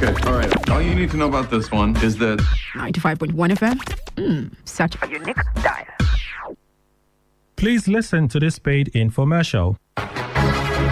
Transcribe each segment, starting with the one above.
Okay, all right. All you need to know about this one is that 95.1 FM. Such a unique dial. Please listen to this paid infomercial.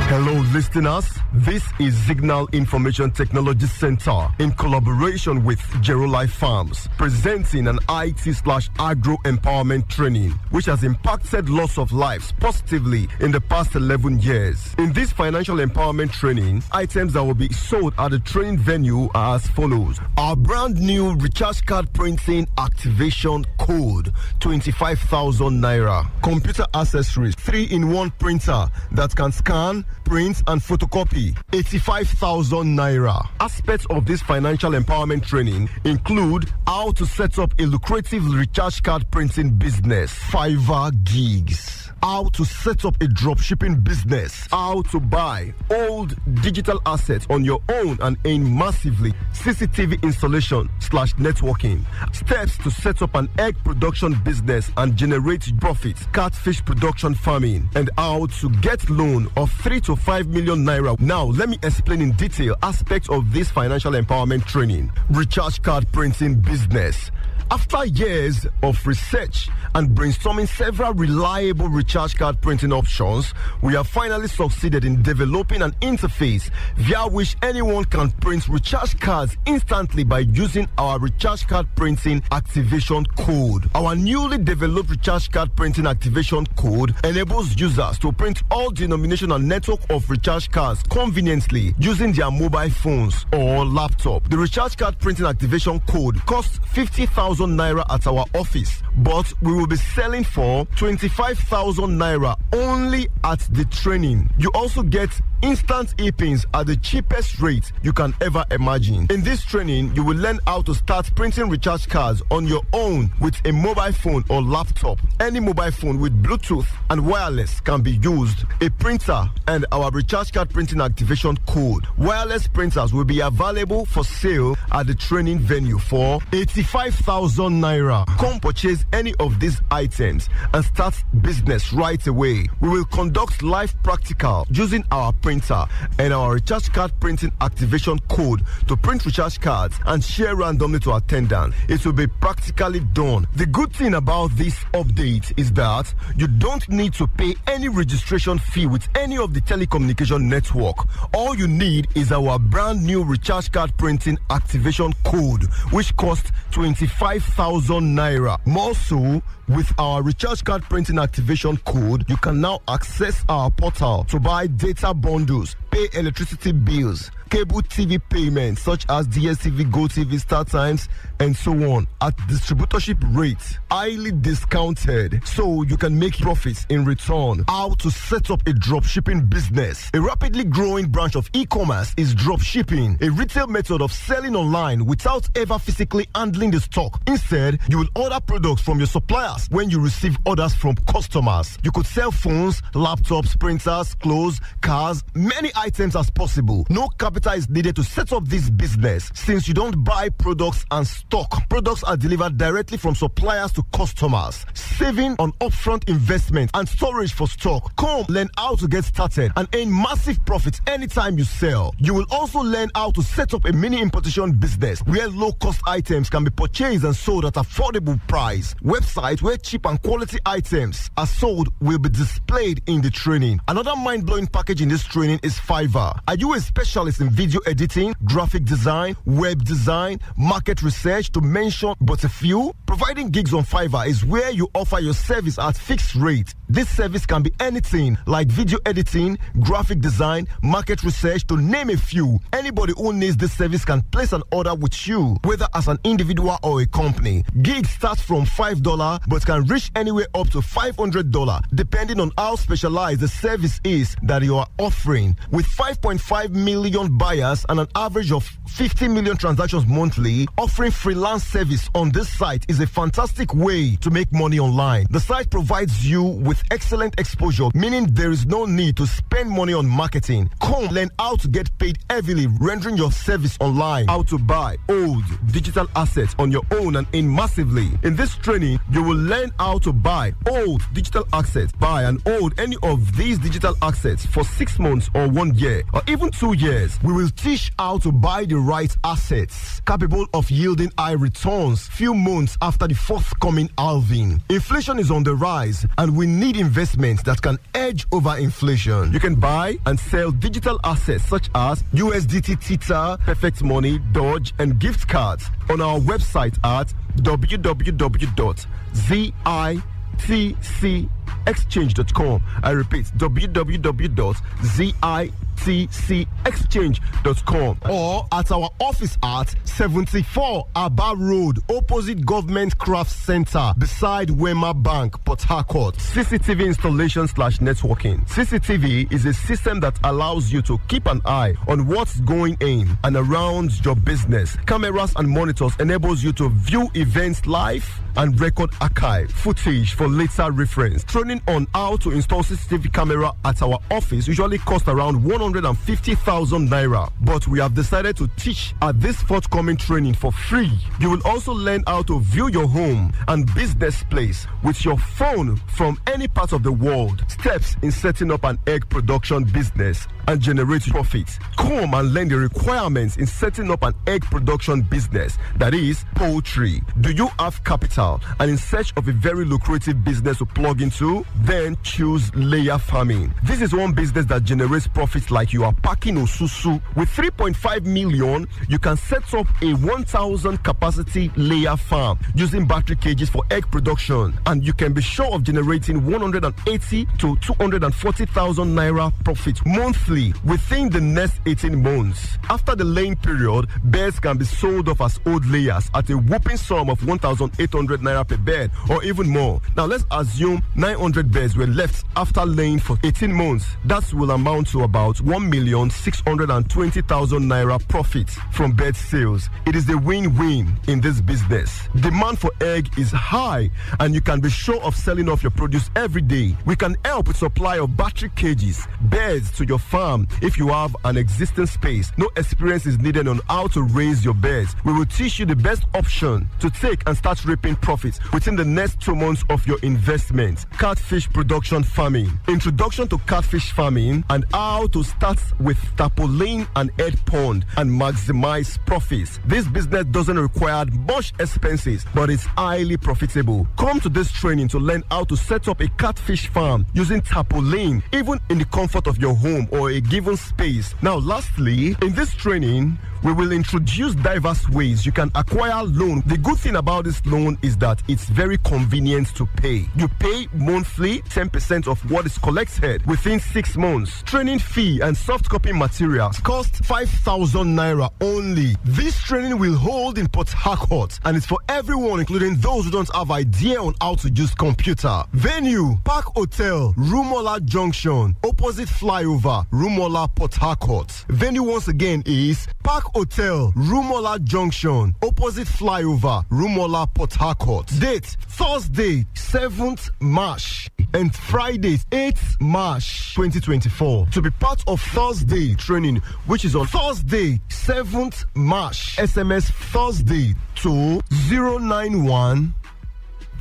Hello, listeners. This is Signal Information Technology Center in collaboration with Gerolife Farms, presenting an IT/agro empowerment training, which has impacted lots of lives positively in the past 11 years. In this financial empowerment training, items that will be sold at the training venue are as follows. Our brand new recharge card printing activation code, 25,000 naira. Computer accessories, 3-in-1 printer that can scan, print and photocopy, 85,000 naira. Aspects of this financial empowerment training include how to set up a lucrative recharge card printing business, Fiverr gigs, how to set up a dropshipping business, how to buy old digital assets on your own and earn massively, CCTV installation/networking, steps to set up an egg production business and generate profits, catfish production farming, and how to get loan of 3 to 5 million naira. Now, let me explain in detail aspects of this financial empowerment training. Recharge card printing business. After years of research and brainstorming several reliable recharge card printing options, we have finally succeeded in developing an interface via which anyone can print recharge cards instantly by using our recharge card printing activation code. Our newly developed recharge card printing activation code enables users to print all denomination and network of recharge cards conveniently using their mobile phones or laptop. The recharge card printing activation code costs 50,000 naira at our office, but we will be selling for 25,000 naira only at the training. You also get instant e-pins at the cheapest rate you can ever imagine. In this training, you will learn how to start printing recharge cards on your own with a mobile phone or laptop. Any mobile phone with Bluetooth and wireless can be used. A printer and our recharge card printing activation code. Wireless printers will be available for sale at the training venue for 85,000 naira. Come purchase any of these items and start business right away. We will conduct live practical using our printer and our recharge card printing activation code to print recharge cards and share randomly to attendants. It will be practically done. The good thing about this update is that you don't need to pay any registration fee with any of the telecommunication network. All you need is our brand new recharge card printing activation code, which costs 25,000 naira. More so, with our recharge card printing activation code, you can now access our portal to buy data bundles, pay electricity bills, cable TV payments such as DSTV, GoTV, StarTimes, and so on at distributorship rates, highly discounted, so you can make profits in return. How to set up a dropshipping business. A rapidly growing branch of e-commerce is dropshipping, a retail method of selling online without ever physically handling the stock. Instead, you will order products from your suppliers when you receive orders from customers. You could sell phones, laptops, printers, clothes, cars, many items as possible. No capital is needed to set up this business since you don't buy products and stock. Products are delivered directly from suppliers to customers, saving on upfront investment and storage for stock. Come learn how to get started and earn massive profits anytime you sell. You will also learn how to set up a mini importation business where low-cost items can be purchased and sold at affordable price. Website where cheap and quality items are sold will be displayed in the training. Another mind-blowing package in this training is Fiverr. Are you a specialist in video editing, graphic design, web design, market research, to mention but a few? Providing gigs on Fiverr is where you offer your service at fixed rate. This service can be anything like video editing, graphic design, market research, to name a few. Anybody who needs this service can place an order with you, whether as an individual or a company. Gigs start from $5 but can reach anywhere up to $500 depending on how specialized the service is that you are offering. With 5.5 million buyers and an average of 50 million transactions monthly, offering freelance service on this site is a fantastic way to make money online. The site provides you with excellent exposure, meaning there is no need to spend money on marketing. Come learn how to get paid heavily rendering your service online. How to buy old digital assets on your own and earn massively. In this training, you will learn how to buy old digital assets, buy and hold any of these digital assets for 6 months or 1 1 year or even 2 years. We will teach how to buy the right assets capable of yielding high returns few months after the forthcoming halving. Inflation is on the rise and we need investments that can edge over inflation. You can buy and sell digital assets such as USDT Tether, Perfect Money, Doge, and gift cards on our website at www.zitcexchange.com. I repeat, www.zitcexchange.com, or at our office at 74 Aba Road, opposite Government Craft Center, beside Wema Bank, Port Harcourt. CCTV installation/networking. CCTV is a system that allows you to keep an eye on what's going in and around your business. Cameras and monitors enables you to view events live and record archive footage for later reference. Training on how to install CCTV camera at our office usually costs around 150,000 naira, but we have decided to teach at this forthcoming training for free. You will also learn how to view your home and business place with your phone from any part of the world. Steps in setting up an egg production business and generate profits. Come and learn the requirements in setting up an egg production business, that is poultry. Do you have capital and in search of a very lucrative business to plug into? Then choose layer farming. This is one business that generates profits like you are packing osusu. With 3.5 million, you can set up a 1,000 capacity layer farm using battery cages for egg production, and you can be sure of generating 180 to 240,000 naira profit monthly within the next 18 months. After the laying period, birds can be sold off as old layers at a whopping sum of 1,800 naira per bird or even more. Now let's assume 900 birds were left after laying for 18 months. That will amount to about 1,620,000 naira profit from bird sales. It is a win-win in this business. Demand for egg is high and you can be sure of selling off your produce every day. We can help with supply of battery cages, birds to your farm if you have an existing space. No experience is needed on how to raise your birds. We will teach you the best option to take and start reaping profits within the next 2 months of your investment. Catfish production farming. Introduction to catfish farming and how to start with tarpaulin and egg pond and maximize profits. This business doesn't require much expenses, but it's highly profitable. Come to this training to learn how to set up a catfish farm using tarpaulin, even in the comfort of your home or a given space. Now, lastly, in this training, we will introduce diverse ways you can acquire loan. The good thing about this loan is that it's very convenient to pay. You pay monthly 10% of what is collected within 6 months. Training fee and soft copy materials cost 5,000 naira only. This training will hold in Port Harcourt and it's for everyone, including those who don't have idea on how to use computer. Venue: Park Hotel, Rumola Junction, opposite flyover, Rumola, Port Harcourt. Venue once again is Park Hotel, Rumola Junction, opposite flyover, Rumola, Port Harcourt. Date: Thursday, 7th March and Friday, 8th March 2024. To be part of Thursday training, which is on Thursday, 7th March, SMS Thursday to 091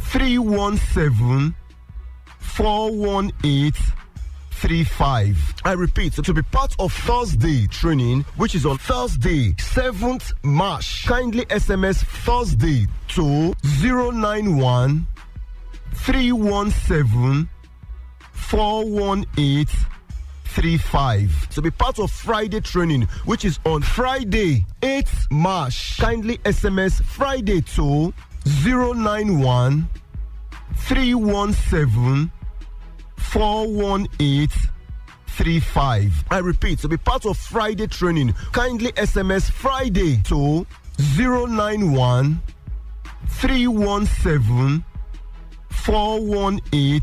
317 418 35. I repeat, so to be part of Thursday training, which is on Thursday, 7th March, kindly SMS Thursday to 091 317 418 35. To be part of Friday training, which is on Friday, 8th March, kindly SMS Friday to 091 317 418 35. I repeat, to be part of Friday training, kindly SMS Friday to 091 317 418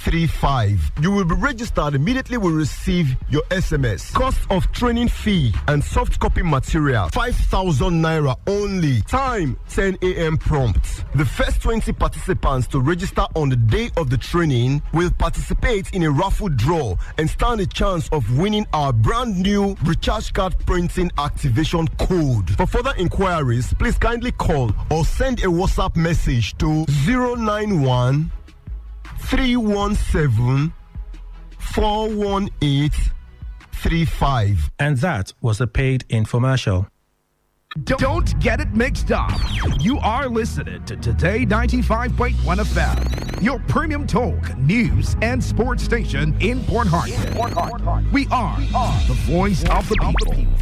35. You will be registered immediately. Will receive your SMS. Cost of training fee and soft copy material 5,000 naira only. Time 10 a.m. prompt. The first 20 participants to register on the day of the training will participate in a raffle draw and stand a chance of winning our brand new recharge card printing activation code. For further inquiries, please kindly call or send a WhatsApp message to 091 317 418 35. And that was a paid infomercial. Don't get it mixed up. You are listening to Today 95.1 FM, your premium talk, news, and sports station in Port Harcourt. We are the voice of the people.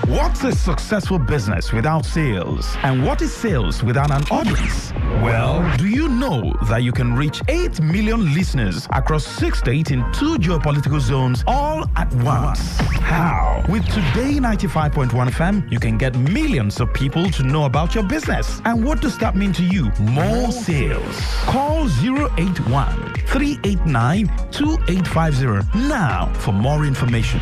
What's a successful business without sales? And what is sales without an audience? Well, do you know that you can reach 8 million listeners across 6 states in 2 geopolitical zones all at once? How? With Today 95.1 FM, you can get millions of people to know about your business. And what does that mean to you? More sales. Call 081 389 2850 now for more information.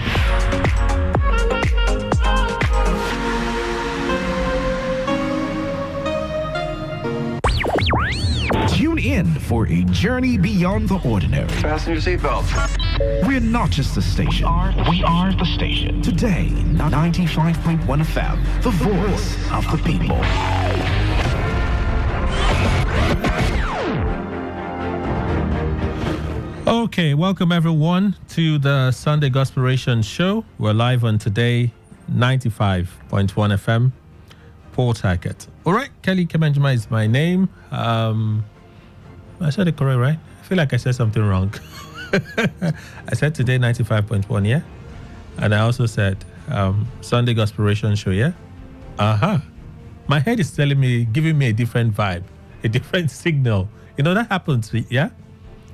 Tune in for a journey beyond the ordinary. Fasten your seatbelts. We're not just a station. We are the station. Today, 95.1 FM, the voice of the people. Okay, welcome everyone to the Sunday Gospelration Show. We're live on Today 95.1 FM, Port Harcourt. All right, Kelly Kemenjima is my name. I said it correct, right? I feel like I said something wrong. I said Today 95.1, yeah? And I also said Sunday Gospelration Show, yeah? My head is telling me, giving me a different vibe, a different signal. You know, that happens, yeah?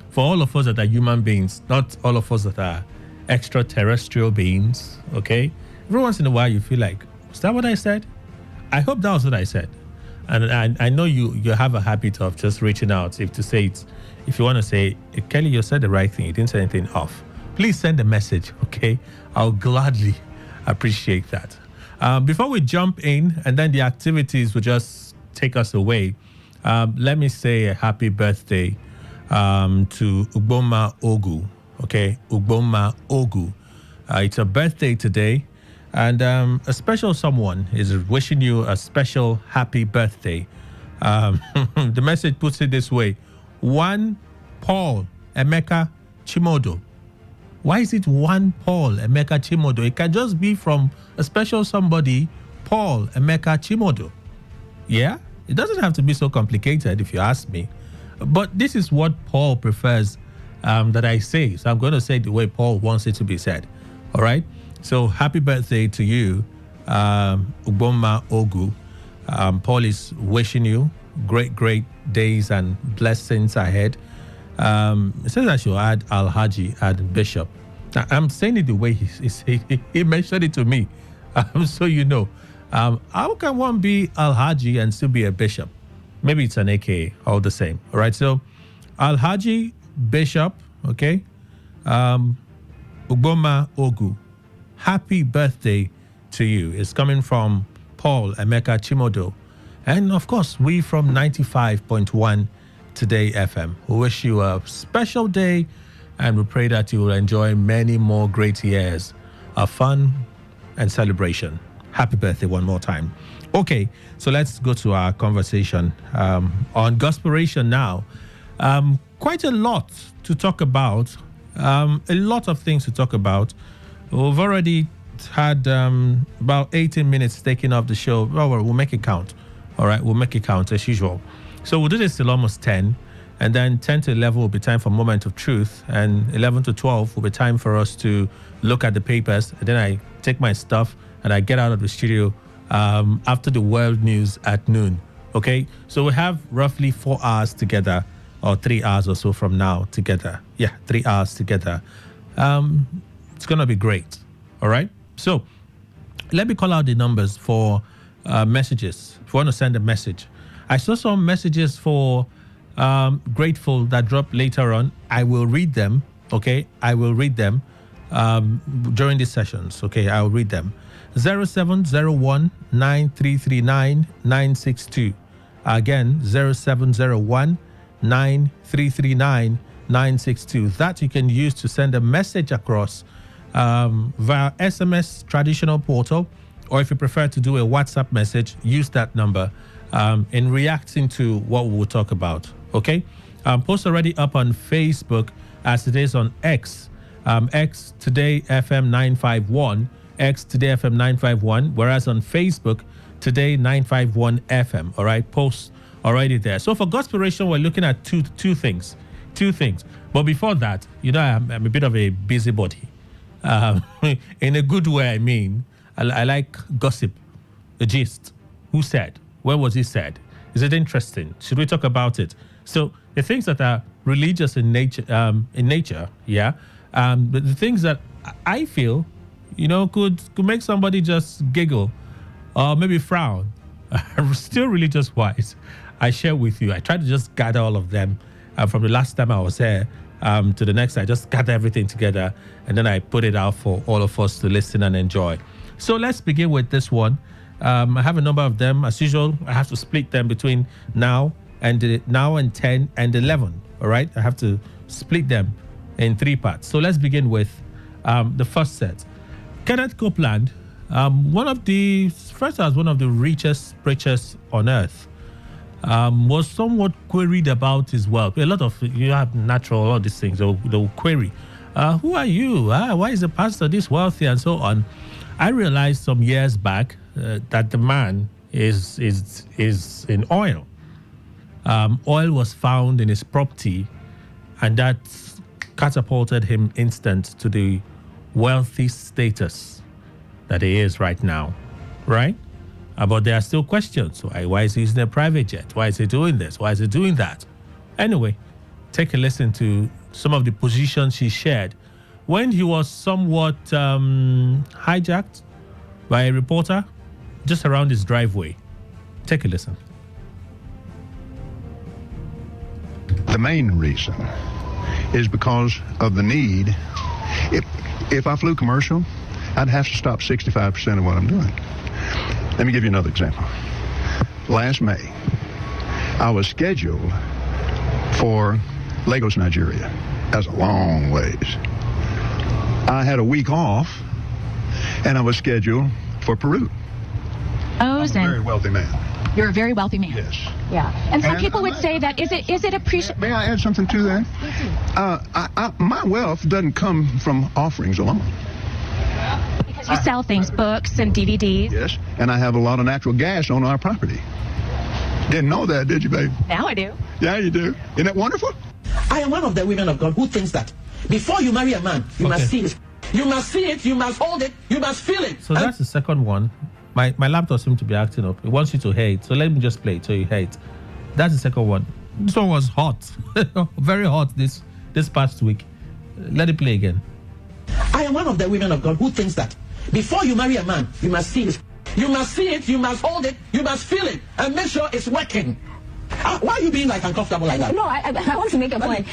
For all of us that are human beings, not all of us that are extraterrestrial beings, okay? Every once in a while you feel like, is that what I said? I hope that was what I said. And I know you have a habit of just reaching out if you want to say, Kelly, you said the right thing. You didn't say anything off. Please send a message, okay? I'll gladly appreciate that. Before we jump in, and then the activities will just take us away, let me say a happy birthday to Ugboma Ogu, okay? Ugboma Ogu. It's a birthday today. And a special someone is wishing you a special happy birthday. The message puts it this way. One Paul Emeka Chimodo. Why is it one Paul Emeka Chimodo? It can just be from a special somebody, Paul Emeka Chimodo. Yeah? It doesn't have to be so complicated if you ask me. But this is what Paul prefers that I say. So I'm going to say it the way Paul wants it to be said. All right? So happy birthday to you, Ugboma Ogu. Paul is wishing you great days and blessings ahead. It says I should add Al-Haji and Bishop. Now, I'm saying it the way he mentioned it to me. So you know. How can one be Al-Haji and still be a bishop? Maybe it's an AKA, all the same. All right, so Al-Haji, Bishop, okay? Ugboma Ogu. Happy birthday to you. It's coming from Paul Emeka Chimodo. And of course, we from 95.1 Today FM. We wish you a special day and we pray that you will enjoy many more great years of fun and celebration. Happy birthday one more time. Okay, so let's go to our conversation on Gospelration now. Quite a lot to talk about. A lot of things to talk about. We've already had about 18 minutes taken off the show. Well, we'll make it count. All right, we'll make it count as usual. So we'll do this till almost 10. And then 10 to 11 will be time for Moment of Truth. And 11 to 12 will be time for us to look at the papers. And then I take my stuff and I get out of the studio after the world news at noon. Okay, so we have roughly 4 hours together, or 3 hours or so from now together. Yeah, 3 hours together. It's going to be great. All right. So let me call out the numbers for messages. If you want to send a message. I saw some messages for Grateful that dropped later on. I will read them. Okay. I will read them during these sessions. Okay. I will read them. 0701 9339 962. Again, 0701 9339 962. That you can use to send a message across via SMS traditional portal, or if you prefer to do a WhatsApp message, use that number in reacting to what we will talk about. Okay, post already up on Facebook as it is on X. X Today FM 951, X Today FM 951, whereas on Facebook, Today951 FM. All right, posts already there. So for Gospiration, we're looking at two things. But before that, I'm a bit of a busybody. In a good way, I mean. I like gossip, the gist. Who said? When was it said? Is it interesting? Should we talk about it? So the things that are religious in nature, yeah. But the things that I feel, could make somebody just giggle or maybe frown, still religious wise, I share with you. I try to just gather all of them from the last time I was here to the next. I just gather everything together and then I put it out for all of us to listen and enjoy. So let's begin with this one. I have a number of them. As usual, I have to split them between now and 10 and 11. All right, I have to split them in 3 parts. So let's begin with the first set. Kenneth Copeland, one of the richest preachers on earth, was somewhat queried about his wealth. A lot of you have natural, all these things. They'll query, who are you? Why is the pastor this wealthy and so on? I realized some years back that the man is in oil. Oil was found in his property, and that catapulted him instant to the wealthy status that he is right now, right? But there are still questions. Why is he using a private jet? Why is he doing this? Why is he doing that? Anyway, take a listen to some of the positions he shared when he was somewhat hijacked by a reporter just around his driveway. Take a listen. The main reason is because of the need. If I flew commercial, I'd have to stop 65% of what I'm doing. Let me give you another example. Last May, I was scheduled for Lagos, Nigeria. That's a long ways. I had a week off, and I was scheduled for Peru. I'm a very wealthy man. You're a very wealthy man. Yes. Yeah. And some people would say that is it appreciated? May I add something to that? My wealth doesn't come from offerings alone. Because you sell things, books and DVDs. Yes, and I have a lot of natural gas on our property. Didn't know that, did you, babe? Now I do. Yeah, you do. Isn't that wonderful? I am one of the women of God who thinks that before you marry a man, you must see it. You must see it, you must hold it, you must feel it. So that's the second one. My laptop seems to be acting up. It wants you to hear it. So let me just play it so you hear it. That's the second one. This one was hot. Very hot this past week. Let it play again. I am one of the women of God who thinks that before you marry a man, you must see it. You must see it, you must hold it, you must feel it, and make sure it's working. Why are you being uncomfortable like that? No, I want to make a point.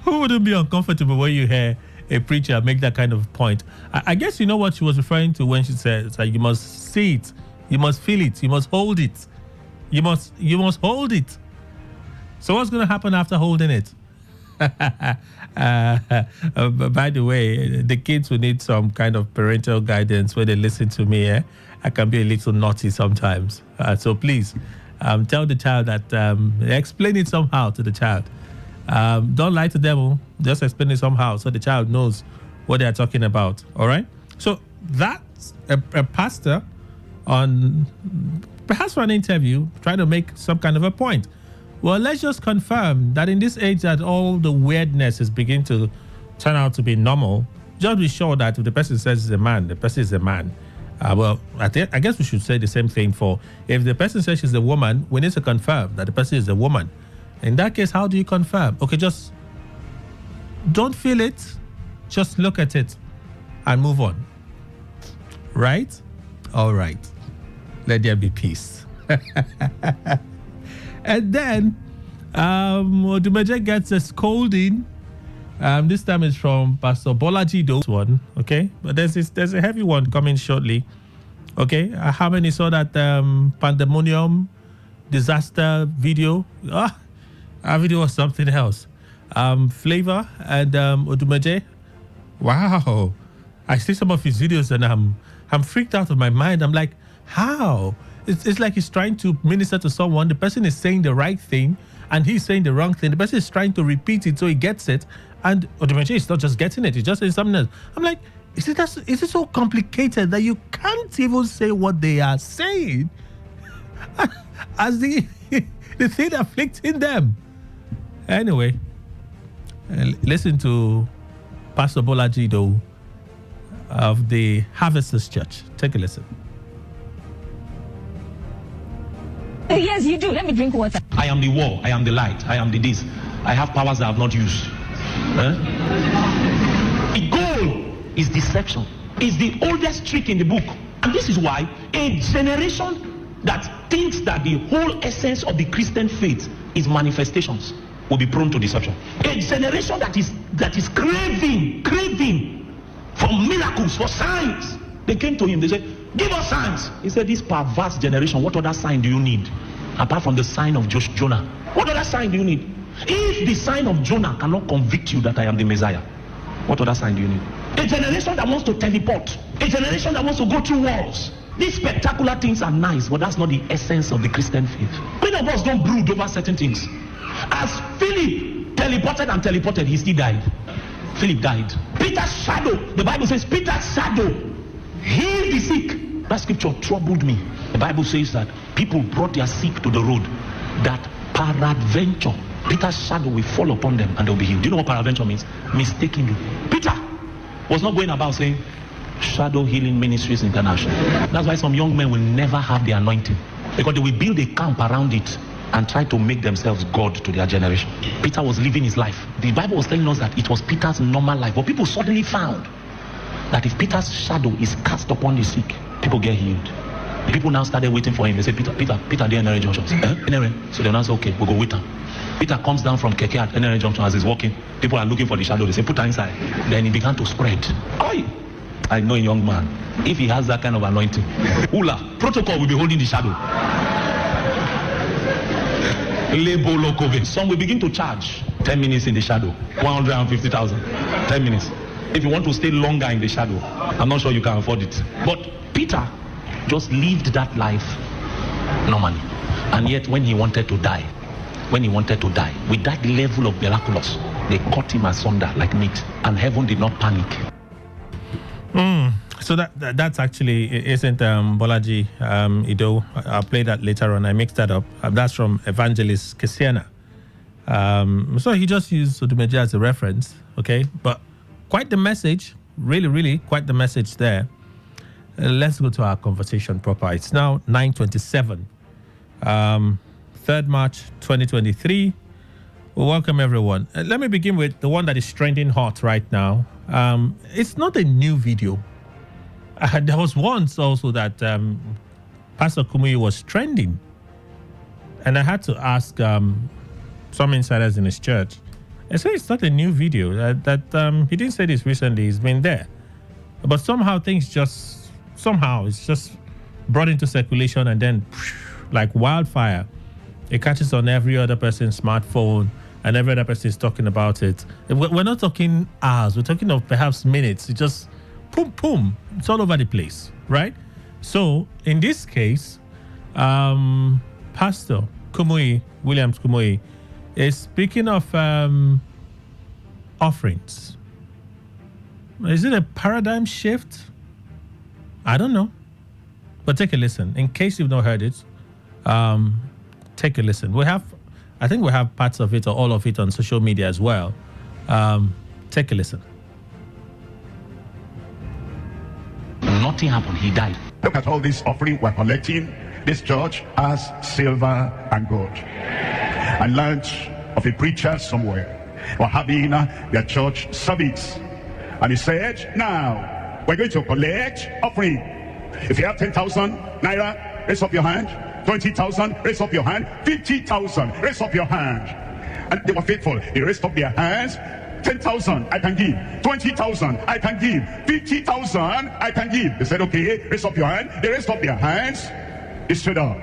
Who wouldn't be uncomfortable when you hear a preacher make that kind of point? I guess you know what she was referring to when she said, it's like, you must see it, you must feel it, you must hold it. You must hold it. So what's going to happen after holding it? By the way, the kids will need some kind of parental guidance when they listen to me. I can be a little naughty sometimes. So please, tell the child that, explain it somehow to the child. Don't lie to them. Just explain it somehow so the child knows what they are talking about. All right? So that's a pastor on perhaps for an interview trying to make some kind of a point. Well, let's just confirm that in this age that all the weirdness is beginning to turn out to be normal, just be sure that if the person says he's a man, the person is a man. Well, I guess we should say the same thing for if the person says she's a woman, we need to confirm that the person is a woman. In that case, how do you confirm? Okay, just don't feel it. Just look at it and move on. Right? All right. Let there be peace. And then Odumeje gets a scolding. This time it's from Pastor Bolaji Do. One, okay? But there's a heavy one coming shortly. Okay? How many saw that pandemonium disaster video? Our video was something else. Flavor and Odumeje. Wow. I see some of his videos and I'm freaked out of my mind. I'm like, how? It's like he's trying to minister to someone. The person is saying the right thing and he's saying the wrong thing. The person is trying to repeat it so he gets it. And Odumeje is not just getting it, he's just saying something else. I'm like, is it so complicated that you can't even say what they are saying as the thing afflicting them? Anyway, listen to Pastor Bolaji Idowu of the Harvesters Church. Take a listen. Yes, you do. Let me drink water. I am the wall. I am the light. I am the this. I have powers that I have not used. The goal is deception. It's the oldest trick in the book. And this is why a generation that thinks that the whole essence of the Christian faith is manifestations will be prone to deception. A generation that is craving for miracles, for signs. They came to him, they said, give us signs. He said, this perverse generation, what other sign do you need? Apart from the sign of Jonah. What other sign do you need? If the sign of Jonah cannot convict you that I am the Messiah, what other sign do you need? A generation that wants to teleport. A generation that wants to go through walls. These spectacular things are nice, but that's not the essence of the Christian faith. Many of us don't brood over certain things. As Philip teleported, he still died. Philip died. Peter's shadow, the Bible says Peter's shadow healed the sick. That scripture troubled me. The Bible says that people brought their sick to the road, that peradventure Peter's shadow will fall upon them and they'll be healed. Do you know what peradventure means? Mistakenly. Peter was not going about saying Shadow Healing Ministries International. That's why some young men will never have the anointing, because they will build a camp around it and try to make themselves God to their generation. Peter was living his life. The Bible was telling us that it was Peter's normal life, but people suddenly found that if Peter's shadow is cast upon the sick, people get healed. People now started waiting for him. They said, Peter, there NRA Junction. So they now say, okay, we'll go with him. Peter comes down from Keke at NRA Junction as he's walking. People are looking for the shadow. They say, put her inside. Then he began to spread. I know a young man. If he has that kind of anointing, protocol will be holding the shadow. Some will begin to charge 10 minutes in the shadow, 150,000. 10 minutes. If you want to stay longer in the shadow, I'm not sure you can afford it. But Peter just lived that life normally. And yet when he wanted to die, with that level of miraculous, they cut him asunder like meat, and heaven did not panic. So that's actually isn't Bolaji Idowu. I'll play that later on. I mixed that up. That's from Evangelist Kesiana. So he just used Odumeje as a reference, okay? But quite the message, really quite the message there. Let's go to our conversation proper. It's now 9:27, 3rd March 2023. Well, welcome everyone. Let me begin with the one that is trending hot right now. It's not a new video. There was once also that Pastor Kumuyi was trending, and I had to ask some insiders in his church. I said it's not a new video. He didn't say this recently. It's been there, but somehow things it's just brought into circulation, and then like wildfire, it catches on every other person's smartphone, and every other person is talking about it. We're not talking hours. We're talking of perhaps minutes. It just boom. It's all over the place, right? So in this case, Pastor Williams Kumuyi, is speaking of offerings. Is it a paradigm shift? I don't know. But take a listen. In case you've not heard it, take a listen. I think we have parts of it or all of it on social media as well. Take a listen. Nothing happened. He died. Look at all this offering we're collecting. This church has silver and gold. I learned of a preacher somewhere were having their church service, and he said, now we're going to collect offering. If you have 10,000 naira, raise up your hand. 20,000, raise up your hand. 50,000, raise up your hand. And they were faithful. They raised up their hands. 10,000 I can give, 20,000 I can give, 50,000 I can give. They said, okay, raise up your hand. They raised up their hands. He stood up.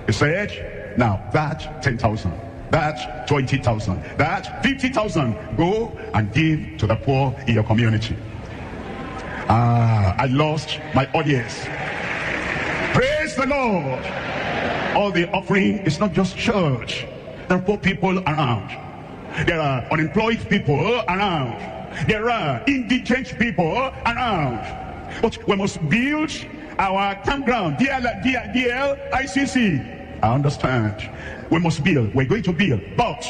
He said, now that 10,000, that 20,000, that 50,000, go and give to the poor in your community. I lost my audience. Praise the Lord. All the offering is not just church. There are poor people around. There are unemployed people around. There are indigent people around. But we must build our campground, DLICC. I understand. We must build. We're going to build. But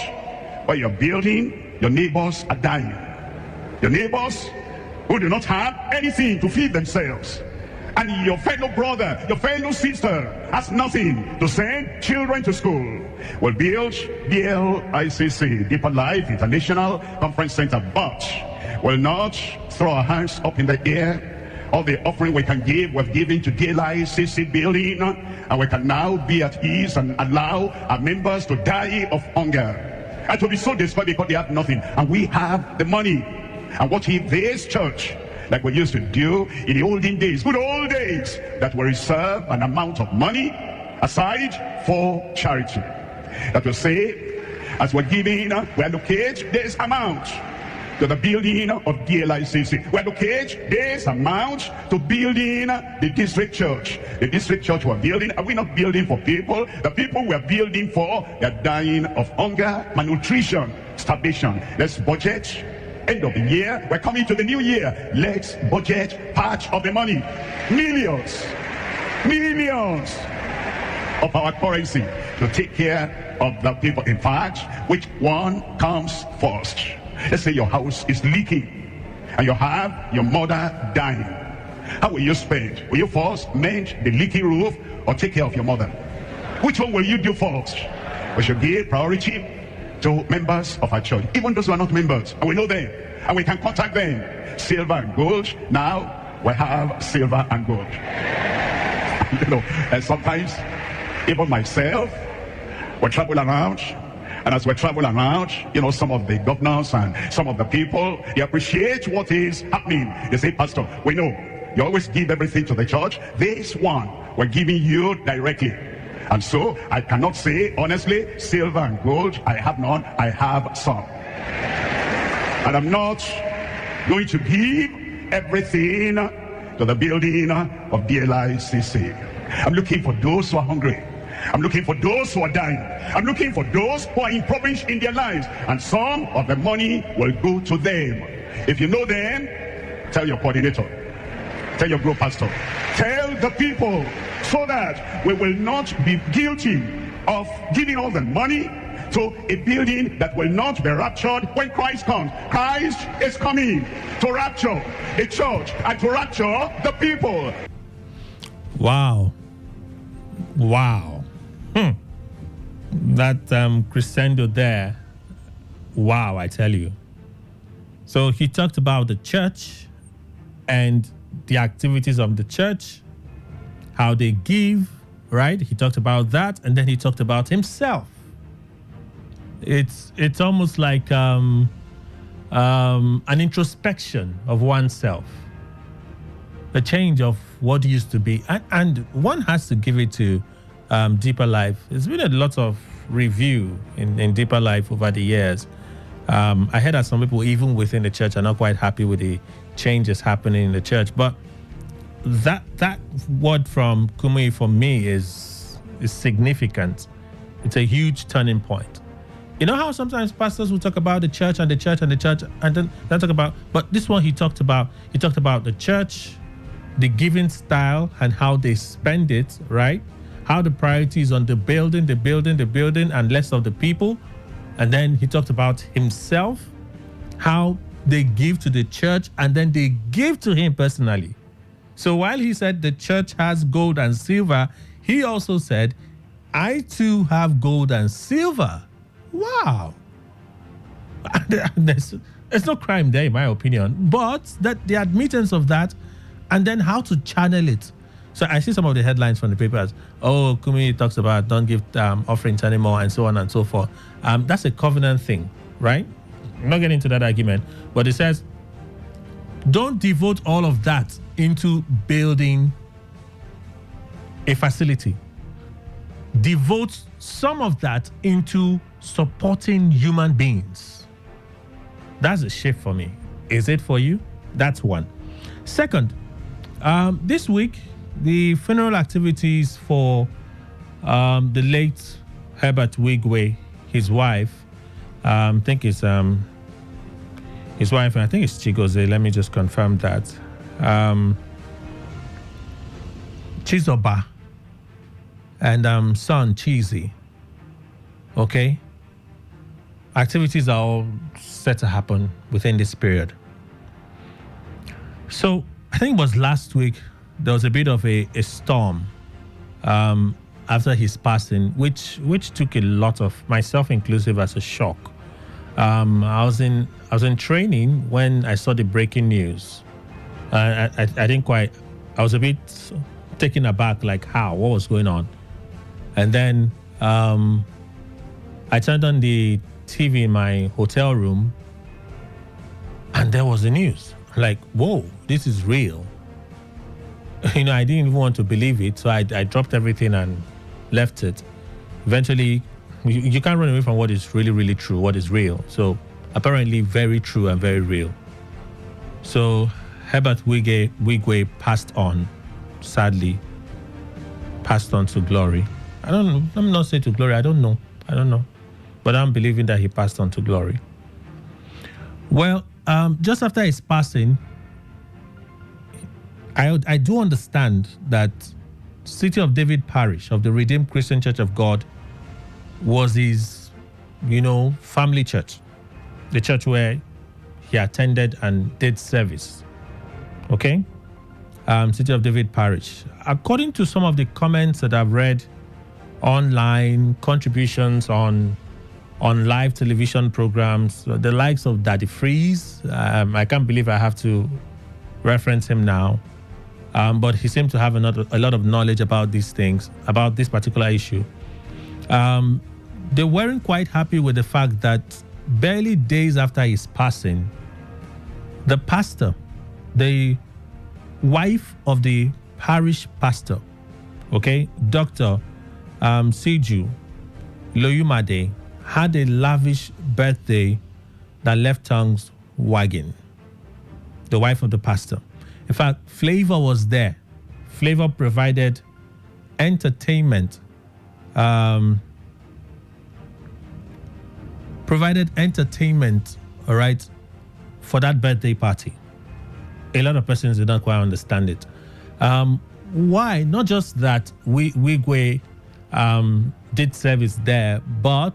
while you're building, your neighbors are dying. Your neighbors who do not have anything to feed themselves. And your fellow brother, your fellow sister has nothing to send children to school. We'll build DLICC, Deeper Life International Conference Center, but we'll not throw our hands up in the air. All the offering we can give, we've given to DLICC building, and we can now be at ease and allow our members to die of hunger and to be so desperate because they have nothing, and we have the money. And what if this church, like we used to do in the olden days, good old days, that we reserve an amount of money aside for charity, that will say, as we're giving, we allocate this amount to the building of DLICC. We allocate this amount to building the district church. The district church we're building, are we not building for people? The people we're building for, they're dying of hunger, malnutrition, starvation. Let's budget. End of the year, we're coming to the new year. Let's budget part of the money. Millions of our currency to take care of the people. In fact, which one comes first? Let's say your house is leaking and you have your mother dying. How will you spend? Will you first mend the leaky roof or take care of your mother? Which one will you do first? We should give priority to members of our church, even those who are not members, and we know them and we can contact them. Silver and gold. Now we have silver and gold. And sometimes even myself will travel around, and as we travel around, some of the governors and some of the people, they appreciate what is happening. They say, Pastor, we know you always give everything to the church. This one we're giving you directly. And so I cannot say honestly, silver and gold, I have none, I have some. And I'm not going to give everything to the building of DLICC. I'm looking for those who are hungry. I'm looking for those who are dying. I'm looking for those who are impoverished in their lives. And some of the money will go to them. If you know them, tell your coordinator. Tell your group pastor. Tell the people, so that we will not be guilty of giving all the money to a building that will not be raptured when Christ comes. Christ is coming to rapture the church and to rapture the people. Wow. That crescendo there, wow, I tell you. So he talked about the church and the activities of the church, how they give, right? He talked about that, and then he talked about himself. It's almost like an introspection of oneself, a change of what used to be, and one has to give it to Deeper Life. There's been a lot of review in Deeper Life over the years. I heard that some people, even within the church, are not quite happy with the changes happening in the church. But that word from Kumuyi for me is significant. It's a huge turning point. You know how sometimes pastors will talk about the church and the church and the church, and then they talk about, but this one he talked about the church, the giving style and how they spend it, right? How the priority is on the building, and less of the people. And then he talked about himself, how they give to the church, and then they give to him personally. So while he said the church has gold and silver, he also said, I too have gold and silver. Wow. There's no crime there, in my opinion, but that the admittance of that, and then how to channel it. So I see some of the headlines from the papers. Oh, Kumuyi talks about don't give offerings anymore, and so on and so forth. That's a covenant thing, right? I'm not getting into that argument, but it says don't devote all of that into building a facility. Devote some of that into supporting human beings. That's a shift for me. Is it for you? That's one. Second, this week, the funeral activities for the late Herbert Wigwe, his wife, I think it's his wife, and I think it's Chigoze. Let me just confirm that. Chizoba and son Cheesy. Okay? Activities are all set to happen within this period. So I think it was last week, there was a bit of a storm after his passing, which took a lot of, myself inclusive, as a shock. I was in training when I saw the breaking news. I didn't quite, I was a bit taken aback, like what was going on? And then I turned on the TV in my hotel room, and there was the news. Like, whoa, this is real. I didn't even want to believe it, so I dropped everything and left it. Eventually, you can't run away from what is really, really true, what is real. So apparently very true and very real. So Herbert Wigwe passed on, sadly, passed on to glory. I don't know. I'm not saying to glory. I don't know. But I'm believing that he passed on to glory. Well, just after his passing, I do understand that City of David Parish of the Redeemed Christian Church of God was his, family church, the church where he attended and did service. Okay? City of David Parish. According to some of the comments that I've read online, contributions on live television programs, the likes of Daddy Freeze, I can't believe I have to reference him now, but he seemed to have a lot of knowledge about these things, about this particular issue. They weren't quite happy with the fact that barely days after his passing, the pastor, the wife of the parish pastor, okay, Dr. Siju Loyumade, had a lavish birthday that left tongues wagging. The wife of the pastor. In fact, Flavor was there. Flavor provided entertainment. All right, for that birthday party. A lot of persons did not quite understand it. Why? Not just that Wigwe did service there, but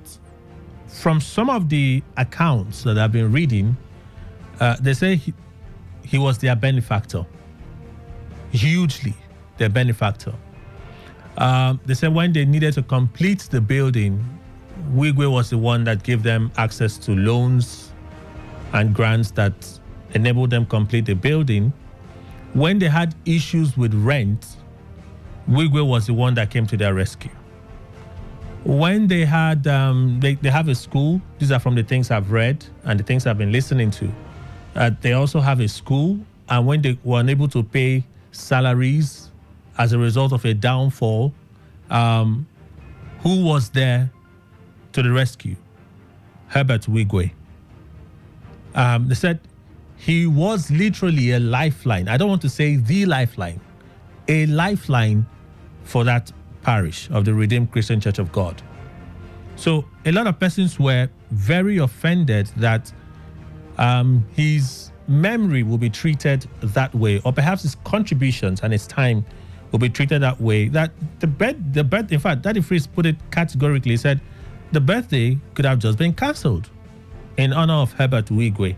from some of the accounts that I've been reading, they say he was their benefactor. Hugely their benefactor. They said when they needed to complete the building, Wigwe was the one that gave them access to loans and grants that enabled them complete the building. When they had issues with rent, Wigwe was the one that came to their rescue. When they had, they have a school. These are from the things I've read and the things I've been listening to. They also have a school, and when they were unable to pay salaries as a result of a downfall, who was there to the rescue? Herbert Wigwe. They said he was literally a lifeline. I don't want to say the lifeline, a lifeline for that parish of the Redeemed Christian Church of God. So a lot of persons were very offended that his memory will be treated that way, or perhaps his contributions and his time will be treated that way. That the birth, in fact, Daddy Freeze put it categorically. He said the birthday could have just been cancelled in honor of Herbert Wigwe,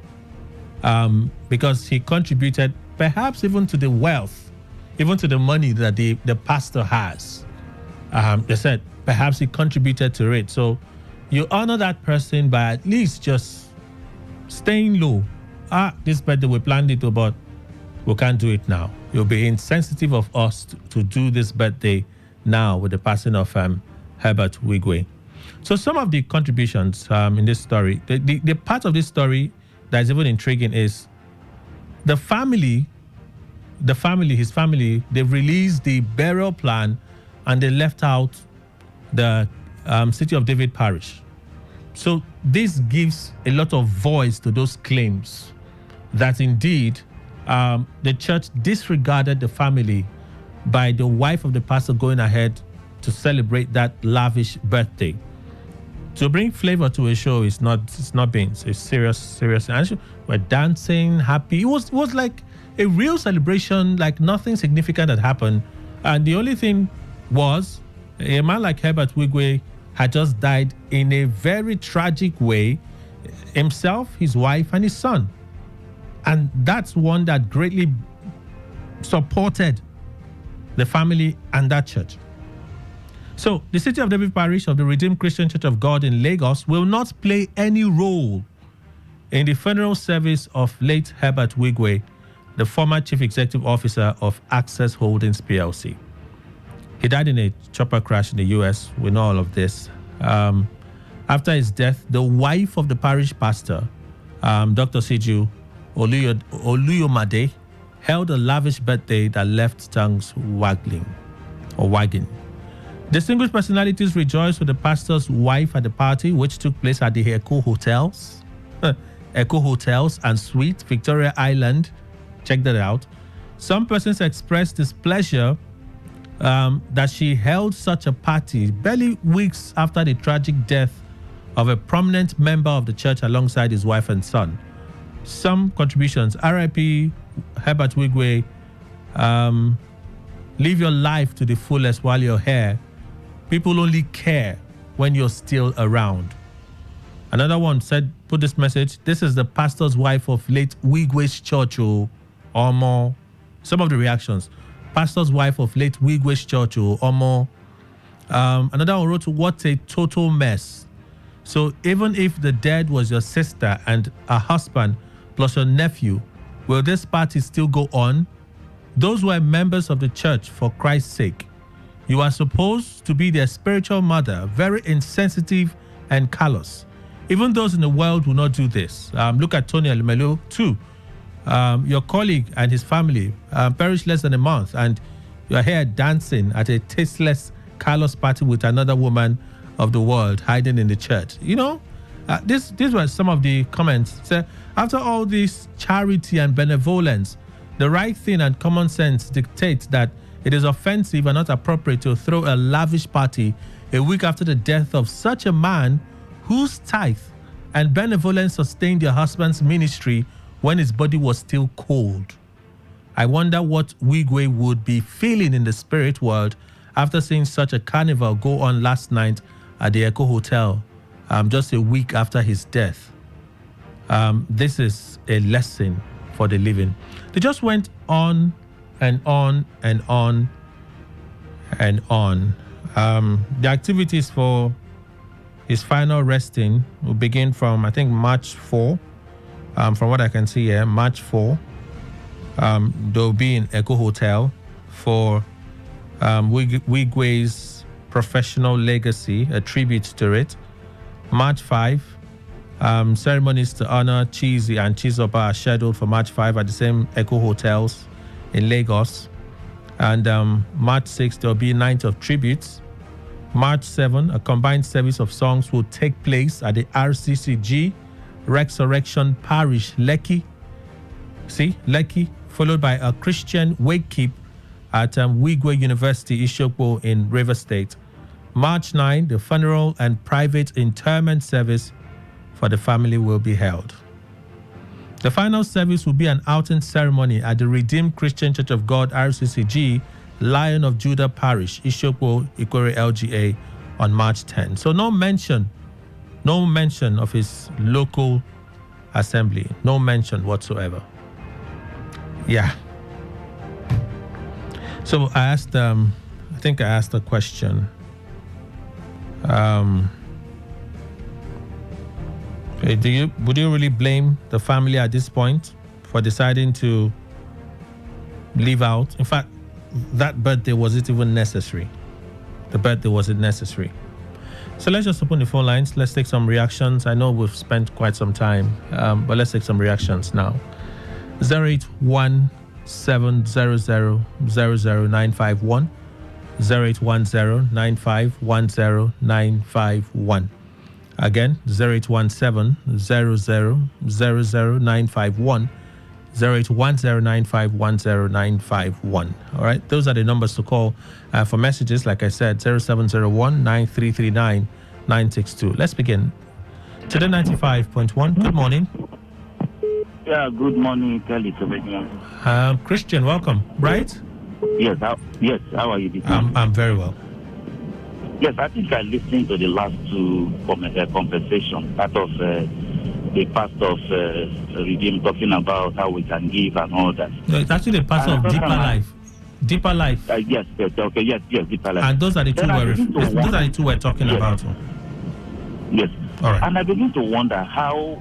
because he contributed perhaps even to the wealth, even to the money that the pastor has. They said perhaps he contributed to it. So you honor that person by at least just staying low. This birthday we planned it, but we can't do it now. You'll be insensitive of us to do this birthday now with the passing of Herbert Wigwe. So some of the contributions in this story, the part of this story that is even intriguing is his family, they've released the burial plan and they left out the City of David Parish. So this gives a lot of voice to those claims that indeed the church disregarded the family by the wife of the pastor going ahead to celebrate that lavish birthday. to bring flavor to a show is not beans. It's serious. And we're dancing, happy. It was like a real celebration, like nothing significant had happened. And the only thing was, a man like Herbert Wigwe had just died in a very tragic way, himself, his wife, and his son. And that's one that greatly supported the family and that church. So, the City of David Parish of the Redeemed Christian Church of God in Lagos will not play any role in the funeral service of late Herbert Wigwe, the former Chief Executive Officer of Access Holdings PLC. He died in a chopper crash in the U.S. We know all of this. After his death, the wife of the parish pastor, Dr. Siju Oluyomade, held a lavish birthday that left tongues wagging. Distinguished personalities rejoiced with the pastor's wife at the party, which took place at the Echo Hotels and Suites, Victoria Island. Check that out. Some persons expressed displeasure that she held such a party barely weeks after the tragic death of a prominent member of the church alongside his wife and son. Some contributions: R.I.P. Herbert Wigwe, live your life to the fullest while you're here. People only care when you're still around. Another one said, put this message: this is the pastor's wife of late Wigwe's church, or more. Some of the reactions: pastor's wife of late Wigwe's church, or more. Another one wrote, what a total mess. So even if the dead was your sister and a husband plus your nephew, will this party still go on? Those were members of the church, for Christ's sake. You are supposed to be their spiritual mother, very insensitive and callous. Even those in the world will not do this. Look at Tony Elumelu too. Your colleague and his family perished less than a month, and you are here dancing at a tasteless, callous party with another woman of the world hiding in the church. You know, these were some of the comments. So, after all this charity and benevolence, the right thing and common sense dictates that it is offensive and not appropriate to throw a lavish party a week after the death of such a man whose tithe and benevolence sustained your husband's ministry when his body was still cold. I wonder what Wigwe would be feeling in the spirit world after seeing such a carnival go on last night at the Echo Hotel, just a week after his death. This is a lesson for the living. They just went on and on and on and on. The activities for his final resting will begin from, I think, March 4. From what I can see here, March 4. They'll be in Echo Hotel for Wigwe's professional legacy, a tribute to it. March 5. Ceremonies to honor Chizi and Chizoba are scheduled for March 5 at the same Echo Hotels in Lagos. And March 6, there'll be a night of tributes. March 7, a combined service of songs will take place at the RCCG Resurrection Parish, Lekki, followed by a Christian wake keep at Wigwe University, Ishokbo in Rivers State. March 9, the funeral and private interment service for the family will be held. The final service will be an outing ceremony at the Redeemed Christian Church of God, RCCG, Lion of Judah Parish, Ishokbo, Ikwere LGA, on March 10. So no mention of his local assembly. No mention whatsoever. Yeah. So I asked, I think I asked a question. Would you really blame the family at this point for deciding to leave out? In fact, that birthday wasn't even necessary. The birthday wasn't necessary. So let's just open the phone lines. Let's take some reactions. I know we've spent quite some time, but let's take some reactions now. 081-700-00951. 0810-9510-951. Again, 0817-00-00951. 0810-9510-951. All right, those are the numbers to call for messages. Like I said, 0701-9339 962. Let's begin. Today 95.1. Good morning. Yeah, good morning, Kelly. Christian, welcome. Right? Yes, how are you? I'm very well. Yes, I think I listened to the last two conversations. That of the pastor of Redeem talking about how we can give and all that. No, it's actually the pastor of Deeper Life. Deeper Life. Yes, Deeper Life. And those are the two we're talking about. Yes. All right. And I begin to wonder how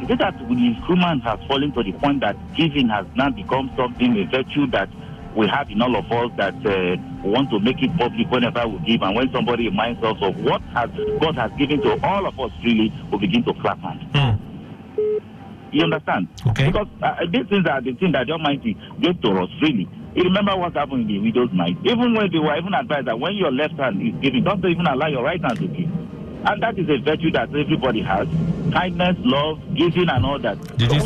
is it that human has fallen to the point that giving has now become something, a virtue that we have in all of us, that we want to make it public whenever we give, and when somebody reminds us of what God has given to all of us, really, we begin to clap hands. You understand? Okay. Because these things are the things that the Almighty gave to us, really. You remember what happened in the widow's night? Even when they were even advised that when your left hand is giving, don't even allow your right hand to give. And that is a virtue that everybody has. Kindness, love, giving, and all that. Did you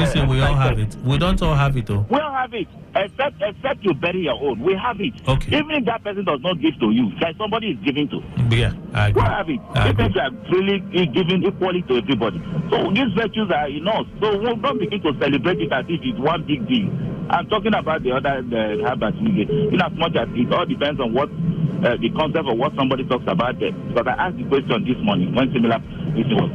say we all have it? We don't all have it, though. We all have it, except you bury your own. We have it. Okay. Even if that person does not give to you, like somebody is giving to. Yeah, I agree. We have it. Even you are really giving equally to everybody. So these virtues are in us. So we don't begin to celebrate it as if it's one big deal. I'm talking about the other habits we get. In as much as it all depends on what the concept of what somebody talks about there. Because I asked the question this morning when similar issue was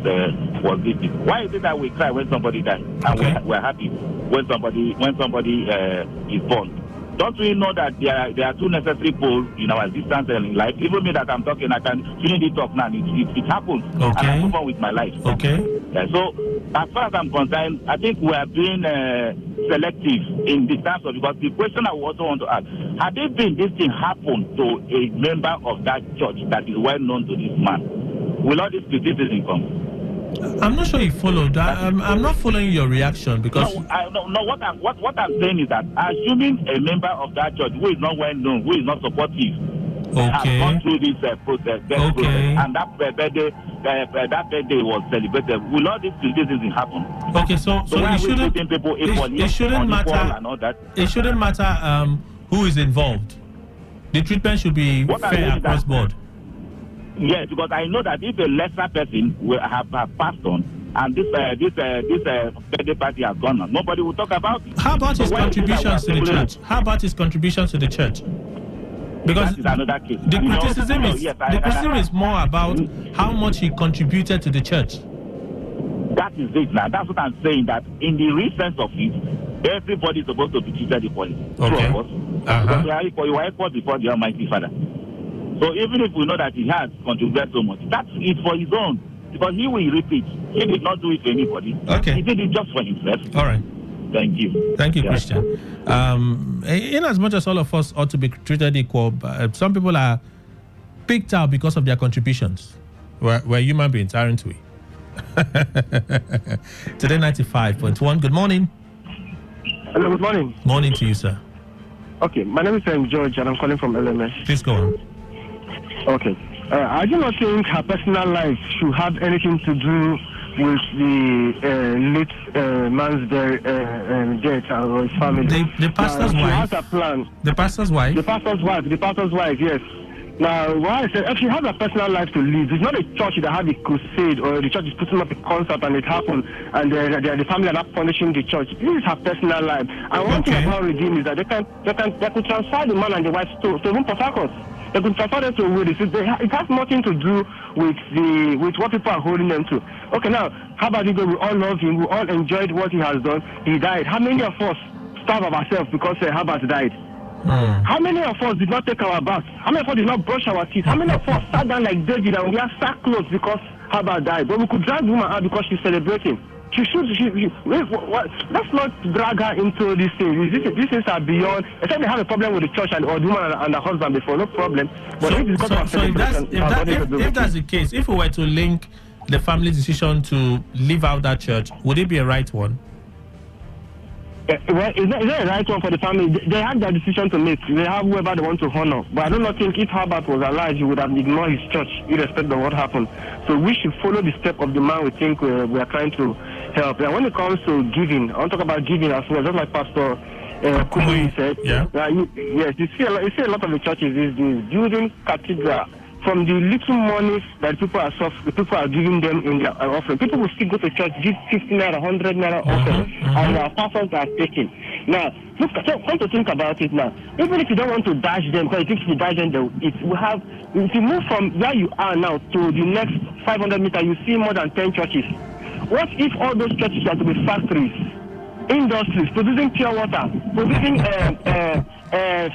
this. Why is it that we cry when somebody dies and we're happy when somebody is born? Don't we know that there are two necessary poles in our existence and in life? Even me that I'm talking, I can finish the talk now. It happens. Okay. And I move on with my life. Okay. So as far as I'm concerned, I think we are being selective in the terms of, because the question I also want to ask, had this thing happen to a member of that church that is well known to this man, will all this criticism come? I'm not sure you followed that. I'm not following your reaction because what I'm saying is that assuming a member of that church who is not well known, who is not supportive, has gone through this process, and that birthday was celebrated, will all this criticism happen? Okay, so it shouldn't people equally, it shouldn't matter and all that. It shouldn't matter who is involved. The treatment should be fair across board. Yes, because I know that if a lesser person will have passed on, and this birthday party has gone on, nobody will talk about it. How about his contributions to the church? How about his contributions to the church? Because that is another case. The criticism is more about how much he contributed to the church. That is it now. That's what I'm saying, that in the real sense of it, everybody is supposed to be treated equally. Okay. Two of us. Because we are equal before the Almighty Father. So even if we know that he has contributed so much, that's it for his own. Because he will repeat. He did not do it for anybody. Okay. He did it just for himself. All right. Thank you. Thank you, Christian. In as much as all of us ought to be treated equal, some people are picked out because of their contributions. We're human beings, aren't we? Today 95.1. Good morning. Hello, good morning. Morning to you, sir. Okay, my name is George and I'm calling from LMS. Please go on. Okay. I do not think her personal life should have anything to do with the late man's death or his family. The pastor's wife. She has a plan. The pastor's wife? The pastor's wife, yes. Now, why I said if she has a personal life to live, it's not a church that had a crusade or the church is putting up a concert and it happened and the family are not punishing the church. This is her personal life. And one thing about Redeem is that they could transfer the man and the wife to even Port Harcourt. They could transfer them to Wood. It has nothing to do with what people are holding them to. Okay, now, how about you go? We all love him. We all enjoyed what he has done. He died. How many of us starve of ourselves because Herbert died? How many of us did not take our bath? How many of us did not brush our teeth? How many of us sat down like David and we have sackcloth because Herbert died? But we could drag the woman out because she's celebrating. Let's not drag her into these things. These things are beyond. Except they have a problem with the church or the woman and the husband before, no problem. But if that's the case, if we were to link the family's decision to leave out that church, would it be a right one? Well, is that a right one for the family? They have their decision to make. They have whoever they want to honor. But I do not think if Herbert was alive, he would have ignored his church, irrespective of what happened. So we should follow the step of the man we think we are trying to help. And when it comes to giving, I want to talk about giving as well, just like Pastor Kumui said. Yeah. Yes, you see a lot of the churches these days building cathedral from the little monies that people are giving them in their offering. People will still go to church, give 50 naira, 100 naira offering, and our pastors are taking. Now, look, come to think about it now. Even if you don't want to dash them, because if you dash them, if you move from where you are now to the next 500 meters, you see more than 10 churches. What if all those churches were to be factories, industries, producing pure water, producing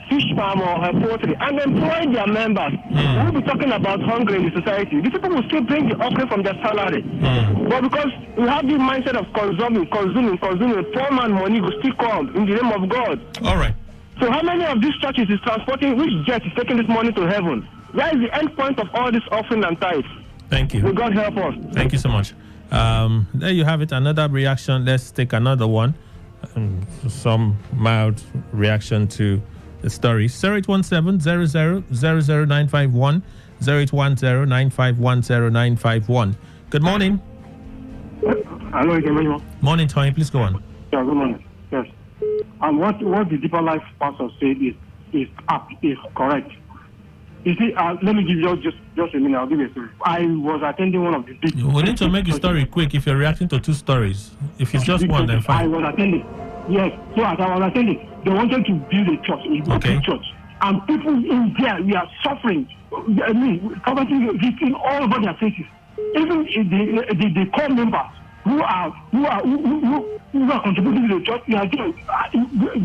fish farm or poultry, and employ their members? We'll be talking about hunger in the society. These people will still bring the offering from their salary. But because we have this mindset of consuming, poor man money will still come in the name of God. All right. So how many of these churches is transporting, which jet is taking this money to heaven? Where is the end point of all this offering and tithes? Thank you. May God help us. Thank you so much. There you have it. Another reaction. Let's take another one. Some mild reaction to the story. 0817-000951, 0810-9510951. Good morning. Hello, again. Morning, Tony. Please go on. Yeah, good morning. Yes. And what the Deeper Life pastor said is correct. You see, let me give you just a minute. I'll give you a story. I was attending one of the big... We need to make the story quick if you're reacting to two stories. If it's just one, then fine. I was attending. Yes. So as I was attending, they wanted to build a church, a big church. And people in there, we are suffering. I mean, poverty is all over their faces. Even the core members who are contributing to the church, they are doing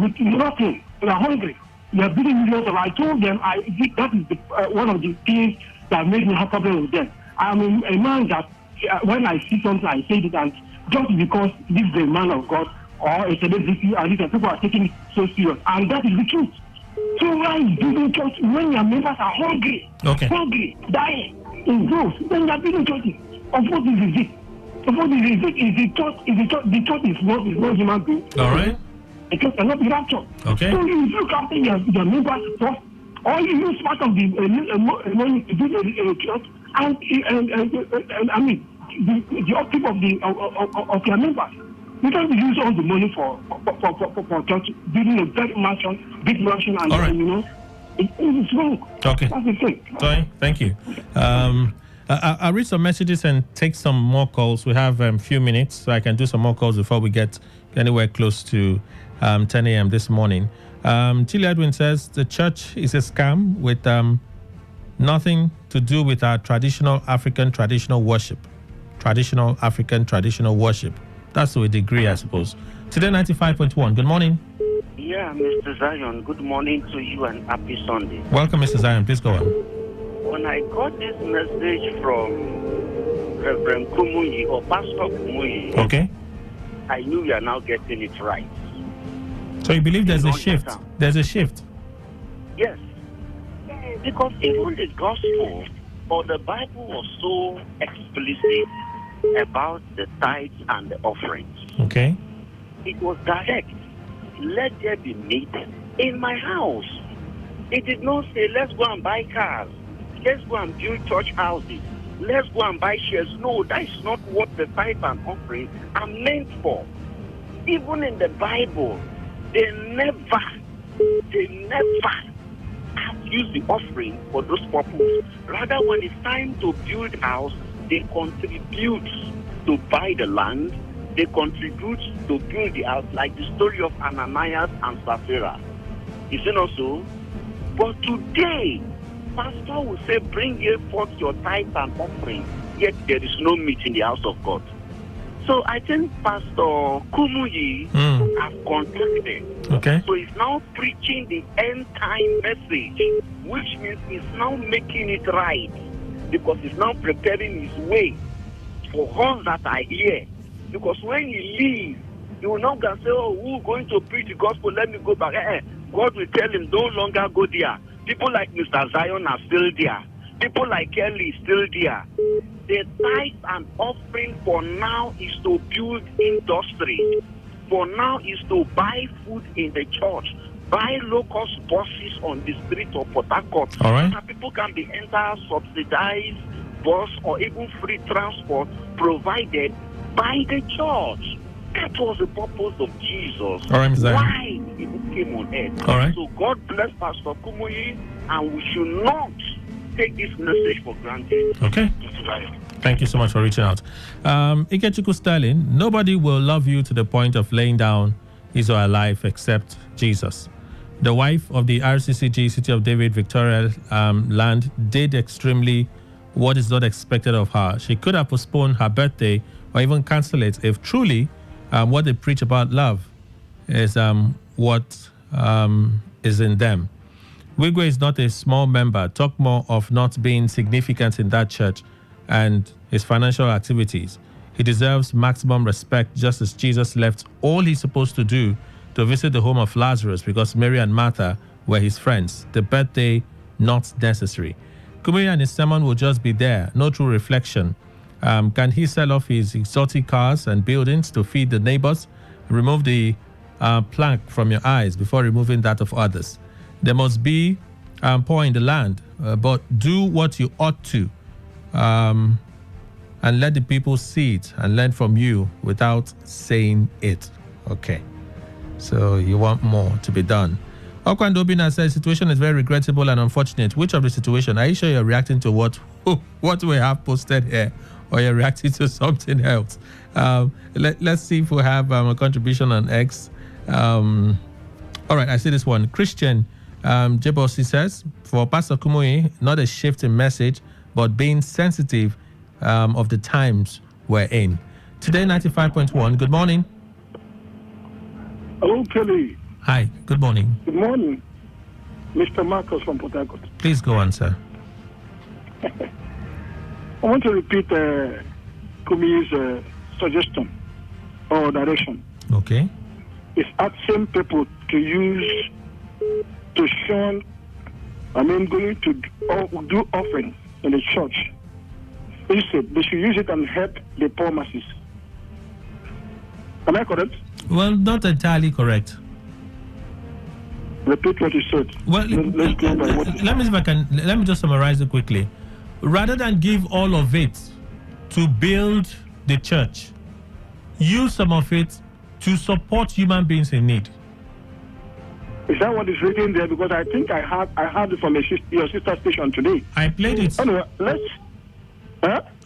with nothing. They are hungry. They are building millions of. I told them that is one of the things that made me have problem with them. I'm a man that when I see something, I say it, and just because this is a man of God or a celebrity, and these people are taking it so serious, and that is the truth. So why is building church when your members are hungry, dying in droves? Then they are building churches. Of what is it? Of what is it? Is the church? The church is not human being. All right. The church cannot be raptured. Okay. So you look after your members first, or you use part of the money to build a church, and I mean the upkeep of your members. You can't use all the money for church, building a big mansion, and all right. It's wrong. Okay. That's the thing. Sorry, thank you. I'll read some messages and take some more calls. We have a few minutes, so I can do some more calls before we get anywhere close to 10 a.m. this morning. Chile Edwin says the church is a scam with nothing to do with our traditional African traditional worship. Traditional African traditional worship. That's to a degree, I suppose. Today 95.1. Good morning. Yeah, Mr. Zion. Good morning to you and happy Sunday. Welcome, Mr. Zion. Please go on. When I got this message from Reverend Kumuyi or Pastor Kumuyi, okay, I knew we are now getting it right. So you believe there's a shift? There's a shift? Yes. Because even the gospel or the Bible was so explicit about the tithes and the offerings. Okay. It was direct. Let there be meat in my house. It did not say, let's go and buy cars. Let's go and build church houses. Let's go and buy shares. No, that is not what the tithe and offering are meant for. Even in the Bible, they never have used the offering for those purposes. Rather, when it's time to build house, they contribute to buy the land. They contribute to build the house, like the story of Ananias and Sapphira. Is it not so? But today, pastor will say, bring ye forth your tithe and offering, yet there is no meat in the house of God. So I think Pastor Kumuyi has contacted. Okay. So he's now preaching the end time message, which means he's now making it right, because he's now preparing his way for us that are here. Because when he leaves, he will not go and say, oh, who's going to preach the gospel? Let me go back. God will tell him, no longer go there. People like Mr. Zion are still there. People like Kelly is still there. The tithe and offering for now is to build industry. For now is to buy food in the church. Buy low-cost buses on the street of Port Harcourt. All right. So that people can be entered subsidized bus or even free transport provided by the church. That was the purpose of Jesus. All right, Mr. Why he came on earth. All right. So God bless Pastor Kumuyi, and we should not take this message for granted. Okay. Thank you so much for reaching out. Ikechukwu Sterling, nobody will love you to the point of laying down his or her life except Jesus. The wife of the RCCG City of David Victoria Land did extremely what is not expected of her. She could have postponed her birthday or even cancel it if truly what they preach about love is what is in them. Wigwe is not a small member. Talk more of not being significant in that church and his financial activities. He deserves maximum respect, just as Jesus left all he's supposed to do to visit the home of Lazarus because Mary and Martha were his friends. The birthday, not necessary. Kumiri and his sermon will just be there, no true reflection. Can he sell off his exotic cars and buildings to feed the neighbors? Remove the plank from your eyes before removing that of others. There must be poor in the land, but do what you ought to, and let the people see it and learn from you without saying it. Okay. So you want more to be done. Okwandobina says, situation is very regrettable and unfortunate. Which of the situation? Are you sure you're reacting to what we have posted here, or you're reacting to something else? Let's see if we have a contribution on X. All right, I see this one. Christian Jebosi says, for Pastor Kumuyi, not a shift in message, but being sensitive of the times we're in. Today, 95.1. Good morning. Hello, Kelly. Hi, good morning. Good morning. Mr. Marcus from Port Harcourt. Please go on, sir. I want to repeat Kumi's suggestion or direction. Okay. It's asking people to use, to shun, going to do offering in the church. Instead, they should use it and help the poor masses. Am I correct? Well, not entirely correct. Repeat what you said. Well, let me just summarize it quickly. Rather than give all of it to build the church, use some of it to support human beings in need. Is that what is written there? Because I think I heard it from your sister station today. I played it. Anyway,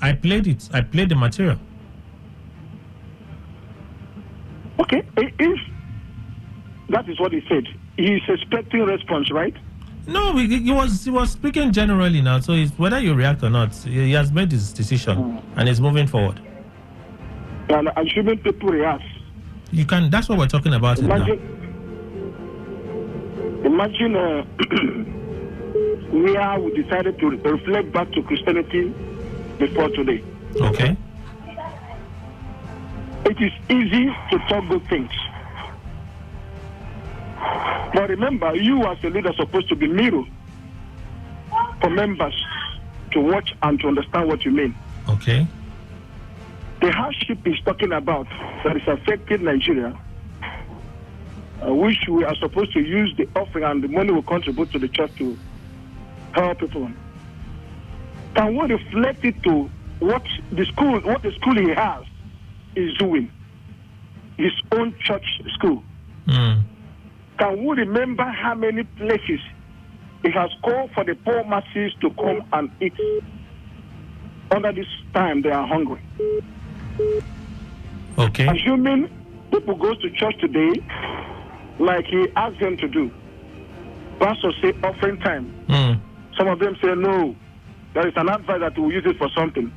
I played it. I played the material. Okay, if that is what he said, he's expecting response, right? No, he was speaking generally now. So whether you react or not, he has made his decision and is moving forward. And assuming people react, you can. That's what we're talking about. Imagine where we decided to reflect back to Christianity before today. Okay. It is easy to talk good things. But remember, you as a leader are supposed to be mirror for members to watch and to understand what you mean. Okay. The hardship he's talking about that is affecting Nigeria, which we are supposed to use the offering and the money we contribute to the church to help people. Can we reflect it to what the school he has is doing? His own church school. Can we remember how many places he has called for the poor masses to come and eat? Under this time, they are hungry. Okay. Assuming people go to church today, like he asked them to do. Pastors say offering time. Some of them say no. There is an advice that we'll use it for something.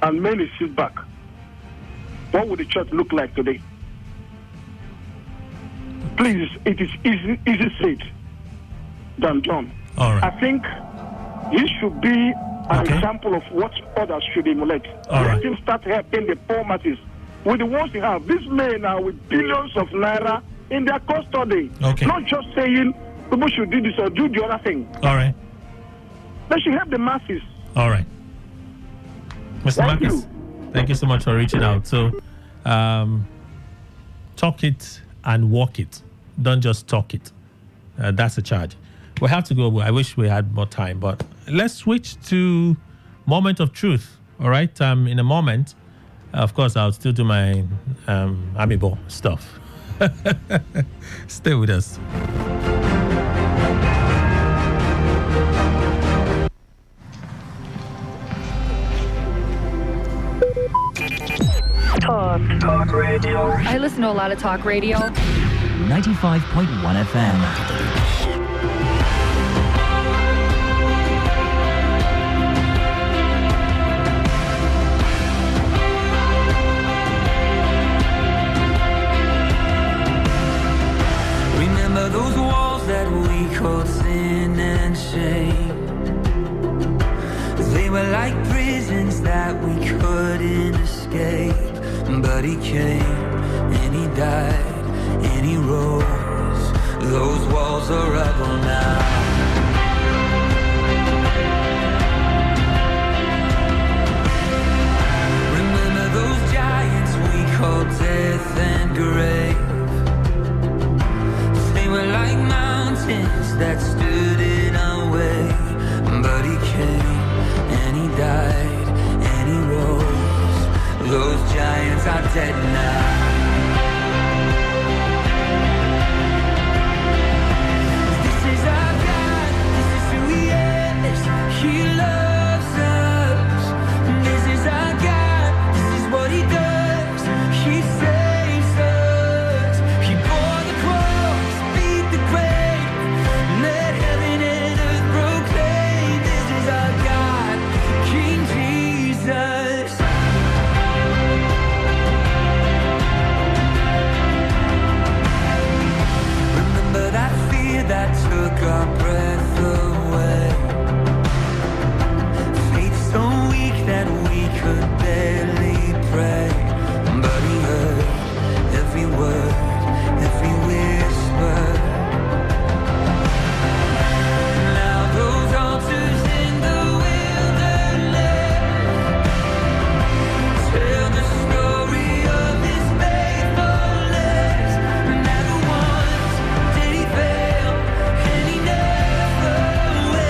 And many sit back. What would the church look like today? Please, it is easy said than done. All right. I think he should be an example of what others should emulate. Let him start helping the poor masses with the ones he have. These men are with billions of naira in their custody. Okay. Not just saying people should do this or do the other thing. All right. They should help the masses. All right. Mr. Marcus, thank you so much for reaching out. So, talk it and walk it. Don't just talk it. That's a charge. We have to go. I wish we had more time, but let's switch to moment of truth. All right. In a moment, of course, I'll still do my amiibo stuff. Stay with us. Talk radio. I listen to a lot of talk radio. 95.1 FM. Remember those walls that we called sin and shame? They were like prisons that we couldn't escape. But he came and he died and he rose. Those walls are rubble now. Remember those giants we called death and grave? They were like mountains that stood in our way. But he came and he died and he rose. Those giants are dead now. This is our God, this is who he is. He loves us. This is our God, this is what he does. He saves us. He bore the cross, beat the grave, let heaven and earth proclaim. This is our God, King Jesus. Remember that fear that took our breath away. Faith so weak that we could barely pray. But he heard every word, every whisper. Now those altars in the wilderness tell the story of his faithfulness. Never once did he fail, and he never will.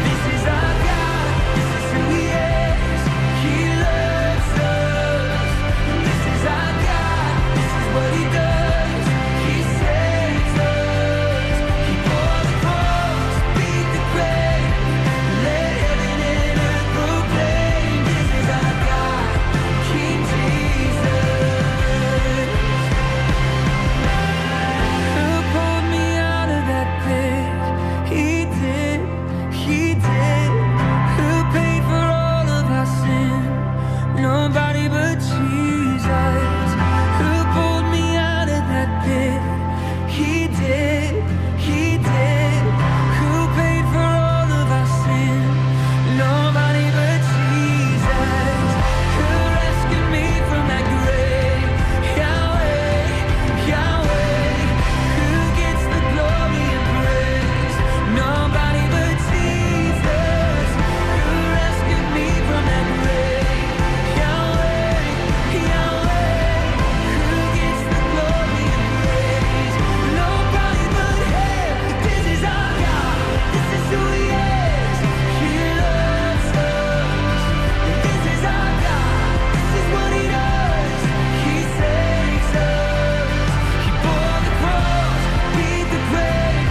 This is our God, this is who he is. He loves us. This is our God, this is what he does. He saves us. He bore the cross, beat the grave, let heaven and earth proclaim. This is our God, King Jesus. Who pulled me out of that pit? He did, he did. Who paid for all of our sin? Nobody but Jesus. Who pulled me out of that pit? He did, he did. Who paid for all of our sin? Nobody but Jesus. Who rescued me from that grave? Yahweh, Yahweh. Who gets the glory and praise? Nobody but Jesus. Who rescued me from that grave? Yahweh, Yahweh. Who gets the glory and praise? Nobody but him. This is our God. This is who he is. He loves us. This is our God. This is what he does. He saves us. He bore the cross, beat the grave,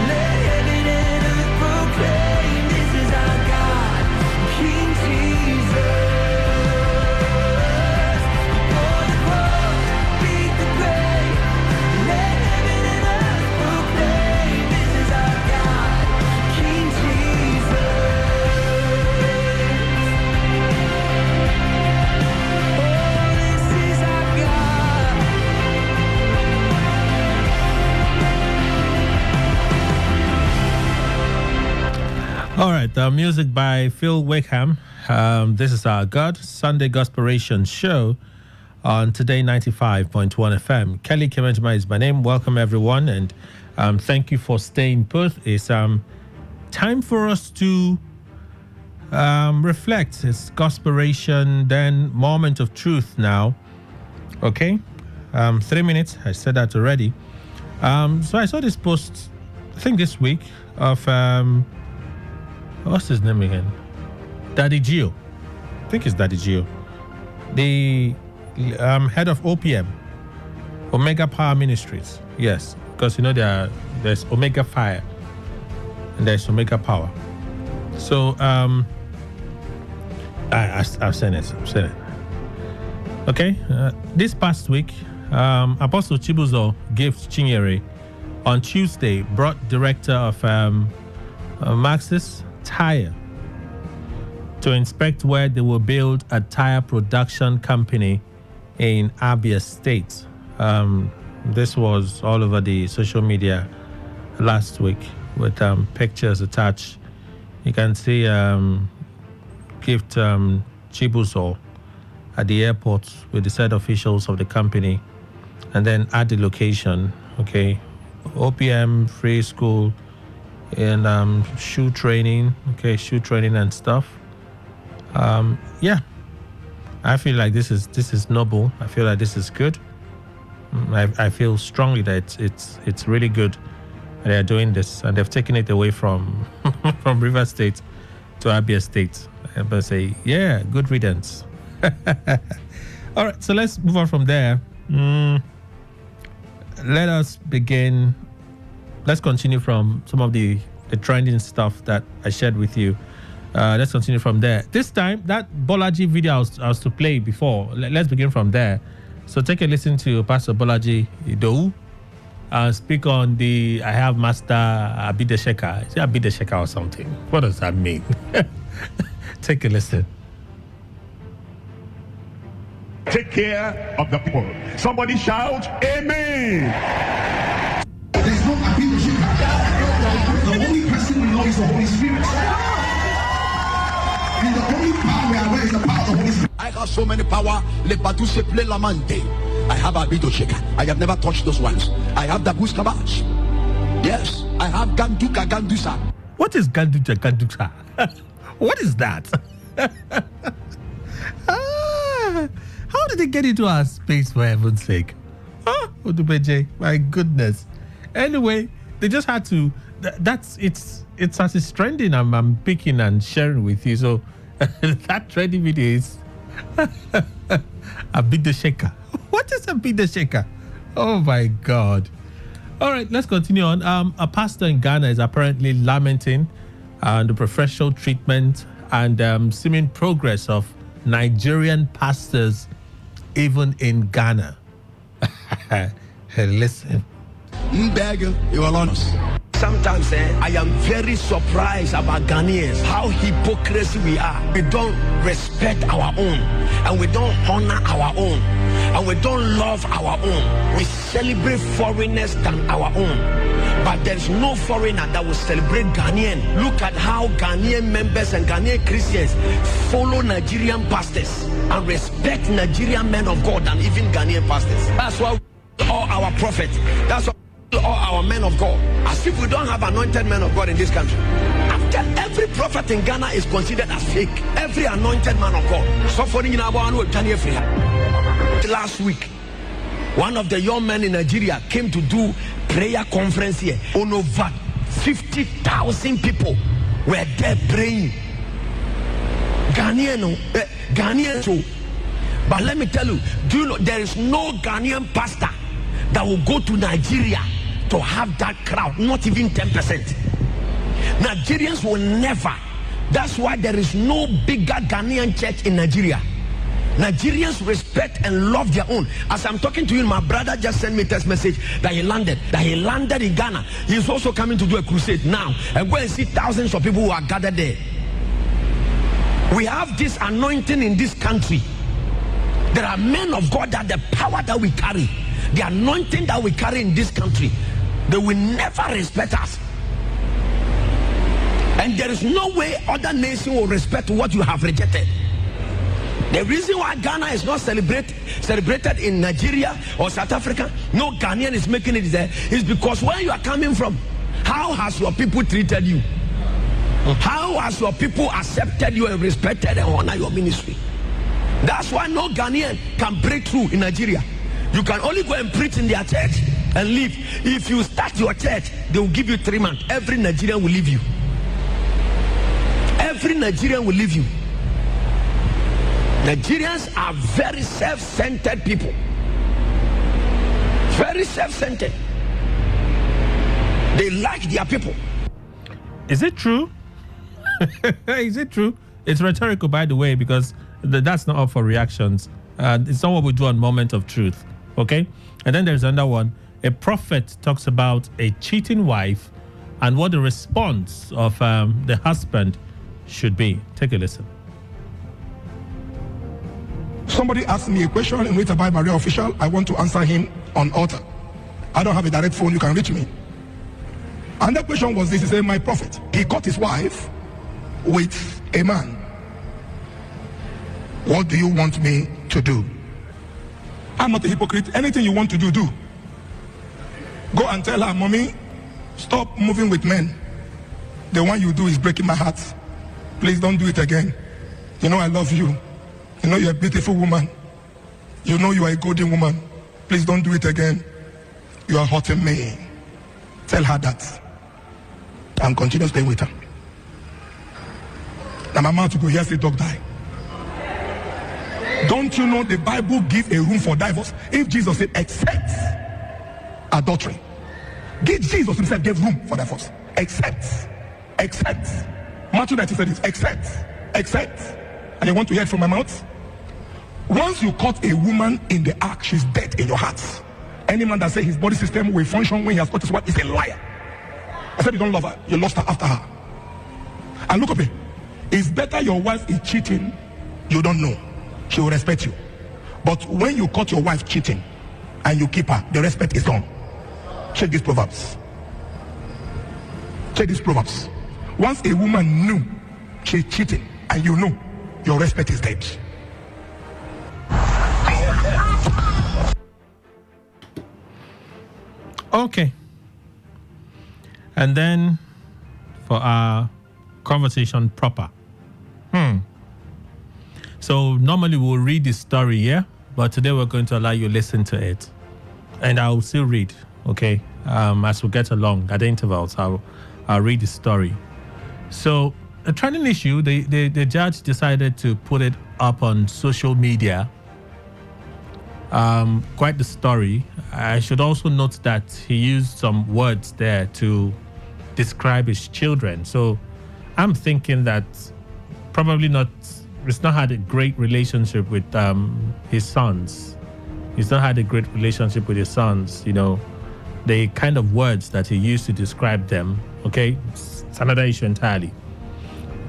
let heaven and earth proclaim. This is our God, King Jesus. He bore the cross, beat the grave, let heaven and earth proclaim. This is our God, King Jesus. Oh, this is our God. All right, music by Phil Wakeham. This is our God Sunday Gospelration show on Today 95.1 FM. Kelly Kemenjima is my name. Welcome everyone, and thank you for staying put. It's time for us to reflect. It's Gospelration, then moment of truth now. Okay, 3 minutes. I said that already. So I saw this post, I think this week, of what's his name again? Daddy Gio. I think it's Daddy Gio. The head of OPM, Omega Power Ministries. Yes, because you know there's Omega Fire and there's Omega Power. So I've seen it. Okay. This past week, Apostle Chibuzo Gift Chinyere on Tuesday brought director of Maxis Tire to inspect where they will build a tire production company in Abia State. This was all over the social media last week with pictures attached. You can see Gift Chibuzo at the airport with the said officials of the company, and then at the location, okay, OPM free school and shoe training and stuff. Yeah, I feel like this is noble. I feel like this is good. I feel strongly that it's really good. They're doing this, and they've taken it away from from River State to Abia State. I say, yeah, good riddance. All right, so let's move on from there. Let us begin. Let's continue from some of the trending stuff that I shared with you. Let's continue from there. This time, that Bolaji video I was to play before. Let's begin from there. So take a listen to Pastor Bolaji Idou. Speak on the I have Master Abidesheka. Is it Abidesheka or something? What does that mean? Take a listen. Take care of the people. Somebody shout, Amen. There's no Abidesheka. The only person we know is the Holy Spirit. And the only power we are aware is the power of the Holy Spirit. I have so many power. I have Abidesheka. I have never touched those ones. I have the Bush Kabash. Yes, I have Ganduka Gandusa. What is Ganduka Gandusa? What is that? How did they get into our space, for heaven's sake? Odubeje, my goodness. Anyway, they just had to. It's as it's trending. I'm picking and sharing with you. So that trending video is Abidesheka. What is Abidesheka? Oh my God. All right, let's continue on. A pastor in Ghana is apparently lamenting the preferential treatment and seeming progress of Nigerian pastors even in Ghana. Hey, listen. You are honest. Sometimes I am very surprised about Ghanaians, how hypocrisy we are. We don't respect our own, and we don't honor our own, and we don't love our own. We celebrate foreigners than our own. But there's no foreigner that will celebrate Ghanaian. Look at how Ghanaian members and Ghanaian Christians follow Nigerian pastors and respect Nigerian men of God and even Ghanaian pastors. That's why all our prophets, that's why all our men of God, as if we don't have anointed men of God in this country. After every prophet in Ghana is considered as fake, every anointed man of God. So for last week, one of the young men in Nigeria came to do prayer conference here. On over 50,000 people were there praying. Ghanaian too. But let me tell you, do you know there is no Ghanaian pastor that will go to Nigeria to have that crowd, not even 10%. Nigerians will never. That's why there is no bigger Ghanaian church in Nigeria. Nigerians respect and love their own. As I'm talking to you, my brother just sent me a text message that he landed in Ghana. He's also coming to do a crusade now, and go and see thousands of people who are gathered there. We have this anointing in this country. There are men of God that the power that we carry, the anointing that we carry in this country, they will never respect us. And there is no way other nation will respect what you have rejected. The reason why Ghana is not celebrated in Nigeria or South Africa, no Ghanaian is making it there, is because where you are coming from, how has your people treated you? How has your people accepted you and respected and honor your ministry? That's why no Ghanaian can break through in Nigeria. You can only go and preach in their church and leave. If you start your church, they will give you 3 months. Every Nigerian will leave you. Every Nigerian will leave you. Nigerians are very self-centered people. Very self-centered. They like their people. Is it true? Is it true? It's rhetorical, by the way, because that's not up for reactions. It's not what we do on Moment of Truth, okay? And then there's another one. A prophet talks about a cheating wife and what the response of the husband should be. Take a listen. Somebody asked me a question in Rita by Maria Official. I want to answer him on altar. I don't have a direct phone. You can reach me. And the question was this. He said, my prophet, he caught his wife with a man. What do you want me to do? I'm not a hypocrite. Anything you want to do, do. Go and tell her, mommy, stop moving with men. The one you do is breaking my heart. Please don't do it again. You know I love you. You know you're a beautiful woman. You know you are a golden woman. Please don't do it again. You are hurting me. Tell her that. And continue staying with her. Now my mouth to go, yes, the dog die. Don't you know the Bible gives a room for divorce? If Jesus said, except adultery. Jesus himself gave room for divorce. Except. Matthew 19 said this. Except. And you want to hear it from my mouth? Once you caught a woman in the act, she's dead in your heart. Any man that says his body system will function when he has caught his wife is a liar. I said you don't love her. You lost her after her. And look up here. It's better your wife is cheating. You don't know. She will respect you. But when you caught your wife cheating and you keep her, the respect is gone. Check these proverbs. Once a woman knew she's cheating and you know, your respect is dead. Okay. And then for our conversation proper. So normally we'll read the story, yeah? But today we're going to allow you to listen to it. And I'll still read, okay? As we get along at the intervals, I'll read the story. So a trending issue, the judge decided to put it up on social media. Quite the story. I should also note that he used some words there to describe his children. So I'm thinking that probably he's not had a great relationship with his sons. He's not had a great relationship with his sons, you know, the kind of words that he used to describe them, okay? It's another issue entirely.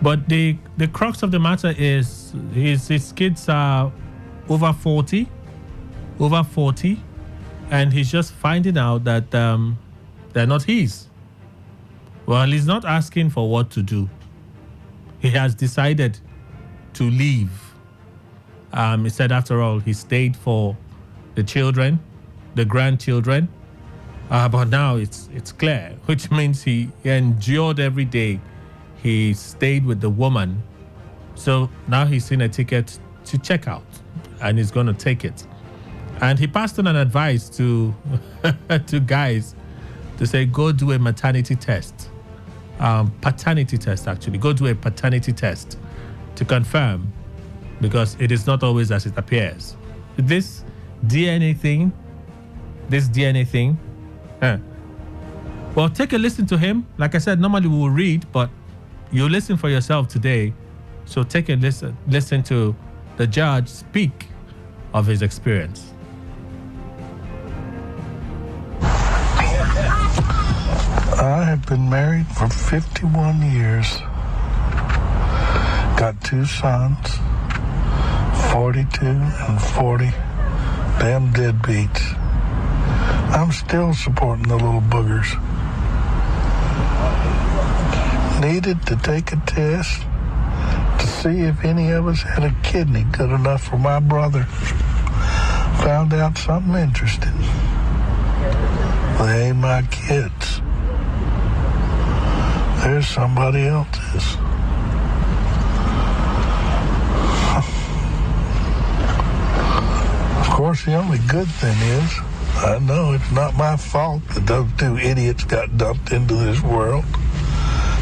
But the crux of the matter is his kids are over 40, and he's just finding out that they're not his. Well, he's not asking for what to do. He has decided to leave. He said, after all, he stayed for the children, the grandchildren, but now it's clear, which means he endured every day. He stayed with the woman, so now he's seen a ticket to check out, and he's going to take it. And he passed on an advice to to guys to say, go do a maternity test, paternity test actually. Go do a paternity test to confirm, because it is not always as it appears. This DNA thing. Well, take a listen to him. Like I said, normally we will read, but you listen for yourself today. So take a listen to the judge speak of his experience. I have been married for 51 years. Got 2 sons, 42 and 40. Damn deadbeats. I'm still supporting the little boogers. Needed to take a test to see if any of us had a kidney good enough for my brother. Found out something interesting. They ain't my kids. There's somebody else's. Of course, the only good thing is, I know it's not my fault that those 2 idiots got dumped into this world.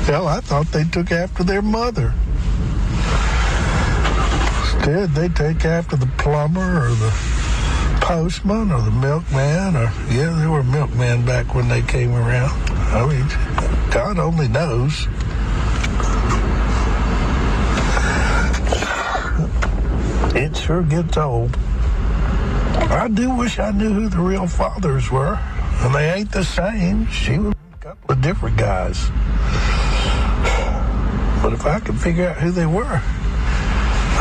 Hell, I thought they took after their mother. Instead, they take after the plumber or the postman or the milkman, or, yeah, they were milkmen back when they came around. I mean, God only knows. It sure gets old. I do wish I knew who the real fathers were, and they ain't the same. She was a couple of different guys. But if I could figure out who they were,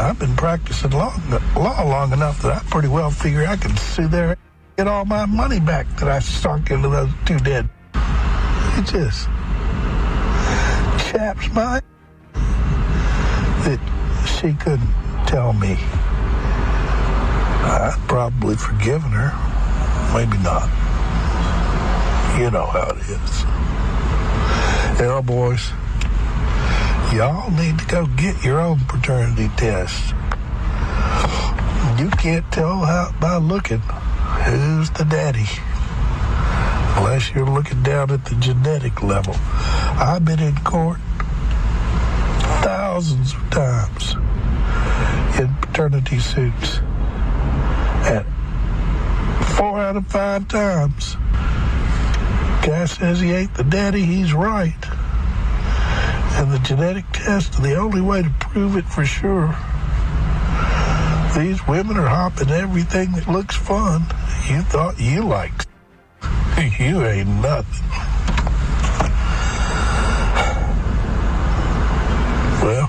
I've been practicing law long enough that I pretty well figure I can sue their ass and get all my money back that I sunk into those two dead. It just chaps my that she couldn't tell me. I'd probably forgiven her. Maybe not. You know how it is. Yeah, boys. Y'all need to go get your own paternity test. You can't tell by looking who's the daddy, unless you're looking down at the genetic level. I've been in court thousands of times in paternity suits, and 4 out of 5 times, guy says he ain't the daddy, he's right. And the genetic test is the only way to prove it for sure. These women are hopping everything that looks fun. You thought you liked. You ain't nothing. Well,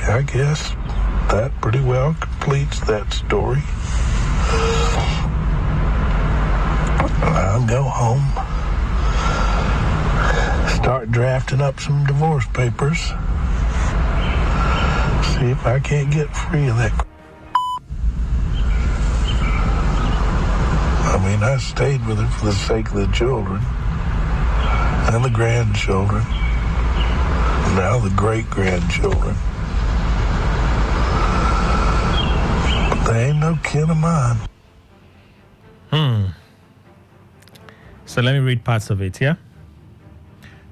I guess that pretty well completes that story. I'll go home, start drafting up some divorce papers, see if I can't get free of that. I mean, I stayed with her for the sake of the children and the grandchildren, and now the great-grandchildren. But they ain't no kin of mine. So let me read parts of it, yeah?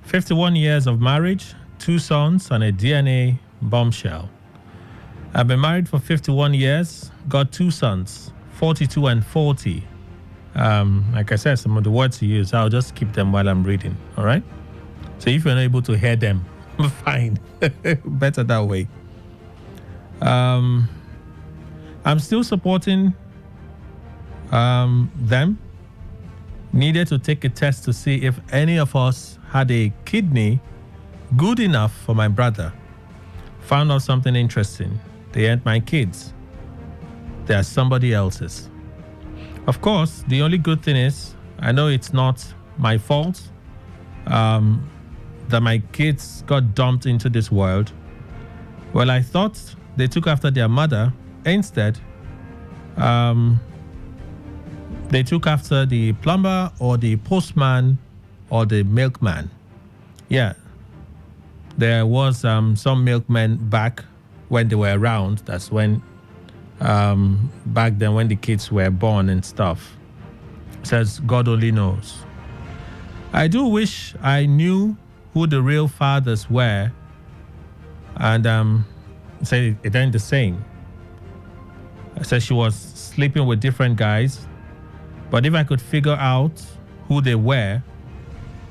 51 years of marriage, 2 sons, and a DNA bombshell. I've been married for 51 years, got 2 sons, 42 and 40. Like I said, some of the words you use, I'll just keep them while I'm reading, all right? So if you're not able to hear them, fine. Better that way. I'm still supporting them. Needed to take a test to see if any of us had a kidney good enough for my brother. Found out something interesting. They ain't my kids. They are somebody else's. Of course, the only good thing is, I know it's not my fault that my kids got dumped into this world. Well, I thought they took after their mother. Instead, they took after the plumber or the postman or the milkman. Yeah, there was some milkmen back when they were around. That's when, back then when the kids were born and stuff. Says God only knows. I do wish I knew who the real fathers were. And say it ain't the same. I said she was sleeping with different guys. But if I could figure out who they were,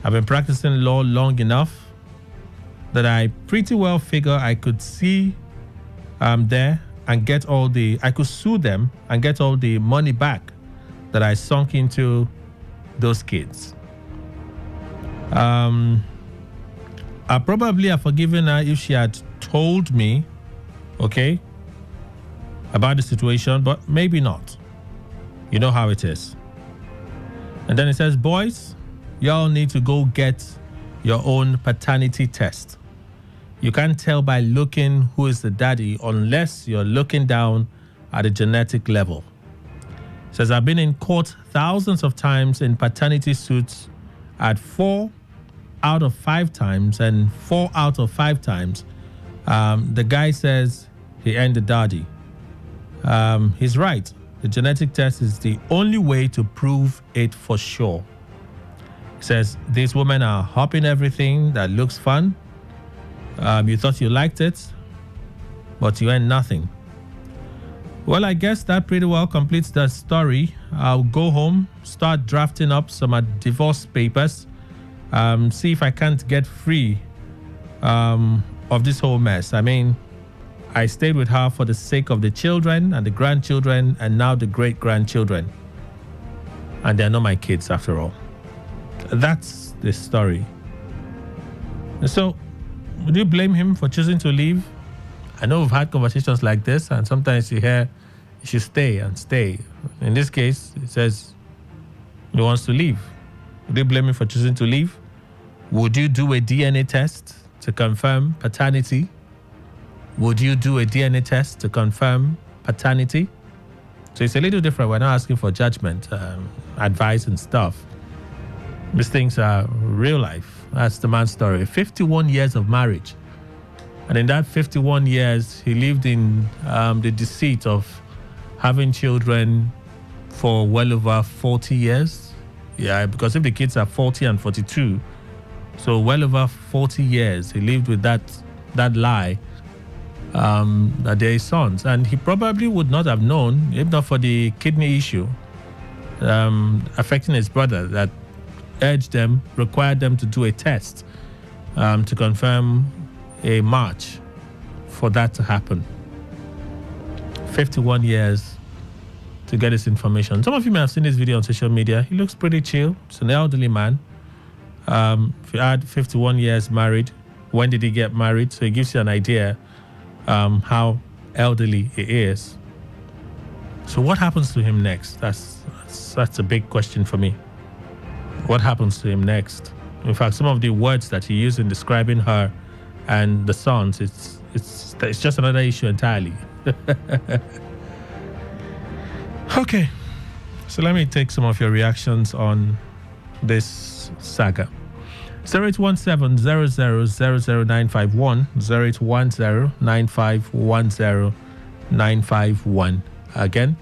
I've been practicing law long enough that I pretty well figure I could see there and get I could sue them and get all the money back that I sunk into those kids. I probably have forgiven her if she had told me, okay, about the situation, but maybe not. You know how it is. And then it says, boys, y'all need to go get your own paternity test. You can't tell by looking who is the daddy unless you're looking down at a genetic level. It says, I've been in court thousands of times in paternity suits at 4 out of 5 times, and 4 out of 5 times, the guy says he ain't the daddy. He's right. The genetic test is the only way to prove it for sure. It says, these women are hopping everything that looks fun. You thought you liked it, but you ain't nothing. Well, I guess that pretty well completes the story. I'll go home, start drafting up some divorce papers, see if I can't get free of this whole mess. I mean, I stayed with her for the sake of the children and the grandchildren and now the great-grandchildren. And they're not my kids after all. That's the story. So, would you blame him for choosing to leave? I know we've had conversations like this, and sometimes you hear you should stay and stay. In this case, it says he wants to leave. Would you blame him for choosing to leave? Would you do a DNA test to confirm paternity? Would you do a DNA test to confirm paternity? So it's a little different. We're not asking for judgment, advice and stuff. These things are real life. That's the man's story. 51 years of marriage. And in that 51 years, he lived in the deceit of having children for well over 40 years. Yeah, because if the kids are 40 and 42, so well over 40 years, he lived with that lie that there is sons. And he probably would not have known, if not for the kidney issue affecting his brother, that required them to do a test to confirm a match for that to happen. 51 years to get this information. Some of you may have seen this video on social media. He looks pretty chill. It's an elderly man. If you add 51 years married, when did he get married? So it gives you an idea how elderly he is. So what happens to him next? That's a big question for me. What happens to him next? In fact, some of the words that he used in describing her and the sons, it's just another issue entirely. Okay, so let me take some of your reactions on this saga. 0817-0000951, 0810-9510-951. Again,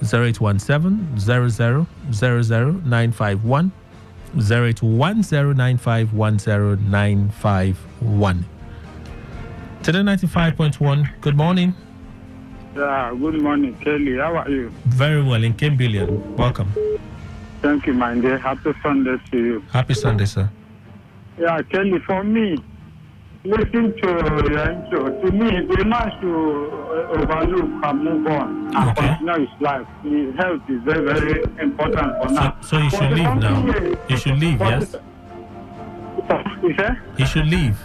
0817-0000951, 0810-9510-951. Today 95.1, good morning. Yeah, good morning, Kelly. How are you? Very well, in Kimbillion. Welcome. Thank you, my dear. Happy Sunday to you. Happy Sunday, sir. Yeah, Kelly, for me, listening to your intro, to me, the man should overlook and move on and continue his life. His health is very, very important for now. So he should leave now. He should leave, yes? You say? He should leave.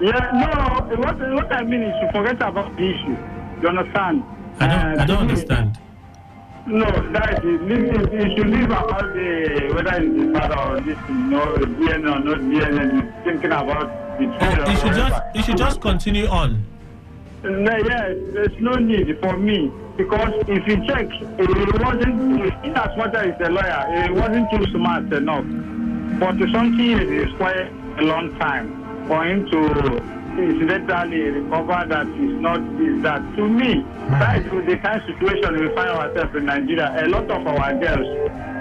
Yeah, no, what I mean is to forget about the issue. You understand? I don't understand. No, that is, you should leave about whether it's the father or this, DNA or not DNA, thinking about the children. You should just continue on. No, yes, there's no need for me, because if you check, it wasn't, in as much as he's a lawyer, it wasn't too smart enough. But something is quite a long time for him to incidentally recover that is not is that. To me, that is the kind of situation we find ourselves in Nigeria. A lot of our girls,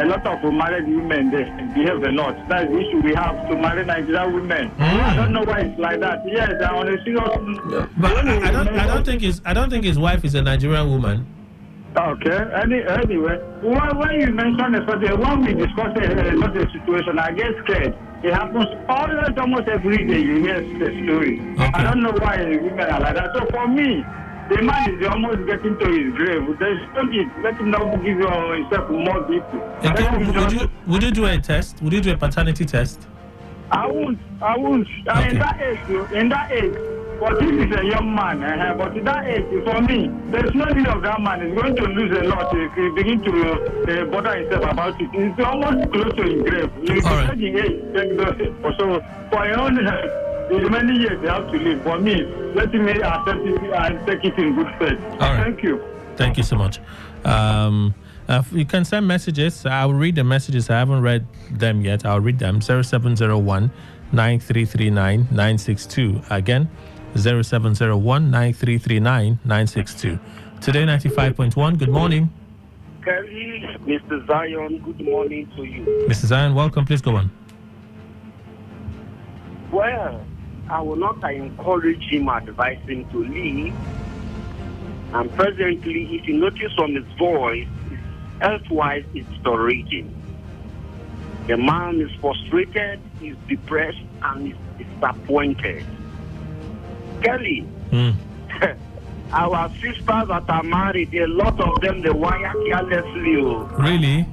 a lot of married women, they behave a lot. That is the issue we have to marry Nigerian women. I don't know why it's like that. Yes, I'm on a serious. But I don't think his wife is a Nigerian woman. Okay. Anyway, when you mention especially when we discuss a situation, I get scared. It happens almost every day. You hear the story. Okay. I don't know why women are like that. So for me, the man is almost getting to his grave. There's no need. Let him not give himself more people. Okay. Would you do a test? Would you do a paternity test? I won't. Okay. In that age. But this is a young man, but at that age, for me, there's no need of that man. He's going to lose a lot if he begin to bother himself about it. He's almost close to his grave. He's taking age. So for your own there's many years they have to live. For me, let me accept it and take it in good faith. Right. Thank you. Thank you so much. You can send messages. I'll read the messages. I haven't read them yet. I'll read them. 0701-9339-962. Again, 0701-9339-962. Today 95.1, good morning. Kelly, Mr. Zion, good morning to you. Mr. Zion, welcome. Please go on. Well, I will not encourage him, advise him to leave. And presently, if you notice from his voice, health-wise, it's deteriorating. The man is frustrated, he's depressed, and he's disappointed. Kelly, our sisters that are married, a lot of them, they wire carelessly. Really?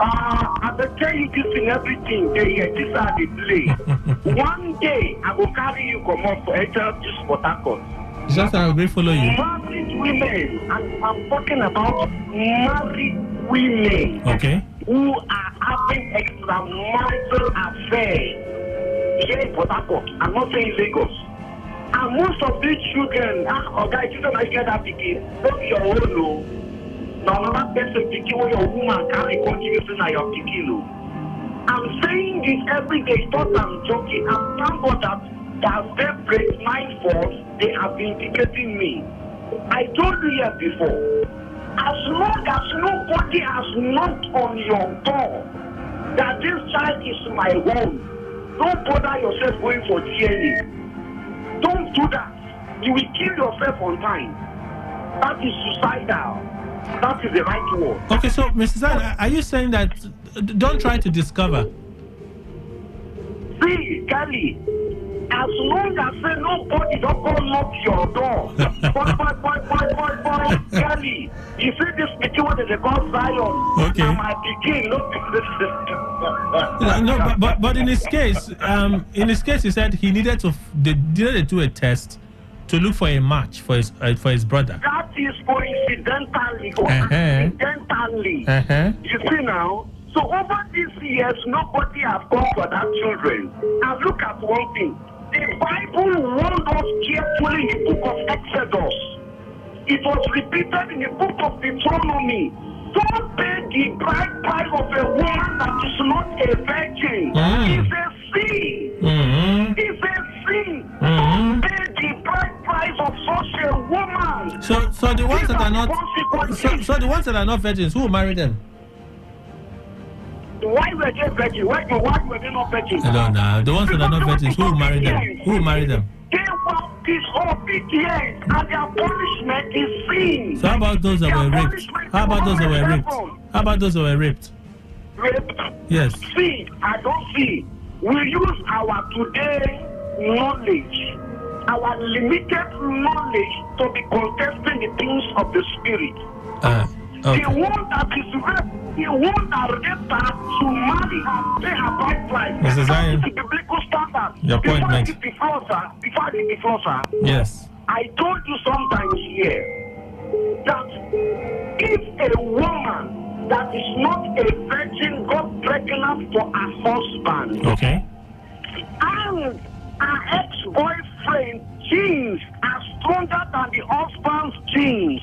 I will tell you this in everything. These are the play. One day, I will carry you come up for HLG Port Harcourt. Just I will follow you. Married women, and I'm talking about married women. Okay. Who are having extramarital affairs here in Port Harcourt. I'm not saying Lagos. And most of these children, children I get that picking, don't be your own, no. Now, another person picking where your woman carry contributing at your picking. I'm saying this every day, it's not I'm joking. I'm thank God that they break my fault, they have been indicating me. I told you here before, as long as nobody has knocked on your door that this child is my own, don't bother yourself going for DNA. Don't do that. You will kill yourself on time. That is suicidal. That is the right word. Okay, so Mr. Zan, are you saying that don't try to discover? See, Kelly, as long as say nobody don't go knock your door. boy, Kelly, you see this picture what they call Zion. Okay. My begin, but in his case, he said he needed they needed to do a test to look for a match for his brother. That is coincidentally or accidentally. You see now. So over these years, nobody has come for that children. And look at one thing. The Bible warned us carefully in the book of Exodus. It was repeated in the book of Deuteronomy. Don't pay the bride price of a woman that is not a virgin. It's a sin. It's a sin. Don't pay the bride price of such a woman. So the ones that are not so the ones that are not virgins, who will marry them? Why were they virgin? Why were they not virgin? I don't know. The ones that are not virgins, who will marry them? Who will marry them? They were disobedient, and their punishment is sin. So how about those that were raped? How about those that were raped? How about those that were raped? Raped? Yes. See, I don't see. We use our today knowledge, our limited knowledge to be contesting the things of the spirit. Okay. The one that is raped, the one that raped her to marry her, pay her bride price. Mr. Zion, the biblical standard. Your point made. Before I did the floor, Yes. I told you sometimes here that if a woman that is not a virgin got pregnant for her husband, okay, and her ex-boyfriend genes are stronger than the husband's genes,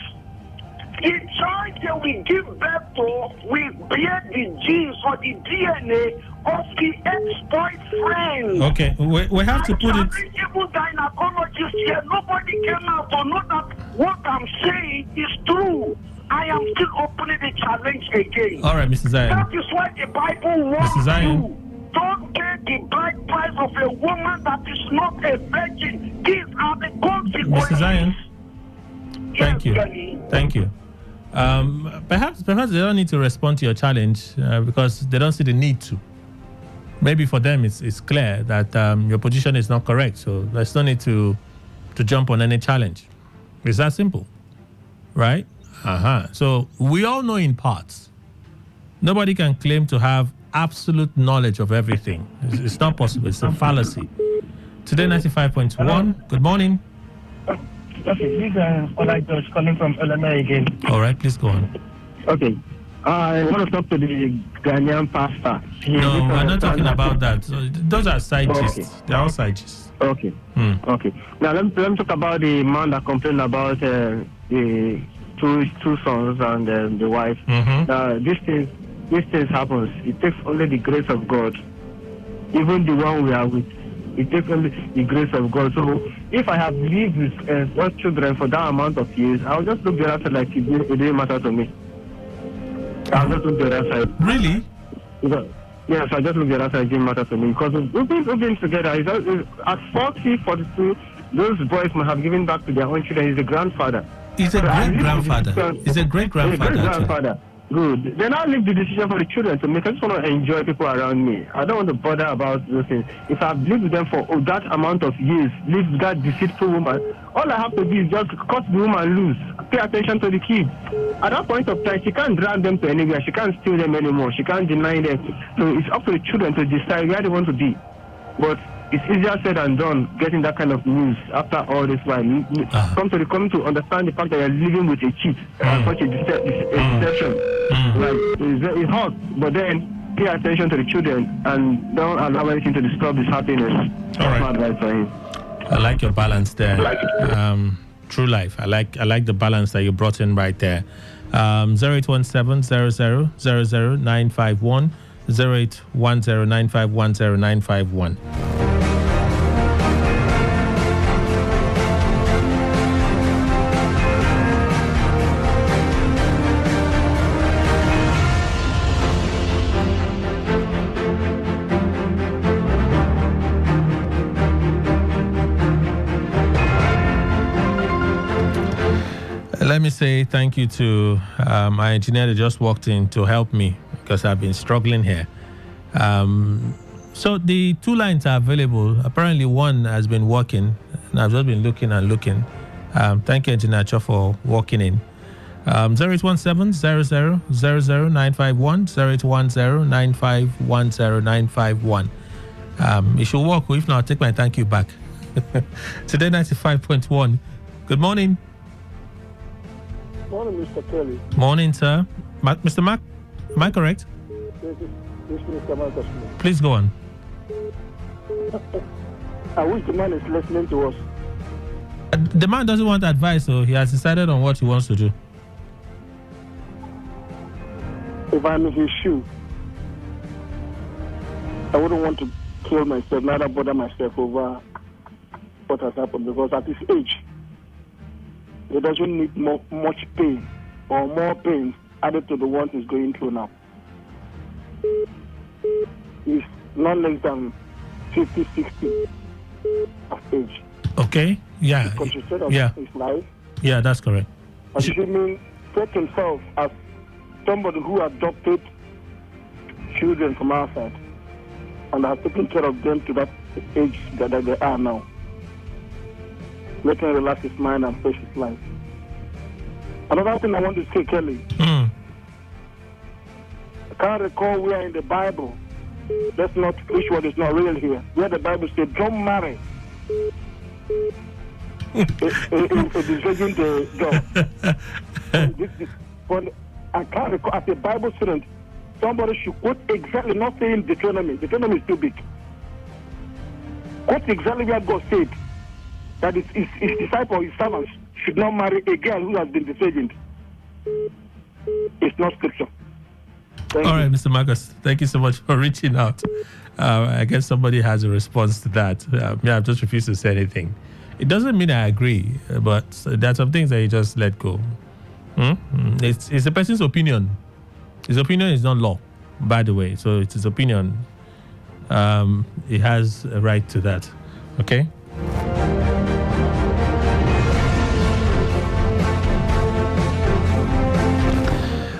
the child they will give birth to will bear the genes or the DNA of the ex-boyfriend. Okay, we have to put it. Even gynecologists here, nobody came out to know that what I'm saying is true. I am still opening the challenge again. All right, Mr. Zion. That is why the Bible warns Mr. Zion. you. Don't pay the bride price of a woman that is not a virgin. These are the consequences. Mr. Zion. Thank you. Thank you. Perhaps they don't need to respond to your challenge because they don't see the need to. Maybe for them it's clear that your position is not correct, so there's no need to jump on any challenge. It's that simple, right? So we all know in parts. Nobody can claim to have absolute knowledge of everything. It's not possible. It's a fallacy. Today 95.1. Good morning. Okay, this is Ola George calling from Illinois again. All right, please go on. Okay. I want to talk to the Ghanaian pastor. No, we're not talking about that. Those are side gists. They're all side gists. Okay. Okay. Now let me talk about the man that complained about the two sons and the wife. Now these things happens. It takes only the grace of God. Even the one we are with, it takes only the grace of God. So if I have lived with those children for that amount of years, I'll just look the other side like it didn't matter to me. I'll just look the other side. Really? Yes, I just look the other side. It didn't matter to me because we've been together. At 40, 42, those boys might have given back to their own children. He's a grandfather. He's a great grandfather. He's a great grandfather. Good. Then I'll leave the decision for the children to make. I just want to enjoy people around me. I don't want to bother about those things. If I've lived with them for that amount of years, lived with that deceitful woman, all I have to do is just cut the woman loose. Pay attention to the kids. At that point of time, she can't drag them to anywhere. She can't steal them anymore. She can't deny them. So it's up to the children to decide where they want to be. But it's easier said than done getting that kind of news after all this while. Come to understand the fact that you're living with a cheat, such a deception. Like, it's hard, but then pay attention to the children and don't allow anything to disturb his happiness. All right. That's my advice for him. I like your balance there. True life. I like the balance that you brought in right there. 0817 00 951 0810 951 0951. Let me say thank you to my engineer that just walked in to help me because I've been struggling here. So the two lines are available. Apparently one has been working, and I've just been looking and looking. Thank you, Engineer Cho, for walking in. 0817 00 951 0810 951 0951. It should work. If not, I'll take my thank you back. Today 95.1. Good morning. Morning, Mr. Kelly. Morning, sir. Mr. Mark, am I correct? This is Mr. Marcus. Please go on. I wish the man is listening to us. The man doesn't want advice, so he has decided on what he wants to do. If I'm in his shoe, I wouldn't want to kill myself, neither bother myself over what has happened, because at his age, he doesn't need much pain or more pain added to the one he's going through now. He's not less than 50, 60 of age. Okay, yeah. Concentrate on his life. Yeah, that's correct. Assuming take himself as somebody who adopted children from outside and has taken care of them to that age that they are now. Let him relax his mind and face his life. Another thing I want to say, Kelly. I can't recall where in the Bible, that's not which word is not real here, where the Bible said, don't marry a virgin girl. I can't recall, as a Bible student, somebody should quote exactly, not saying Deuteronomy. Deuteronomy is too big. Quote exactly where God said that his disciples, his servants, should not marry a girl who has been disvirgined. It's not scripture. All right, Mr. Marcus, thank you so much for reaching out. I guess somebody has a response to that. I've just refused to say anything. It doesn't mean I agree, but there are some things that you just let go. It's a person's opinion. His opinion is not law, by the way. So it's his opinion. He has a right to that. Okay?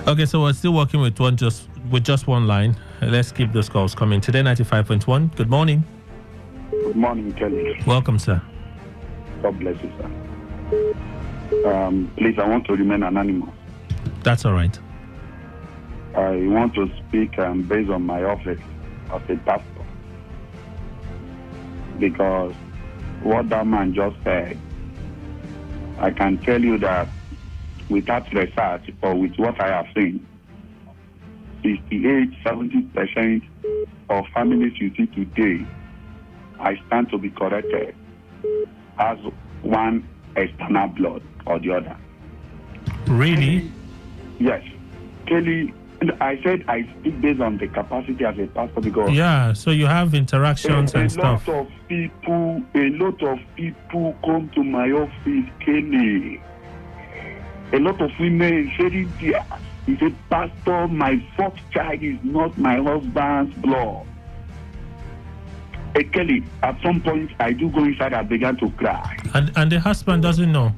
Okay, so we're still working with just one line. Let's keep those calls coming. Today 95.1. Good morning. Good morning, Kelly. Welcome, sir. God bless you, sir. Please, I want to remain anonymous. That's all right. I want to speak based on my office as a pastor, because what that man just said, I can tell you that without research or with what I have seen, 68-70% of families you see today, I stand to be corrected, as one external blood or the other. Really? Yes. Kelly, I said I speak based on the capacity as a pastor, because yeah, so you have interactions and stuff. A lot of people come to my office, Kelly. A lot of women saying, "Dear, he said, Pastor, my fourth child is not my husband's blood." Hey, Kelly, at some point, I do go inside, I began to cry. And the husband doesn't know?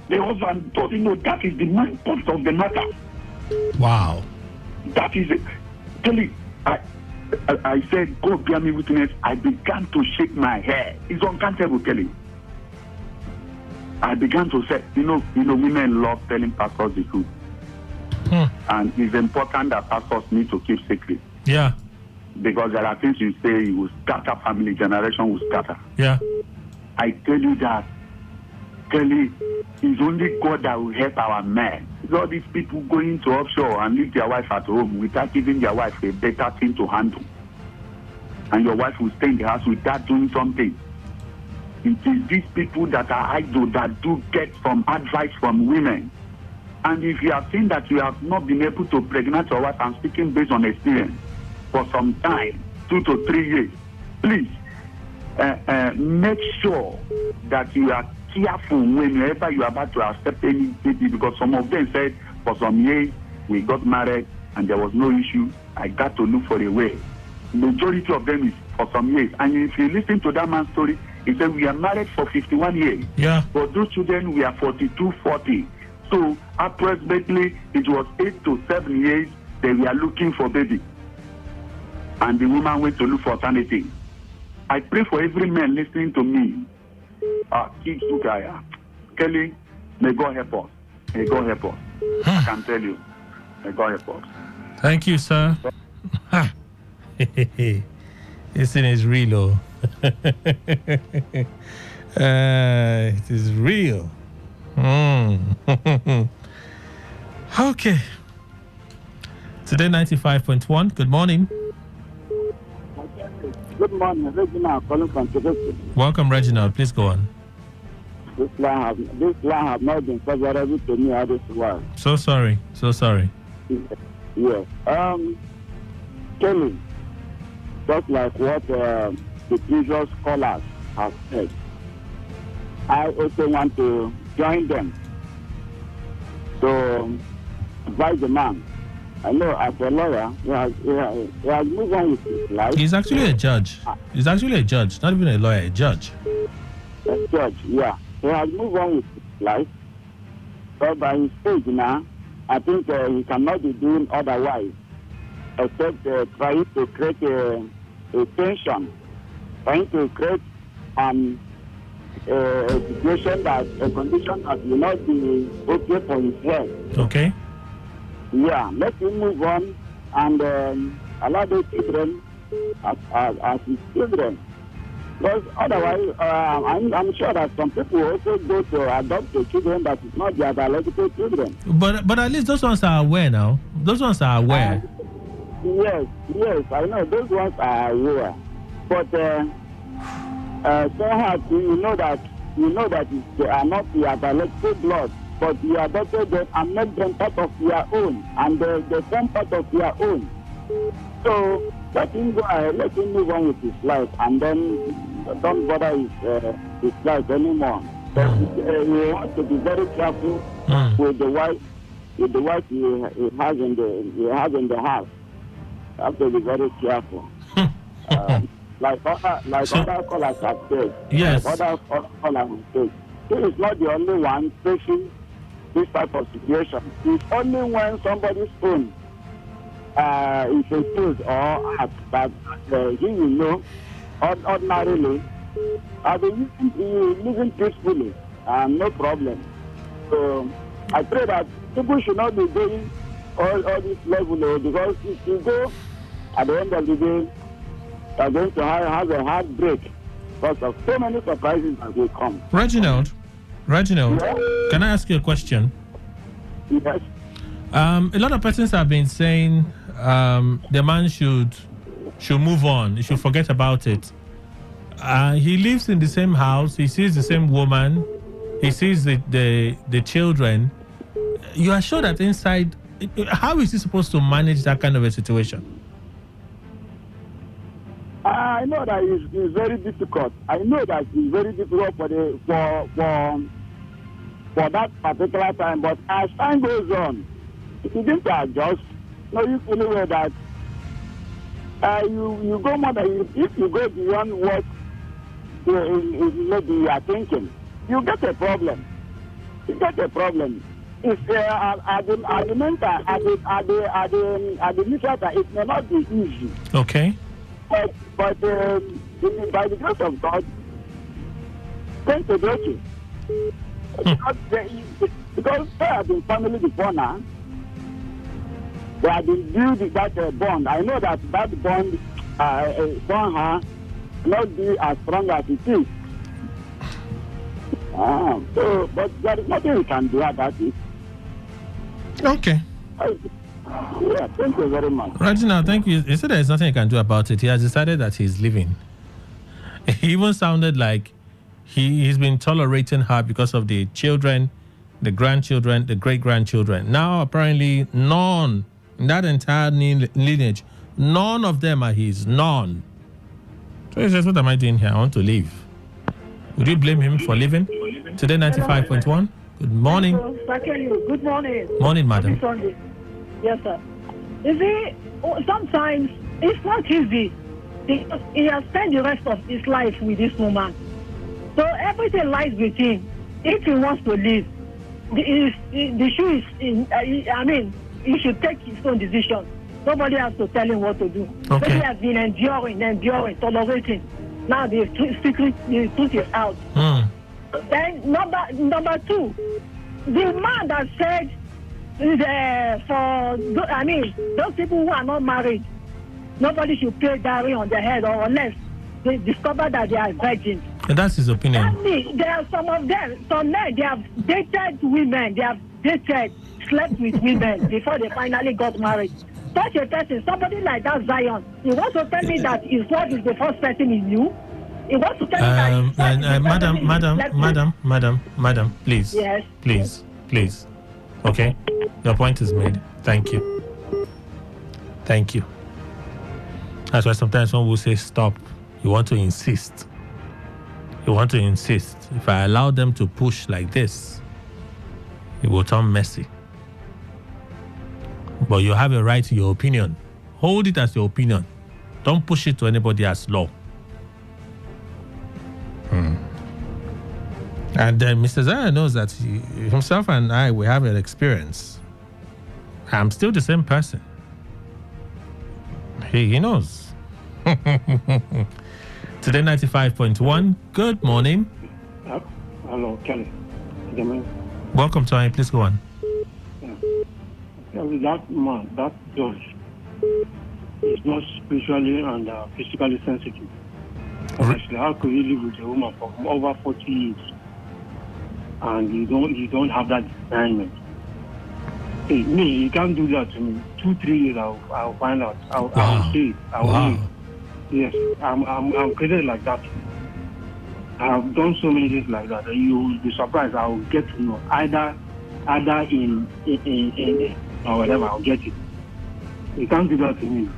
The husband doesn't know. That is the main point of the matter. Wow. That is it. Kelly, I said, God bear me witness. I began to shake my head. It's uncountable, Kelly. I began to say, women love telling pastors the truth. And it's important that pastors need to keep secret. Yeah. Because there are things you say, you will scatter family, generation will scatter. Yeah. I tell you that, Kelly, it's only God that will help our men. It's all these people going to offshore and leave their wife at home without giving their wife a better thing to handle. And your wife will stay in the house without doing something. It is these people that are idle that do get some advice from women. And if you have seen that you have not been able to pregnant your wife, I'm speaking based on experience, for some time, 2 to 3 years, please make sure that you are careful whenever you are about to accept any baby, because some of them said for some years we got married and there was no issue. I got to look for a way. Majority of them is for some years. And if you listen to that man's story, he said we are married for 51 years. Yeah. For those children, we are 42, 40. So approximately it was 8 to 7 years that we are looking for baby. And the woman went to look for alternative. I pray for every man listening to me. Kids Ukaya. Kelly, may God help us. May God help us. I can tell you. May God help us. Thank you, sir. This thing is real, oh. It is real. Okay. Today 95.1. Good morning. Good morning, Reginald. Calling from Today. Welcome, Reginald. Please go on. This line have not been favorable to me all this while. So sorry. Yes. Kelly, just like what the previous scholars have said, I also want to join them to advise the man. I know as a lawyer, he has moved on with his life. He's actually a judge. Not even a lawyer, a judge. A judge, yeah. He has moved on with his life. But by his age now, I think he cannot be doing otherwise except trying to create a tension, trying to create a situation a condition that will not be okay for his health. Okay. Yeah, let him move on and allow those children as his children. Because otherwise, I'm sure that some people also go to adopt the children that is not their biological children. But at least those ones are aware now. Those ones are aware. Yes, I know those ones are aware. But somehow you know that they are not their biological blood, but you adopted them and made them part of your own, and they form part of your own. So let him go ahead, let him move on with his life, and then don't bother his life anymore. But he has to be very careful with the wife he has in the house. You have to be very careful. Like other callers have said. Yes. Other callers have said. He is not the only one facing this type of situation. It's only when somebody's phone is exposed or act that he will know ordinarily. I've been living peacefully and no problem. So I pray that people should not be going all this level because if you go at the end of the day, are going to have a heartbreak because of so many surprises that will come. Reginald, yes. Can I ask you a question? Yes. A lot of persons have been saying the man should move on. He should forget about it. He lives in the same house. He sees the same woman. He sees the children. You are sure that inside, how is he supposed to manage that kind of a situation? I know that it's very difficult. I know that it's very difficult for that particular time. But as time goes on, if you didn't adjust, you fully aware that you go more than if you go beyond what maybe you are thinking, you get a problem. it's at the initial, it may not be easy. Okay. But by the grace of God, thank the okay. Because they have been family before now. They have been building that bond. I know that bond somehow not be as strong as it is. So, but there is nothing we can do about it. Okay. Yeah, thank you very much. Reginald, thank you. He said there is nothing he can do about it. He has decided that he's leaving. He even sounded like he's been tolerating her because of the children, the grandchildren, the great-grandchildren. Now, apparently, none in that entire lineage, none of them are his. None. So he says, what am I doing here? I want to leave. Would you blame him for leaving? Today, 95.1. Good morning. Good morning. Morning, madam. Happy Sunday. Yes, sir. You see, sometimes it's not easy. He has spent the rest of his life with this woman. So everything lies with him. If he wants to leave, the shoe is in, he should take his own decision. Nobody has to tell him what to do. Okay. But he has been enduring, tolerating. Now the truth is out. Then number two, the man that said those people who are not married, nobody should pay dowry on their head or unless they discover that they are virgins. And that's his opinion. There are some of them, some men, they have dated women, slept with women before they finally got married. Such a person, somebody like that Zion, he wants to tell me that his wife is the first person he knew. He wants to tell me that Madam, please. Yes. Please. Okay? Your point is made. Thank you. That's why sometimes one will say stop. You want to insist. If I allow them to push like this, it will turn messy. But you have a right to your opinion. Hold it as your opinion. Don't push it to anybody as law. And then Mr. Zaya knows that himself and I, we have an experience. I'm still the same person. He knows. Today 95.1. Good morning. Hello, Kelly. Welcome to I. Please go on. That man, that judge, is not spiritually and physically sensitive. Honestly, how could you live with a woman for over 40 years and you don't have that discernment? Hey, you can't do that to me. 2-3 years, I'll find out. I'll see. I'll leave. Yes, I'm created like that. I've done so many things like that. You will be surprised. I'll get to know either in or whatever. I'll get it. You can't do that to me.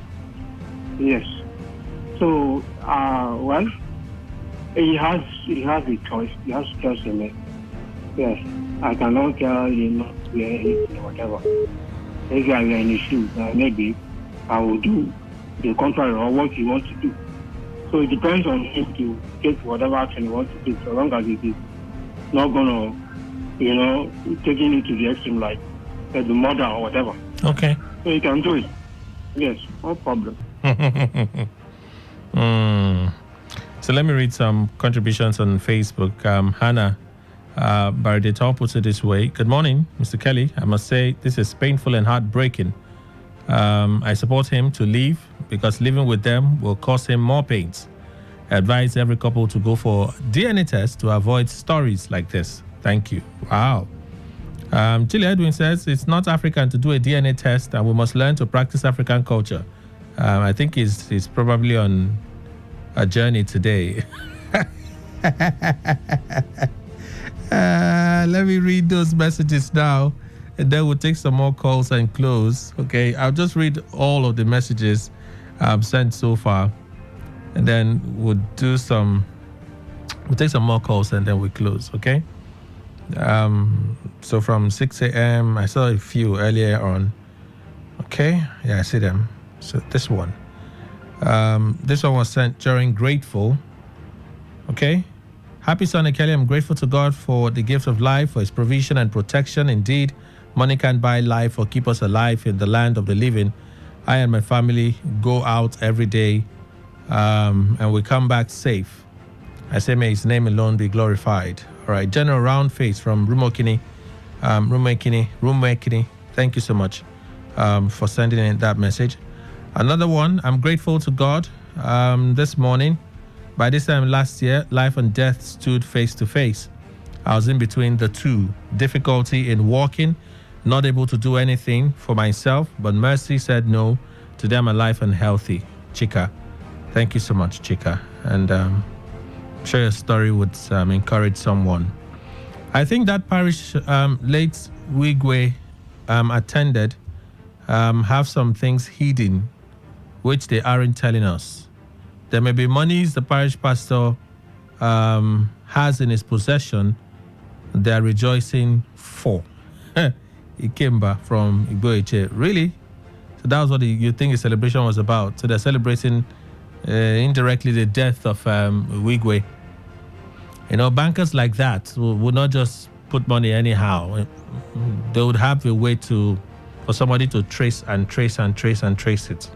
Yes. So well, he has a choice. He has choice to make. Yes, I cannot tell him not to wear anything or whatever. If I wear any shoes, maybe I will do the contrary or what he wants to do. So it depends on him to take whatever action he wants to do, so long as it is not gonna, taking it to the extreme like the murder or whatever. Okay. So he can do it. Yes, no problem. So let me read some contributions on Facebook. Hannah Baradetol puts it this way. Good morning, Mr. Kelly. I must say this is painful and heartbreaking. I support him to leave because living with them will cause him more pains. I advise every couple to go for DNA test to avoid stories like this. Thank you. Wow. Chile Edwin says it's not African to do a DNA test and we must learn to practice African culture. I think he's probably on a journey today. Let me read those messages now, and then we'll take some more calls and close. Okay, I'll just read all of the messages I've sent so far, and then we'll take some more calls and then we close. Okay. So from 6 a.m. I saw a few earlier on. Okay, yeah, I see them. So this one was sent during Grateful. Okay. Happy Sunday, Kelly. I'm grateful to God for the gift of life, for his provision and protection. Indeed, money can't buy life or keep us alive in the land of the living. I and my family go out every day, and we come back safe. I say, may his name alone be glorified. All right, General Roundface from Rumokini. Rumokini. Thank you so much for sending in that message. Another one, I'm grateful to God this morning. By this time last year, life and death stood face to face. I was in between the two. Difficulty in walking, not able to do anything for myself, but mercy said no. Today I'm alive and healthy. Chika. Thank you so much, Chika. And I'm sure your story would encourage someone. I think that parish late Wigwe attended have some things hidden which they aren't telling us. There may be monies the parish pastor has in his possession they are rejoicing for. Ikemba from Igboeche. Really? So that was what you think the celebration was about. So they're celebrating indirectly the death of Wigwe. You know, bankers like that would not just put money anyhow. They would have a way for somebody to trace it.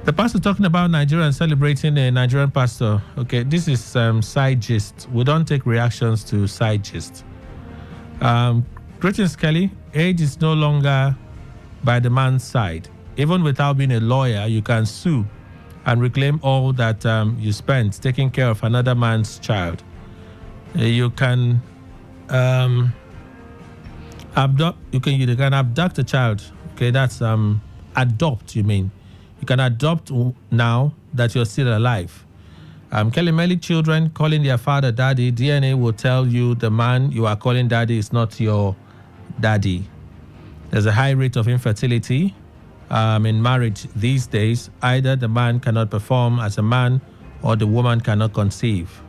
The pastor talking about Nigeria and celebrating a Nigerian pastor. Okay, this is side gist. We don't take reactions to side gist. Greetings, Kelly. Age is no longer by the man's side. Even without being a lawyer, you can sue and reclaim all that you spent taking care of another man's child. You can abduct. You can abduct a child. Okay, that's adopt. You mean? You can adopt now that you're still alive. Kelly Melly children calling their father daddy. DNA will tell you the man you are calling daddy is not your daddy. There's a high rate of infertility in marriage these days. Either the man cannot perform as a man or the woman cannot conceive.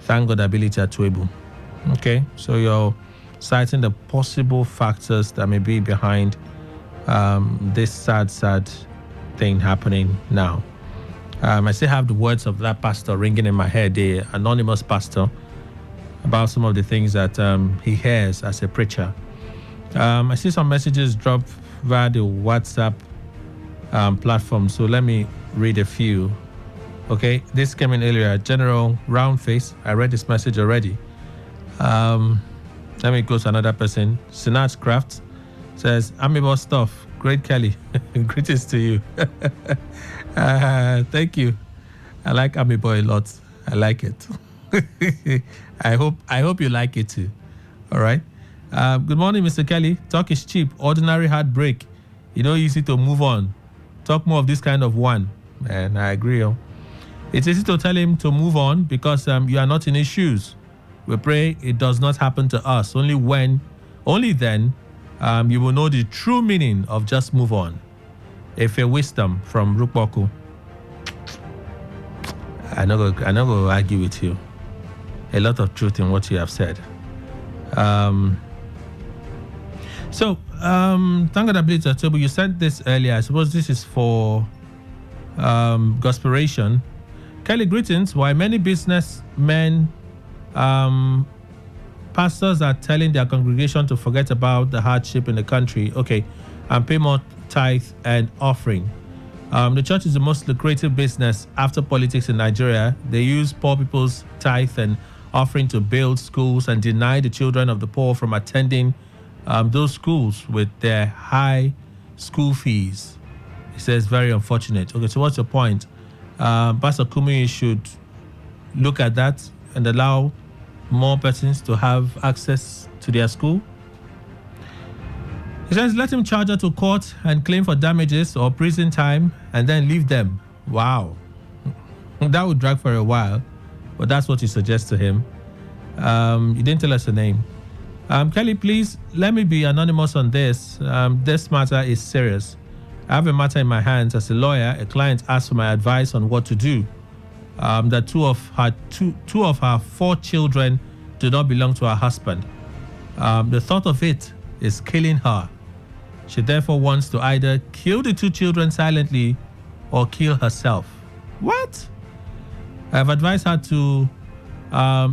Thank God ability at Twebu. Okay, so you're citing the possible factors that may be behind this sad thing happening now. I still have the words of that pastor ringing in my head, the anonymous pastor, about some of the things that he hears as a preacher. I see some messages drop via the WhatsApp platform, so let me read a few. Okay, this came in earlier. General Roundface, I read this message already. Let me go to another person. Sinat Craft says, Amiable stuff. Great, Kelly. Greetings to you. Thank you. I like Amiibo a lot. I like it. I hope you like it too. All right. Good morning, Mr. Kelly. Talk is cheap. Ordinary heartbreak. Easy to move on. Talk more of this kind of one. And I agree. It's easy to tell him to move on because you are not in his shoes. We pray it does not happen to us. Only then you will know the true meaning of just move on. If a wisdom from Rukboku. I'm not going to argue with you. A lot of truth in what you have said. Thank God, Ability. You said this earlier. I suppose this is for Gospiration. Kelly, greetings. Why many businessmen, pastors are telling their congregation to forget about the hardship in the country, and pay more tithe and offering. The church is the most lucrative business after politics in Nigeria. They use poor people's tithe and offering to build schools and deny the children of the poor from attending those schools with their high school fees. He says, very unfortunate. Okay, so what's your point? Pastor Kumi should look at that and allow more persons to have access to their school. He says, let him charge her to court and claim for damages or prison time and then leave them. Wow. That would drag for a while, but that's what you suggest to him. You didn't tell us the name. Kelly, please, let me be anonymous on this. This matter is serious. I have a matter in my hands. As a lawyer, a client asked for my advice on what to do. That two of her 4 children do not belong to her husband. The thought of it is killing her. She therefore wants to either kill the 2 children silently or kill herself. What? I have advised her to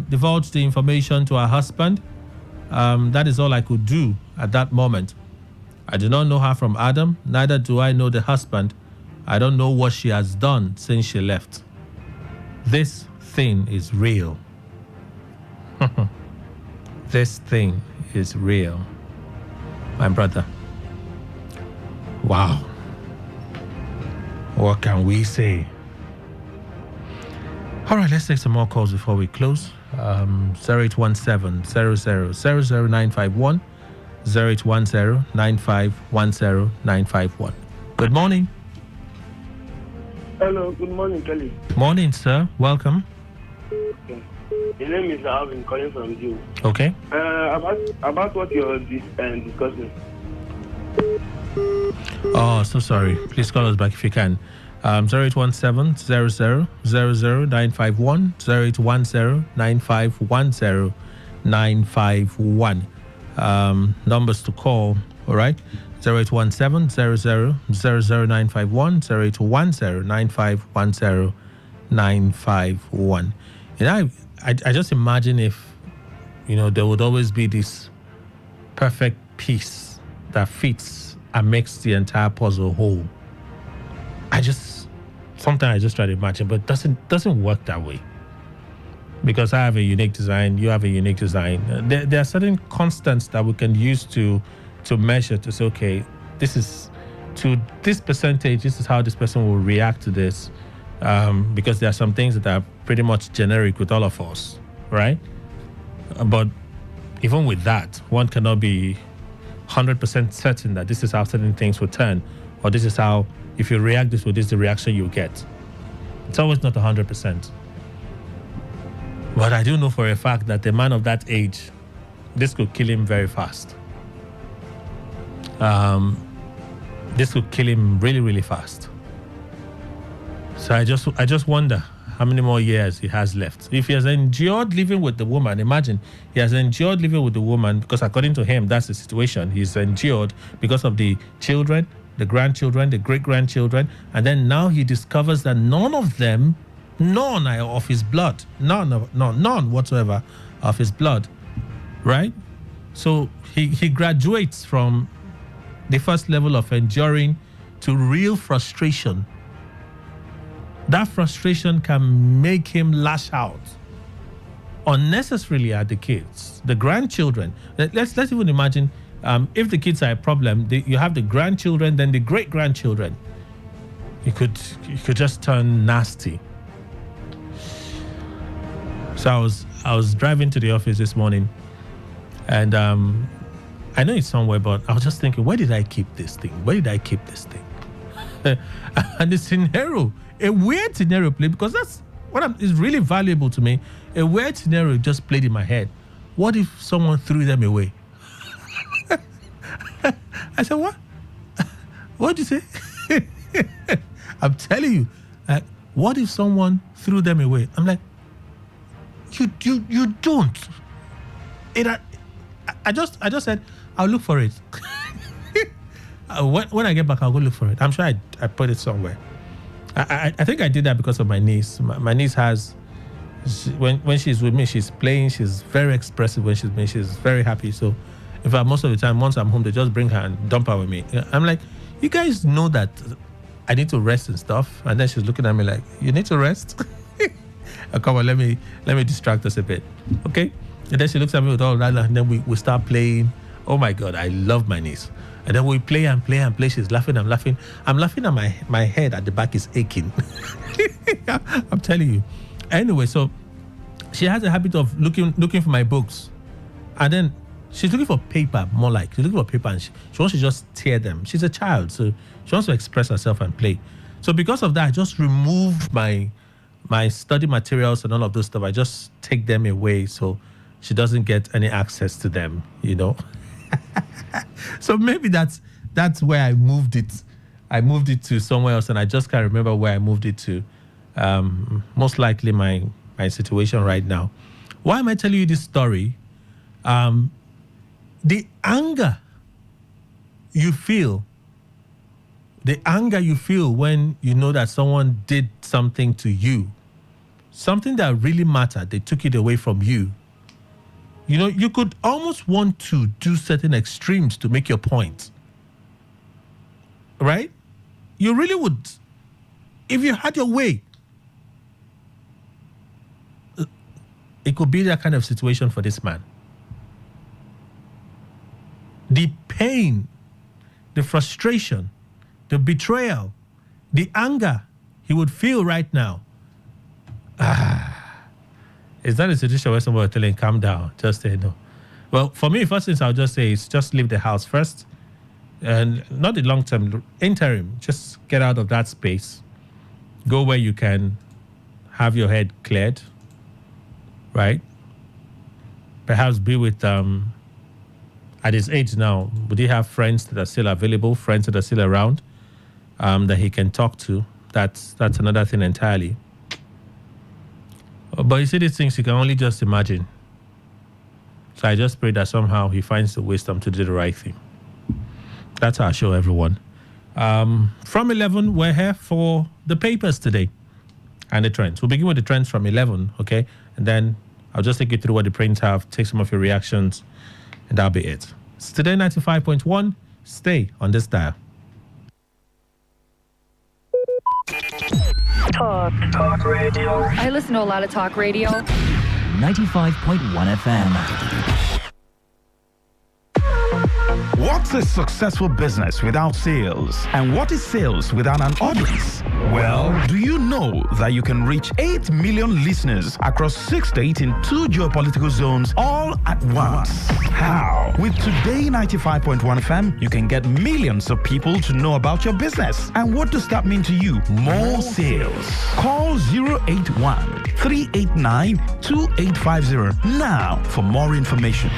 divulged the information to her husband. That is all I could do at that moment. I do not know her from Adam, neither do I know the husband. I don't know what she has done since she left. This thing is real. This thing is real. My brother. Wow. What can we say? All right, let's take some more calls before we close. 0817 00951 0810 9510 951. Good morning. Hello, good morning, Kelly. Morning, sir. Welcome. Okay. The name is Alvin, calling from you. Okay. About what you're discussing. Oh, so sorry. Please call us back if you can. 0817 951 0810 9510 951. Numbers to call, all right? 0817 951 0810 9510 951. And I just imagine if, there would always be this perfect piece that fits and makes the entire puzzle whole. Sometimes I just try to imagine, but it doesn't work that way. Because I have a unique design, you have a unique design. There are certain constants that we can use to measure, to say, okay, this is to this percentage, this is how this person will react to this. Because there are some things that are pretty much generic with all of us, right? But even with that, one cannot be 100% certain that this is how certain things will turn, or this is how, if you react this way, this is the reaction you get. It's always not 100%. But I do know for a fact that a man of that age, this could kill him very fast. This could kill him really, really fast. So I just wonder how many more years he has left. If he has endured living with the woman, imagine he has endured living with the woman because according to him, that's the situation. He's endured because of the children, the grandchildren, the great-grandchildren, and then now he discovers that none of them, none are of his blood, none whatsoever of his blood, right? So he graduates from the first level of enduring to real frustration. That frustration can make him lash out unnecessarily at the kids, the grandchildren. Let's even imagine if the kids are a problem, you have the grandchildren, then the great-grandchildren. You could just turn nasty. So I was driving to the office this morning, and I know it's somewhere, but I was just thinking, where did I keep this thing? And the scenario, a weird scenario played, because that's what is really valuable to me. A weird scenario just played in my head. What if someone threw them away? I said, what? What did you say? I'm telling you, what if someone threw them away? I'm like, you don't. I just said, I'll look for it. When I get back, I'll go look for it. I'm sure I put it somewhere. I think I did that because of my niece. My niece has, when she's with me, she's playing. She's very expressive when she's with me. She's very happy. So, in fact, most of the time, once I'm home, they just bring her and dump her with me. I'm like, you guys know that I need to rest and stuff. And then she's looking at me like, you need to rest? Come on, let me distract us a bit. Okay? And then she looks at me with all that, and then we start playing. Oh my God, I love my niece. And then we play and play and play. She's laughing, I'm laughing. I'm laughing and my head at the back is aching. I'm telling you. Anyway, so she has a habit of looking for my books. And then she's looking for paper, more like. She's looking for paper and she wants to just tear them. She's a child, so she wants to express herself and play. So because of that, I just remove my study materials and all of those stuff. I just take them away so she doesn't get any access to them, So maybe that's where I moved it. I moved it to somewhere else, and I just can't remember where I moved it to. Most likely my situation right now. Why am I telling you this story? The anger you feel when you know that someone did something to you something that really mattered, they took it away from you. You know, you could almost want to do certain extremes to make your point. Right? You really would. If you had your way, it could be that kind of situation for this man. The pain, the frustration, the betrayal, the anger he would feel right now. Is that a situation where somebody will tell him, calm down, just say no? Well, for me, first thing I'll just say is just leave the house first. And not the long term, interim, just get out of that space. Go where you can have your head cleared, right? Perhaps be with, at his age now, would he have friends that are still available, friends that are still around, that he can talk to? That's another thing entirely. But you see, these things you can only just imagine. So I just pray that somehow he finds the wisdom to do the right thing. That's our show, everyone. From 11, we're here for the papers today and the trends. We'll begin with the trends from 11, okay? And then I'll just take you through what the prints have, take some of your reactions, and that'll be it. It's Today 95.1. Stay on this dial. Talk radio. I listen to a lot of talk radio. 95.1 FM. What's a successful business without sales? And what is sales without an audience? Well, do you know that you can reach 8 million listeners across 6 states in 2 geopolitical zones all at once? How? With Today 95.1 FM, you can get millions of people to know about your business. And what does that mean to you? More sales. Call 081 389 2850 now for more information.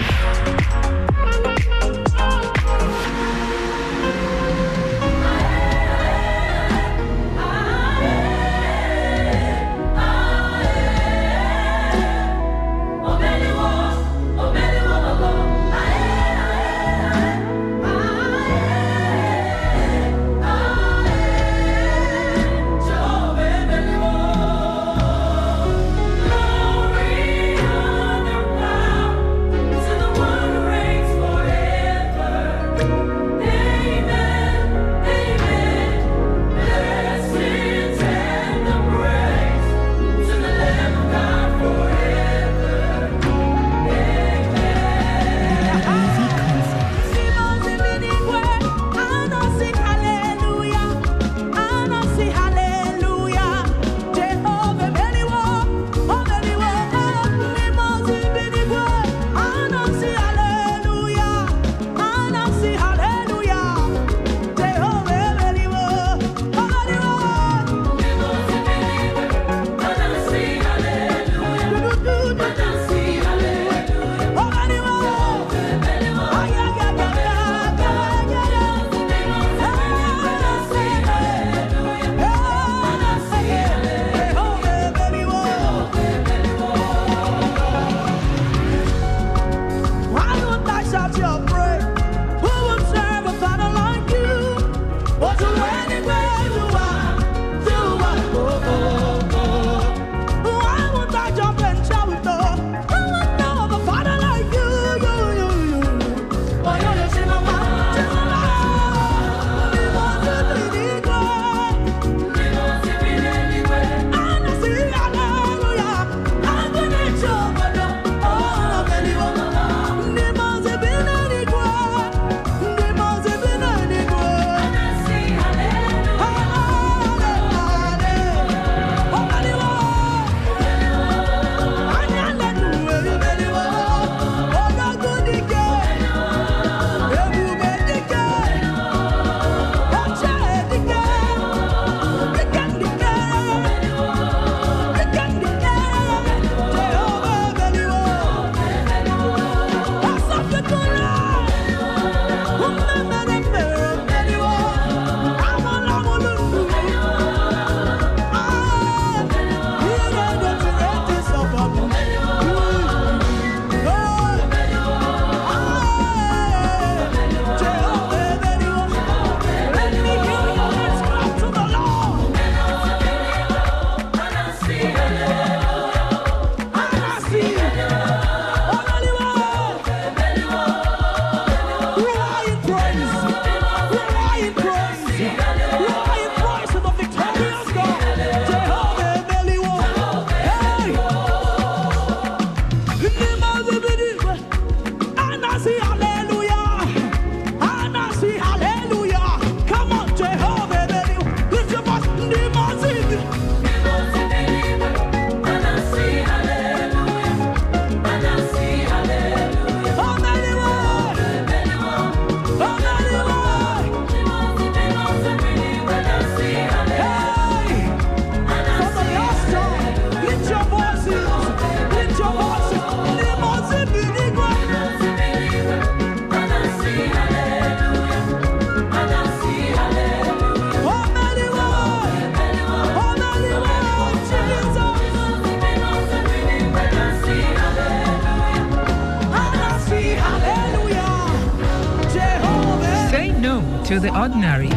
to the ordinary.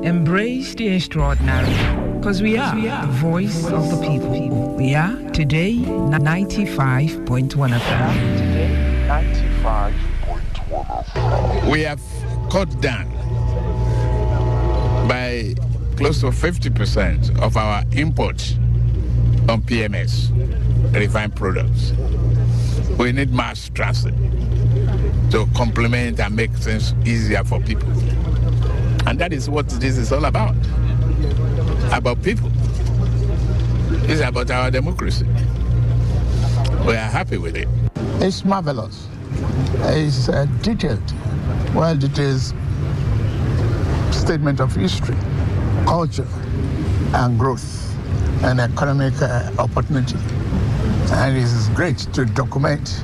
Embrace the extraordinary. Because we are the voice of the people. We are Today 95.1 FM. Today 95.1 FM. We have cut down by close to 50% of our imports on PMS, refined products. We need mass transit to complement and make things easier for people. And that is what this is all about people. It's about our democracy. We are happy with it. It's marvelous. It's a detailed, well-detailed statement of history, culture, and growth, and economic opportunity. And it is great to document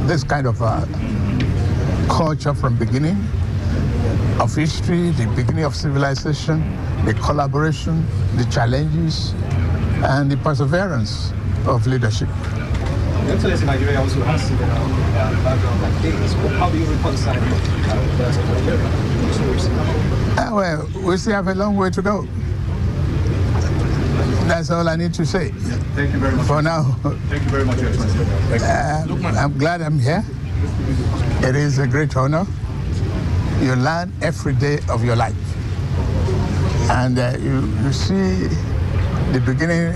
this kind of culture from beginning of history, the beginning of civilization, the collaboration, the challenges, and the perseverance of leadership. Excellency, Nigeria also has similar background like this. How do you reconcile that? Well, we still have a long way to go. That's all I need to say. Thank you very much. For now. Thank you very much, Excellency. I'm glad I'm here. It is a great honor. You learn every day of your life. And you see the beginning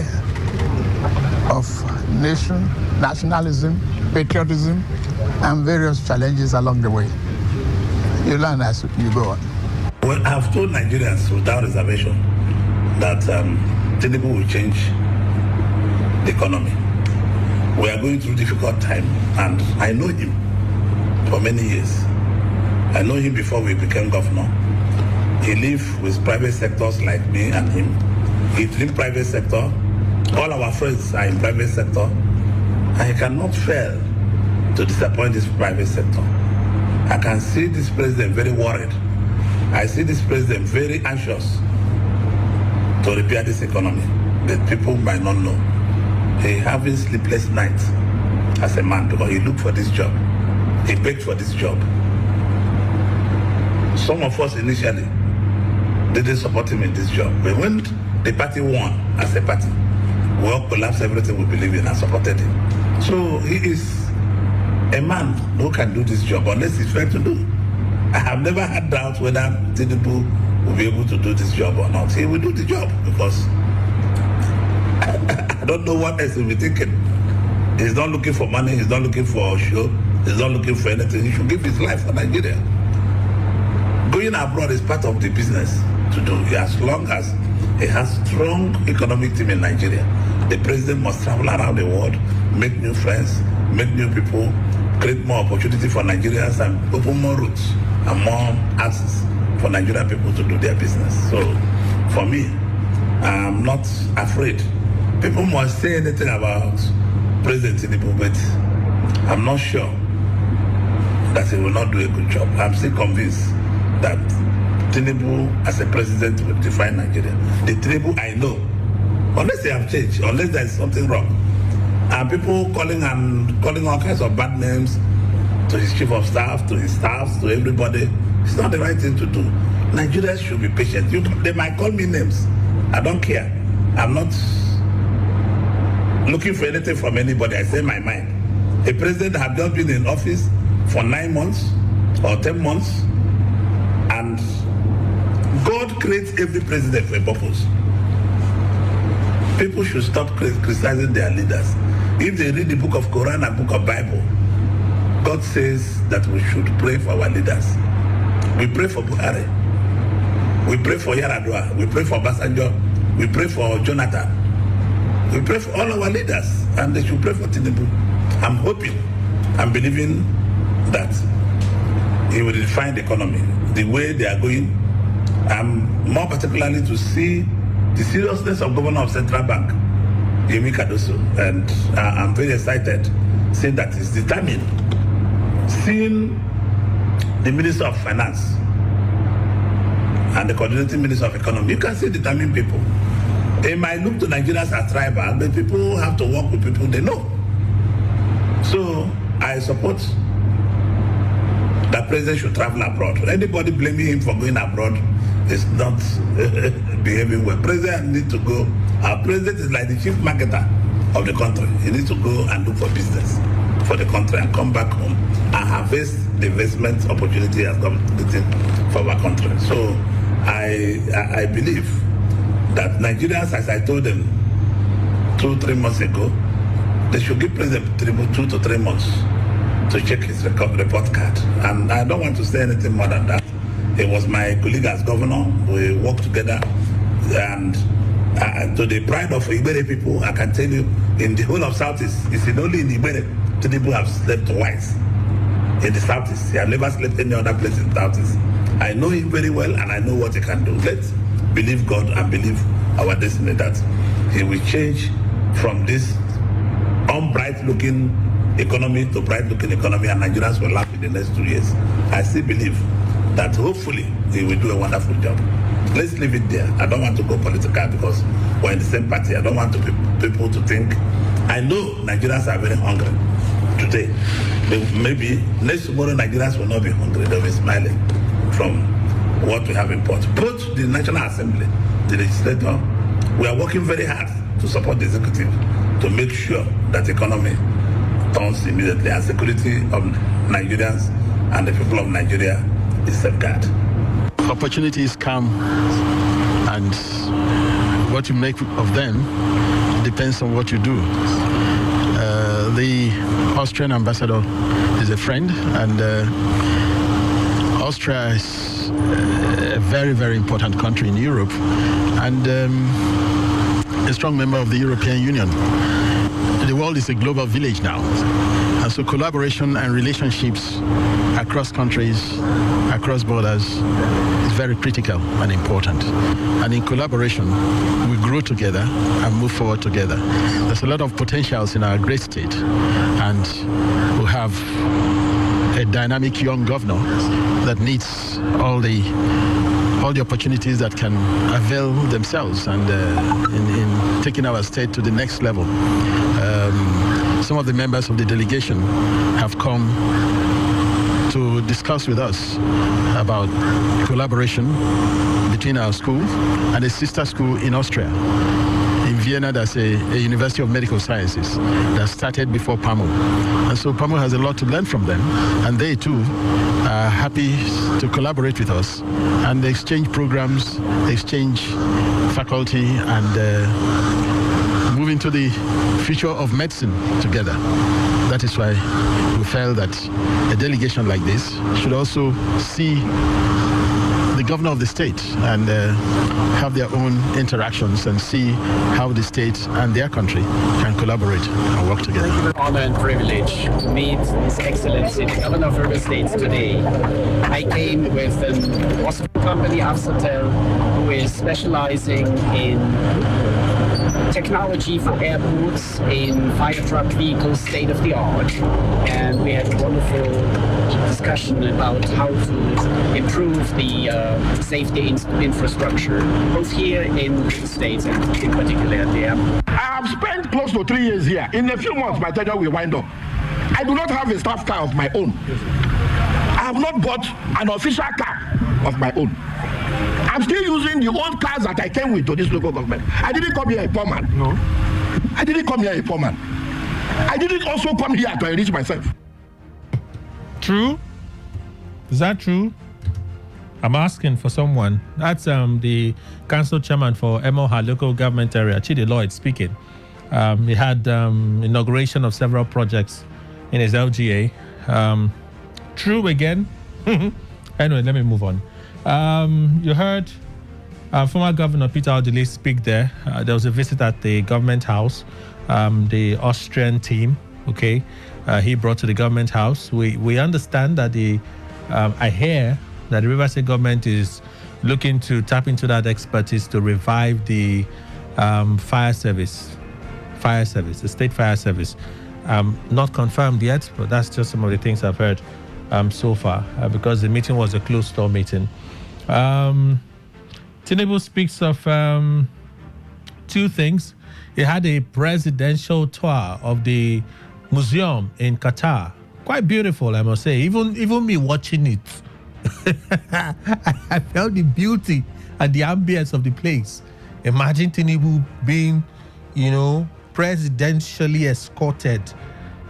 of nationalism, patriotism, and various challenges along the way. You learn as you go on. Well, I've told Nigerians without reservation that Tinubu will change the economy. We are going through difficult time, and I know him for many years. I know him before we became governor. He lived with private sectors like me and him. He's in private sector. All our friends are in private sector. And he cannot fail to disappoint this private sector. I can see this president very worried. I see this president very anxious to repair this economy. But people might not know. He having sleepless nights as a man because he looked for this job. He begged for this job. Some of us initially didn't support him in this job. But when the party won as a party, we all collapsed everything we believe in and supported him. So he is a man who can do this job unless he's fair to do. I have never had doubt whether Tinubu will be able to do this job or not. He will do the job because I don't know what else he'll be thinking. He's not looking for money, he's not looking for a show, he's not looking for anything. He should give his life for Nigeria. Going abroad is part of the business to do, as long as he has strong economic team in Nigeria. The president must travel around the world, make new friends, make new people, create more opportunity for Nigerians, and open more routes and more access for Nigerian people to do their business. So, for me, I'm not afraid. People must say anything about President Tinubu, but I'm not sure that he will not do a good job. I'm still convinced that Tinubu as a president will define Nigeria. The Tinubu I know, unless they have changed, unless there is something wrong, and people calling all kinds of bad names to his chief of staff, to his staffs, to everybody, it's not the right thing to do. Nigerians should be patient. They might call me names. I don't care. I'm not looking for anything from anybody. I say my mind. A president has just been in office for 9 months or 10 months, and God creates every president for a purpose. People should stop criticizing their leaders. If they read the book of Quran and book of Bible, God says that we should pray for our leaders. We pray for Buhari. We pray for Yaradua. We pray for Basanjo. We pray for Jonathan. We pray for all our leaders, and they should pray for Tinubu. I'm hoping, I'm believing that he will define the economy the way they are going. More particularly to see the seriousness of Governor of Central Bank, Yemi Cardoso, and I'm very excited seeing that he's determined. Seeing the Minister of Finance and the coordinating Minister of Economy, you can see determined people. They might look to Nigerians as tribal, but people have to work with people they know. So I support that president should travel abroad. Anybody blaming him for going abroad is not behaving well. President needs to go. Our president is like the chief marketer of the country. He needs to go and look for business for the country and come back home and harvest the investment opportunity has come for our country. So I believe that Nigerians, as I told them 2-3 months ago, they should give President 2 to 3 months to check his report card. And I don't want to say anything more than that. He was my colleague as governor. We worked together. And to the pride of Ibere people, I can tell you, in the whole of Southeast, it's only in Ibere, Tinubu have slept twice. In the Southeast, he has never slept any other place in the Southeast. I know him very well, and I know what he can do. Let's believe God and believe our destiny that he will change from this unbright-looking economy to bright-looking economy, and Nigerians will laugh in the next 2 years. I still believe that hopefully he will do a wonderful job. Let's leave it there. I don't want to go political because we're in the same party. I don't want people to think. I know Nigerians are very hungry today. Maybe next tomorrow Nigerians will not be hungry. They'll be smiling from what we have in port. Both the National Assembly, the legislature, we are working very hard to support the executive to make sure that the economy turns immediately and security of Nigerians and the people of Nigeria is safeguarded. Opportunities come, and what you make of them depends on what you do. The Austrian ambassador is a friend, and Austria is a very, very important country in Europe, and a strong member of the European Union. The world is a global village now, and so collaboration and relationships across countries, across borders is very critical and important. And in collaboration, we grow together and move forward together. There's a lot of potentials in our great state, and we have a dynamic young governor that needs all the opportunities that can avail themselves and in taking our state to the next level. Some of the members of the delegation have come to discuss with us about collaboration between our school and a sister school in Austria. In Vienna, there's a University of Medical Sciences that started before PAMO. And so PAMO has a lot to learn from them. And they too are happy to collaborate with us and exchange programs, exchange faculty, and move into the future of medicine together. That is why we felt that a delegation like this should also see the governor of the state and have their own interactions and see how the state and their country can collaborate and work together. Honor and privilege to meet His Excellency, the Governor of River States today. I came with an Austrian company, Afsatel, who is specializing in technology for airports, in fire truck vehicles, state of the art. And we had a wonderful discussion about how to improve the safety infrastructure, both here in the States and in particular there. I have spent close to 3 years here. In a few months, my tenure will wind up. I do not have a staff car of my own. I have not bought an official car of my own. I'm still using the old cars that I came with to this local government. I didn't come here a poor man. No. I didn't come here a poor man. I didn't also come here to enrich myself. True? Is that true? I'm asking for someone. That's the council chairman for Emoha local government area, Chidi Lloyd, speaking. He had inauguration of several projects in his LGA. True again? Anyway, let me move on. You heard former Governor Peter Odili speak there. There was a visit at the government house, the Austrian team, okay, he brought to the government house. We understand that I hear that the River State government is looking to tap into that expertise to revive the fire service, the state fire service. Not confirmed yet, but that's just some of the things I've heard so far, because the meeting was a closed-door meeting. Tinubu speaks of two things. He had a presidential tour of the museum in Qatar, quite beautiful, I must say. Even me watching it, I felt the beauty and the ambience of the place. Imagine Tinubu being, presidentially escorted.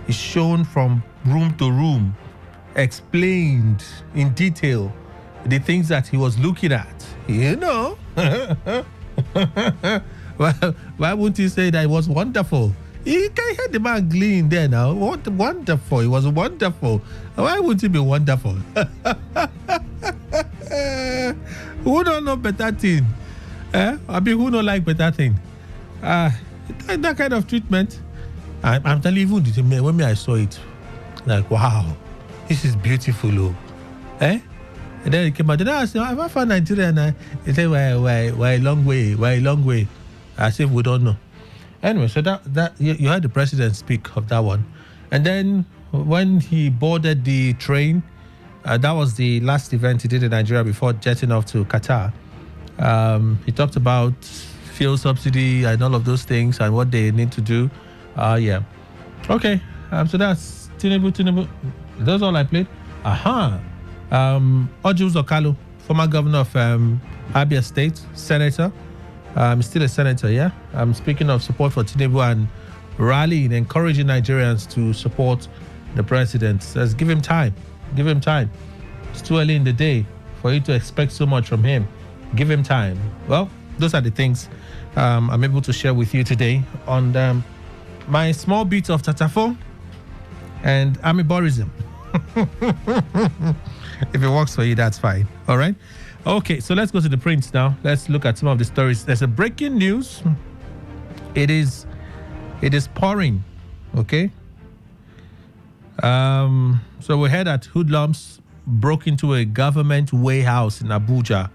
He's shown from room to room, explained in detail the things that he was looking at. Well, why wouldn't he say that it was wonderful? You can hear the man glean there now. What wonderful. It was wonderful. Why wouldn't it be wonderful? Who don't know better thing? Who don't like better thing? That kind of treatment. I'm telling you, even when I saw it, like, wow, this is beautiful. And then it came out. Then I said, I found Nigeria. And they said, why a long way? As if we don't know. Anyway, so that you heard the president speak of that one. And then when he boarded the train, that was the last event he did in Nigeria before jetting off to Qatar. He talked about fuel subsidy and all of those things and what they need to do. Yeah. Okay. So that's Tinubu. That's all I played. Oju Zokalo, former governor of Abia State, senator. Still a senator, yeah? Speaking of support for Tinubu and rallying, encouraging Nigerians to support the president. Says, give him time. It's too early in the day for you to expect so much from him. Give him time. Well, those are the things I'm able to share with you today on my small bit of Tatafo and Amiborism. If it works for you, that's fine. All right? Okay, so let's go to the prints now. Let's look at some of the stories. There's a breaking news. It is pouring. Okay. So we heard that hoodlums broke into a government warehouse in Abuja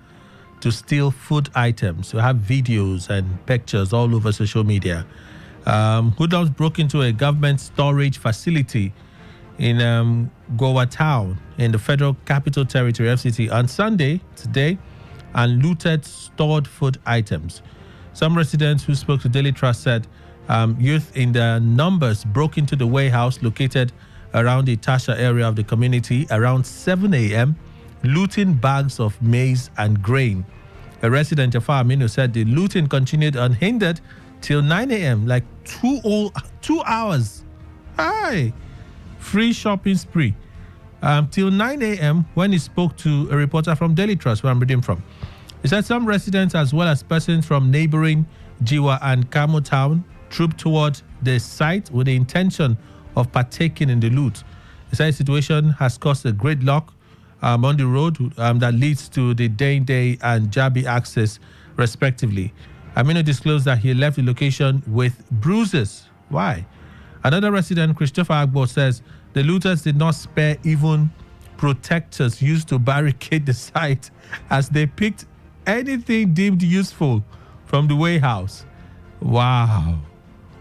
to steal food items. We have videos and pictures all over social media. Hoodlums broke into a government storage facility in Goa Town in the Federal Capital Territory, FCT, on Sunday, today, and looted stored food items. Some residents who spoke to Daily Trust said youth in their numbers broke into the warehouse located around the Tasha area of the community around 7 a.m., looting bags of maize and grain. A resident, Jafar Aminu, said the looting continued unhindered till 9 a.m., like 2 hours. Hi! Free shopping spree. Till 9 a.m. when he spoke to a reporter from Daily Trust, where I'm reading from. He said some residents as well as persons from neighboring Jiwa and Kamo Town trooped toward the site with the intention of partaking in the loot. He said the situation has caused a gridlock on the road that leads to the Dende and Jabi access, respectively. Amino disclosed that he left the location with bruises. Why? Another resident, Christopher Agbo, says the looters did not spare even protectors used to barricade the site as they picked anything deemed useful from the warehouse. Wow.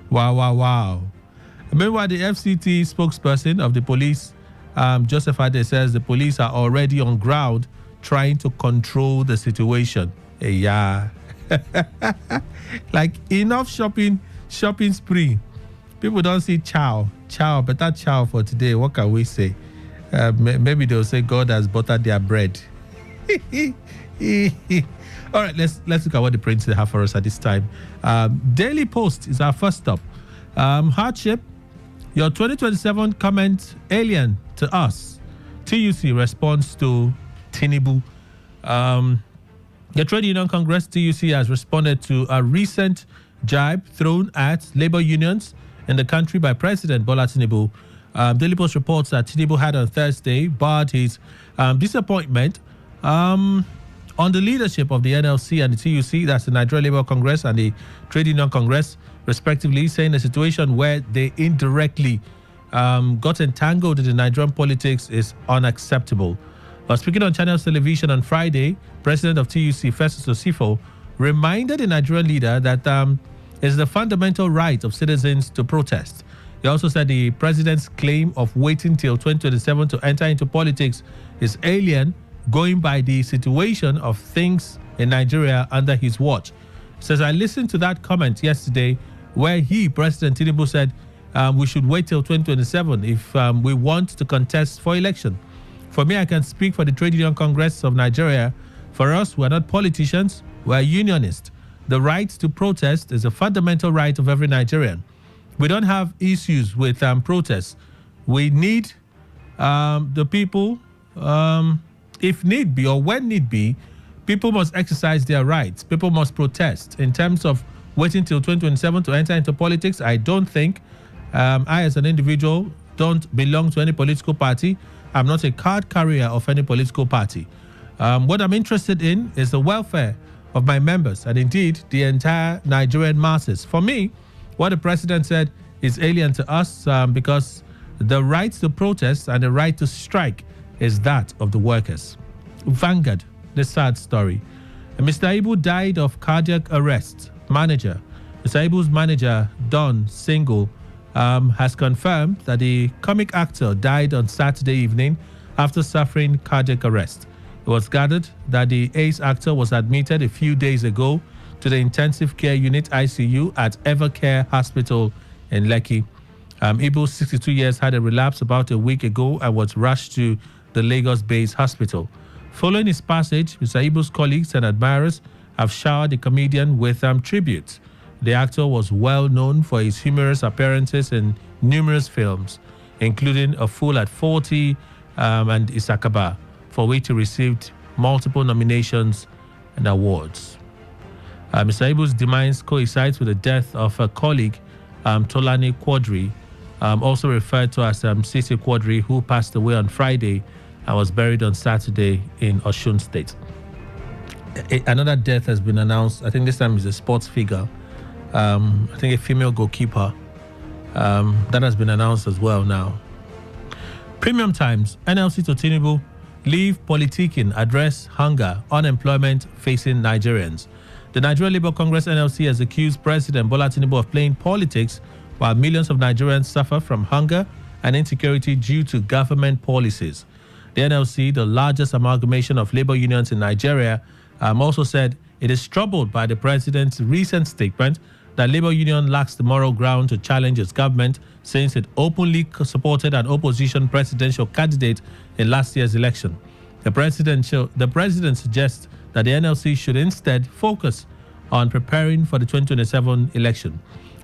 Meanwhile, the FCT spokesperson of the police, Joseph Ade, says the police are already on ground trying to control the situation. Yeah. Like enough shopping spree. People don't see chow, but that chow for today, what can we say? Maybe they'll say God has buttered their bread. All right, let's look at what the prints they have for us at this time. Daily Post is our first stop. Hardship, your 2027 comment alien to us. TUC responds to Tinubu. The Trade Union Congress, TUC, has responded to a recent jibe thrown at labor unions in the country by President Bola Tinubu. Daily Post reports that Tinubu had on Thursday barred his disappointment on the leadership of the NLC and the TUC, that's the Nigeria Labour Congress and the Trade Union Congress, respectively, saying a situation where they indirectly got entangled in the Nigerian politics is unacceptable. Speaking on Channels Television on Friday, President of TUC, Festus Osifo, reminded the Nigerian leader that it's the fundamental right of citizens to protest. He also said the president's claim of waiting till 2027 to enter into politics is alien, going by the situation of things in Nigeria under his watch. He says, I listened to that comment yesterday where President Tinubu, said we should wait till 2027 if we want to contest for election. For me, I can speak for the Trade Union Congress of Nigeria. For us, we're not politicians, we're unionists. The right to protest is a fundamental right of every Nigerian. We don't have issues with protests. We need the people, if need be or when need be, people must exercise their rights. People must protest. In terms of waiting till 2027 to enter into politics, I don't think I as an individual don't belong to any political party. I'm not a card carrier of any political party. What I'm interested in is the welfare of my members and indeed the entire Nigerian masses. For me, what the president said is alien to us because the right to protest and the right to strike is that of the workers. Vanguard, the sad story. Mr. Ibu died of cardiac arrest. Manager, Mr. Ibu's manager, Don Single, has confirmed that the comic actor died on Saturday evening after suffering cardiac arrest. It was gathered that the ace actor was admitted a few days ago to the intensive care unit ICU at Evercare Hospital in Lekki. Ibu, 62 years, had a relapse about a week ago and was rushed to the Lagos-based hospital. Following his passage, Mr. Ibu's colleagues and admirers have showered the comedian with tributes. The actor was well known for his humorous appearances in numerous films, including A Fool at 40 and Isakaba, for which he received multiple nominations and awards. Mr. Ibu's demise coincides with the death of a colleague, Tolani Quadri, also referred to as Sisi Quadri, who passed away on Friday and was buried on Saturday in Osun State. Another death has been announced. I think this time is a sports figure. I think a female goalkeeper. That has been announced as well now. Premium Times, NLC to Tinubu, leave politicking, address hunger, unemployment facing Nigerians. The Nigeria Labour Congress NLC has accused President Bola Tinubu of playing politics while millions of Nigerians suffer from hunger and insecurity due to government policies. The NLC, the largest amalgamation of labor unions in Nigeria, also said it is troubled by the president's recent statement that labor union lacks the moral ground to challenge its government since it openly supported an opposition presidential candidate in last year's election. The president suggests that the NLC should instead focus on preparing for the 2027 election.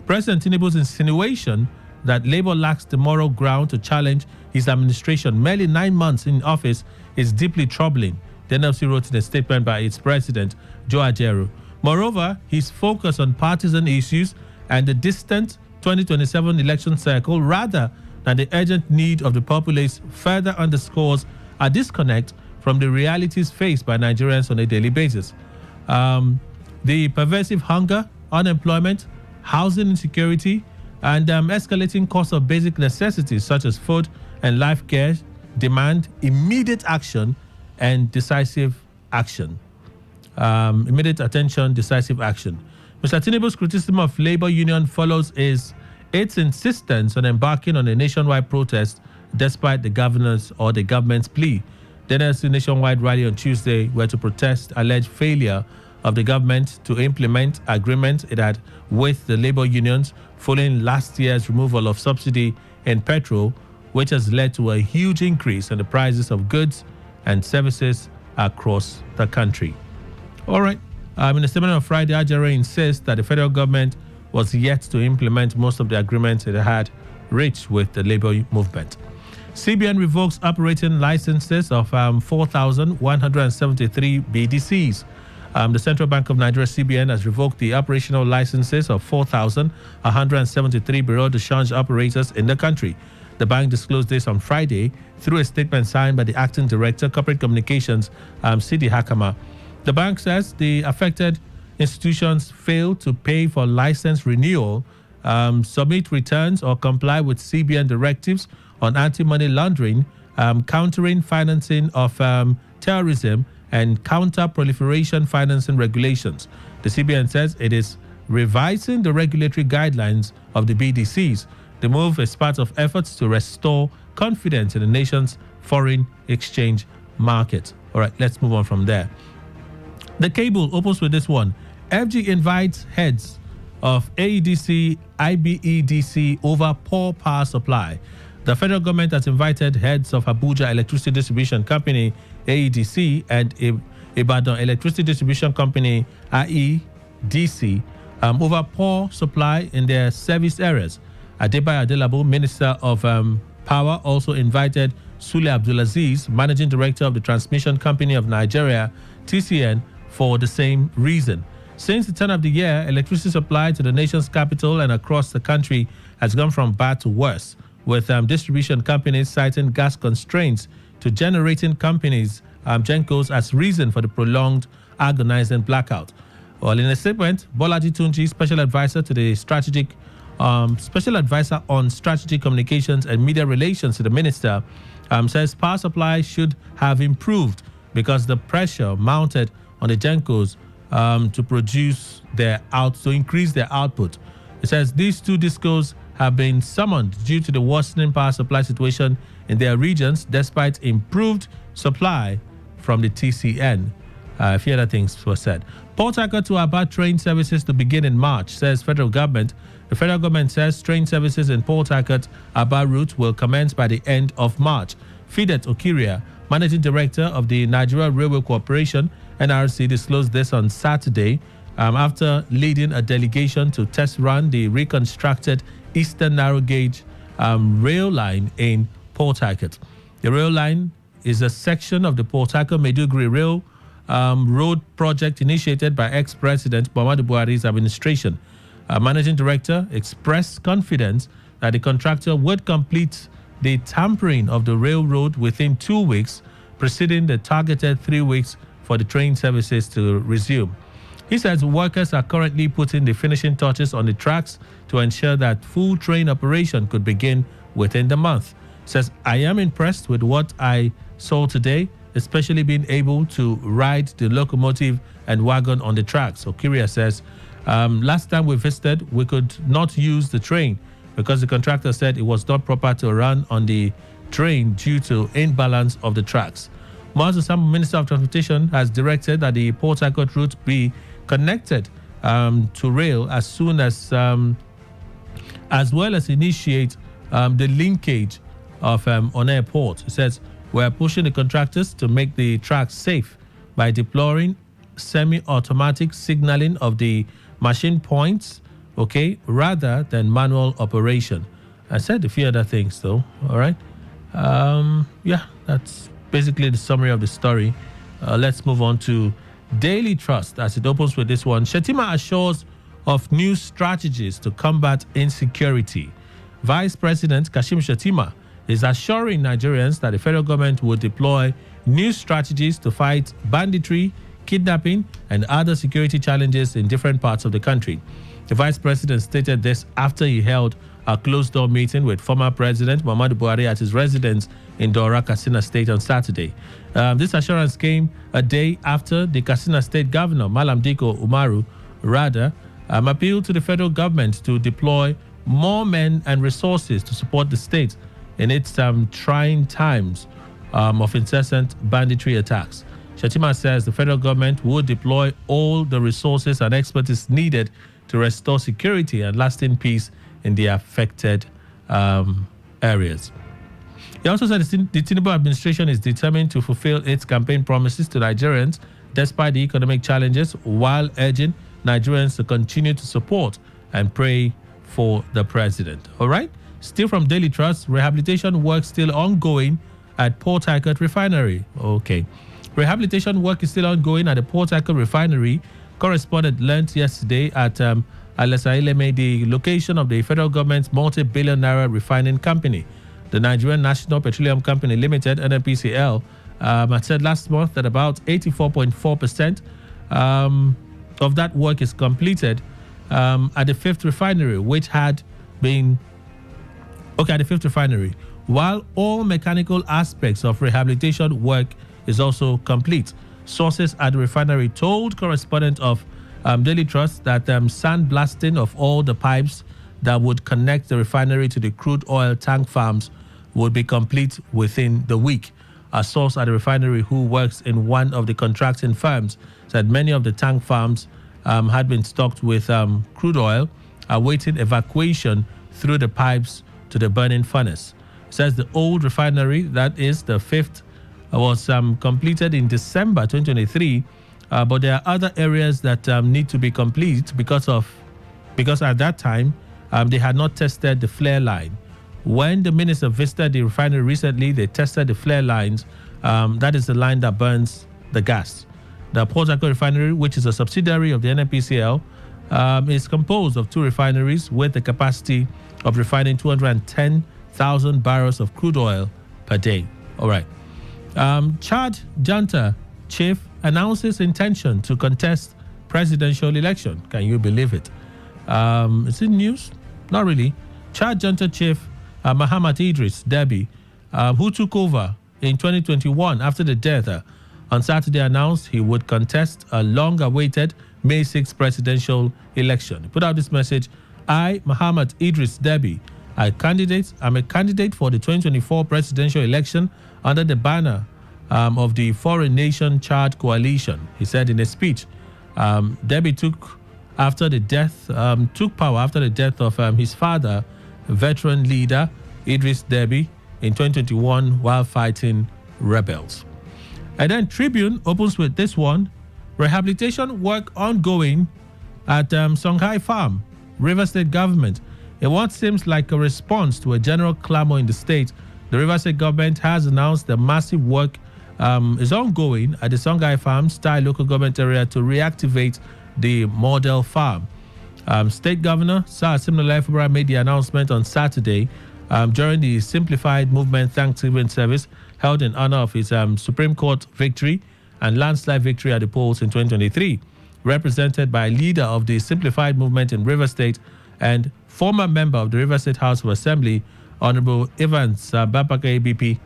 President Tinubu's insinuation that Labour lacks the moral ground to challenge his administration merely 9 months in office is deeply troubling, the NLC wrote in a statement by its president, Joe Ajaero. Moreover, his focus on partisan issues and the distant 2027 election cycle rather than the urgent need of the populace further underscores a disconnect from the realities faced by Nigerians on a daily basis. The pervasive hunger, unemployment, housing insecurity, and escalating cost of basic necessities such as food and life care demand immediate action and decisive action. Immediate attention, decisive action. Mr. Tinubu's criticism of labor union follows its insistence on embarking on a nationwide protest despite the government's plea. The NLC nationwide rally on Tuesday were to protest alleged failure of the government to implement agreement it had with the labor unions following last year's removal of subsidy in petrol, which has led to a huge increase in the prices of goods and services across the country. All right. In a statement on Friday, Ajaero insists that the federal government was yet to implement most of the agreements it had reached with the labor movement. CBN revokes operating licenses of 4,173 BDCs. The Central Bank of Nigeria, CBN, has revoked the operational licenses of 4,173 Bureau de Change operators in the country. The bank disclosed this on Friday through a statement signed by the Acting Director, Corporate Communications, Sidi Hakama. The bank says the affected institutions failed to pay for license renewal, submit returns, or comply with CBN directives on anti-money laundering, countering financing of terrorism, and counter-proliferation financing regulations. The CBN says it is revising the regulatory guidelines of the BDCs. The move is part of efforts to restore confidence in the nation's foreign exchange market. All right, let's move on from there. The Cable opens with this one. FG invites heads of AEDC, IBEDC over poor power supply. The federal government has invited heads of Abuja Electricity Distribution Company, AEDC, and Ibadan Electricity Distribution Company, IEDC, over poor supply in their service areas. Adebayo Adelabo, Minister of Power, also invited Sule Abdulaziz, Managing Director of the Transmission Company of Nigeria, TCN, for the same reason. Since the turn of the year, electricity supply to the nation's capital and across the country has gone from bad to worse, with distribution companies citing gas constraints to generating companies, Gencos, as reason for the prolonged agonizing blackout. Well, in a statement, Bolaji Tunji, Special Advisor on Strategic Communications and Media Relations to the Minister, says power supply should have improved because the pressure mounted on the Gencos to increase their output. It says these two discos have been summoned due to the worsening power supply situation in their regions, despite improved supply from the TCN. A few other things were said. Port Harcourt to Aba train services to begin in March, says federal government. The federal government says train services in Port Harcourt Aba route will commence by the end of March. Fidet Okiria, Managing Director of the Nigeria Railway Corporation, NRC, disclosed this on Saturday after leading a delegation to test run the reconstructed Eastern Narrow Gauge rail line in Port Harcourt. The rail line is a section of the Port Harcourt-Maiduguri Rail road project initiated by ex-President Muhammadu Buhari's administration. Managing Director expressed confidence that the contractor would complete the tampering of the railroad within 2 weeks, preceding the targeted 3 weeks for the train services to resume. He says workers are currently putting the finishing touches on the tracks to ensure that full train operation could begin within the month. He says, I am impressed with what I saw today, especially being able to ride the locomotive and wagon on the tracks. So Kyria says, last time we visited, we could not use the train because the contractor said it was not proper to run on the train due to imbalance of the tracks. Mazu Sam, Minister of Transportation, has directed that the Port Harcourt route be connected to rail as soon as well as initiate the linkage of on-air port. It says, we're pushing the contractors to make the tracks safe by deploying semi-automatic signaling of the machine points, rather than manual operation. I said a few other things, though, all right? That's basically the summary of the story. Let's move on to Daily Trust as it opens with this one. Shettima assures of new strategies to combat insecurity. Vice President Kashim Shettima is assuring Nigerians that the federal government will deploy new strategies to fight banditry, kidnapping, and other security challenges in different parts of the country. The Vice President stated this after he held a closed-door meeting with former President Muhammadu Buhari at his residence in Daura, Katsina State on Saturday. This assurance came a day after the Katsina State Governor, Malam Diko Umaru, appealed to the federal government to deploy more men and resources to support the state in its trying times of incessant banditry attacks. Shettima says the federal government would deploy all the resources and expertise needed to restore security and lasting peace in the affected areas. He also said the Tinubu administration is determined to fulfill its campaign promises to Nigerians despite the economic challenges, while urging Nigerians to continue to support and pray for the president. All right? Still from Daily Trust, rehabilitation work still ongoing at Port Harcourt Refinery. Okay. Rehabilitation work is still ongoing at the Port Harcourt Refinery. Correspondent learned yesterday at Alesa-Ileme, the location of the federal government's multi-billion naira refining company. The Nigerian National Petroleum Company Limited, NNPCL, had said last month that about 84.4% of that work is completed at the fifth refinery, which had been at the fifth refinery, while all mechanical aspects of rehabilitation work is also complete. Sources at the refinery told correspondent of Daily Trust that sandblasting of all the pipes that would connect the refinery to the crude oil tank farms would be complete within the week. A source at the refinery who works in one of the contracting firms said many of the tank farms had been stocked with crude oil, awaiting evacuation through the pipes to the burning furnace. It says the old refinery, that is the fifth, was completed in December 2023, but there are other areas that need to be complete because at that time they had not tested the flare line. When the minister visited the refinery recently, they tested the flare lines. That is the line that burns the gas. The Port Harcourt refinery, which is a subsidiary of the NNPCL, is composed of 2 refineries with the capacity of refining 210,000 barrels of crude oil per day. All right. Chad Junta chief announces intention to contest presidential election. Can you believe it? Is it news? Not really. Chad Junta chief Muhammad Idris Deby, who took over in 2021 after the death, on Saturday announced he would contest a long-awaited May 6 presidential election. He put out this message: I, Muhammad Idris Deby, I'm a candidate for the 2024 presidential election under the banner of the Foreign Nation Chad Coalition. He said in a speech, Deby took power after the death of his father, veteran leader Idris Deby, in 2021 while fighting rebels. And then Tribune opens with this one: rehabilitation work ongoing at Songhai Farm, River State government. In what seems like a response to a general clamor in the state, the River State government has announced that massive work is ongoing at the Songhai Farm style local government area to reactivate the model farm. State Governor Sir Simnalai Fubara made the announcement on Saturday during the Simplified Movement Thanksgiving service held in honor of his Supreme Court victory and landslide victory at the polls in 2023, represented by a leader of the Simplified Movement in River State and former member of the River State House of Assembly, Honorable Evans Bapaka ABP.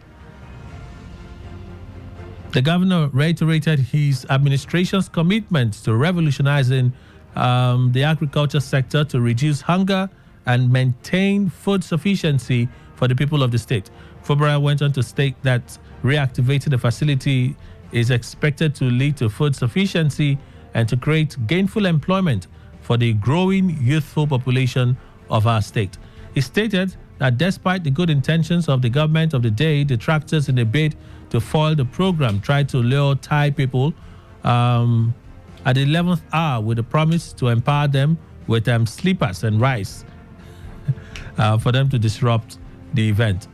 The governor reiterated his administration's commitment to revolutionizing the agriculture sector to reduce hunger and maintain food sufficiency for the people of the state. Fubara went on to state that reactivating the facility is expected to lead to food sufficiency and to create gainful employment for the growing youthful population of our state. He stated that despite the good intentions of the government of the day, detractors in a bid to foil the program tried to lure Thai people at the 11th hour with the promise to empower them with slippers and rice for them to disrupt the event.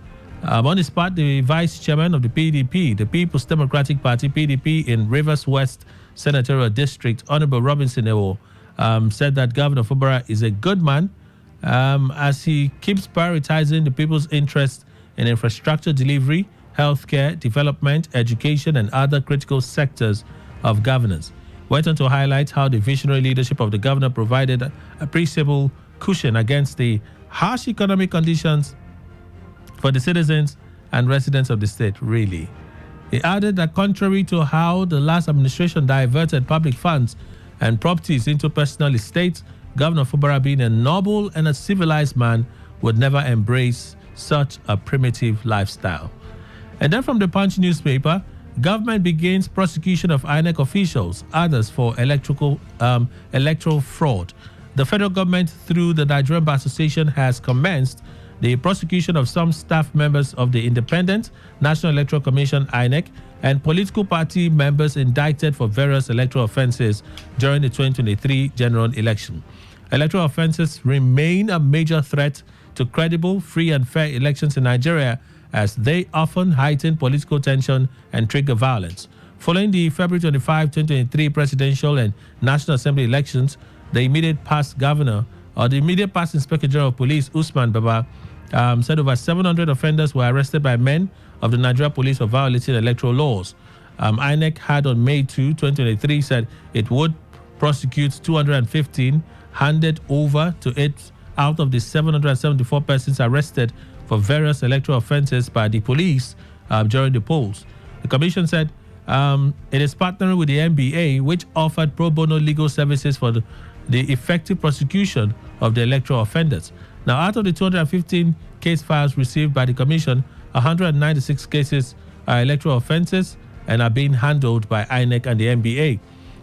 On his part, the vice chairman of the PDP, the People's Democratic Party, PDP, in Rivers West Senatorial District, Honorable Robinson Ewo, said that Governor Fubara is a good man as he keeps prioritizing the people's interest in infrastructure delivery, healthcare, development, education, and other critical sectors of governance. Went on to highlight how the visionary leadership of the governor provided a appreciable cushion against the harsh economic conditions for the citizens and residents of the state, really. He added that contrary to how the last administration diverted public funds and properties into personal estates, Governor Fubara, being a noble and a civilized man, would never embrace such a primitive lifestyle. And then from the Punch newspaper, government begins prosecution of INEC officials, others for electoral fraud. The federal government, through the Nigerian Bar Association, has commenced the prosecution of some staff members of the Independent National Electoral Commission, INEC, and political party members indicted for various electoral offences during the 2023 general election. Electoral offences remain a major threat to credible, free and fair elections in Nigeria, as they often heighten political tension and trigger violence. Following the February 25, 2023 presidential and National Assembly elections, the immediate past Inspector General of Police, Usman Baba, said over 700 offenders were arrested by men of the Nigeria Police for violating electoral laws. INEC had on May 2, 2023 said it would prosecute 215, handed over to it out of the 774 persons arrested for various electoral offences by the police during the polls. The commission said it is partnering with the NBA, which offered pro bono legal services for the effective prosecution of the electoral offenders. Now, out of the 215 case files received by the commission, 196 cases are electoral offences and are being handled by INEC and the NBA.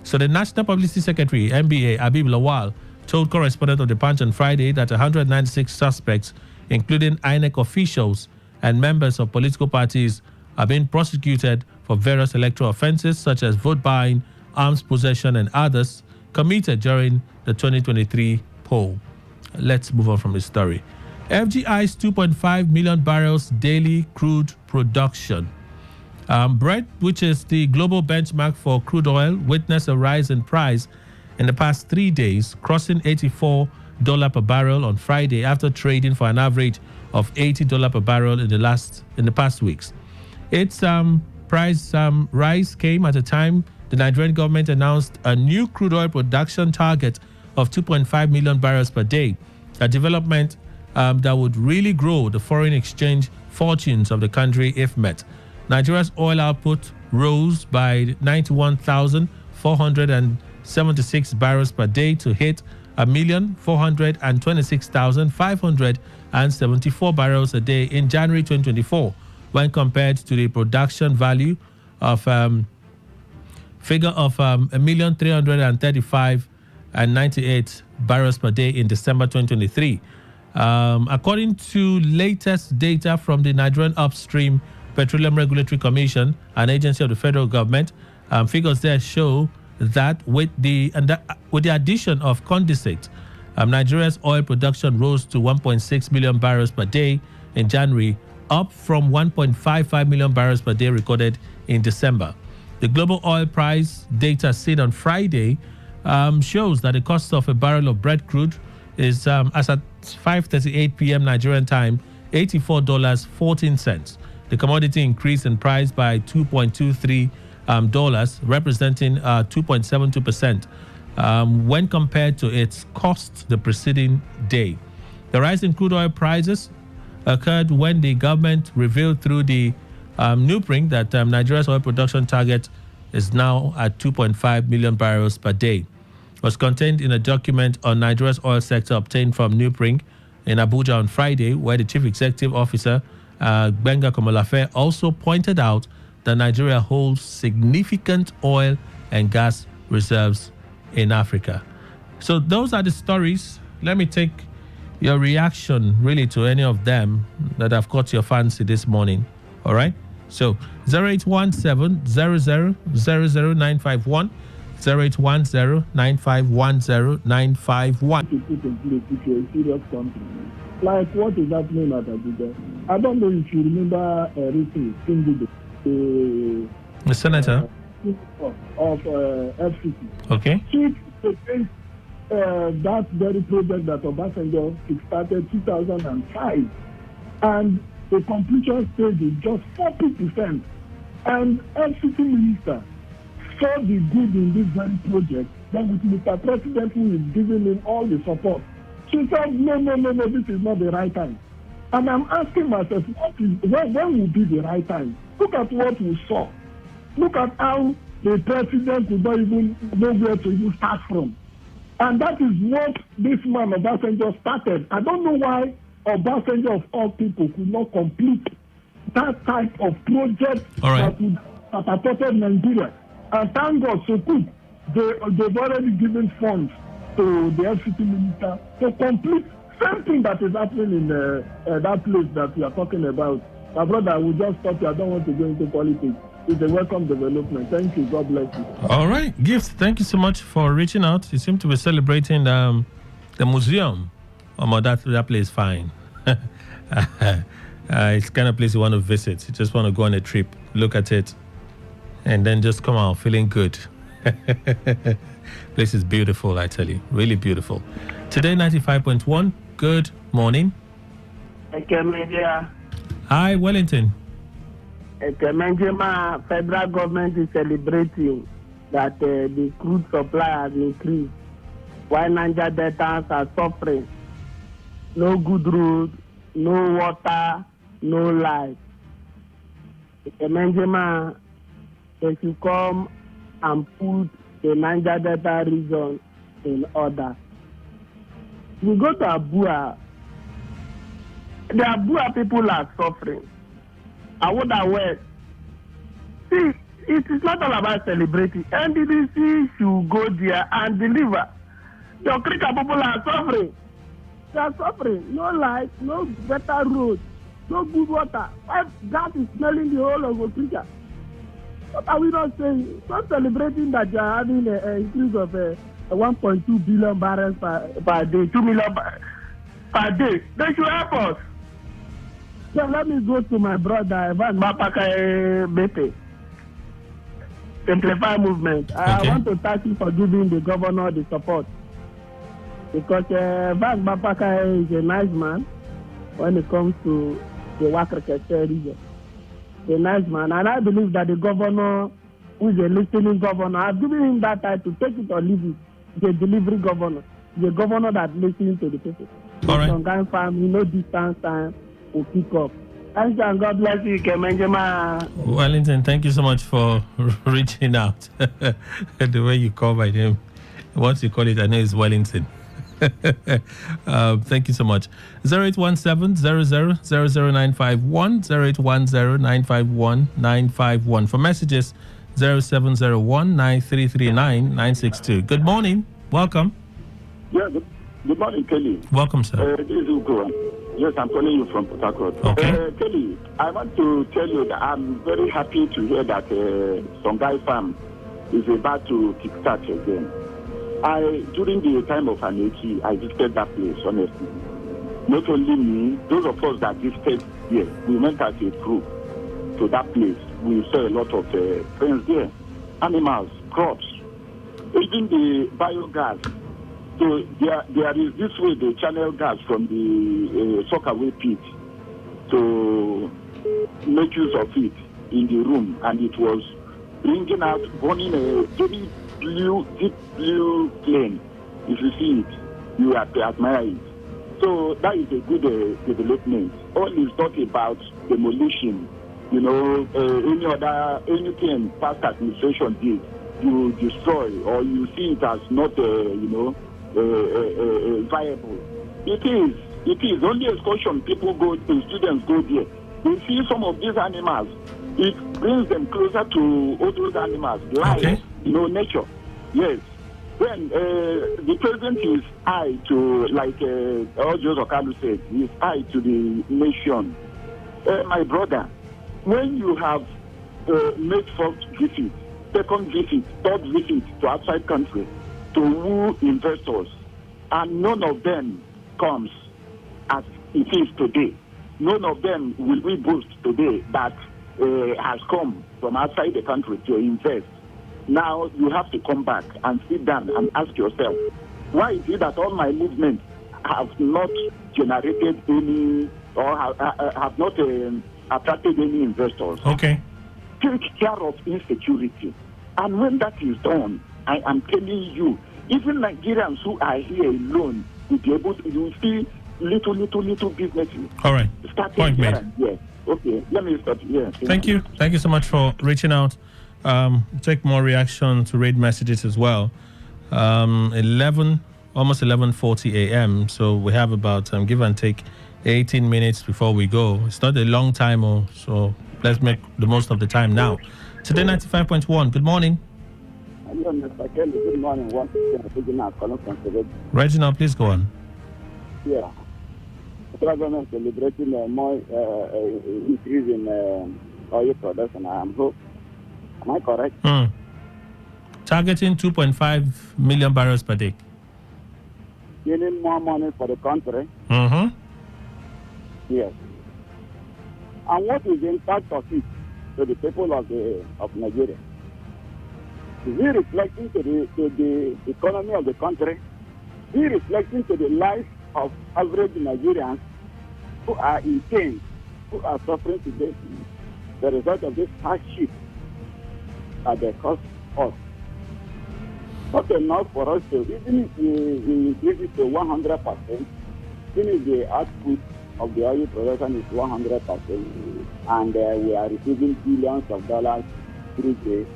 So the National Publicity Secretary, NBA, Habib Lawal, told correspondent of the Punch on Friday that 196 suspects, including INEC officials and members of political parties, are being prosecuted for various electoral offences such as vote buying, arms possession, and others committed during the 2023 poll. Let's move on from this story. FGI's 2.5 million barrels daily crude production. Brent, which is the global benchmark for crude oil, witnessed a rise in price in the past 3 days, crossing $84 per barrel on Friday after trading for an average of $80 per barrel in the past weeks. Its price rise came at a time the Nigerian government announced a new crude oil production target of 2.5 million barrels per day, a development that would really grow the foreign exchange fortunes of the country if met. Nigeria's oil output rose by 91,476 barrels per day to hit 1,426,574 barrels a day in January 2024, when compared to the production value of figure of 1,335,098 barrels per day in December 2023. According to latest data from the Nigerian Upstream Petroleum Regulatory Commission, an agency of the federal government, figures there show that with the addition of condensate, Nigeria's oil production rose to 1.6 million barrels per day in January, up from 1.55 million barrels per day recorded in December. The global oil price data seen on Friday shows that the cost of a barrel of Brent crude is, as at 5:38 p.m. Nigerian time, $84.14. The commodity increased in price by $2.23, representing 2.72% when compared to its cost the preceding day. The rise in crude oil prices occurred when the government revealed through the new print that Nigeria's oil production target is now at 2.5 million barrels per day. It was contained in a document on Nigeria's oil sector obtained from Newspring in Abuja on Friday, where the Chief Executive Officer, Gbenga Komolafe, also pointed out that Nigeria holds significant oil and gas reserves in Africa. So those are the stories. Let me take your reaction really to any of them that have caught your fancy this morning. All right? So 0817-000951, 0810-9510951. To put in place if you're a serious country. Like what is happening at Abuja? I don't know if you remember recently, the senator of FCC. Okay. Against that very project that Obasanjo started 2005, and the completion stage is just 40%. And FCC minister saw the good in this very project, then with Mr. President who is giving him all the support, she said, no, this is not the right time. And I'm asking myself, when will be the right time? Look at what we saw. Look at how the president could not even know where to even start from. And that is what this man Obasanjo started. I don't know why Obasanjo of all people could not complete that type of project that would have supported Nigeria. And thank God, so good. They've already given funds to the FCT minister to complete same thing that is happening in that place that we are talking about. My brother, I will just stop you. I don't want to go into politics. It's a welcome development. Thank you. God bless you. All right. Gift, thank you so much for reaching out. You seem to be celebrating the museum. That place is fine. It's the kind of place you want to visit. You just want to go on a trip, look at it, and then just come out feeling good. Place is beautiful, I tell you. Really beautiful. Today, 95.1. Good morning. Hi, Wellington. Federal government is celebrating that the crude supply has increased, while Niger Deltans are suffering. No good road, no water, no light. They should come and put the Niger Delta region in order. We go to Abua. The Abua people are suffering. I would have went. See, it is not all about celebrating. NDDC should go there and deliver. Your Krika people are suffering. They are suffering. No light, no better road, no good water. That is smelling the whole of Krika. What are we not saying? Not celebrating that you are having an increase of 1.2 billion barrels per day, 2 million per day. They should help us. So let me go to my brother, Evan Mapaka Bete. Simplify movement. Okay. I want to thank you for giving the governor the support. Because Evan Mapaka is a nice man when it comes to the Wakrikete region. A nice man. And I believe that the governor, who is a listening governor, I've given him that title, take it or leave it. He's a delivery governor. He's a governor that listens to the people. All right. Some kind of family, no distance time. Will pick up. Thank you and God bless you, Kemenjema. Wellington, thank you so much for reaching out. The way you call my name, once you call it, I know it's Wellington. Thank you so much. 0817-000951, 0810-951-951. For messages, 0701-9339-962. Good morning. Welcome. Yeah, good morning, Kelly. Welcome, sir. This is Ugo. Yes, I'm calling you from Port Harcourt. Okay. Kelly, I want to tell you that I'm very happy to hear that Songhai Farm is about to kickstart again. During the time of Aneki, I visited that place, honestly. Not only me, those of us that visited here, we went as a group to that place. We saw a lot of friends there, animals, crops, even the biogas. So there is this way they channel gas from the sockaway pit to make use of it in the room, and it was bringing out, burning a very deep blue flame. If you see it, you have to admire it. So that is a good development. All is not about demolition. You know, anything past administration did, you destroy or you see it as not, viable. It is only excursion. People go, students go there. They see some of these animals. It brings them closer to all those animals, life, okay. Nature. Yes. Then the president is eye to, like Joseph Okalu said, is eye to the nation. My brother, when you have made first visit, second visit, third visit to outside country to woo investors, and none of them comes as it is today. None of them will we boast today that has come from outside the country to invest. Now you have to come back and sit down and ask yourself, why is it that all my movements have not generated any or have not attracted any investors? Okay. Take care of insecurity. And when that is done, I am telling you, even Nigerians who are here alone will be able to, you see little businesses. All right. Point made. Yes. Okay. Let me start here. Thank you. Thank you so much for reaching out. Take more reaction to read messages as well. almost 11:40 a.m. So we have about give and take 18 minutes before we go. It's not a long time, so let's make the most of the time now. Today 95.1. Good morning. Hello, Mr. Kelly. Good morning. Once again, Reginald, please go on. Yeah. The government celebrating more increase in oil production. Am I correct? Targeting 2.5 million barrels per day. Getting more money for the country. Mm-hmm. Yes. And what is the impact of it to the people of Nigeria? Is it reflecting to the economy of the country? Is it reflecting to the life of average Nigerians who are in pain, who are suffering today, the result of this hardship at the cost of? Not enough for us to, even if we increase it to 100%, even if the output of the oil production is 100%, and we are receiving billions of dollars through this,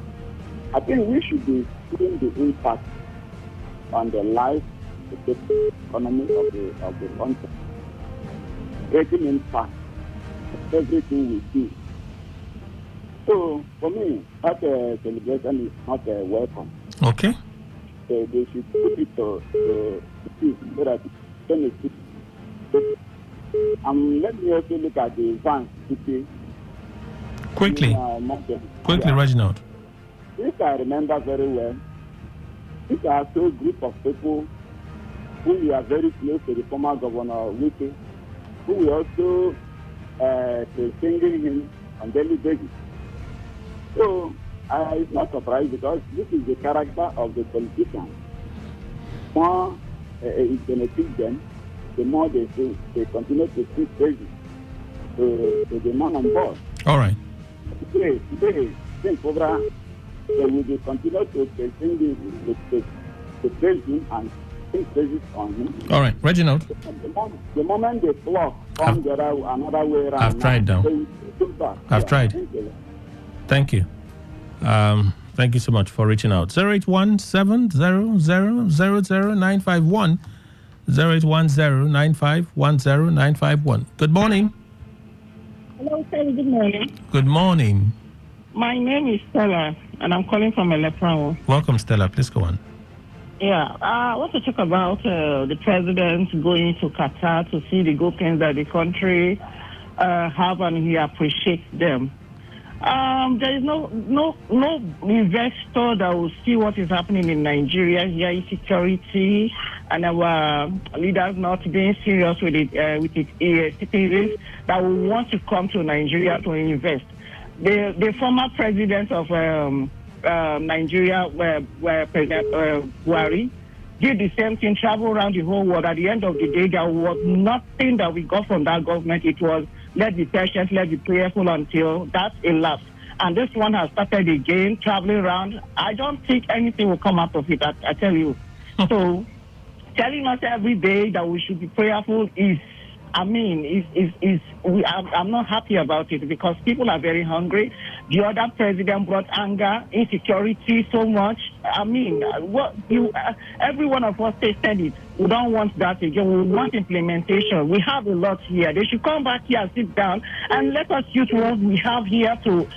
I think we should be seeing the impact on the life, the economy of the country. Creating impact of everything we do. So, for me, that celebration is not welcome. Okay. They should put it to peace so that it can keep. Let me also look at the Vans city. Quickly, Reginald. If I remember very well, these are a group of people who are very close to the former governor, Wiki, who will also singing him on daily basis. So, it's not surprised because this is the character of the politicians. The more it benefits them, the more they continue to speak crazy to the man on board. All right. Today, think over, they will be continue to sing the praise and think praises on him. All right, Reginald. The moment they flock from another way around. I've tried now. I've tried. Thank you. Thank you so much for reaching out. 08170000951. 08109510951. Good morning. Hello, sir. Good morning. Good morning. My name is Stella, and I'm calling from Elepro. Welcome, Stella. Please go on. Yeah, I want to talk about the president going to Qatar to see the good things that the country have, and he appreciates them. There is no investor that will see what is happening in Nigeria here, insecurity, and our leaders not being serious with its citizens that will want to come to Nigeria to invest. The former president of Nigeria, President Buhari, did the same thing, travel around the whole world. At the end of the day, there was nothing that we got from that government. It was, let's be patient, let's be prayerful until that elapsed. And this one has started again, traveling around. I don't think anything will come out of it, I tell you. So, telling us every day that we should be prayerful is, I'm not happy about it because people are very hungry. The other president brought anger, insecurity so much. Every one of us tasted it. We don't want that again. We want implementation. We have a lot here. They should come back here and sit down and let us use what we have here to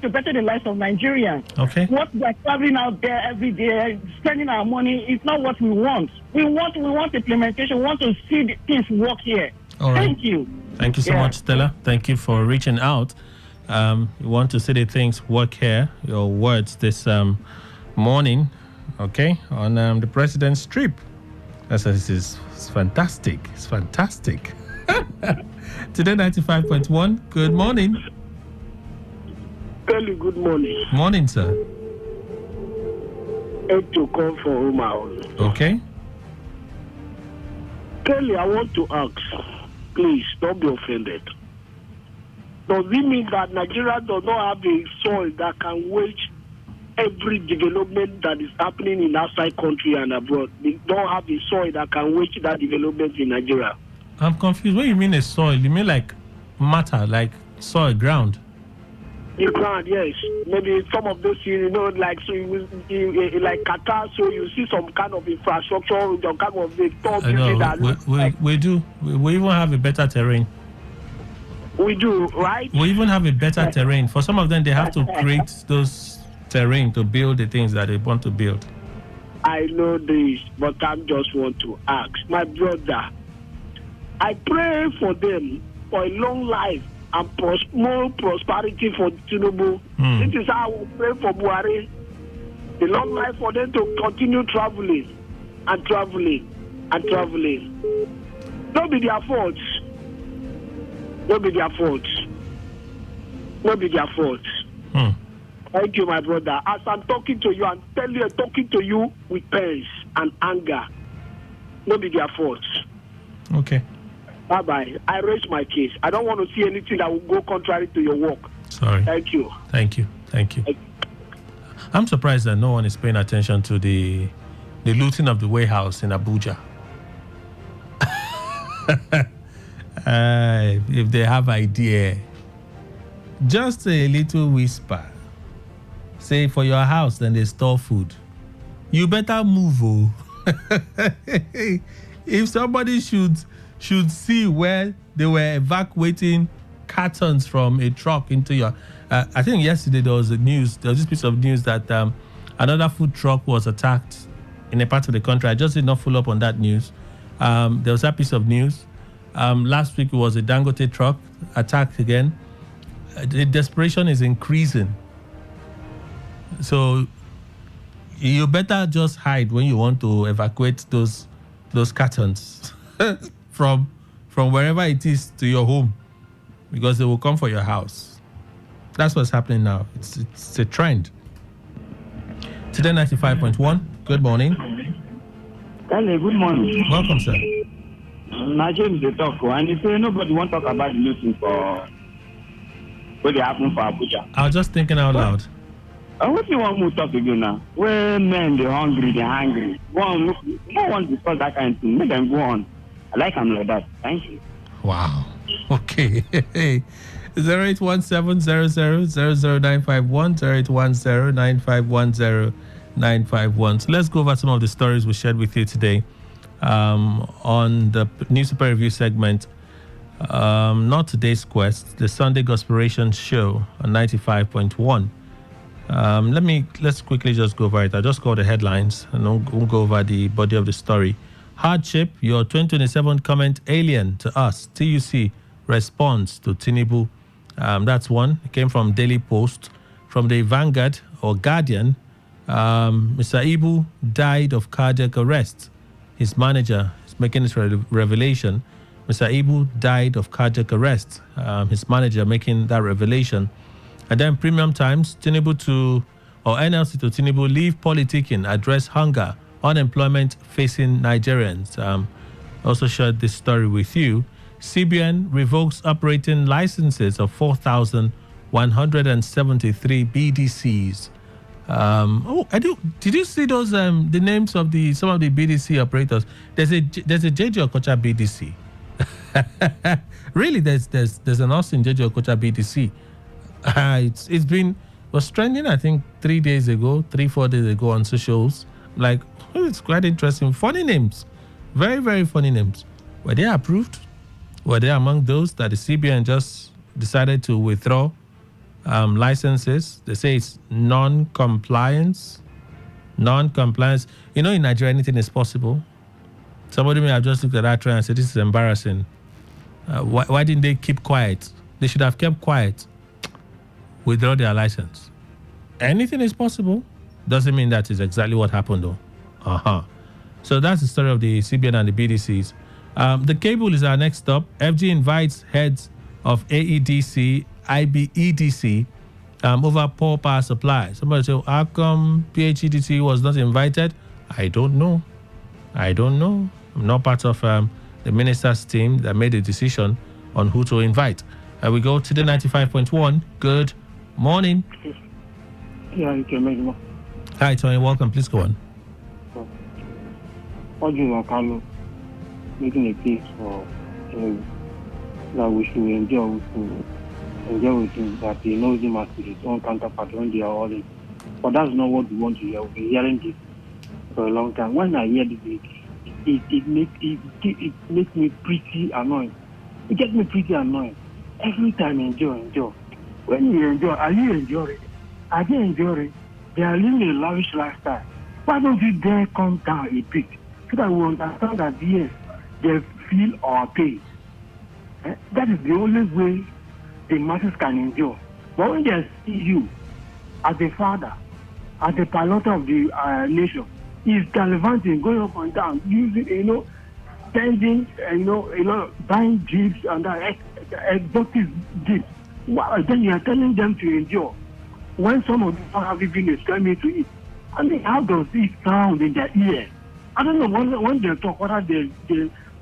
better the lives of Nigerians. Okay. What we're traveling out there every day, spending our money, is not what we want. We want implementation. We want to see the things work here. All right. Thank you. Thank you so much, Stella. Thank you for reaching out. You want to see the things work here. Your words this morning, okay, on the president's trip. It's fantastic. It's fantastic. Today 95.1. Good morning. Kelly, good morning. Morning, sir. To call for Omar. Okay. Kelly, I want to ask, please don't be offended. Does it mean that Nigeria does not have a soil that can wage every development that is happening in outside country and abroad? They don't have a soil that can wage that development in Nigeria. I'm confused. What do you mean a soil? You mean like matter, like soil, ground? The ground, yes. Maybe some of those, like like Qatar, so you see some kind of infrastructure, some kind of a tall building that we do. We even have a better terrain. We do, right? We even have a better terrain. For some of them, they have to create those terrain to build the things that they want to build. I know this, but I just want to ask. My brother, I pray for them for a long life and more prosperity for Tinubu. This is how we pray for Buhari. A long life for them to continue traveling and traveling and traveling. Don't be their fault. Don't be their fault. Don't be their fault. Thank you, my brother. As I'm talking to you, I'm talking to you with pain and anger. Don't be their fault. Okay. Bye-bye. I raise my case. I don't want to see anything that will go contrary to your work. Sorry. Thank you. Thank you. Thank you. I'm surprised that no one is paying attention to the looting of the warehouse in Abuja. If they have idea, just a little whisper. Say for your house, then they store food. You better move, oh. If somebody should see where they were evacuating cartons from a truck into your. I think yesterday there was this piece of news that another food truck was attacked in a part of the country. I just did not follow up on that news. There was that piece of news. Last week it was a Dangote truck attacked again. The desperation is increasing. So you better just hide when you want to evacuate those cartons from wherever it is to your home, because they will come for your house. That's what's happening now. It's a trend. Today 95.1. Good morning. Hello, good morning. Welcome, sir. My James the talk, and if nobody want to talk about the looting for what they happen for Abuja. I was just thinking out loud. What you want me to talk again now? Where men they're hungry. Go on, no one discuss that kind of thing. Make them go on. I like them like that. Thank you. Wow. Okay. 0817-000-951, 0810-951-0951. So let's go over some of the stories we shared with you today on the newspaper review segment. Not today's quest, the Sunday Gospelration show on 95.1. Let's quickly just go over it. I'll just call the headlines and we'll go over the body of the story. Hardship, your 2027 comment alien to us. TUC response to Tinubu. That's one. It came from Daily Post. From the Vanguard or Guardian, Mr. Ibu died of cardiac arrest. His manager is making this revelation. Mr. Ibu died of cardiac arrest. His manager making that revelation. And then Premium Times, NLC to Tinubu, leave politicking, address hunger, unemployment facing Nigerians. Also shared this story with you. CBN revokes operating licenses of 4,173 BDCs. Did you see those the names of some of the BDC operators? There's a JJ Okocha BDC. Really, there's an Austin JJ Okocha BDC. It was trending, I think 4 days ago on socials. Like, it's quite interesting. Funny names, very, very funny names. Were they approved? Were they among those that the CBN just decided to withdraw licenses? They say it's non-compliance. Non-compliance. You know, in Nigeria, anything is possible. Somebody may have just looked at that trend and said, this is embarrassing. Why didn't they keep quiet? They should have kept quiet. Withdraw their license. Anything is possible. Doesn't mean that is exactly what happened, though. So that's the story of the CBN and the BDCs. The cable is our next stop. FG invites heads of AEDC, IBEDC over poor power supply. Somebody say, how come PHEDC was not invited? I don't know. I'm not part of the minister's team that made a decision on who to invite. We go to the 95.1. Good morning. Yeah, you can make more. Hi, Tony. Welcome. Please go on. What do you want, Carlo? Making a case for that we should enjoy with him, that he knows him as his own counterpart when they are all in. But that's not what we want to hear. We've been hearing this for a long time. When I hear this, it makes me pretty annoyed. It gets me pretty annoyed. Every time enjoy. When you enjoy, are you enjoying? Are they enjoying? They are living a lavish lifestyle. Why don't you dare come down a bit so that we understand that yes, they feel our pain. That is the only way the masses can endure. But when they see you as a father, as the pilot of the nation, is gallivanting, going up and down, using, spending, buying jeeps and exotic jeeps. Well, then you are telling them to endure. When some of them have even a square meal to eat, I mean, how does it sound in their ear? I don't know when they talk, whether they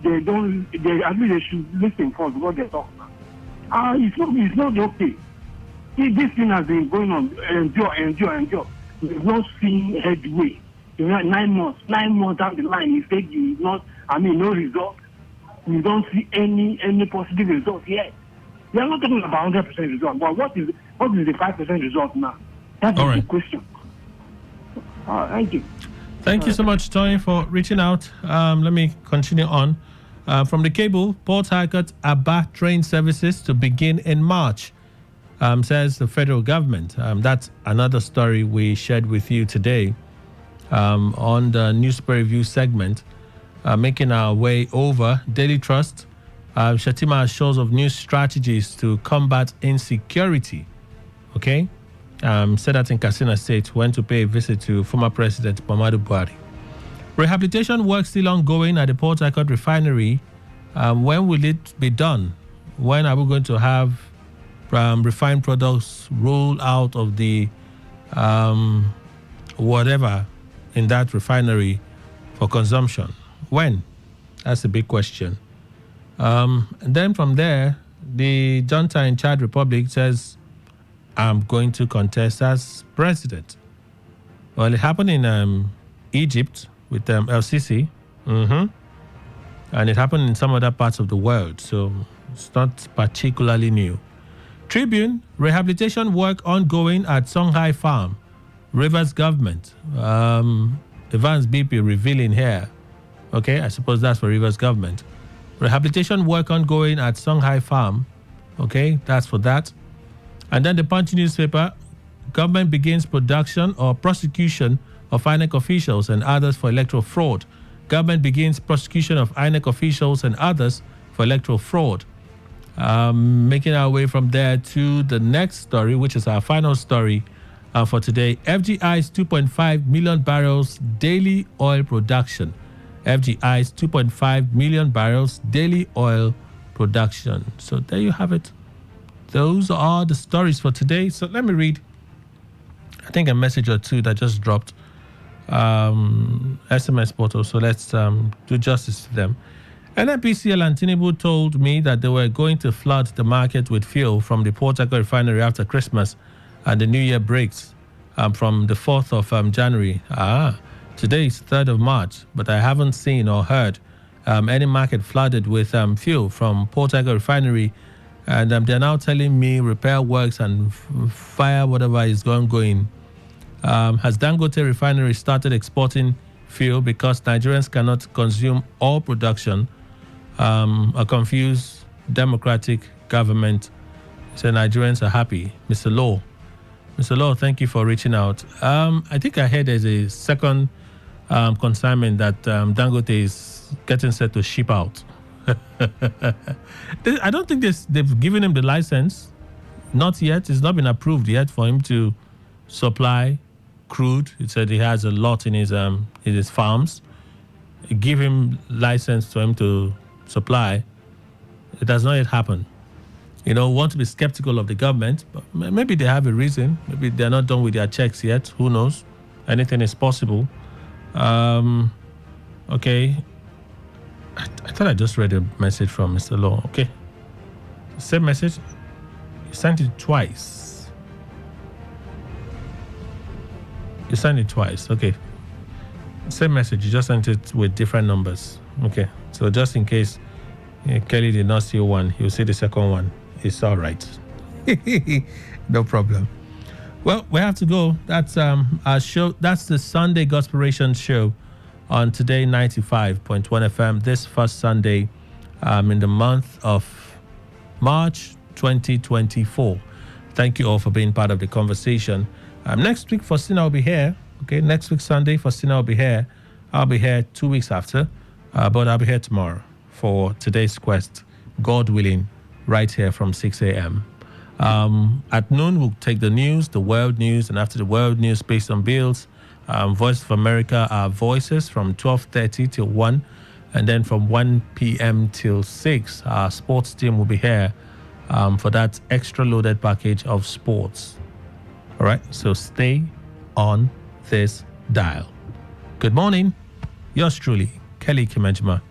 don't. I mean, they should listen first before they talk. It's not okay. This thing has been going on. Endure. We've not seen headway. 9 months down the line, you said you not. No result. We don't see any positive result yet. We are not talking about 100% result. But what is the 5% result now? That's the question. Thank you. Thank you so much, Tony, for reaching out. Let me continue on. From the cable, Port Harcourt Aba train services to begin in March, says the federal government. That's another story we shared with you today on the newspaper review segment. Making our way over, Daily Trust, Shatima assures of new strategies to combat insecurity. Okay? Said that in Katsina State, went to pay a visit to former President Muhammadu Buhari. Rehabilitation work still ongoing at the Port Harcourt refinery. When will it be done? When are we going to have refined products roll out of the whatever in that refinery for consumption? When? That's a big question. And then from there, the junta in Chad Republic says, I'm going to contest as president. Well, it happened in Egypt with LCC. And it happened in some other parts of the world, so it's not particularly new. Tribune, rehabilitation work ongoing at Songhai Farm. Rivers government. Evans BP revealing here. Okay, I suppose that's for Rivers government. Rehabilitation work ongoing at Songhai Farm. Okay, that's for that. And then the Punch newspaper, government begins production or prosecution of INEC officials and others for electoral fraud. Government begins prosecution of INEC officials and others for electoral fraud. Making our way from there to the next story, which is our final story for today. FGI's 2.5 million barrels daily oil production. FGI's 2.5 million barrels daily oil production. So there you have it. Those are the stories for today. So let me read, I think, a message or two that just dropped. SMS portal. So let's do justice to them. NNPCL and Tinubu told me that they were going to flood the market with fuel from the Port Harcourt refinery after Christmas and the New Year breaks from the 4th of January. Today is 3rd of March, but I haven't seen or heard any market flooded with fuel from Port Harcourt refinery. And they're now telling me repair works and fire whatever is going. Has Dangote refinery started exporting fuel because Nigerians cannot consume oil production? A confused democratic government. So Nigerians are happy. Mr. Law, thank you for reaching out. I think I heard there's a second consignment that Dangote is getting set to ship out. I don't think they've given him the license. Not yet. It's not been approved yet for him to supply crude. It said he has a lot in his farms. Give him license for him to supply. It has not yet happened. Want to be skeptical of the government, but maybe they have a reason. Maybe they're not done with their checks yet. Who knows? Anything is possible. Okay. I thought I just read a message from Mr. Law. Okay. Same message. You sent it twice. Okay. Same message. You just sent it with different numbers. Okay. So just in case Kelly did not see one, he'll see the second one. It's all right. No problem. Well, we have to go. That's our show. That's the Sunday Gospelration show on Today 95.1 FM this first Sunday in the month of March 2024. Thank you all for being part of the conversation. Next week, Faustina will be here. Okay, next week, Sunday, Faustina will be here. I'll be here 2 weeks after, but I'll be here tomorrow for today's quest, God willing, right here from 6 a.m. At noon, we'll take the news, the world news, and after the world news, based on bills, Voice of America, our voices from 12:30 till 1, and then from 1 p.m. till 6, our sports team will be here for that extra loaded package of sports. All right, so stay on this dial. Good morning. Yours truly, Kelly Kimejima,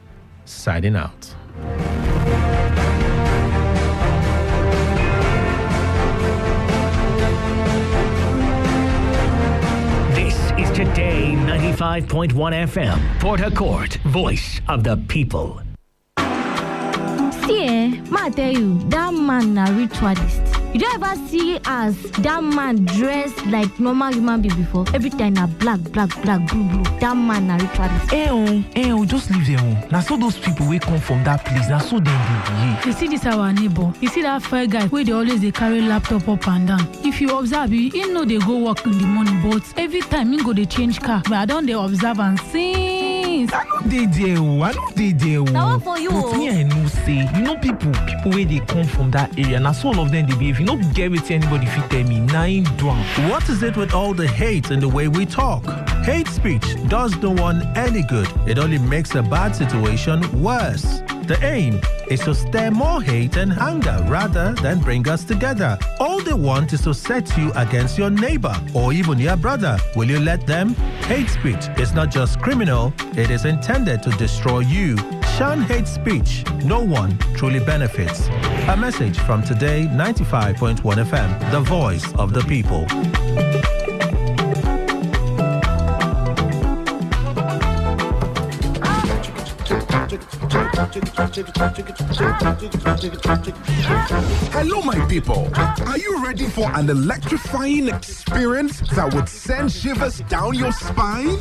signing out. Today 95.1 FM, Port Harcourt, voice of the people. See, ma tell you, that man a ritualist. You don't ever see as that man dressed like normal human being before. Every time na black, blue. That man na ritualist. Just leave them. Now so those people will come from that place. Now so them behave. You see this our neighbor. You see that fair guy where they always they carry laptop up and down. If you observe, you know they go work in the morning, but every time you go they change car. But I don't they observe and since. I know they there. Now for you. But me I know say, people where they come from that area. Now so all of them they behave. You don't get with anybody if you tell me. Now ain't drunk. What is it with all the hate and the way we talk? Hate speech does no one any good. It only makes a bad situation worse. The aim is to stir more hate and anger rather than bring us together. All they want is to set you against your neighbor or even your brother. Will you let them? Hate speech is not just criminal, it is intended to destroy you. Shun hate speech. No one truly benefits. A message from Today 95.1 FM, the voice of the people. Hello, my people. Are you ready for an electrifying experience that would send shivers down your spine?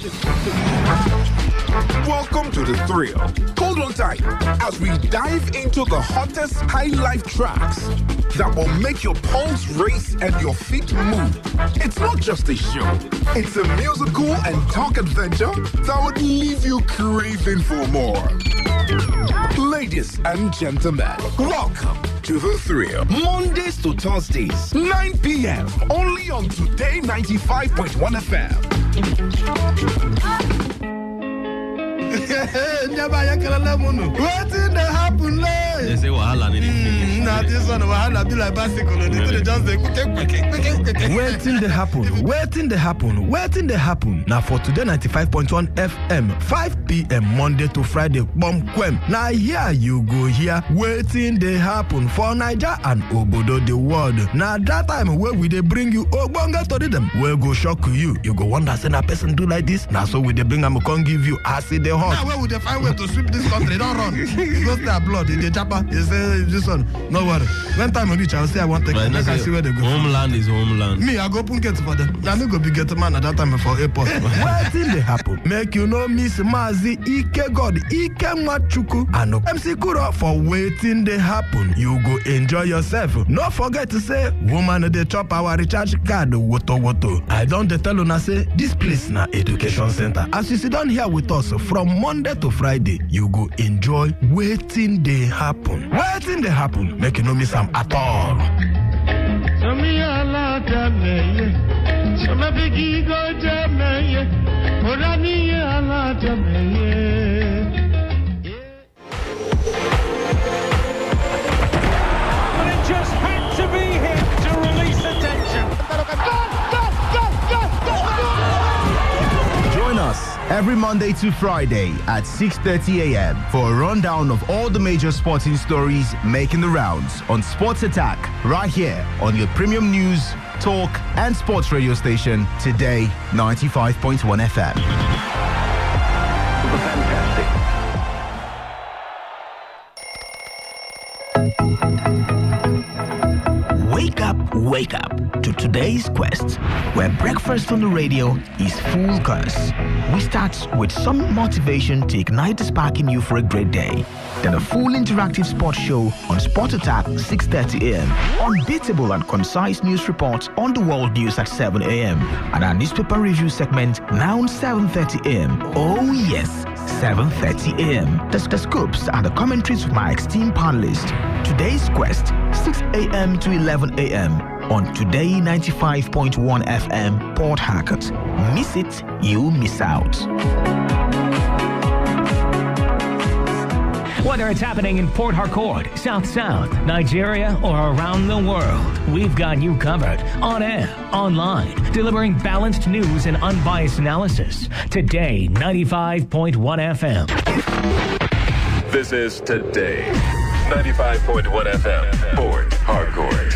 Welcome to the thrill. Hold on tight as we dive into the hottest high life tracks that will make your pulse race and your feet move. It's not just a show. It's a musical and talk adventure that would leave you craving for more. Ladies and gentlemen, welcome to the thrill. Mondays to Thursdays, 9 p.m. only on Today 95.1 FM. What in the happen, like? They say wahala need Now this one wahala be like bicycle. They just say Waiting the happen. Now for Today 95.1 FM, 5 p.m. Monday to Friday, bomb quem. Now here you go here. Waiting the happen for Niger and Obodo the world. Now that time where we they bring you Ogbonga to them, we go shock you. You go wonder say a person do like this. Now so we they bring them can give you acid the hot. Now where would they find way to sweep this country? Don't run. Because their blood in the chopper. You say this one. No worry. When time I reach, I'll say I want to take it. I can see where they go. Homeland is homeland. Me, I go open gate for them. Now me go be get man at that time for airport. Waiting they happen. Make you know Miss Mazi Ike God Ike Machuku and MC Kuro for waiting they happen. You go enjoy yourself. No forget to say woman they chop our recharge card woto. I don't tell you say this place na education center. As you sit down here with us from Monday to Friday, you go enjoy waiting they happen. Waiting they happen. Make you no miss them at all. But it just had to be him to release the tension. Join us every Monday to Friday at 6:30 a.m. for a rundown of all the major sporting stories making the rounds on Sports Attack right here on your premium news, talk and sports radio station Today 95.1 FM. Wake up to today's quest, where breakfast on the radio is full curse. We start with some motivation to ignite the spark in you for a great day. Then a full interactive sports show on Sport Attack 6:30 a.m. Unbeatable and concise news reports on the world news at 7 a.m. And our newspaper review segment now 7:30 a.m. Oh yes, 7:30 a.m. The scoops and the commentaries with my esteemed panelists. Today's quest, 6 a.m. to 11 a.m. on Today 95.1 FM, Port Harcourt. Miss it, you miss out. Whether it's happening in Port Harcourt, South, Nigeria, or around the world, we've got you covered. On air, online, delivering balanced news and unbiased analysis. Today 95.1 FM. This is Today 95.1 FM, Port Harcourt.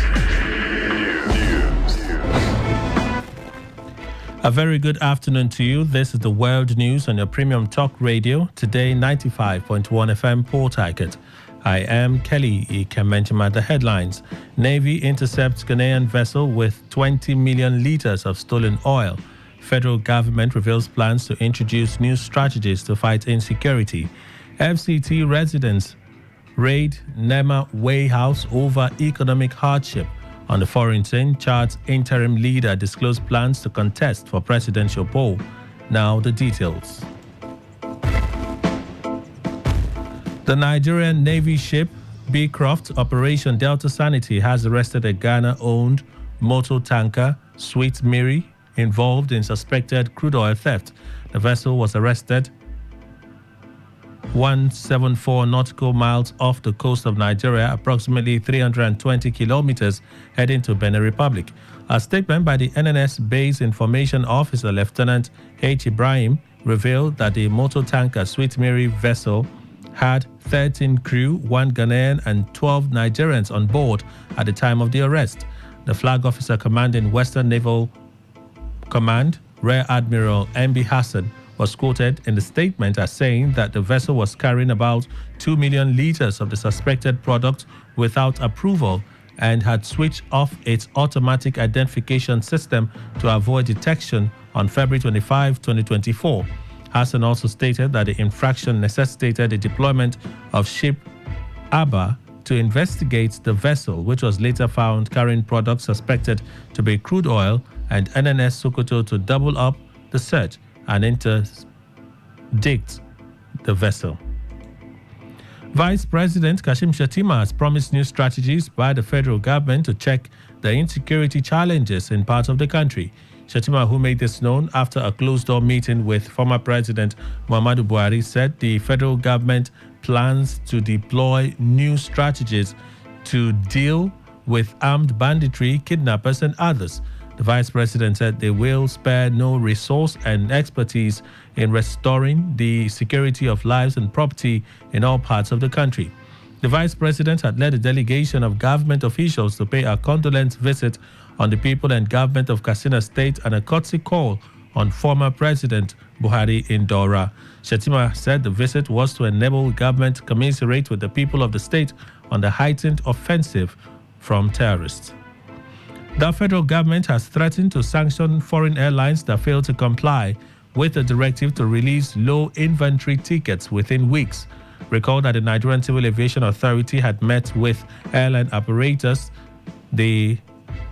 A very good afternoon to you. This is the World News on your premium talk radio, Today 95.1 FM, Port Harcourt. I am Kelly Kemenchima. The headlines. Navy intercepts Ghanaian vessel with 20 million litres of stolen oil. Federal government reveals plans to introduce new strategies to fight insecurity. FCT residents raid Nema Way House over economic hardship. On the foreign scene, Chad's interim leader disclosed plans to contest for presidential poll. Now the details. The Nigerian Navy ship Beecroft Operation Delta Sanity has arrested a Ghana-owned motor tanker, Sweet Mary, involved in suspected crude oil theft. The vessel was arrested 174 nautical miles off the coast of Nigeria, approximately 320 kilometers, heading to Benin Republic. A statement by the NNS Base Information Officer, Lieutenant H. Ibrahim, revealed that the motor tanker Sweet Mary vessel had 13 crew, 1 Ghanaian and 12 Nigerians on board at the time of the arrest. The flag officer commanding Western Naval Command, Rear Admiral M.B. Hassan, was quoted in the statement as saying that the vessel was carrying about 2 million litres of the suspected product without approval and had switched off its automatic identification system to avoid detection on February 25, 2024. Hassan also stated that the infraction necessitated the deployment of ship ABBA to investigate the vessel, which was later found carrying products suspected to be crude oil, and NNS Sokoto to double up the search and interdict the vessel. Vice President Kashim Shettima has promised new strategies by the federal government to check the insecurity challenges in parts of the country. Shettima, who made this known after a closed-door meeting with former President Muhammadu Buhari, said the federal government plans to deploy new strategies to deal with armed banditry, kidnappers, and others. The Vice President said they will spare no resource and expertise in restoring the security of lives and property in all parts of the country. The Vice President had led a delegation of government officials to pay a condolence visit on the people and government of Katsina State and a courtesy call on former President Buhari in Dora. Shettima said the visit was to enable government to commiserate with the people of the state on the heightened offensive from terrorists. The federal government has threatened to sanction foreign airlines that fail to comply with the directive to release low inventory tickets within weeks. Recall that the Nigerian Civil Aviation Authority had met with airline operators, the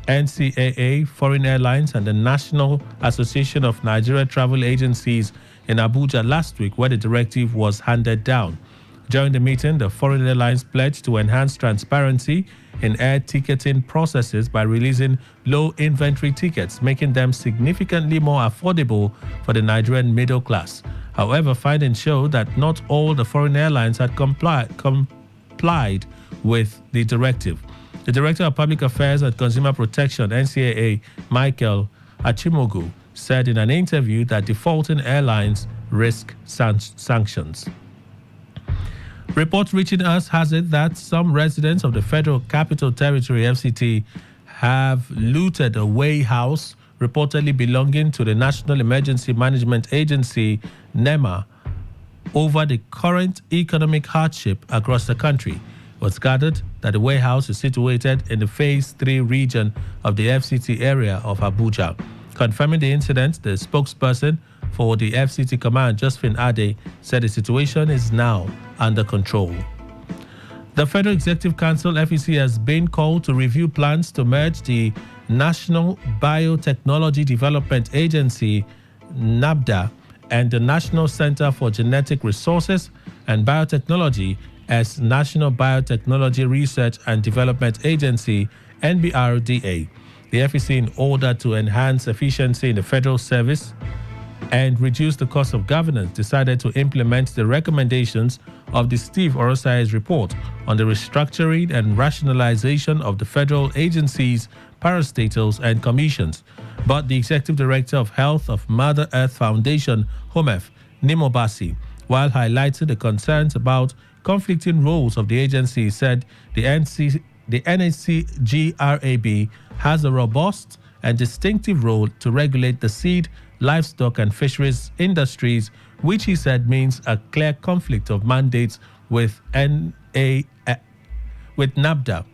NCAA, Foreign Airlines, and the National Association of Nigeria Travel Agencies in Abuja last week, where the directive was handed down. During the meeting, the foreign airlines pledged to enhance transparency in air ticketing processes by releasing low inventory tickets, making them significantly more affordable for the Nigerian middle class. However, findings show that not all the foreign airlines had complied with the directive. The Director of Public Affairs and Consumer Protection, NCAA, Michael Achimogu, said in an interview that defaulting airlines risk sanctions. Reports reaching us has it that some residents of the Federal Capital Territory, FCT, have looted a way house reportedly belonging to the National Emergency Management Agency, NEMA, over the current economic hardship across the country. It was gathered that the warehouse is situated in the Phase 3 region of the FCT area of Abuja. Confirming the incident, the spokesperson for the FCT command, Josephine Ade, said the situation is now under control. The Federal Executive Council, FEC, has been called to review plans to merge the National Biotechnology Development Agency, NABDA, and the National Center for Genetic Resources and Biotechnology as National Biotechnology Research and Development Agency, NBRDA. The FEC, in order to enhance efficiency in the federal service and reduce the cost of governance, decided to implement the recommendations of the Steve Orosai's report on the restructuring and rationalization of the federal agencies, parastatals, and commissions. But the Executive Director of Health of Mother Earth Foundation, HOMEF, Nimo Basi, while highlighting the concerns about conflicting roles of the agency, said the NACGRAB has a robust and distinctive role to regulate the seed, livestock, and fisheries industries, which he said means a clear conflict of mandates with NAIAB. with NABDA.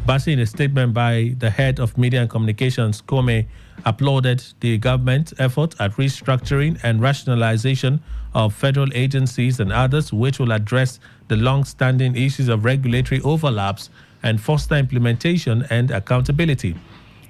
Bassi, in a statement by the head of Media and Communications, Kome, applauded the government's effort at restructuring and rationalization of federal agencies and others, which will address the long-standing issues of regulatory overlaps and foster implementation and accountability.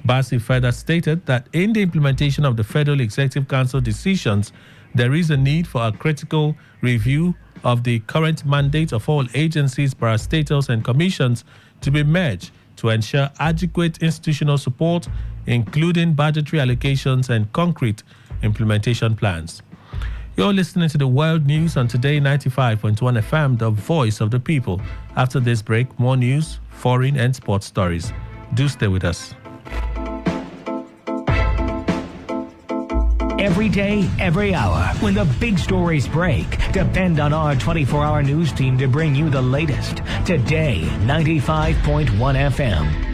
Bassi further stated that in the implementation of the Federal Executive Council decisions, there is a need for a critical review of the current mandate of all agencies, parastatals, and commissions to be merged to ensure adequate institutional support, including budgetary allocations and concrete implementation plans. You're listening to the World News on Today 95.1 FM, the voice of the people. After this break, more news, foreign and sports stories. Do stay with us. Every day, every hour, when the big stories break, depend on our 24-hour news team to bring you the latest. Today, 95.1 FM.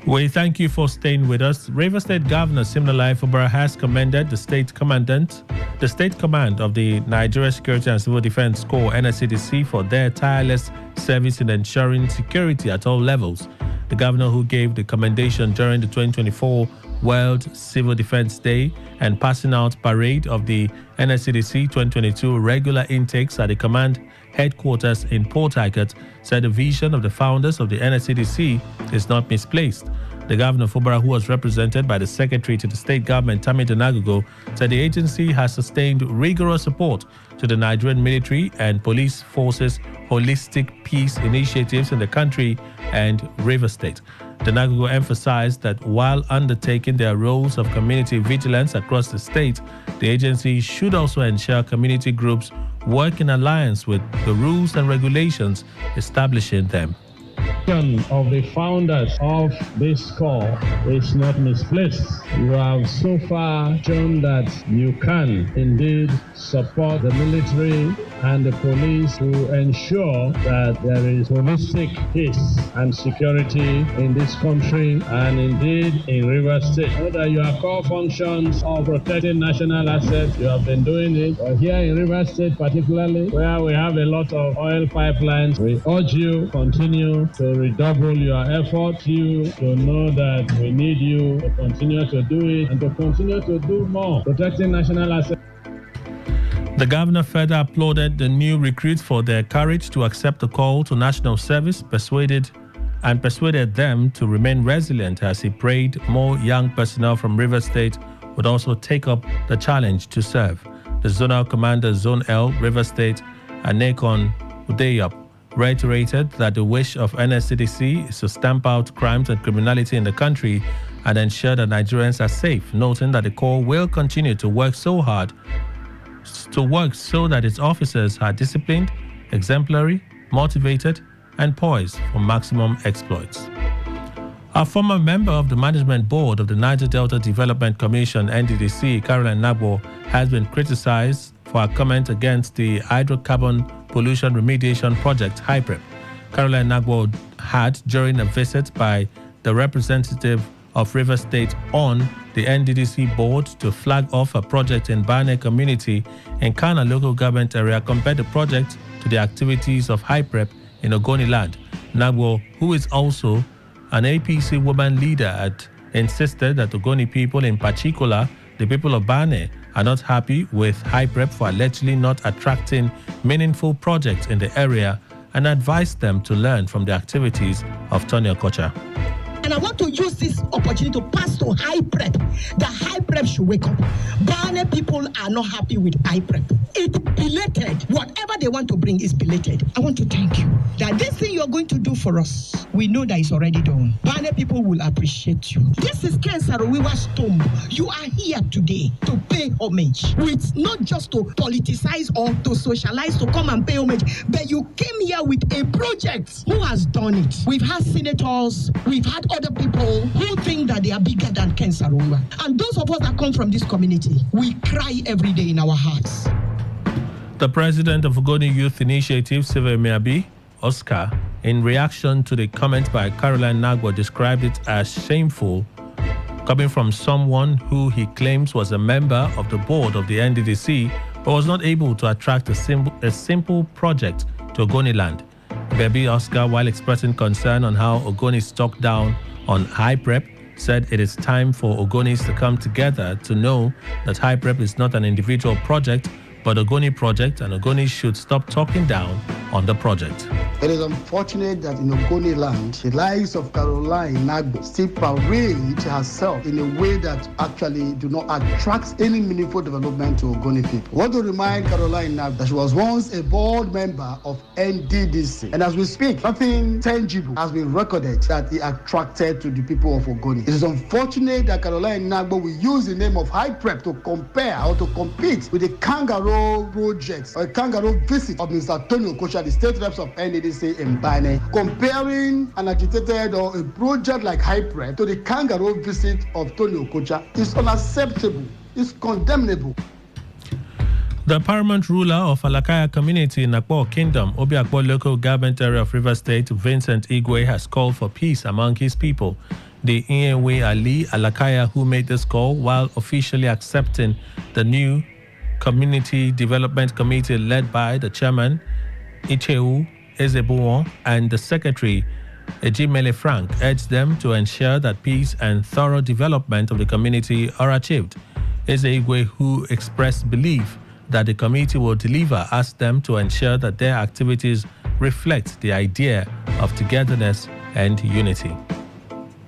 We thank you for staying with us. Rivers State Governor Siminalayi Fubara has commended the state command of the Nigeria Security and Civil Defense Corps, NSCDC, for their tireless service in ensuring security at all levels. The governor, who gave the commendation during the 2024 World Civil Defense Day and passing out parade of the NSCDC 2022 regular intakes at the command headquarters in Port Harcourt, said the vision of the founders of the NSCDC is not misplaced. The governor Fubara, who was represented by the secretary to the state government, Tammy Donagogo, said the agency has sustained rigorous support to the Nigerian military and police forces' holistic peace initiatives in the country and Rivers State. Donagogo emphasized that while undertaking their roles of community vigilance across the state, the agency should also ensure community groups work in alliance with the rules and regulations establishing them. Of the founders of this corps is not misplaced. You have so far shown that you can indeed support the military and the police to ensure that there is holistic peace and security in this country and indeed in Rivers State. Know that your core functions of protecting national assets, you have been doing it. But here in Rivers State particularly, where we have a lot of oil pipelines, we urge you to continue to redouble your efforts. You to know that we need you to continue to do it and to continue to do more, protecting national assets. The governor further applauded the new recruits for their courage to accept the call to national service, persuaded them to remain resilient as he prayed more young personnel from Rivers State would also take up the challenge to serve. The zonal commander, Zone L, Rivers State, Anekon Udeyop, reiterated that the wish of NSCDC is to stamp out crimes and criminality in the country and ensure that Nigerians are safe, noting that the Corps will continue to work so that its officers are disciplined, exemplary, motivated, and poised for maximum exploits. A former member of the management board of the Niger Delta Development Commission, NDDC, Caroline Nagbo, has been criticized for a comment against the hydrocarbon pollution remediation project, HYPREP. Caroline Nagbo had, during a visit by the representative of Rivers State on the NDDC board to flag off a project in Bane community in Kana local government area, compared the project to the activities of HYPREP in Ogoni land. Nagbo, who is also an APC woman leader, insisted that Ogoni people, in particular the people of Bane, are not happy with HYPREP for allegedly not attracting meaningful projects in the area and advised them to learn from the activities of Tony Okocha. And I want to use this opportunity to pass to HYPREP. The HYPREP should wake up. Bane people are not happy with HYPREP. It's belated. Whatever they want to bring is belated. I want to thank you that this thing you're going to do for us, we know that it's already done. Bane people will appreciate you. This is Ken Saro-Wiwa's tomb. You are here today to pay homage. With not just to politicize or to socialize, to come and pay homage, but you came here with a project. Who has done it? We've had senators, we've had other people who think that they are bigger than Ken Saro-Wiwa. And those of us that come from this community, we cry every day in our hearts. The president of Ogoni Youth Initiative, Sive Miabi, Oscar, in reaction to the comment by Caroline Nagbo, described it as shameful, coming from someone who he claims was a member of the board of the NDDC, but was not able to attract a simple project to Ogoni land. Baby Oscar, while expressing concern on how Ogoni's stock down on high prep, said it is time for Ogonis to come together to know that high prep is not an individual project, but Ogoni project, and Ogoni should stop talking down on the project. It is unfortunate that in Ogoni land, the likes of Caroline Nagbo still parade herself in a way that actually do not attract any meaningful development to Ogoni people. I want to remind Caroline Nagbo that she was once a board member of NDDC. And as we speak, nothing tangible has been recorded that he attracted to the people of Ogoni. It is unfortunate that Caroline Nagbo will use the name of high prep to compare or to compete with the kangaroo projects or a kangaroo visit of Mr. Tony Okocha, the state reps of NDDC in Bane, comparing an agitated or a project like high prep to the kangaroo visit of Tony Okocha is unacceptable. It's condemnable. The paramount ruler of Alakaya community in Akpo Kingdom, Obiakpo local government area of River State, Vincent Igwe, has called for peace among his people. The Ienwe Ali Alakaya, who made this call while officially accepting the new Community Development Committee led by the chairman, Icheu Ezebuon, and the secretary, Ejimele Frank, urged them to ensure that peace and thorough development of the community are achieved. Ezeigwe, who expressed belief that the committee will deliver, asked them to ensure that their activities reflect the idea of togetherness and unity.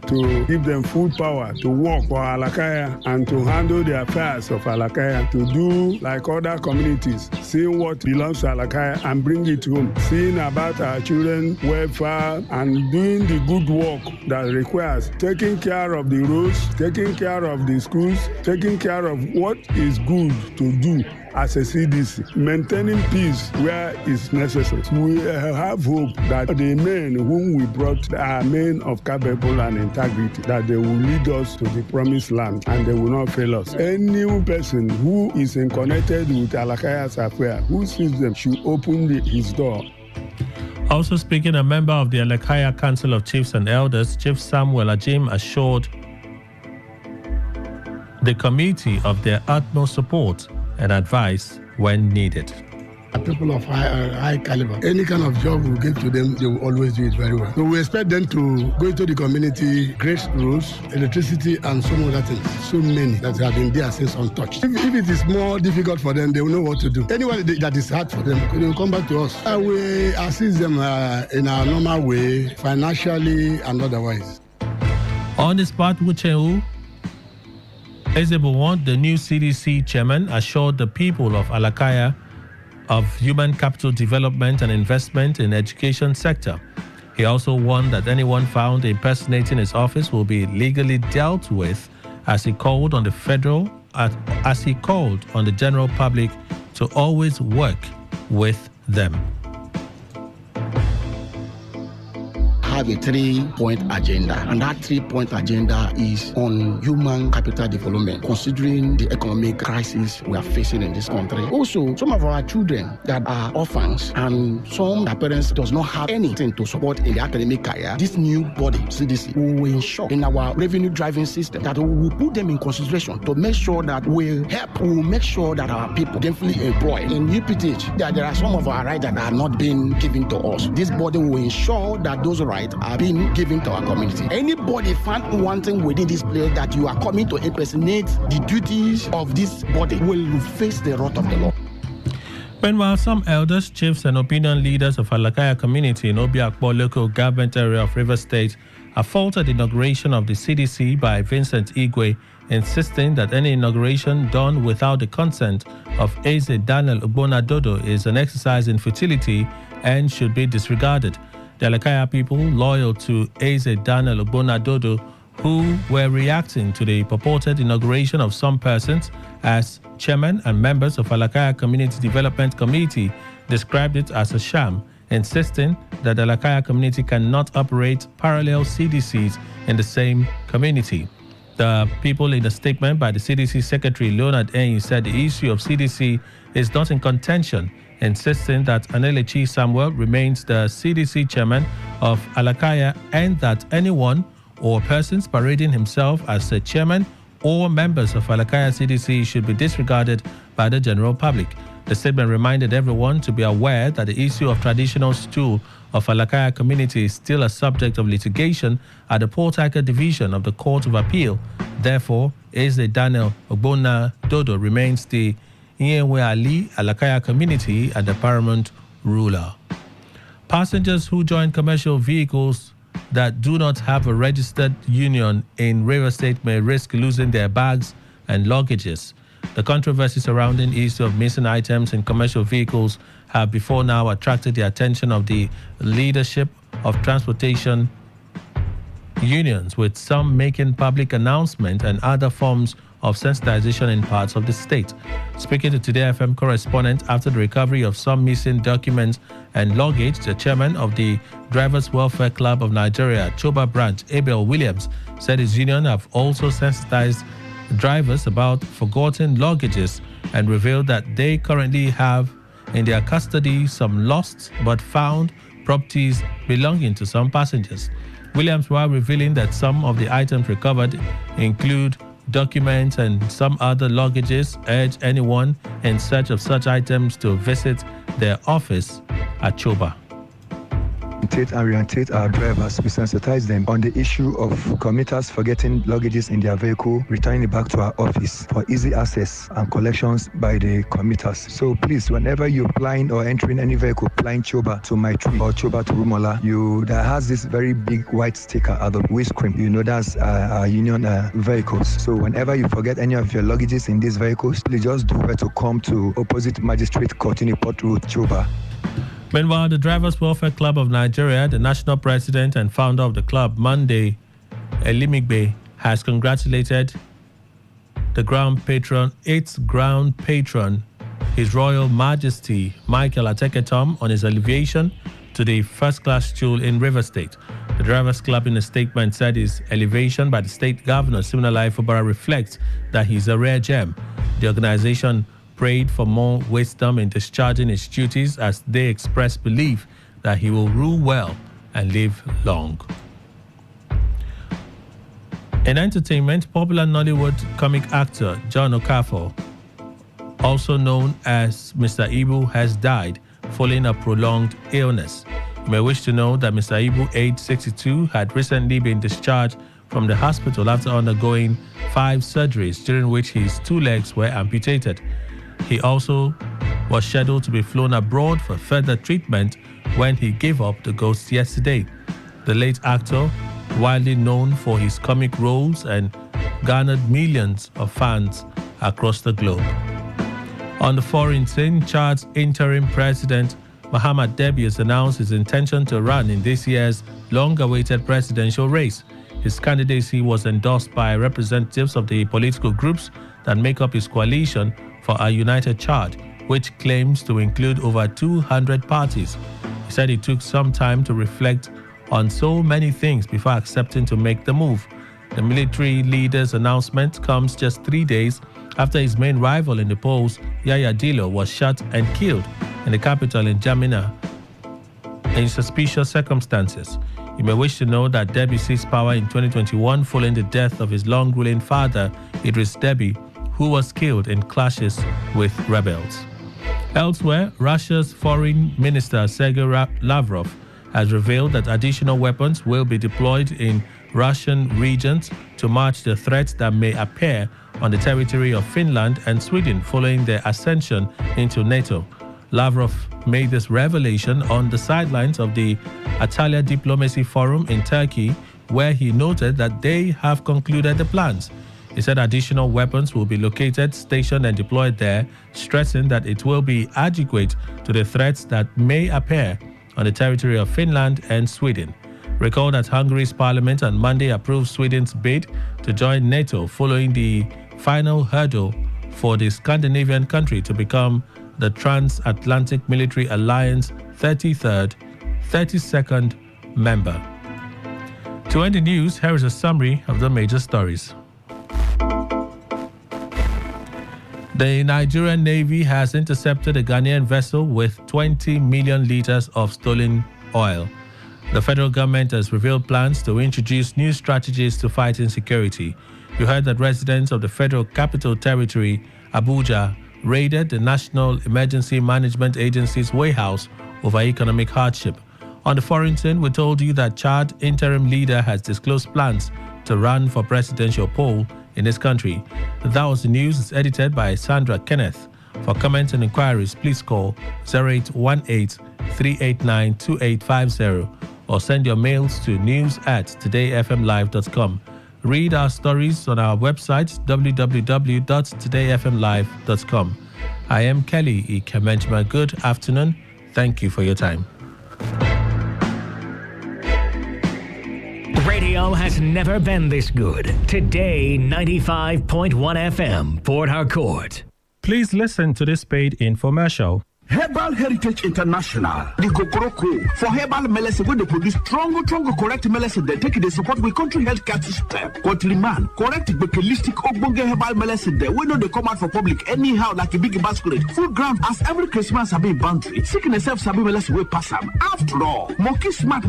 To give them full power to work for Alakaya and to handle the affairs of Alakaya, to do like other communities, seeing what belongs to Alakaya and bring it home, seeing about our children welfare and doing the good work that requires taking care of the roads, taking care of the schools, taking care of what is good to do as a CDC, maintaining peace where it's necessary. We have hope that the men whom we brought are men of capable and integrity, that they will lead us to the promised land and they will not fail us. Any person who is connected with Alakaya's affair, who sees them, should open his door. Also speaking, a member of the Alakaya Council of Chiefs and Elders, Chief Samuel Ajim, assured the committee of their utmost support and advice when needed. People of high caliber, any kind of job we give to them, they will always do it very well. So we expect them to go into the community, create roads, electricity, and some other things. So many that have been there since untouched. If it is more difficult for them, they will know what to do. Anyone that is hard for them, they will come back to us. We assist them in a normal way, financially and otherwise. On the spot, Wucheu Ezebuon, the new CDC chairman, assured the people of Alakaya of human capital development and investment in the education sector. He also warned that anyone found impersonating his office will be legally dealt with, as he called on the general public to always work with them. Have a 3-point agenda, and that 3-point agenda is on human capital development, considering the economic crisis we are facing in this country. Also, some of our children that are orphans and some their parents does not have anything to support in the academic career, this new body, CDC, will ensure in our revenue driving system that we will put them in consideration to make sure that we will make sure that our people gainfully employed. In UPTH, there are some of our rights that are not being given to us. This body will ensure that those rights are being given to our community. Anybody found wanting within this place that you are coming to impersonate the duties of this body will face the wrath of the law. Meanwhile, some elders, chiefs, and opinion leaders of Alakaya community in Obiakpo local government area of River State have faulted the inauguration of the CDC by Vincent Igwe, insisting that any inauguration done without the consent of Eze Daniel Ogbonadodo is an exercise in futility and should be disregarded. The Alakaya people loyal to Eze Daniel Ogbonadodo, who were reacting to the purported inauguration of some persons as chairman and members of Alakaya Community Development Committee, described it as a sham, insisting that the Alakaya community cannot operate parallel CDCs in the same community. The people in a statement by the CDC Secretary Leonard Enyi said the issue of CDC is not in contention, insisting that Anelechi Samuel remains the CDC chairman of Alakaya and that anyone or persons parading himself as a chairman or members of Alakaya CDC should be disregarded by the general public. The statement reminded everyone to be aware that the issue of traditional stool of Alakaya community is still a subject of litigation at the Port Harcourt Division of the Court of Appeal. Therefore, Eze Daniel Ogbonna Dodo remains the Iyenwe Ali Alakaya community and the paramount ruler. Passengers who join commercial vehicles that do not have a registered union in Rivers State may risk losing their bags and luggages. The controversy surrounding the issue of missing items in commercial vehicles have before now attracted the attention of the leadership of transportation unions, with some making public announcements and other forms of sensitization in parts of the state. Speaking to Today FM correspondent after the recovery of some missing documents and luggage, the chairman of the Drivers Welfare Club of Nigeria, Choba branch, Abel Williams, said his union have also sensitized drivers about forgotten luggages and revealed that they currently have in their custody some lost but found properties belonging to some passengers. Williams, while revealing that some of the items recovered include documents and some other luggages, urged anyone in search of such items to visit their office at Choba. And orientate our drivers, we sensitize them on the issue of commuters forgetting luggages in their vehicle, returning it back to our office for easy access and collections by the commuters. So please, whenever you're flying or entering any vehicle, flying Choba to Maitri or Choba to Rumola, that has this very big white sticker at the windscreen, that's our union vehicles. So whenever you forget any of your luggages in these vehicles, please just do it to come to opposite Magistrate Court in Port Road, Choba. Meanwhile, the Drivers Welfare Club of Nigeria, the national president and founder of the club, Monday Elimigbe, has congratulated its ground patron, His Royal Majesty Michael Ateketom, on his elevation to the first-class stool in River State. The Drivers Club, in a statement, said his elevation by the state governor, Siminalayi Fubara, reflects that he's a rare gem. The organization prayed for more wisdom in discharging his duties as they expressed belief that he will rule well and live long. In entertainment, popular Nollywood comic actor John Okafor, also known as Mr. Ibu, has died following a prolonged illness. You may wish to know that Mr. Ibu, aged 62, had recently been discharged from the hospital after undergoing 5 surgeries, during which his 2 legs were amputated. He also was scheduled to be flown abroad for further treatment when he gave up the ghost yesterday. The late actor, widely known for his comic roles, and garnered millions of fans across the globe. On the foreign scene, Chad's interim president Mahamat Deby has announced his intention to run in this year's long-awaited presidential race. His candidacy was endorsed by representatives of the political groups that make up his coalition for a united Chad, which claims to include over 200 parties. He said it took some time to reflect on so many things before accepting to make the move. The military leader's announcement comes just 3 days after his main rival in the polls, Yaya Dillo, was shot and killed in the capital in Jamina in suspicious circumstances. You may wish to know that Deby seized power in 2021 following the death of his long-ruling father, Idris Deby, who was killed in clashes with rebels. Elsewhere, Russia's Foreign Minister Sergei Lavrov has revealed that additional weapons will be deployed in Russian regions to match the threats that may appear on the territory of Finland and Sweden following their ascension into NATO. Lavrov made this revelation on the sidelines of the Antalya Diplomacy Forum in Turkey, where he noted that they have concluded the plans. He said additional weapons will be located, stationed and deployed there, stressing that it will be adequate to the threats that may appear on the territory of Finland and Sweden. Recall that Hungary's parliament on Monday approved Sweden's bid to join NATO following the final hurdle for the Scandinavian country to become the Transatlantic Military Alliance 32nd member. To end the news, here is a summary of the major stories. The Nigerian Navy has intercepted a Ghanaian vessel with 20 million liters of stolen oil. The federal government has revealed plans to introduce new strategies to fight insecurity. You heard that residents of the Federal Capital Territory, Abuja, raided the National Emergency Management Agency's warehouse over economic hardship. On the foreign scene, we told you that Chad interim leader has disclosed plans to run for presidential poll in this country. That was the news. It's edited by Sandra Kenneth. For comments and inquiries, please call 0818-389-2850 or send your mails to news@todayfmlive.com. Read our stories on our website, www.todayfmlive.com. I am Kelly Ikemenjima. Good afternoon. Thank you for your time. Radio has never been this good. Today, 95.1 FM, Port Harcourt. Please listen to this paid infomercial. Herbal Heritage International, the Kokoroko, for herbal medicine, when they produce strong, correct medicine, they take it, they support with country healthcare system. Countryman, correct, holistic, ogbonge herbal medicine, they we know they come out for public anyhow, like a big basket. Full ground, as every Christmas have been boundary. Sickness self sabi medicine will pass them. After all, monkey smart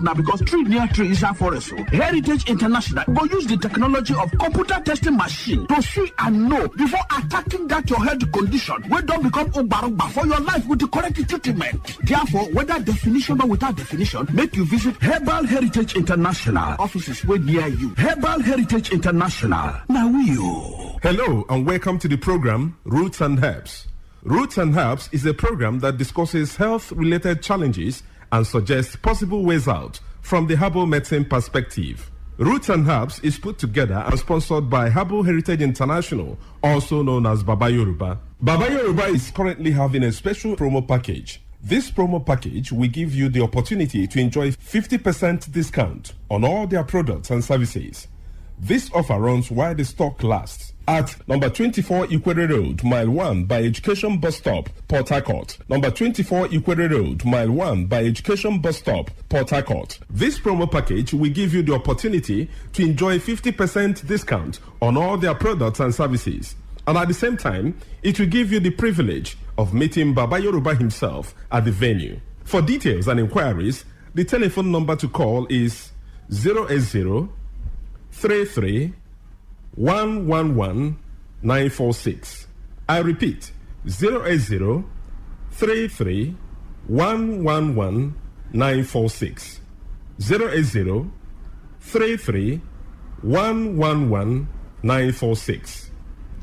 now because tree near tree is a forest. Heritage International will use the technology of computer testing machine to see and know before attacking that your health condition. We don't become Obarumba for your life with the correct treatment. Therefore, whether definition or without definition, make you visit Herbal Heritage International. Offices way near you. Herbal Heritage International. Now you. Hello and welcome to the program Roots and Herbs. Roots and Herbs is a program that discusses health-related challenges and suggests possible ways out from the herbal medicine perspective. Roots and Herbs is put together and sponsored by Herbal Heritage International, also known as Baba Yoruba. Baba Yoruba is currently having a special promo package. This promo package will give you the opportunity to enjoy 50% discount on all their products and services. This offer runs while the stock lasts. At number 24 Ikwere Road, Mile 1 by Education Bus Stop, Port Harcourt. Number 24 Ikwere Road, Mile 1 by Education Bus Stop, Port Harcourt. This promo package will give you the opportunity to enjoy 50% discount on all their products and services. And at the same time, it will give you the privilege of meeting Baba Yoruba himself at the venue. For details and inquiries, the telephone number to call is 080 33 111 946. I repeat, 080 33 111 946. 080 33 111 946.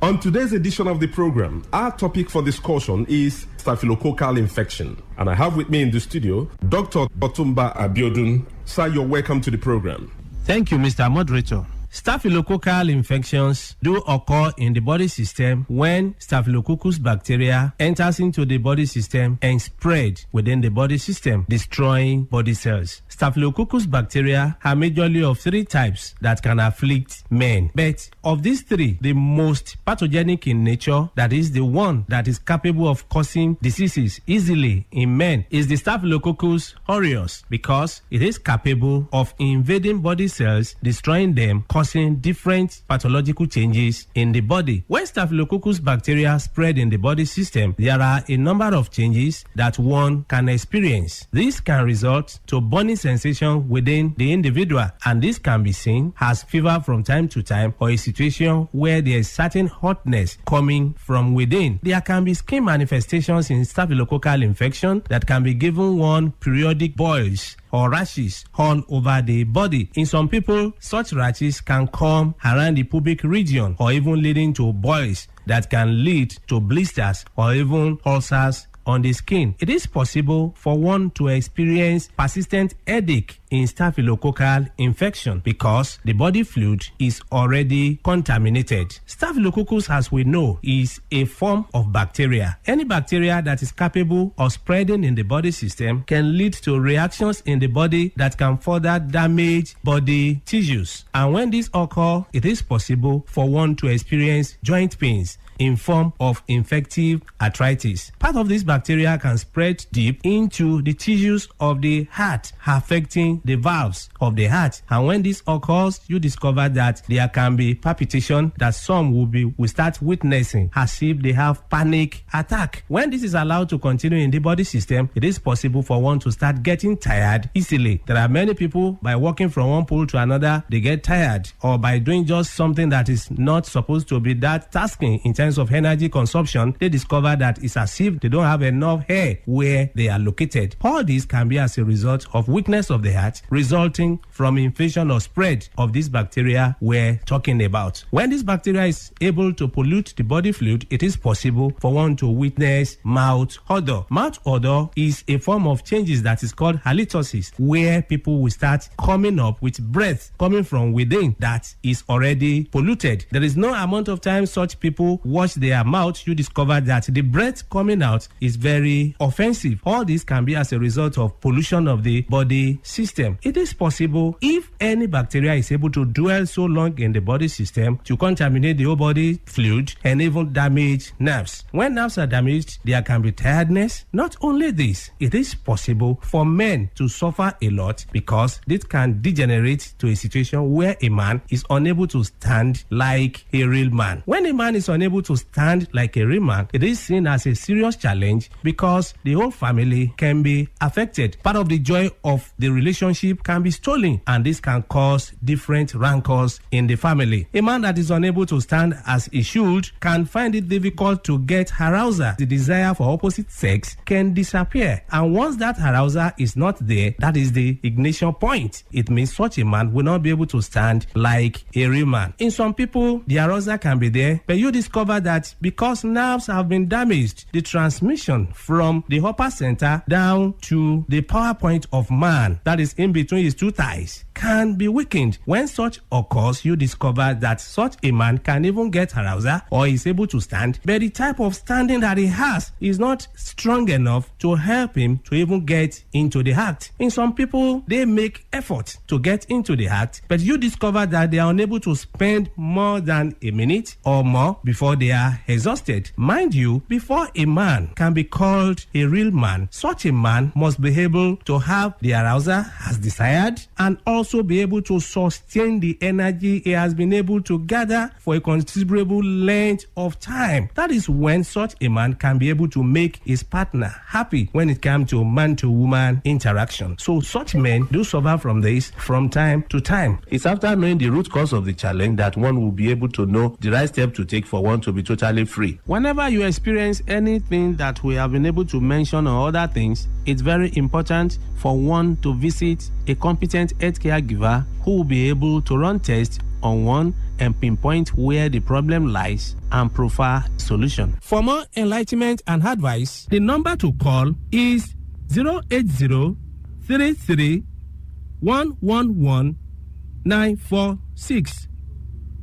On today's edition of the program, our topic for discussion is staphylococcal infection. And I have with me in the studio Dr. Otumba Abiodun. Sir, you're welcome to the program. Thank you, Mr. Moderator. Staphylococcal infections do occur in the body system when Staphylococcus bacteria enters into the body system and spread within the body system, destroying body cells. Staphylococcus bacteria are majorly of three types that can afflict men. But of these three, the most pathogenic in nature, that is the one that is capable of causing diseases easily in men, is the Staphylococcus aureus, because it is capable of invading body cells, destroying them, causing different pathological changes in the body. When Staphylococcus bacteria spread in the body system, there are a number of changes that one can experience. This can result to burning sensation within the individual, and this can be seen as fever from time to time or a situation where there is certain hotness coming from within. There can be skin manifestations in staphylococcal infection that can be given one periodic boils or rashes all over the body. In some people, such rashes can come around the pubic region or even leading to boils that can lead to blisters or even ulcers on the skin. It is possible for one to experience persistent headache in staphylococcal infection because the body fluid is already contaminated. Staphylococcus, as we know, is a form of bacteria. Any bacteria that is capable of spreading in the body system can lead to reactions in the body that can further damage body tissues. And when this occurs, it is possible for one to experience joint pains in form of infective arthritis. Part of this bacteria can spread deep into the tissues of the heart, affecting the valves of the heart. And when this occurs, you discover that there can be palpitation that some will start witnessing as if they have panic attack. When this is allowed to continue in the body system, it is possible for one to start getting tired easily. There are many people, by walking from one pole to another, they get tired, or by doing just something that is not supposed to be that tasking in terms terms of energy consumption, they discover that it's as if they don't have enough hair where they are located. All this can be as a result of weakness of the heart resulting from infection or spread of this bacteria we're talking about. When this bacteria is able to pollute the body fluid, it is possible for one to witness mouth odor. Mouth odor is a form of changes that is called halitosis, where people will start coming up with breath coming from within that is already polluted. There is no amount of time such people wash their mouth, you discover that the breath coming out is very offensive. All this can be as a result of pollution of the body system. It is possible if any bacteria is able to dwell so long in the body system to contaminate the whole body fluid and even damage nerves. When nerves are damaged, there can be tiredness. Not only this, it is possible for men to suffer a lot because this can degenerate to a situation where a man is unable to stand like a real man. When a man is unable to stand like a real man, it is seen as a serious challenge because the whole family can be affected. Part of the joy of the relationship can be stolen, and this can cause different rancors in the family. A man that is unable to stand as he should can find it difficult to get arousal. The desire for opposite sex can disappear, and once that arousal is not there, that is the ignition point. It means such a man will not be able to stand like a real man. In some people, the arousal can be there, but you discover that because nerves have been damaged, the transmission from the upper center down to the power point of man, that is in between his two thighs, can be weakened. When such occurs, you discover that such a man can even get arousal or is able to stand, but the type of standing that he has is not strong enough to help him to even get into the act. In some people, they make effort to get into the act, but you discover that they are unable to spend more than a minute or more before they are exhausted. Mind you, before a man can be called a real man, such a man must be able to have the arousal as desired and also be able to sustain the energy he has been able to gather for a considerable length of time. That is when such a man can be able to make his partner happy when it comes to man-to-woman interaction. So such men do suffer from this from time to time. It's after knowing the root cause of the challenge that one will be able to know the right step to take for one to be totally free. Whenever you experience anything that we have been able to mention or other things, it's very important for one to visit a competent healthcare giver who will be able to run tests on one and pinpoint where the problem lies and provide solution. For more enlightenment and advice, the number to call is 080-33-111-946.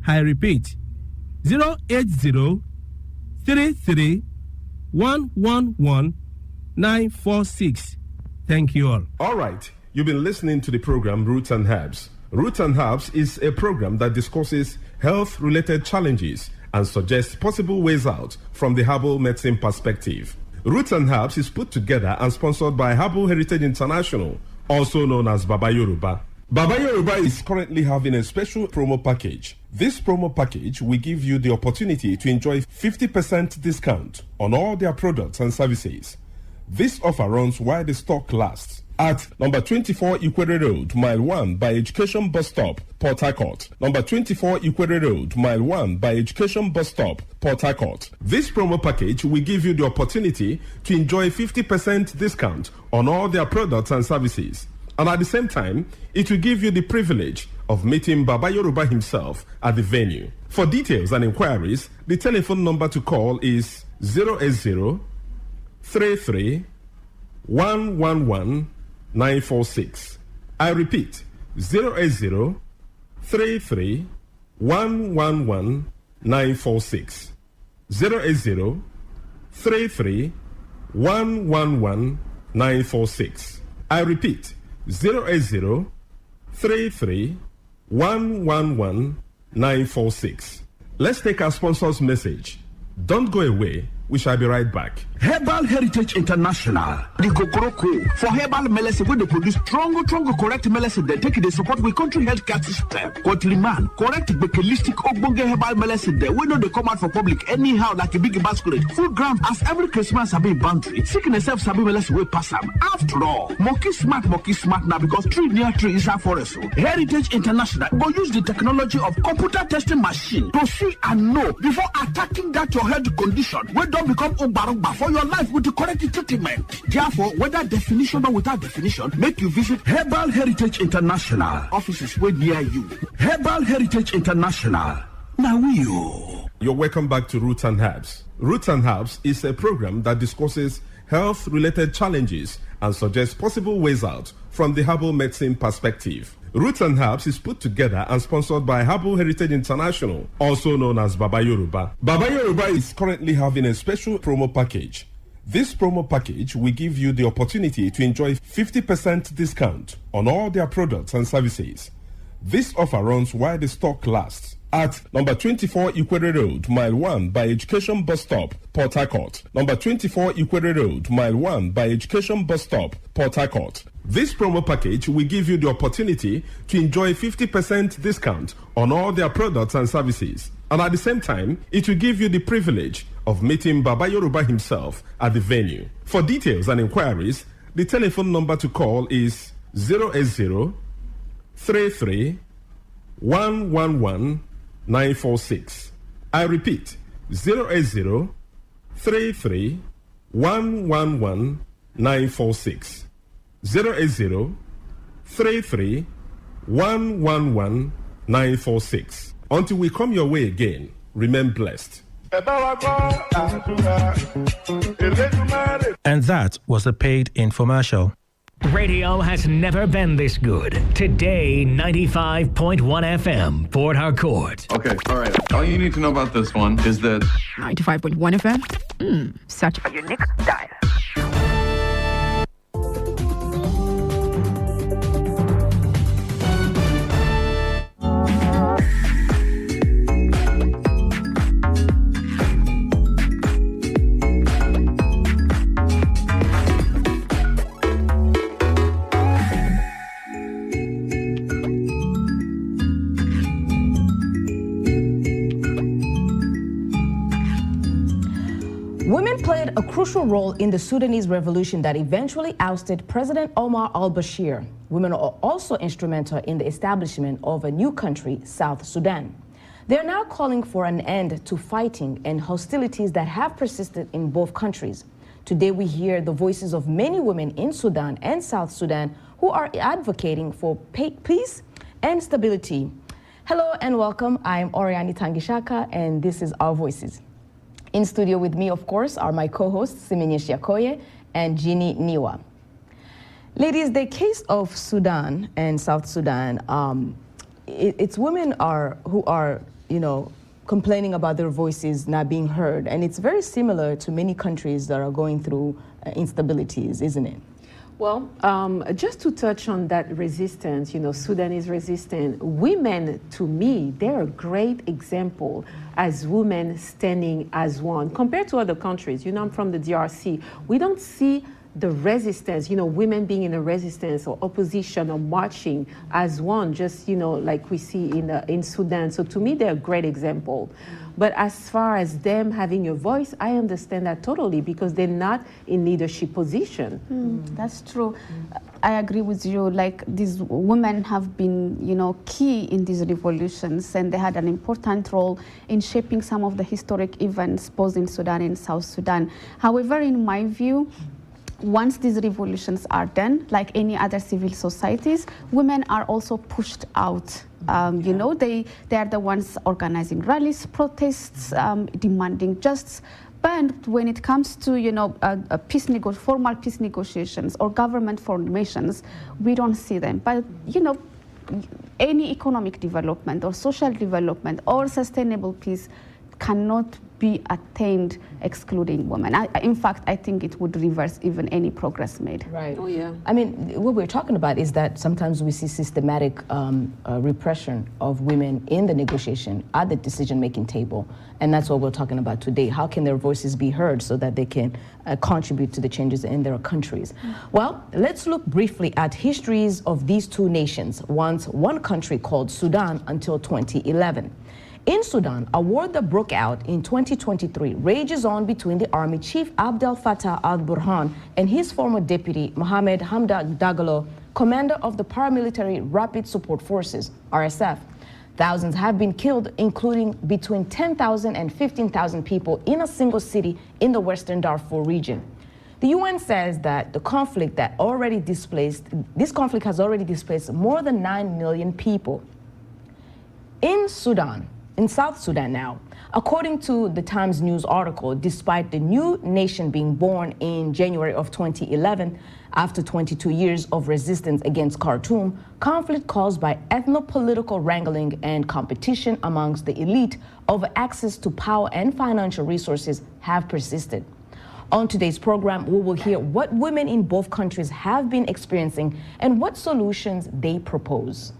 I repeat, 080-33-111-946. Thank you all. All right. You've been listening to the program Roots and Herbs. Roots and Herbs is a program that discusses health-related challenges and suggests possible ways out from the herbal medicine perspective. Roots and Herbs is put together and sponsored by Herbal Heritage International, also known as Baba Yoruba. Baba Yoruba is currently having a special promo package. This promo package will give you the opportunity to enjoy 50% discount on all their products and services. This offer runs while the stock lasts. At number 24 Ikwere Road, Mile 1 by Education Bus Stop, Port Harcourt. Number 24 Ikwere Road, Mile 1 by Education Bus Stop, Port Harcourt. This promo package will give you the opportunity to enjoy 50% discount on all their products and services. And at the same time, it will give you the privilege of meeting Baba Yoruba himself at the venue. For details and inquiries, the telephone number to call is 080 33 111 946. I repeat, 080 33 111 946. 080 33 111 946. I repeat, 080 33 111 946. Let's take our sponsor's message. Don't go away. We shall be right back. Herbal Heritage International, the Kokoroko, for herbal medicine, where they produce strong, correct medicine, they take it, they support with country healthcare system. Quatliman, correct, bekelistic, ogbonge herbal medicine, they know they come out for public anyhow, like a big basket. Full ground, as every Christmas have been boundary. Sickness self sabi medicine will pass them. After all, monkey smart now because tree near tree is a forest. Heritage International go use the technology of computer testing machine to see and know before attacking that your health condition. We don't become umbarumba for your life with the correct treatment. Therefore, whether definition or without definition, make you visit Herbal Heritage International. Offices way near you. Herbal Heritage International. Now You're welcome back to Roots and Herbs. Roots and Herbs is a program that discusses health-related challenges and suggests possible ways out from the herbal medicine perspective. Roots and Herbs is put together and sponsored by Herbal Heritage International, also known as Baba Yoruba. Baba Yoruba is currently having a special promo package. This promo package will give you the opportunity to enjoy 50% discount on all their products and services. This offer runs while the stock lasts. At number 24 Ikwere Road, Mile 1 by Education Bus Stop, Port Harcourt. Number 24 Ikwere Road, Mile 1 by Education Bus Stop, Port Harcourt. This promo package will give you the opportunity to enjoy 50% discount on all their products and services. And at the same time, it will give you the privilege of meeting Baba Yoruba himself at the venue. For details and inquiries, the telephone number to call is 080 33 111 946. I repeat, 080 33 111 946. 080 33 111 946. Until we come your way again, remain blessed. And that was a paid infomercial. Radio has never been this good. Today, 95.1 FM, Port Harcourt. Okay, all right. All you need to know about this one is that 95.1 FM? Search for your next dial. Women played a crucial role in the Sudanese revolution that eventually ousted President Omar al-Bashir. Women are also instrumental in the establishment of a new country, South Sudan. They are now calling for an end to fighting and hostilities that have persisted in both countries. Today we hear the voices of many women in Sudan and South Sudan who are advocating for peace and stability. Hello and welcome. I'm Oriani Tangishaka and this is Our Voices. In studio with me, of course, are my co-hosts, Simenyesh Yakoye and Jeannie Niwa. Ladies, the case of Sudan and South Sudan, it's women who are, complaining about their voices not being heard. And it's very similar to many countries that are going through instabilities, isn't it? Well, just to touch on that resistance, Sudan is resistant. Women, to me, they're a great example as women standing as one. Compared to other countries, I'm from the DRC, we don't see the resistance, women being in a resistance or opposition or marching as one, just, like we see in Sudan. So to me, they're a great example. But as far as them having a voice, I understand that totally because they're not in leadership position. That's true. I agree with you. Like, these women have been, key in these revolutions, and they had an important role in shaping some of the historic events both in Sudan and South Sudan. However, in my view, once these revolutions are done, like any other civil societies, women are also pushed out. They are the ones organizing rallies, protests, demanding justice. But when it comes to, formal peace negotiations or government formations, we don't see them. But, any economic development or social development or sustainable peace cannot be attained excluding women. In fact, I think it would reverse even any progress made. Right. Oh, yeah. I mean, what we're talking about is that sometimes we see systematic repression of women in the negotiation at the decision-making table. And that's what we're talking about today. How can their voices be heard so that they can contribute to the changes in their countries? Well, let's look briefly at histories of these two nations, once one country called Sudan until 2011. In Sudan, a war that broke out in 2023 rages on between the army chief Abdel Fattah al-Burhan and his former deputy Mohamed Hamdan Dagalo, commander of the paramilitary Rapid Support Forces, RSF. Thousands have been killed, including between 10,000 and 15,000 people in a single city in the western Darfur region. The UN says that this conflict has already displaced more than 9 million people. In South Sudan now, according to the Times News article, despite the new nation being born in January of 2011, after 22 years of resistance against Khartoum, conflict caused by ethno-political wrangling and competition amongst the elite over access to power and financial resources have persisted. On today's program, we will hear what women in both countries have been experiencing and what solutions they propose.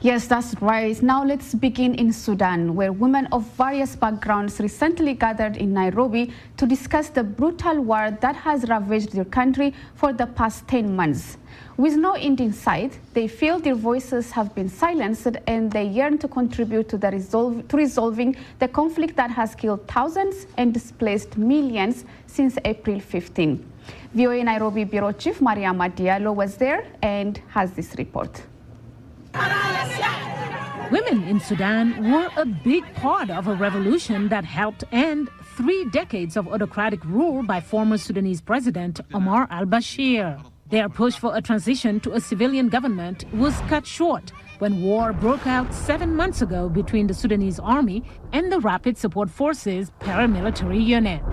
Yes, that's right. Now let's begin in Sudan, where women of various backgrounds recently gathered in Nairobi to discuss the brutal war that has ravaged their country for the past 10 months. With no end in sight, they feel their voices have been silenced and they yearn to contribute to resolving the conflict that has killed thousands and displaced millions since April 15. VOA Nairobi Bureau Chief Mariama Diallo was there and has this report. Women in Sudan were a big part of a revolution that helped end 3 decades of autocratic rule by former Sudanese President Omar al-Bashir. Their push for a transition to a civilian government was cut short when war broke out 7 months ago between the Sudanese army and the Rapid Support Forces paramilitary unit.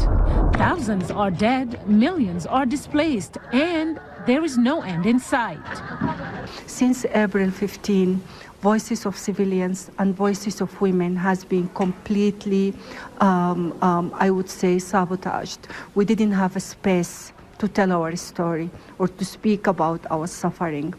Thousands are dead, millions are displaced, and there is no end in sight. Since April 15, voices of civilians and voices of women has been completely, I would say, sabotaged. We didn't have a space to tell our story or to speak about our suffering.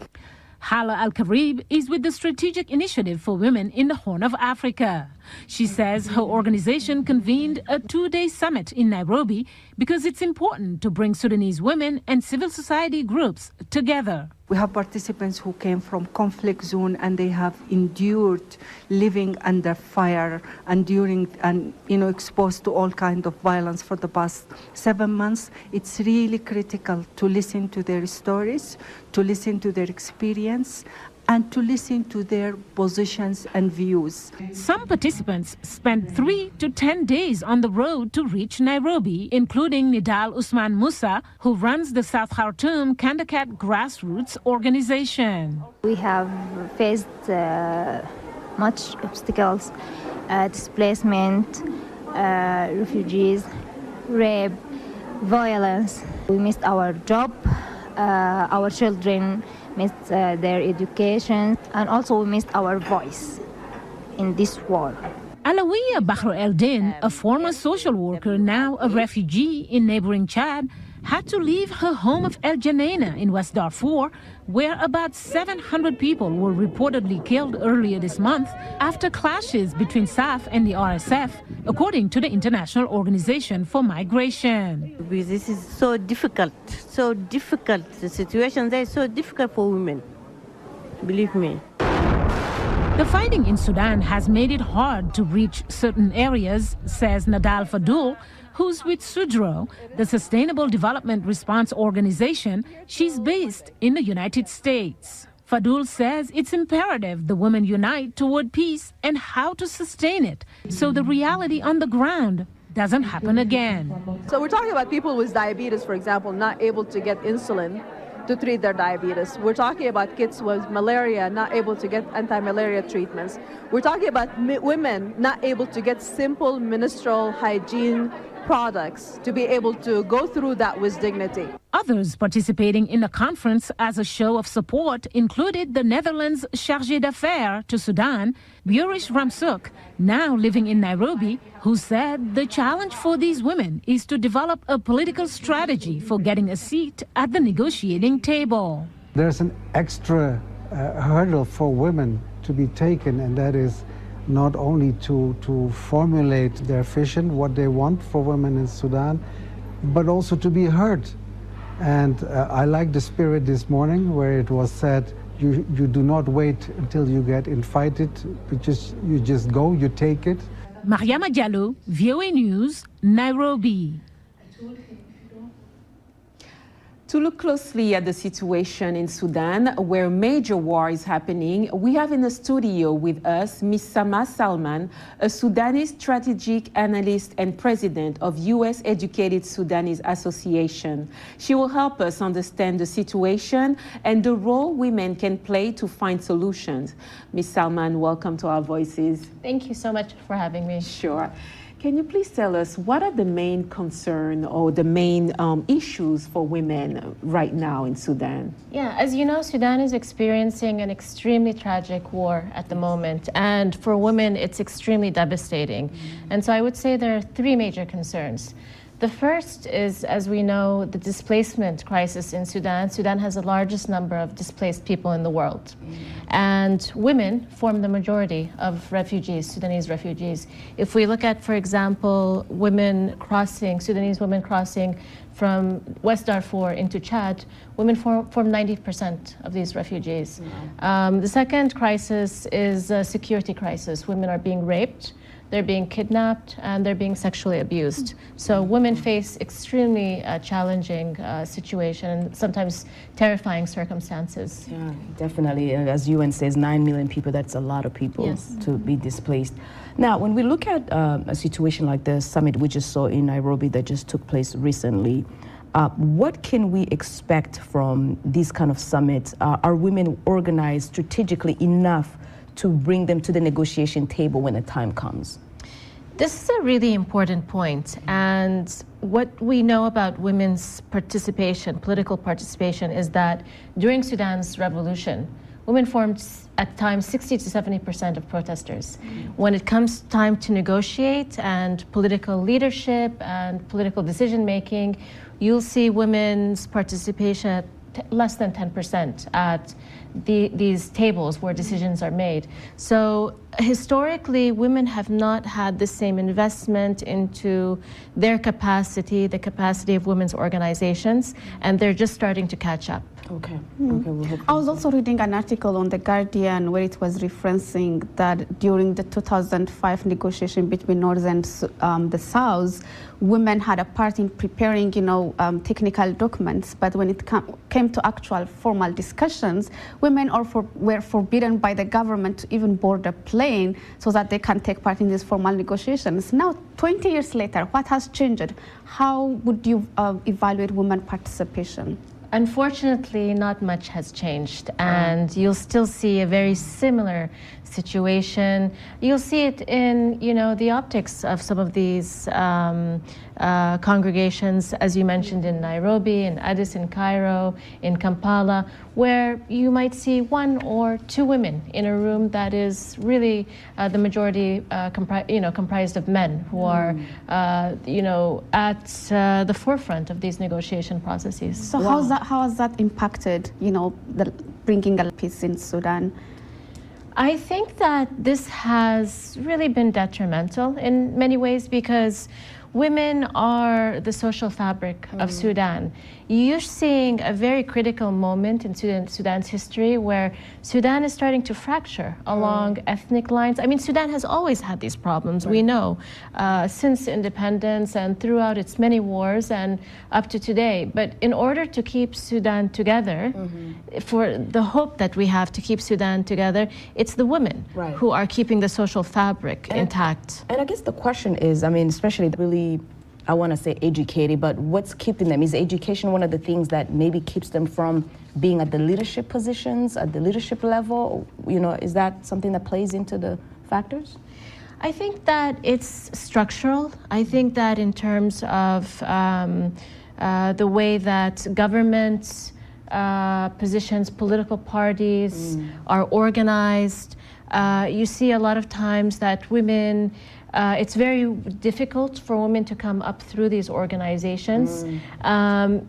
Hala Al-Karib is with the Strategic Initiative for Women in the Horn of Africa. She says her organization convened a 2-day summit in Nairobi because it's important to bring Sudanese women and civil society groups together. We have participants who came from conflict zone and they have endured living under fire, enduring and exposed to all kinds of violence for the past 7 months. It's really critical to listen to their stories, to listen to their experience, and to listen to their positions and views. Some participants spent 3 to 10 days on the road to reach Nairobi, including Nidal Usman Musa, who runs the South Khartoum Kandakat grassroots organization. We have faced much obstacles, displacement, refugees, rape, violence. We missed our job, our children missed their education, and also we missed our voice in this war. Alawiya Bahr El-Din, a former social worker, now a refugee in neighboring Chad, had to leave her home of El Janaina in West Darfur, where about 700 people were reportedly killed earlier this month after clashes between SAF and the RSF, according to the International Organization for Migration. This is so difficult. The situation there is so difficult for women, believe me. The fighting in Sudan has made it hard to reach certain areas, says Nadal Fadul, who's with SUDRO, the Sustainable Development Response Organization. She's based in the United States. Fadul says it's imperative the women unite toward peace and how to sustain it so the reality on the ground doesn't happen again. So we're talking about people with diabetes, for example, not able to get insulin to treat their diabetes. We're talking about kids with malaria not able to get anti-malaria treatments. We're talking about women not able to get simple menstrual hygiene products to be able to go through that with dignity. Others participating in the conference as a show of support included the Netherlands chargé d'affaires to Sudan, Burish Ramsuk, now living in Nairobi, who said the challenge for these women is to develop a political strategy for getting a seat at the negotiating table. There's an extra hurdle for women to be taken, and that is not only to formulate their vision, what they want for women in Sudan, but also to be heard. And I like the spirit this morning where it was said, you do not wait until you get invited, you just go, you take it. Mariama Diallo, VOA News, Nairobi. To look closely at the situation in Sudan, where major war is happening, we have in the studio with us Ms. Sama Salman, a Sudanese strategic analyst and president of U.S. Educated Sudanese Association. She will help us understand the situation and the role women can play to find solutions. Ms. Salman, welcome to Our Voices. Thank you so much for having me. Sure. Can you please tell us what are the main concerns or the main issues for women right now in Sudan? Yeah, as you know, Sudan is experiencing an extremely tragic war at the moment. And for women, it's extremely devastating. And so I would say there are three major concerns. The first is, as we know, the displacement crisis in Sudan. Sudan has the largest number of displaced people in the world. And women form the majority of refugees, Sudanese refugees. If we look at, for example, Sudanese women crossing from West Darfur into Chad, women form 90% of these refugees. The second crisis is a security crisis. Women are being raped, they're being kidnapped, and they're being sexually abused. So women face extremely challenging situation, sometimes terrifying circumstances. Yeah, definitely. As UN says, 9 million people, that's a lot of people to be displaced. Now, when we look at a situation like the summit we just saw in Nairobi that just took place recently, what can we expect from these kind of summits? Are women organized strategically enough to bring them to the negotiation table when the time comes? This is a really important point. And what we know about women's participation, political participation, is that during Sudan's revolution, women formed at times 60 to 70% of protesters. When it comes time to negotiate and political leadership and political decision making, you'll see women's participation at less than 10% at these tables where decisions are made. So historically, women have not had the same investment into their capacity, the capacity of women's organizations, and they're just starting to catch up. Okay. I was also reading an article on The Guardian where it was referencing that during the 2005 negotiation between North and the South, women had a part in preparing, technical documents. But when it came to actual formal discussions, women were forbidden by the government to even board a plane so that they can take part in these formal negotiations. Now, 20 years later, what has changed? How would you evaluate women participation? Unfortunately, not much has changed, and you'll still see a very similar situation. You'll see it in, the optics of some of these congregations, as you mentioned, in Nairobi, in Addis, in Cairo, in Kampala, where you might see one or two women in a room that is really the majority comprised of men who are, at the forefront of these negotiation processes. So how has that impacted, bringing a peace in Sudan? I think that this has really been detrimental in many ways because women are the social fabric of Sudan. You're seeing a very critical moment in Sudan's history where Sudan is starting to fracture along ethnic lines. I mean, Sudan has always had these problems, we know, since independence and throughout its many wars and up to today. But in order to keep Sudan together, for the hope that we have to keep Sudan together, it's the women who are keeping the social fabric intact. And I guess the question is, especially really, I want to say educated, but what's keeping them? Is education one of the things that maybe keeps them from being at the leadership positions, at the leadership level? Is that something that plays into the factors? I think that it's structural. I think that in terms of the way that governments, positions, political parties are organized, you see a lot of times that women, it's very difficult for women to come up through these organizations.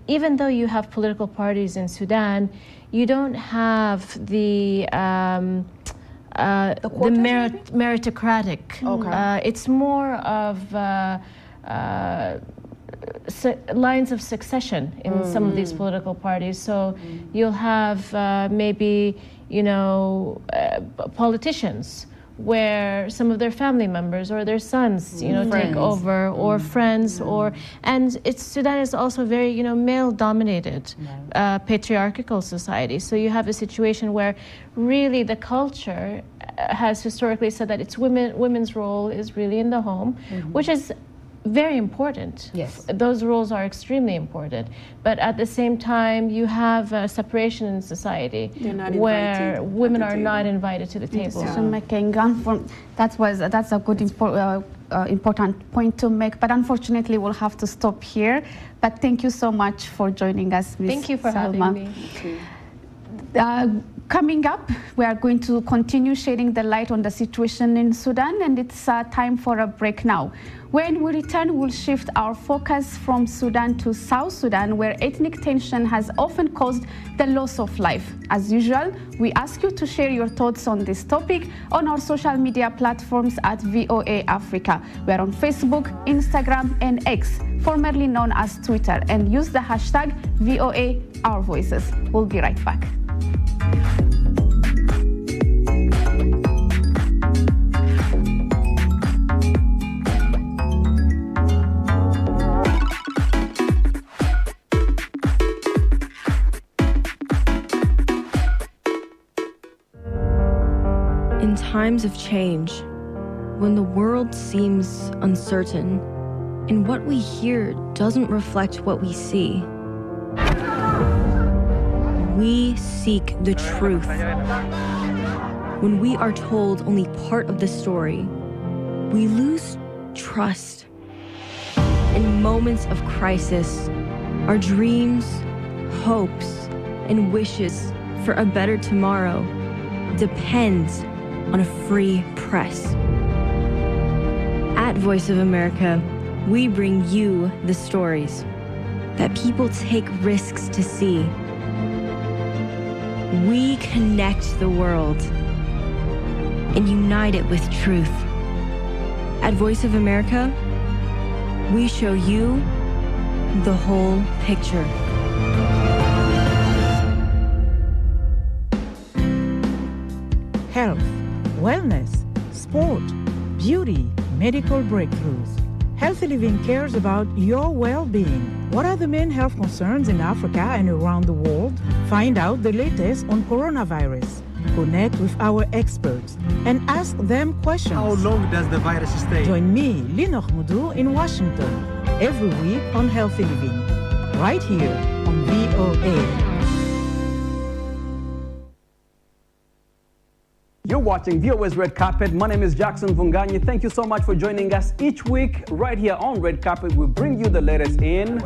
Even though you have political parties in Sudan, you don't have the meritocratic. Okay. It's more of lines of succession in some of these political parties. So you'll have maybe, politicians where some of their family members or their sons, take over, or friends, and Sudan is also very, male-dominated, patriarchal society. So you have a situation where really the culture has historically said that it's women's role is really in the home, which is very important. Yes. Those roles are extremely important. But at the same time, you have a separation in society where women are not invited to the table. Decision-making. That's a good important point to make. But unfortunately, we'll have to stop here. But thank you so much for joining us, Ms. Thank you for Salma. having me. Coming up, we are going to continue shedding the light on the situation in Sudan, and it's time for a break now. When we return, we'll shift our focus from Sudan to South Sudan, where ethnic tension has often caused the loss of life. As usual, we ask you to share your thoughts on this topic on our social media platforms at VOA Africa. We are on Facebook, Instagram, and X, formerly known as Twitter, and use the hashtag VOA Our Voices. We'll be right back. In times of change, when the world seems uncertain and what we hear doesn't reflect what we see, we seek the truth. When we are told only part of the story, we lose trust. In moments of crisis, our dreams, hopes, and wishes for a better tomorrow depends on a free press. At Voice of America, we bring you the stories that people take risks to see. We connect the world and unite it with truth. At Voice of America, we show you the whole picture. Health, wellness, sport, beauty, medical breakthroughs. Healthy Living cares about your well-being. What are the main health concerns in Africa and around the world? Find out the latest on coronavirus. Connect with our experts and ask them questions. How long does the virus stay? Join me, Linoch Mudu, in Washington, every week on Healthy Living, right here on VOA. You're watching VOA's Red Carpet. My name is Jackson Vunganyi. Thank you so much for joining us each week right here on Red Carpet. We bring you the latest in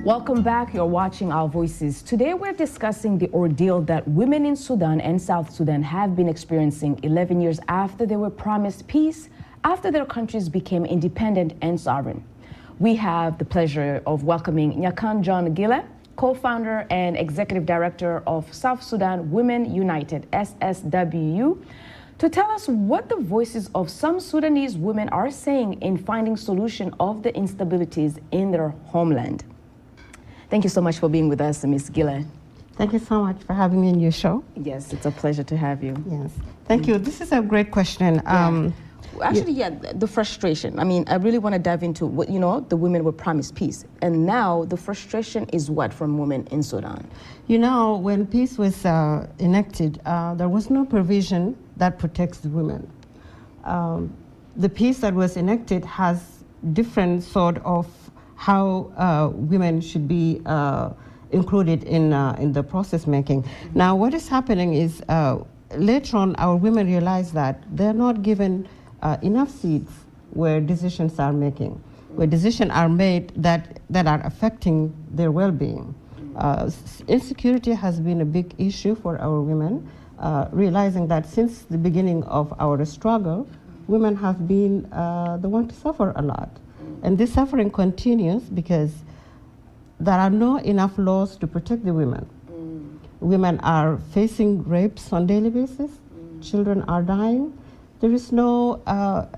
Welcome back. You're watching Our Voices. Today we're discussing the ordeal that women in Sudan and South Sudan have been experiencing 11 years after they were promised peace, after their countries became independent and sovereign. We have the pleasure of welcoming Nyakan John Gile, co-founder and executive director of South Sudan Women United, SSWU, to tell us what the voices of some Sudanese women are saying in finding solution of the instabilities in their homeland. Thank you so much for being with us, Ms. Gila. Thank you so much for having me in your show. Yes, it's a pleasure to have you. Yes, thank you. This is a great question. Actually, the frustration. I mean, I really want to dive into what, the women were promised peace. And now the frustration is what from women in Sudan? When peace was enacted, there was no provision that protects the women. The peace that was enacted has different sort of how women should be included in the process making. Now, what is happening is later on, our women realize that they're not given enough seats where decisions are making, where decisions are made that are affecting their well-being. Insecurity has been a big issue for our women, realizing that since the beginning of our struggle, women have been the one to suffer a lot. And this suffering continues because there are not enough laws to protect the women. Women are facing rapes on a daily basis. Children are dying. There is no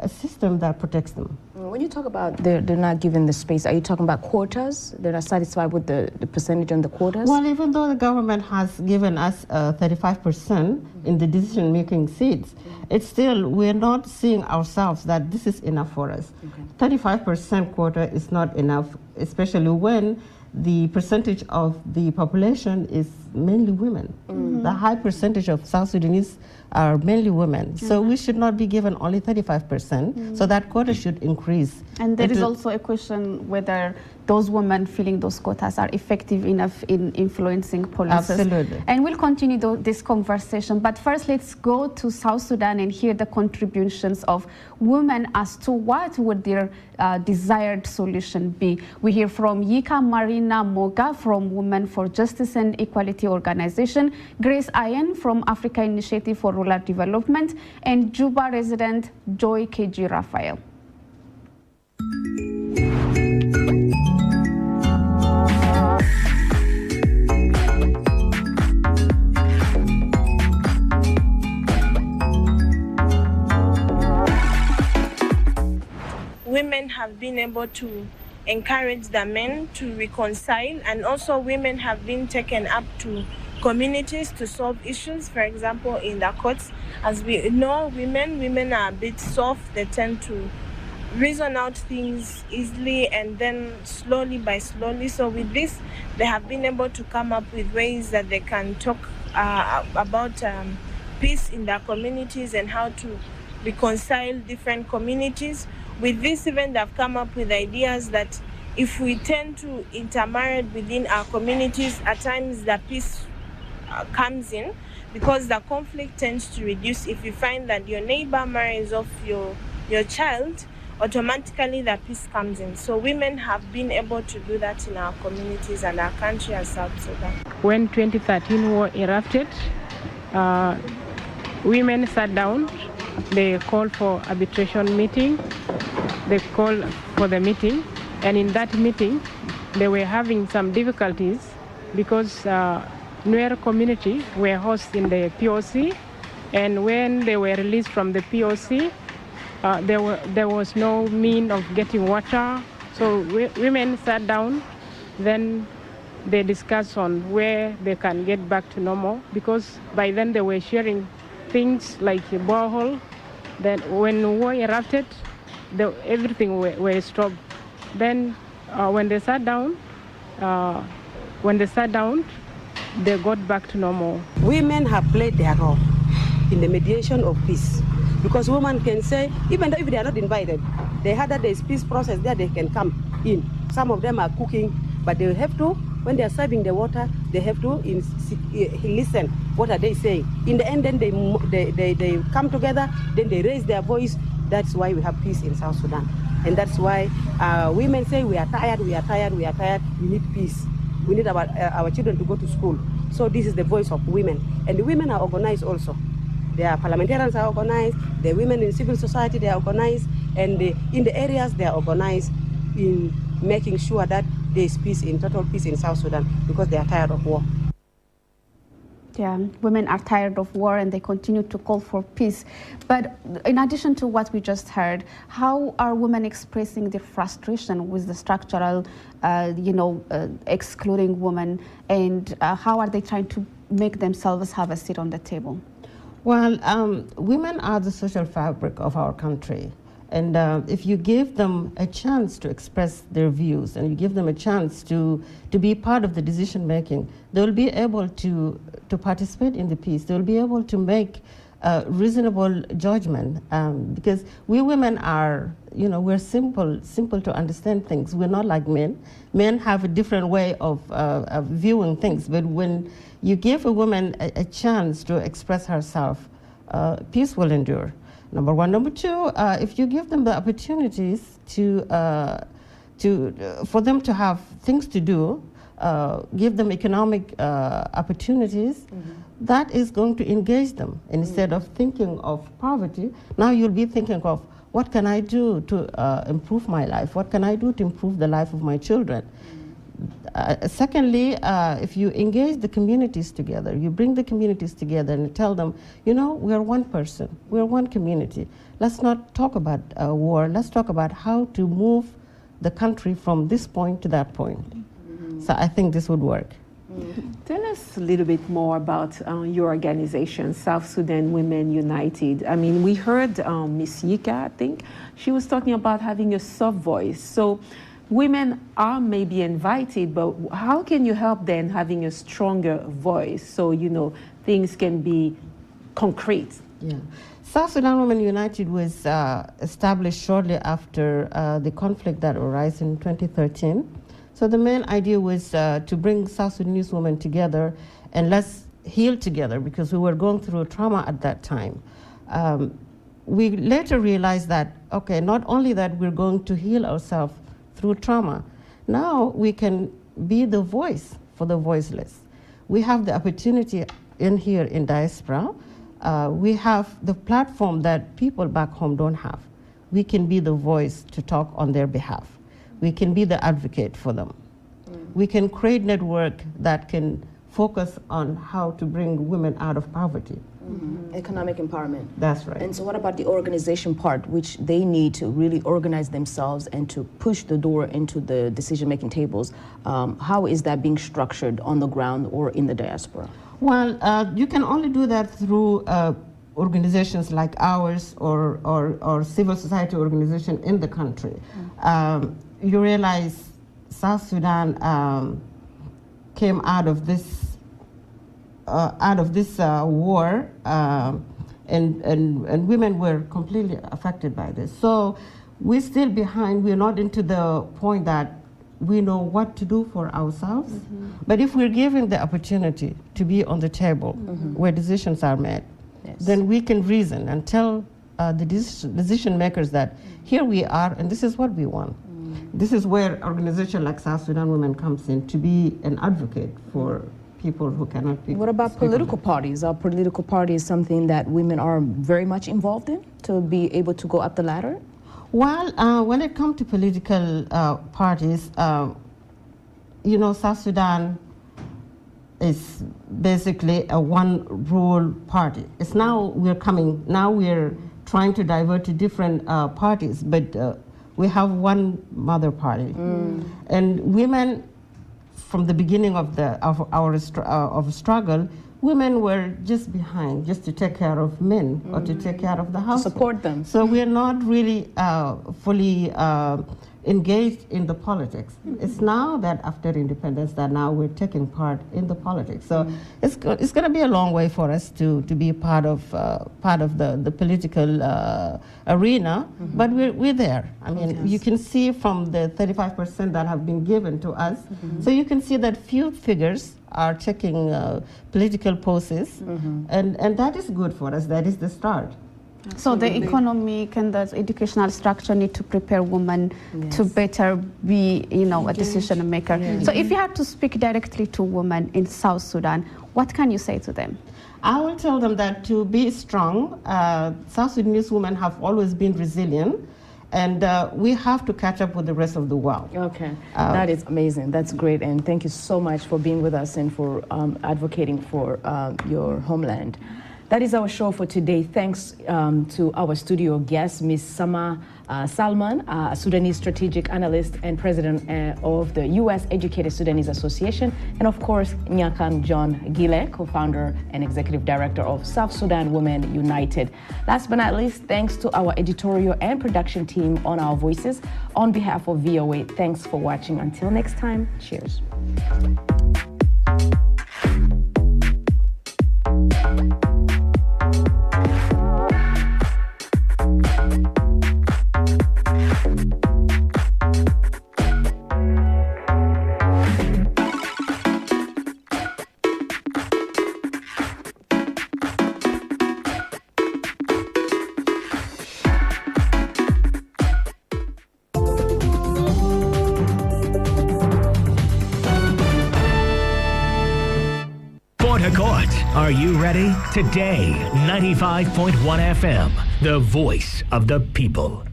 system that protects them. When you talk about they're not given the space, are you talking about quotas? They're not satisfied with the percentage on the quotas? Well, even though the government has given us 35% in the decision-making seats, it's still, we're not seeing ourselves that this is enough for us. 35% quota is not enough, especially when the percentage of the population is mainly women. The high percentage of South Sudanese are mainly women. So we should not be given only 35%. So that quota should increase. And there is also a question whether those women filling those quotas are effective enough in influencing policies. Absolutely. And we'll continue this conversation. But first, let's go to South Sudan and hear the contributions of women as to what would their desired solution be. We hear from Yika Marina Moga from Women for Justice and Equality Organization, Grace Ayen from Africa Initiative for Rural Development, and Juba resident Joy KG Raphael. Women have been able to encourage the men to reconcile, and also women have been taken up to communities to solve issues. For example, in the courts, as we know, women are a bit soft. They tend to reason out things easily and then slowly by slowly. So with this, they have been able to come up with ways that they can talk about peace in their communities and how to reconcile different communities. With this, even they've come up with ideas that if we tend to intermarry within our communities, at times the peace comes in because the conflict tends to reduce. If you find that your neighbor marries off your child, automatically the peace comes in. So women have been able to do that in our communities and our country as South Sudan. When 2013 war erupted, women sat down. They called for arbitration meeting. They called for the meeting, and in that meeting, they were having some difficulties because Nuer community were hosts in the POC, and when they were released from the POC, there was no mean of getting water. So women sat down, then they discussed on where they can get back to normal, because by then they were sharing things like a borehole. Then when war erupted, everything were stopped. Then when they sat down, they got back to normal. Women have played their role in the mediation of peace, because women can say, even though if they are not invited, they had that there's peace process there, they can come in. Some of them are cooking, but they have to, when they are serving the water, they have to listen what are they saying. In the end, then they come together, then they raise their voice. That's why we have peace in South Sudan. And that's why women say, we are tired, we need peace. We need our children to go to school. So this is the voice of women. And the women are organized also. Their parliamentarians are organized, the women in civil society, they are organized, and in the areas they are organized in making sure that there is peace, in total peace in South Sudan, because they are tired of war. Yeah, women are tired of war and they continue to call for peace. But in addition to what we just heard, how are women expressing their frustration with the structural, excluding women, and how are they trying to make themselves have a seat on the table? Well, women are the social fabric of our country. And if you give them a chance to express their views and you give them a chance to be part of the decision making, they will be able to participate in the peace. They will be able to make reasonable judgment because we women are, we're simple to understand things. We're not like men. Men have a different way of viewing things. But when you give a woman a chance to express herself, peace will endure. Number one. Number two, if you give them the opportunities for them to have things to do, give them economic opportunities, that is going to engage them. Instead of thinking of poverty, now you'll be thinking of what can I do to improve my life? What can I do to improve the life of my children? Secondly, if you engage the communities together, you bring the communities together and tell them, we are one person, we are one community. Let's not talk about war, let's talk about how to move the country from this point to that point. So I think this would work. Tell us a little bit more about your organization, South Sudan Women United. I mean, we heard Miss Yika, I think, she was talking about having a soft voice. So women are maybe invited, but how can you help them having a stronger voice so, things can be concrete? Yeah. South Sudan Women United was established shortly after the conflict that arose in 2013. So the main idea was to bring South Sudanese women together and let's heal together because we were going through trauma at that time. We later realized that, okay, not only that we're going to heal ourselves through trauma, now we can be the voice for the voiceless. We have the opportunity here in diaspora. We have the platform that people back home don't have. We can be the voice to talk on their behalf. We can be the advocate for them. We can create network that can focus on how to bring women out of poverty. Economic empowerment. That's right. And so what about the organization part, which they need to really organize themselves and to push the door into the decision-making tables? How is that being structured on the ground or in the diaspora? Well, you can only do that through organizations like ours or civil society organization in the country. You realize South Sudan came out of this war, and women were completely affected by this. So we're still behind. We're not into the point that we know what to do for ourselves. But if we're given the opportunity to be on the table where decisions are made, then we can reason and tell the decision makers that here we are and this is what we want. This is where an organization like South Sudan Women comes in to be an advocate for people who cannot be. What about political parties? Are political parties something that women are very much involved in to be able to go up the ladder? Well, when it comes to political parties, South Sudan is basically a one-rule party. It's now we're trying to divert to different parties, but we have one mother party. And women, from the beginning of our struggle, women were just behind, just to take care of men or to take care of the house. Support them. So we're not really fully engaged in the politics. It's now that after independence that now we're taking part in the politics. So it's going to be a long way for us to be part of the political arena, but we're there. I mean, you can see from the 35% that have been given to us, so you can see that few figures are taking political posts, and that is good for us. That is the start. So the economic and the educational structure need to prepare women to better be, a decision maker. So if you had to speak directly to women in South Sudan, what can you say to them? I will tell them that to be strong, South Sudanese women have always been resilient, And we have to catch up with the rest of the world. Okay, that is amazing. That's great. And thank you so much for being with us and for advocating for your homeland. That is our show for today. Thanks to our studio guest, Ms. Sama Salman, a Sudanese strategic analyst and president of the U.S. Educated Sudanese Association, and of course, Nyakan John Gile, co-founder and executive director of South Sudan Women United. Last but not least, thanks to our editorial and production team on Our Voices. On behalf of VOA, thanks for watching. Until next time, cheers. Are you ready? Today, 95.1 FM, the voice of the people.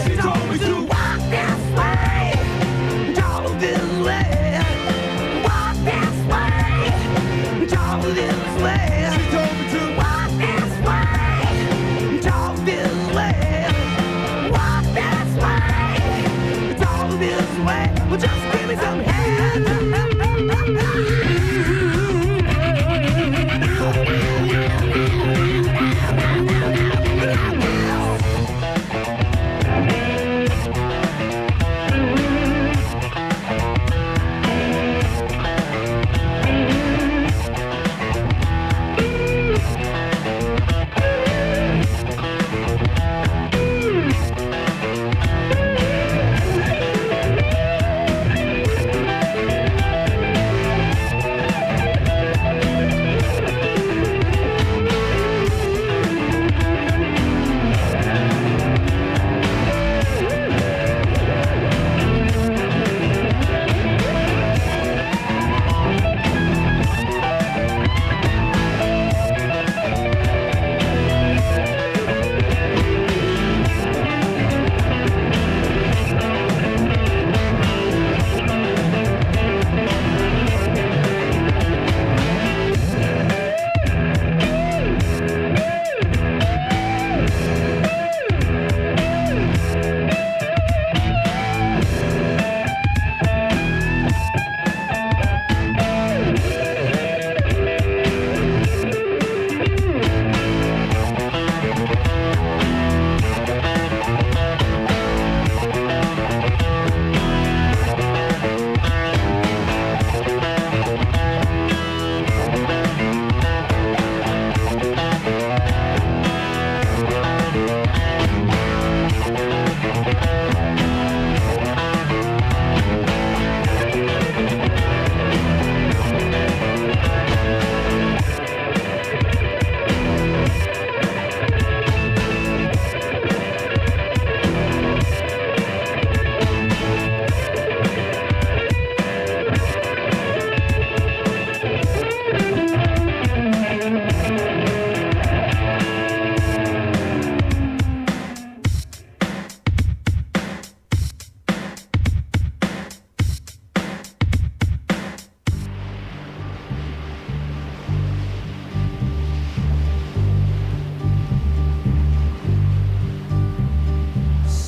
She told me to walk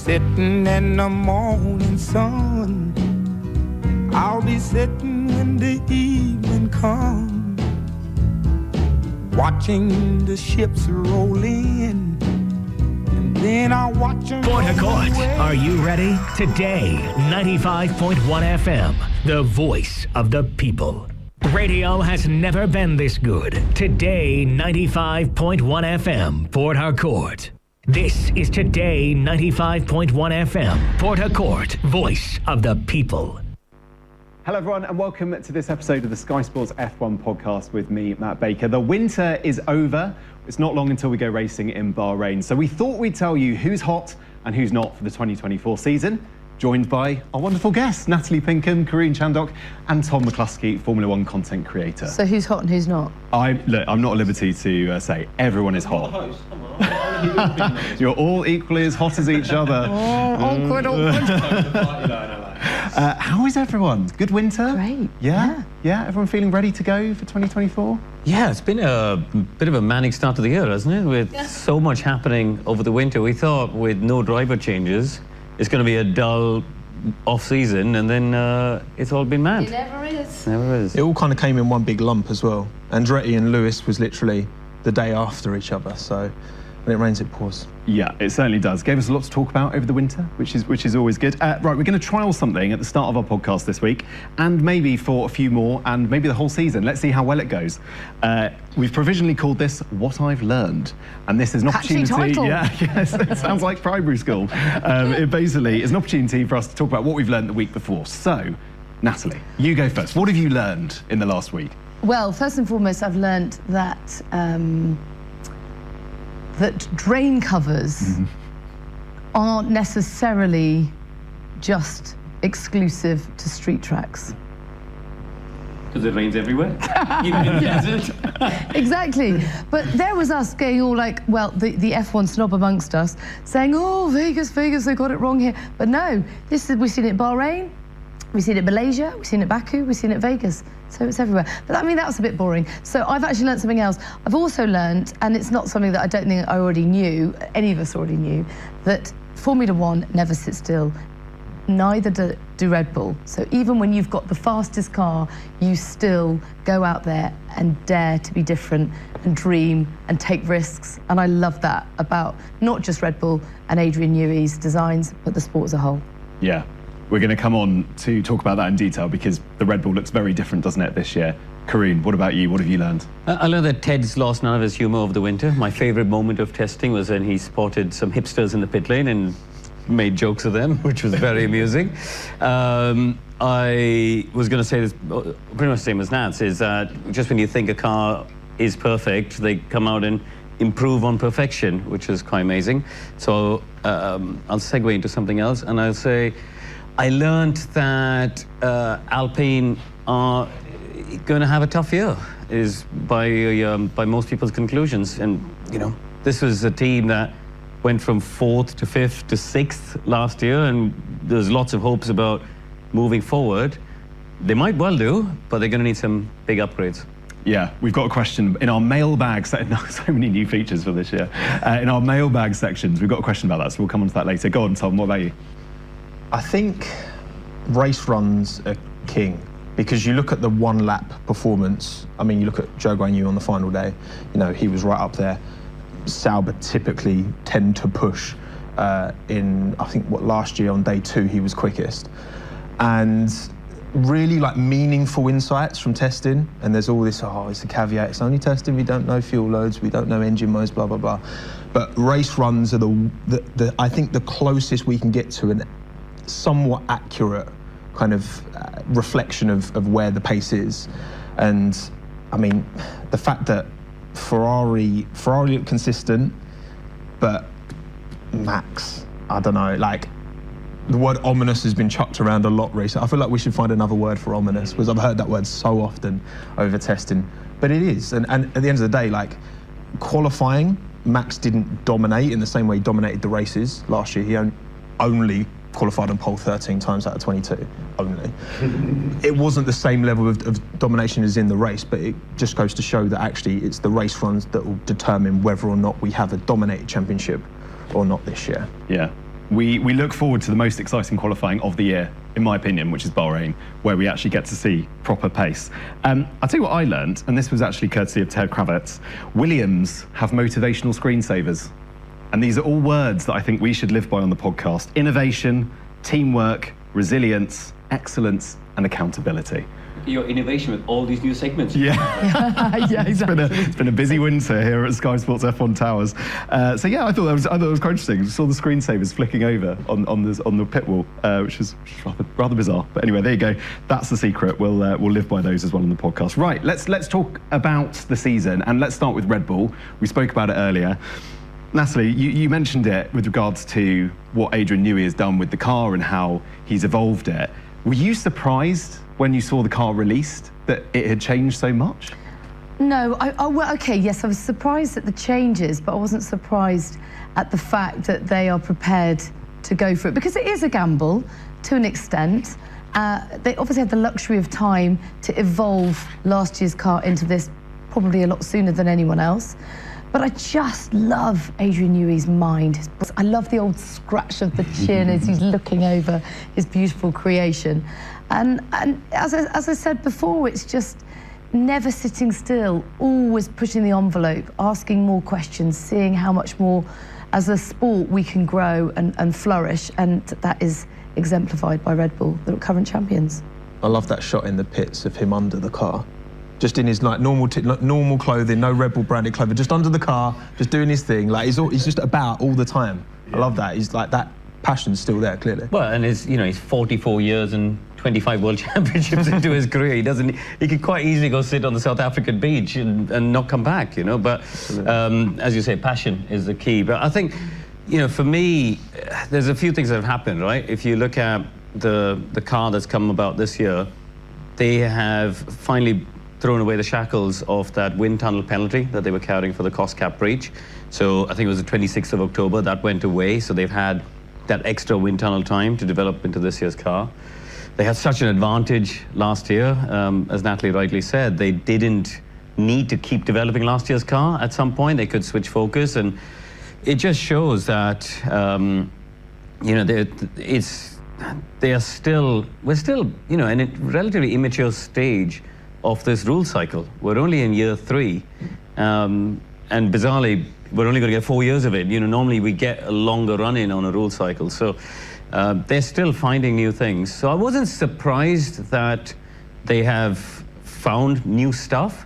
sitting in the morning sun. I'll be sitting when the evening comes, watching the ships roll in, and then I'll watch them Port roll Harcourt, away. are you ready? Today, 95.1 FM, the voice of the people. Radio has never been this good. Today, 95.1 FM, Port Harcourt. This is Today 95.1 FM, Port Harcourt, voice of the people. Hello everyone and welcome to this episode of the Sky Sports F1 podcast with me, Matt Baker. The winter is over. It's not long until we go racing in Bahrain. So we thought we'd tell you who's hot and who's not for the 2024 season. Joined by our wonderful guests, Natalie Pinkham, Karine Chandok and Tom McCluskey, Formula One content creator. So who's hot and who's not? I'm not at liberty to say everyone is hot. You're all equally as hot as each other. Awkward. How is everyone? Good winter? Great. Yeah? Everyone feeling ready to go for 2024? Yeah, it's been a bit of a manic start to the year, hasn't it? With so much happening over the winter. We thought with no driver changes, it's going to be a dull off-season, and then it's all been mad. It never is. Never is. It all kind of came in one big lump as well. Andretti and Lewis was literally the day after each other, so when it rains, it pours. Yeah, it certainly does. Gave us a lot to talk about over the winter, which is always good. Right, we're going to trial something at the start of our podcast this week, and maybe for a few more, and maybe the whole season. Let's see how well it goes. We've provisionally called this What I've Learned, and this is an Catchy opportunity. title. Yes, it sounds like primary school. It basically is an opportunity for us to talk about what we've learned the week before. So, Natalie, you go first. What have you learned in the last week? Well, first and foremost, I've learned that that drain covers aren't necessarily just exclusive to street tracks. Because it rains everywhere? Even in the desert? Exactly. But there was us getting all like, well, the F1 snob amongst us, saying, oh, Vegas, they got it wrong here. But no, we've seen it in Bahrain, we've seen it in Malaysia, we've seen it in Baku, we've seen it in Vegas. So it's everywhere. But I mean, that was a bit boring. So I've actually learned something else. I've also learned, and it's not something that I don't think I already knew, any of us already knew, that Formula One never sits still. Neither do Red Bull. So even when you've got the fastest car, you still go out there and dare to be different and dream and take risks. And I love that about not just Red Bull and Adrian Newey's designs, but the sport as a whole. Yeah. We're going to come on to talk about that in detail because the Red Bull looks very different, doesn't it, this year? Karine, what about you? What have you learned? I learned that Ted's lost none of his humour over the winter. My favourite moment of testing was when he spotted some hipsters in the pit lane and made jokes of them, which was very amusing. I was going to say this, pretty much the same as Nats, is that just when you think a car is perfect, they come out and improve on perfection, which is quite amazing. So I'll segue into something else, and I'll say I learned that Alpine are going to have a tough year, is by most people's conclusions. And, you know, this was a team that went from 4th to 5th to 6th last year, and there's lots of hopes about moving forward. They might well do, but they're going to need some big upgrades. Yeah, we've got a question in our mailbag section. So many new features for this year. In our mailbag sections, we've got a question about that, so we'll come on to that later. Go on, Tom, what about you? I think race runs are king, because you look at the one-lap performance. I mean, you look at Zhou Guanyu on the final day, you know, he was right up there. Sauber typically tend to push in, I think, last year on day 2, he was quickest. And really like meaningful insights from testing, and there's all this, it's a caveat, it's only testing, we don't know fuel loads, we don't know engine modes, blah, blah, blah. But race runs are I think the closest we can get to an somewhat accurate kind of reflection of where the pace is. And I mean, the fact that Ferrari look consistent, but Max, I don't know, like the word ominous has been chucked around a lot recently. I feel like we should find another word for ominous, because I've heard that word so often over testing. But it is, and at the end of the day, like qualifying, Max didn't dominate in the same way he dominated the races last year. He only qualified on pole 13 times out of 22, only. It wasn't the same level of domination as in the race, but it just goes to show that actually it's the race runs that will determine whether or not we have a dominated championship or not this year. Yeah. We look forward to the most exciting qualifying of the year, in my opinion, which is Bahrain, where we actually get to see proper pace. I'll tell you what I learned, and this was actually courtesy of Ted Kravitz. Williams have motivational screensavers. And these are all words that I think we should live by on the podcast. Innovation, teamwork, resilience, excellence, and accountability. Your innovation with all these new segments. Yeah, yeah, exactly. It's been a busy winter here at Sky Sports F1 Towers. So yeah, I thought that was quite interesting. Saw the screensavers flicking over on the pit wall, which was rather bizarre. But anyway, there you go. That's the secret. We'll live by those as well on the podcast. Right, let's talk about the season, and let's start with Red Bull. We spoke about it earlier. Natalie, you mentioned it with regards to what Adrian Newey has done with the car and how he's evolved it. Were you surprised when you saw the car released that it had changed so much? No, well, okay, yes, I was surprised at the changes, but I wasn't surprised at the fact that they are prepared to go for it, because it is a gamble to an extent. They obviously had the luxury of time to evolve last year's car into this probably a lot sooner than anyone else. But I just love Adrian Newey's mind. I love the old scratch of the chin as he's looking over his beautiful creation. And as I said before, it's just never sitting still, always pushing the envelope, asking more questions, seeing how much more as a sport we can grow and flourish. And that is exemplified by Red Bull, the current champions. I love that shot in the pits of him under the car. Just in his normal clothing, no Red Bull branded clothing, just under the car, just doing his thing. Like he's just about all the time. Yeah. I love that. He's like, that passion's still there, clearly. Well, and he's 44 years and 25 World Championships into his career. He could quite easily go sit on the South African beach and not come back, But as you say, passion is the key. But I think, for me, there's a few things that have happened, right? If you look at the car that's come about this year, they have finally thrown away the shackles of that wind tunnel penalty that they were carrying for the cost cap breach. So I think it was the 26th of October, that went away. So they've had that extra wind tunnel time to develop into this year's car. They had such an advantage last year, as Natalie rightly said. They didn't need to keep developing last year's car. At some point, they could switch focus. And it just shows that, we're still, in a relatively immature stage of this rule cycle. We're only in year 3, and bizarrely, we're only going to get 4 years of it. Normally we get a longer run-in on a rule cycle. So they're still finding new things. So I wasn't surprised that they have found new stuff.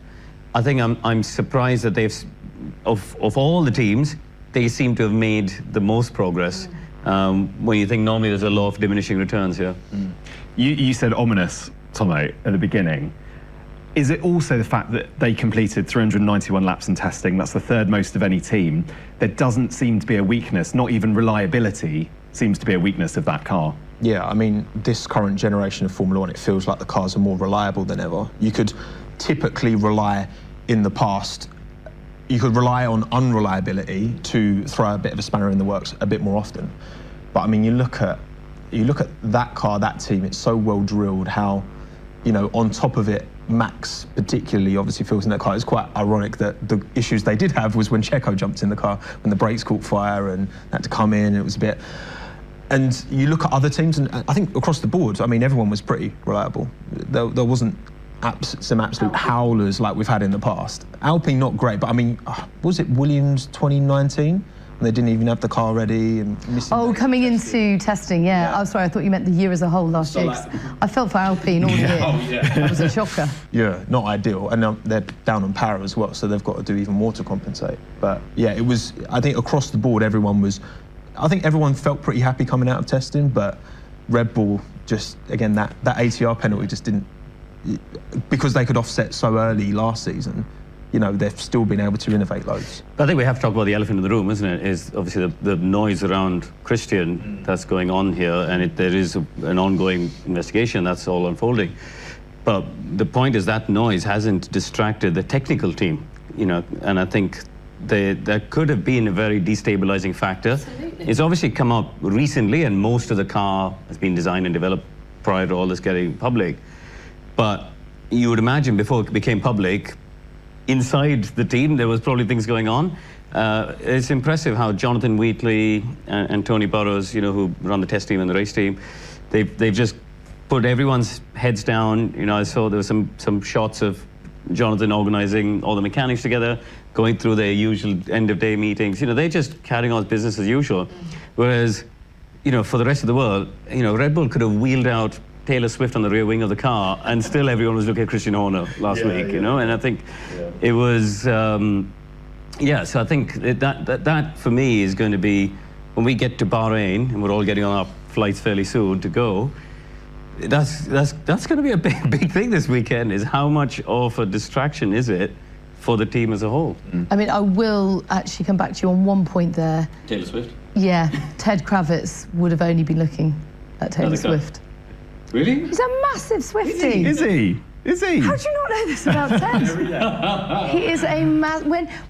I think I'm surprised that of all the teams, they seem to have made the most progress. When you think normally there's a law of diminishing returns here. You said ominous, Tomo, at the beginning. Is it also the fact that they completed 391 laps in testing? That's the third most of any team. There doesn't seem to be a weakness, not even reliability seems to be a weakness of that car. Yeah, I mean, this current generation of Formula One, it feels like the cars are more reliable than ever. You could typically rely in the past, you could rely on unreliability to throw a bit of a spanner in the works a bit more often. But I mean, you look at that car, that team, it's so well drilled how, on top of it, Max particularly obviously feels in that car. It's quite ironic that the issues they did have was when Checo jumped in the car, when the brakes caught fire and had to come in, and it was a bit... And you look at other teams, and I think across the board, I mean, everyone was pretty reliable. There wasn't some absolute howlers like we've had in the past. Alpine, not great, but I mean, was it Williams 2019? And they didn't even have the car ready and missing. Oh, coming into testing, yeah. I'm sorry, I thought you meant the year as a whole last year. I felt for Alpine all year. That was a shocker. Yeah, not ideal. And they're down on power as well, so they've got to do even more to compensate. But yeah, it was, I think across the board, everyone felt pretty happy coming out of testing, but Red Bull just, again, that ATR penalty just didn't, because they could offset so early last season, they've still been able to innovate loads. I think we have to talk about the elephant in the room, isn't it? Is obviously the noise around Christian that's going on here, and there is an ongoing investigation that's all unfolding. But the point is that noise hasn't distracted the technical team, and I think that could have been a very destabilizing factor. Absolutely. It's obviously come up recently, and most of the car has been designed and developed prior to all this getting public. But you would imagine before it became public, inside the team, there was probably things going on. It's impressive how Jonathan Wheatley and Tony Burrows, who run the test team and the race team, they've just put everyone's heads down. I saw there was some shots of Jonathan organizing all the mechanics together, going through their usual end-of-day meetings. They're just carrying on business as usual. Whereas, for the rest of the world, Red Bull could have wheeled out Taylor Swift on the rear wing of the car, and still everyone was looking at Christian Horner last week, and I think it was, so I think that for me is going to be, when we get to Bahrain, and we're all getting on our flights fairly soon to go, that's going to be a big thing this weekend, is how much of a distraction is it for the team as a whole? I mean, I will actually come back to you on one point there. Taylor Swift? Yeah, Ted Kravitz would have only been looking at Taylor Swift. Really? He's a massive Swiftie. Is he? How do you not know this about Ted? He is a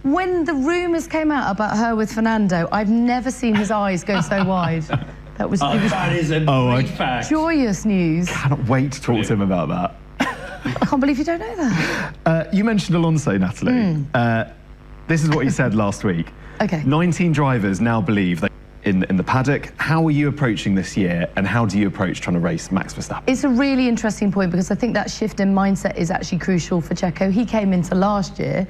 when the rumours came out about her with Fernando, I've never seen his eyes go so wide. That was great fact. Joyous news. Cannot wait to talk to him about that. I can't believe you don't know that. You mentioned Alonso, Natalie. This is what he said last week. Okay. 19 drivers now believe that in the paddock. How are you approaching this year, and how do you approach trying to race Max Verstappen? It's a really interesting point, because I think that shift in mindset is actually crucial for Checo. He came into last year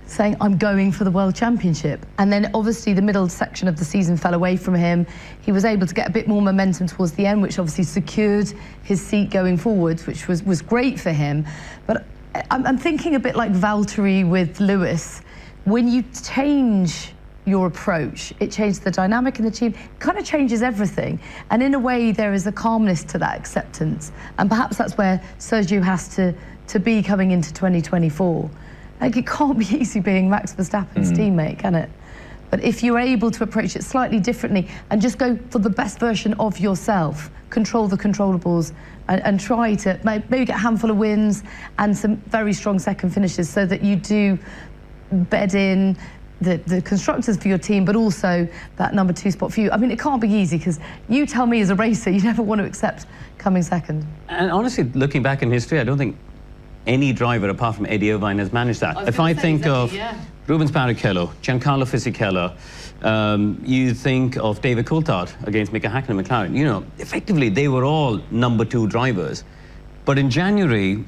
saying, I'm going for the World Championship. And then obviously the middle section of the season fell away from him. He was able to get a bit more momentum towards the end, which obviously secured his seat going forwards, which was great for him. But I'm thinking a bit like Valtteri with Lewis. When you change your approach, it changes the dynamic in the team, kind of changes everything. And in a way, there is a calmness to that acceptance. And perhaps that's where Sergio has to be coming into 2024. Like, it can't be easy being Max Verstappen's teammate, can it? But if you're able to approach it slightly differently and just go for the best version of yourself, control the controllables, and try to maybe get a handful of wins and some very strong second finishes, so that you do bed in the constructors for your team, but also that number 2 spot for you. I mean, it can't be easy, because you tell me as a racer, you never want to accept coming second. And honestly, looking back in history, I don't think any driver apart from Eddie Irvine has managed that. If I think of Rubens Barrichello, Giancarlo Fisichella, you think of David Coulthard against Mika Hakkinen and McLaren, effectively they were all number 2 drivers. But in January,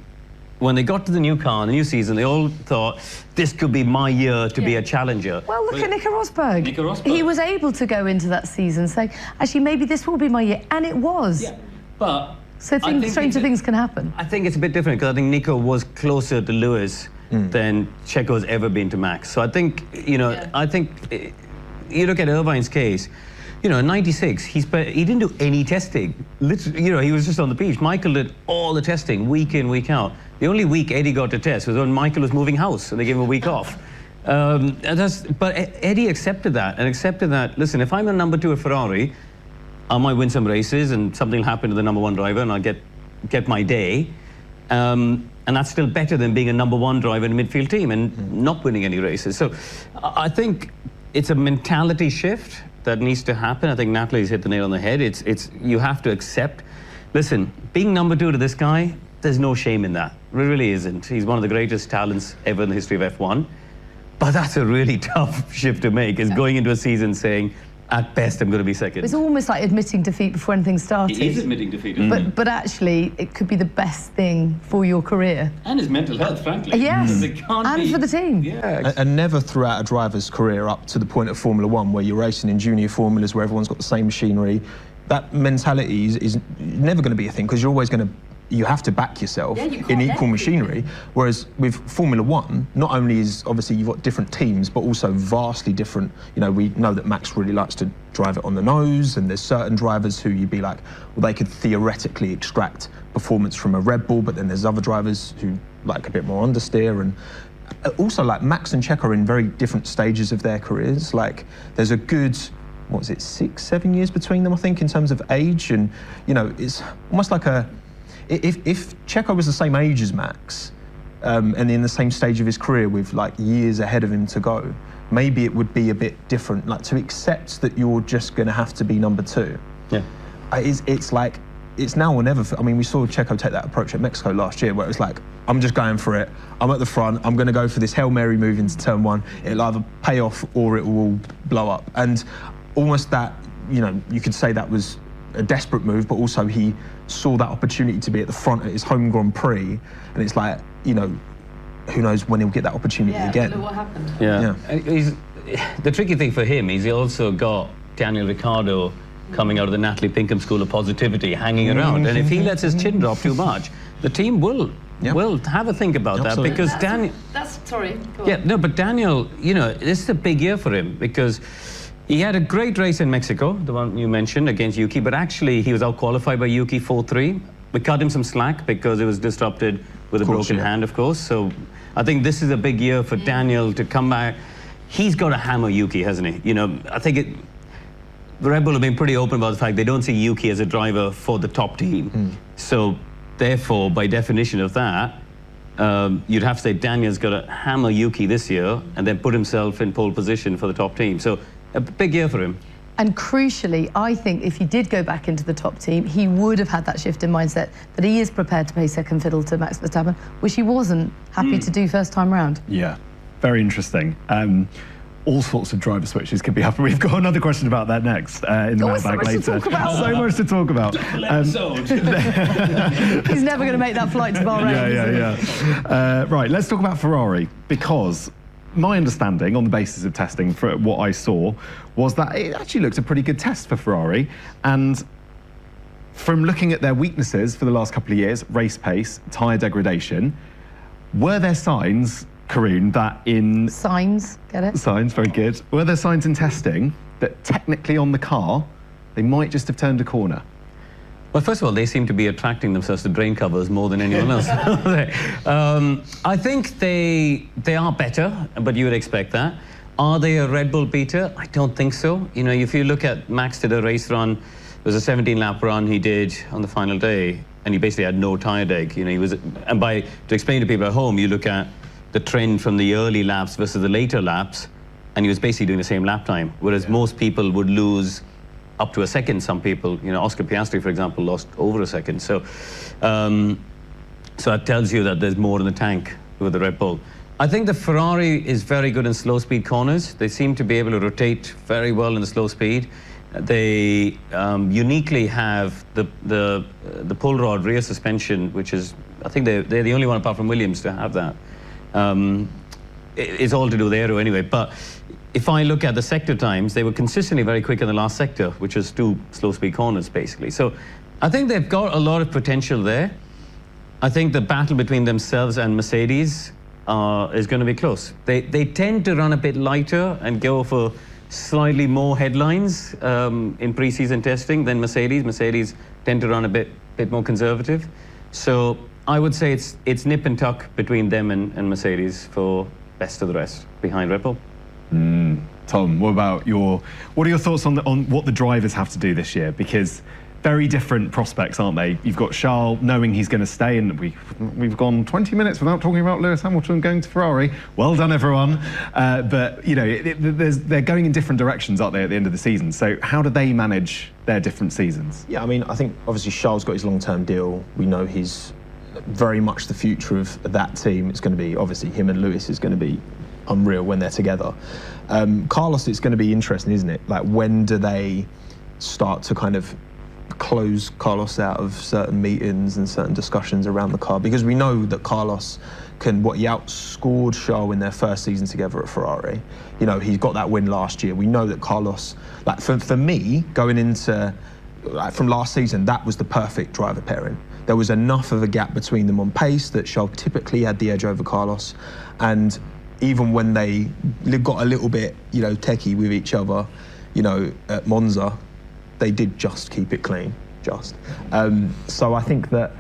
when they got to the new car, the new season, they all thought, this could be my year to be a challenger. Well, look at Nico Rosberg. He was able to go into that season saying, actually, maybe this will be my year. And it was. Yeah, but so stranger things can happen. I think it's a bit different, because I think Nico was closer to Lewis than Checo's ever been to Max. So I think, I think you look at Irvine's case, in '96, he didn't do any testing. Literally, he was just on the beach. Michael did all the testing, week in, week out. The only week Eddie got to test was when Michael was moving house, and they gave him a week off. But Eddie accepted that, listen, if I'm a number 2 at Ferrari, I might win some races, and something will happen to the number 1 driver, and I'll get my day. And that's still better than being a number 1 driver in a midfield team and not winning any races. So I think it's a mentality shift that needs to happen. I think Natalie's hit the nail on the head. It's you have to accept. Listen, being number 2 to this guy, there's no shame in that. There really isn't. He's one of the greatest talents ever in the history of F1. But that's a really tough shift to make, is going into a season saying, at best, I'm going to be second. It's almost like admitting defeat before anything started. He is admitting defeat. But actually, it could be the best thing for your career. And his mental health, frankly. Yes, and for the team. Yeah. And never throughout a driver's career up to the point of Formula 1, where you're racing in junior formulas, where everyone's got the same machinery, that mentality is never going to be a thing, because you're always going to you have to back yourself in equal machinery. Whereas with Formula 1, not only is obviously you've got different teams, but also vastly different. We know that Max really likes to drive it on the nose, and there's certain drivers who you'd be like, well, they could theoretically extract performance from a Red Bull, but then there's other drivers who like a bit more understeer. And also, like, Max and Checo are in very different stages of their careers. Like, there's a good, 6-7 years between them, I think, in terms of age. And it's almost like if Checo was the same age as Max, and in the same stage of his career with like years ahead of him to go, maybe it would be a bit different. Like, to accept that you're just going to have to be number 2. Yeah, it's like it's now or never. I mean, we saw Checo take that approach at Mexico last year, where it was like, I'm just going for it. I'm at the front. I'm going to go for this Hail Mary move into turn one. It'll either pay off or it will blow up. And almost that, you know, you could say that was a desperate move, but also he saw that opportunity to be at the front at his home Grand Prix. And it's like, you know, who knows when he'll get that opportunity again. Look what happened. Yeah. The tricky thing for him is he also got Daniel Ricciardo coming out of the Natalie Pinkham School of Positivity hanging around. And if he lets his chin drop too much, the team will have a think about that, because Daniel... Sorry, go Yeah, on. no, but Daniel, you know, this is a big year for him, because he had a great race in Mexico, the one you mentioned, against Yuki, but actually he was out-qualified by Yuki 4-3. We cut him some slack because it was disrupted with a broken hand, of course. So I think this is a big year for Daniel to come back. He's got to hammer Yuki, hasn't he? You know, I think the Red Bull have been pretty open about the fact they don't see Yuki as a driver for the top team. So therefore, by definition of that, you'd have to say Daniel's got to hammer Yuki this year and then put himself in pole position for the top team. So a big year for him. And crucially, I think if he did go back into the top team, he would have had that shift in mindset that he is prepared to play second fiddle to Max Verstappen, which he wasn't happy to do first time round. Yeah, very interesting. All sorts of driver switches could be happening. We've got another question about that next in the mailbag later. So much to talk about. He's never going to make that flight to Bahrain. Right, let's talk about Ferrari, because my understanding, on the basis of testing for what I saw, was that it actually looked a pretty good test for Ferrari. And from looking at their weaknesses for the last couple of years, race pace, tyre degradation, were there signs, Karun, that in... Signs, get it? Signs, very good. Were there signs in testing that technically on the car, they might just have turned a corner? Well, first of all, they seem to be attracting themselves to drain covers more than anyone else. I think they are better, but you would expect that. Are they a Red Bull beater? I don't think so. You know, if you look at Max did a race run, there was a 17-lap run he did on the final day, and he basically had no tyre deg. You know, he was, and to explain to people at home, you look at the trend from the early laps versus the later laps, and he was basically doing the same lap time, whereas most people would lose up to a second. Some people, you know, Oscar Piastri, for example, lost over a second. So that tells you that there's more in the tank with the Red Bull. I think the Ferrari is very good in slow speed corners. They seem to be able to rotate very well in the slow speed. They uniquely have the pull rod rear suspension, which is, I think they're the only one apart from Williams to have that. It's all to do with aero anyway, but if I look at the sector times, they were consistently very quick in the last sector, which is 2 slow-speed corners, basically. So I think they've got a lot of potential there. I think the battle between themselves and Mercedes is going to be close. They tend to run a bit lighter and go for slightly more headlines in pre-season testing than Mercedes. Mercedes tend to run a bit more conservative. So I would say it's nip and tuck between them and Mercedes for best of the rest behind Red Bull. Tom, what are your thoughts on what the drivers have to do this year? Because very different prospects, aren't they? You've got Charles knowing he's going to stay, and we've gone 20 minutes without talking about Lewis Hamilton going to Ferrari. Well done, everyone. But you know, they're going in different directions, aren't they, at the end of the season? So how do they manage their different seasons? Yeah, I mean, I think obviously Charles got his long-term deal. We know he's very much the future of that team. It's going to be, obviously, him and Lewis is going to be unreal when they're together. Carlos, it's going to be interesting, isn't it? Like, when do they start to kind of close Carlos out of certain meetings and certain discussions around the car? Because we know that Carlos he outscored Charles in their first season together at Ferrari. You know, he got that win last year. We know that Carlos, like for me, going into from last season, that was the perfect driver pairing. There was enough of a gap between them on pace that Charles typically had the edge over Carlos, and even when they got a little bit, you know, techie with each other, you know, at Monza, they did just keep it clean, just. So I think that,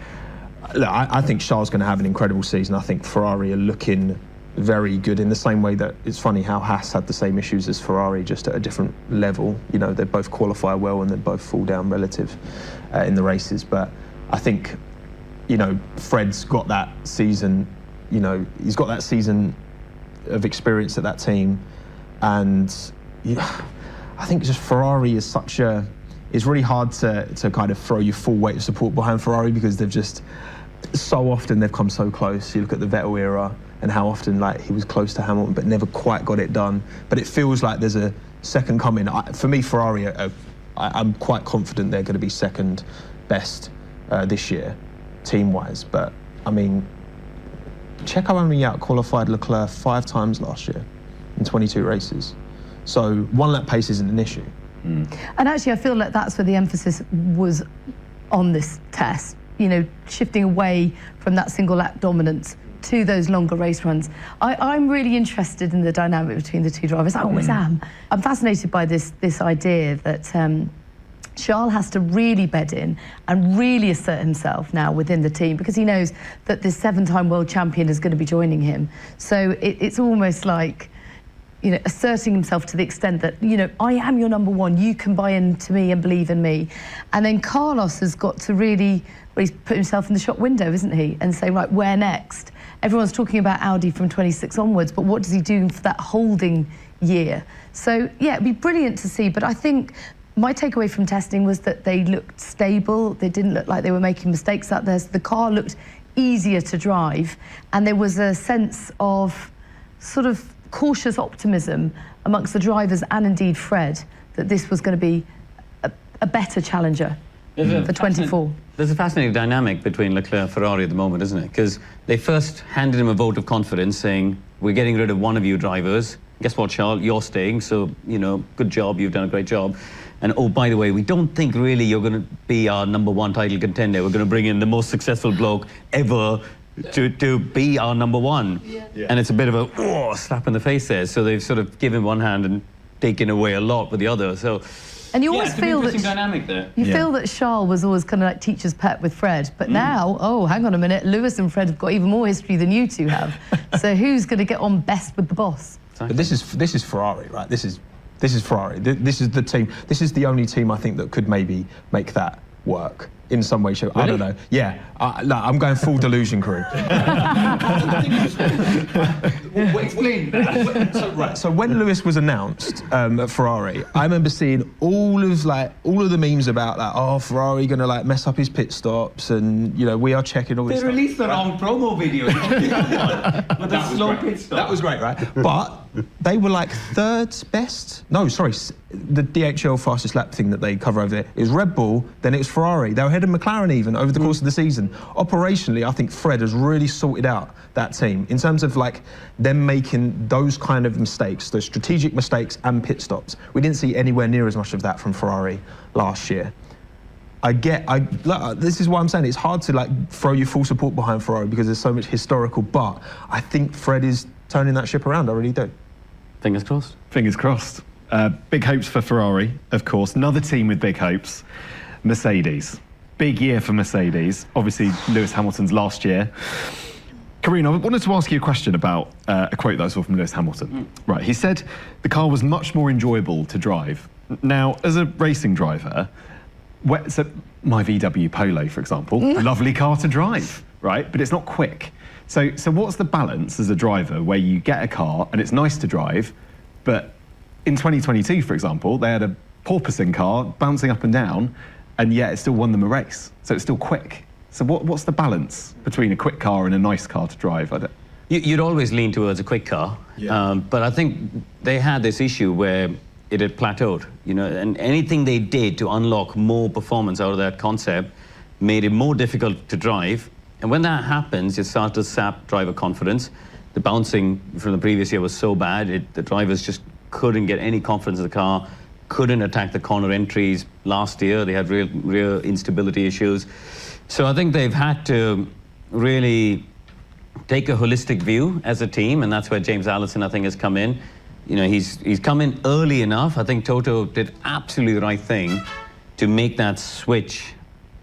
look, I think Charles is going to have an incredible season. I think Ferrari are looking very good in the same way that it's funny how Haas had the same issues as Ferrari, just at a different level. You know, they both qualify well and they both fall down relative in the races. But I think, you know, Fred's got that season, you know, he's got that season of experience at that team. And I think just Ferrari is such a it's really hard to kind of throw your full weight of support behind Ferrari because they've just, so often they've come so close. You look at the Vettel era and how often like he was close to Hamilton but never quite got it done. But it feels like there's a second coming. For me, Ferrari, I'm quite confident they're going to be second best this year, team-wise. But I mean, check how many out-qualified Leclerc 5 times last year in 22 races. So one lap pace isn't an issue. And actually, I feel like that's where the emphasis was on this test, you know, shifting away from that single lap dominance to those longer race runs. I'm really interested in the dynamic between the two drivers. I always am. I'm fascinated by this idea that Charles has to really bed in and really assert himself now within the team because he knows that this 7-time world champion is going to be joining him. So it's almost like, you know, asserting himself to the extent that, you know, I am your number one, you can buy into me and believe in me. And then Carlos has got to really, well, he's put himself in the shop window, isn't he? And say, right, where next? Everyone's talking about Audi from 26 onwards, but what does he do for that holding year? So, yeah, it'd be brilliant to see, but I think my takeaway from testing was that they looked stable, they didn't look like they were making mistakes out there, so the car looked easier to drive, and there was a sense of sort of cautious optimism amongst the drivers and indeed Fred that this was going to be a better challenger for 24. There's a fascinating dynamic between Leclerc and Ferrari at the moment, isn't it? Because they first handed him a vote of confidence saying, we're getting rid of one of you drivers. Guess what, Charles? You're staying, so, you know, good job, you've done a great job. And oh, by the way, we don't think really you're going to be our #1 title contender. We're going to bring in the most successful bloke ever to be our #1. Yeah. And it's a bit of a slap in the face there. So they've sort of given one hand and taken away a lot with the other. So, and you always feel that dynamic there. You feel that Charles was always kind of like teacher's pet with Fred, but now, oh, hang on a minute, Lewis and Fred have got even more history than you two have. So who's going to get on best with the boss? But this is Ferrari, right? This is Ferrari. This is the team. This is the only team I think that could maybe make that work in some way, shape. Really? I don't know. Yeah, no, I'm going full delusion crew. Explain. So when Lewis was announced at Ferrari, I remember seeing all of the memes about that. Oh, Ferrari gonna like mess up his pit stops, and you know we are checking all this. They released the wrong promo video. With a slow pit stop. That was great, right? But they were like 3rd best. No, sorry, the DHL fastest lap thing that they cover over there is Red Bull. Then it was Ferrari. They were ahead of McLaren even over the course of the season. Operationally, I think Fred has really sorted out that team in terms of like them making those kind of mistakes, those strategic mistakes and pit stops. We didn't see anywhere near as much of that from Ferrari last year. This is why I'm saying it's hard to like throw your full support behind Ferrari because there's so much historical, but I think Fred is turning that ship around, I really do. Fingers crossed. Fingers crossed. Big hopes for Ferrari, of course. Another team with big hopes, Mercedes. Big year for Mercedes. Obviously, Lewis Hamilton's last year. Karine, I wanted to ask you a question about a quote that I saw from Lewis Hamilton. Right, he said the car was much more enjoyable to drive. Now, as a racing driver, so my VW Polo, for example, lovely car to drive, right? But it's not quick. So what's the balance as a driver where you get a car and it's nice to drive, but in 2022, for example, they had a porpoising car bouncing up and down, and yet it still won them a race. So it's still quick. So what's the balance between a quick car and a nice car to drive? You'd always lean towards a quick car, but I think they had this issue where it had plateaued, you know, and anything they did to unlock more performance out of that concept made it more difficult to drive. And when that happens, you start to sap driver confidence. The bouncing from the previous year was so bad, the drivers just couldn't get any confidence in the car, couldn't attack the corner entries. Last year, they had real instability issues. So I think they've had to really take a holistic view as a team, and that's where James Allison, I think, has come in. You know, he's come in early enough. I think Toto did absolutely the right thing to make that switch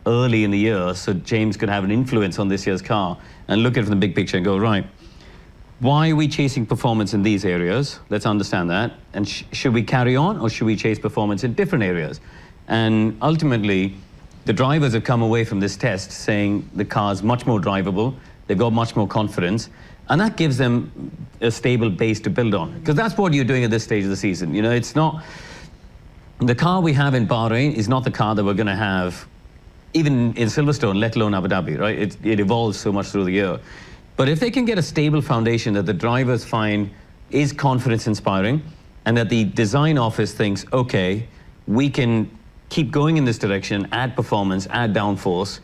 early in the year so James could have an influence on this year's car and look at it from the big picture and go, right, why are we chasing performance in these areas? Let's understand that. And should we carry on, or should we chase performance in different areas? And ultimately, the drivers have come away from this test saying the car's much more drivable, they've got much more confidence, and that gives them a stable base to build on. Because that's what you're doing at this stage of the season. You know, it's not The car we have in Bahrain is not the car that we're going to have even in Silverstone, let alone Abu Dhabi, right? It evolves so much through the year. But if they can get a stable foundation that the drivers find is confidence-inspiring, and that the design office thinks, okay, we can keep going in this direction, add performance, add downforce,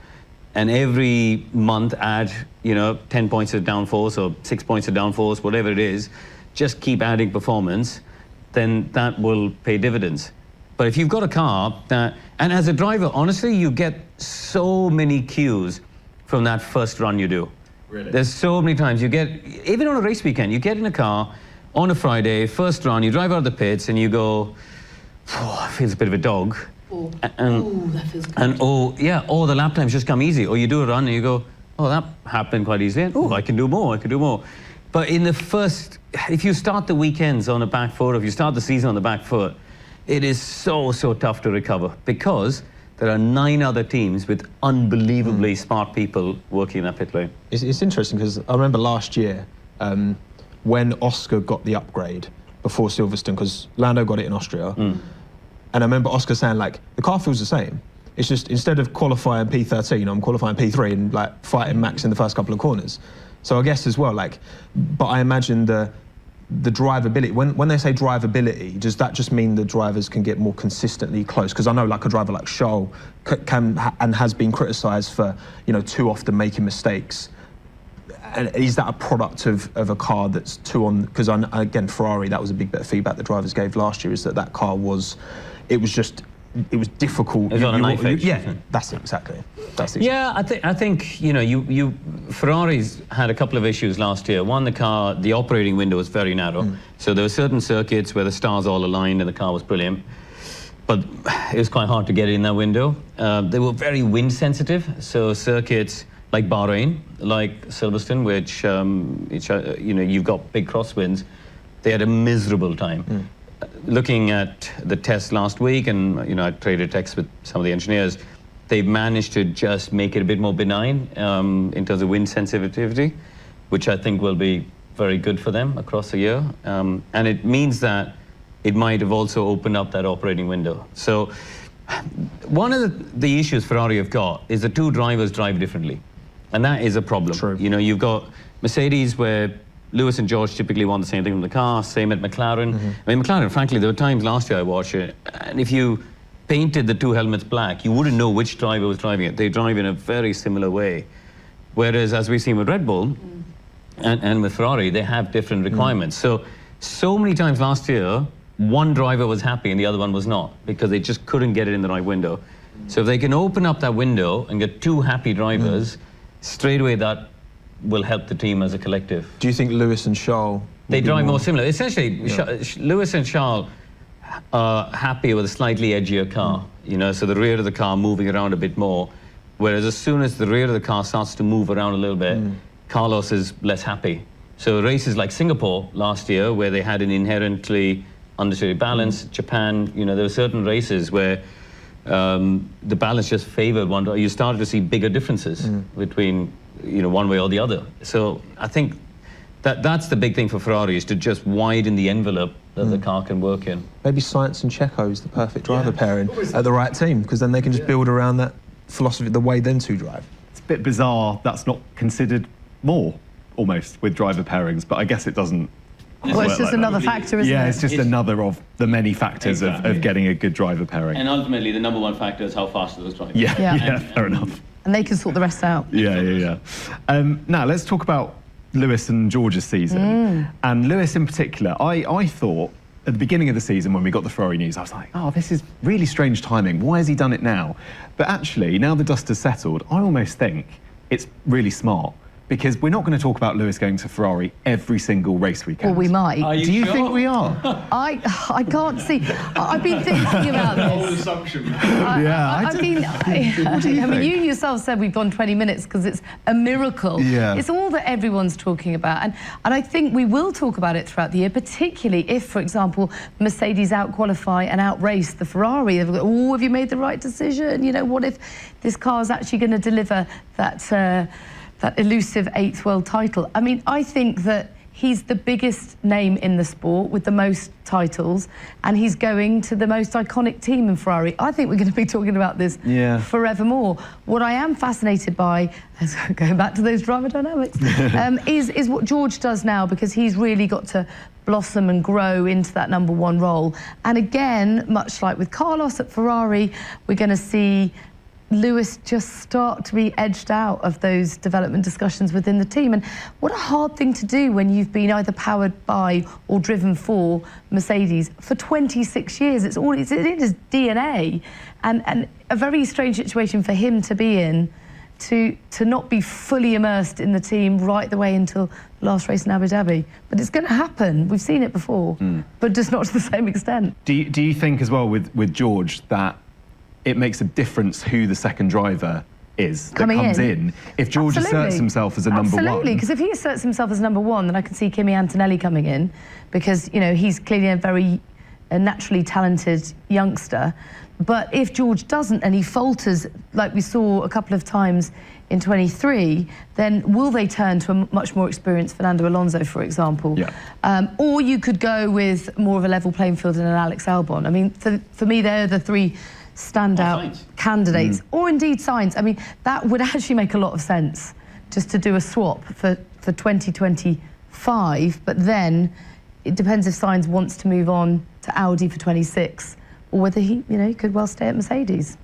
and every month add, 10 points of downforce or 6 points of downforce, whatever it is, just keep adding performance, then that will pay dividends. But if you've got a car that, and as a driver, honestly, you get so many cues from that first run you do. Really? There's so many times you get, even on a race weekend, you get in a car on a Friday, first run, you drive out of the pits and you go, it feels a bit of a dog. Oh, that feels good. And the lap times just come easy. Or you do a run and you go, oh, that happened quite easily. Oh, I can do more. But in the first, if you start the weekends on a back foot, if you start the season on the back foot, it is so tough to recover because there are 9 other teams with unbelievably smart people working in that pit lane. It's interesting because I remember last year when Oscar got the upgrade before Silverstone, because Lando got it in Austria, and I remember Oscar saying, like, the car feels the same. It's just, instead of qualifying P13, I'm qualifying P3 and, like, fighting Max in the first couple of corners. So I guess as well, like, but I imagine the drivability, when they say drivability, does that just mean the drivers can get more consistently close? Because I know, like, a driver like Charles can and has been criticised for, too often making mistakes. And is that a product of a car that's too on? Because again, Ferrari, that was a big bit of feedback the drivers gave last year, is that car was, it was difficult. It was on a knife edge. Yeah, that's it, exactly. Yeah, I think Ferrari's had a couple of issues last year. One, the operating window was very narrow. So there were certain circuits where the stars all aligned and the car was brilliant. But it was quite hard to get in that window. They were very wind sensitive. So circuits like Bahrain, like Silverstone, which you've got big crosswinds, they had a miserable time. Looking at the test last week, and I traded texts with some of the engineers, they've managed to just make it a bit more benign in terms of wind sensitivity, which I think will be very good for them across the year. And it means that it might have also opened up that operating window. So one of the issues Ferrari have got is the 2 drivers drive differently. And that is a problem. True. You've got Mercedes where Lewis and George typically want the same thing from the car, same at McLaren. I mean, McLaren, frankly, there were times last year I watched it, and if you painted the 2 helmets black, you wouldn't know which driver was driving it. They drive in a very similar way. Whereas, as we've seen with Red Bull and with Ferrari, they have different requirements. So many times last year, one driver was happy and the other one was not, because they just couldn't get it in the right window. So if they can open up that window and get 2 happy drivers, straight away that will help the team as a collective. Do you think Lewis and Charles... They drive more similar. Essentially, Lewis and Charles are happier with a slightly edgier car, so the rear of the car moving around a bit more, whereas as soon as the rear of the car starts to move around a little bit, Carlos is less happy. So races like Singapore last year, where they had an inherently understeered balance, Japan, there were certain races where the balance just favored one. You started to see bigger differences between, one way or the other. So I think that's the big thing for Ferrari, is to just widen the envelope that the car can work in. Maybe Sainz and Checo is the perfect driver pairing at the right team, because then they can just build around that philosophy, the way them 2 drive. It's a bit bizarre that's not considered more, almost, with driver pairings, but I guess it doesn't. Well, it's just another factor, isn't it? Yeah, it's just another of the many factors of getting a good driver pairing. And ultimately, the number 1 factor is how fast are those drivers. Yeah, fair enough. And they can sort the rest out. Yeah. Now, let's talk about Lewis and George's season. And Lewis in particular, I thought at the beginning of the season when we got the Ferrari news, I was like, oh, this is really strange timing. Why has he done it now? But actually, now the dust has settled, I almost think it's really smart, because we're not going to talk about Lewis going to Ferrari every single race weekend. Well, we might. Do you think we are? I can't see. I've been thinking about this. I mean, you yourself said we've gone 20 minutes because it's a miracle. Yeah. It's all that everyone's talking about. And I think we will talk about it throughout the year, particularly if, for example, Mercedes out-qualify and out-race the Ferrari. They've got, oh, have you made the right decision? What if this car is actually going to deliver that elusive 8th world title? I mean, I think that he's the biggest name in the sport with the most titles, and he's going to the most iconic team in Ferrari. I think we're going to be talking about this forevermore. What I am fascinated by, going back to those driver dynamics, is what George does now, because he's really got to blossom and grow into that #1 role. And again, much like with Carlos at Ferrari, we're going to see Lewis just start to be edged out of those development discussions within the team. And what a hard thing to do when you've been either powered by or driven for Mercedes for 26 years. It's in his DNA, and a very strange situation for him to be in, to not be fully immersed in the team right the way until the last race in Abu Dhabi. But it's going to happen. We've seen it before, but just not to the same extent. Do you think as well with George that it makes a difference who the second driver is that comes in? If George asserts himself as a #1. Absolutely, because if he asserts himself as #1, then I can see Kimi Antonelli coming in, because, you know, he's clearly a very naturally talented youngster. But if George doesn't, and he falters like we saw a couple of times in 23, then will they turn to a much more experienced Fernando Alonso, for example? Or you could go with more of a level playing field and an Alex Albon. I mean, for me, they're the three standout candidates, or indeed Sainz. I mean, that would actually make a lot of sense, just to do a swap for 2025, but then it depends if Sainz wants to move on to Audi for 26, or whether he, you know, could well stay at Mercedes.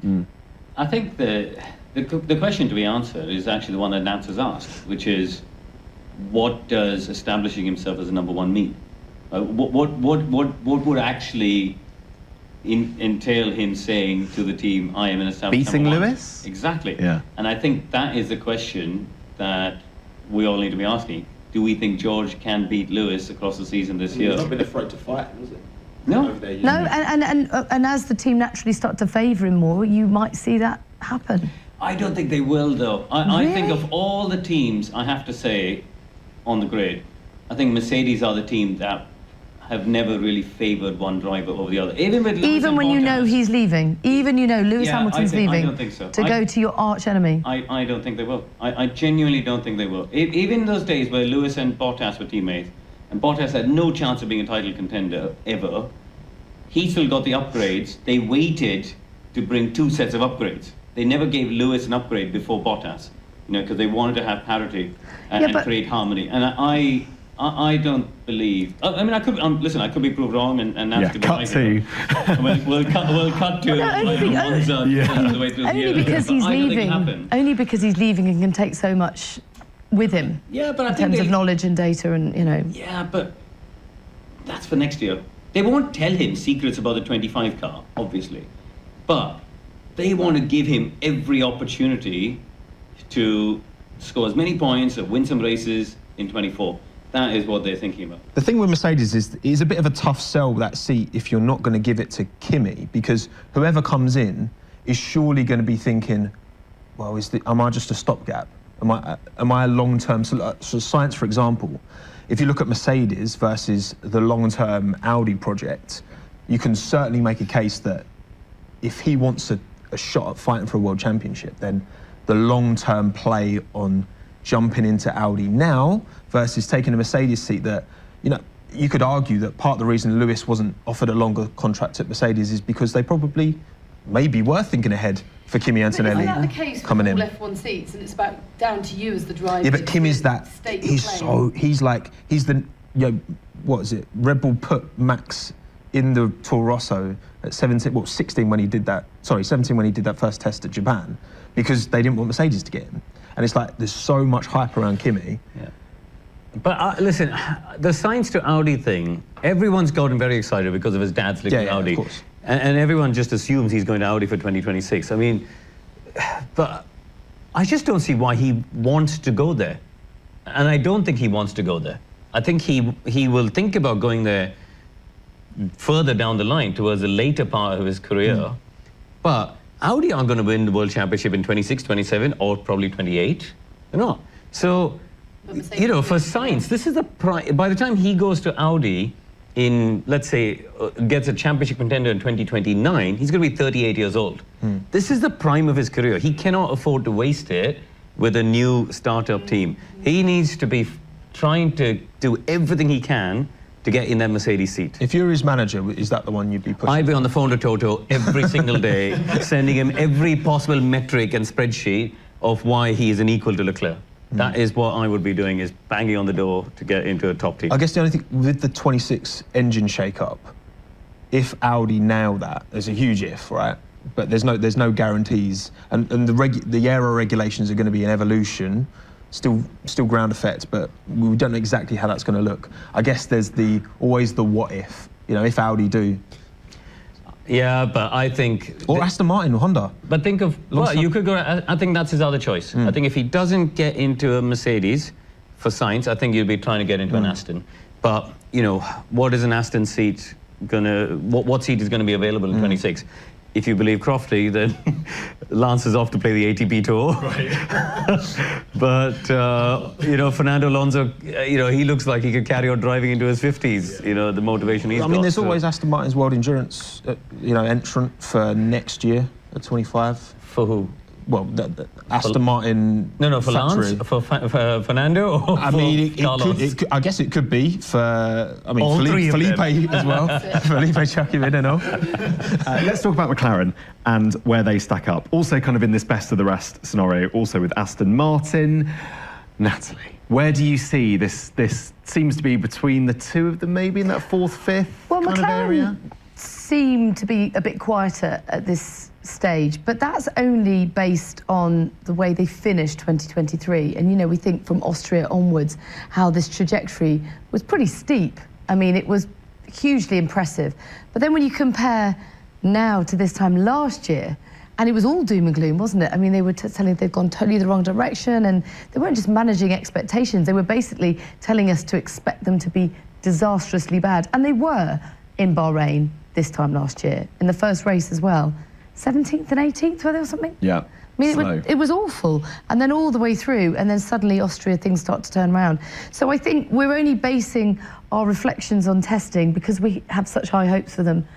I think the question to be answered is actually the one that Nats has asked, which is, what does establishing himself as a #1 mean? What would actually entail him saying to the team, I am an established beating #1. Lewis? Exactly. And I think that is the question that we all need to be asking. Do we think George can beat Lewis across the season this year? He's not been afraid to fight, has it? No. And as the team naturally start to favour him more, you might see that happen. I don't think they will, though. I think of all the teams, I have to say, on the grid, I think Mercedes are the team that have never really favoured one driver over the other. Even with Lewis, even when you know he's leaving, even you know Lewis Hamilton's leaving, I don't think so. to go to your arch enemy. I don't think they will. I genuinely don't think they will. Even those days where Lewis and Bottas were teammates, and Bottas had no chance of being a title contender ever, he still got the upgrades. They waited to bring 2 sets of upgrades. They never gave Lewis an upgrade before Bottas, you know, because they wanted to have parity and create harmony. And I don't believe. I mean, I could listen. I could be proved wrong, and that's to be cut to. We'll cut to the way through the year. Only because he's leaving. Only because he's leaving and can take so much with him. Yeah, but in terms of knowledge and data, and you know. Yeah, but that's for next year. They won't tell him secrets about the 25 car, obviously, but they want to give him every opportunity to score as many points or win some races in 24. That is what they're thinking about. The thing with Mercedes is it's a bit of a tough sell, that seat, if you're not going to give it to Kimi, because whoever comes in is surely going to be thinking, well, am I just a stopgap? Am I a long-term? So Sainz, for example, if you look at Mercedes versus the long-term Audi project, you can certainly make a case that if he wants a shot at fighting for a world championship, then the long-term play on jumping into Audi now versus taking a Mercedes seat, that, you know, you could argue that part of the reason Lewis wasn't offered a longer contract at Mercedes is because they probably maybe were thinking ahead for Kimi Antonelli Isn't that the case coming with in. all F1 seats, and it's about down to you as the driver. Yeah, but Kimi's that, he's the, you know, what is it, Red Bull put Max in the Toro Rosso at 16 when he did that, 17 when he did that first test at Japan, because they didn't want Mercedes to get him. And it's like, there's so much hype around Kimi. Yeah. But listen, the Sainz to Audi thing, everyone's gotten very excited because of his dad's link to Audi. Of course. And everyone just assumes he's going to Audi for 2026. I mean, but I just don't see why he wants to go there. And I don't think he wants to go there. I think he will think about going there further down the line towards the later part of his career. But Audi aren't going to win the World Championship in 26, 27, or probably 28. They're not. So, you know, for Sainz, this is the by the time he goes to Audi in, let's say, gets a championship contender in 2029, he's going to be 38 years old. This is the prime of his career. He cannot afford to waste it with a new startup team. He needs to be trying to do everything he can to get in that Mercedes seat. If you're his manager, is that the one you'd be pushing? I'd be on the phone to Toto every single day, sending him every possible metric and spreadsheet of why he is an equal to Leclerc. That is what I would be doing, is banging on the door to get into a top team. I guess the only thing with the 26 engine shake-up, if Audi nail that, there's a huge if, right? But there's no guarantees, and the aero regulations are going to be an evolution, still ground effect, but we don't know exactly how that's going to look. I guess there's always the what if, you know, if Audi do. Yeah, but I think... Or Aston Martin or Honda. But think of... Well, you could go... I think that's his other choice. I think if he doesn't get into a Mercedes for Sainz, I think you'd be trying to get into an Aston. But, you know, what is an Aston seat going to... What seat is going to be available in 26? If you believe Crofty, then Lance is off to play the ATP Tour. Right. But, you know, Fernando Alonso, you know, he looks like he could carry on driving into his 50s, you know, the motivation he's got. I mean, there's always Aston Martin's World Endurance, you know, entrant for next year at 25. For who? Well, the Aston Martin. No, for factory. Lance, for Fernando. Or I mean, I guess it could be for. I mean, Felipe as well. Felipe, chuck him in and all. Let's talk about McLaren and where they stack up. Also, kind of in this best of the rest scenario, also with Aston Martin. Natalie, where do you see this? This seems to be between the two of them, maybe in that fourth, fifth kind of area. Seem to be a bit quieter at this stage, but that's only based on the way they finished 2023. And, you know, we think from Austria onwards how this trajectory was pretty steep. I mean, it was hugely impressive. But then when you compare now to this time last year, and it was all doom and gloom, wasn't it? I mean, they were telling they'd gone totally the wrong direction, and they weren't just managing expectations. They were basically telling us to expect them to be disastrously bad. And they were in Bahrain this time last year, in the first race as well. 17th and 18th, were there or something? Yeah. I mean, it was awful. And then all the way through, and then suddenly Austria, things start to turn around. So I think we're only basing our reflections on testing because we have such high hopes for them,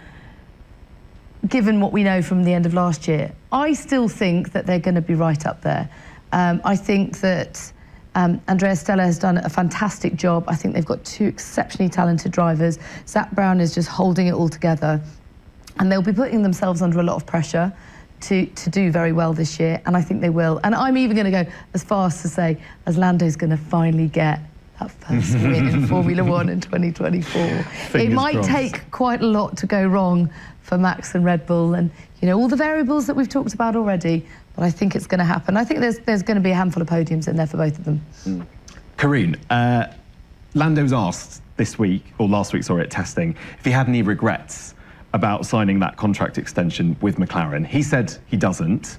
given what we know from the end of last year. I still think that they're going to be right up there. I think that Andrea Stella has done a fantastic job. I think they've got two exceptionally talented drivers. Zach Brown is just holding it all together. And they'll be putting themselves under a lot of pressure to do very well this year, and I think they will. And I'm even going to go as far as to say, as Lando's going to finally get that first win in Formula One in 2024. It might take quite a lot to go wrong for Max and Red Bull, and, you know, all the variables that we've talked about already, but I think it's going to happen. I think there's going to be a handful of podiums in there for both of them. Karine, Lando was asked this week, or last week, sorry, at testing, if he had any regrets about signing that contract extension with McLaren. He said he doesn't.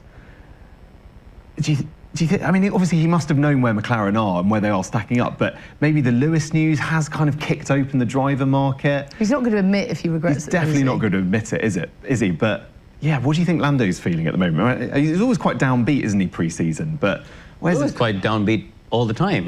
Do you think, I mean, obviously he must have known where McLaren are and where they are stacking up, but maybe the Lewis news has kind of kicked open the driver market. He's not going to admit if he regrets it. He's definitely not going to admit it, is he? But yeah, what do you think Lando's feeling at the moment? He's always quite downbeat, isn't he, pre-season? But where's he? Quite downbeat all the time,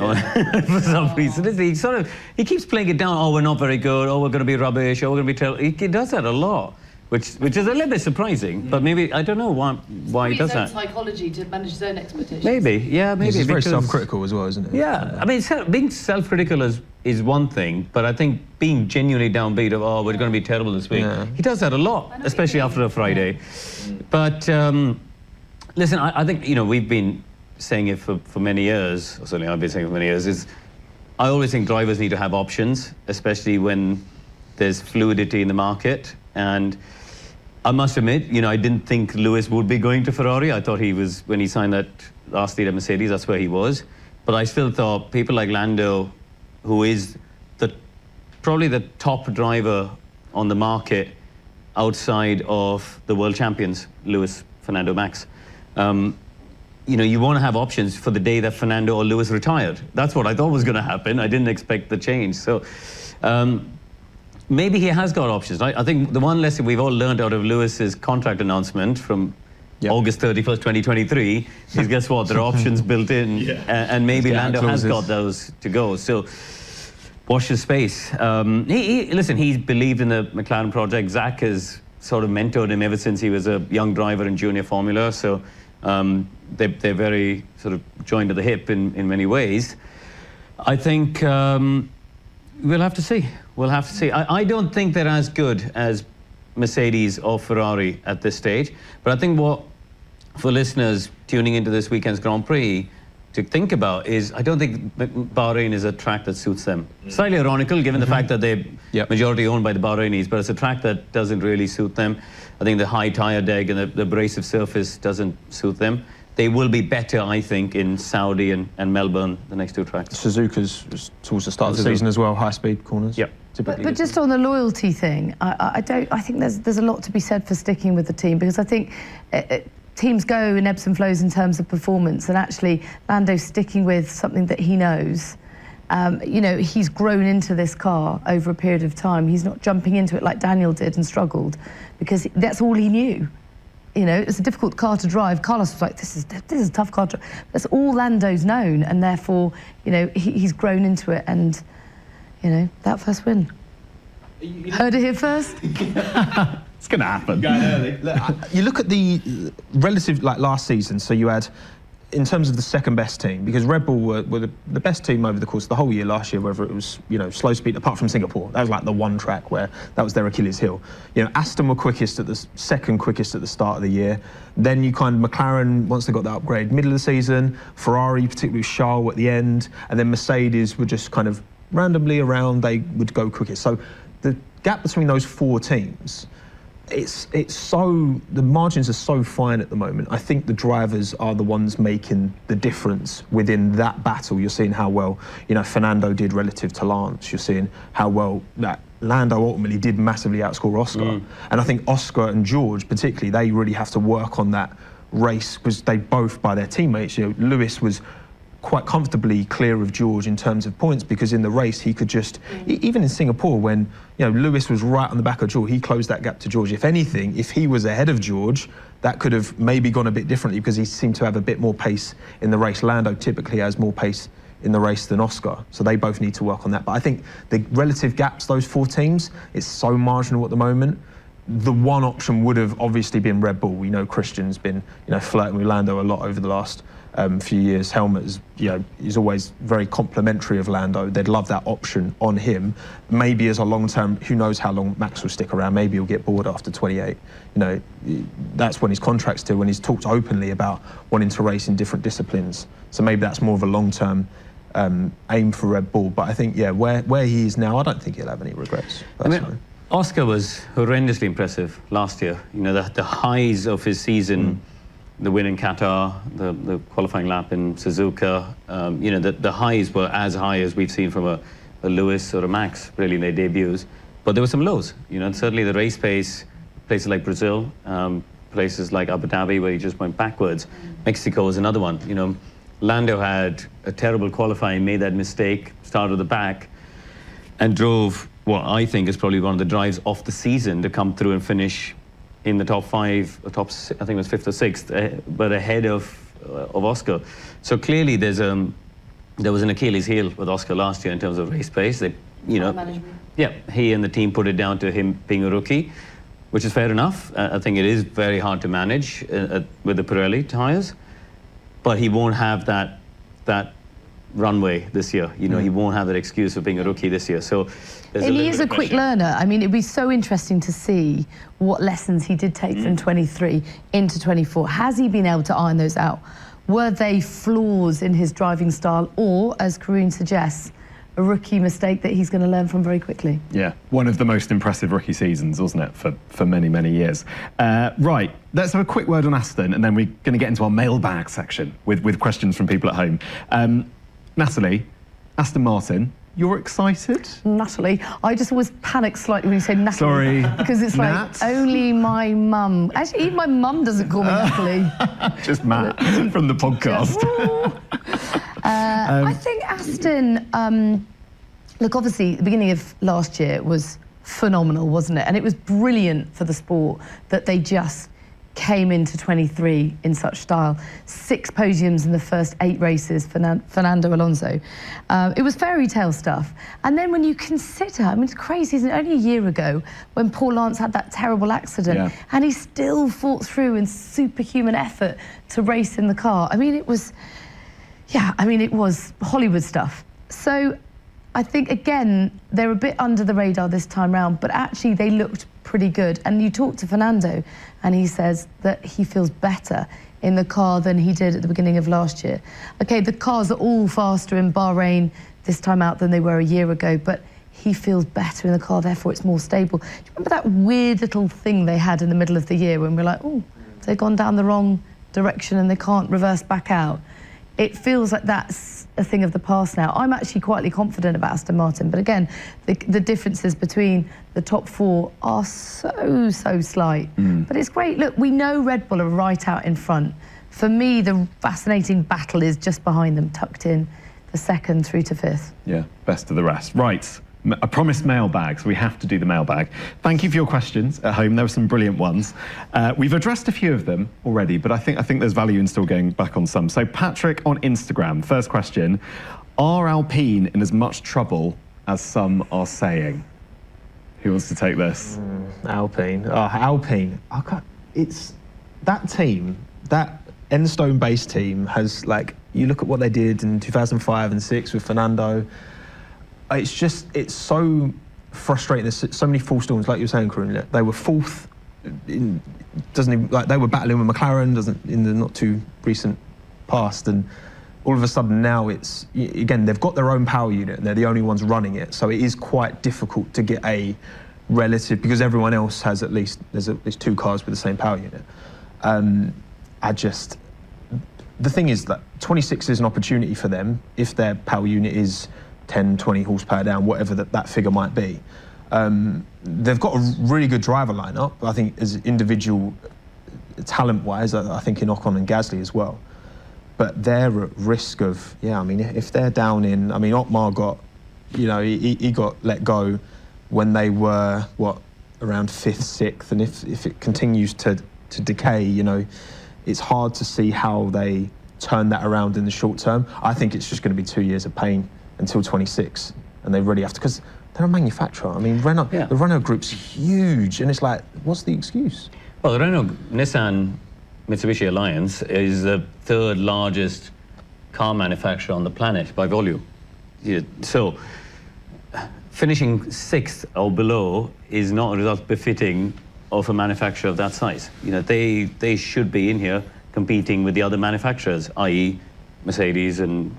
for some reason. He keeps playing it down. Oh, we're not very good. Oh, we're going to be rubbish. Oh, we're going to be terrible. He does that a lot, which is a little bit surprising. But maybe, I don't know why he does that. His own psychology to manage his own expectations. Maybe, yeah, maybe. He's very self-critical as well, isn't he? Yeah, I mean, being self-critical is one thing, but I think being genuinely downbeat of, oh, we're going to be terrible this week, he does that a lot, especially after a Friday. But listen, I think, you know, we've been saying it for many years, or certainly I've been saying it for many years, is I always think drivers need to have options, especially when there's fluidity in the market. And I must admit, you know, I didn't think Lewis would be going to Ferrari. I thought he was, when he signed that last deal at Mercedes, that's where he was. But I still thought people like Lando, who is probably the top driver on the market outside of the world champions, Lewis, Fernando, Max, you know, you want to have options for the day that Fernando or Lewis retired. That's what I thought was going to happen. I didn't expect the change. So maybe he has got options. I think the one lesson we've all learned out of Lewis's contract announcement from August 31st, 2023, is guess what? There are options built in, and maybe Lando has got those to go. So watch his space. Listen, he's believed in the McLaren project. Zach has sort of mentored him ever since he was a young driver in junior Formula. So they're very sort of joined at the hip in many ways. I think we'll have to see. We'll have to see. I don't think they're as good as Mercedes or Ferrari at this stage. But I think what, for listeners tuning into this weekend's Grand Prix, to think about is, I don't think Bahrain is a track that suits them. Slightly ironical, given the fact that they're majority owned by the Bahrainis, but it's a track that doesn't really suit them. I think the high tyre deck and the abrasive surface doesn't suit them. They will be better, I think, in Saudi and Melbourne, the next two tracks. Suzuka's towards the start of the season as well, high-speed corners. Yep. But just on the loyalty thing, I think there's a lot to be said for sticking with the team, because I think teams go in ebbs and flows in terms of performance, and actually Lando's sticking with something that he knows. You know, he's grown into this car over a period of time. He's not jumping into it like Daniel did and struggled, because that's all he knew. You know, it's a difficult car to drive. Carlos was like, this is a tough car to drive. That's all Lando's known, and therefore, you know, he's grown into it, and, you know, that first win. Heard it here first? It's going to happen. You look at the relative, like last season, so you had, in terms of the second best team, because Red Bull were the best team over the course of the whole year last year, whether it was, you know, slow speed, apart from Singapore. That was like the one track where that was their Achilles heel. You know, Aston were second quickest at the start of the year. Then you kind of, McLaren, once they got that upgrade, middle of the season, Ferrari, particularly Charles at the end, and then Mercedes were just kind of randomly around, they would go quickest. So the gap between those four teams, it's so, the margins are so fine at the moment. I think the drivers are the ones making the difference within that battle. You're seeing how well, you know, Fernando did relative to Lance. You're seeing how well that Lando ultimately did massively outscore Oscar. And I think Oscar and George particularly, they really have to work on that race, because they both, by their teammates, you know, Lewis was quite comfortably clear of George in terms of points, because in the race he could just, even in Singapore when, you know, Lewis was right on the back of George, he closed that gap to George. If anything, if he was ahead of George, that could have maybe gone a bit differently, because he seemed to have a bit more pace in the race. Lando typically has more pace in the race than Oscar, so they both need to work on that. But I think the relative gaps, those four teams, it's so marginal at the moment. The one option would have obviously been Red Bull. We know Christian's been, you know, flirting with Lando a lot over the last few years. Helmut is, you know, is always very complimentary of Lando. They'd love that option on him. Maybe as a long-term, who knows how long Max will stick around. Maybe he'll get bored after 28. You know, that's when his contract's due, when he's talked openly about wanting to race in different disciplines. So maybe that's more of a long-term aim for Red Bull. But I think, yeah, where he is now, I don't think he'll have any regrets, personally. I mean, Oscar was horrendously impressive last year. You know, the highs of his season, the win in Qatar, the qualifying lap in Suzuka, you know, the highs were as high as we've seen from a Lewis or a Max, really, in their debuts. But there were some lows, you know, and certainly the race pace, places like Brazil, places like Abu Dhabi, where he just went backwards. Mexico was another one. You know, Lando had a terrible qualifying, made that mistake, started at the back, and drove what I think is probably one of the drives off the season to come through and finish in the top five, or top, I think it was fifth or sixth, but ahead of Oscar. So clearly there was an Achilles heel with Oscar last year in terms of race pace. They, you know, yeah, he and the team put it down to him being a rookie, which is fair enough. I think it is very hard to manage with the Pirelli tyres, but he won't have that runway this year. You know, he won't have that excuse of being a rookie this year. So and he is a quick learner. I mean, it'd be so interesting to see what lessons he did take from 23 into 24. Has he been able to iron those out? Were they flaws in his driving style, or, as Karun suggests, a rookie mistake that he's going to learn from very quickly? Yeah, one of the most impressive rookie seasons, wasn't it, for many, many years. Right, let's have a quick word on Aston, and then we're going to get into our mailbag section with questions from people at home. Natalie, Aston Martin, you're excited? Natalie. I just always panic slightly when you say Natalie. Sorry. Because it's like, only my mum. Actually, even my mum doesn't call me Natalie. Just Matt from the podcast. I think Aston, look, obviously, the beginning of last year was phenomenal, wasn't it? And it was brilliant for the sport that they just came into 23 in such style. 6 podiums in the first 8 races for Fernando Alonso. It was fairy tale stuff. And then when you consider, I mean, it's crazy, isn't it? Only a year ago when Paul Lance had that terrible accident, and he still fought through in superhuman effort to race in the car. I mean, it was, yeah, I mean, it was Hollywood stuff. So I think, again, they're a bit under the radar this time round, but actually they looked pretty good. And you talk to Fernando, and he says that he feels better in the car than he did at the beginning of last year. Okay, the cars are all faster in Bahrain this time out than they were a year ago, but he feels better in the car, therefore it's more stable. Do you remember that weird little thing they had in the middle of the year when we're like, oh, they've gone down the wrong direction and they can't reverse back out? It feels like that's a thing of the past now. I'm actually quietly confident about Aston Martin, but again, the differences between the top four are so slight. But it's great. Look, we know Red Bull are right out in front. For me, the fascinating battle is just behind them, tucked in the second through to fifth. Yeah, best of the rest. Right. I promised mailbag, so we have to do the mailbag. Thank you for your questions at home. There were some brilliant ones. We've addressed a few of them already, but I think there's value in still going back on some. So Patrick on Instagram, first question. Are Alpine in as much trouble as some are saying? Who wants to take this? Alpine. Alpine. It's that team, that Enstone-based team has, like, you look at what they did in 2005 and 6 with Fernando. It's so frustrating. There's so many false storms, like you were saying, Karun. They were fourth. They were battling with McLaren in the not too recent past, and all of a sudden now it's, again, they've got their own power unit and they're the only ones running it. So it is quite difficult to get a relative, because everyone else has there's at least 2 cars with the same power unit. The thing is that 26 is an opportunity for them if their power unit is 10, 20 horsepower down, whatever that figure might be. They've got a really good driver lineup. I think as individual talent-wise, I think in Ocon and Gasly as well. But they're at risk of, if they're down in, Otmar got, he got let go when they were, around 5th, 6th, and if it continues to decay, it's hard to see how they turn that around in the short term. I think it's just going to be 2 years of pain until 26, and they really have to, because they're a manufacturer. Renault, the Renault group's huge, and it's like, what's the excuse? Well, the Renault-Nissan-Mitsubishi Alliance is the 3rd largest car manufacturer on the planet by volume. So, finishing 6th or below is not a result befitting of a manufacturer of that size. They should be in here competing with the other manufacturers, i.e. Mercedes and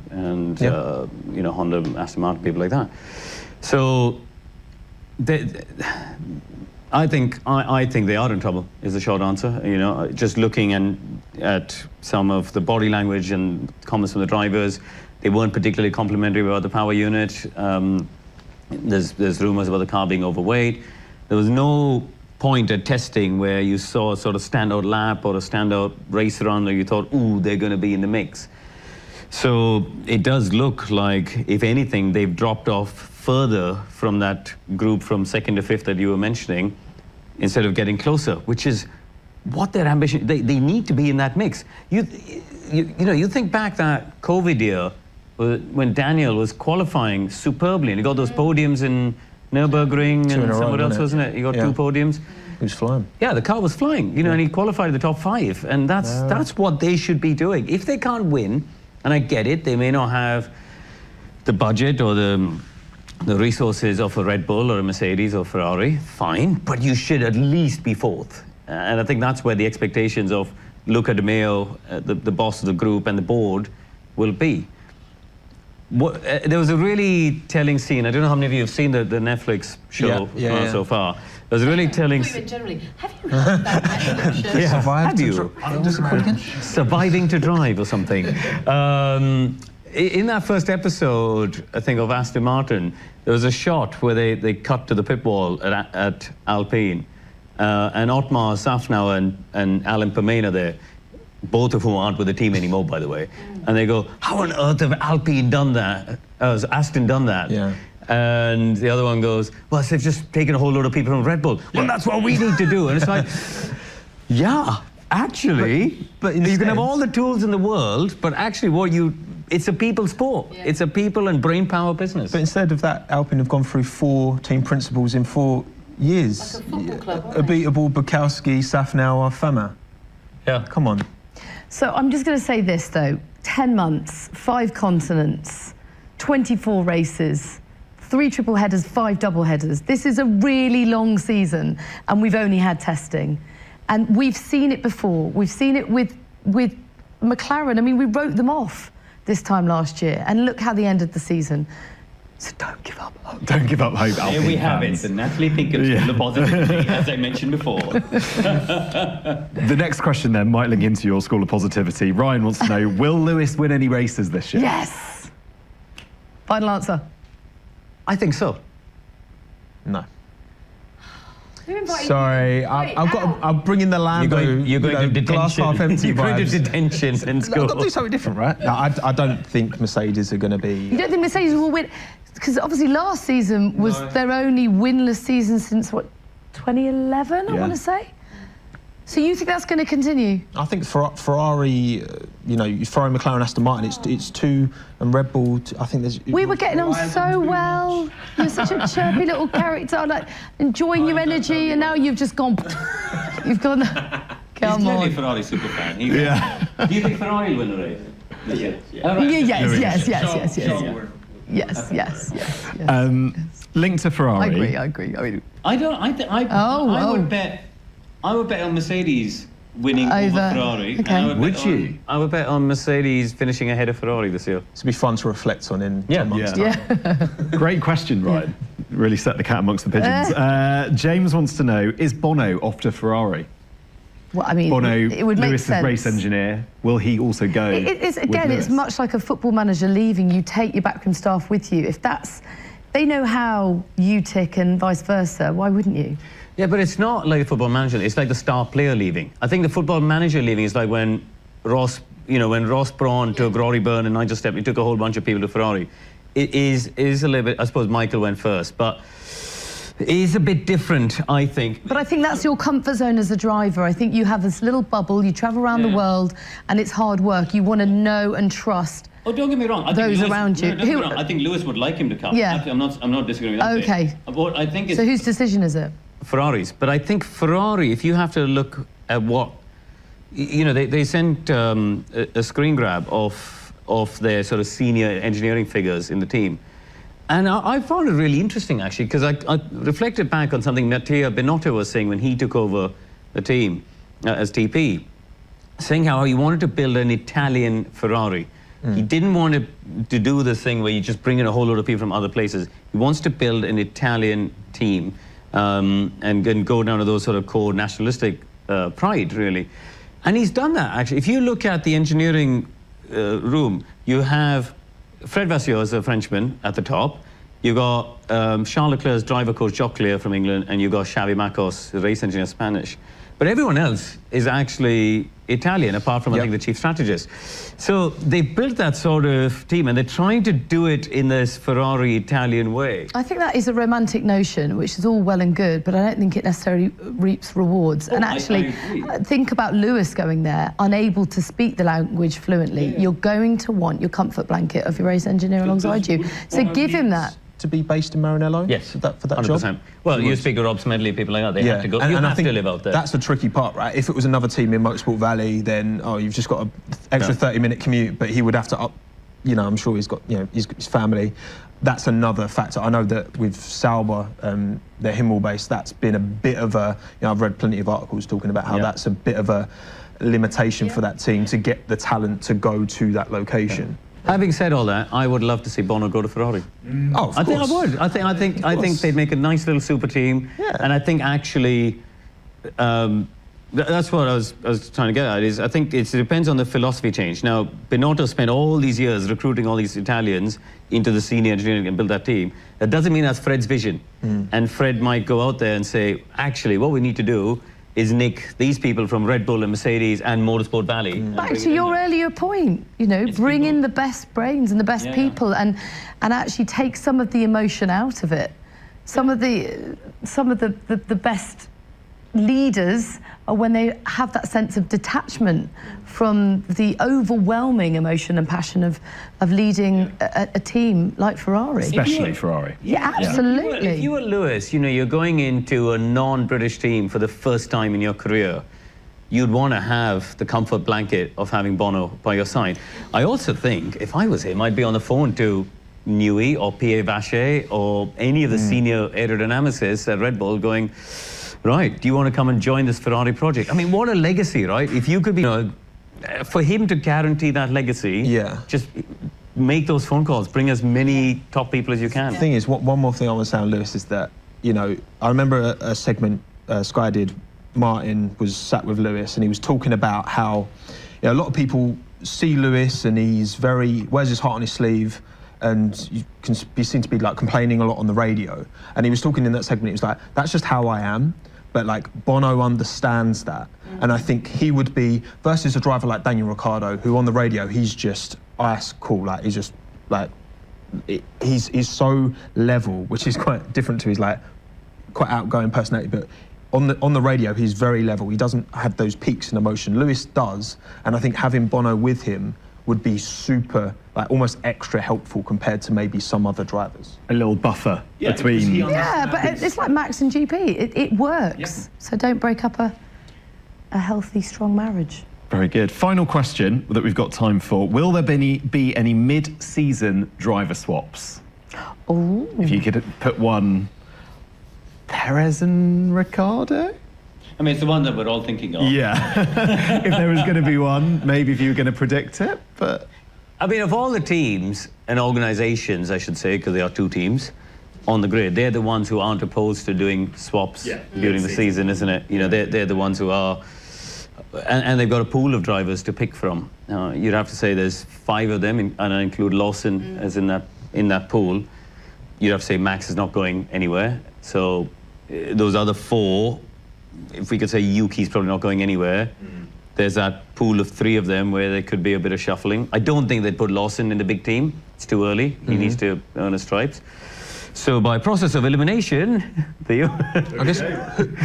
Honda, Aston Martin, people like that. So I think they are in trouble, is the short answer. Just looking at some of the body language and comments from the drivers, they weren't particularly complimentary about the power unit. There's rumors about the car being overweight. There was no point at testing where you saw a sort of standout lap or a standout race run where you thought, ooh, they're going to be in the mix. So it does look like, if anything, they've dropped off further from that group from 2nd to 5th that you were mentioning, instead of getting closer, which is what their ambition. They need to be in that mix. You think back that COVID year when Daniel was qualifying superbly, and he got those podiums in Nürburgring and somewhere else, wasn't it? He got 2 podiums. He was flying. Yeah, the car was flying, and he qualified in the top 5, and that's what they should be doing. If they can't win, and I get it, they may not have the budget or the resources of a Red Bull or a Mercedes or Ferrari, fine, but you should at least be 4th. And I think that's where the expectations of Luca De Meo, the boss of the group, and the board will be. There was a really telling scene. I don't know how many of you have seen the Netflix show so far. There was a really telling. Generally, have you heard that Netflix show? Yeah, have you? Surviving to Drive or something. In that first episode, I think, of Aston Martin, there was a shot where they cut to the pit wall at Alpine, and Otmar Safnauer and Alan Permain are there, both of whom aren't with the team anymore, by the way. And they go, how on earth have Alpine done that? Has Aston done that? Yeah. And the other one goes, well, they've just taken a whole load of people from Red Bull. Well, that's what we need to do. And it's like, yeah, actually, but you can have all the tools in the world, but actually it's a people sport. Yeah. It's a people and brain power business. But instead of that, Alpine have gone through 4 team principals in 4 years. Like a football club, Unbeatable, Bukowski, Safnauer, Fama. Yeah. Come on. So I'm just going to say this, though. 10 months, 5 continents. 24 races, 3 triple headers, 5 double headers. This is a really long season, and we've only had testing. And we've seen it before. We've seen it with McLaren. I mean, we wrote them off this time last year, and look how they ended the season. So don't give up hope. Don't give up hope, Alpine Here we have fans. it, the Natalie Pinkham School of Positivity, as I mentioned before. The next question then might link into your School of Positivity. Ryan wants to know, will Lewis win any races this year? Yes! Final answer. I think so. No. Who invited Sorry, I'm bringing the Lambo. You're going to glass detention. half empty You're going to vibes. detention in school. I've got to do something different, right? No, I don't think Mercedes are going to be... You don't think Mercedes will win? Because obviously last season was their only winless season since, what, 2011, I want to say? So you think that's going to continue? I think Ferrari, you know, Ferrari, McLaren, Aston Martin, it's two, and Red Bull, I think there's... We were getting on so well. You're such a chirpy little character, like enjoying your energy, and now you've just gone... You've gone... Come He's clearly on. a Ferrari superfan. Yeah. Do you think Ferrari will win the race? Yes. Yes. Link to Ferrari. I agree. I would bet on Mercedes winning over Ferrari. Okay. Would you? I would bet on Mercedes finishing ahead of Ferrari this year. It'd be fun to reflect on in 10 months' time. Yeah. Great question, Ryan. Really set the cat amongst the pigeons. James wants to know, is Bono off to Ferrari? Well, I mean, Bono, it would make Lewis's sense. race engineer, will he also go It's with again, Lewis? it's much like a football manager leaving. You take your backroom staff with you. If that's... They know how you tick and vice versa. Why wouldn't you? Yeah, but it's not like the football manager. It's like the star player leaving. I think the football manager leaving is like when Ross Brawn took Rory Byrne and Nigel Stepney took a whole bunch of people to Ferrari. It is a little bit, I suppose Michael went first, but it is a bit different, I think. But I think that's your comfort zone as a driver. I think you have this little bubble, you travel around the world, and it's hard work. You want to know and trust Oh, don't get me wrong. I those think Lewis, around you. No, don't get me wrong. I think Lewis would like him to come. Yeah. I'm not disagreeing with that. Okay. But I think it's So whose decision is it? Ferrari's. But I think Ferrari, if you have to look at what, you know, they sent a screen grab of their sort of senior engineering figures in the team. And I found it really interesting, actually, because I reflected back on something Mattia Binotto was saying when he took over the team as TP, saying how he wanted to build an Italian Ferrari. He didn't want to do this thing where you just bring in a whole load of people from other places. He wants to build an Italian team and go down to those sort of core nationalistic pride, really. And he's done that, actually. If you look at the engineering room, you have Fred Vasseur as a Frenchman at the top. You've got Charles Leclerc's driver coach, Jacques Clear from England, and you've got Xavi Marcos, the race engineer, Spanish. But everyone else is actually Italian, apart from, I think, the chief strategist. So they built that sort of team, and they're trying to do it in this Ferrari Italian way. I think that is a romantic notion, which is all well and good, but I don't think it necessarily reaps rewards. And actually, think about Lewis going there, unable to speak the language fluently. You're going to want your comfort blanket of your race engineer alongside you. So give him that. To be based in Maranello? Yes, for that 100%. job? Well, you speak of Rob Smedley, people like that, they have to go. And You I have think to live out there. That's the tricky part, right? If it was another team in Motorsport Valley, then, you've just got an extra 30-minute commute, but he would have to you know, I'm sure he's got, you know, his family. That's another factor. I know that with Sauber, they're Himmel-based, that's been a bit of a, you know, I've read plenty of articles talking about how that's a bit of a limitation for that team to get the talent to go to that location. Having said all that, I would love to see Bono go to Ferrari. Oh, of I think I course. would. I think they'd make a nice little super team. Yeah. And I think actually, that's what I was trying to get at. Is I think it depends on the philosophy change. Now, Binotto spent all these years recruiting all these Italians into the senior engineering and build that team. That doesn't mean that's Fred's vision. And Fred might go out there and say, actually, what we need to do is nick these people from Red Bull and Mercedes and Motorsport Valley. Back to your earlier point, you know, bring in the best brains and the best people and actually take some of the emotion out of it. Some of the best leaders are when they have that sense of detachment from the overwhelming emotion and passion of leading a team like Ferrari. Especially Ferrari. Yeah, absolutely. If you were Lewis, you know, you're going into a non-British team for the first time in your career, you'd want to have the comfort blanket of having Bono by your side. I also think, if I was him, I'd be on the phone to Newey or Pierre Vacher or any of the senior aerodynamicists at Red Bull going, right, do you want to come and join this Ferrari project? I mean, what a legacy, right? If you could be, for him to guarantee that legacy, just make those phone calls, bring as many top people as you can. The thing is, one more thing I want to say on Lewis is that, I remember a segment Sky did, Martin was sat with Lewis and he was talking about how a lot of people see Lewis and he's wears his heart on his sleeve, and you can be seen to be like complaining a lot on the radio. And he was talking in that segment, he was like, that's just how I am. But like Bono understands that. And I think he would be, versus a driver like Daniel Ricciardo, who on the radio, he's just ice cool. Like he's just like, he's so level, which is quite different to his like quite outgoing personality. But on the radio, he's very level. He doesn't have those peaks in emotion. Lewis does. And I think having Bono with him would be super, like almost extra helpful compared to maybe some other drivers. A little buffer between... Yeah, but it's like Max and GP. It works. So don't break up a healthy, strong marriage. Very good. Final question that we've got time for. Will there be any mid-season driver swaps? Oh. If you could put one, Perez and Ricciardo? I mean, it's the one that we're all thinking of. Yeah. If there was going to be one, maybe if you were going to predict it, but... I mean, of all the teams and organizations, I should say, because there are two teams on the grid, they're the ones who aren't opposed to doing swaps during the season, isn't it? They're the ones who are... And they've got a pool of drivers to pick from. You'd have to say there's 5 of them, and I include Lawson as in that pool. You'd have to say Max is not going anywhere. So those other 4, if we could say Yuki's probably not going anywhere, there's that pool of 3 of them where there could be a bit of shuffling. I don't think they'd put Lawson in the big team. It's too early. He needs to earn his stripes. So by process of elimination, I guess,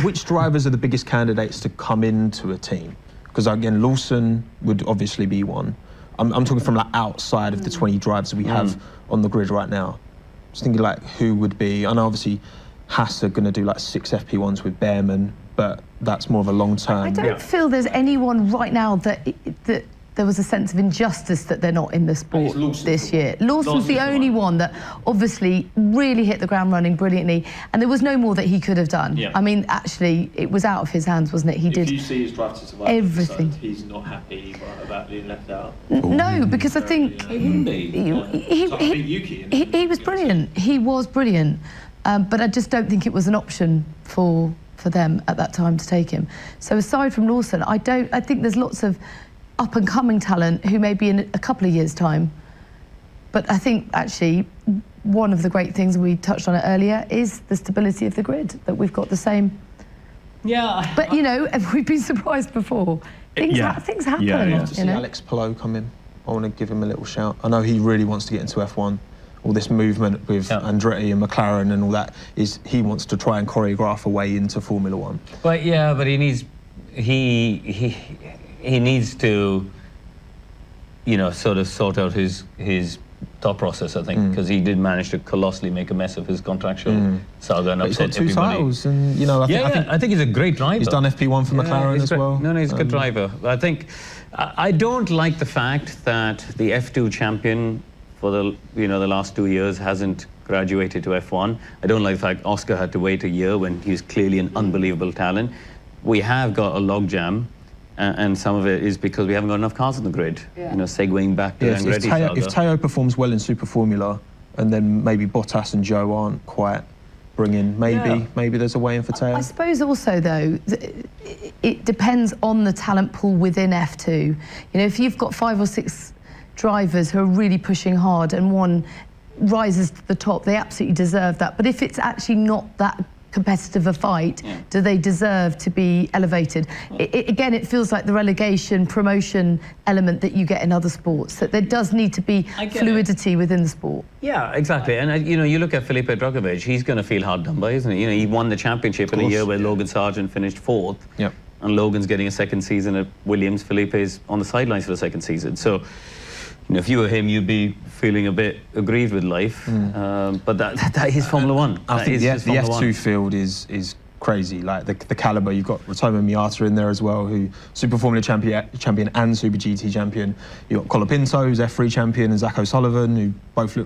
which drivers are the biggest candidates to come into a team? Because again, Lawson would obviously be one. I'm talking from like outside of the 20 drivers we have on the grid right now. Just thinking like who would be, I know obviously Haas are going to do like 6 FP1s with Behrman, but that's more of a long term. I don't feel there's anyone right now that there was a sense of injustice that they're not in the sport this year. Lawson's the only one that obviously really hit the ground running brilliantly, and there was no more that he could have done. I mean, actually, it was out of his hands, wasn't it? He did. If you see his drive to survive everything. He's not happy about being left out. No, because I think he wouldn't be. He was brilliant. He was brilliant, but I just don't think it was an option for them at that time to take him. So aside from Lawson, I think there's lots of up-and-coming talent who may be in a couple of years' time. But I think, actually, one of the great things, we touched on it earlier, is the stability of the grid, that we've got the same... Yeah. But, we've been surprised before. Things happen. Yeah. I'd love to see Alex Palou come in. I want to give him a little shout. I know he really wants to get into F1. All this movement with Andretti and McLaren and all that, he wants to try and choreograph a way into Formula One. But he needs... He needs to, sort of sort out his thought process, I think, because he did manage to colossally make a mess of his contractual saga and upset everybody. He's got 2 titles, and I think he's a great driver. He's done FP1 for McLaren as well. No, he's a good driver. I don't like the fact that the F2 champion for the last 2 years hasn't graduated to F1. I don't like the fact Oscar had to wait a year when he was clearly an unbelievable talent. We have got a logjam. And some of it is because we haven't got enough cars on the grid. Segueing back to Andretti. If Teo performs well in Super Formula, and then maybe Bottas and Joe aren't quite bringing, maybe there's a way in for Teo. I suppose also, though, it depends on the talent pool within F2. If you've got 5 or 6 drivers who are really pushing hard and one rises to the top, they absolutely deserve that. But if it's actually not that competitive a fight, do they deserve to be elevated? Again, it feels like the relegation promotion element that you get in other sports, that there does need to be fluidity within the sport. Yeah, exactly. And you look at Felipe Drugovich, he's going to feel hard done by, isn't he? He won the championship in a year where Logan Sargent finished 4th. And Logan's getting a 2nd season at Williams. Felipe is on the sidelines for the 2nd season. So if you were him, you'd be feeling a bit aggrieved with life. But that is Formula One. I think the F2 field is crazy. Like the caliber, you've got Rotoma Miata in there as well, who Super Formula champion and Super GT champion. You've got Colapinto, who's F3 champion, and Zach O'Sullivan, who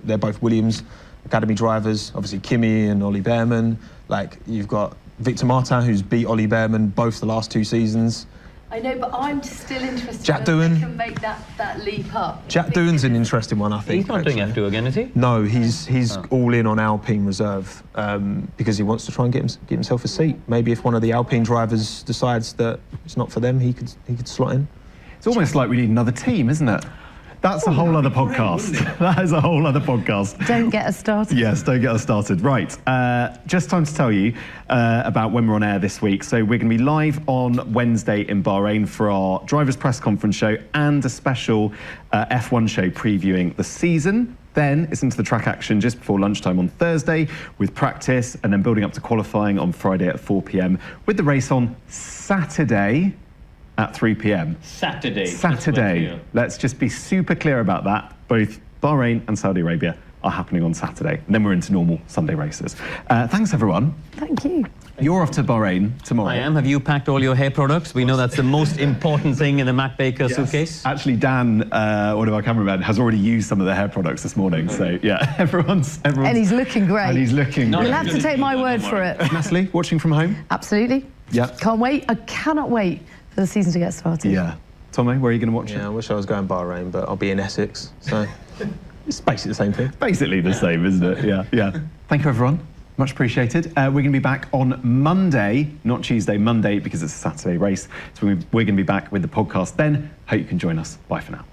they're both Williams Academy drivers. Obviously Kimi and Ollie Behrman. Like you've got Victor Martin, who's beat Ollie Behrman both the last 2 seasons. I know, but I'm still interested Jack whether Doohan. they can make that leap up. Jack Doohan's an interesting one, I think. He's not doing F2 again, is he? No, he's all in on Alpine reserve because he wants to try and get himself a seat. Maybe if one of the Alpine drivers decides that it's not for them, he could slot in. It's almost like we need another team, isn't it? That's a whole other podcast. That is a whole other podcast. Don't get us started. Yes, don't get us started. Right, just time to tell you about when we're on air this week. So we're going to be live on Wednesday in Bahrain for our drivers' press conference show and a special F1 show previewing the season. Then it's into the track action just before lunchtime on Thursday with practice, and then building up to qualifying on Friday at 4 p.m. with the race on Saturday at 3 p.m. Saturday. Let's just be super clear about that. Both Bahrain and Saudi Arabia are happening on Saturday. And then we're into normal Sunday races. Thanks, everyone. Thank you. You're off to Bahrain tomorrow. I am. Have you packed all your hair products? We know that's the most important thing in the Matt Baker suitcase. Actually, Dan, one of our cameramen, has already used some of the hair products this morning. So, yeah, everyone's... And he's looking great. And he's looking great. You'll have to take my word for it. Natalie, watching from home? Absolutely. Yeah. Can't wait. I cannot wait for the season to get started. Yeah. Tommy, where are you going to watch it? Yeah, I wish I was going Bahrain, but I'll be in Essex, so it's basically the same thing. Basically the same, isn't it? Yeah. Thank you, everyone. Much appreciated. We're going to be back on Monday, not Tuesday, Monday, because it's a Saturday race. So we're going to be back with the podcast then. Hope you can join us. Bye for now.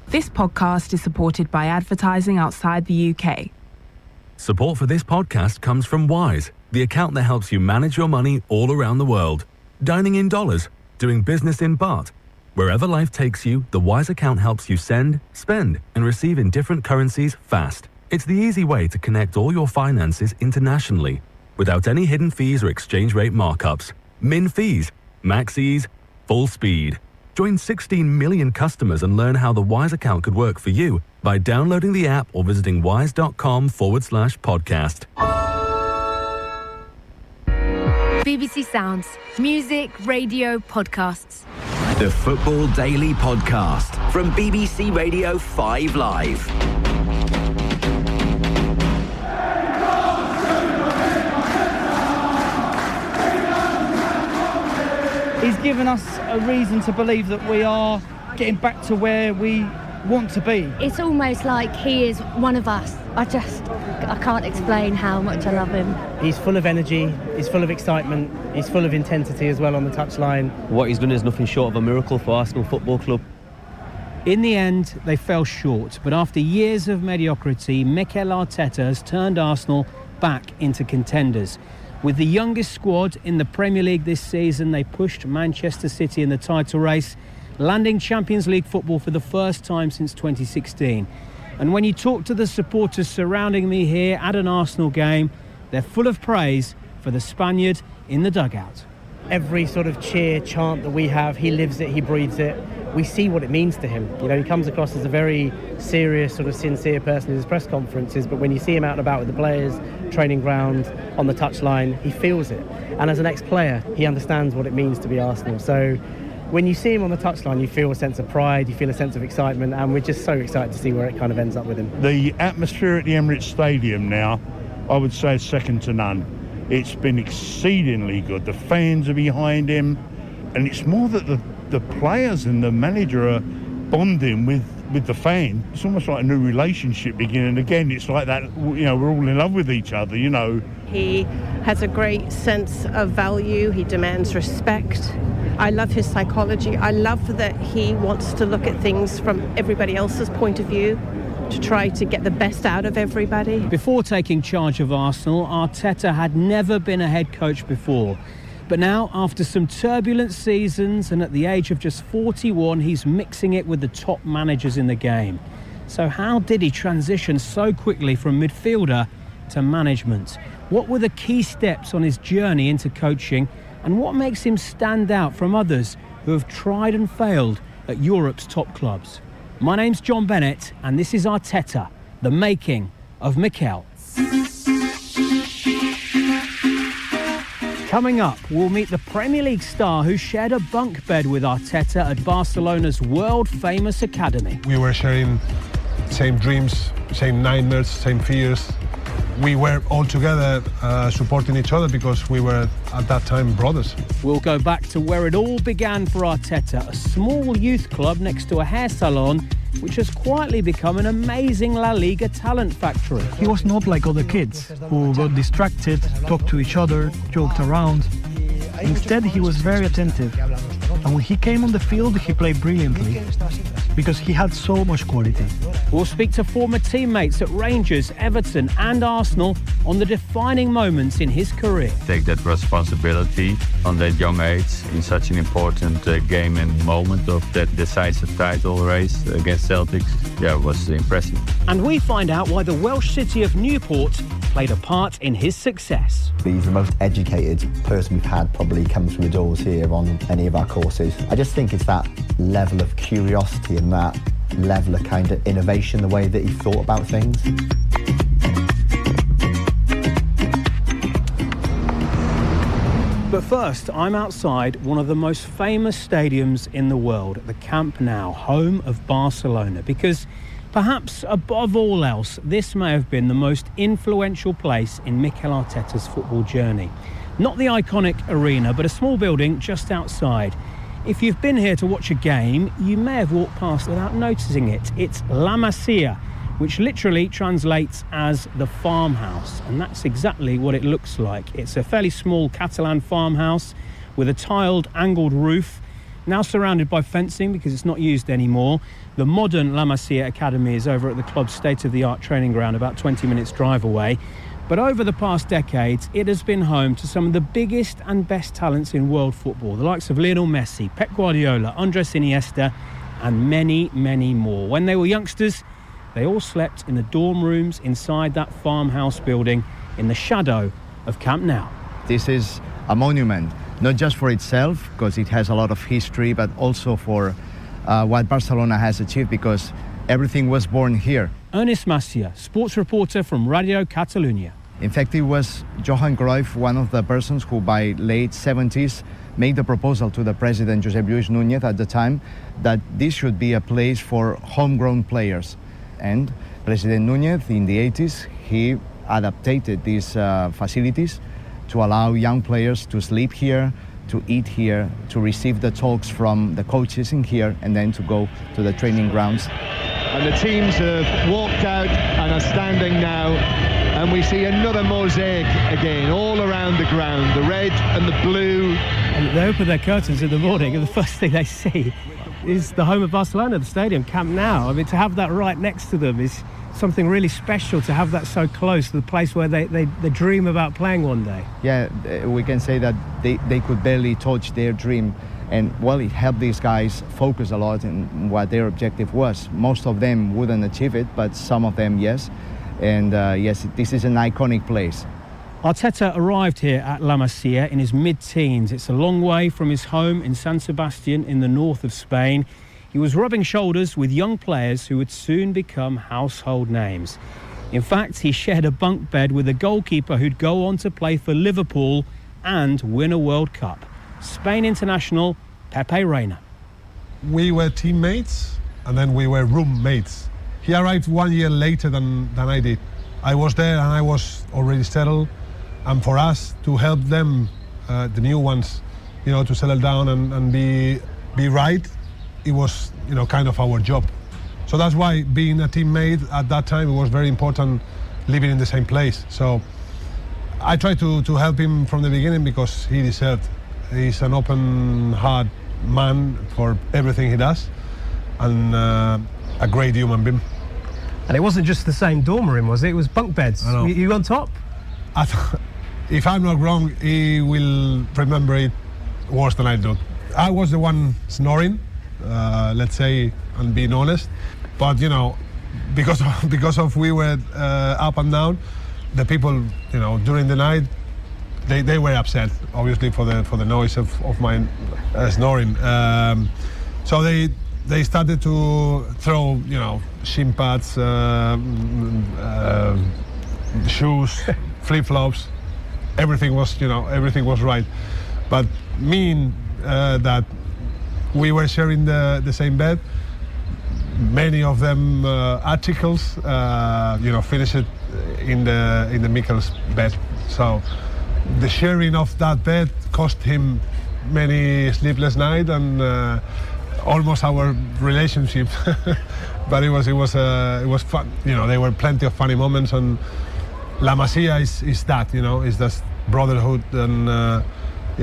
This podcast is supported by advertising outside the UK. Support for this podcast comes from Wise, the account that helps you manage your money all around the world. Dining in dollars, doing business in baht. Wherever life takes you, the Wise account helps you send, spend, and receive in different currencies fast. It's the easy way to connect all your finances internationally without any hidden fees or exchange rate markups. Min fees, max ease, full speed. Join 16 million customers and learn how the Wise account could work for you by downloading the app or visiting wise.com/podcast. BBC Sounds. Music, radio, podcasts. The Football Daily Podcast from BBC Radio 5 Live. He's given us a reason to believe that we are getting back to where we want to be. It's almost like he is one of us. I can't explain how much I love him. He's full of energy, he's full of excitement, he's full of intensity as well on the touchline. What he's done is nothing short of a miracle for Arsenal Football Club. In the end, they fell short, but after years of mediocrity, Mikel Arteta has turned Arsenal back into contenders. With the youngest squad in the Premier League this season, they pushed Manchester City in the title race, landing Champions League football for the first time since 2016. And when you talk to the supporters surrounding me here at an Arsenal game, they're full of praise for the Spaniard in the dugout. Every sort of cheer, chant that we have, he lives it, he breathes it. We see what it means to him. You know, he comes across as a very serious, sort of sincere person in his press conferences, but when you see him out and about with the players, training ground, on the touchline, he feels it. And as an ex-player, he understands what it means to be Arsenal. So when you see him on the touchline, you feel a sense of pride, you feel a sense of excitement, and we're just so excited to see where it kind of ends up with him. The atmosphere at the Emirates Stadium now, I would say, is second to none. It's been exceedingly good. The fans are behind him, and it's more that the players and the manager are bonding with the fan. It's almost like a new relationship beginning again. It's like that, you know, we're all in love with each other, you know. He has a great sense of value. He demands respect. I love his psychology. I love that he wants to look at things from everybody else's point of view to try to get the best out of everybody. Before taking charge of Arsenal, Arteta had never been a head coach before. But now, after some turbulent seasons and at the age of just 41, he's mixing it with the top managers in the game. So how did he transition so quickly from midfielder to management? What were the key steps on his journey into coaching? And what makes him stand out from others who have tried and failed at Europe's top clubs? My name's John Bennett, and this is Arteta, the making of Mikel. Coming up, we'll meet the Premier League star who shared a bunk bed with Arteta at Barcelona's world-famous academy. We were sharing same dreams, same nightmares, same fears. We were all together supporting each other because we were at that time brothers. We'll go back to where it all began for Arteta, a small youth club next to a hair salon which has quietly become an amazing La Liga talent factory. He was not like other kids who got distracted, talked to each other, joked around. Instead, he was very attentive. And when he came on the field, he played brilliantly because he had so much quality. We'll speak to former teammates at Rangers, Everton and Arsenal on the defining moments in his career. Take that responsibility on that young age in such an important game and moment of that decisive title race against Celtics. Yeah, it was impressive. And we find out why the Welsh city of Newport played a part in his success. He's the most educated person we've had probably come through the doors here on any of our courses. I just think it's that level of curiosity and that level of kind of innovation, the way that he thought about things. But first, I'm outside one of the most famous stadiums in the world, the Camp Nou, home of Barcelona, because perhaps above all else, this may have been the most influential place in Mikel Arteta's football journey. Not the iconic arena, but a small building just outside. If you've been here to watch a game, you may have walked past without noticing it. It's La Masia, which literally translates as the farmhouse, and that's exactly what it looks like. It's a fairly small Catalan farmhouse with a tiled, angled roof, now surrounded by fencing because it's not used anymore. The modern La Masia Academy is over at the club's state-of-the-art training ground, about 20 minutes drive away. But over the past decades, it has been home to some of the biggest and best talents in world football, the likes of Lionel Messi, Pep Guardiola, Andres Iniesta, and many, many more. When they were youngsters, they all slept in the dorm rooms inside that farmhouse building in the shadow of Camp Nou. This is a monument, not just for itself, because it has a lot of history, but also for what Barcelona has achieved, because everything was born here. Ernest Macia, sports reporter from Radio Catalunya. In fact, it was Johan Cruyff, one of the persons who by late 70s made the proposal to the president, Josep Lluís Núñez, at the time, that this should be a place for homegrown players. And President Núñez, in the 80s, he adapted these facilities to allow young players to sleep here, to eat here, to receive the talks from the coaches in here, and then to go to the training grounds. And the teams have walked out and are standing now, and we see another mosaic again all around the ground, the red and the blue. And they open their curtains in the morning and the first thing they see is the home of Barcelona, the stadium, Camp Nou. I mean, to have that right next to them is something really special, to have that so close to the place where they dream about playing one day. Yeah, we can say that they could barely touch their dream. And, well, it helped these guys focus a lot on what their objective was. Most of them wouldn't achieve it, but some of them, yes. And, yes, this is an iconic place. Arteta arrived here at La Masia in his mid-teens. It's a long way from his home in San Sebastian in the north of Spain. He was rubbing shoulders with young players who would soon become household names. In fact, he shared a bunk bed with a goalkeeper who'd go on to play for Liverpool and win a World Cup. Spain international Pepe Reina. We were teammates and then we were roommates. He arrived 1 year later than I did. I was there and I was already settled, and for us to help them, the new ones, to settle down and be right, it was kind of our job. So that's why being a teammate at that time, it was very important, living in the same place. So I tried to help him from the beginning because he deserved. He's an open heart man for everything he does, and a great human being. And it wasn't just the same dorm room, was it? It was bunk beds. You on top? If I'm not wrong, he will remember it worse than I do. I was the one snoring, let's say, and being honest. But because of we were up and down, the people, during the night, they were upset, obviously, for the noise of my snoring. So they started to throw, shin pads, shoes, flip-flops. everything was right. But mean that we were sharing the same bed. Many of them articles, finished in the Mikkel's bed. So the sharing of that bed cost him many sleepless nights and almost our relationship. But it was fun. There were plenty of funny moments, and La Masia is that, is that brotherhood and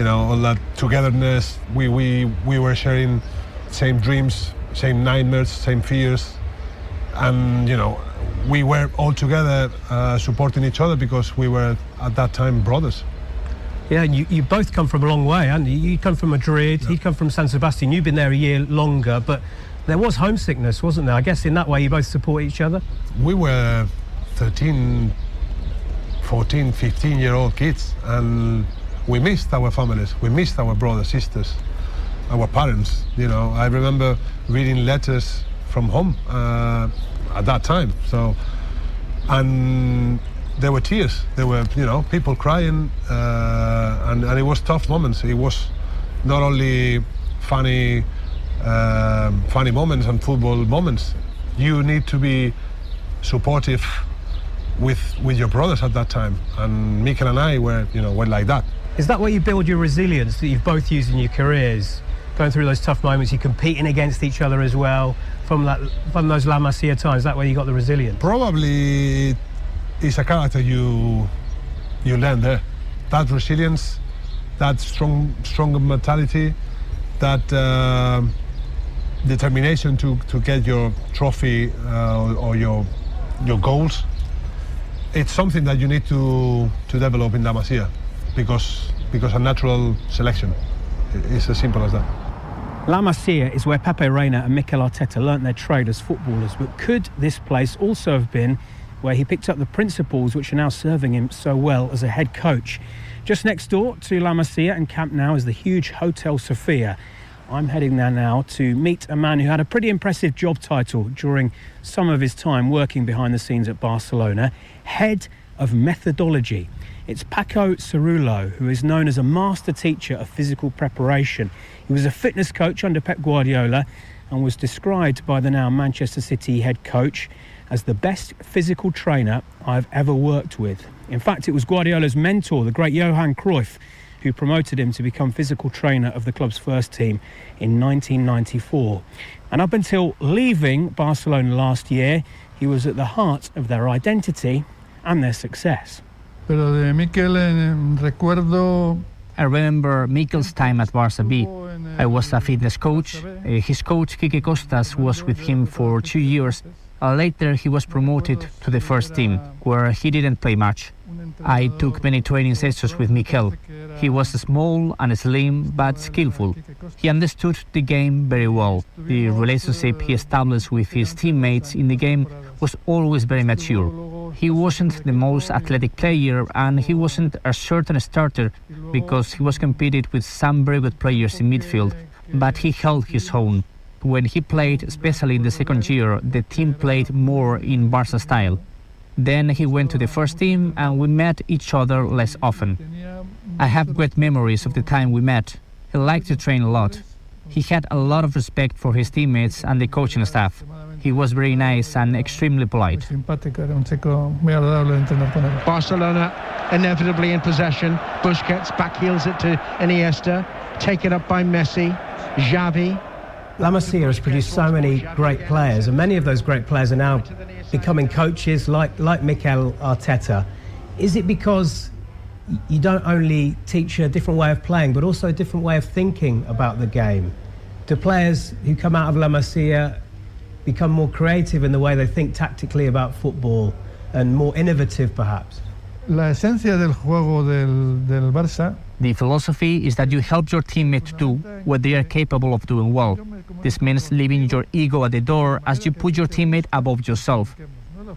all that togetherness. We were sharing same dreams, same nightmares, same fears, and we were all together supporting each other because we were at that time brothers. Yeah, you both come from a long way, haven't you? You come from Madrid, he'd come from San Sebastian. You've been there a year longer, but there was homesickness, wasn't there? I guess in that way you both support each other. We were 13, 14, 15-year-old kids, and we missed our families. We missed our brothers, sisters, our parents. I remember reading letters from home at that time. So, and there were tears. There were, people crying, and it was tough moments. It was not only funny moments and football moments. You need to be supportive with your brothers at that time, and Mikkel and I were like that. Is that where you build your resilience that you've both used in your careers? Going through those tough moments, you're competing against each other as well. From those La Masia times, is that where you got the resilience? Probably it's a character you learn there. That resilience, that strong mentality, that determination to get your trophy or your goals. It's something that you need to develop in La Masia because a natural selection. It's as simple as that. La Masia is where Pepe Reina and Mikel Arteta learnt their trade as footballers, but could this place also have been where he picked up the principles which are now serving him so well as a head coach? Just next door to La Masia and Camp Nou is the huge Hotel Sofia. I'm heading there now to meet a man who had a pretty impressive job title during some of his time working behind the scenes at Barcelona, Head of Methodology. It's Paco Cerullo, who is known as a master teacher of physical preparation. He was a fitness coach under Pep Guardiola and was described by the now Manchester City head coach as the best physical trainer I've ever worked with. In fact, it was Guardiola's mentor, the great Johan Cruyff, who promoted him to become physical trainer of the club's first team in 1994. And up until leaving Barcelona last year, he was at the heart of their identity and their success. I remember Mikel's time at Barça B. I was a fitness coach. His coach, Quique Costas, was with him for 2 years. Later, he was promoted to the first team, where he didn't play much. I took many training sessions with Mikel. He was small and slim, but skillful. He understood the game very well. The relationship he established with his teammates in the game was always very mature. He wasn't the most athletic player, and he wasn't a certain starter because he was competed with some very good players in midfield, but he held his own. When he played, especially in the second year, the team played more in Barca style. Then he went to the first team and we met each other less often. I have great memories of the time we met. He liked to train a lot. He had a lot of respect for his teammates and the coaching staff. He was very nice and extremely polite. Barcelona inevitably in possession. Busquets backheels it to Iniesta. Taken up by Messi. Xavi. La Masia has produced so many great players, and many of those great players are now becoming coaches like Mikel Arteta. Is it because you don't only teach a different way of playing, but also a different way of thinking about the game? Do players who come out of La Masia become more creative in the way they think tactically about football and more innovative, perhaps? La esencia del juego del Barça. The philosophy is that you help your teammates do what they are capable of doing well. This means leaving your ego at the door as you put your teammate above yourself.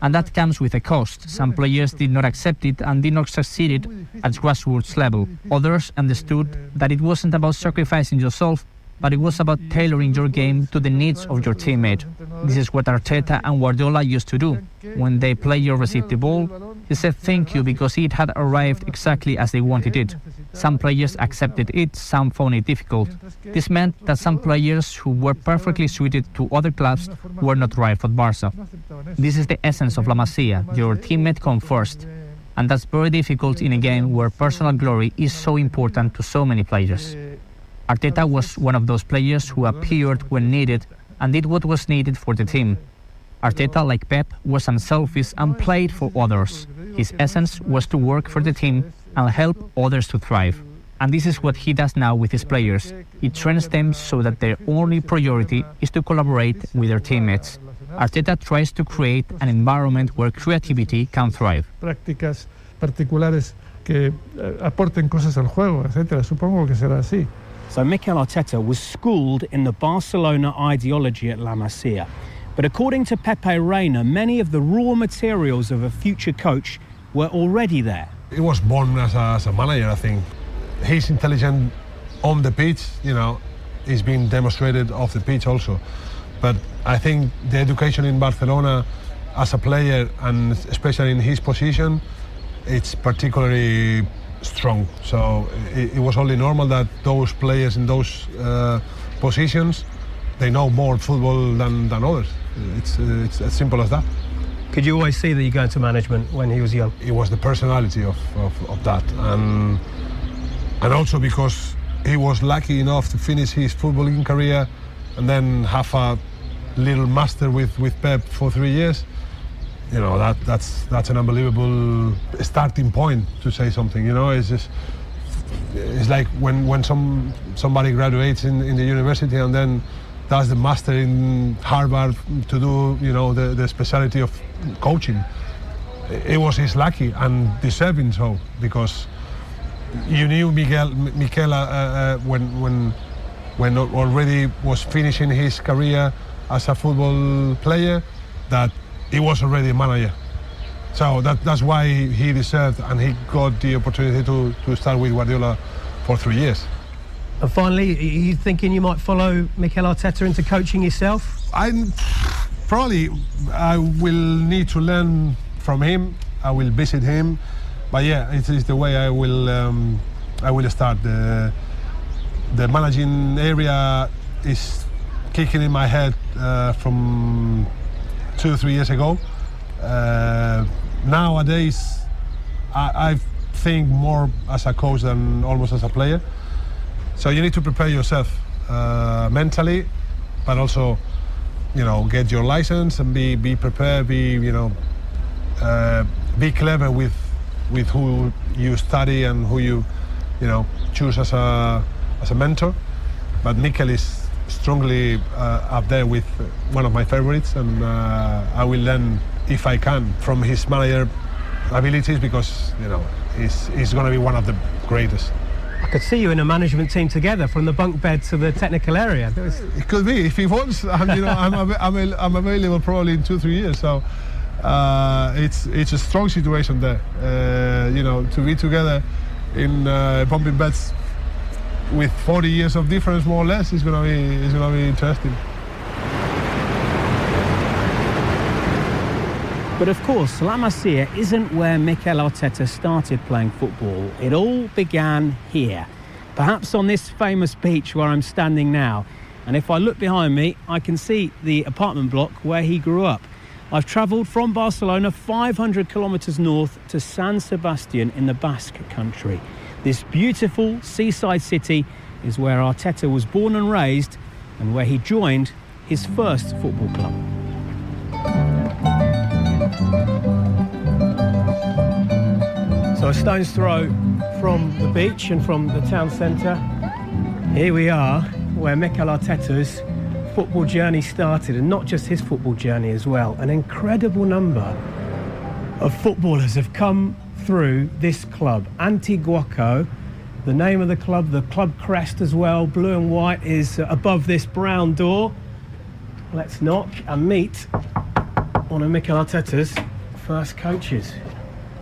And that comes with a cost. Some players did not accept it and did not succeed at grassroots level. Others understood that it wasn't about sacrificing yourself, but it was about tailoring your game to the needs of your teammate. This is what Arteta and Guardiola used to do. When the player received the ball, They said thank you because it had arrived exactly as they wanted it. Some players accepted it, some found it difficult. This meant that some players who were perfectly suited to other clubs were not right for Barca. This is the essence of La Masia. Your teammate comes first. And that's very difficult in a game where personal glory is so important to so many players. Arteta was one of those players who appeared when needed and did what was needed for the team. Arteta, like Pep, was unselfish and played for others. His essence was to work for the team and help others to thrive. And this is what he does now with his players. He trains them so that their only priority is to collaborate with their teammates. Arteta tries to create an environment where creativity can thrive. Prácticas particulares que aporten cosas al juego, etcétera. Supongo que será así. So Mikel Arteta was schooled in the Barcelona ideology at La Masia. But according to Pepe Reina, many of the raw materials of a future coach were already there. He was born as a manager, I think. He's intelligent on the pitch, he's been demonstrated off the pitch also. But I think the education in Barcelona as a player, and especially in his position, it's particularly strong. So it was only normal that those players in those positions, they know more football than others. It's as simple as that. Could you always see that you go into management when he was young? It was the personality of that, and also because he was lucky enough to finish his footballing career and then have a little master with Pep for 3 years. That's an unbelievable starting point to say something. It's like when somebody graduates in the university and then does the master in Harvard to do the specialty of coaching. It was his lucky and deserving so, because you knew Mikel when already was finishing his career as a football player, that he was already a manager. So that's why he deserved, and he got the opportunity to start with Guardiola for 3 years. And finally, are you thinking you might follow Mikel Arteta into coaching yourself? I will need to learn from him. I will visit him, but yeah, it is the way I will start. The managing area is kicking in my head from 2 or 3 years ago. Nowadays, I think more as a coach than almost as a player. So you need to prepare yourself mentally, but also, get your license and be prepared. Be clever with who you study and who you choose as a mentor. But Mikel is strongly up there with one of my favorites, and I will learn, if I can, from his manager abilities, because he's going to be one of the greatest. I could see you in a management team together, from the bunk bed to the technical area. It could be, if he wants. I'm available probably in 2 or 3 years. So it's a strong situation there. To be together in bumping beds with 40 years of difference, more or less, is gonna be interesting. But of course, La Masia isn't where Mikel Arteta started playing football. It all began here, perhaps on this famous beach where I'm standing now. And if I look behind me, I can see the apartment block where he grew up. I've travelled from Barcelona 500 kilometres north to San Sebastian in the Basque country. This beautiful seaside city is where Arteta was born and raised, and where he joined his first football club. So a stone's throw from the beach and from the town centre. Here we are, where Mikel Arteta's football journey started, and not just his football journey as well. An incredible number of footballers have come through this club, Antiguaco. The name of the club crest as well, blue and white, is above this brown door. Let's knock and meet one of Mikel Arteta's first coaches.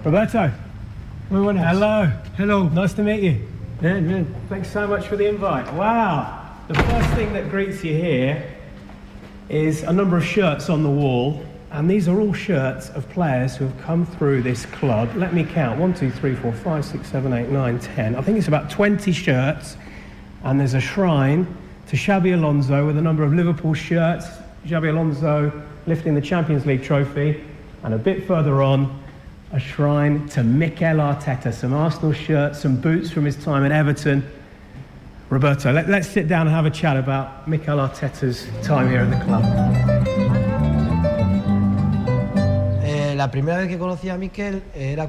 Roberto. Hello. Hello. Nice to meet you. Yeah. Thanks so much for the invite. Wow. The first thing that greets you here is a number of shirts on the wall. And these are all shirts of players who have come through this club. Let me count. 1, 2, 3, 4, 5, 6, 7, 8, 9, 10. I think it's about 20 shirts. And there's a shrine to Xabi Alonso with a number of Liverpool shirts. Xabi Alonso lifting the Champions League trophy. And a bit further on, a shrine to Mikel Arteta. Some Arsenal shirts, some boots from his time at Everton. Roberto, let's sit down and have a chat about Mikel Arteta's time here at the club.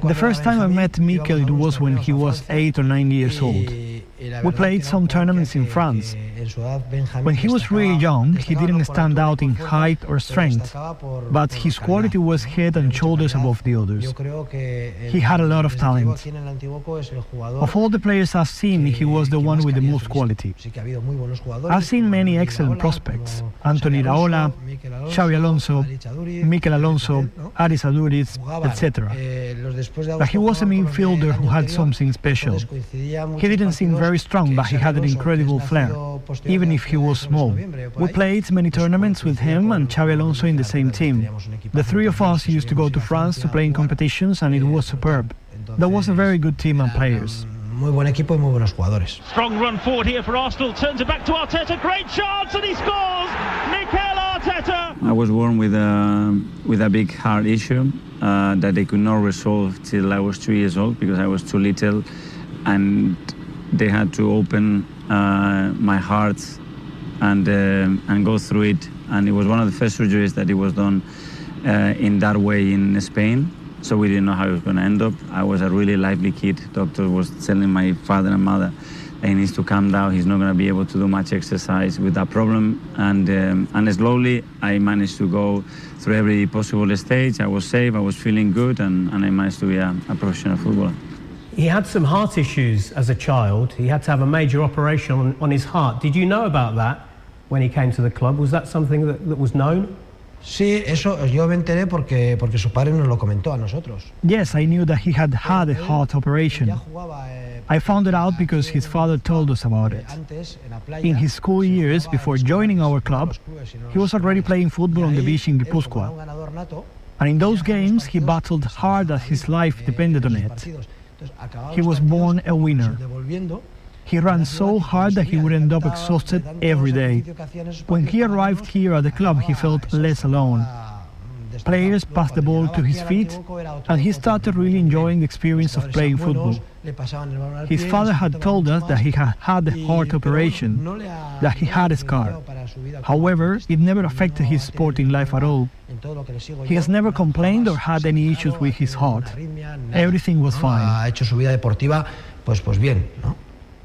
The first time I met Mikel, it was when he was 8 or 9 years old. We played some tournaments in France. When he was really young, he didn't stand out in height or strength, but his quality was head and shoulders above the others. He had a lot of talent. Of all the players I've seen, he was the one with the most quality. I've seen many excellent prospects: Anthony Raola, Xabi Alonso, Mikel Alonso, Aris Aduriz, etc. But he was a midfielder who had something special. He didn't seem very strong, but he had an incredible flair, even if he was small. We played many tournaments with him and Xabi Alonso in the same team. The three of us used to go to France to play in competitions, and it was superb. That was a very good team and players. Strong run forward here for Arsenal, turns it back to Arteta, great chance, and he scores! Mikel Arteta! I was born with a big heart issue that they could not resolve till I was 2 years old because I was too little, and they had to open my heart and go through it. And it was one of the first surgeries that it was done in that way in Spain. So we didn't know how it was going to end up. I was a really lively kid. Doctor was telling my father and mother that he needs to calm down. He's not going to be able to do much exercise with that problem. And slowly I managed to go through every possible stage. I was safe, I was feeling good, and I managed to be a professional footballer. He had some heart issues as a child. He had to have a major operation on his heart. Did you know about that when he came to the club? Was that something that was known? Yes, I knew that he had had a heart operation. I found it out because his father told us about it. In his school years, before joining our club, he was already playing football on the beach in Guipúzcoa. And in those games, he battled hard as his life depended on it. He was born a winner. He ran so hard that he would end up exhausted every day. When he arrived here at the club, he felt less alone. Players passed the ball to his feet, and he started really enjoying the experience of playing football. His father had told us that he had had a heart operation, that he had a scar. However, it never affected his sporting life at all. He has never complained or had any issues with his heart. Everything was fine.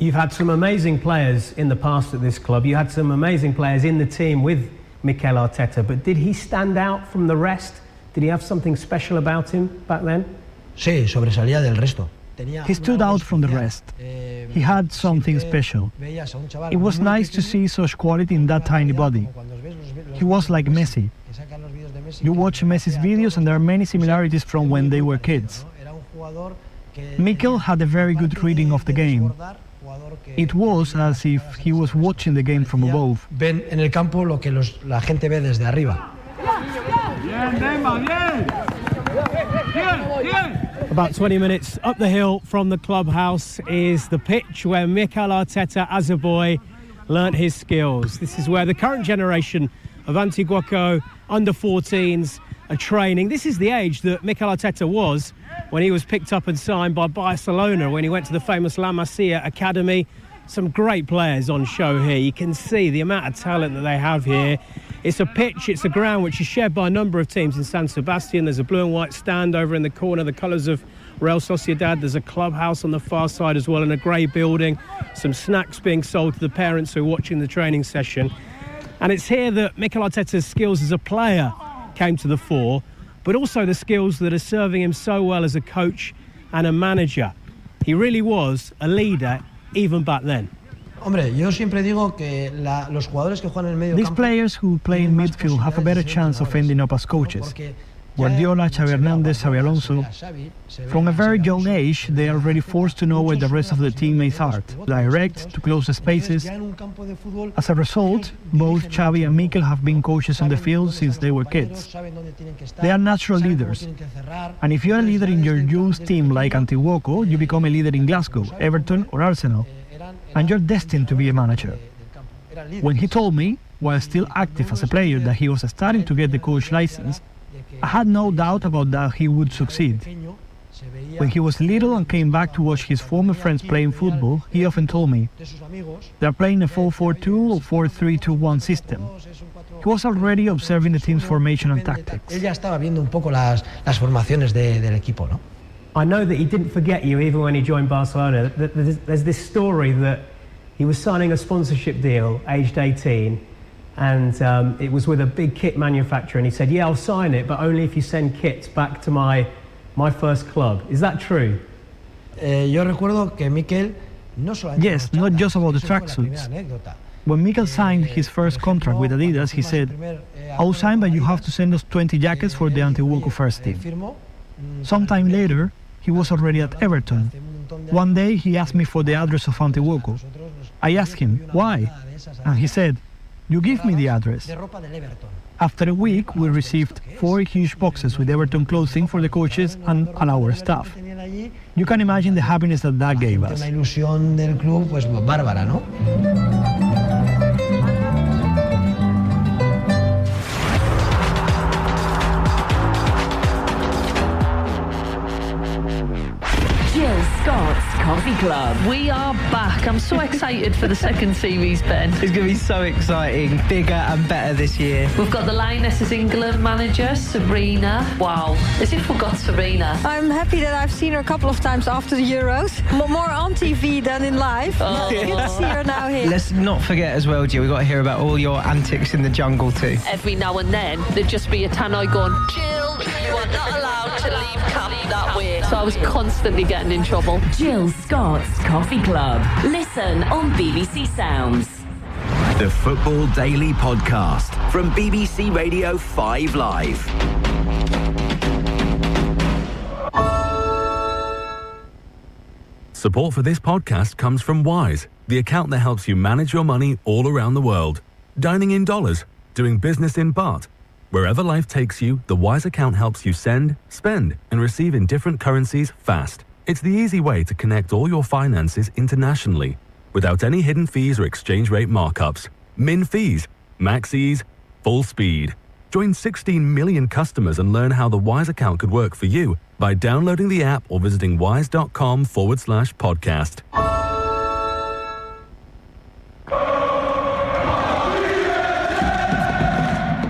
You've had some amazing players in the past at this club. You had some amazing players in the team with Mikel Arteta, but did he stand out from the rest? Did he have something special about him back then? He stood out from the rest. He had something special. It was nice to see such quality in that tiny body. He was like Messi. You watch Messi's videos and there are many similarities from when they were kids. Mikel had a very good reading of the game. It was as if he was watching the game from above. Ven en el campo lo que la gente ve desde arriba. About 20 minutes up the hill from the clubhouse is the pitch where Mikel Arteta, as a boy, learnt his skills. This is where the current generation of Antiguoco under-14s are training. This is the age that Mikel Arteta was when he was picked up and signed by Barcelona, when he went to the famous La Masia Academy. Some great players on show here. You can see the amount of talent that they have here. It's a pitch, it's a ground which is shared by a number of teams in San Sebastian. There's a blue and white stand over in the corner, the colours of Real Sociedad. There's a clubhouse on the far side as well, in a grey building. Some snacks being sold to the parents who are watching the training session. And it's here that Mikel Arteta's skills as a player came to the fore, but also the skills that are serving him so well as a coach and a manager. He really was a leader even back then. These players who play in midfield have a better chance of ending up as coaches Guardiola, Xavi Hernandez, Xavi Alonso, from a very young age, they are already forced to know where the rest of the teammates are, to direct, to close the spaces. As a result, both Xavi and Mikel have been coaches on the field since they were kids. They are natural leaders. And if you're a leader in your youth team like Antiguoco, you become a leader in Glasgow, Everton or Arsenal, and you're destined to be a manager. When he told me, while still active as a player, that he was starting to get the coach license, I had no doubt about that he would succeed. When he was little and came back to watch his former friends playing football, he often told me, they're playing a 4-4-2 or 4-3-2-1 system. He was already observing the team's formation and tactics. Él ya estaba viendo un poco las formaciones del equipo, ¿no? I know that he didn't forget you even when he joined Barcelona. There's this story that he was signing a sponsorship deal, aged 18, and it was with a big kit manufacturer, and he said, yeah, I'll sign it, but only if you send kits back to my first club. Is that true? Yo recuerdo que Mikel no solamente... Yes, not just about the tracksuits. When Mikel signed his first contract with Adidas, he said, I'll sign, but you have to send us 20 jackets for the Antiguoco first team. Sometime later, he was already at Everton. One day, he asked me for the address of Antiguoco. I asked him, why? And he said, you give me the address. After a week, we received 4 huge boxes with Everton clothing for the coaches and our staff. You can imagine the happiness that gave us. Una ilusión del club, pues bárbara, ¿no? Jill Scott's Coffee Club. We are back. I'm so excited for the second series, Ben. It's going to be so exciting, bigger and better this year. We've got the Lionesses England manager, Serena. Wow, as if we got Serena. I'm happy that I've seen her a couple of times after the Euros. More on TV than in live. Oh. Good to see her now here. Let's not forget as well, Jill, we've got to hear about all your antics in the jungle too. Every now and then, there'd just be a tannoy going, Jill, you are not allowed to leave camp that way. So I was constantly getting in trouble. Jill Scott's Coffee Club. Listen on BBC Sounds. The Football Daily Podcast from BBC Radio 5 Live. Support for this podcast comes from Wise, the account that helps you manage your money all around the world. Dining in dollars, doing business in baht. Wherever life takes you, the Wise account helps you send, spend, and receive in different currencies fast. It's the easy way to connect all your finances internationally, without any hidden fees or exchange rate markups. Min fees, max ease, full speed. Join 16 million customers and learn how the Wise account could work for you by downloading the app or visiting wise.com/podcast.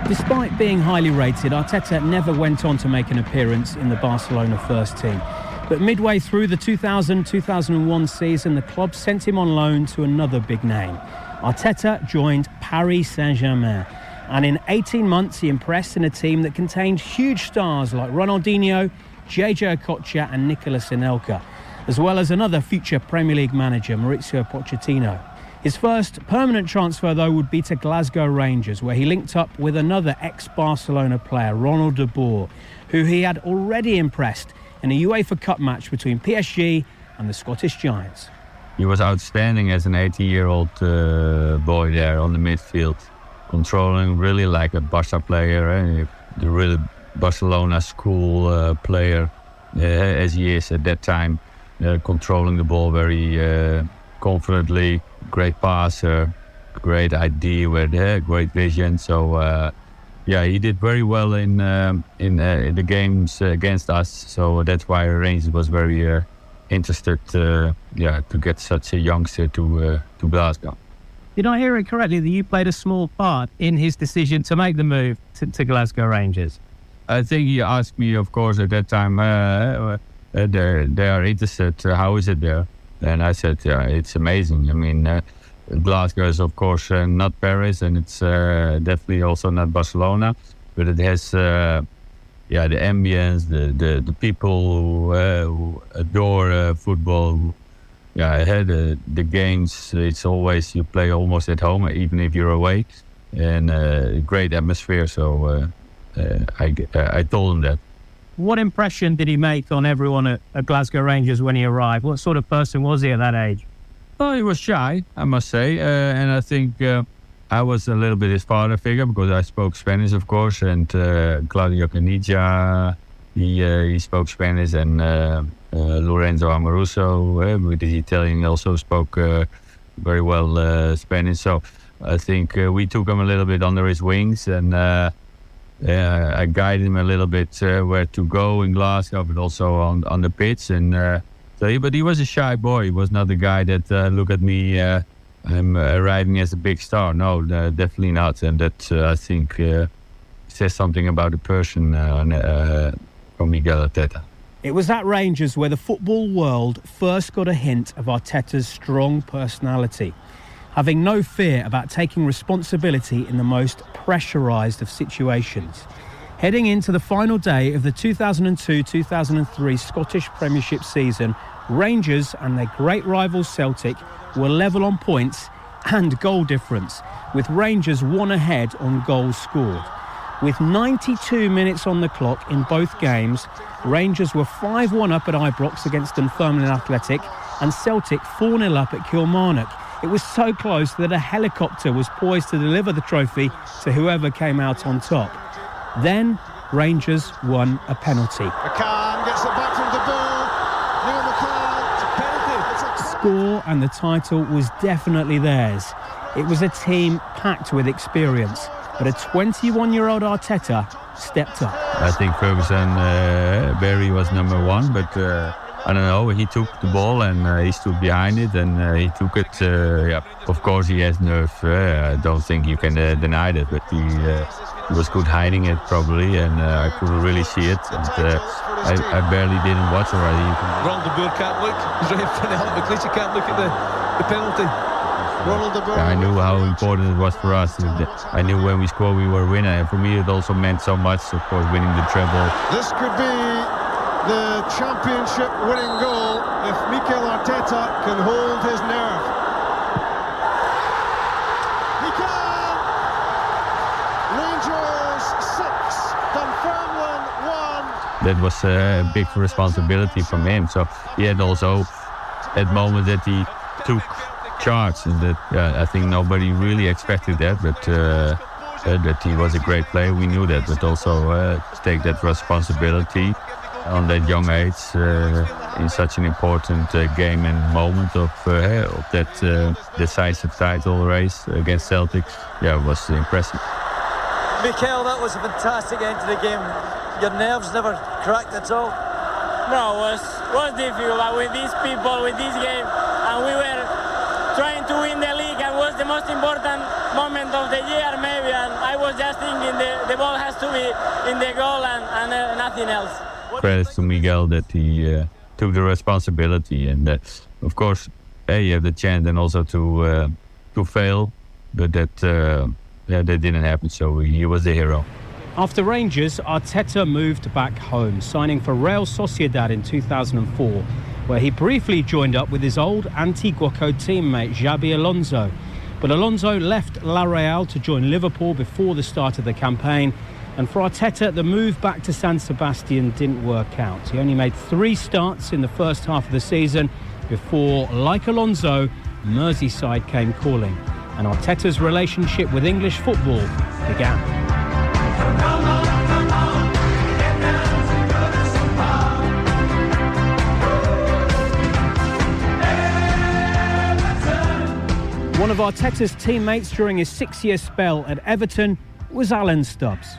Despite being highly rated, Arteta never went on to make an appearance in the Barcelona first team. But midway through the 2000-2001 season, the club sent him on loan to another big name. Arteta joined Paris Saint-Germain. And in 18 months, he impressed in a team that contained huge stars like Ronaldinho, JJ Okocha and Nicolas Anelka, as well as another future Premier League manager, Mauricio Pochettino. His first permanent transfer, though, would be to Glasgow Rangers, where he linked up with another ex-Barcelona player, Ronald de Boer, who he had already impressed in a UEFA Cup match between PSG and the Scottish Giants. He was outstanding as an 18-year-old boy there on the midfield, controlling really like a Barca player, the really Barcelona school player as he is at that time, controlling the ball very confidently, great passer, great idea with great vision. So yeah, he did very well in the games against us. So that's why Rangers was very interested to get such a youngster to Glasgow. Did I hear it correctly that you played a small part in his decision to make the move to Glasgow Rangers? I think he asked me, of course, at that time, they are interested, how is it there? And I said, yeah, it's amazing. I mean, Glasgow is, of course, not Paris, and it's definitely also not Barcelona, but it has, the ambience, the people who adore football. Yeah, I had the games. It's always you play almost at home, even if you're away, and great atmosphere. So I told him that. What impression did he make on everyone at Glasgow Rangers when he arrived? What sort of person was he at that age? Oh, he was shy, I must say, and I think I was a little bit his father figure because I spoke Spanish, of course, and Claudio Caniggia, he spoke Spanish, and Lorenzo Amoruso, with the Italian, also spoke very well Spanish. So I think we took him a little bit under his wings, and I guided him a little bit where to go in Glasgow, but also on the pitch. And but he was a shy boy. He was not the guy that look at me, I'm riding as a big star. No, definitely not. And that I think says something about the person from Miguel Arteta. It was at Rangers where the football world first got a hint of Arteta's strong personality, having no fear about taking responsibility in the most pressurised of situations. Heading into the final day of the 2002-2003 Scottish Premiership season, Rangers and their great rivals Celtic were level on points and goal difference, with Rangers one ahead on goals scored. With 92 minutes on the clock in both games, Rangers were 5-1 up at Ibrox against Dunfermline Athletic and Celtic 4-0 up at Kilmarnock. It was so close that a helicopter was poised to deliver the trophy to whoever came out on top. Then Rangers won a penalty. McCann gets it back from the ball. Neil McCann, it's a penalty. Score and the title was definitely theirs. It was a team packed with experience, but a 21-year-old Arteta stepped up. I think Ferguson, Barry was number one, but I don't know, he took the ball and he stood behind it and he took it. Of course he has nerve, I don't think you can deny that, but he was good hiding it probably, and I couldn't really see it, and I barely didn't watch already. Ronald de Boer can't look, he's right in front of Alan McLeish, he can't look at the penalty. Ronald de Boer. I knew how important it was for us. I knew when we scored we were winning, and for me it also meant so much, of course, winning the treble. This could be the championship winning goal if Mikel Arteta can hold his nerve. He can! Rangers 6, Dunfermline 1. That was a big responsibility from him, so he had also that moment that he took charge, and that I think nobody really expected that, but that he was a great player, we knew that, but also to take that responsibility on that young age in such an important game and moment of that decisive title race against Celtic, it was impressive. Mikel, that was a fantastic end to the game. Your nerves never cracked at all? No, it was difficult with these people, with this game, and we were trying to win the league, and was the most important moment of the year maybe, and I was just thinking the ball has to be in the goal and nothing else. Credit to Miguel that he took the responsibility, and of course you have the chance and also to fail, but that didn't happen, so he was the hero. After Rangers, Arteta moved back home, signing for Real Sociedad in 2004, where he briefly joined up with his old Antiguoco teammate Xabi Alonso. But Alonso left La Real to join Liverpool before the start of the campaign, and for Arteta, the move back to San Sebastian didn't work out. He only made 3 starts in the first half of the season before, like Alonso, Merseyside came calling, and Arteta's relationship with English football began. One of Arteta's teammates during his 6-year spell at Everton was Alan Stubbs.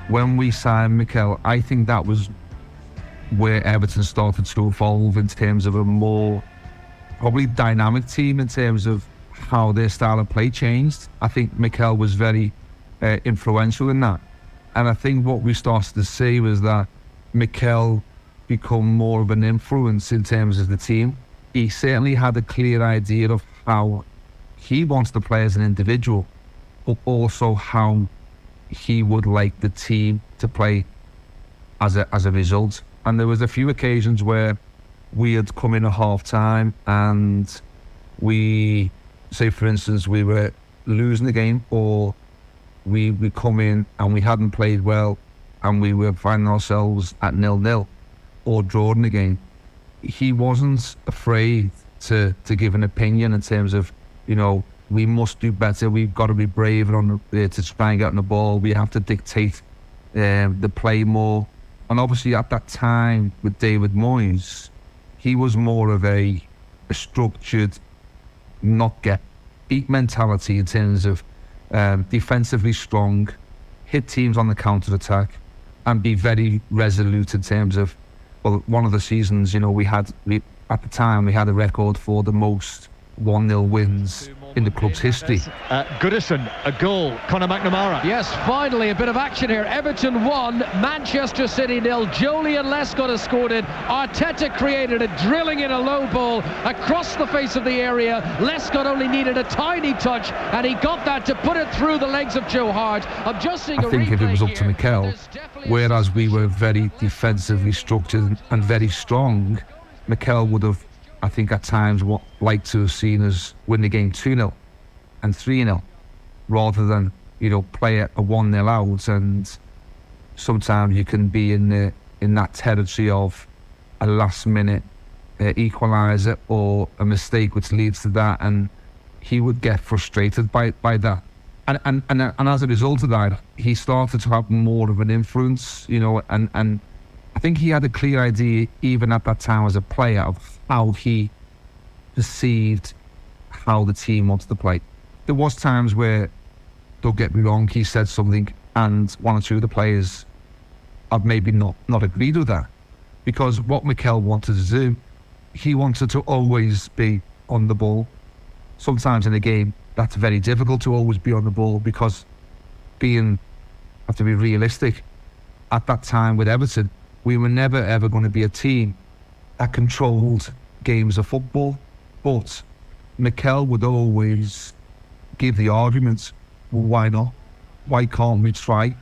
When we signed Mikel, I think that was where Everton started to evolve in terms of a more probably dynamic team in terms of how their style of play changed. I think Mikel was very influential in that. And I think what we started to see was that Mikel become more of an influence in terms of the team. He certainly had a clear idea of how he wants to play as an individual, but also how he would like the team to play as a result. And there was a few occasions where we had come in at half-time and we, say for instance, we were losing the game or we come in and we hadn't played well and we were finding ourselves at 0-0 or drawing the game, he wasn't afraid to give an opinion in terms of, you know, we must do better, we've got to be braver to try and get on the ball, we have to dictate the play more. And obviously at that time with David Moyes, he was more of a structured, not get beat mentality in terms of defensively strong, hit teams on the counter-attack, and be very resolute in terms of, well, one of the seasons, you know, at the time we had a record for the most 1-0 wins in the club's history. Goodison, a goal. Conor McNamara. Yes, finally a bit of action here. Everton 1, Manchester City 0. Joleon Lescott has scored it. Arteta created it, drilling in a low ball across the face of the area. Lescott only needed a tiny touch, and he got that to put it through the legs of Joe Hart. I'm just seeing I think if it was up to Mikel, whereas we were very defensively structured and very strong, Mikel would have, I think at times, liked to have seen us win the game 2-0 and 3-0 rather than, you know, play a 1-0 out. And sometimes you can be in that territory of a last minute equaliser or a mistake which leads to that, and he would get frustrated by that. And as a result of that, he started to have more of an influence, you know, and I think he had a clear idea, even at that time as a player, of how he perceived how the team wanted to play. There was times where, don't get me wrong, he said something and one or two of the players have maybe not agreed with that. Because what Mikel wanted to do, he wanted to always be on the ball. Sometimes in a game, that's very difficult to always be on the ball, because have to be realistic. At that time with Everton, we were never ever going to be a team that controlled games of football, but Mikel would always give the arguments, well, why not? Why can't we try?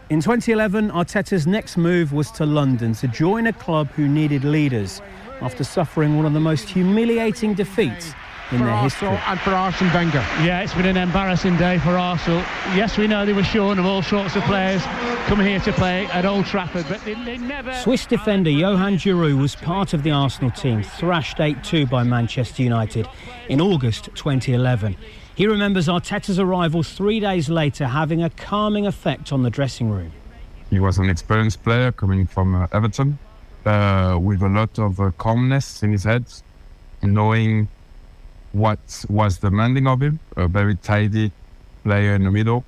In 2011, Arteta's next move was to London to join a club who needed leaders after suffering one of the most humiliating defeats in their history. And for Arsene Wenger. Yeah, it's been an embarrassing day for Arsenal. Yes, we know they were shorn of all sorts of players coming here to play at Old Trafford, but they never... Swiss defender Johan Giroud was part of the Arsenal team, thrashed 8-2 by Manchester United in August 2011. He remembers Arteta's arrival 3 days later having a calming effect on the dressing room. He was an experienced player coming from Everton, with a lot of calmness in his head, knowing what was demanding of him. A very tidy player in the middle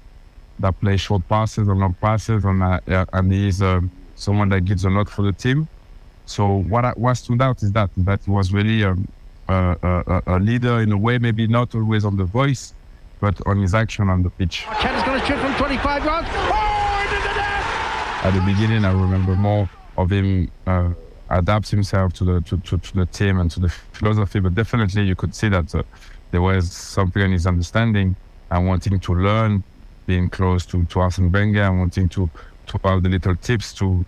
that plays short passes or long passes, and he's someone that gives a lot for the team. So what stood out is that he was really a leader in a way, maybe not always on the voice, but on his action on the pitch. Ken's going to shoot from 25 yards. Oh, into the net! At the beginning, I remember more of him adapt himself to the team and to the philosophy, but definitely you could see that there was something in his understanding and wanting to learn, being close to Arsene Wenger, and wanting to have the little tips to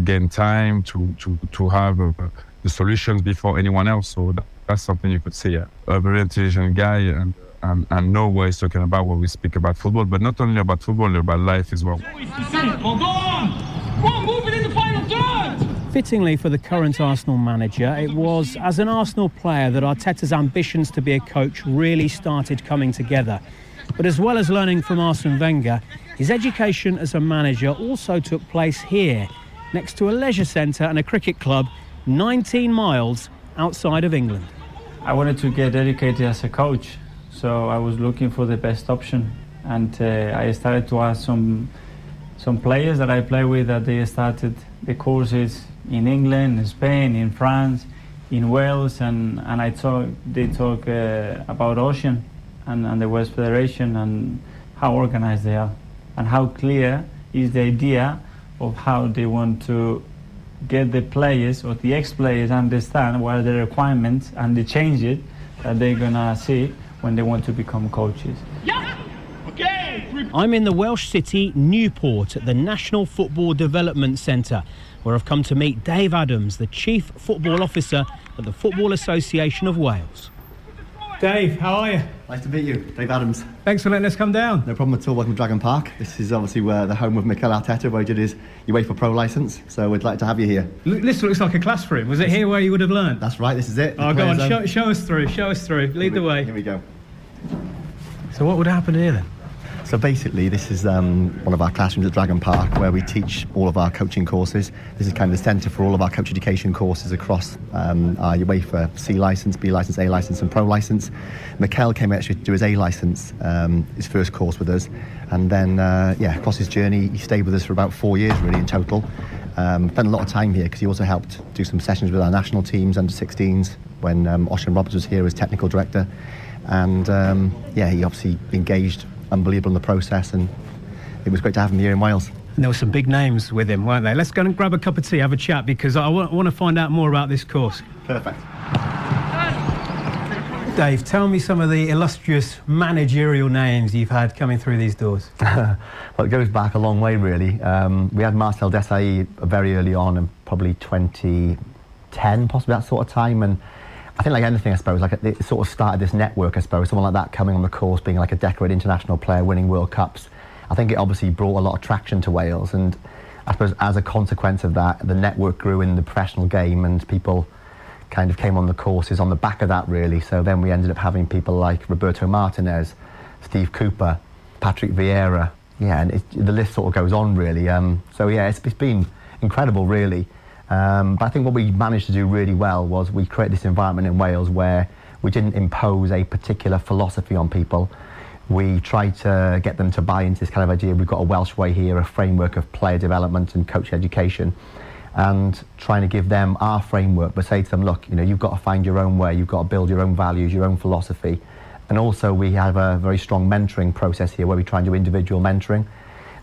gain time, to have the solutions before anyone else. So that's something you could see. Yeah. A very intelligent guy and know what he's talking about when we speak about football, but not only about football, but about life as well. Go on, move it in the final third! Fittingly for the current Arsenal manager, it was as an Arsenal player that Arteta's ambitions to be a coach really started coming together. But as well as learning from Arsene Wenger, his education as a manager also took place here, next to a leisure centre and a cricket club 19 miles outside of England. I wanted to get educated as a coach, so I was looking for the best option, and I started to ask some players that I play with that they started the courses in England, in Spain, in France, in Wales, and they talk about Ocean and the West Federation and how organized they are and how clear is the idea of how they want to get the players or the ex-players understand what are the requirements and the changes that they're gonna see when they want to become coaches. Yeah. Okay. I'm in the Welsh city Newport at the National Football Development Centre, where I've come to meet Dave Adams, the Chief Football Officer at the Football Association of Wales. Dave, how are you? Nice to meet you, Dave Adams. Thanks for letting us come down. No problem at all. Welcome to Dragon Park. This is obviously where the home of Mikel Arteta, where he did his UEFA Pro licence. So we'd like to have you here. This looks like a class for him. Was it here where you would have learned? That's right. This is it. Oh, go on. Show us through. Show us through. Lead the way. Here we go. So what would happen here then? So basically, this is one of our classrooms at Dragon Park where we teach all of our coaching courses. This is kind of the centre for all of our coach education courses across our UEFA C licence, B licence, A licence and Pro licence. Mikel came actually to do his A licence, his first course with us, and then across his journey he stayed with us for about 4 years really in total. Spent a lot of time here because he also helped do some sessions with our national teams under 16s when Ocean Roberts was here as technical director, and he obviously engaged unbelievable in the process, and it was great to have him here in Wales. And there were some big names with him, weren't there? Let's go and grab a cup of tea, have a chat, because I want to find out more about this course. Perfect. Dave, tell me some of the illustrious managerial names you've had coming through these doors. Well, it goes back a long way really. We had Marcel Desailly very early on, in probably 2010, possibly that sort of time, and I think like anything, I suppose, like it sort of started this network, I suppose, someone like that coming on the course, being like a decorated international player, winning World Cups. I think it obviously brought a lot of traction to Wales, and I suppose as a consequence of that, the network grew in the professional game, and people kind of came on the courses on the back of that, really. So then we ended up having people like Roberto Martinez, Steve Cooper, Patrick Vieira, and the list sort of goes on, really. It's been incredible, really. But I think what we managed to do really well was we created this environment in Wales where we didn't impose a particular philosophy on people. We tried to get them to buy into this kind of idea. We've got a Welsh way here, a framework of player development and coach education, and trying to give them our framework, but say to them, look, you've got to find your own way, you've got to build your own values, your own philosophy. And also we have a very strong mentoring process here where we try and do individual mentoring.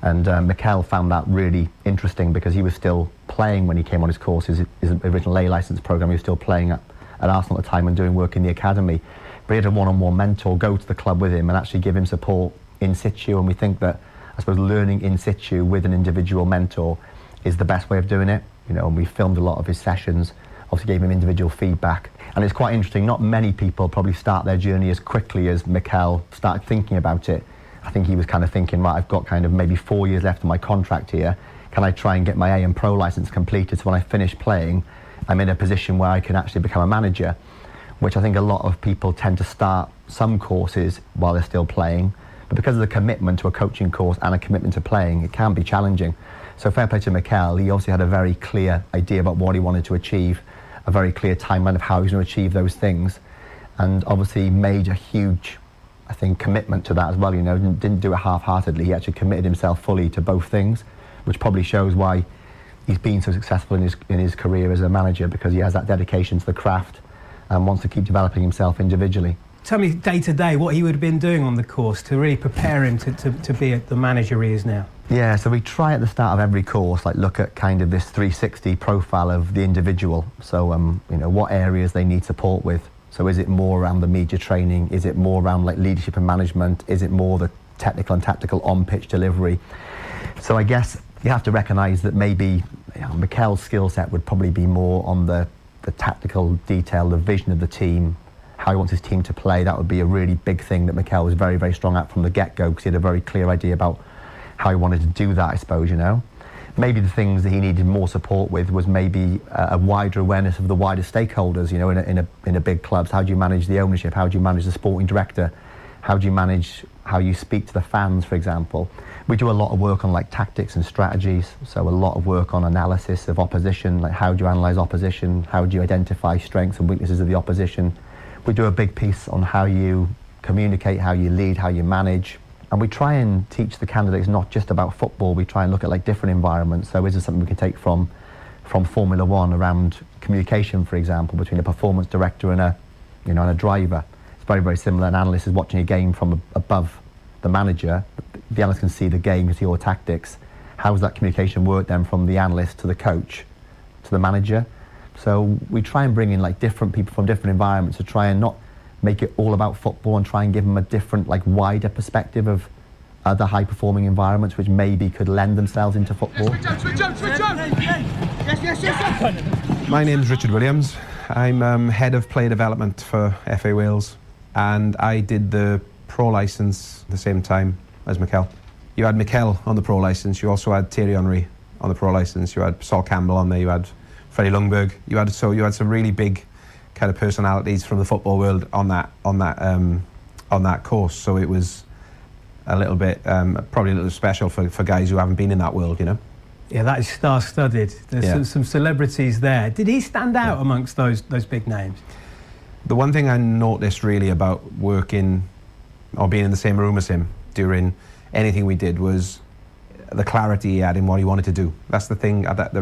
And Mikel found that really interesting because he was still playing when he came on his course, his original A licence programme. He was still playing at Arsenal at the time and doing work in the academy. But he had a one-on-one mentor go to the club with him and actually give him support in situ. And we think that, I suppose, learning in situ with an individual mentor is the best way of doing it. And we filmed a lot of his sessions, obviously gave him individual feedback. And it's quite interesting, not many people probably start their journey as quickly as Mikel started thinking about it. I think he was kind of thinking, right, I've got kind of maybe 4 years left of my contract here. Can I try and get my A and Pro licence completed so when I finish playing, I'm in a position where I can actually become a manager, which I think a lot of people tend to start some courses while they're still playing. But because of the commitment to a coaching course and a commitment to playing, it can be challenging. So fair play to Mikel, he obviously had a very clear idea about what he wanted to achieve, a very clear timeline of how he was going to achieve those things, and obviously made a huge, I think, commitment to that as well. Didn't do it half-heartedly. He actually committed himself fully to both things, which probably shows why he's been so successful in his career as a manager, because he has that dedication to the craft and wants to keep developing himself individually. Tell me day to day what he would have been doing on the course to really prepare him to be the manager he is now. Yeah, so we try at the start of every course, look at kind of this 360 profile of the individual. So, what areas they need support with. So is it more around the media training? Is it more around leadership and management? Is it more the technical and tactical on-pitch delivery? So I guess you have to recognise that maybe Mikel's skill set would probably be more on the tactical detail, the vision of the team, how he wants his team to play. That would be a really big thing that Mikel was very, very strong at from the get-go, because he had a very clear idea about how he wanted to do that, I suppose, Maybe the things that he needed more support with was maybe a wider awareness of the wider stakeholders, in a big clubs. How do you manage the ownership? How do you manage the sporting director? How do you manage how you speak to the fans, for example? We do a lot of work on tactics and strategies, so a lot of work on analysis of opposition, how do you analyse opposition? How do you identify strengths and weaknesses of the opposition? We do a big piece on how you communicate, how you lead, how you manage. And we try and teach the candidates not just about football. We try and look at different environments. So is there something we can take from Formula One around communication, for example, between a performance director and a driver? It's very, very similar. An analyst is watching a game from above the manager. The analyst can see the game, can see all the tactics. How does that communication work then from the analyst to the coach to the manager? So we try and bring in different people from different environments to try and not make it all about football, and try and give them a different, wider perspective of other high-performing environments which maybe could lend themselves into football. My name's Richard Williams. I'm head of player development for FA Wales. and I did the pro licence the same time as Mikel. You had Mikel on the pro licence, you also had Thierry Henry on the pro licence, you had Sol Campbell on there, you had Freddie Ljungberg, you had some really big kind of personalities from the football world on that course. So it was a little bit, probably a little special for guys who haven't been in that world, you know. Yeah, that is star-studded. There's some celebrities there. Did he stand out amongst those big names? The one thing I noticed really about working or being in the same room as him during anything we did was the clarity he had in what he wanted to do. That's the thing that I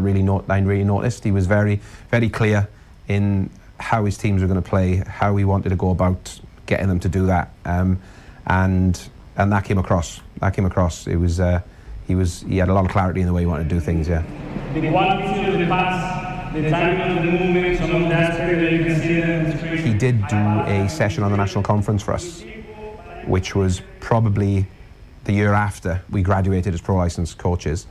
really noticed. He was very, very clear in how his teams were going to play, how he wanted to go about getting them to do that, and that came across. It was he had a lot of clarity in the way he wanted to do things. Yeah. The quality of the pass, the timing of the movement, some of the aspects that you can see there on the screen. He did do a session on the national conference for us, which was probably the year after we graduated as pro licensed coaches,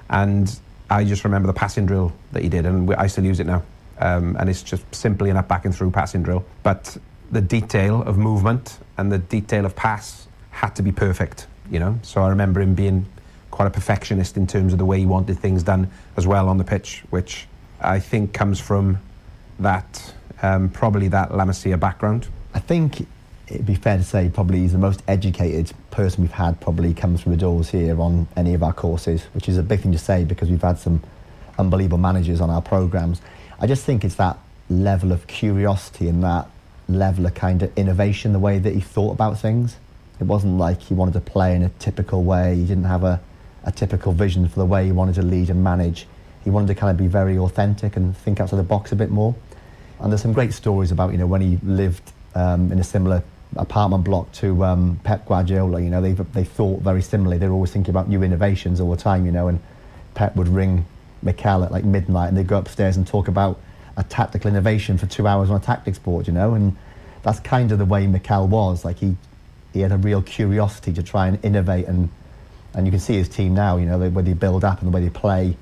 and I just remember the passing drill that he did, and I still use it now, and it's just simply enough back and through passing drill, but the detail of movement and the detail of pass had to be perfect, you know. So I remember him being quite a perfectionist in terms of the way he wanted things done as well on the pitch, which I think comes from that probably that La Masia background. I think it'd be fair to say probably he's the most educated person we've had, probably comes from the doors here on any of our courses, which is a big thing to say because we've had some unbelievable managers on our programmes. I just think it's that level of curiosity and that level of kind of innovation, the way that he thought about things. It wasn't like he wanted to play in a typical way. He didn't have a typical vision for the way he wanted to lead and manage. He wanted to kind of be very authentic and think outside the box a bit more. And there's some great stories about, you know, when he lived in a similar apartment block to Pep Guardiola. You know, they thought very similarly. They were always thinking about new innovations all the time, you know, and Pep would ring Mikel at like midnight and they'd go upstairs and talk about a tactical innovation for 2 hours on a tactics board, you know, and that's kind of the way Mikel was. Like he had a real curiosity to try and innovate, and you can see his team now, you know, the way they build up and the way they play,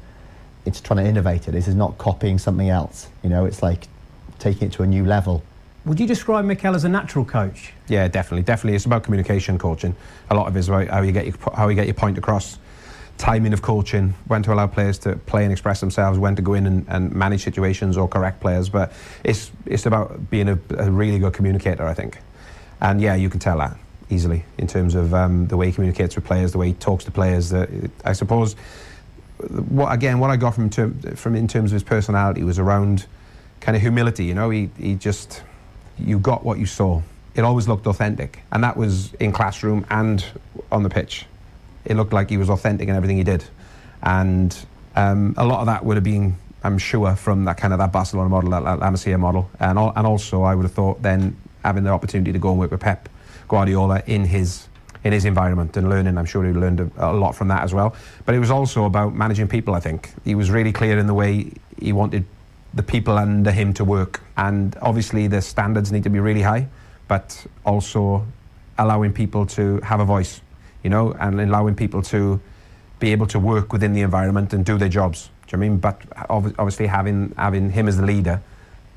it's trying to innovate it. This is not copying something else, you know, it's like taking it to a new level. Would you describe Mikel as a natural coach? Yeah, definitely. It's about communication coaching. A lot of it is about how you get your point across, timing of coaching, when to allow players to play and express themselves, when to go in and manage situations or correct players. But it's about being a really good communicator, I think. And yeah, you can tell that easily in terms of the way he communicates with players, the way he talks to players. I suppose what I got from in terms of his personality was around kind of humility. You know, you got what you saw. It always looked authentic, and that was in classroom and on the pitch. It looked like he was authentic in everything he did, and a lot of that would have been, I'm sure, from that Barcelona model, that La Masia model, and also I would have thought then having the opportunity to go and work with Pep Guardiola in his environment and learning. I'm sure he learned a lot from that as well. But it was also about managing people. I think he was really clear in the way he wanted the people under him to work, and obviously the standards need to be really high, but also allowing people to have a voice, you know, and allowing people to be able to work within the environment and do their jobs. Do you know what I mean? But obviously having him as the leader,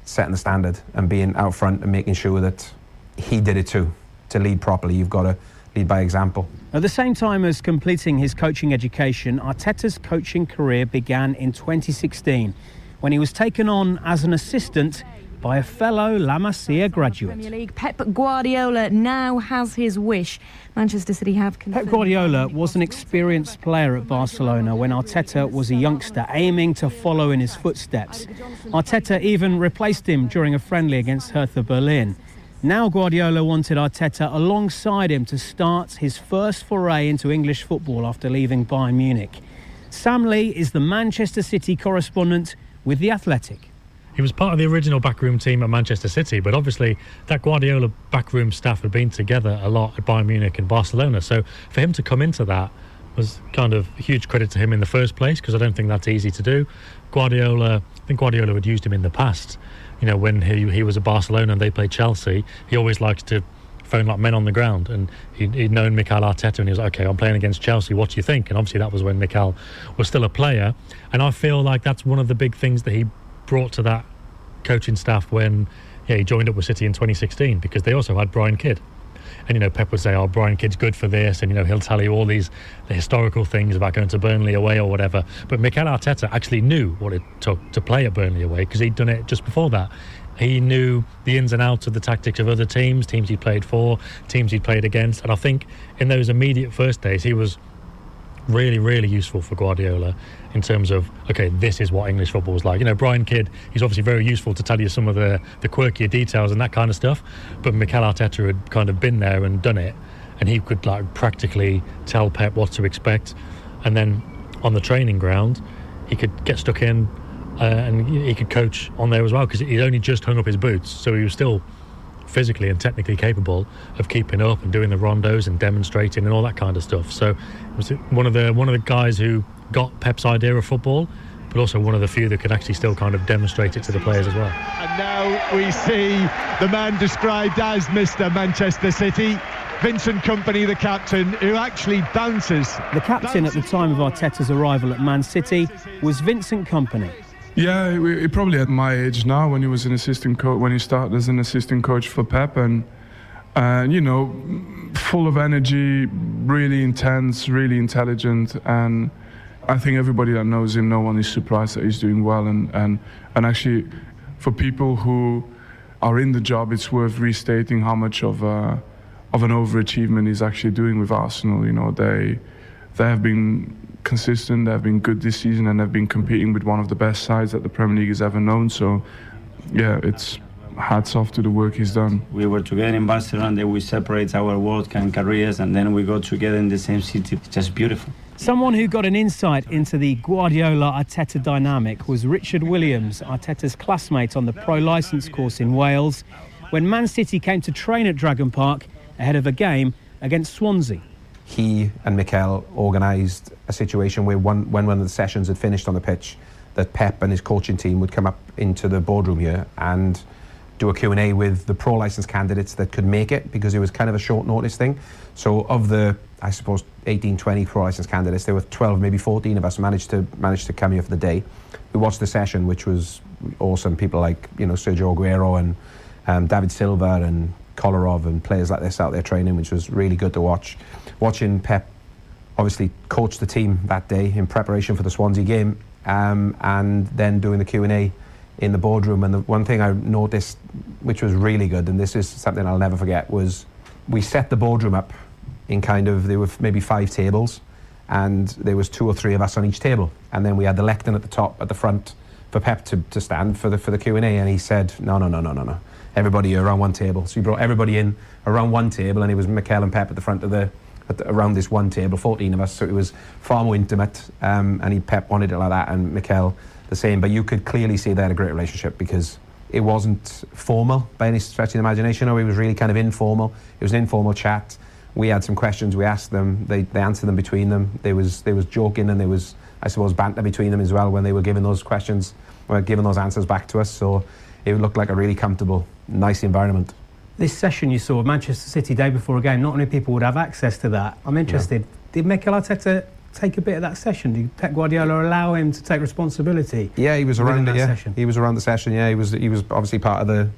setting the standard and being out front and making sure that he did it too. To lead properly, you've got to lead by example. At the same time as completing his coaching education, Arteta's coaching career began in 2016 when he was taken on as an assistant by a fellow La Masia graduate. Premier League, Pep Guardiola now has his wish. Manchester City have confirmed. Pep Guardiola was an experienced player at Barcelona when Arteta was a youngster, aiming to follow in his footsteps. Arteta even replaced him during a friendly against Hertha Berlin. Now Guardiola wanted Arteta alongside him to start his first foray into English football after leaving Bayern Munich. Sam Lee is the Manchester City correspondent with The Athletic. He was part of the original backroom team at Manchester City, but obviously that Guardiola backroom staff had been together a lot at Bayern Munich and Barcelona. So for him to come into that was kind of huge credit to him in the first place, because I don't think that's easy to do. I think Guardiola had used him in the past. You know, when he was at Barcelona and they played Chelsea, he always liked to phone like men on the ground, and he'd known Mikel Arteta and he was like, okay, I'm playing against Chelsea, what do you think? And obviously that was when Mikel was still a player, and I feel like that's one of the big things that he brought to that coaching staff when he joined up with City in 2016 because they also had Brian Kidd. And, Pep would say, Brian Kidd's good for this, and, he'll tell you all the historical things about going to Burnley away or whatever. But Mikel Arteta actually knew what it took to play at Burnley away because he'd done it just before that. He knew the ins and outs of the tactics of other teams he'd played for, teams he'd played against. And I think in those immediate first days, he was really, really useful for Guardiola in terms of, okay, this is what English football is like. Brian Kidd, he's obviously very useful to tell you some of the quirkier details and that kind of stuff, but Mikel Arteta had kind of been there and done it, and he could practically tell Pep what to expect. And then on the training ground, he could get stuck in and he could coach on there as well, because he'd only just hung up his boots, so he was still physically and technically capable of keeping up and doing the rondos and demonstrating and all that kind of stuff. So it was one of the guys who got Pep's idea of football, but also one of the few that could actually still kind of demonstrate it to the players as well. And now we see the man described as Mr. Manchester City, Vincent Kompany, the captain, who actually bounces. The captain at the time of Arteta's arrival at Man City was Vincent Kompany. Yeah, he probably at my age now, when he was an assistant coach, when he started as an assistant coach for Pep, and full of energy, really intense, really intelligent, and I think everybody that knows him, no one is surprised that he's doing well, and actually, for people who are in the job, it's worth restating how much of an overachievement he's actually doing with Arsenal. They have been consistent, they've been good this season, and they've been competing with one of the best sides that the Premier League has ever known. So yeah, it's hats off to the work he's done. We were together in Barcelona, then we separate our work and careers, and then we go together in the same city. It's just beautiful. Someone who got an insight into the Guardiola-Arteta dynamic was Richard Williams, Arteta's classmate on the pro licence course in Wales, when Man City came to train at Dragon Park ahead of a game against Swansea. He and Mikel organised a situation where when one of the sessions had finished on the pitch, that Pep and his coaching team would come up into the boardroom here and do a Q&A with the pro licence candidates that could make it, because it was kind of a short notice thing. So of the, I suppose, 18, 20 pro licence candidates, there were 12, maybe 14 of us managed to come here for the day. We watched the session, which was awesome. People like, Sergio Aguero and David Silva and Kolarov and players like this out there training, which was really good to watch. Watching Pep obviously coach the team that day in preparation for the Swansea game, and then doing the Q&A in the boardroom. And the one thing I noticed, which was really good, and this is something I'll never forget, was we set the boardroom up in there were maybe 5 tables, and there was 2 or 3 of us on each table, and then we had the lectern at the top, at the front, for Pep to stand for the Q&A. And he said, no, everybody around one table. So he brought everybody in around one table, and it was Mikel and Pep at the front of around this one table, 14 of us, so it was far more intimate, and Pep wanted it like that, and Mikel the same. But you could clearly see they had a great relationship, because it wasn't formal by any stretch of the imagination. It was really kind of informal. It was an informal chat. We had some questions we asked them, they answered them between them. There was joking, and there was, I suppose, banter between them as well when they were giving those questions, or giving those answers back to us. So it looked like a really comfortable, nice environment. This session you saw of Manchester City day before a game, not many people would have access to that. I'm interested, Did Mikel Arteta take a bit of that session? Did Pep Guardiola allow him to take responsibility? Yeah, he was around it, session? He was around the session, yeah. He was obviously part of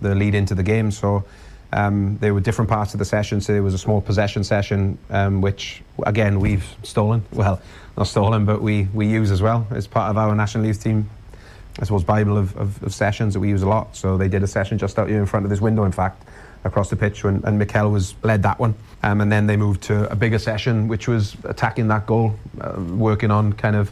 the lead into the game, so there were different parts of the session. So there was a small possession session, which, again, we've stolen. Well, not stolen, but we use as well as part of our national youth team, I suppose, Bible of sessions that we use a lot. So they did a session just out here in front of this window, in fact, across the pitch, and Mikel led that one. And then they moved to a bigger session, which was attacking that goal, working on kind of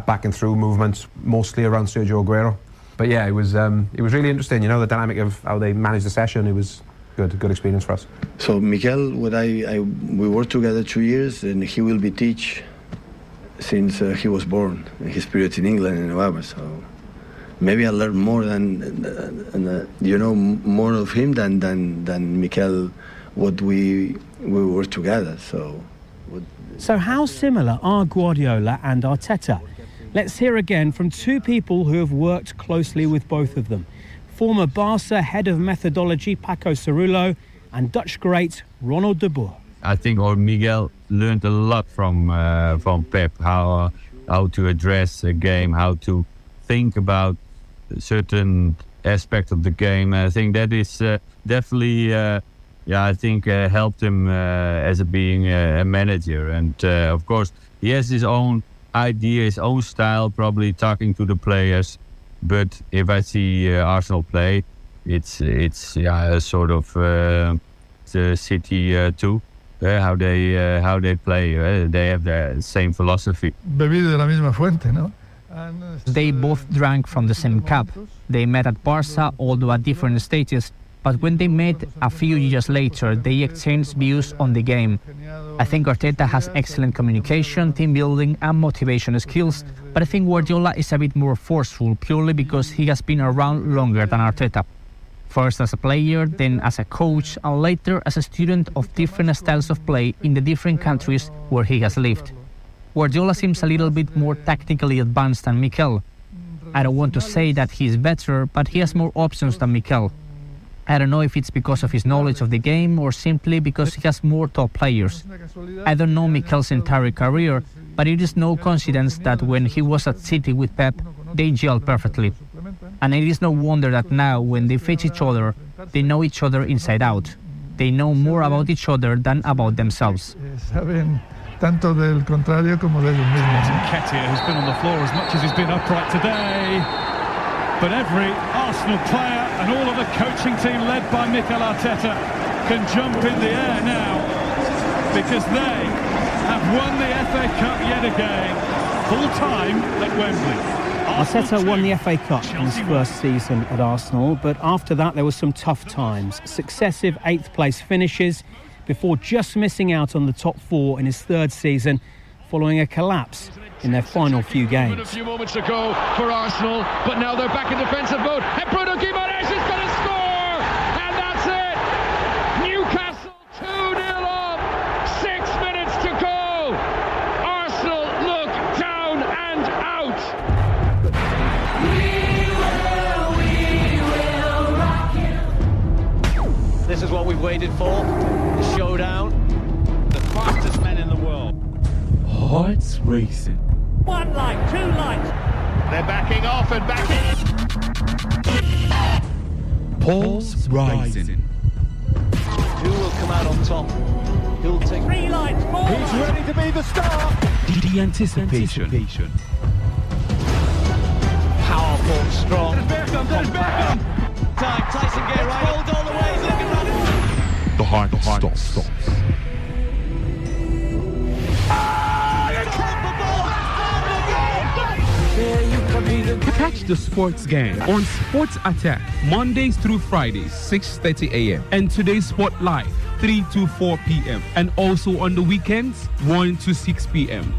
back and through movements, mostly around Sergio Aguero. But yeah, it was really interesting, the dynamic of how they managed the session. It was good experience for us. So Mikel, we worked together 2 years, and he will be teach since he was born, his period in England and whatever. So maybe I learned more more of him than Mikel, what we were together. So how similar are Guardiola and Arteta? Let's hear again from 2 people who have worked closely with both of them. Former Barca head of methodology Paco Cerullo and Dutch great Ronald de Boer. I think Miguel learned a lot from Pep, how to address a game, how to think about certain aspect of the game. I think that is definitely, I think helped him as being a manager. And of course, he has his own idea, his own style, probably talking to the players. But if I see Arsenal play, it's a sort of the City too. How they play. They have the same philosophy. Bebido de la misma fuente, ¿no? They both drank from the same cup. They met at Barca, although at different stages, but when they met a few years later, they exchanged views on the game. I think Arteta has excellent communication, team building and motivation skills, but I think Guardiola is a bit more forceful purely because he has been around longer than Arteta. First as a player, then as a coach, and later as a student of different styles of play in the different countries where he has lived. Guardiola seems a little bit more tactically advanced than Mikel. I don't want to say that he's better, but he has more options than Mikel. I don't know if it's because of his knowledge of the game or simply because he has more top players. I don't know Mikel's entire career, but it is no coincidence that when he was at City with Pep, they gelled perfectly. And it is no wonder that now, when they face each other, they know each other inside out. They know more about each other than about themselves. Tanto del contrario como de ellos mismos. Nketiah, who's been on the floor as much as he's been upright today. But every Arsenal player and all of the coaching team led by Mikel Arteta can jump in the air now because they have won the FA Cup yet again, full time at Wembley. Arteta won the FA Cup in his first season at Arsenal, but after that there were some tough times. Successive 8th place finishes before just missing out on the top 4 in his third season following a collapse in their final few games. A few moments to go for Arsenal, but now they're back in defensive mode. And Bruno Guimaraes is going to score! And that's it! Newcastle 2-0 up, 6 minutes to go. Arsenal look down and out. This is what we've waited for, the showdown. The fastest men in the world. Hearts racing. 1 light, 2 lights. They're backing off and backing. Pulse rising. Who will come out on top? Who'll take 3 lights, 4 He's ready to be the star. The anticipation. Powerful, strong. There's Beckham. Time, Tyson Gay right rolled all the way, he's looking around. The heart stops. Catch the sports game on Sports Attack Mondays through Fridays 6:30 a.m. and today's Sport Live 3 to 4 p.m. and also on the weekends 1 to 6 p.m.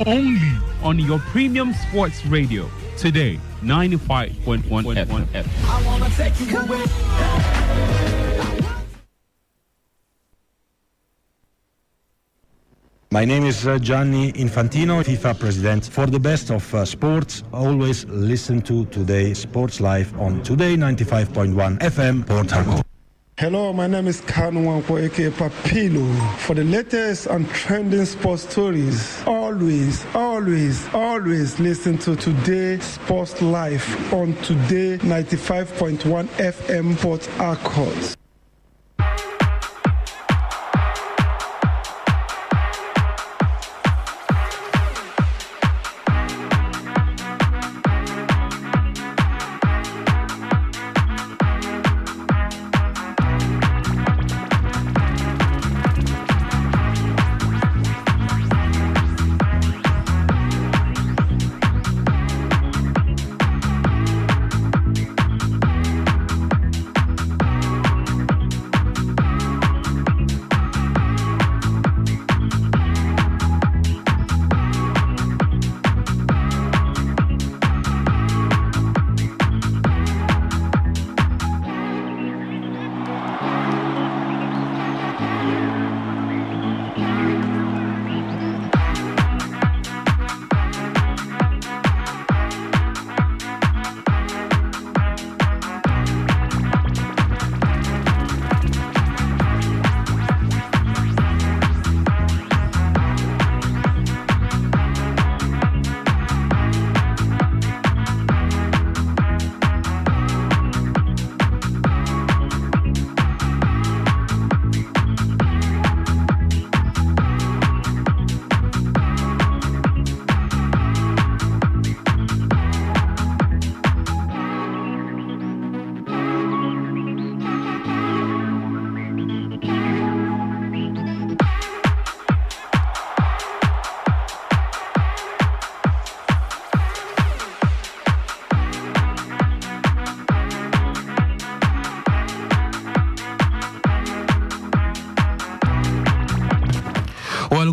only on your premium sports radio. Today 95.1 FM. I wanna take you away. My name is Gianni Infantino, FIFA president. For the best of sports, always listen to Today Sports Live on Today95.1 FM, Port Harcourt. Hello, my name is Kanu Wanko, aka Papilo. For the latest and trending sports stories, always listen to Today Sports Live on Today95.1 FM, Port Harcourt.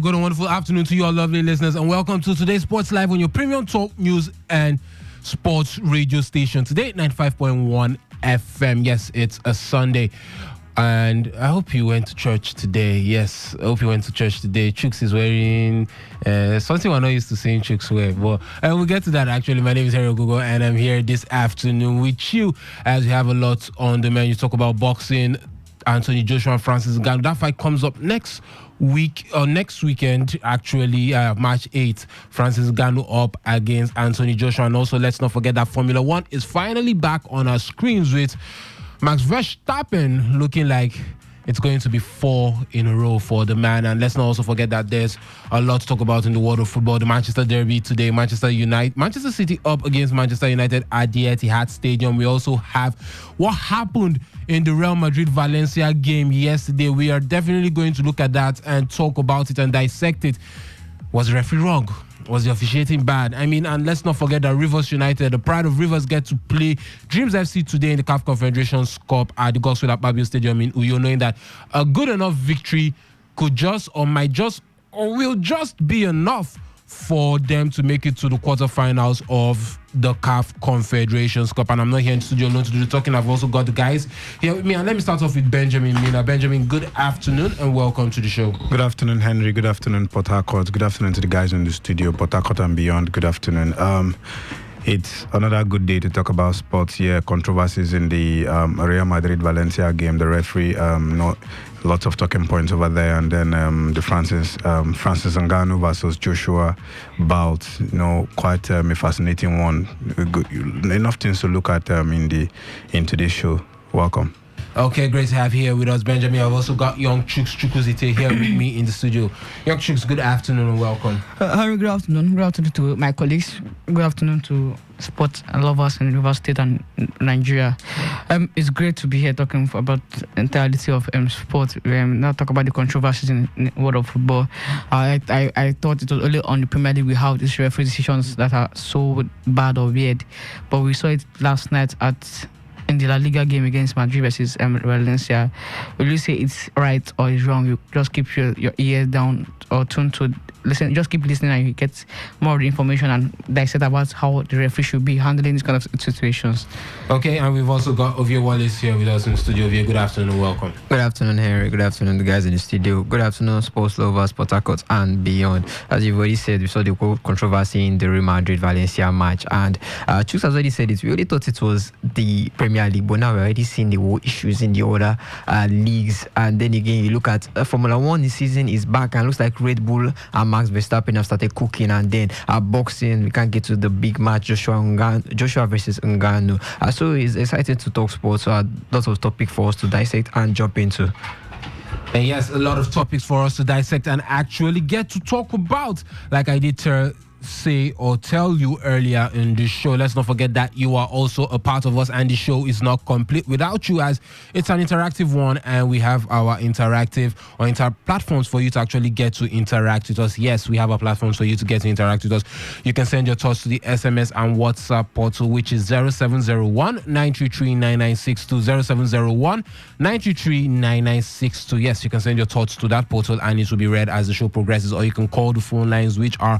good and wonderful afternoon to you all lovely listeners, and welcome to today's Sports Live on your premium talk, news and sports radio station. Today, 95.1 FM. Yes, it's a Sunday. And I hope you went to church today. Yes, I hope you went to church today. Chooks is wearing something we're not used to seeing Chooks wear. But we'll get to that actually. My name is Harry Ogogo, and I'm here this afternoon with you as we have a lot on the menu. Talk about boxing, Anthony Joshua and Francis Ngannou. That fight comes up next weekend, actually, March 8th. Francis Ngannou up against Anthony Joshua. And also, let's not forget that Formula One is finally back on our screens with Max Verstappen looking like it's going to be 4 in a row for the man. And let's not also forget that there's a lot to talk about in the world of football. The Manchester Derby today, Manchester City up against Manchester United at the Etihad Stadium. We also have what happened in the Real Madrid-Valencia game yesterday. We are definitely going to look at that and talk about it and dissect it. Was the referee wrong? Was the officiating bad? I mean, and let's not forget that Rivers United, the pride of Rivers, get to play Dreams FC today in the CAF Confederations Cup at the Godswill Akpabio Stadium in Uyo, knowing that a good enough victory could just or might just or will just be enough for them to make it to the quarterfinals of the CAF Confederations Cup. And I'm not here in studio alone to do the talking. I've also got the guys here with me. And let me start off with Benjamin Mina. Benjamin, good afternoon and welcome to the show. Good afternoon, Henry. Good afternoon, Port Harcourt. Good afternoon to the guys in the studio, Port Harcourt and beyond. Good afternoon. It's another good day to talk about sports here. Controversies in the Real Madrid-Valencia game. The referee, lots of talking points over there, and then the Francis Ngannou versus Joshua bout. Quite a fascinating one. Enough things to look at in today's show. Welcome. Okay, great to have here with us, Benjamin. I've also got Young Chooks Chukwuzite here with me in the studio. Young Chooks, good afternoon and welcome. Harry, good afternoon. Good afternoon to my colleagues. Good afternoon to sports lovers in Rivers State and Nigeria. It's great to be here talking about the entirety of sport. Now talk about the controversies in the world of football. I thought it was only on the Premier League we have these referee decisions that are so bad or weird, but we saw it last night in the La Liga game against Madrid versus Valencia. Will you say it's right or it's wrong? You just keep your ear down or tuned to listen. Just keep listening and you get more information and dissect about how the referee should be handling these kind of situations. Okay, and we've also got Ovie Wallace here with us in the studio. Ovie, good afternoon and welcome. Good afternoon, Henry. Good afternoon, the guys in the studio. Good afternoon, sports lovers, Port Harcourt and beyond. As you've already said, we saw the controversy in the Real Madrid-Valencia match, and Chooks has already said it. We already thought it was the Premier League, but now we're already seeing the issues in the other leagues. And then again, you look at Formula One. The season is back and looks like Red Bull and Max Verstappen have started cooking. And then boxing, we can't get to the big match, Joshua versus Ngannou. So it's exciting to talk sports. So lots of topics for us to dissect and jump into. And yes, a lot of topics for us to dissect and actually get to talk about, like I did say or tell you earlier in the show. Let's not forget that you are also a part of us, and the show is not complete without you, as it's an interactive one, and we have our interactive or platforms for you to actually get to interact with us. Yes, we have our platforms for you to get to interact with us. You can send your thoughts to the SMS and WhatsApp portal, which is 0701 933 9962 0701 933 9962. Yes, you can send your thoughts to that portal and it will be read as the show progresses, or you can call the phone lines, which are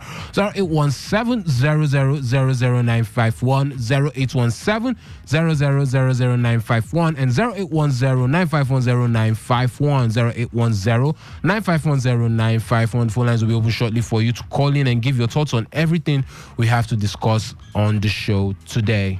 0817-0000951, 0817-0000951, and 0810-9510951, 0810-9510951. Phone lines will be open shortly for you to call in and give your thoughts on everything we have to discuss on the show today.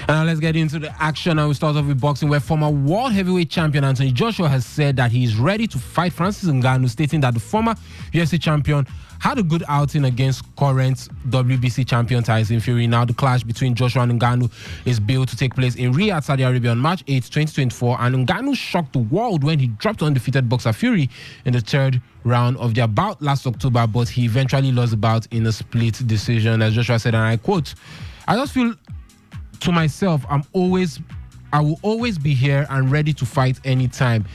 Let's get into the action, and we start off with boxing, where former world heavyweight champion Anthony Joshua has said that he is ready to fight Francis Ngannou, stating that the former UFC champion had a good outing against current WBC champion Tyson Fury. Now the clash between Joshua and Ngannou is billed to take place in Riyadh, Saudi Arabia on March 8, 2024. And Ngannou shocked the world when he dropped undefeated boxer Fury in the third round of their bout last October, but he eventually lost the bout in a split decision. As Joshua said, and I quote, "I just feel to myself, I will always be here and ready to fight anytime."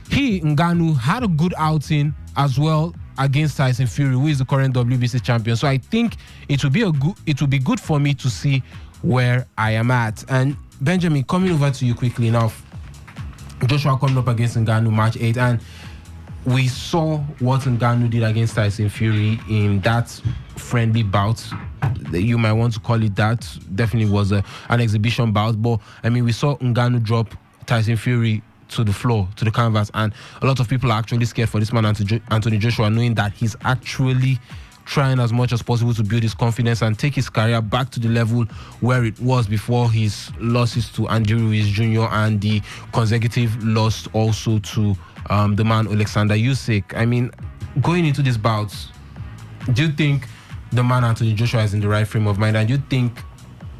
He, Ngannou, had a good outing as well against Tyson Fury, who is the current WBC champion. So I think it will be good for me to see where I am at. And Benjamin, coming over to you quickly now. Joshua coming up against Ngannou March 8th, and we saw what Ngannou did against Tyson Fury in that friendly bout. You might want to call it that. Definitely was an exhibition bout. But I mean, we saw Ngannou drop Tyson Fury to the floor, to the canvas, and a lot of people are actually scared for this man, Anthony Joshua, knowing that he's actually trying as much as possible to build his confidence and take his career back to the level where it was before his losses to Andy Ruiz Jr. and the consecutive loss also to the man Alexander Usyk. I mean, going into this bout, do you think the man Anthony Joshua is in the right frame of mind, and do you think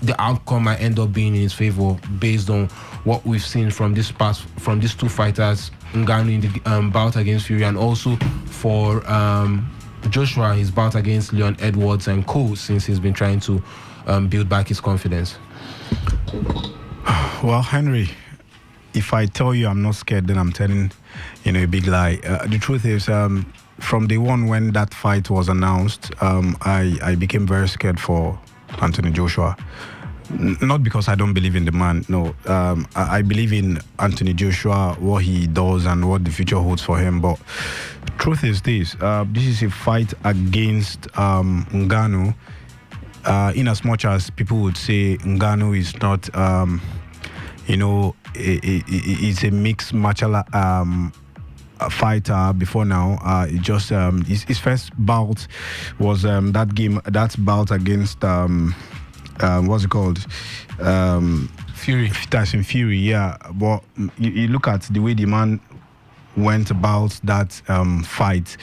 the outcome might end up being in his favor based on what we've seen from these two fighters, Ngannou in the bout against Fury, and also for Joshua, his bout against Leon Edwards and co, since he's been trying to build back his confidence? Well, Henry, if I tell you I'm not scared, then I'm telling a big lie. The truth is, from day one when that fight was announced, I became very scared for Anthony Joshua. Not because I don't believe in the man, no. I believe in Anthony Joshua, what he does and what the future holds for him. But truth is this is a fight against Ngannou. In as much as people would say Ngannou is not, it's a mixed martial fighter before now. It just his first bout was that bout against what's it called? Fury. Tyson Fury, yeah. But you look at the way the man went about that fight.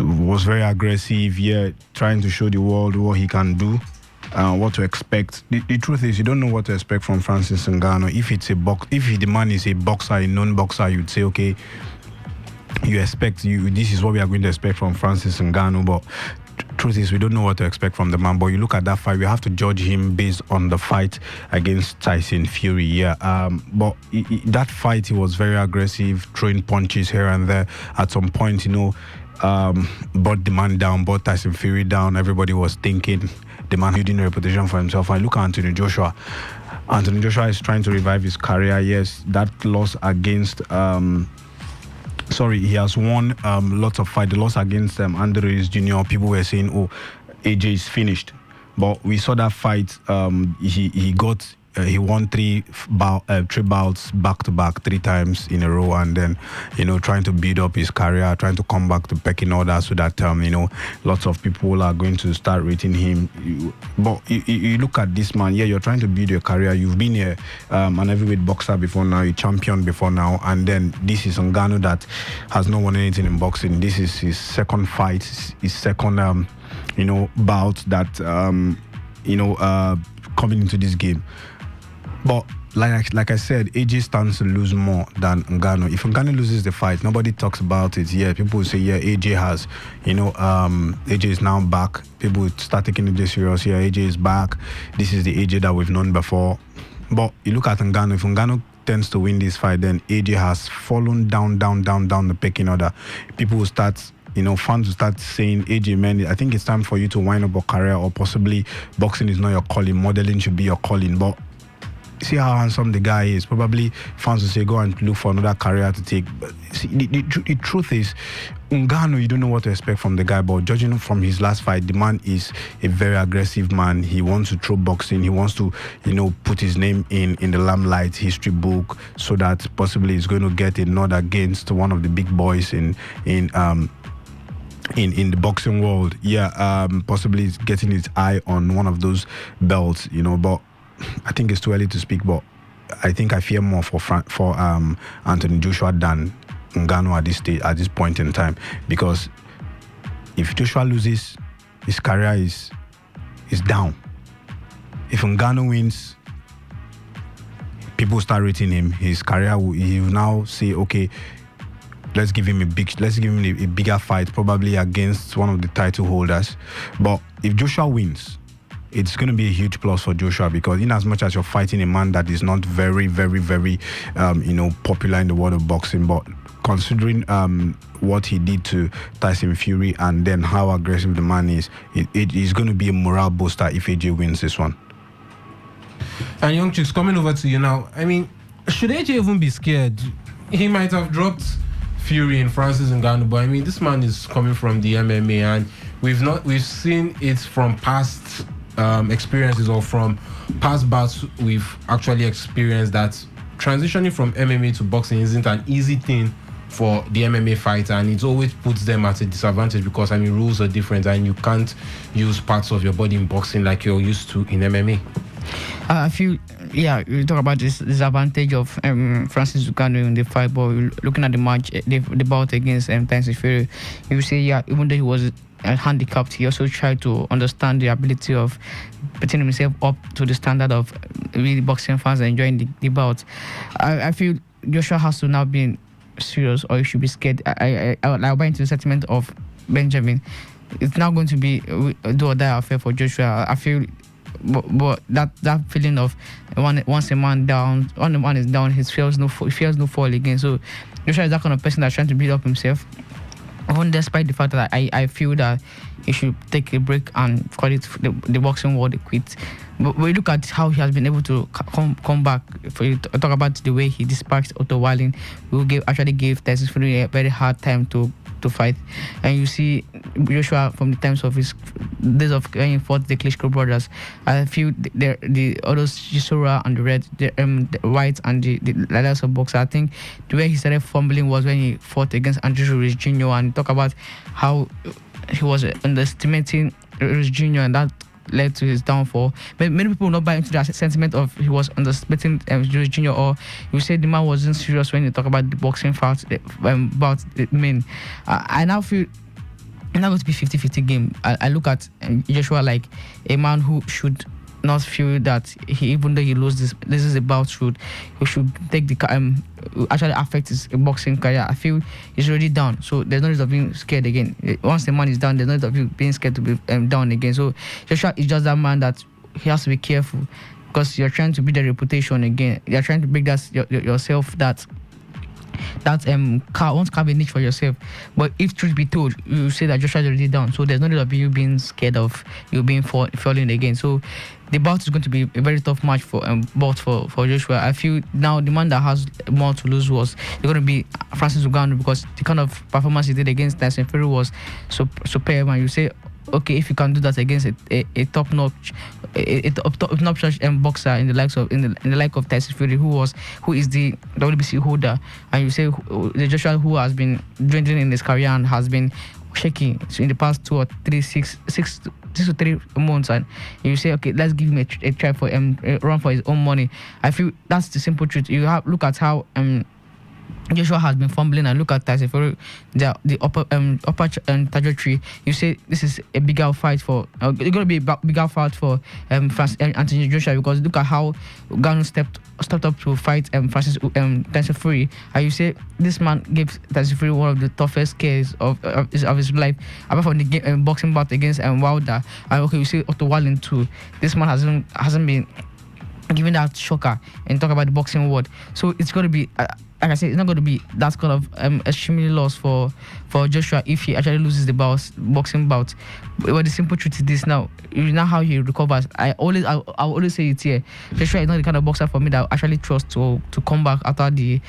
Was very aggressive, trying to show the world what he can do, what to expect. The truth is, you don't know what to expect from Francis Ngannou. If the man is a boxer, a known boxer, you'd say, okay, this is what we are going to expect from Francis Ngannou. But truth is, we don't know what to expect from the man. But you look at that fight, we have to judge him based on the fight against Tyson Fury. But that fight, he was very aggressive, throwing punches here and there. At some point, brought the man down, brought Tyson Fury down. Everybody was thinking the man building a reputation for himself. I look at Anthony Joshua. Anthony Joshua is trying to revive his career. Yes, that loss against he has won lots of fights. The loss against Andy Ruiz Jr., people were saying, oh, AJ is finished. But we saw that fight. He won three bouts back to back 3 times in a row, and then trying to build up his career, trying to come back to pecking order, so that lots of people are going to start rating him. But you look at this man, you're trying to build your career. You've been an heavyweight boxer before now, a champion before now, and then this is Ngannou that has not won anything in boxing. This is his second fight, his second bout that coming into this game. But like I said, AJ stands to lose more than Ngannou. If Ngannou loses the fight, nobody talks about it. People will say, AJ has, AJ is now back. People will start taking it serious. AJ is back. This is the AJ that we've known before. But you look at Ngannou. If Ngannou tends to win this fight, then AJ has fallen down the pecking order. People will start, fans will start saying, AJ, man, I think it's time for you to wind up your career, or possibly boxing is not your calling, modeling should be your calling. But see how handsome the guy is. Probably fans will say, go and look for another career to take. But see, the truth is, Ngannou, you don't know what to expect from the guy, but judging from his last fight, the man is a very aggressive man. He wants to throw boxing. He wants to, put his name in the limelight history book, so that possibly he's going to get a nod against one of the big boys in the boxing world. Possibly getting his eye on one of those belts, but I think it's too early to speak. But I think I fear more for Anthony Joshua than Ngannou at this point in time, because if Joshua loses, his career is down. If Ngannou wins, people start rating him. His career, he will now say, okay, let's give him a bigger fight, probably against one of the title holders. But if Joshua wins, it's going to be a huge plus for Joshua, because in as much as you're fighting a man that is not very, very, very, popular in the world of boxing, but considering what he did to Tyson Fury and then how aggressive the man is, it is going to be a morale booster if AJ wins this one. And Young Chicks, coming over to you now. I mean, should AJ even be scared? He might have dropped Fury and Francis Ngannou, but I mean, this man is coming from the MMA, and we've seen it from past experiences or from past bouts. We've actually experienced that transitioning from MMA to boxing isn't an easy thing for the MMA fighter, and it always puts them at a disadvantage because, I mean, rules are different and you can't use parts of your body in boxing like you're used to in MMA. I feel, you talk about this disadvantage of Francis Ngannou in the fight, but looking at the match, the bout against Tyson Fury, you say, even though he was handicapped, he also tried to understand the ability of putting himself up to the standard of really boxing fans and enjoying the bout. I feel Joshua has to now be serious, or he should be scared. I'll buy into the sentiment of Benjamin. It's now going to be a do or die affair for Joshua. I feel, but that feeling of once a man down, when the man is down, he feels no fall again. So Joshua is that kind of person that's trying to build up himself. Even despite the fact that I feel that he should take a break and call it the boxing world quit. But we look at how he has been able to come back. For you to talk about the way he dispatched Otto Walling, who actually gave Tyson Fury a very hard time to fight. And you see Joshua from the times of his days of when he fought the Klitschko brothers. I feel the others, Chisora and the Red, the White and the letters of boxer. I think the way he started fumbling was when he fought against Andrew Ruiz Jr. and talk about how he was underestimating Ruiz Jr. and that led to his downfall. But many people will not buy into that sentiment of he was underestimating Ruiz Jr. or you say the man wasn't serious when you talk about the boxing fight about the men. I now feel it's not going to be 50-50 game. I look at Joshua like a man who should not feel that even though he loses this is about he should take the actually affect his boxing career. I feel he's already down, so there's no reason of being scared again. Once the man is down, there's no reason of being scared to be down again. So Joshua is just that man that he has to be careful, because you're trying to build a reputation again. You're trying to make that yourself that won't carve a niche for yourself. But if truth be told, you say that Joshua is already down, so there's no need of you being scared of you being falling again. So the bout is going to be a very tough match for Joshua. I feel now the man that has more to lose was going to be Francis Ngannou, because the kind of performance he did against Tyson Fury was superb. And you say, okay, if you can do that against a top-notch boxer in the like of Tyson Fury, who is the WBC holder, and you say the Joshua who has been dwindling in his career and has been shaky in the past 2 or 3 6 to 3 months, and you say, okay, let's give him a try for a run for his own money. I feel that's the simple truth. You have look at how Joshua has been fumbling, and look at Tyson Fury, the upper trajectory. You say this is a bigger fight for it's going to be a bigger fight for Anthony Joshua, because look at how Ngannou stepped up to fight Tyson Fury, and you say this man gave Tyson Fury one of the toughest cases of his life, apart from the boxing bout against Wilder. And okay, you say Otto Walling too. This man hasn't been given that shocker and talk about the boxing world. So it's going to be like I said, it's not going to be that kind of extremely loss for Joshua if he actually loses the boxing bout. But the simple truth is this: now, you know how he recovers. I always say it here. Joshua is not the kind of boxer for me that I actually trust to come back after the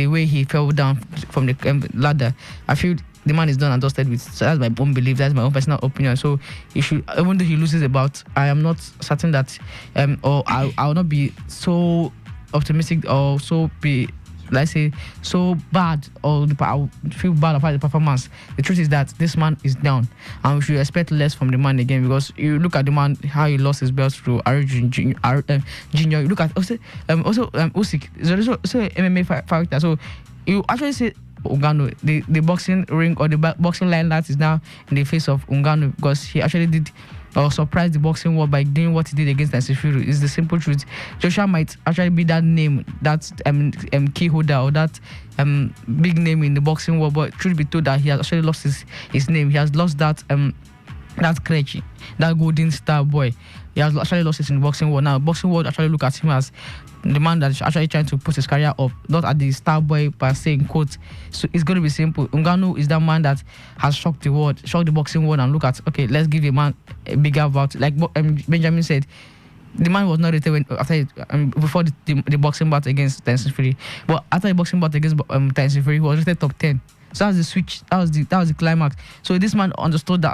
way he fell down from the ladder. I feel the man is done and dusted with. So that's my own belief. That's my own personal opinion. So he should, even though he loses the bout, I am not certain that, or I will not be so optimistic or so be, let's say, so bad, or I feel bad about the performance. The truth is that this man is down, and we should expect less from the man again, because you look at the man, how he lost his belt to Arjun Jr. You look at also Usyk is also MMA fighter. So you actually say Ngannou. The boxing ring or the boxing line that is now in the face of Ngannou, because he actually did surprised the boxing world by doing what he did against Tyson Fury. Is the simple truth. Joshua might actually be that name, that key holder, or that big name in the boxing world, but truth be told that he has actually lost his name. He has lost that crutch, that golden star boy. He has actually lost it in the boxing world. Now, boxing world actually look at him as the man that is actually trying to put his career up, not at the star boy per se, in quotes. So it's going to be simple. Ngannou is that man that has shocked the world, shocked the boxing world, and look at, okay, let's give a man a bigger bout. Like Benjamin said, the man was not rated before the boxing bout against Tyson Fury, but after the boxing bout against Tyson Fury, he was rated top 10. So that was the switch. That was the climax. So this man understands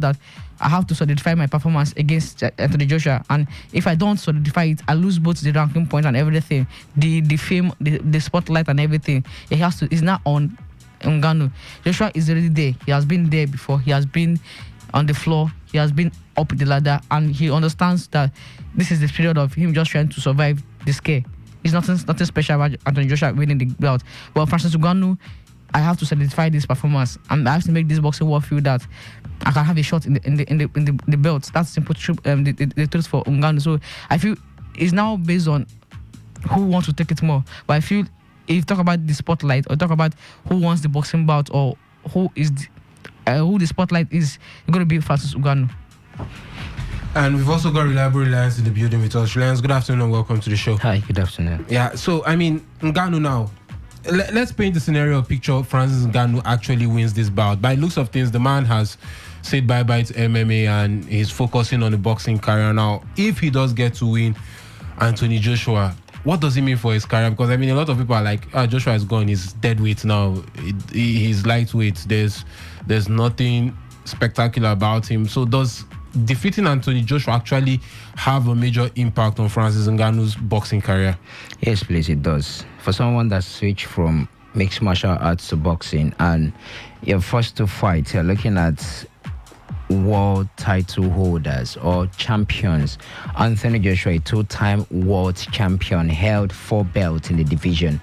that I have to solidify my performance against Anthony Joshua, and if I don't solidify it, I lose both the ranking points and everything, the fame, the spotlight and everything. It's not on Ngannou. Joshua is already there. He has been there before. He has been on the floor. He has been up the ladder, and he understands that this is the period of him just trying to survive the scare. It's nothing special about Anthony Joshua winning the belt. But Francis Ngannou, I have to solidify this performance, and I have to make this boxing world feel that I can have a shot in the belt. That's simple truth. The truth for Ngannou. So I feel it's now based on who wants to take it more. But I feel if you talk about the spotlight, or talk about who wants the boxing bout, or who the spotlight is, going to be Francis Ngannou. And we've also got Reliable Reliance in the building with us. Reliance, good afternoon and welcome to the show. Hi, good afternoon. Yeah, so I mean, Ngannou now. Let's paint the scenario picture. Francis Ngannou actually wins this bout. By looks of things, the man has said bye-bye to MMA and he's focusing on the boxing career now. If he does get to win Anthony Joshua, what does it mean for his career? Because I mean, a lot of people are like, Joshua is gone. He's dead weight now. He's lightweight. There's nothing spectacular about him. So does defeating Anthony Joshua actually have a major impact on Francis Ngannou's boxing career? Yes, please, it does. For someone that switched from mixed martial arts to boxing, and you're forced to fight, you're looking at world title holders or champions. Anthony Joshua, a two-time world champion, held 4 belts in the division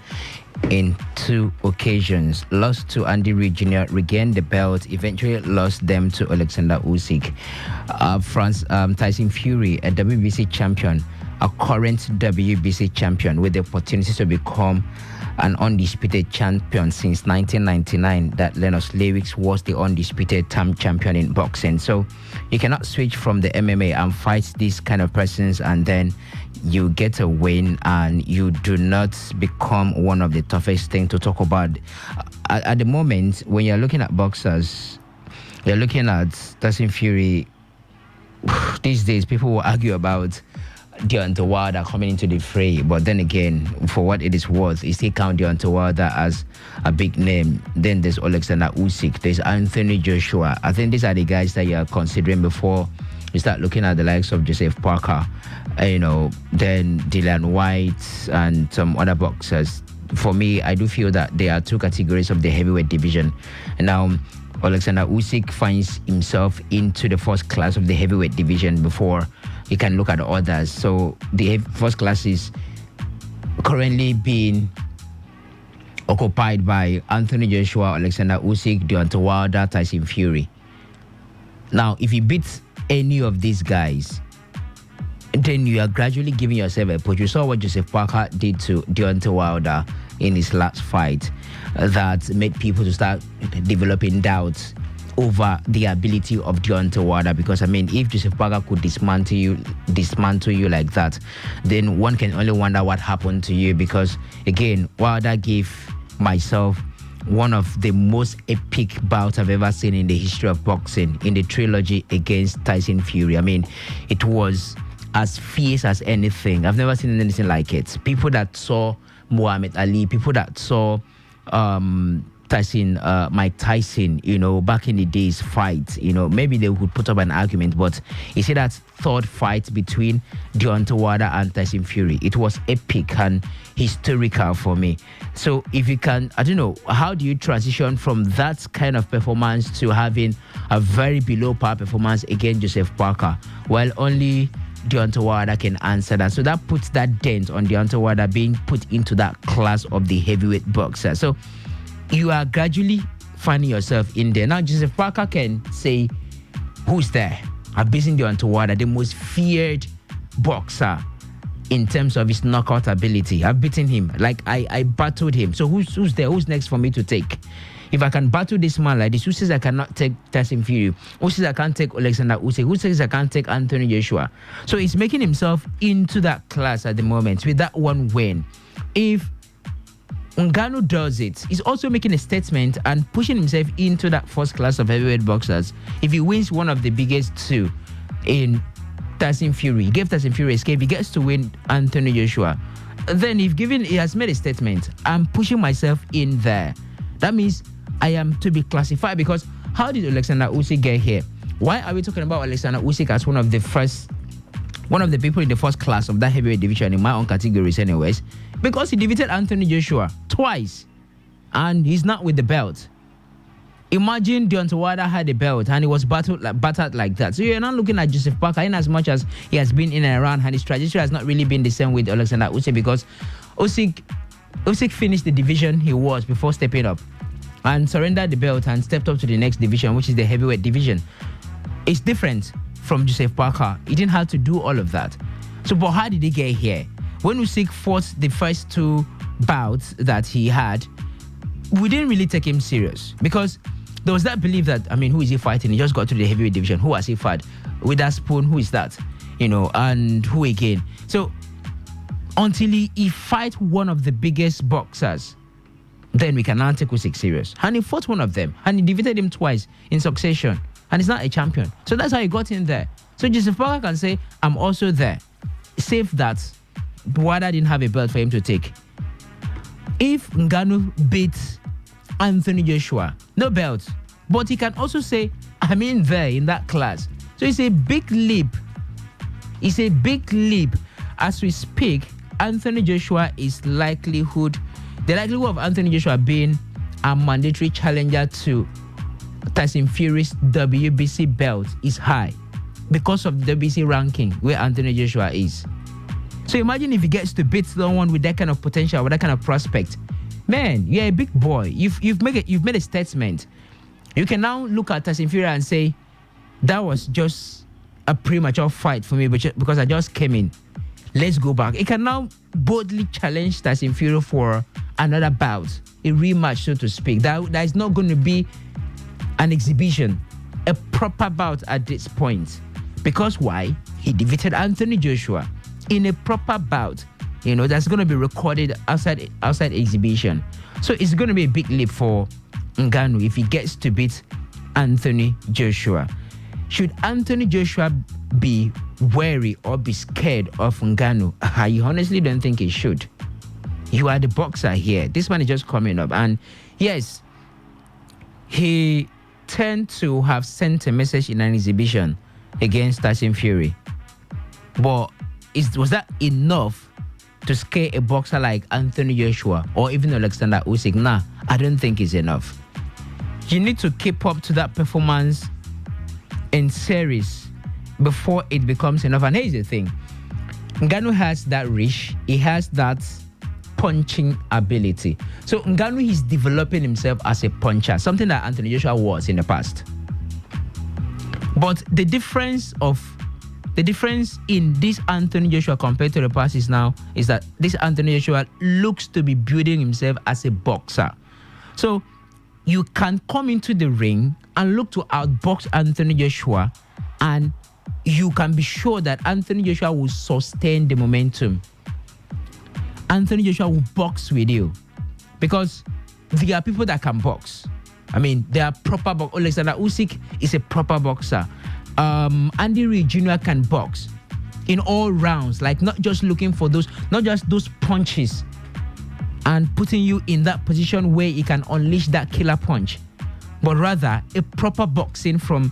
in 2 occasions, lost to Andy Reid Jr., regained the belt, eventually lost them to Alexander Usyk. Tyson Fury, a WBC champion, a current WBC champion with the opportunity to become an undisputed champion since 1999, that Lennox Lewis was the undisputed champion in boxing. So you cannot switch from the MMA and fight these kind of persons and then you get a win and you do not become one of the toughest things to talk about. At the moment, when you're looking at boxers, you're looking at Tyson Fury. These days, people will argue about Deontay Wilder coming into the fray, but then again, for what it is worth, you still count Deontay Wilder as a big name. Then there's Alexander Usyk, there's Anthony Joshua. I think these are the guys that you're considering before you start looking at the likes of Joseph Parker, then Dillian White and some other boxers. For me, I do feel that there are 2 categories of the heavyweight division. And now Alexander Usyk finds himself into the first class of the heavyweight division before you can look at others. So the first class is currently being occupied by Anthony Joshua, Alexander Usyk, Deontay Wilder, Tyson Fury. Now, if you beat any of these guys, then you are gradually giving yourself a push. You saw what Joseph Parker did to Deontay Wilder in his last fight, that made people to start developing doubts over the ability of Deontay Wilder. Because I mean, if Joseph Parker could dismantle you like that, then one can only wonder what happened to you. Because again, Wilder gave myself one of the most epic bouts I've ever seen in the history of boxing, in the trilogy against Tyson Fury. I mean, it was as fierce as anything. I've never seen anything like it. People that saw Muhammad Ali, people that saw Mike Tyson, back in the days fight, maybe they would put up an argument, but you see that third fight between Deontay Wilder and Tyson Fury, it was epic and historical for me. So if you can, I don't know, how do you transition from that kind of performance to having a very below par performance against Joseph Parker, while only Deontay Wilder can answer that? So that puts that dent on Deontay Wilder being put into that class of the heavyweight boxer. So you are gradually finding yourself in there. Now, Joseph Parker can say, who's there? I've beaten Deontay Wilder, the most feared boxer in terms of his knockout ability. I've beaten him. Like, I battled him. So who's there? Who's next for me to take? If I can battle this man like this, who says I cannot take Tyson Fury? Who says I can't take Alexander Usyk? Who says I can't take Anthony Joshua? So he's making himself into that class at the moment with that one win. If Ngannou does it, he's also making a statement and pushing himself into that first class of heavyweight boxers. If he wins one of the biggest two in Tyson Fury, he gave Tyson Fury escape, he gets to win Anthony Joshua. Then he has made a statement, I'm pushing myself in there. That means I am to be classified, because how did Alexander Usyk get here? Why are we talking about Alexander Usyk as one of the people in the first class of that heavyweight division in my own categories anyways? Because he defeated Anthony Joshua twice and he's not with the belt. Imagine Deontay Wilder had a belt and he was battered like that. So you're not looking at Joseph Parker in as much as he has been in and around, and his trajectory has not really been the same with Alexander Usyk, because Usyk finished the division he was before stepping up and surrendered the belt and stepped up to the next division, which is the heavyweight division. It's different from Joseph Parker. He didn't have to do all of that. So, but how did he get here? When Usyk fought the first two bouts that he had, we didn't really take him serious, because there was that belief that, who is he fighting? He just got to the heavyweight division. Who has he fought? Witherspoon, who is that? And who again? So, until he fight one of the biggest boxers, then we can now take Usyk serious. And he fought one of them, and he defeated him twice in succession, and he's not a champion. So that's how he got in there. So Joseph Parker can say, I'm also there. Save that Wilder didn't have a belt for him to take. If Ngannou beats Anthony Joshua, no belt, but he can also say, I'm in there in that class. So it's a big leap. It's a big leap. As we speak, Anthony Joshua the likelihood of Anthony Joshua being a mandatory challenger to Tyson Fury's WBC belt is high because of the WBC ranking where Anthony Joshua is. So imagine if he gets to beat someone with that kind of potential, with that kind of prospect. Man, you're a big boy. You've made a statement. You can now look at Tyson Fury and say, that was just a premature fight for me because I just came in. Let's go back. He can now boldly challenge Tyson Fury for another bout, a rematch, so to speak. That is not going to be an exhibition, a proper bout at this point. Because why? He defeated Anthony Joshua in a proper bout. That's going to be recorded outside exhibition. So it's going to be a big leap for Ngannou if he gets to beat Anthony Joshua. Should Anthony Joshua be wary or be scared of Ngannou? I honestly don't think he should. You are the boxer here. This man is just coming up. And yes, he tend to have sent a message in an exhibition against Tyson Fury. But was that enough to scare a boxer like Anthony Joshua or even Alexander Usyk? Nah, I don't think it's enough. You need to keep up to that performance in series before it becomes enough. And here's the thing. Ngannou has that reach. He has that punching ability. So Ngannou is developing himself as a puncher, something that Anthony Joshua was in the past. But the difference in this Anthony Joshua compared to the past is that this Anthony Joshua looks to be building himself as a boxer. So you can come into the ring and look to outbox Anthony Joshua, and you can be sure that Anthony Joshua will sustain the momentum. Anthony Joshua will box with you because there are people that can box. They are proper boxers. Alexander Usyk is a proper boxer. Andy Reid Jr. can box in all rounds, like not just looking for those punches and putting you in that position where he can unleash that killer punch, but rather a proper boxing from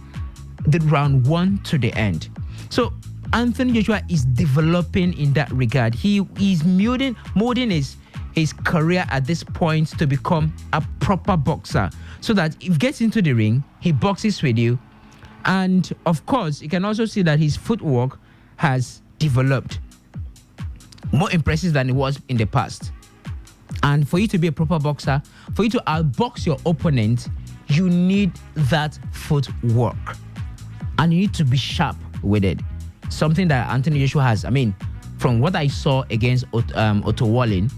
the round one to the end. So Anthony Joshua is developing in that regard. He is molding his career at this point to become a proper boxer, so that if he gets into the ring, he boxes with you. And of course, you can also see that his footwork has developed more impressive than it was in the past. And for you to be a proper boxer, for you to outbox your opponent, you need that footwork. And you need to be sharp with it. Something that Anthony Joshua has. I mean, from what I saw against Otto Wallin,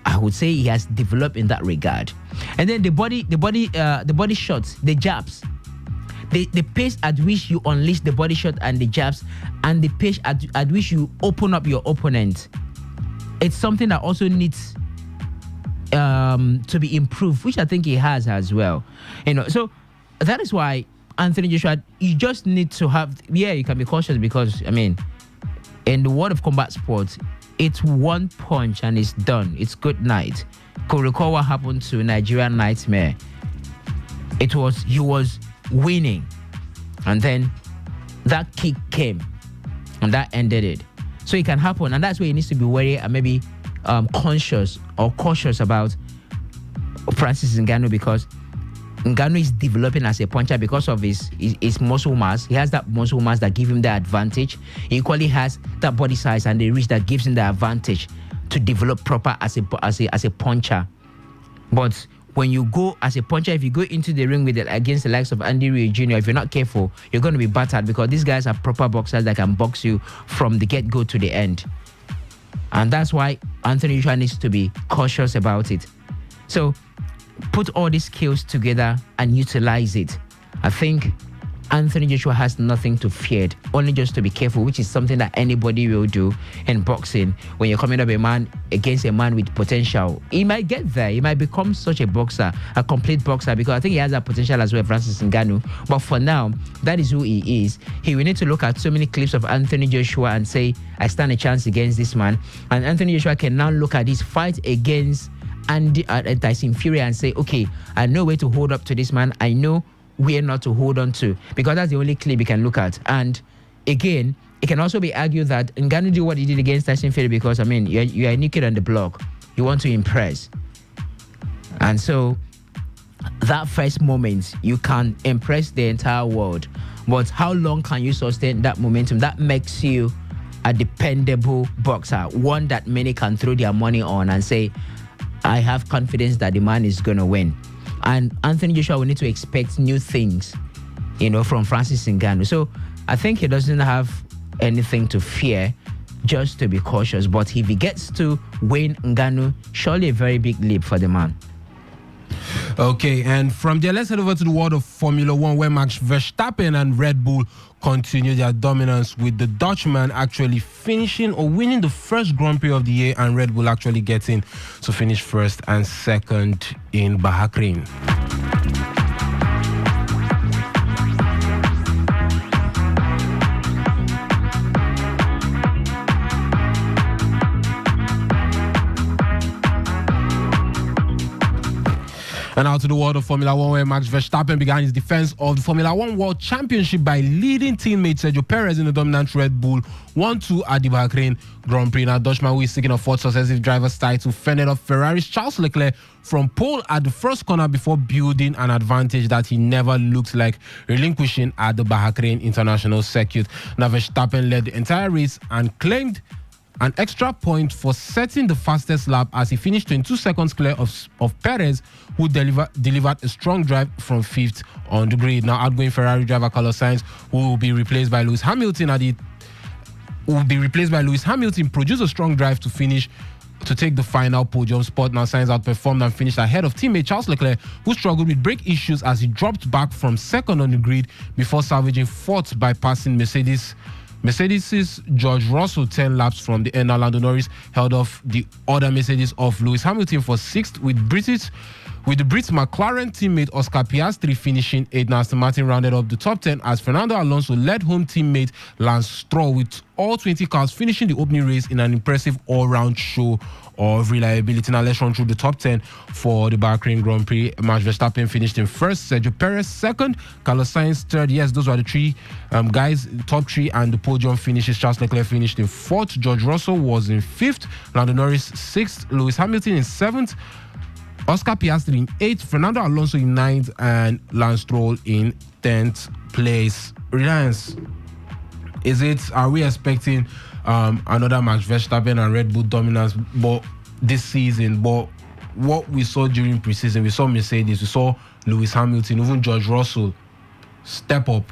I would say he has developed in that regard. And then the body shots, the jabs, the pace at which you unleash the body shot and the jabs, and the pace at which you open up your opponent. It's something that also needs to be improved, which I think he has as well. So that is why Anthony Joshua, you just need to have, you can be cautious because, I mean, in the world of combat sports, it's one punch and it's done. It's good night. Could recall what happened to Nigerian Nightmare. He was winning, and then that kick came, and that ended it. So it can happen, and that's where he needs to be wary and maybe conscious or cautious about Francis Ngannou, because Ngannou is developing as a puncher because of his muscle mass. He has that muscle mass that gives him the advantage. He equally has that body size and the reach that gives him the advantage to develop proper as a puncher. But when you go as a puncher, if you go into the ring with against the likes of Andy Ruiz Jr., if you're not careful, you're going to be battered, because these guys are proper boxers that can box you from the get-go to the end. And that's why Anthony Joshua needs to be cautious about it. So put all these skills together and utilize it. I think Anthony Joshua has nothing to fear, only just to be careful, which is something that anybody will do in boxing. When you're coming up against a man with potential, he might get there. He might become such a boxer, a complete boxer, because I think he has that potential as well, Francis Ngannou. But for now, that is who he is. He will need to look at so many clips of Anthony Joshua and say, I stand a chance against this man. And Anthony Joshua can now look at his fight against Tyson Fury and say, okay, I know where to hold up to this man. I know where not to hold on to, because that's the only clip you can look at. And again, it can also be argued that Ngannou did what he did against Tyson Fury because, I mean, you are naked on the block. You want to impress. And so that first moment, you can impress the entire world. But how long can you sustain that momentum? That makes you a dependable boxer, one that many can throw their money on and say, I have confidence that the man is going to win. And Anthony Joshua will need to expect new things, from Francis Ngannou. So I think he doesn't have anything to fear, just to be cautious. But if he gets to win Ngannou, surely a very big leap for the man. Okay, and from there, let's head over to the world of Formula One, where Max Verstappen and Red Bull continue their dominance, with the Dutchman actually finishing or winning the first Grand Prix of the year, and Red Bull actually getting to finish first and second in Bahrain. And now to the world of Formula One, where Max Verstappen began his defense of the Formula One World Championship by leading teammate Sergio Perez in the dominant Red Bull 1-2 at the Bahrain Grand Prix. Now, Dutchman, who is seeking a fourth successive driver's title, fended off Ferrari's Charles Leclerc from pole at the first corner before building an advantage that he never looked like relinquishing at the Bahrain International Circuit. Now, Verstappen led the entire race and claimed an extra point for setting the fastest lap as he finished 22 seconds clear of Perez, who delivered a strong drive from fifth on the grid. Now, outgoing Ferrari driver Carlos Sainz, who will be replaced by Lewis Hamilton produced a strong drive to take the final podium spot. Now, Sainz outperformed and finished ahead of teammate Charles Leclerc, who struggled with brake issues as he dropped back from second on the grid before salvaging fourth by passing Mercedes' George Russell 10 laps from the end. Now, Lando Norris held off the other Mercedes of Lewis Hamilton for sixth, with the Brits McLaren teammate Oscar Piastri finishing 8th. Now, Aston Martin rounded up the top 10 as Fernando Alonso led home teammate Lance Stroll, with all 20 cars finishing the opening race in an impressive all-round show of reliability. Now, let's run through the top 10 for the Bahrain Grand Prix. Max Verstappen finished in first, Sergio Perez second, Carlos Sainz third. Yes, those were the three guys, top three, and the podium finishes. Charles Leclerc finished in fourth, George Russell was in fifth, Lando Norris sixth, Lewis Hamilton in seventh, Oscar Piastri in 8th, Fernando Alonso in 9th, and Lance Stroll in 10th place. Reliance, are we expecting another Max Verstappen and Red Bull dominance this season? But what we saw during preseason, we saw Mercedes, we saw Lewis Hamilton, even George Russell step up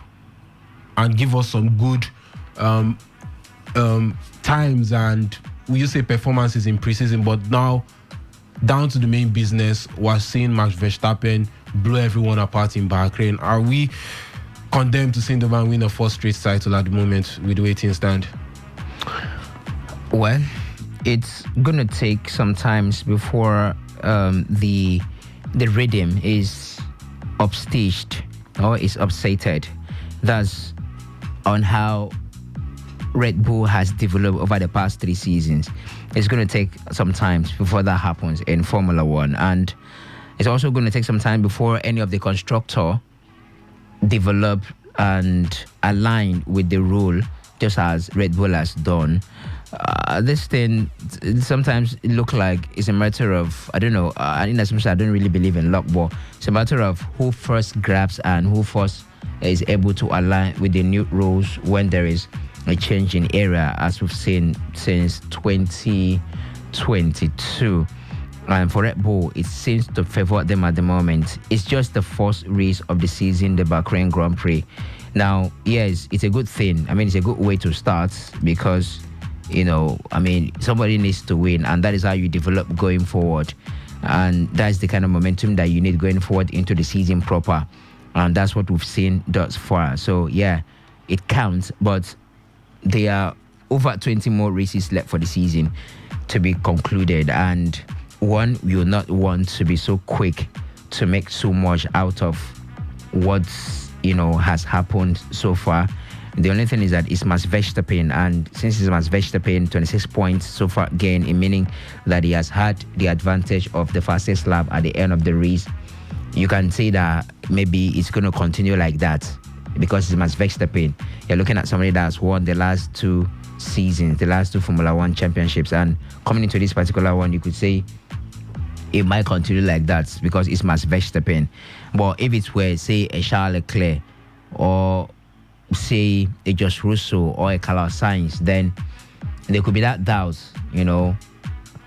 and give us some good times and you say performances in preseason, but now down to the main business, we're seeing Max Verstappen blow everyone apart in Bahrain. Are we condemned to seeing the man win a 4th straight title at the moment with the way things stand? Well, it's gonna take some time before the rhythm is upstaged or is upsated. That's on how Red Bull has developed over the past 3 seasons. It's going to take some time before that happens in Formula One, and it's also going to take some time before any of the constructor develop and align with the rule, just as Red Bull has done. This thing sometimes it look like it's a matter of, I don't know, I don't really believe in luck, but it's a matter of who first grabs and who first is able to align with the new rules when there is a change in era, as we've seen since 2022. And for Red Bull, it seems to favor them at the moment. It's just the first race of the season, the Bahrain Grand Prix. Now, yes, it's a good thing. I mean, it's a good way to start because, somebody needs to win, and that is how you develop going forward. And that's the kind of momentum that you need going forward into the season proper. And that's what we've seen thus far. So, yeah, it counts, but there are over 20 more races left for the season to be concluded, and one will not want to be so quick to make so much out of what's has happened so far. The only thing is that it's Max Verstappen, and since it's Max Verstappen, 26 points so far gained, meaning that he has had the advantage of the fastest lap at the end of the race. You can say that maybe it's going to continue like that because it's Max Verstappen. You're looking at somebody that's won the last 2 seasons, the last 2 Formula One championships, and coming into this particular one, you could say it might continue like that because it's Max Verstappen. But if it were, say, a Charles Leclerc or say a Josh Russell or a Carlos Sainz, then there could be that doubt,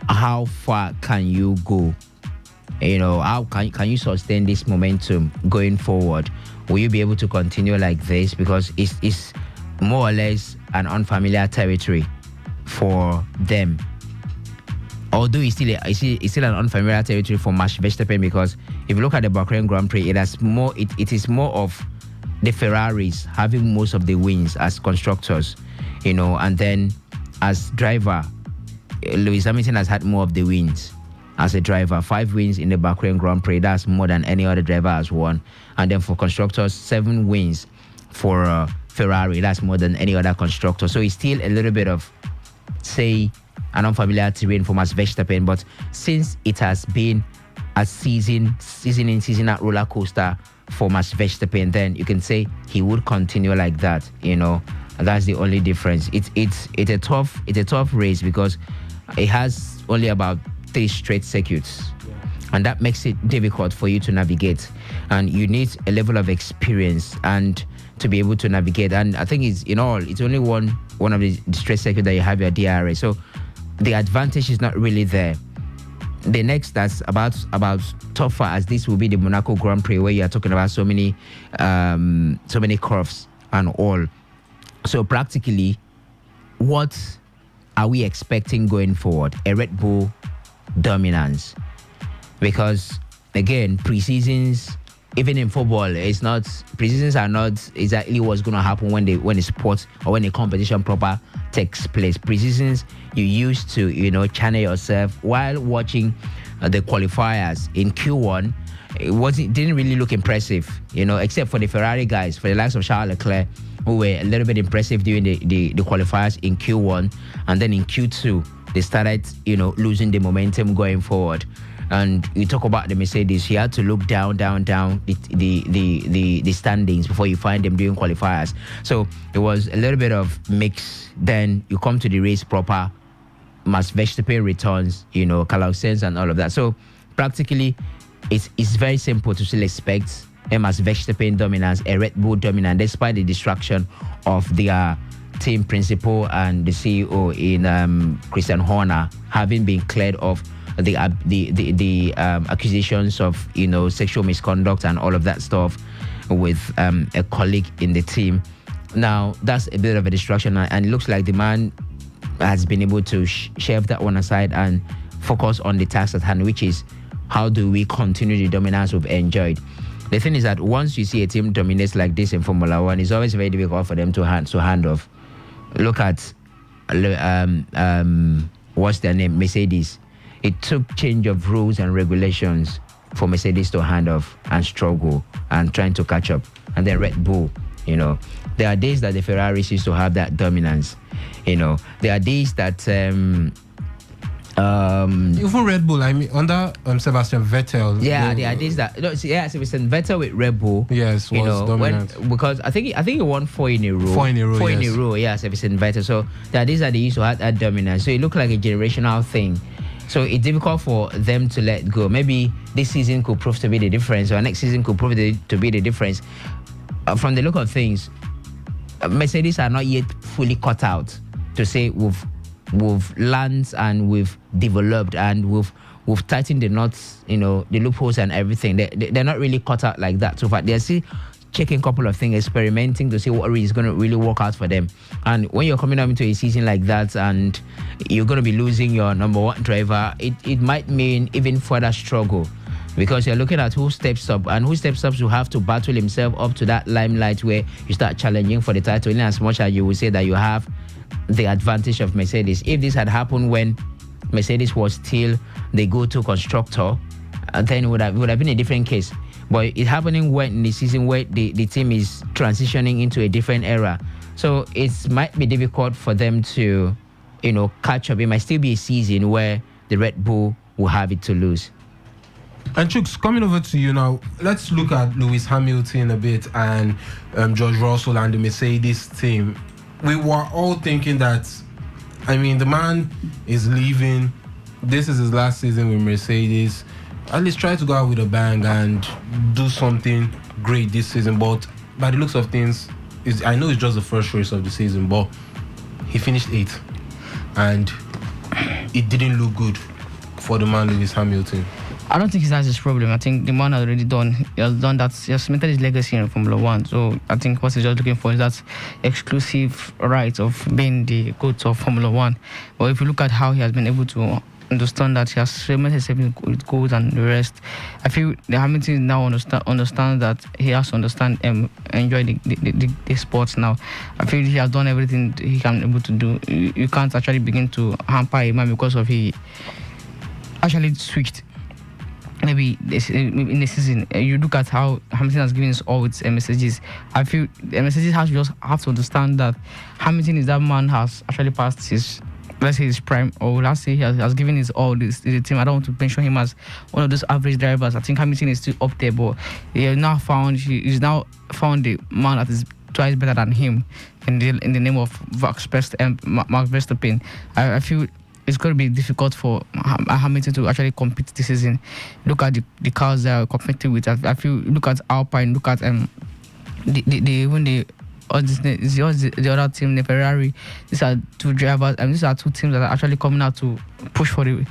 how far can you go? How can you sustain this momentum going forward? Will you be able to continue like this? Because it's more or less an unfamiliar territory for them. Although it's still an unfamiliar territory for Max Verstappen, because if you look at the Bahrain Grand Prix, it is more of the Ferraris having most of the wins as constructors, and then as driver, Lewis Hamilton has had more of the wins as a driver. 5 wins in the Bahrain Grand Prix, that's more than any other driver has won. And then for constructors, 7 wins for Ferrari, that's more than any other constructor. So it's still a little bit of, say, an unfamiliar terrain for Max Verstappen, but since it has been a season in, season out roller coaster for Max Verstappen, then you can say he would continue like that. That's the only difference. It's a tough race because it has only about 3 straight circuits, and that makes it difficult for you to navigate, and you need a level of experience and to be able to navigate. And I think it's only one of the straight circuits that you have your DRS, so the advantage is not really there. The next that's about tougher as this will be the Monaco Grand Prix, where you are talking about so many curves and all. So practically, what are we expecting going forward? A Red Bull dominance, because again, pre-seasons, even in football, pre-seasons are not exactly what's going to happen when the sport or when the competition proper takes place. Pre-seasons, you used to channel yourself while watching the qualifiers in Q1. It didn't really look impressive, except for the Ferrari guys, for the likes of Charles Leclerc, who were a little bit impressive during the qualifiers in Q1, and then in Q2 they started losing the momentum going forward. And you talk about the Mercedes, you had to look down the standings before you find them doing qualifiers. So it was a little bit of mix. Then you come to the race proper, Max Verstappen returns, Carlos Sainz and all of that. So practically, it's very simple to still expect a Max Verstappen dominance, a Red Bull dominance, despite the distraction of their team principal and the CEO in Christian Horner having been cleared of the accusations of sexual misconduct and all of that stuff with a colleague in the team. Now that's a bit of a distraction, and it looks like the man has been able to shove that one aside and focus on the task at hand, which is how do we continue the dominance we've enjoyed. The thing is that once you see a team dominates like this in Formula One, it's always very difficult for them to hand off. Look at what's their name, Mercedes. It took change of rules and regulations for Mercedes to hand off and struggle and trying to catch up. And then Red Bull, there are days that the Ferraris used to have that dominance. There are days that even Red Bull, I mean, under Sebastian Vettel. Yeah, there are days that Sebastian Vettel with Red Bull. Yes, was dominant. Because I think he won 4 in a row. 4 in a row. 4 in a row. Yeah, Sebastian Vettel. So there are days that they used to have that dominance. So it looked like a generational thing. So it's difficult for them to let go. Maybe this season could prove to be the difference, or next season could prove to be the difference. From the look of things, Mercedes are not yet fully cut out to say we've learned and we've developed and we've tightened the knots, the loopholes and everything. They're not really cut out like that so far. They're still checking a couple of things, experimenting to see what is going to really work out for them. And when you're coming up into a season like that and you're going to be losing your number one driver, it might mean even further struggle, because you're looking at who steps up, and who steps up to have to battle himself up to that limelight where you start challenging for the title, in as much as you will say that you have the advantage of Mercedes. If this had happened when Mercedes was still the go-to constructor, then it would have been a different case. But it's happening when in the season where the team is transitioning into a different era. So it might be difficult for them to, catch up. It might still be a season where the Red Bull will have it to lose. And Chooks, coming over to you now, let's look at Lewis Hamilton a bit and George Russell and the Mercedes team. We were all thinking that, the man is leaving. This is his last season with Mercedes. At least try to go out with a bang and do something great this season. But by the looks of things, I know it's just the first race of the season, but he finished 8th. And it didn't look good for the man Lewis Hamilton. I don't think he has this problem. I think the man has already done. He has done that. He has cemented his legacy in Formula One. So I think what he's just looking for is that exclusive right of being the GOAT of Formula One. But if you look at how he has been able to understand that he has cemented himself with goals and the rest, I feel the Hamilton now understand that he has to understand and enjoy the sports now. I feel he has done everything he can able to do. You can't actually begin to hamper a man because of he actually switched. Maybe in the season, you look at how Hamilton has given us all its messages. I feel the messages just have to understand that Hamilton is that man has actually passed his, let's say, his prime, or let's say he has given his all this the team. I don't want to mention him as one of those average drivers. I think Hamilton is still up there, but he's now found the man that is twice better than him in the name of Max Verstappen. I feel it's going to be difficult for Hamilton to actually compete this season. Look at the cars they are competing with. I feel, look at Alpine, look at the other team, the Ferrari. These are two drivers, and these are two teams that are actually coming out to push for the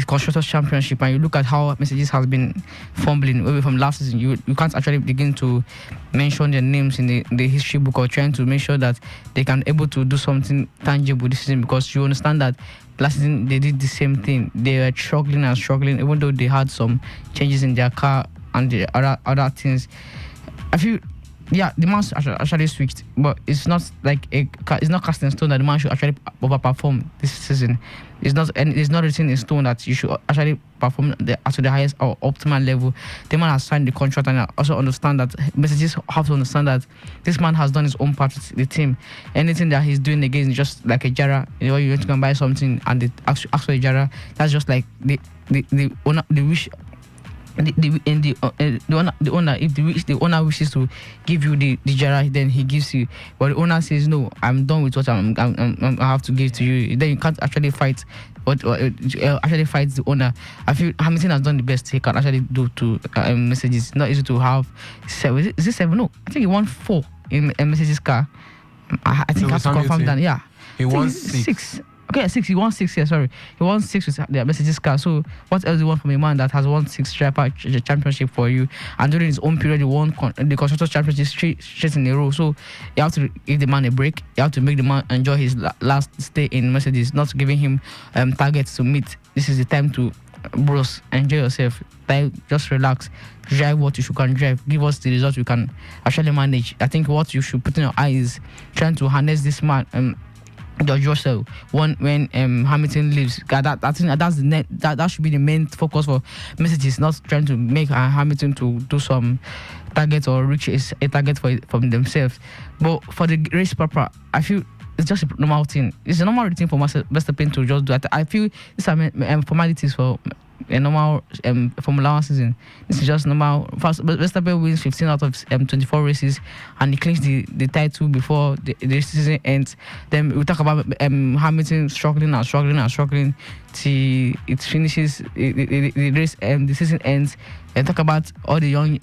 Constructors' Championship. And you look at how Mercedes has been fumbling away from last season. You can't actually begin to mention their names in the history book, or trying to make sure that they can able to do something tangible this season, because you understand that last season they did the same thing. They were struggling, even though they had some changes in their car and the other things. I feel, yeah, the man actually switched, but it's not like it's not cast in stone that the man should actually overperform this season. It's not written in stone that you should actually perform to the highest or optimal level. The man has signed the contract, and I also understand that Mercedes have to understand that this man has done his own part with the team. Anything that he's doing again is just like a Jara. You know, you go and buy something and they ask for a Jara. That's just like the owner, the wish. The owner, if the owner wishes to give you the Jara, then he gives you. But the owner says, no, I'm done with what I have to give to you. Then you can't actually fight, actually fight the owner. I feel Hamilton has done the best he can actually do to Mercedes. It's not easy to have 7. Is it 7? No, I think he won 4 in Mercedes car. I think I have to confirm that. Yeah, he won 6. Okay, 6. He won 6 here. Sorry, he won 6 with the Mercedes car. So what else do you want from a man that has won 6 driver championship for you? And during his own period, he won the constructors championship straight in a row. So you have to give the man a break. You have to make the man enjoy his last stay in Mercedes, not giving him targets to meet. This is the time to, bros, enjoy yourself. Just relax. Drive what you can drive. Give us the results we can actually manage. I think what you should put in your eye is trying to harness this man. George Russell, when Hamilton leaves, I think that should be the main focus for Mercedes, not trying to make Hamilton to do some target or reach a target from themselves. But for the race proper, I feel it's just a normal thing. It's a normal routine for Verstappen to just do. I feel these are formalities for a normal Formula 1 season. This is just normal. First, Verstappen wins 15 out of 24 races, and he clinches the title before the season ends. Then we talk about Hamilton struggling till it finishes. The race the season ends. And talk about all the young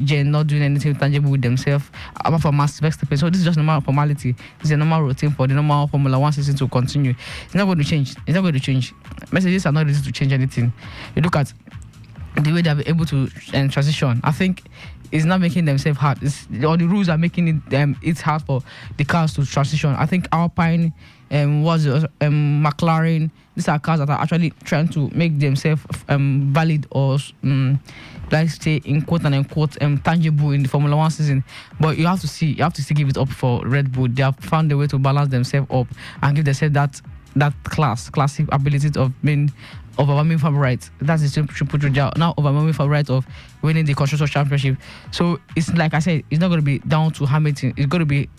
gen not doing anything tangible with themselves apart from Max Verstappen. So this is just normal formality. It's a normal routine for the normal Formula 1 season to continue. It's not going to change. Messages are not ready to change anything. You look at the way they're able to transition. I think it's not making themselves hard. All the rules are making it's hard for the cars to transition. I think Alpine, McLaren, these are cars that are actually trying to make themselves valid or let's say in quote and unquote tangible in the Formula 1 season. But you have to still give it up for Red Bull. They have found a way to balance themselves up and give themselves that classic ability of being overwhelming favorite. That's the triple job. Now overwhelming favorite of winning the constructors championship. So it's like I said, it's not going to be down to Hamilton. It's going to be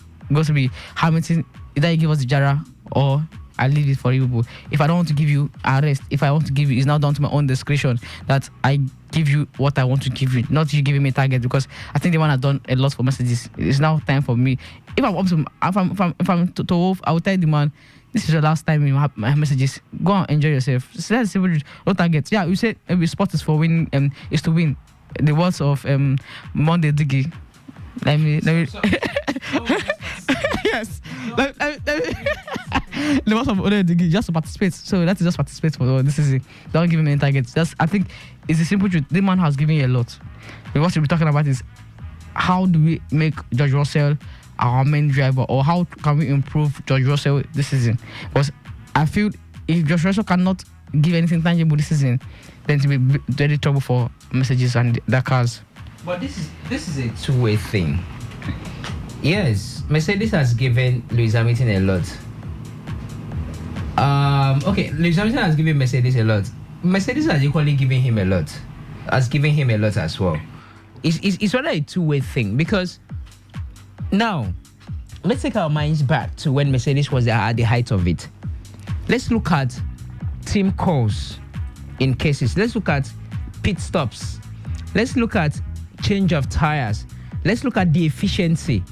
Hamilton. Either you give us the Jara or I leave it for you. If I don't want to give you, I rest. If I want to give you, it's now down to my own discretion that I give you what I want to give you, not you giving me a target, because I think the one has done a lot for Mercedes. It's now time for me. If I'm to Wolf, I will tell the man, this is the last time you have my messages. Go and enjoy yourself. So that's simple. No targets. Yeah, you said every sport is for win. Is to win. The words of Monday Diggy. Let me. Yes. The words of Monday Diggy, just to participate. So that is just participate for this is it. Don't give him any targets. I think it's a simple truth. The man has given you a lot. But what we'll be talking about is how do we make George Russell our main driver, or how can we improve George Russell this season? Because I feel if George Russell cannot give anything tangible this season, then it will be very trouble for Mercedes and the cars. But this is a two-way thing. Yes, Mercedes has given Lewis Hamilton a lot. Lewis Hamilton has given Mercedes a lot. Mercedes has equally given him a lot. Has given him a lot as well. It's rather a two-way thing, because now, let's take our minds back to when Mercedes was at the height of it. Let's look at team calls in cases. Let's look at pit stops. Let's look at change of tires. Let's look at the efficiency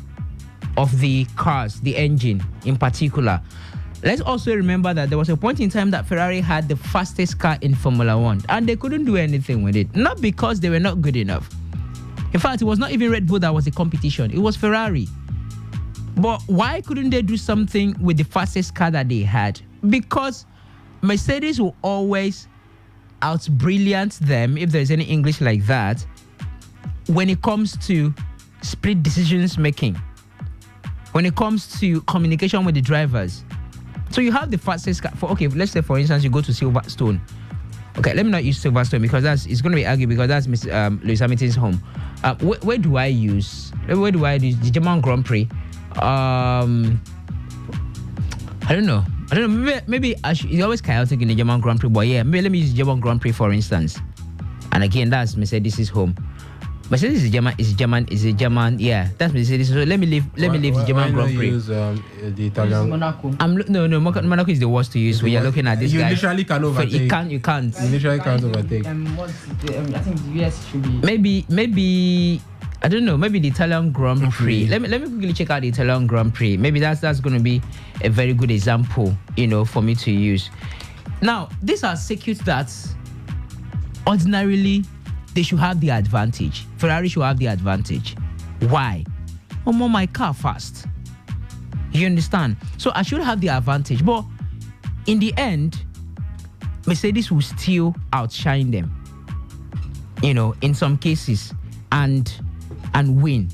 of the cars, the engine in particular. Let's also remember that there was a point in time that Ferrari had the fastest car in Formula 1 and they couldn't do anything with it. Not because they were not good enough. In fact, it was not even Red Bull that was the competition. It was Ferrari. But why couldn't they do something with the fastest car that they had? Because Mercedes will always out-brilliant them, if there's any English like that, when it comes to split decisions making, when it comes to communication with the drivers. So you have the fastest car. Let's say, for instance, you go to Silverstone. Okay, let me not use Silverstone because it's going to be argued because that's Lewis Hamilton's home. Where do I use the German Grand Prix? I don't know. Maybe it's always chaotic in the German Grand Prix, but yeah, maybe let me use German Grand Prix for instance. And again, that's Mercedes' home. Mercedes is German. Yeah, that's Mercedes. So let me leave the German Grand Prix. Use the Italian. Monaco. Monaco is the worst to use when you're looking at this guy. You literally can overtake. You can't. You literally can't overtake. I think the US should be. Maybe. I don't know. Maybe the Italian Grand Prix. Let me quickly check out the Italian Grand Prix. Maybe that's going to be a very good example, for me to use. Now, these are circuits that ordinarily they should have the advantage. Ferrari should have the advantage. Why? My car fast. You understand? So I should have the advantage. But in the end, Mercedes will still outshine them, in some cases, and win.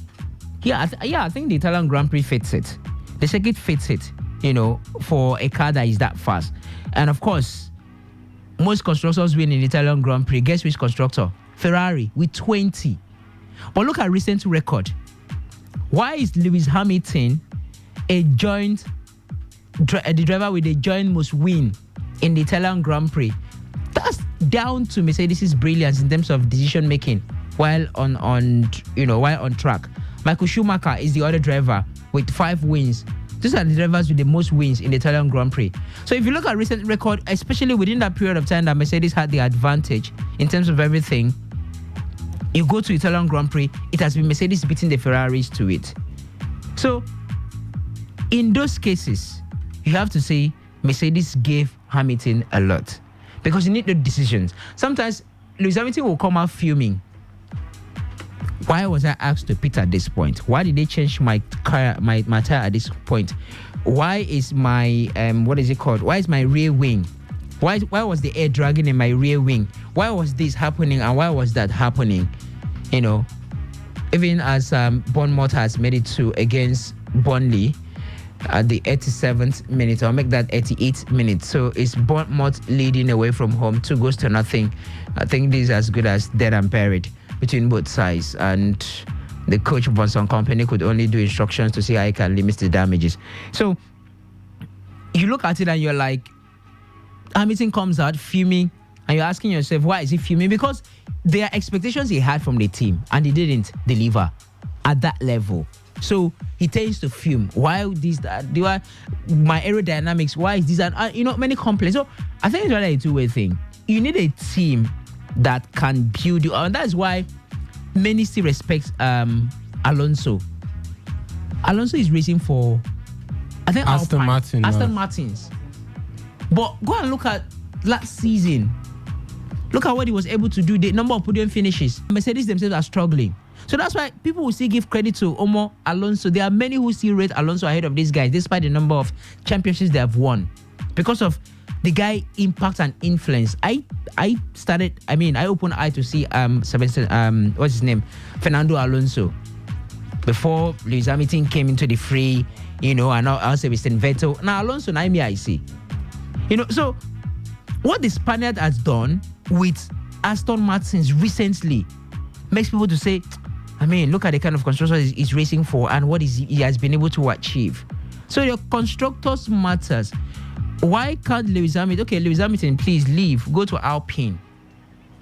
I think the Italian Grand Prix fits it. The circuit fits it, for a car that is that fast. And of course, most constructors win in the Italian Grand Prix. Guess which constructor? Ferrari with 20. But look at recent record. Why is Lewis Hamilton the driver with the joint most win in the Italian Grand Prix? That's down to Mercedes' brilliance in terms of decision making while on track. Michael Schumacher is the other driver with 5 wins. These are the drivers with the most wins in the Italian Grand Prix. So if you look at recent record, especially within that period of time that Mercedes had the advantage in terms of everything, you go to Italian Grand Prix, it has been Mercedes beating the Ferraris to it. So in those cases, you have to say Mercedes gave Hamilton a lot, because you need the decisions. Sometimes Lewis Hamilton will come out fuming. Why was I asked to pit at this point? Why did they change my tire at this point? Why is my Why is my rear wing? Why was the air dragging in my rear wing? Why was this happening and why was that happening? Even as Bournemouth has made it to against Burnley at the 87th minute, I'll make that 88th minute. So it's Bournemouth leading away from home 2-0. I think this is as good as dead and buried between both sides, and the coach of Bonson Company could only do instructions to see how he can limit the damages. So you look at it and you're like, Hamilton comes out fuming, and you're asking yourself, why is he fuming? Because there are expectations he had from the team and he didn't deliver at that level. So he tends to fume. Why this, that? My aerodynamics, why is this? And many complaints. So I think it's rather a two-way thing. You need a team that can build you, and that's why many still respect Alonso. Alonso is racing for, I think, Aston Martins. But go and look at last season. Look at what he was able to do. The number of podium finishes. Mercedes themselves are struggling. So that's why people will still give credit to Omo Alonso. There are many who still rate Alonso ahead of these guys, despite the number of championships they have won, because of the guy impact and influence. I opened eye to see what's his name, Fernando Alonso, before Lewis Hamilton came into the fray, and also Mr. Vettel. Now Alonso, now I see. So what the Spaniard has done with Aston Martins recently makes people to say, look at the kind of constructors he's racing for and what he has been able to achieve. So your constructors matters. Why can't Lewis Hamilton? Okay, Lewis Hamilton, please leave. Go to Alpine,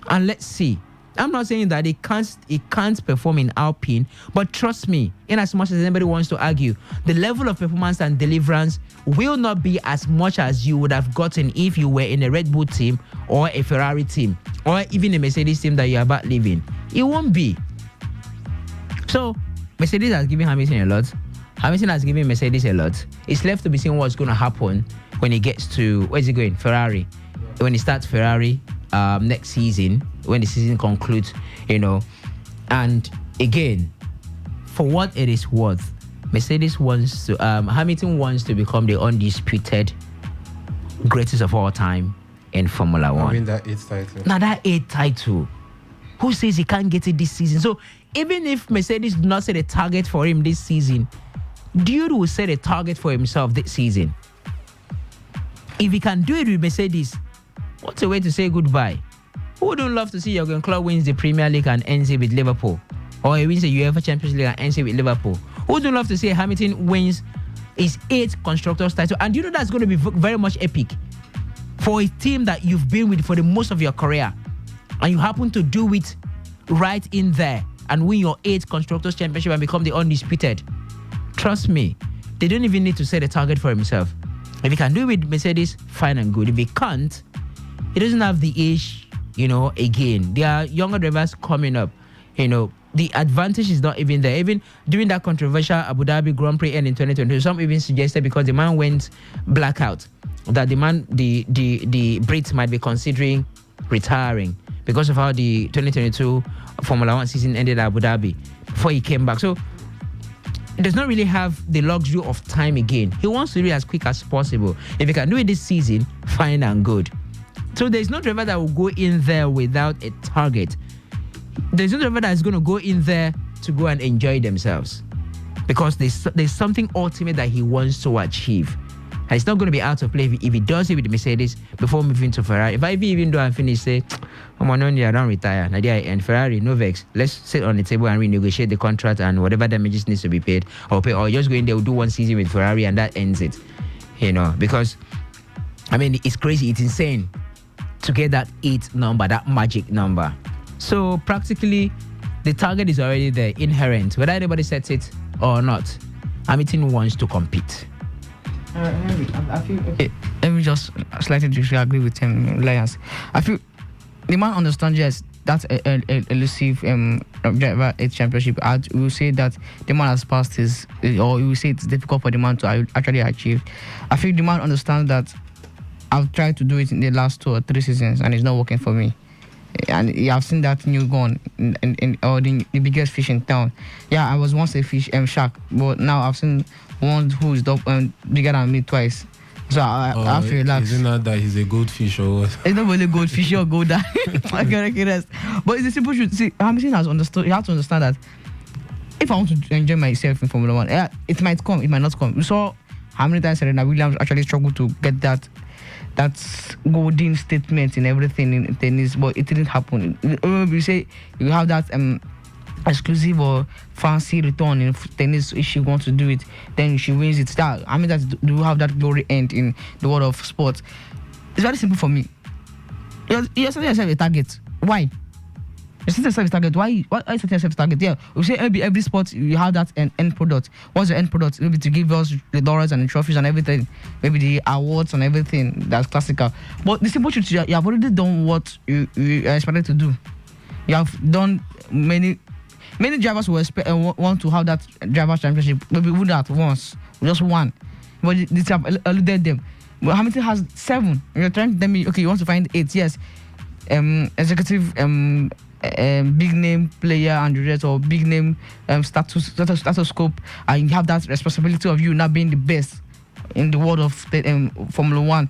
and let's see. I'm not saying that he can't perform in Alpine, but trust me, in as much as anybody wants to argue, the level of performance and deliverance will not be as much as you would have gotten if you were in a Red Bull team or a Ferrari team or even a Mercedes team that you're about leaving. It won't be. So Mercedes has given Hamilton a lot. Hamilton has given Mercedes a lot. It's left to be seen what's going to happen when he gets to, where's he going? Ferrari. When he starts Ferrari next season, when the season concludes, And again, for what it is worth, Mercedes wants to, Hamilton wants to become the undisputed greatest of all time in Formula One. Win that 8th title. Now that 8th title, who says he can't get it this season? So even if Mercedes do not set a target for him this season, Dude will set a target for himself this season. If he can do it with Mercedes, what's a way to say goodbye? Who wouldn't love to see Jurgen Klopp wins the Premier League and ends it with Liverpool? Or he wins the UEFA Champions League and ends it with Liverpool? Who wouldn't love to see Hamilton wins his 8th Constructors title? And that's going to be very much epic for a team that you've been with for the most of your career, and you happen to do it right in there and win your 8th Constructors Championship and become the undisputed. Trust me, they don't even need to set a target for himself. If he can do it with Mercedes, fine and good. If he can't, he doesn't have the age, again. There are younger drivers coming up, the advantage is not even there. Even during that controversial Abu Dhabi Grand Prix end in 2022, some even suggested, because the man went blackout, that the Brits might be considering retiring because of how the 2022 Formula One season ended at Abu Dhabi before he came back. So does not really have the luxury of time again. He wants to do it as quick as possible. If he can do it this season, fine and good. So there's no driver that will go in there without a target. There's no driver that is going to go in there to go and enjoy themselves, because there's something ultimate that he wants to achieve. And it's not going to be out of play if he does it with the Mercedes before moving to Ferrari. If I even do and finish, say, I'm on I don't retire. And Ferrari, no vex. Let's sit on the table and renegotiate the contract, and whatever damages needs to be paid, I'll pay. Or just go in there, we'll do one season with Ferrari and that ends it. Because, it's crazy. It's insane to get that 8 number, that magic number. So practically, the target is already there, inherent. Whether anybody sets it or not, Hamilton wants to compete. I feel let me just slightly disagree with him, Lions. I feel the man understands, yes, that's a elusive driver a championship. We will say that the man has passed his, or we will say it's difficult for the man to actually achieve. I feel the man understands that I've tried to do it in the last 2 or 3 seasons and it's not working for me. And I've seen that new gun in the biggest fish in town. Yeah, I was once a fish shark, but now I've seen one who is bigger than me twice. So I feel relaxed. Is it not that he's a goldfish or what? It's not really goldfish or gold. I can rest. But it's a simple truth. See, Hamilton has understood. You have to understand that if I want to enjoy myself in Formula 1, it might come, it might not come. We saw how many times Serena Williams actually struggled to get that golden statement in everything in tennis, but it didn't happen. We say you have that exclusive or fancy return in tennis. If she wants to do it, then she wins it. Do you have that glory end in the world of sports? It's very simple for me. You're setting yourself a target. Why? You set yourself a target. Why set yourself a target? Yeah, we say every sport you have that end product. What's the end product? Maybe to give us the laurels and the trophies and everything. Maybe the awards and everything. That's classical. But the simple truth, you have already done what you expected to do. You have done many drivers will want to have that driver's championship. Maybe we would at once, just one. But this have eluded them. But Hamilton has 7. You're trying to tell me, okay, you want to find 8? Yes, executive. Big name player and the rest, or big name stethoscope, and you have that responsibility of you not being the best in the world of Formula 1.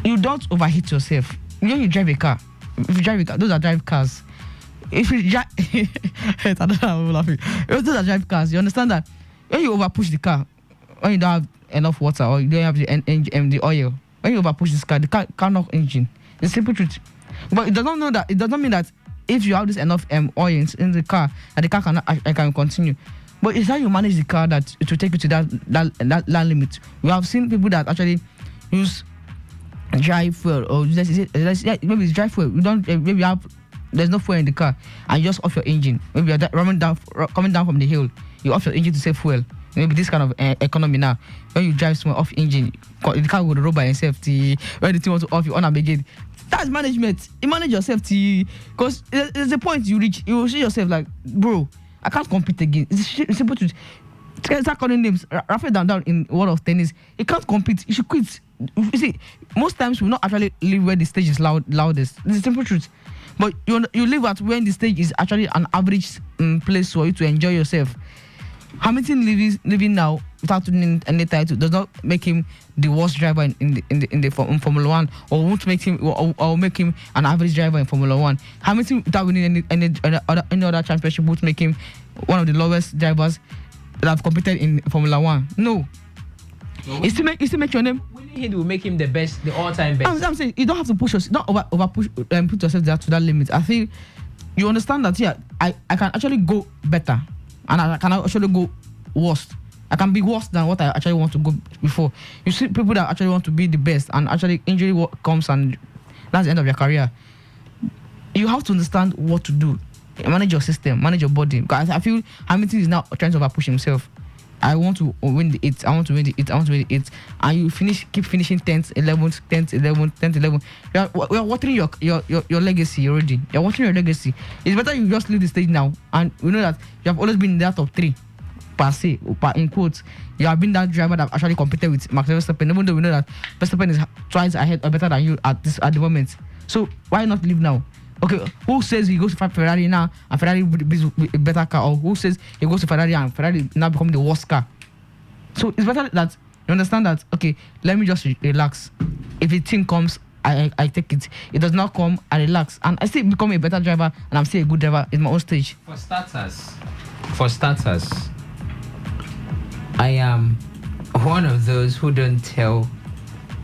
You don't overheat yourself. When you drive a car, those are drive cars. If you drive, those are drive cars. You understand that when you overpush the car, when you don't have enough water or you don't have the oil, when you overpush this car, the car cannot engine. It's simple truth. But it doesn't mean that if you have this enough oil in the car, that the car can continue. But it's how you manage the car that it will take you to that limit. We have seen people that actually use dry fuel, or maybe it's dry fuel. There's no fuel in the car, and you just off your engine. Maybe you're coming down from the hill, you off your engine to save fuel. Maybe this kind of economy now. When you drive small off engine, the car will roll by itself. When the thing wants to off, you on again. That's management. You manage yourself because there's a point you reach, you will see yourself like, bro, I can't compete again. It's simple to start calling names. Rafael down in world of tennis, he can't compete. You should quit. You see, most times we not actually live where the stage is loudest. It's a simple truth. But you live at when the stage is actually an average place for you to enjoy yourself. Hamilton living now without winning any title does not make him the worst driver in Formula 1, or won't make him or make him an average driver in Formula 1. Hamilton without winning any other championship would make him one of the lowest drivers that have competed in Formula 1. No. It's to make your name. Winning it will make him the best, the all-time best. I'm saying you don't have to push yourself, not over push put yourself to that limit. I think you understand that I can actually go better. And I can actually go worse. I can be worse than what I actually want to go before. You see people that actually want to be the best, and actually injury comes and that's the end of your career. You have to understand what to do. Manage your system, manage your body. Because I feel Hamilton is now trying to overpush himself. I want to win the 8. I want to win the 8. I want to win the 8. And you keep finishing 10th, 11th, 10th, 11th, 10th, 11th. You're watering your legacy already. You're watering your legacy. It's better you just leave the stage now. And we know that you have always been in that top 3. Per se, in quotes. You have been that driver that actually competed with Max Verstappen, even though we know that Verstappen is twice ahead or better than you at the moment. So why not leave now? Okay, who says he goes to Ferrari now and Ferrari is a better car, or who says he goes to Ferrari and Ferrari now become the worst car? So it's better that you understand that, okay, let me just relax. If a thing comes, I take it. It does not come, I relax. And I still become a better driver, and I'm still a good driver in my own stage. For starters, I am one of those who don't tell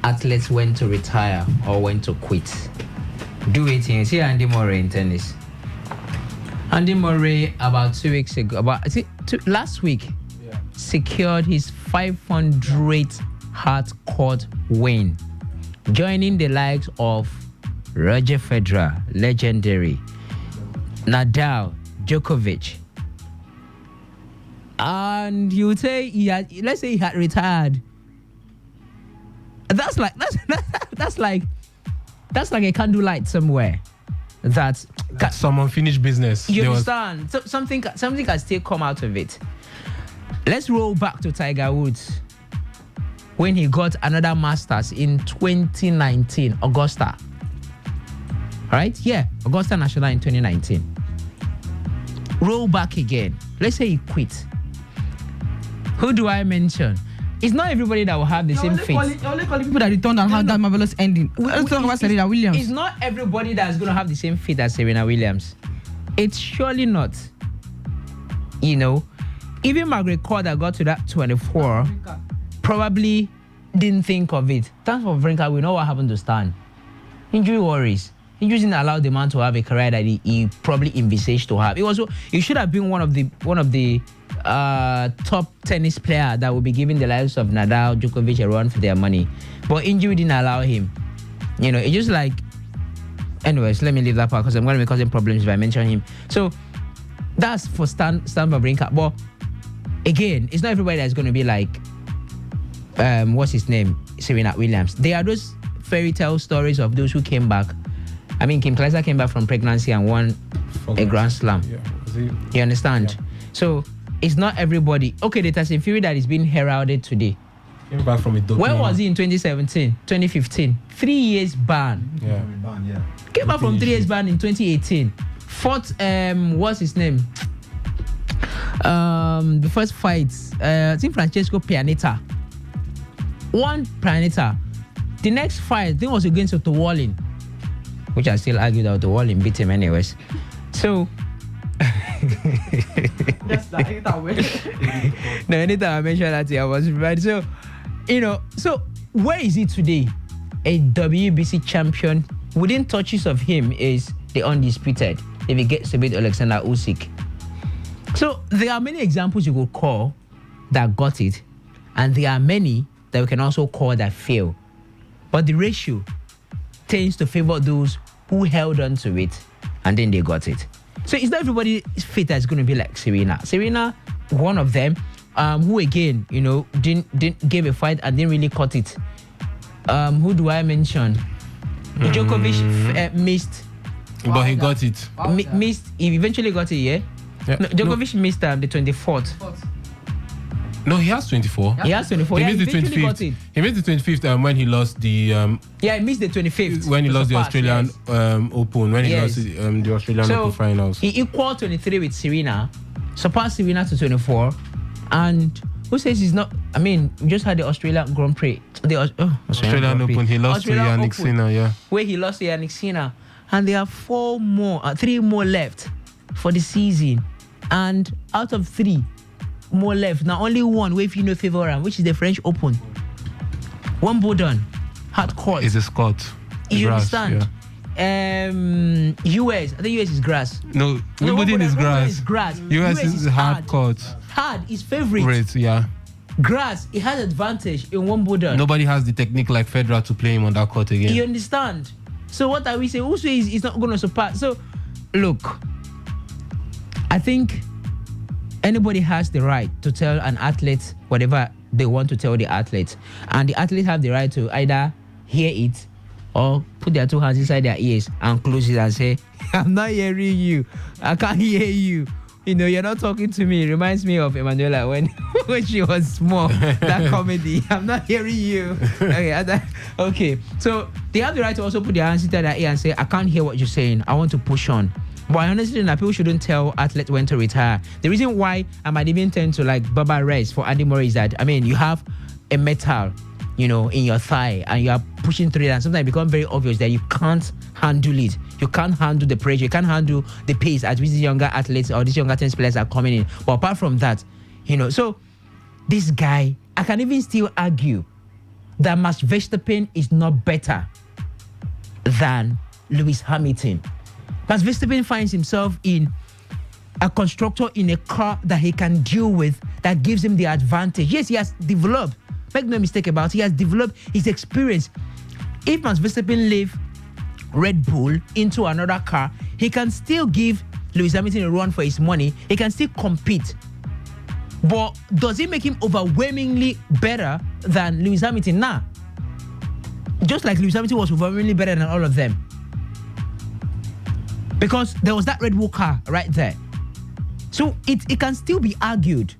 athletes when to retire or when to quit. Do it in. See Andy Murray in tennis. Andy Murray about 2 weeks ago, last week, secured his 500th hard-court win, joining the likes of Roger Federer, legendary, Nadal, Djokovic. And you would say let's say he had retired. That's like a candlelight somewhere. That's some unfinished business. You understand? So something can still come out of it. Let's roll back to Tiger Woods when he got another Masters in 2019, Augusta. Right? Yeah, Augusta National in 2019. Roll back again. Let's say he quit. Who do I mention? It's not everybody that will have the same fate. Only calling people that returned and had that marvelous ending. Let's talk about Serena Williams. It's not everybody that's going to have the same fate as Serena Williams. It's surely not. You know, even Margaret Court that got to that 24 probably didn't think of it. Thanks for Vrinka, we know what happened to Stan. Injury worries. Injuries didn't allow the man to have a career that he probably envisaged to have. He should have been one of the top tennis player that would be giving the lives of Nadal, Djokovic a run for their money. But injury didn't allow him. You know, it's just like... Anyways, let me leave that part because I'm going to be causing problems if I mention him. So, that's for Stan Wawrinka. But, again, it's not everybody that's going to be like... what's his name? Serena Williams. There are those fairy tale stories of those who came back. I mean, Kim Kleiser came back from pregnancy and won a Grand Slam. Yeah. You understand? Yeah. So, it's not everybody. Okay, the Tyson Fury that is being heralded today. Came back from a doping. When was he in 2017, 2015? 3 years ban. Yeah. Came back from 3 years ban in 2018. Fought, what's his name? The first fight, I think Francesco Pianeta. Won Pianeta. The next fight, I think, was against Otto Wallin, which I still argue that Otto Wallin beat him anyways. So, no, anytime I mention that, I was right. So, you know, so where is he today? A WBC champion. Within touches of him is the undisputed if he gets to beat Alexander Usyk. So there are many examples you could call that got it, and there are many that we can also call that fail. But the ratio tends to favor those who held on to it and then they got it. So it's not everybody's fate that's going to be like Serena. Serena, one of them, who again, you know, didn't give a fight and didn't really cut it. Who do I mention? Djokovic missed. But he got it. Missed. He eventually got it, yeah? No, Djokovic missed the 24th. No, he has 24. He has 24. He missed the 25th. He missed the 25th when he lost the... he missed the 25th. When he lost the Australian Open. When he lost the Australian Open finals. He equaled 23 with Serena. Surpassed Serena to 24. And who says he's not... I mean, we just had the Australian Grand Prix. Australian Open. He lost to Yannick Sinner, yeah. Where he lost to Yannick Sinner. And there are 3 more left for the season. And out of 3... more left. Now only one way if you know favor him, which is the French Open. Wimbledon, hard court. It's a Scott. You understand? Yeah. US. I think US is grass. No, Wimbledon is grass. Is grass. US is hard court. Hard is favorite. Great, yeah. Grass, it has advantage in Wimbledon. Nobody has the technique like Federer to play him on that court again. You understand? So what are we saying? Also, is not going to surpass. So, look, I think anybody has the right to tell an athlete whatever they want to tell the athlete. And the athlete have the right to either hear it or put their 2 hands inside their ears and close it and say, I'm not hearing you. I can't hear you. You know, you're not talking to me. It reminds me of Emanuela when when she was small. That comedy. I'm not hearing you. Okay. So they have the right to also put their hands into that ear and say, I can't hear what you're saying. I want to push on. But I honestly think that people shouldn't tell athletes when to retire. The reason why I might even tend to like Baba Rez for Andy Murray is that, I mean, you have a metal, in your thigh and you are pushing through it, and sometimes it becomes very obvious that you can't handle it. You can't handle the pressure. You can't handle the pace at which these younger athletes or these younger tennis players are coming in. But apart from that, so this guy, I can even still argue that Max Verstappen is not better than Lewis Hamilton. Max Verstappen finds himself in a constructor in a car that he can deal with, that gives him the advantage. Yes, he has developed, make no mistake about it, he has developed his experience. If Max Verstappen leave Red Bull into another car, he can still give Lewis Hamilton a run for his money. He can still compete. But does it make him overwhelmingly better than Lewis Hamilton? Nah. Just like Lewis Hamilton was overwhelmingly better than all of them. Because there was that Red Bull car right there. So it can still be argued.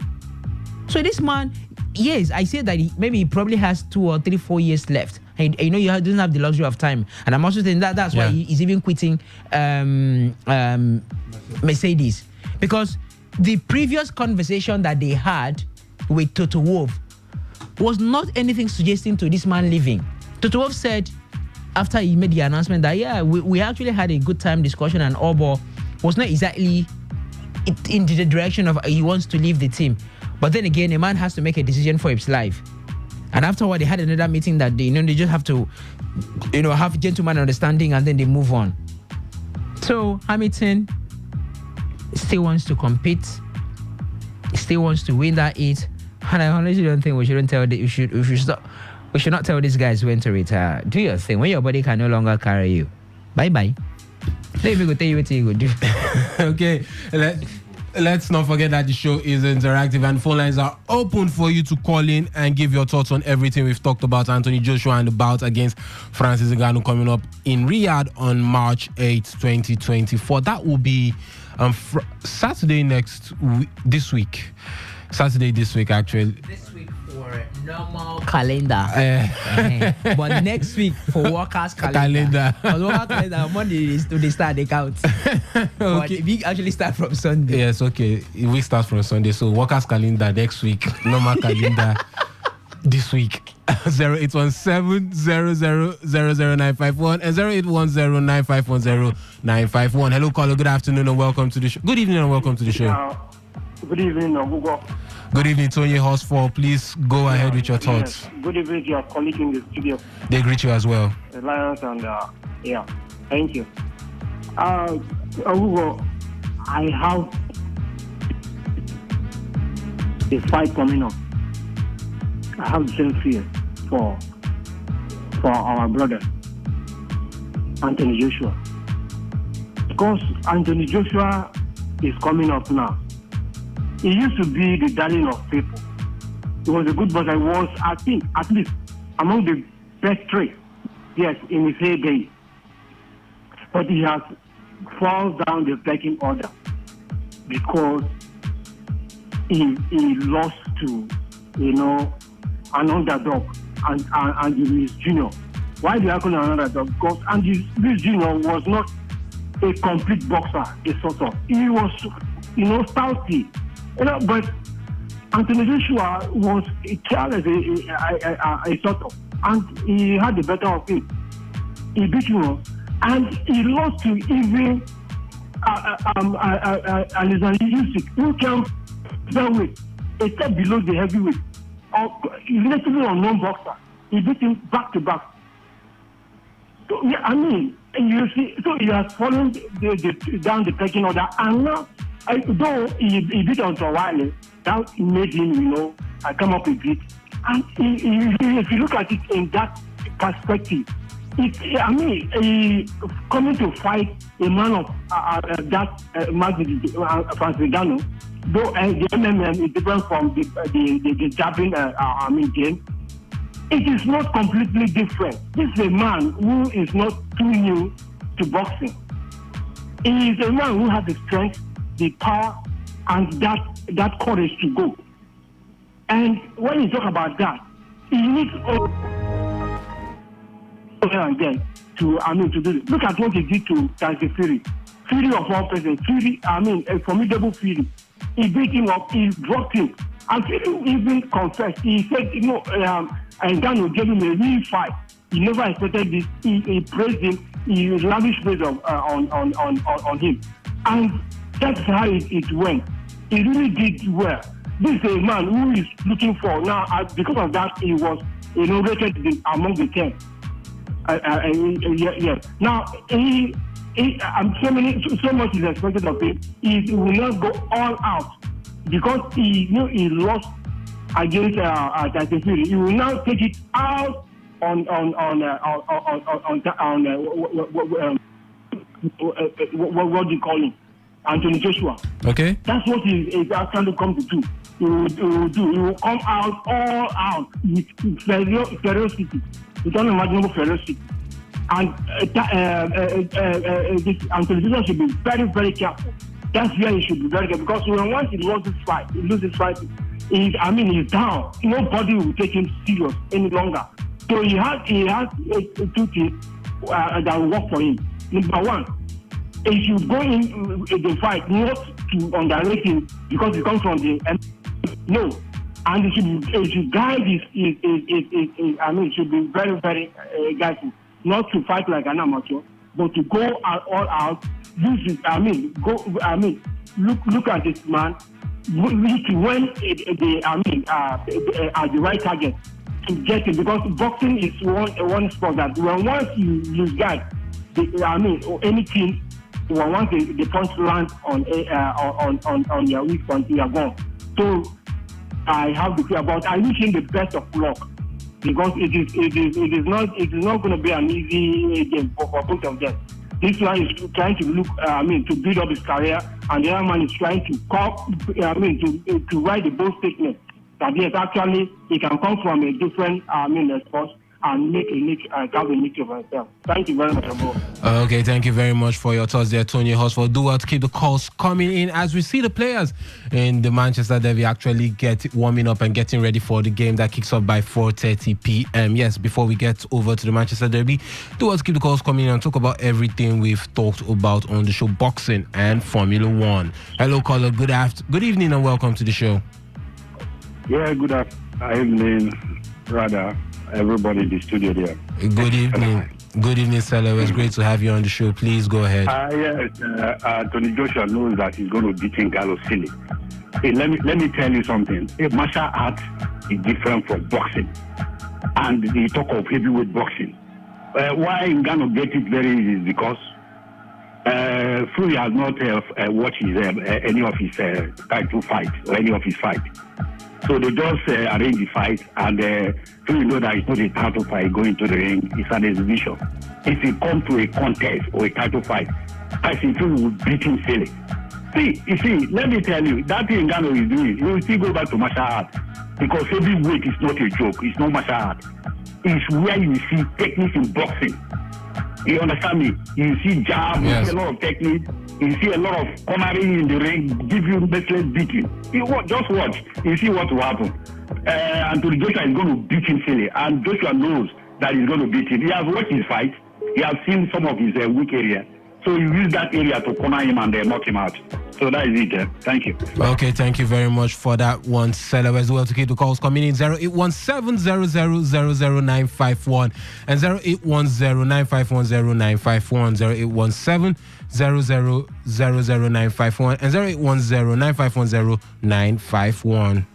So this man, yes, I say that he probably has 2 or 3, 4 years left. And you doesn't have the luxury of time. And I'm also saying that's why he's even quitting Mercedes. Because the previous conversation that they had with Toto Wolff was not anything suggesting to this man leaving. Toto Wolff said, after he made the announcement that, we actually had a good time discussion and all, but was not exactly in the direction of he wants to leave the team. But then again, a man has to make a decision for his life. And afterward, they had another meeting that they just have to, have gentleman understanding, and then they move on. So Hamilton still wants to compete, still wants to win that heat, and I honestly don't think we shouldn't tell we should not tell these guys when to retire. Do your thing. When your body can no longer carry you, bye. Let me go tell you what you go do. Okay, let's not forget that the show is interactive and phone lines are open for you to call in and give your thoughts on everything we've talked about. Anthony Joshua and the bout against Francis Ngannou coming up in Riyadh on March 8, 2024. That will be Saturday this week. Saturday this week, actually. This week for normal calendar. But next week for workers' calendar. Because workers' calendar, Monday is to the start the count. But we actually start from Sunday. Yes, okay. We start from Sunday. So workers' calendar next week, normal calendar this week. 0817-000-951 and 0810-951-0951. Hello, caller. Good afternoon and welcome to the show. Good evening and welcome to the show. Good evening, Google. Good evening, Tony Horsfall. Please go ahead with your thoughts. Yes. Good evening to your colleague in the studio. They greet you as well. Lions and thank you. Google, I have a fight coming up. I have the same fear for our brother Anthony Joshua, because Anthony Joshua is coming up now. He used to be the darling of people. He was a good boxer. He was, I think, at least among the best 3, yes, in his heyday. But he has fallen down the pecking order because he lost to, an underdog and Luis Jr. Why do I call him an underdog? Because Luis Jr. was not a complete boxer, a sort of. He was, stouty. But Anthony Joshua was careless, a sort of, and he had the better of him. He beat him, and he lost to even Alexander Usyk, who came featherweight, a step below the heavyweight, relatively unknown boxer. He beat him back to back. So, you see, so he has fallen down the pecking order, and now. Though he beat on Wiley, that made him, come up with it. And if you look at it in that perspective, coming to fight a man of that magnitude, Francis Ngannou, though the MMA is different from the jabbing game, it is not completely different. This is a man who is not too new to boxing. He is a man who has the strength, the power, and that courage to go. And when you talk about that, he needs again to do this. Look at what he did to Tyson Fury. Fury of all persons. Fury, a formidable Fury. He beat him up, he dropped him. And Fury even confessed. He said, and Gano gave him a real fight. He never expected this. He praised him. He lavished praise on him. And that's how it went. He really did well. This is a man who is looking for now. Because of that, he was rated among the 10. Yes. Now so much is expected of him. He will not go all out because he lost against Tyson Fury. He will now take it out on what do you call him? Anthony Joshua. Okay. That's what he is actually come to do. He will come out all out with ferocity, with unimaginable ferocity. And this Anthony Joshua should be very, very careful. That's where he should be very careful, because once he loses this fight, he's down. Nobody will take him serious any longer. So he has two things that will work for him. Number one, he should go in the fight not to underrate him because he comes from the no, and he should guide his should be very, very guideful, not to fight like an amateur, but to go all out. Look at this man. When at the right target to get it, because boxing is one sport that once you guide anything. Once the punch lands on your weak point, you are gone. So I have to say I wish him the best of luck, because it is not going to be an easy game for both of them. This one is trying to to build up his career, and the other man is trying to to write the bold statement that yes, actually he can come from a different sport and have a nick of himself. Thank you very much, Abo. Okay, thank you very much for your thoughts there, Tony Hosford. Do well to keep the calls coming in as we see the players in the Manchester Derby actually get warming up and getting ready for the game that kicks off by 4:30 p.m. Yes, before we get over to the Manchester Derby, do well to keep the calls coming in and talk about everything we've talked about on the show, boxing and Formula One. Hello, caller. Good evening and welcome to the show. Yeah, good evening, rather. Everybody in the studio there. Good evening. Good evening, Selo. It's great to have you on the show. Please go ahead. Yes, Tony Joshua knows that he's going to beat Ngannou silly. Hey, let me tell you something. Martial art is different from boxing. And the talk of heavyweight boxing. Why Ngannou get it very easy is because Fury has not watched any of his title fights or any of his fights. So they just arrange the fight, and Fury know that it's not a title fight going to the ring, it's an exhibition. If he comes to a contest or a title fight, I think Fury will beat him silly. See, let me tell you, that thing Ngannou is doing, he will still go back to martial art, because heavyweight is not a joke, it's not martial art. It's where you see techniques in boxing. You understand me? You see jab, yes. You see a lot of technique. You see a lot of cornering in the ring, give you merciless beating. Just watch. You see what will happen. And Joshua is going to beat him silly. And Joshua knows that he's going to beat him. He has watched his fight. He has seen some of his weak area. So you use that area to corner him and knock him out. So that is it. Thank you. Okay, thank you very much for that one, Seller, as well, to keep the calls coming in. 0817-000-0951 and 0810-951-0951, 0817-000-0951 and 0810-951-0951.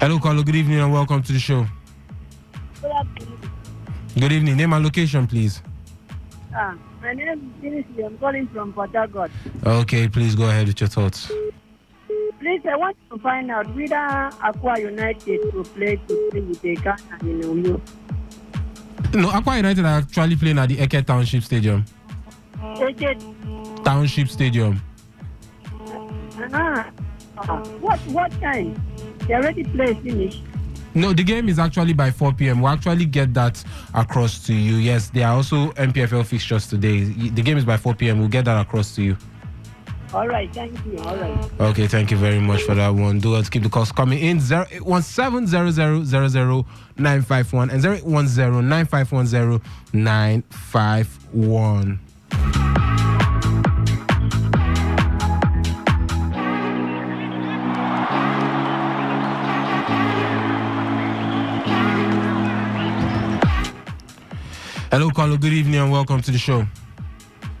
Hello, caller. Good evening and welcome to the show. Good afternoon. Good evening. Name and location, please. My name is Dimitri. I'm calling from Port Harcourt. Okay, please go ahead with your thoughts. Please, I want to find out whether Aqua United will play with the Ghana in Uyo. No, Aqua United are actually playing at the Eke Township Stadium. Eke Township Stadium. What time? They already played finished. No, the game is actually by 4 p.m. We'll actually get that across to you. Yes, there are also MPFL fixtures today. The game is by 4 p.m. We'll get that across to you. All right, thank you. All right. Okay, thank you very much for that one. Do let's keep the calls coming in. 08170000951 and 08109510951. Hello, Carlo. Good evening and welcome to the show.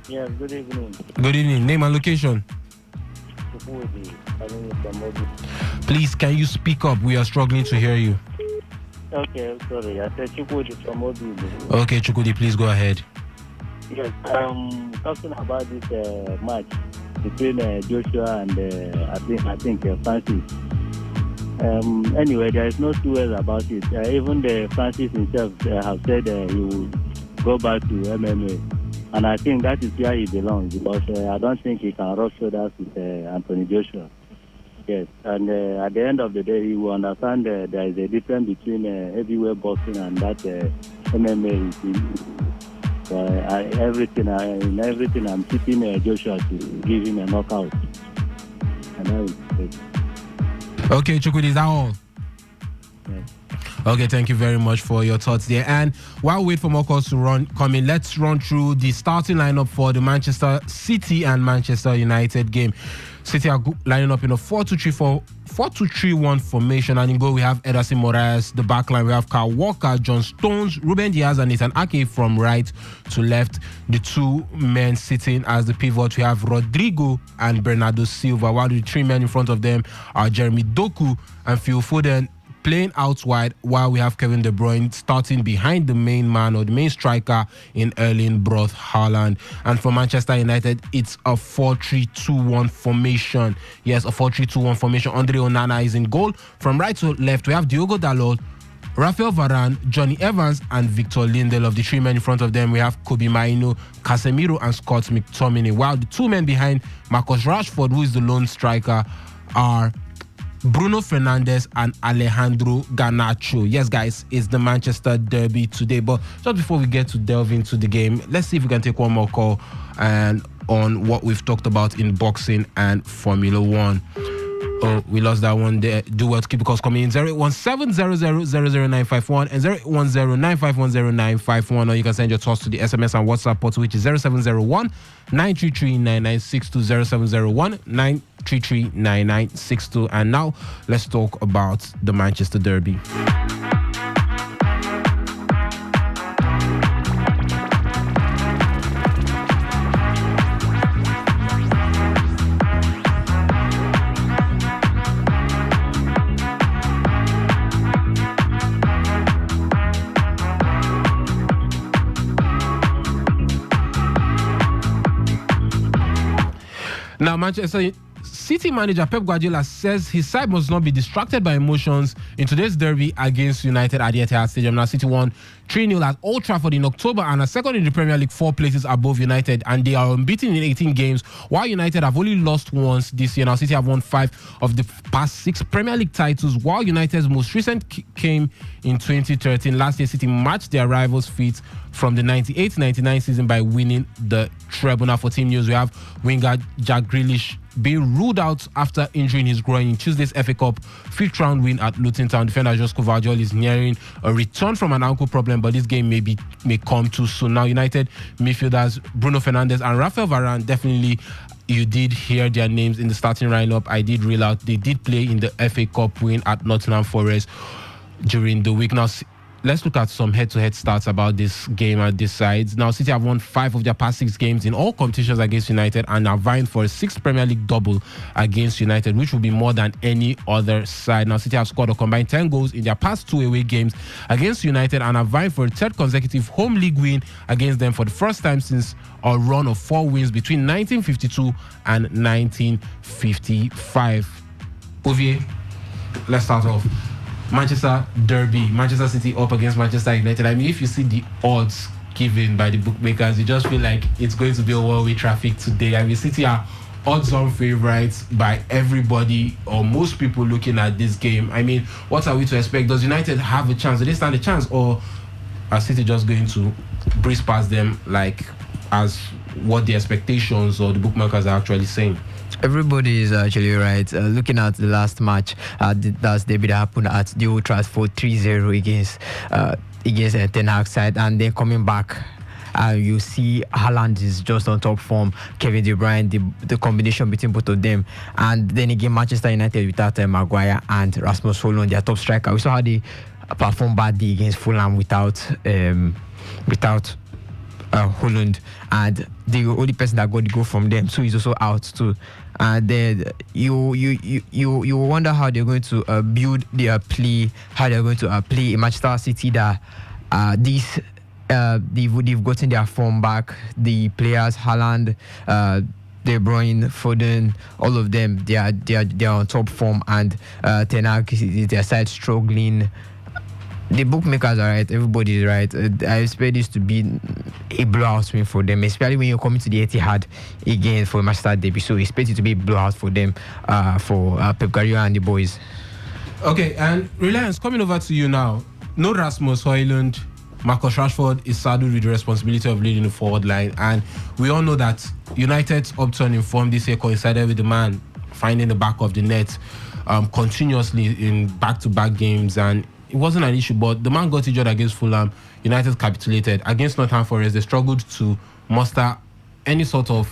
Yes, good evening. Good evening. Name and location. Please, can you speak up? We are struggling to hear you. Okay, sorry. I said Chukwudi from Obi. Okay, Chukwudi, please go ahead. Yes, talking about this match between Joshua and I think Francis. Anyway, there is no two ways about it. Even the Francis himself have said he will go back to MMA. And I think that is where he belongs because I don't think he can rub shoulders with Anthony Joshua. Yes, and at the end of the day, he will understand there is a difference between heavyweight boxing and that MMA. In everything, I'm tipping Joshua to give him a knockout. And that is it. Okay, Chukwudi, is that all? Yes. Okay, thank you very much for your thoughts there. And while we wait for more calls to come in, let's run through the starting lineup for the Manchester City and Manchester United game. City are lining up in a 4-2-3-1 formation, and in goal we have Ederson Moraes. The back line we have Kyle Walker, John Stones, Ruben Diaz, and Nathan Ake from right to left. The two men sitting as the pivot we have Rodrigo and Bernardo Silva, while the three men in front of them are Jeremy Doku and Phil Foden playing out wide, while we have Kevin De Bruyne starting behind the main man or the main striker in Erling Braut Haaland. And for Manchester United, it's a 4-3-2-1 formation. Yes, a 4-3-2-1 formation. Andre Onana is in goal. From right to left, we have Diogo Dalot, Rafael Varane, Johnny Evans, and Victor Lindelof. The three men in front of them, we have Kobe Maino, Casemiro, and Scott McTominay. While the two men behind Marcus Rashford, who is the lone striker, are Bruno Fernandes and Alejandro Garnacho. Yes, guys, it's the Manchester Derby today. But just before we get to delve into the game, let's see if we can take one more call and on what we've talked about in boxing and Formula One. Oh, we lost that one there. Do well to keep the calls coming in. 08170000951 and 08109510951. Or you can send your thoughts to the SMS and WhatsApp portal, which is 0701 933 9962 0701 933 9962. And now let's talk about the Manchester Derby. Now, Manchester City manager Pep Guardiola says his side must not be distracted by emotions in today's derby against United at the Etihad Stadium. Now, City won 3-0 at Old Trafford in October and are second in the Premier League, 4 places above United, and they are unbeaten in 18 games, while United have only lost once this year. Now, City have won 5 of the past 6 Premier League titles, while United's most recent came in 2013. Last year, City matched their rivals' feat from the 98-99 season by winning the treble. Now, for team news, we have winger Jack Grealish being ruled out after injuring his groin in Tuesday's FA Cup 5th round win at Luton Town. Defender Josko Vardiol is nearing a return from an ankle problem, but this game may come too soon. Now, United midfielders Bruno Fernandes and Rafael Varane, definitely you did hear their names in the starting lineup. I did rule out they did play in the FA Cup win at Nottingham Forest during the week. Now, let's look at some head-to-head stats about this game at this side. Now, City have won 5 of their past 6 games in all competitions against United and are vying for a 6th Premier League double against United, which will be more than any other side. Now, City have scored a combined 10 goals in their past 2 away games against United and are vying for a 3rd consecutive home league win against them for the first time since a run of 4 wins between 1952 and 1955. Ovier, let's start off. Manchester Derby, Manchester City up against Manchester United. I mean, if you see the odds given by the bookmakers, you just feel like it's going to be a one-way traffic today. I mean, City are odds-on favourites by everybody or most people looking at this game. I mean, what are we to expect? Does United have a chance? Do they stand a chance, or are City just going to breeze past them like as what the expectations or the bookmakers are actually saying? Everybody is actually right. Looking at the last match, the last debut that happened at the Old Trafford 3-0 against Ten Hag side, and then coming back, you see Haaland is just on top form. Kevin De Bruyne, the combination between both of them, and then again Manchester United without Maguire and Rasmus Højlund, their top striker. We saw how they performed badly against Fulham without Højlund, and the only person that got the goal from them, so he's also out too. And then you wonder how they're going to build their play, how they're going to play in Manchester City that they've gotten their form back. The players, Haaland, De Bruyne, Foden, all of them, they are on top form, and Ten Hag, their side struggling. The bookmakers are right, everybody is right. I expect this to be a blowout win for them, especially when you're coming to the Etihad again for Manchester debut. So expect it to be a blowout for them, for Pep Guardiola and the boys. Okay, and Reliance, coming over to you now. No Rasmus Højlund. Marcus Rashford is saddled with the responsibility of leading the forward line, and we all know that United's upturn in form this year coincided with the man finding the back of the net continuously in back-to-back games, and it wasn't an issue, but the man got injured against Fulham. United capitulated. Against Nottingham Forest, they struggled to muster any sort of,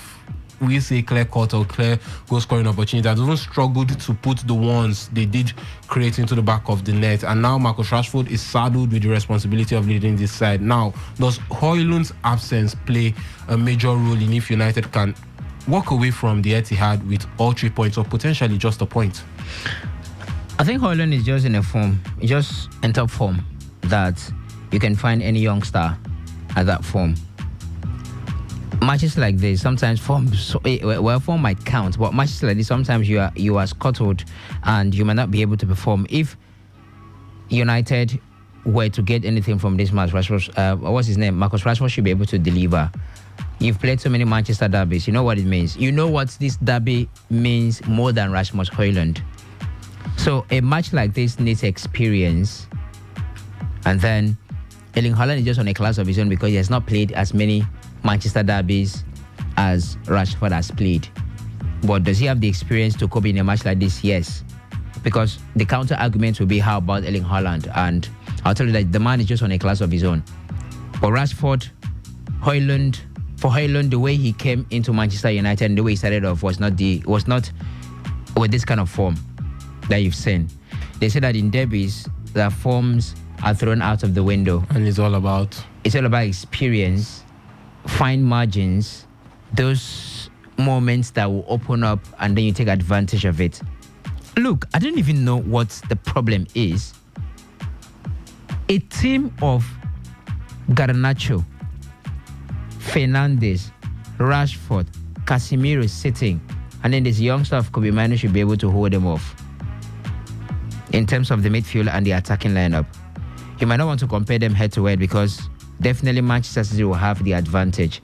we say, clear-cut or clear goal-scoring opportunity, and even struggled to put the ones they did create into the back of the net. And now Marcus Rashford is saddled with the responsibility of leading this side. Now, does Højlund's absence play a major role in if United can walk away from the Etihad with all 3 points, or potentially just a point? I think Højlund is just in a form, just in top form, that you can find any youngster at that form. Matches like this, sometimes form might count, but matches like this, sometimes you are scuttled and you might not be able to perform. If United were to get anything from this match, what's his name? Marcus Rashford should be able to deliver. You've played so many Manchester derbies, you know what it means. You know what this derby means more than Rasmus Højlund. So a match like this needs experience, and then Erling Haaland is just on a class of his own because he has not played as many Manchester derbies as Rashford has played. But does he have the experience to cope in a match like this? Yes. Because the counter argument will be, how about Erling Haaland? And I'll tell you that the man is just on a class of his own. But Rashford, for Højlund, the way he came into Manchester United and the way he started off was not with this kind of form that you've seen. They say that in derbies, the forms are thrown out of the window. And it's all about experience, fine margins, those moments that will open up, and then you take advantage of it. Look, I don't even know what the problem is. A team of Garnacho, Fernandes, Rashford, Casemiro sitting, and then this youngster of Kobe Mino should be able to hold them off in terms of the midfield and the attacking lineup. You might not want to compare them head to head because definitely Manchester City will have the advantage,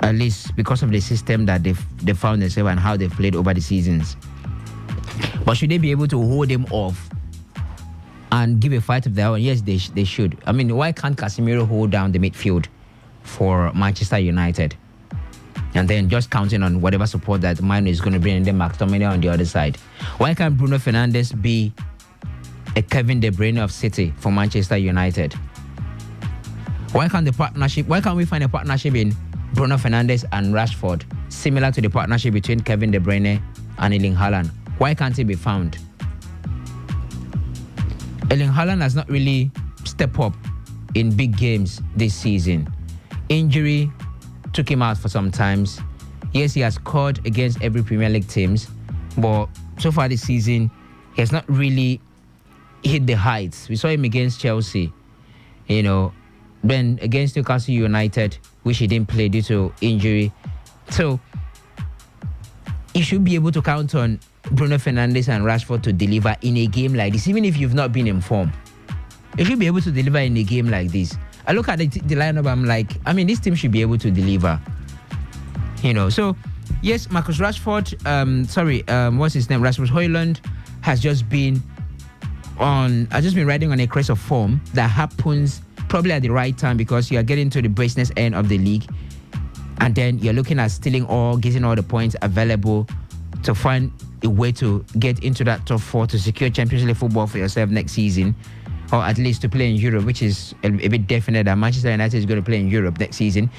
at least because of the system that they found themselves and how they've played over the seasons. But should they be able to hold them off and give a fight of their own? Yes, they should. I mean, why can't Casemiro hold down the midfield for Manchester United? And then just counting on whatever support that Mino is going to bring, and then McTominay on the other side. Why can't Bruno Fernandes be a Kevin De Bruyne of City for Manchester United? Why can't we find a partnership in Bruno Fernandes and Rashford, similar to the partnership between Kevin De Bruyne and Erling Haaland? Why can't it be found? Erling Haaland has not really stepped up in big games this season. Injury took him out for some times. Yes, he has scored against every Premier League teams, but so far this season, he has not really hit the heights. We saw him against Chelsea, then against Newcastle United, which he didn't play due to injury. So, you should be able to count on Bruno Fernandes and Rashford to deliver in a game like this, even if you've not been in form. You should be able to deliver in a game like this. I look at the lineup, I'm like, this team should be able to deliver. So yes, Marcus Rashford, what's his name? Rasmus Højlund has just been riding on a crest of form that happens probably at the right time because you are getting to the business end of the league, and then you're looking at getting all the points available to find a way to get into that top 4 to secure Champions League football for yourself next season, or at least to play in Europe, which is a bit definite that Manchester United is going to play in Europe next season.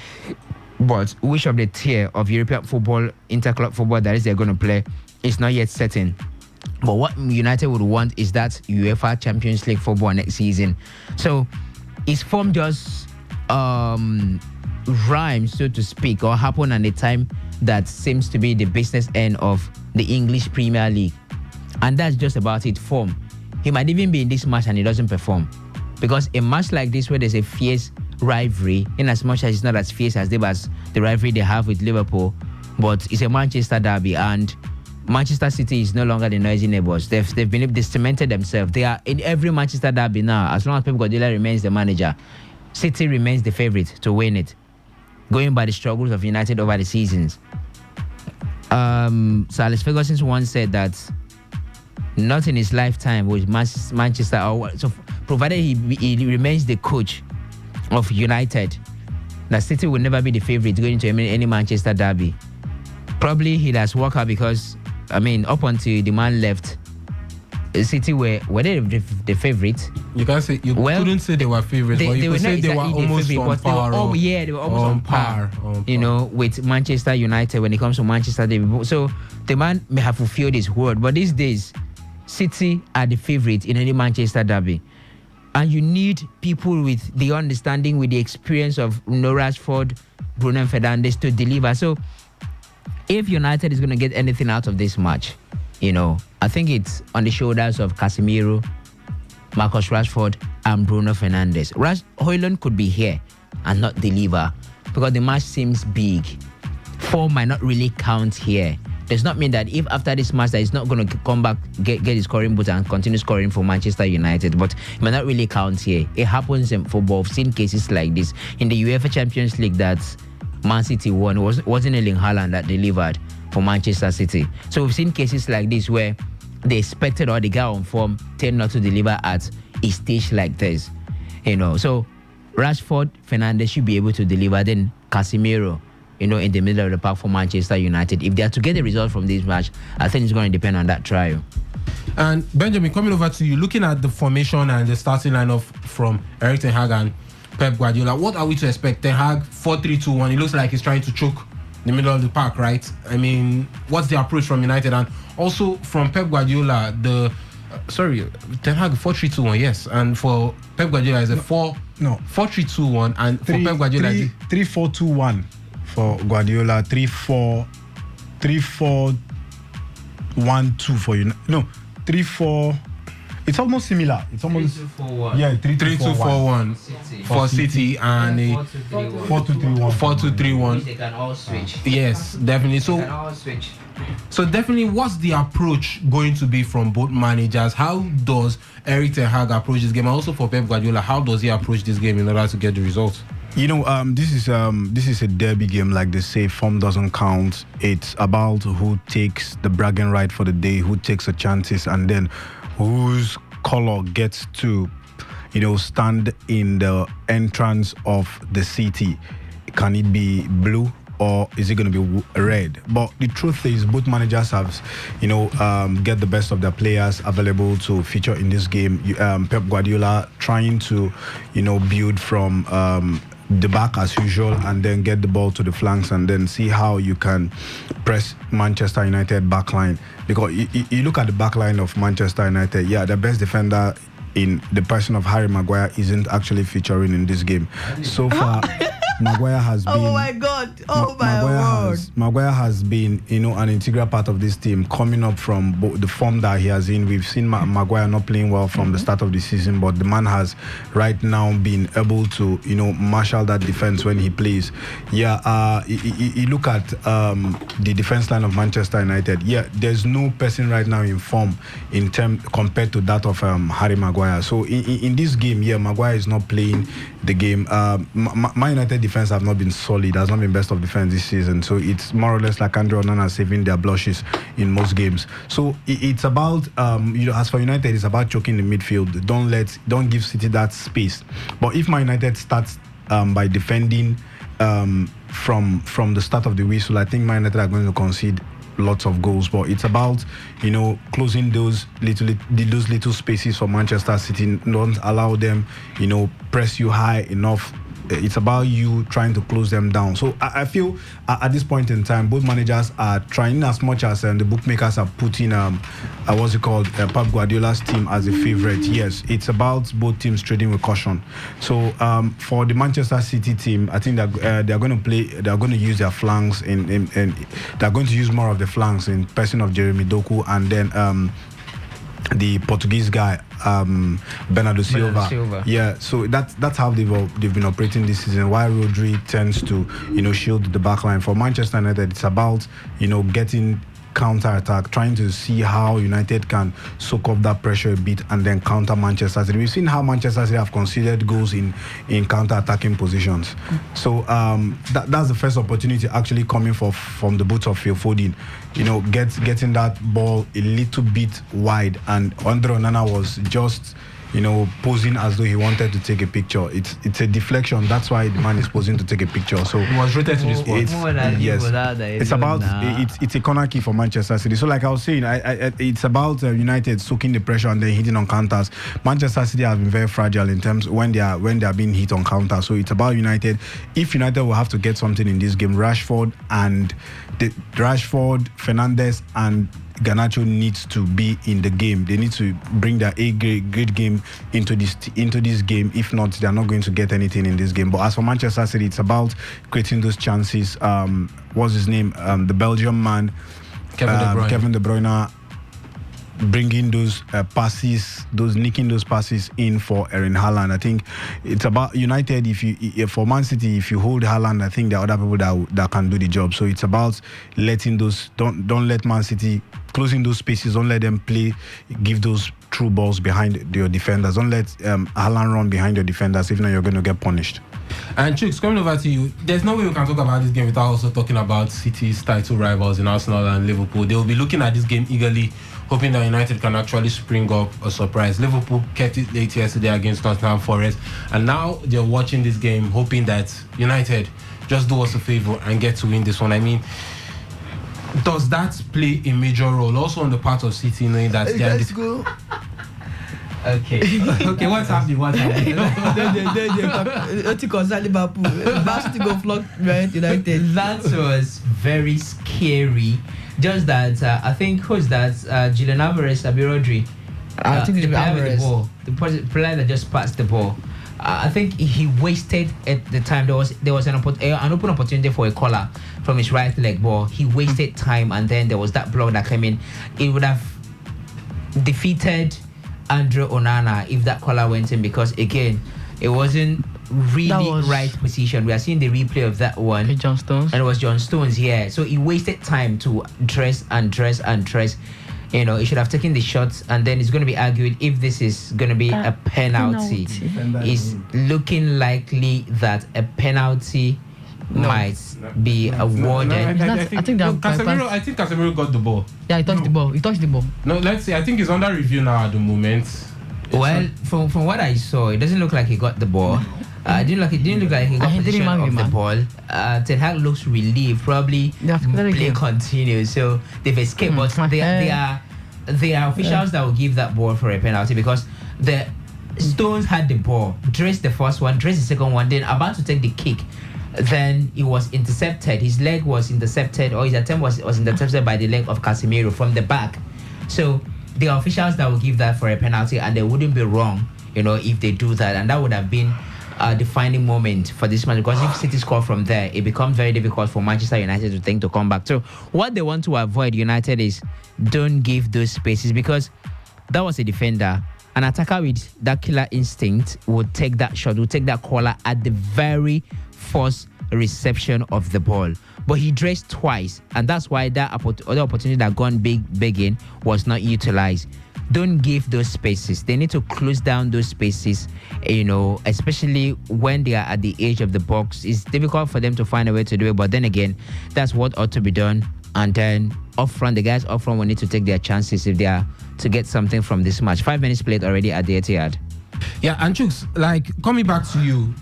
But which of the tier of European football, interclub football that is they're going to play is not yet certain. But what United would want is that UEFA Champions League football next season. So his form does rhyme, so to speak, or happen at a time that seems to be the business end of the English Premier League. And that's just about it, form. He might even be in this match and he doesn't perform. Because a match like this where there's a fierce rivalry, in as much as it's not as fierce as the rivalry they have with Liverpool, but it's a Manchester derby, and Manchester City is no longer the noisy neighbours. They've cemented themselves. They are in every Manchester derby now. As long as Pep Guardiola remains the manager, City remains the favourite to win it, going by the struggles of United over the seasons. Sir Alex Ferguson once said that not in his lifetime will Manchester, so provided he remains the coach of United, that City will never be the favourite going into any Manchester derby. Probably he has worked out because, up until the man left, City were they the favourite? You can't say couldn't say they were favourites, but you could say they were almost on par. They were almost on par. With Manchester United when it comes to Manchester derby. So the man may have fulfilled his word, but these days, City are the favourite in any Manchester derby. And you need people with the understanding, with the experience of Rashford, Bruno Fernandes to deliver. So if United is going to get anything out of this match, I think it's on the shoulders of Casemiro, Marcus Rashford, and Bruno Fernandes. Højlund could be here and not deliver because the match seems big. Form might not really count here. Does not mean that if after this match that he's not going to come back, get his scoring boot and continue scoring for Manchester United, but it might not really count here. It happens in football. I've seen cases like this in the UEFA Champions League that Man City won. It wasn't Erling Haaland that delivered for Manchester City. So we've seen cases like this where the expected or the guy on form tend not to deliver at a stage like this. So Rashford, Fernandes should be able to deliver. Then Casemiro, in the middle of the park for Manchester United. If they are to get a result from this match, I think it's going to depend on that trial. And Benjamin, coming over to you, looking at the formation and the starting lineup from Erik ten Hag and Pep Guardiola, what are we to expect? Ten Hag 4-3-2-1. It looks like he's trying to choke the middle of the park, right? What's the approach from United? And also from Pep Guardiola, Ten Hag 4-3-2-1, yes. And for Pep Guardiola is a 4-3-2-1, and for Pep Guardiola 3-4-2-1 for Guardiola, 3-4-1-2 for you. No, 3-4. It's almost similar. It's almost 3-2-4-1. Yeah, 3-2-4-1 for City and 4-2-3-1. 4-2-3-1. They can all switch. Yes, definitely. They can all switch. So definitely, what's the approach going to be from both managers? How does Erik ten Hag approach this game? And also for Pep Guardiola, how does he approach this game in order to get the results? This is a derby game, like they say. Form doesn't count. It's about who takes the bragging right for the day, who takes the chances, and then whose color gets to, stand in the entrance of the city. Can it be blue or is it going to be red? But the truth is, both managers have, get the best of their players available to feature in this game. Pep Guardiola trying to, build from the back as usual and then get the ball to the flanks and then see how you can press Manchester United backline. Because you look at the backline of Manchester United, the best defender in the person of Harry Maguire isn't actually featuring in this game. So far, Maguire has been... Oh my God! Oh my word! Maguire has been, an integral part of this team, coming up from the form that he has in. We've seen Maguire not playing well from the start of the season, but the man has right now been able to, marshal that defense when he plays. You look at the defense line of Manchester United. There's no person right now in form compared to that of Harry Maguire. So in this game, Maguire is not playing the game. Man United, defense have not been solid, has not been best of defense this season. So it's more or less like Andre Onana saving their blushes in most games. So it's about, as for United, it's about choking the midfield. Don't give City that space. But if Man United starts by defending from the start of the whistle, I think Man United are going to concede lots of goals. But it's about closing those little spaces for Manchester City. Don't allow them press you high enough. It's about you trying to close them down. So I feel at this point in time, both managers are trying, as much as the bookmakers are putting Pep Guardiola's team as a favorite. Yes, it's about both teams trading with caution. So for the Manchester City team, I think that they're going to use their flanks and they're going to use more of the flanks in person of Jeremy Doku, and then the Portuguese guy Bernardo Silva. Yeah, so that's how they've been operating this season. While Rodri tends to shield the back line. For Manchester United, it's about getting counter-attack, trying to see how United can soak up that pressure a bit and then counter Manchester City. We've seen how Manchester City have conceded goals in counter-attacking positions. So that's the first opportunity actually coming from the boots of Phil Foden. Getting that ball a little bit wide, and Andre Onana was just posing as though he wanted to take a picture. It's a deflection. That's why the man is posing to take a picture. So it was rated to the spot. It's about it's a corner kick for Manchester City. So like I was saying, it's about United soaking the pressure and then hitting on counters. Manchester City have been very fragile in terms when they are being hit on counter. So it's about United. If United will have to get something in this game, Rashford, Fernandes and Garnacho needs to be in the game. They need to bring their great game into this game. If not, they're not going to get anything in this game. But as for Manchester City, it's about creating those chances. What's his name? The Belgian man, Kevin De Bruyne, bringing those passes, nicking those passes in for Erling Haaland. I think it's about United. For Man City, if you hold Haaland, I think there are other people that can do the job. So it's about letting those. Don't let Man City closing those spaces. Don't let them give those through balls behind your defenders. Don't let Haaland run behind your defenders. If not, you're going to get punished. And Chooks, coming over to you, there's no way we can talk about this game without also talking about City's title rivals in Arsenal and Liverpool. They will be looking at this game eagerly, hoping that United can actually spring up a surprise. Liverpool kept it late yesterday against Nottingham Forest, and now they're watching this game, hoping that United just do us a favor and get to win this one. I mean, does that play a major role also on the part of City, knowing that they're Okay. Okay, what's happening? United. That was very scary. Just that, I think, who's that? Julian Alvarez, Abi Rodri. I think it's Alvarez. The player that just passed the ball. I think he wasted at the time. There was an open opportunity for a corner from his right leg ball. He wasted time, and then there was that blow that came in. It would have defeated Andre Onana if that corner went in, because again, it wasn't really right position. We are seeing the replay of that one. John Stones. And it was John Stones, yeah. So he wasted time to dress. He should have taken the shots, and then it's going to be argued if this is going to be a penalty. It's looking likely that a penalty might be awarded. I think Casemiro got the ball. Yeah, he touched the ball. No, let's see. I think it's under review now at the moment. Well, from what I saw, it doesn't look like he got the ball. It didn't look like he got possession of the ball. Ten Hag looks relieved. Probably play continues. So they've escaped, but they are officials that will give that ball for a penalty, because the Stones had the ball, dressed the first one, dressed the second one, then about to take the kick. Then it was intercepted. His leg was intercepted, or his attempt was intercepted by the leg of Casemiro from the back. So the officials that will give that for a penalty, and they wouldn't be wrong, if they do that, and that would have been a defining moment for this match, because if City score from there, it becomes very difficult for Manchester United to think to come back. So what they want to avoid, United, is don't give those spaces, because that was a defender. An attacker with that killer instinct would take that shot, would take that corner at the very first reception of the ball. But he dressed twice, and that's why that other opportunity that gone big in was not utilized. don't give those spaces. They need to close down those spaces, especially when they are at the edge of the box. It's difficult for them to find a way to do it, but then again, that's what ought to be done. And then up front, the guys up front will need to take their chances if they are to get something from this match. 5 minutes played already at the Etihad. Yeah, and Chooks, coming back to you,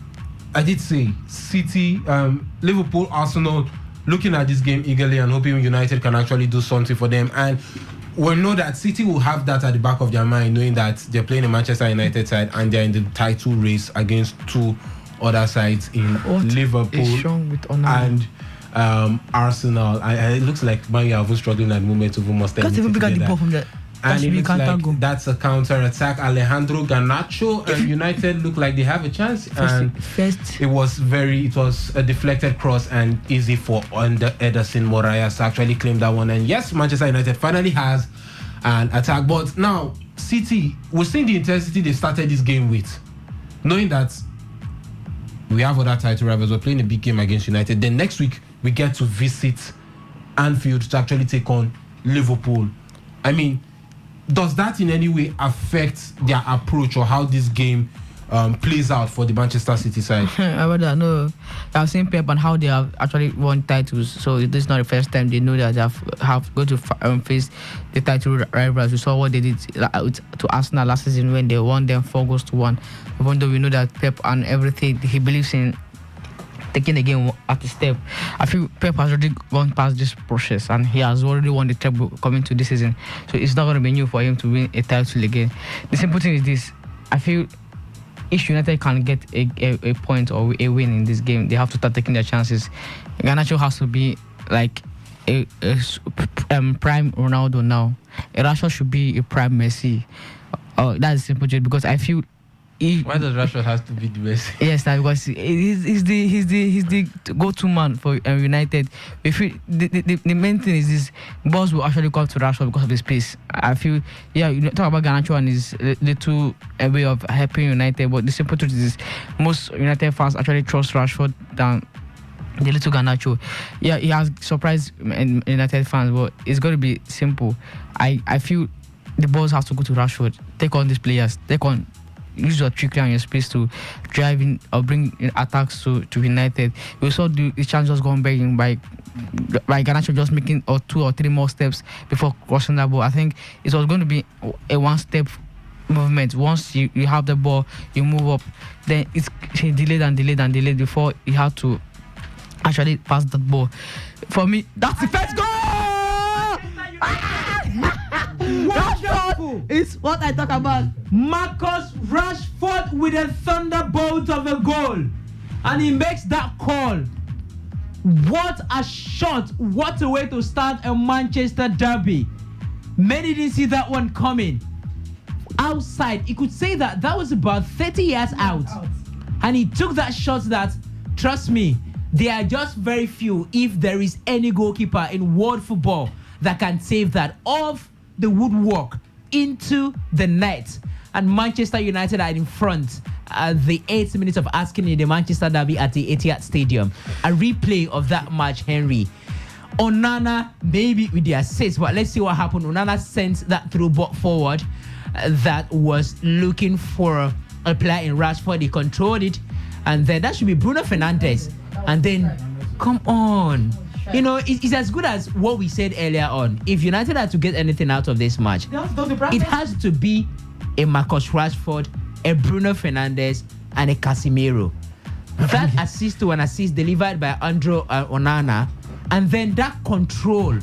I did say City, Liverpool, Arsenal, looking at this game eagerly and hoping United can actually do something for them. And we know that City will have that at the back of their mind, knowing that they're playing a Manchester United side and they're in the title race against two other sides in Liverpool and Arsenal. It looks like Man U are struggling at the moment to must can't even pick up the ball from there. And it looks like that's a counter-attack. Alejandro Garnacho and United look like they have a chance. It was a deflected cross and easy for Ederson Moraes to actually claim that one. And yes, Manchester United finally has an attack. But now, City, we're seeing the intensity they started this game with. Knowing that we have other title rivals, we're playing a big game against United. Then next week, we get to visit Anfield to actually take on Liverpool. I mean, does that in any way affect their approach or how this game plays out for the Manchester City side? I don't know. I've seen Pep and how they have actually won titles, so this is not the first time they know that they have got to face the title rivals. We saw what they did to Arsenal last season when they won them 4-1. Even though we know that Pep and everything he believes in taking the game at a step. I feel Pep has already gone past this process and he has already won the treble coming to this season. So it's not going to be new for him to win a title again. The simple thing is this. I feel if United can get a point or a win in this game, they have to start taking their chances. Garnacho has to be like a prime Ronaldo now. Rashford should be a prime Messi. That's the simple truth, because I feel why does Rashford have to be the best? Yes, because he's the go-to man for United. If the main thing is this, balls will actually come to Rashford because of his pace. I feel, you talk about Garnacho and his little way of helping United, but the simple truth is most United fans actually trust Rashford than the little Garnacho. Yeah, he has surprised United fans, but it's going to be simple. I feel the balls have to go to Rashford. Take on these players. Use your trickery and your space to drive in or bring in attacks to United. We saw the chance just going begging by Garnacho just making 2 or 3 more steps before crossing that ball. I think it was going to be a one-step movement. Once you have the ball, you move up. Then it's delayed before you have to actually pass that ball. For me, that's the first goal! Rashford is what I talk about. Marcus Rashford with a thunderbolt of a goal, and he makes that call. What a shot! What a way to start a Manchester derby. Many didn't see that one coming. Outside, you could say that was about 30 yards out, and he took that shot that, trust me, there are just very few, if there is any goalkeeper in world football that can save that off the woodwork into the net. And Manchester United are in front at the 8th minute of asking in the Manchester derby at the Etihad Stadium. A replay of that match, Henry. Onana maybe with the assist, but let's see what happened. Onana sent that through ball forward that was looking for a player in Rashford. He controlled it, and then that should be Bruno Fernandes. And then, come on. It's as good as what we said earlier on. If United had to get anything out of this match, it has to be a Marcus Rashford, a Bruno Fernandes, and a Casemiro. That assist to an assist delivered by Andro Onana, and then that control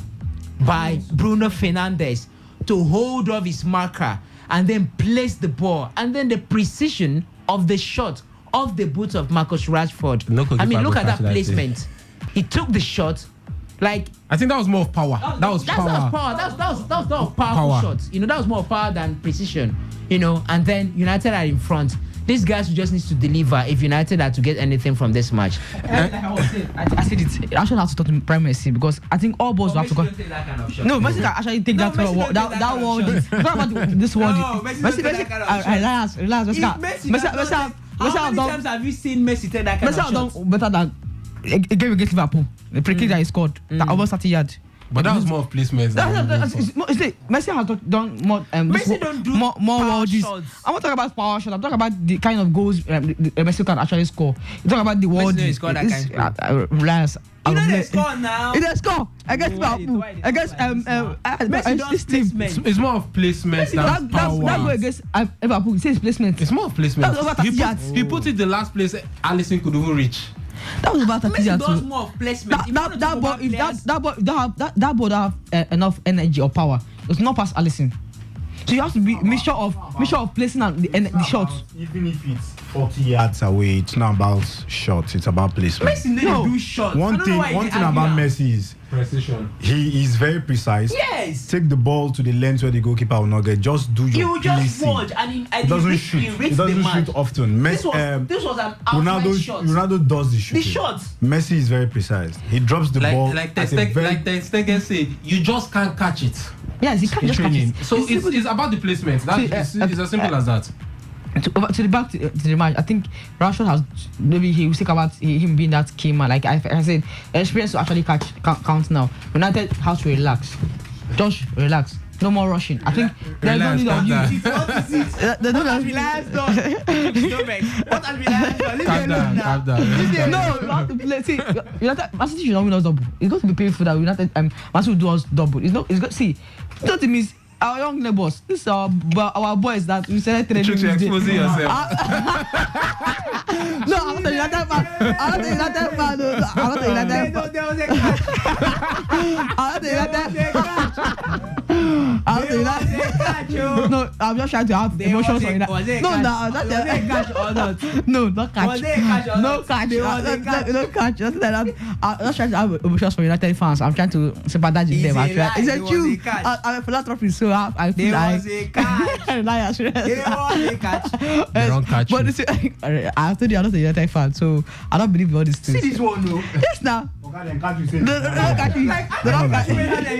by Bruno Fernandes to hold off his marker and then place the ball, and then the precision of the shot off the boot of Marcus Rashford. Look at that placement. He took the shot. I think that was more of power. That was power. That was powerful shots. That was more power than precision. And then United are in front. These guys just need to deliver if United are to get anything from this match. Like I was saying, I said it. I actually have to talk to Prime Messi because I think all balls have to go. No, Messi can actually take that one. That one. This one. Messi. Relax. Messi. How many times have you seen Messi take that kind of shot? Better than a game against Liverpool. The free kick that he scored, that over 30 yards. But that was more of placements. Messi has done more. Messi don't do more power shots. I'm not talking about power shots. I'm talking about the kind of goals Messi can actually score. You talk about the world. Messi score that kind of relax. You know they score now. They score against Liverpool. Against Messi does placement. It's more of placement than power. That go against Liverpool. He says placement. It's more of placement. That was over 30 yards. He put it the last place Alisson could even reach. That was about 30 yards. Messi does more of placement. That ball don't have enough energy or power, it's not past Alisson. So you have to be mixture of placing and the shots. Even if it's 40 yards away, it's not about shots, it's about placement. Messi never do shots. One thing about Messi is precision. He is very precise. Yes. Take the ball to the length where the goalkeeper will not get. Just do your He will just placing. watch and He doesn't shoot. He doesn't shoot often. This was an outside shot. Ronaldo does the shooting. The shots. Messi is very precise. He drops the ball. Like Ter Stegen said, you just can't catch it. Yes, he can't just catch it. So it's about the placement. It's as simple as that. To the back to the match, I think Rashford has maybe he will think about him being that key man. Like I said, experience to actually count now. United has to relax. Just relax. No more rushing. I think there's no need of you. Relax, what has relaxed? Calm down. No, you have to play. See, United, Man City should not win us double. It's going to be painful that United Man City will do us double. It's not. It's good. See, nothing means. Our young neighbors, this is our boys that we started training. You're exposing yourself. No, I'm not a United fan. I'm not a United fan. I'm not a United fan. There was a catch. I'm not a United fan. No, I'm just trying to have emotions on United. No, not a catch or not? No, not catch. Was there a catch or no not? catch. No catch. I'm just trying to have emotions for United fans. I'm trying to sympathize with them. It's a true. I'm a philanthropist, so I feel was a catch. There was a catch. They don't catch but you. I told you I'm not a United fan, so I don't believe all these things. See this one, no? Yes, now. They don't catch you. You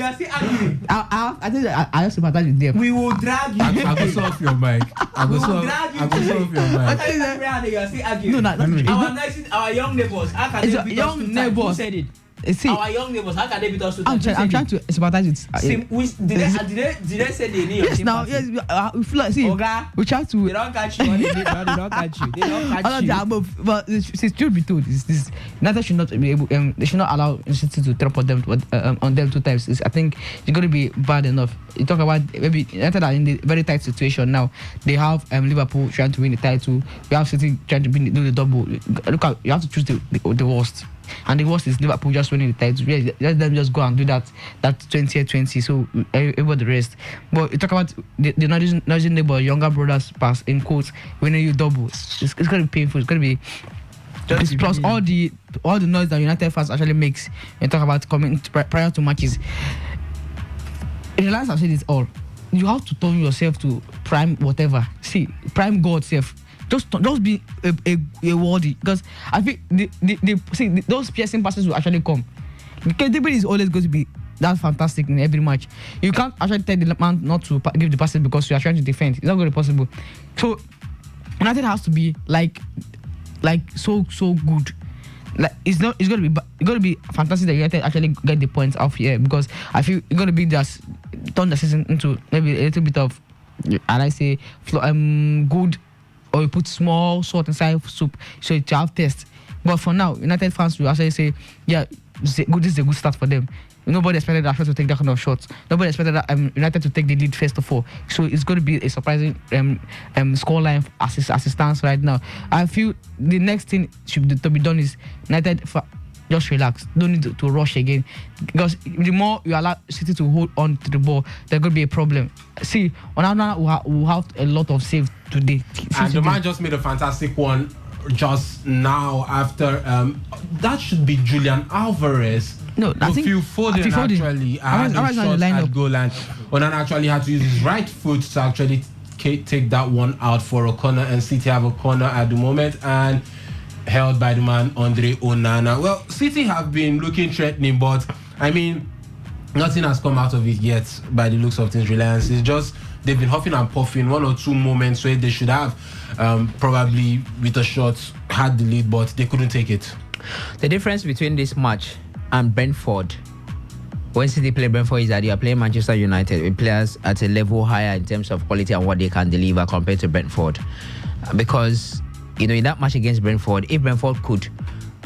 are still arguing. I think I just sympathize with them. We will drag you. I go solve your mic. I go solve your mic. You are still arguing. No, our young neighbors. How can they beat us 2 times? Who said it? See, our young neighbors, how can they beat us 2 I'm times? trying to sympathize with. Did they say they need your yes, now, yes, we feel like, see, we try to. They don't catch you. They don't catch you. They don't catch you. But truth be told, this United should not be able. They should not allow City to drop on them 2 times. I think it's going to be bad enough. You talk about maybe United are in the very tight situation now. They have Liverpool trying to win the title. We have City trying to do the double. Look at, you have to choose the worst. And the worst is Liverpool just winning the title. Let them just go and do that 20-20. So everybody the rest. But you talk about the noisy neighbor, younger brothers pass in quotes winning you double. It's gonna be painful. It's gonna be. Plus all the noise that United fans actually makes. You talk about coming prior to matches. Reliance has said it all. You have to turn yourself to prime whatever. See, prime God self. Just be a worthy, because I think those piercing passes will actually come. Because David is always going to be that fantastic in every match. You can't actually tell the man not to give the passes because you are trying to defend. It's not going to be possible. So United has to be like so good. Like it's going to be fantastic that United actually get the points off here, because I feel it's going to be just turn the season into maybe a little bit of, and I say good. Or you put small salt inside soup so you have taste. But for now, United fans will actually say, yeah, this is a good start for them. Nobody expected Rashford to take that kind of shots. Nobody expected United to take the lead first of all. So it's going to be a surprising scoreline as it stands right now. I feel the next thing to be done is United just relax. Don't need to rush again, because the more you allow City to hold on to the ball, there's going to be a problem. See, Onana will have a lot of save today. And the man just made a fantastic one just now after that should be Julian Alvarez. No, I think Phil Foden actually had a shot at goal, and Onana actually had to use his right foot to actually take that one out for a corner, and City have a corner at the moment and held by the man Andre Onana. Well, City have been looking threatening, but I mean, nothing has come out of it yet by the looks of things. Reliance is just, they've been huffing and puffing. 1 or 2 moments where they should have probably with a shot had the lead, but they couldn't take it. The difference between this match and Brentford when City play Brentford is that you are playing Manchester United with players at a level higher in terms of quality and what they can deliver compared to Brentford. Because, in that match against Brentford, if Brentford could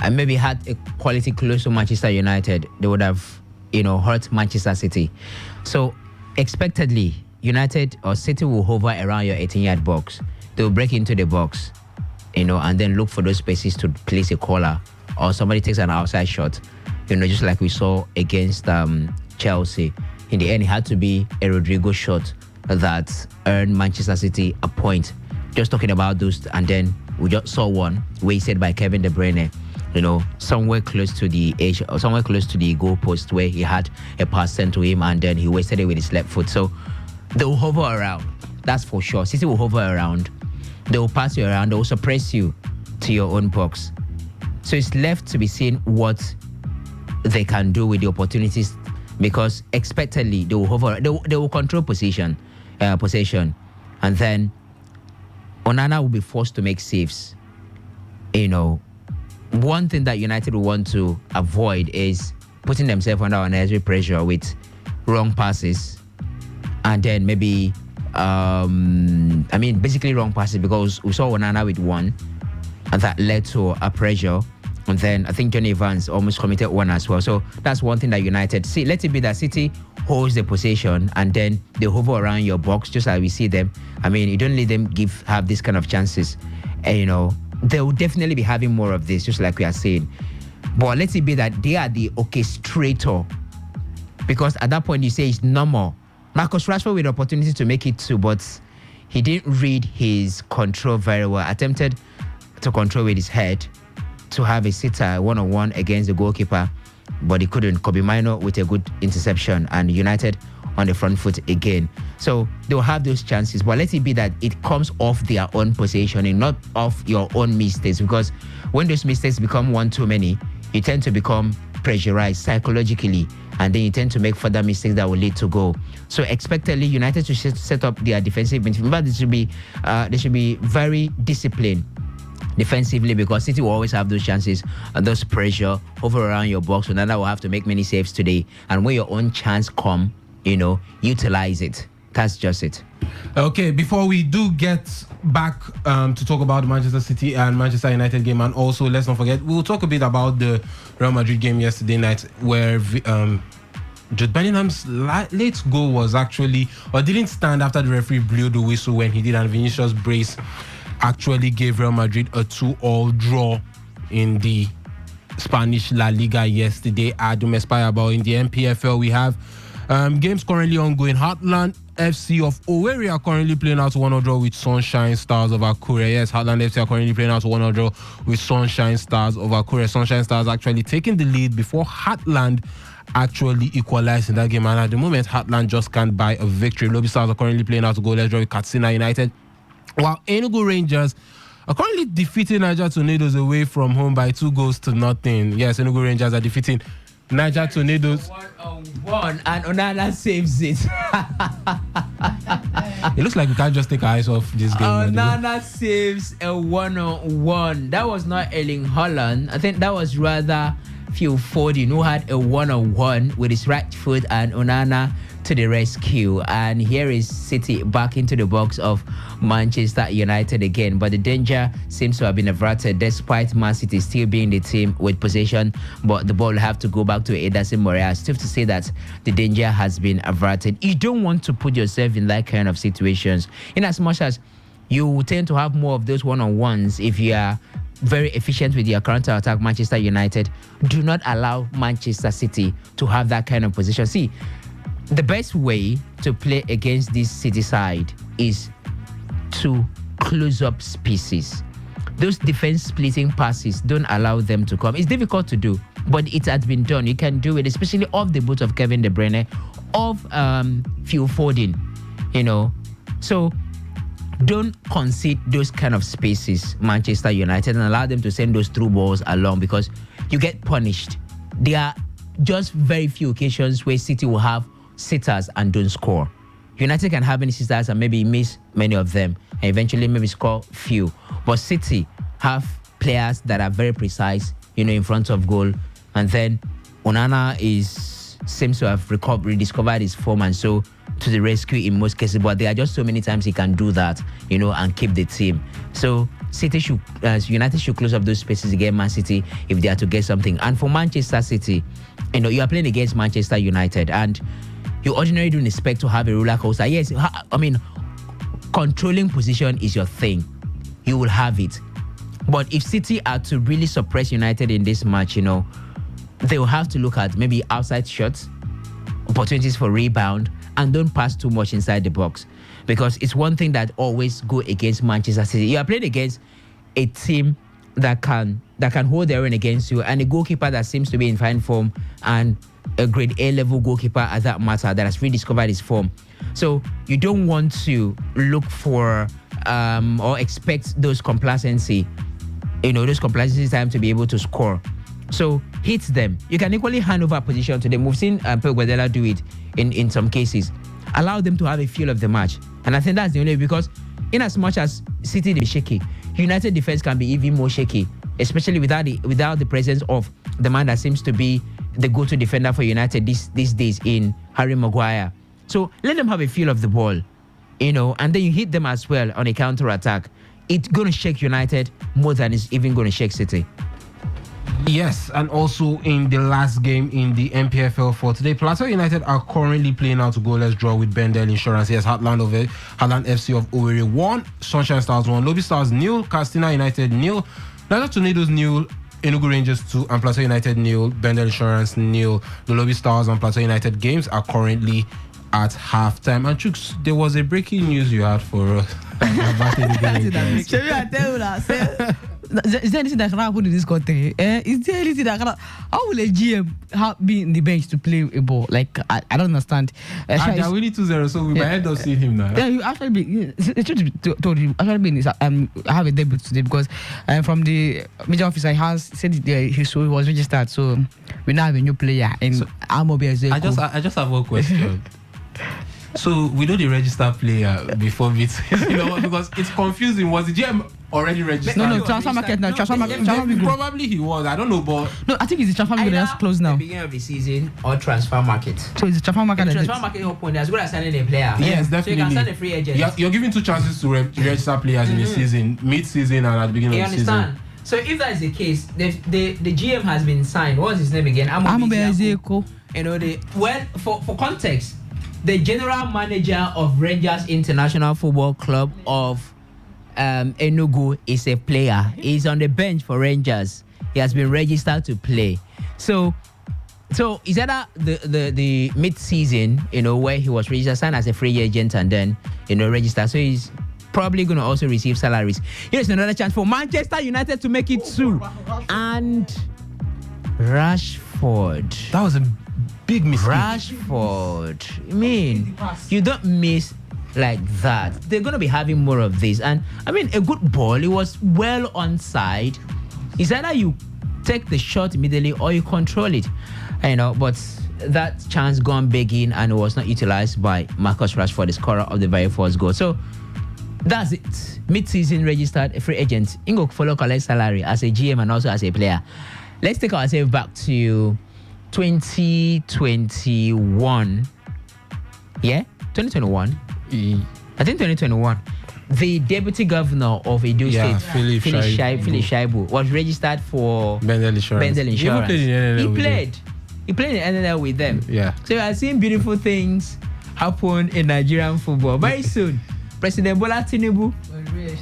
and maybe had a quality close to Manchester United, they would have, hurt Manchester City. So, expectedly, United or City will hover around your 18-yard box. They will break into the box, and then look for those spaces to place a corner, or somebody takes an outside shot, just like we saw against Chelsea. In the end, it had to be a Rodrigo shot that earned Manchester City a point. Just talking about those, and then we just saw one wasted by Kevin De Bruyne, somewhere close to the edge, or somewhere close to the goal post, where he had a pass sent to him, and then he wasted it with his left foot. So they will hover around, that's for sure. City will hover around, they will pass you around, they will suppress you to your own box. So it's left to be seen what they can do with the opportunities, because expectedly they will hover, they will control possession, and then Onana will be forced to make saves. One thing that United will want to avoid is putting themselves under unnecessary pressure with wrong passes, and then maybe, basically wrong passes, because we saw Onana with one, and that led to a pressure. And then I think Johnny Evans almost committed one as well. So that's one thing that United see. Let it be that City holds the possession and then they hover around your box, just like we see them. You don't let them have this kind of chances. And, they will definitely be having more of this, just like we are saying. But let it be that they are the orchestrator, because at that point you say it's normal. Marcus Rashford with the opportunity to make it too, but he didn't read his control very well. Attempted to control with his head to have a sitter one-on-one against the goalkeeper, but he couldn't. Kobe Mino with a good interception, and United on the front foot again. So they'll have those chances, but let it be that it comes off their own possession and not off your own mistakes, because when those mistakes become one too many, you tend to become pressurized psychologically, and then you tend to make further mistakes that will lead to goal. So expectedly, United to set up their defensive midfield, but they should be very disciplined defensively, because City will always have those chances and those pressure over around your box. So now will have to make many saves today, and when your own chance come, utilize it. That's just it. Okay, before we do get back to talk about the Manchester City and Manchester United game, and also let's not forget, we'll talk a bit about the Real Madrid game yesterday night, where Jude Bellingham's late goal was actually, or didn't stand after the referee blew the whistle when he did, and Vinicius Brace actually gave Real Madrid a 2-2 draw in the Spanish La Liga yesterday at Dumespayabal. In the MPFL, we have games currently ongoing. Heartland FC of Owerri are currently playing out 1-1 draw with Sunshine Stars of Akure. Yes, Heartland FC are currently playing out 1-1 draw with Sunshine Stars of Akure. Sunshine Stars actually taking the lead before Heartland actually equalized in that game. And at the moment, Heartland just can't buy a victory. Lobby Stars are currently playing out a goalless draw with Katsina United, while Enugu Rangers are currently defeating Niger Tornadoes away from home by 2-0. Yes, Enugu Rangers are defeating Niger Tornadoes 1-1, and Onana saves it. It looks like we can't just take our eyes off this game. Onana saves a 1-1. That was not Erling Haaland. I think that was rather Phil Foden, who had a 1-1 with his right foot, and Onana to the rescue. And here is City back into the box of Manchester United again, but the danger seems to have been averted despite Man City still being the team with possession, but the ball will have to go back to Ederson Moreira. Still to say that the danger has been averted. You don't want to put yourself in that kind of situations, in as much as you tend to have more of those one-on-ones. If you are very efficient with your counter-attack, Manchester United, do not allow Manchester City to have that kind of position. See, the best way to play against this City side is to close up spaces. Those defense splitting passes, don't allow them to come. It's difficult to do, but it has been done. You can do it, especially off the boot of Kevin De Bruyne, of Phil Foden, So don't concede those kind of spaces, Manchester United, and allow them to send those through balls along, because you get punished. There are just very few occasions where City will have sitters and don't score. United can have many sitters and maybe miss many of them, and eventually maybe score few. But City have players that are very precise, in front of goal. And then Onana is seems to have rediscovered his form and so to the rescue in most cases. But there are just so many times he can do that, and keep the team. So United should close up those spaces against Man City if they are to get something. And for Manchester City, you are playing against Manchester United, and you ordinarily don't expect to have a roller coaster. Yes, I mean, controlling position is your thing. You will have it. But if City are to really suppress United in this match, they will have to look at maybe outside shots, opportunities for rebound, and don't pass too much inside the box. Because it's one thing that always go against Manchester City. You are playing against a team that can hold their own against you, and a goalkeeper that seems to be in fine form, and a grade A level goalkeeper at that matter that has rediscovered his form. So you don't want to look for or expect those complacency time to be able to score. So hit them. You can equally hand over position to them. We've seen Pep Guardiola do it in some cases. Allow them to have a feel of the match. And I think that's the only way, because in as much as City is shaky, United defense can be even more shaky, especially without the presence of the man that seems to be the go-to defender for United these days in Harry Maguire. So let them have a feel of the ball, and then you hit them as well on a counter-attack. It's going to shake United more than it's even going to shake City. Yes, and also in the last game in the MPFL for today, Plateau United are currently playing out a goalless draw with Bendel Insurance. Yes, Heartland FC of Owerri 1, Sunshine Stars 1, Lobby Stars 0, Castina United 0, Niger Tornadoes 0, Enugu Rangers 2, and Plateau United 0, Bendel Insurance 0. The Lobby Stars and Plateau United games are currently at halftime. And Chooks, there was a breaking news you had for us. Is there anything that can happen in this country? Is there anything that can happen? How will a GM be in the bench to play a ball? Like, I don't understand. They are winning 2-0, so we might end up seeing him now. Yeah, you actually be. It's true to told you. Actually, be I have a debut today because from the major office I has said he was registered, so we now have a new player in Amobi. I just have one question. So we know the registered player before meet, because it's confusing. Was the GM already registered? No, transfer market now. Transfer market. Probably he was. I don't know, but no, I think it's the transfer market that's closed now. Beginning of the season or transfer market. So it's the transfer market. The transfer market open as well as signing a player. Yes, definitely. So you can sign a free agent. You're given 2 chances to register players in the season, mid-season and at the beginning of the season. Understand? So if that is the case, the GM has been signed. What's his name again? Amobi. For context, the general manager of Rangers International Football Club of Enugu is a player. He's on the bench for Rangers. He has been registered to play. So is that the mid-season, where he was registered, signed as a free agent and then, registered. So he's probably going to also receive salaries. Here's another chance for Manchester United to make it 2. And Rashford. That was a big mistake. Rashford. I mean, you don't miss like that. They're going to be having more of this. And, I mean, a good ball. It was well onside. It's either you take the shot immediately or you control it. But that chance gone begging and it was not utilized by Marcus Rashford, the scorer of the very first goal. So, that's it. Mid-season registered a free agent. Ingo follow collect salary as a GM and also as a player. Let's take ourselves back to 2021. Yeah? 2021? I think 2021. The deputy governor of Edo State, Philip Shaibu, was registered for Bendel Insurance. He played in NNL with them. Yeah. So I've seen beautiful things happen in Nigerian football. Very soon, President Bola Tinubu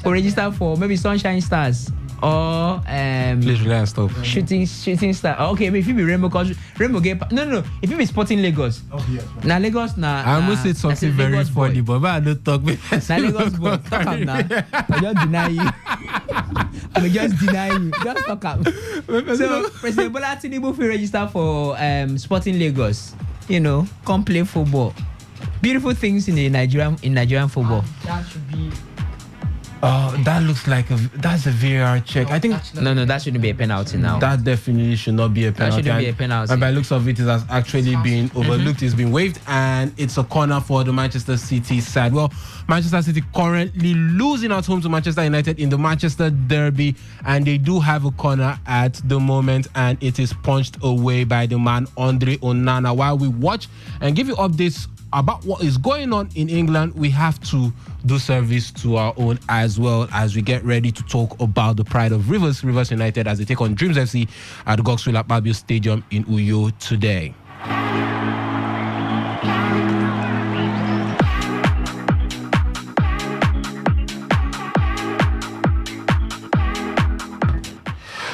will register for maybe Sunshine Stars or please rely and stop. Shooting star. Okay, but if you be Rainbow, because Rainbow get no. If you be Sporting Lagos. Oh yes. Right. Now Lagos now. I almost said something very funny, but I don't talk with. Now Lagos boy, talk up now. I just deny you. I just deny you. Just talk up. So President Bola Tinubu will register for Sporting Lagos. Come play football. Beautiful things in Nigerian football. That should be Oh, that looks like that's a VAR check. I think no, that shouldn't be a penalty now. That definitely should not be a penalty. That shouldn't be a penalty. And by looks of it has actually been overlooked. It's been waived, and it's a corner for the Manchester City side. Well, Manchester City currently losing at home to Manchester United in the Manchester Derby, and they do have a corner at the moment, and it is punched away by the man Andre Onana. While we watch and give you updates about what is going on in England, we have to do service to our own as well as we get ready to talk about the pride of Rivers United as they take on Dreams FC at the Goxwill Akpabio Stadium in Uyo today.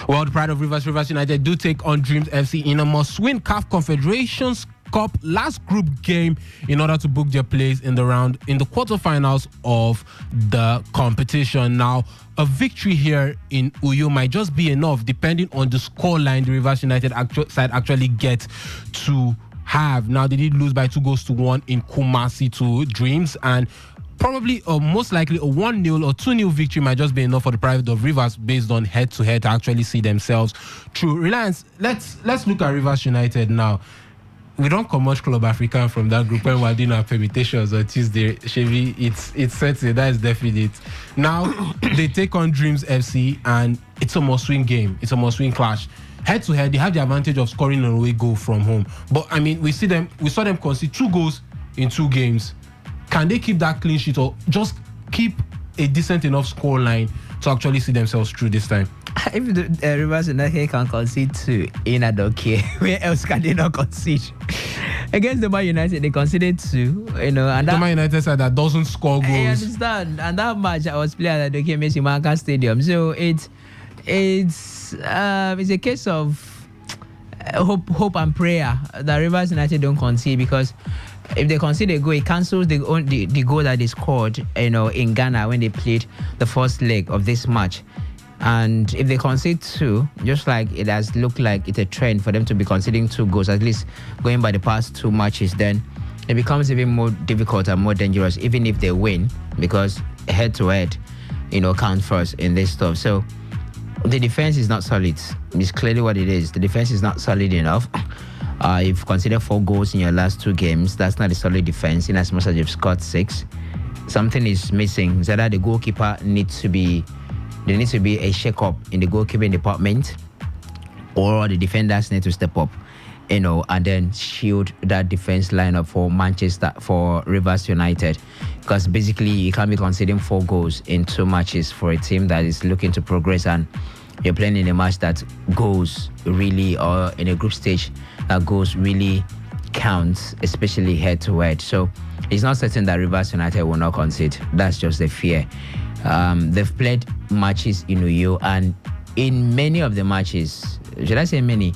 Well, the pride of Rivers United do take on Dreams FC in a must-win CAF Confederations Cup last group game in order to book their place in the quarterfinals of the competition. Now, a victory here in Uyo might just be enough, depending on the scoreline the Rivers United side actually get to have. Now, they did lose by 2-1 in Kumasi to Dreams, and probably most likely a 1-0 or 2-0 victory might just be enough for the pride of Rivers based on head-to-head to actually see themselves through. Reliance, let's look at Rivers United now. We don't come much Club African from that group when we're doing our permutations on Tuesday. Chevy, it's certain, that is definite. Now, they take on Dreams FC, and it's a must-win game. It's a must-win clash. Head-to-head, they have the advantage of scoring an away goal from home. But, I mean, we saw them concede 2 goals in 2 games. Can they keep that clean sheet or just keep a decent enough score line to actually see themselves through this time? If the Rivers United can concede 2, I don't care. Where else can they not concede? Against the Man United, they conceded 2, and the Man United side that doesn't score goals. I understand. And that match I was playing at the Messi Marca Stadium. So it's a case of hope and prayer that Rivers United don't concede, because if they concede a goal, it cancels the goal that they scored, in Ghana when they played the first leg of this match. And if they concede 2, just like it has looked like it's a trend for them to be conceding 2 goals, at least going by the past 2 matches, then it becomes even more difficult and more dangerous, even if they win, because head-to-head, count first in this stuff. So the defense is not solid. It's clearly what it is. The defense is not solid enough. You've considered 4 goals in your last 2 games. That's not a solid defense, in as much as you've scored 6. Something is missing. It's either the goalkeeper there needs to be a shake-up in the goalkeeping department, or the defenders need to step up, and then shield that defense lineup for Rivers United. Because basically, you can't be conceding 4 goals in 2 matches for a team that is looking to progress, and you're playing in a match that goes really, or in a group stage that goes really counts, especially head-to-head. So it's not certain that Rivers United will not concede. That's just the fear. They've played matches in Uyo, and in many of the matches, should I say many?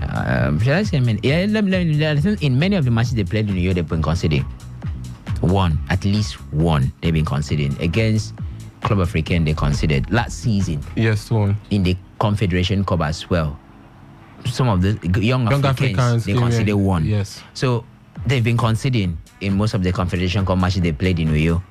Yeah, I think in many of the matches they played in Uyo, they've been conceding. At least one, they've been conceding. Against Club African, they conceded last season. Yes, one. In the Confederation Cup as well. Some of the young Africans they conceded 1. Yes. So they've been conceding in most of the Confederation Cup matches they played in Uyo.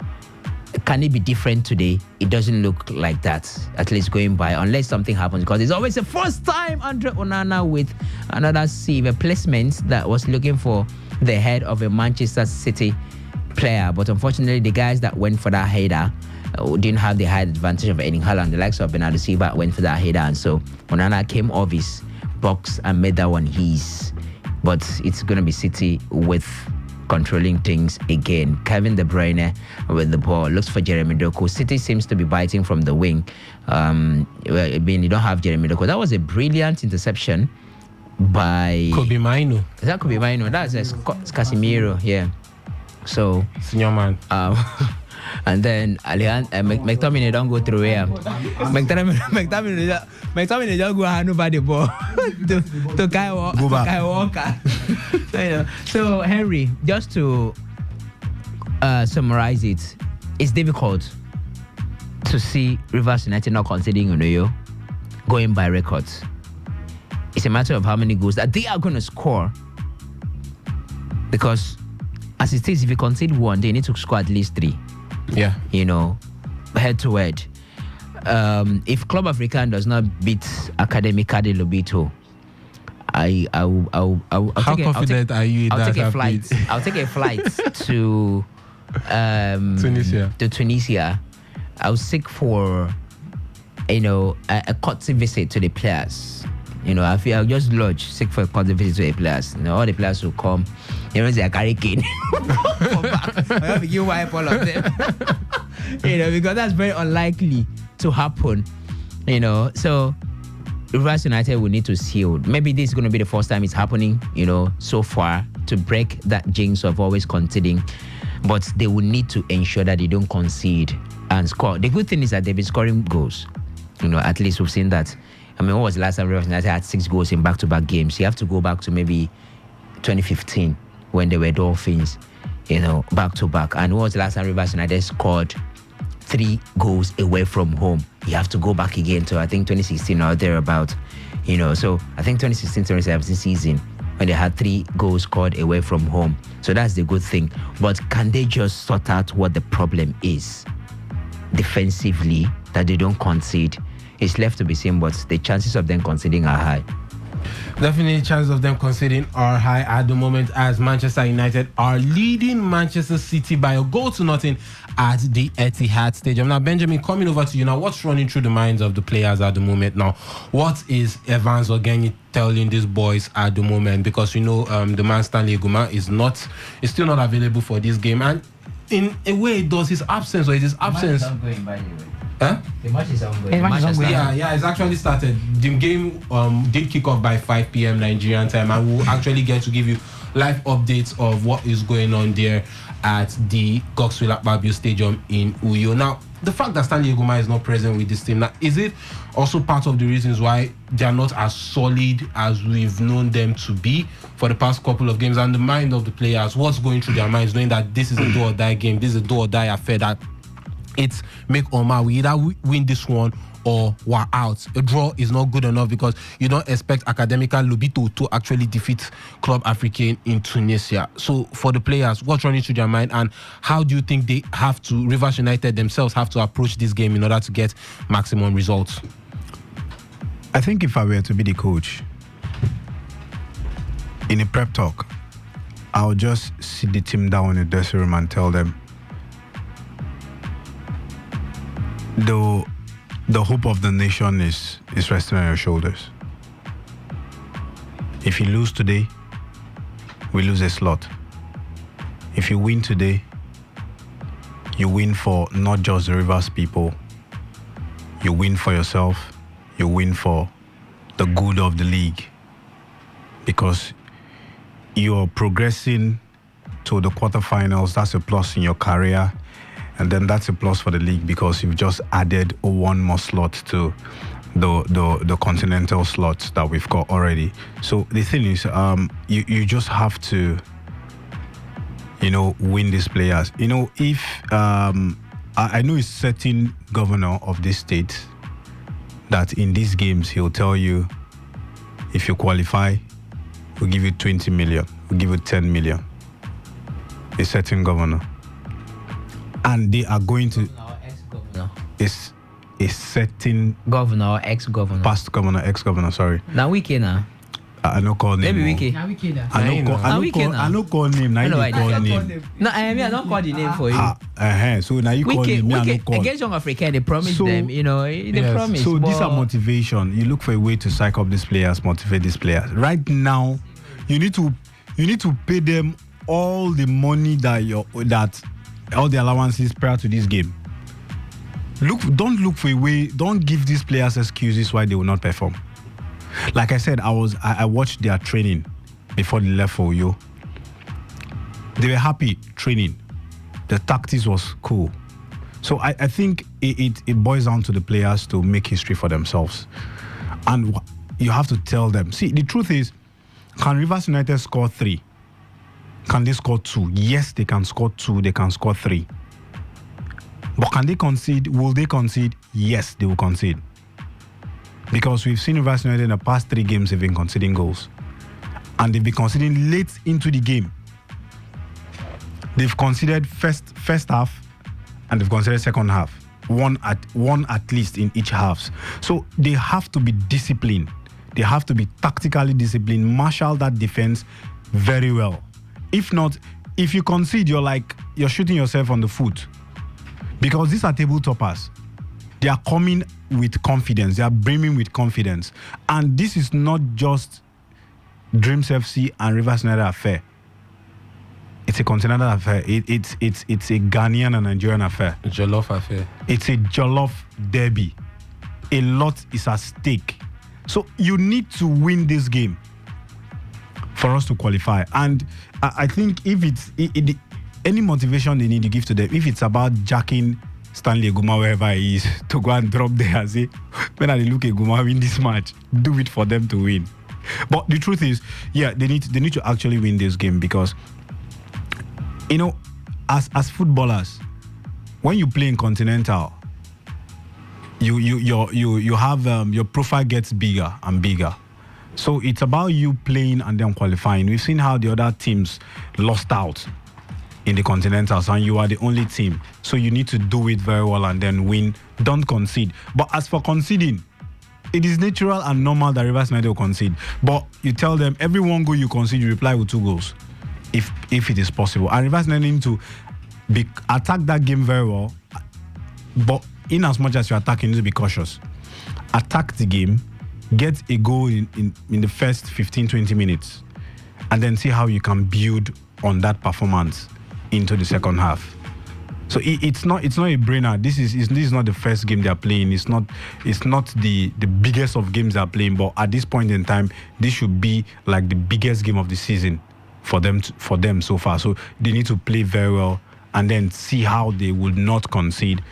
Can it be different today? It doesn't look like that, at least going by, unless something happens, because it's always the first time Andre Onana with another a placement that was looking for the head of a Manchester City player. But unfortunately, the guys that went for that header didn't have the high advantage of Erling Haaland. The likes of Bernardo Silva went for that header, and so Onana came off his box and made that one his. But it's going to be City with controlling things again. Kevin De Bruyne with the ball looks for Jeremy Doku. City seems to be biting from the wing. You don't have Jeremy Doku. That was a brilliant interception by Kobe Maino. Is that Kobe Maino? That's Casemiro. Yeah. So senior man. And then McTominay don't go through here. McTominay don't go hand over the ball to Kai Walker. So Henry, just to summarize it, it's difficult to see Rivers United not conceding Uyo, going by records. It's a matter of how many goals that they are going to score, because as it is, if you concede 1, they need to score at least 3. Yeah. head-to-head. If Club African does not beat Académica de Lobito, How confident are you in that? I'll take a flight to Tunisia. To Tunisia. I'll seek for a courtesy visit to the players. I'll just seek for a courtesy visit to the players. All the players will come. They are carrying cane. I have to give wipe all of them. Because that's very unlikely to happen. So Rivers United will need to seal. Maybe this is going to be the first time it's happening, so far, to break that jinx of always conceding. But they will need to ensure that they don't concede and score. The good thing is that they've been scoring goals. At least we've seen that. When was the last time Rivers United had 6 goals in back-to-back games? You have to go back to maybe 2015 when they were Dolphins, back-to-back. And when was the last time Rivers United scored 3 goals away from home? You have to go back again to, I think, 2016 or thereabout. So I think 2016-2017 season when they had 3 goals scored away from home. So that's the good thing. But can they just sort out what the problem is defensively, that they don't concede? It's left to be seen, but the chances of them conceding are high. Definitely, chances of them conceding are high at the moment, as Manchester United are leading Manchester City by a goal to nothing at the Etihad Stadium. Now, Benjamin, coming over to you now, what's running through the minds of the players at the moment now? What is Evans Ogeni telling these boys at the moment? Because the man Stanley Eguma is still not available for this game, and in a way, does his absence or is his absence? Huh? The match is ongoing. Yeah, it's actually started. The game did kick off by 5 p.m. Nigerian time, and we'll actually get to give you live updates of what is going on there at the Godswill Akpabio Stadium in Uyo. Now, the fact that Stanley Eguma is not present with this team, now, is it also part of the reasons why they are not as solid as we've known them to be for the past couple of games? And the mind of the players, what's going through their minds, knowing that this is a do or die game, this is a do or die affair, that it's make or mar. We either win this one or we're out. A draw is not good enough because you don't expect Académica Lobito to actually defeat Club Africain in Tunisia. So for the players, what's running through their mind, and how do you think Rivers United themselves have to approach this game in order to get maximum results? I think if I were to be the coach, in a prep talk, I'll just sit the team down in the dressing room and tell them, the hope of the nation is resting on your shoulders. If you lose today, we lose a slot. If you win today, you win for not just the Rivers people, you win for yourself, you win for the good of the league, because you're progressing to the quarterfinals. That's a plus in your career. And then that's a plus for the league because you've just added one more slot to the continental slots that we've got already. So the thing is, you just have to, win these players. If I know a certain governor of this state that in these games he'll tell you, if you qualify, we'll give you 20 million, we'll give you 10 million. A certain governor. And they are going to. It's a certain governor or ex-governor. Past governor, ex-governor. Sorry. Now Wiki now. I no call name. Maybe Wiki. I no call name. Now you call name. No, I don't call the name for you. So now you call name. Me I no call. Against Young Africa, they promise them. They promise. So these are motivation. You look for a way to psych up these players, motivate these players. Right now, you need to pay them all the money all the allowances prior to this game. Don't look for a way. Don't give these players excuses why they will not perform. Like I said, I watched their training before they left for Uyo. They were happy training. The tactics was cool. So I think it boils down to the players to make history for themselves. And you have to tell them. See, the truth is, can Rivers United score 3? Can they score 2? Yes, they can score 2. They can score 3. But can they concede? Will they concede? Yes, they will concede. Because we've seen Rivers United in the past 3 games have been conceding goals. And they've been conceding late into the game. They've conceded first half and they've conceded second half. one at least in each halves. So they have to be disciplined. They have to be tactically disciplined, marshal that defense very well. If not, if you concede, you're shooting yourself on the foot. Because these are table toppers. They are coming with confidence. They are brimming with confidence. And this is not just Dreams FC and Rivers United affair. It's a continental affair. It's a Ghanaian and Nigerian affair. Jollof affair. It's a Jollof derby. A lot is at stake. So you need to win this game for us to qualify. And I think if any motivation they need to give to them, if it's about jacking Stanley Eguma wherever he is to go and drop there and say, when I look at Eguma win this match, do it for them to win. But the truth is, they need to actually win this game because, as footballers, when you play in Continental, you have your profile gets bigger and bigger. So it's about you playing and then qualifying. We've seen how the other teams lost out in the Continentals, and you are the only team. So you need to do it very well and then win. Don't concede. But as for conceding, it is natural and normal that Rivers United will concede. But you tell them every one goal you concede, you reply with 2 goals, if it is possible. And Rivers United need to attack that game very well. But in as much as you attack, you need to be cautious. Attack the game, get a goal in the first 15-20 minutes, and then see how you can build on that performance into the second half. So it's not a brainer. This is not the first game they are playing. It's not the biggest of games they are playing. But at this point in time, this should be like the biggest game of the season for them so far. So they need to play very well and then see how they will not concede.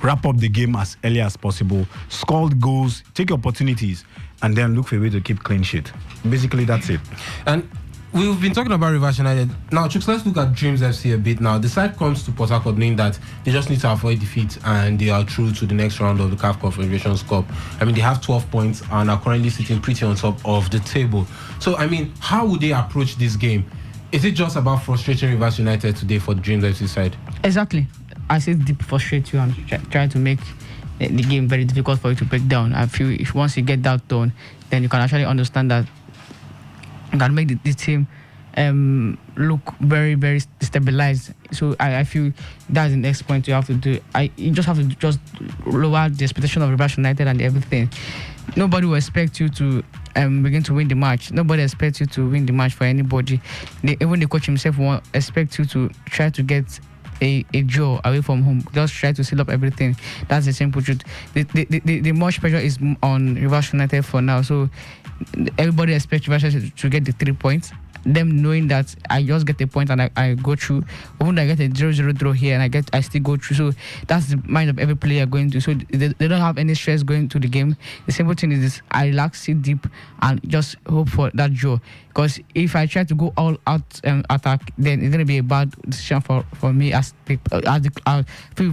Wrap up the game as early as possible. Score goals, take opportunities, and then look for a way to keep clean sheet. Basically, that's it. And we've been talking about Rivers United. Now, Chooks, let's look at Dreams FC a bit now. The side comes to Port Harcourt knowing that they just need to avoid defeat and they are through to the next round of the CAF Confederations Cup. I mean, they have 12 points and are currently sitting pretty on top of the table. So, I mean, how would they approach this game? Is it just about frustrating Rivers United today for the Dreams FC side? Exactly. I say deep frustrate you and try to make the game very difficult for you to break down. I feel if once you get that done, then you can actually understand that you can make the team look very, very stabilized. So I feel that's the next point you have to do. You just have to just lower the expectation of Rivers United and everything. Nobody will expect you to begin to win the match. Nobody expects you to win the match for anybody. Even the coach himself won't expect you to try to get a draw away from home. Just try to seal up everything. That's the simple truth. The much pressure is on Rivers United for now. So everybody expects Rivers United to get the 3 points. Them knowing that I just get a point and I go through. Even though I get a 0-0 draw here and I still go through. So that's the mind of every player going to. So they don't have any stress going to the game. The simple thing is this: I relax, sit deep, and just hope for that draw. Because if I try to go all out attack, then it's gonna be a bad decision for me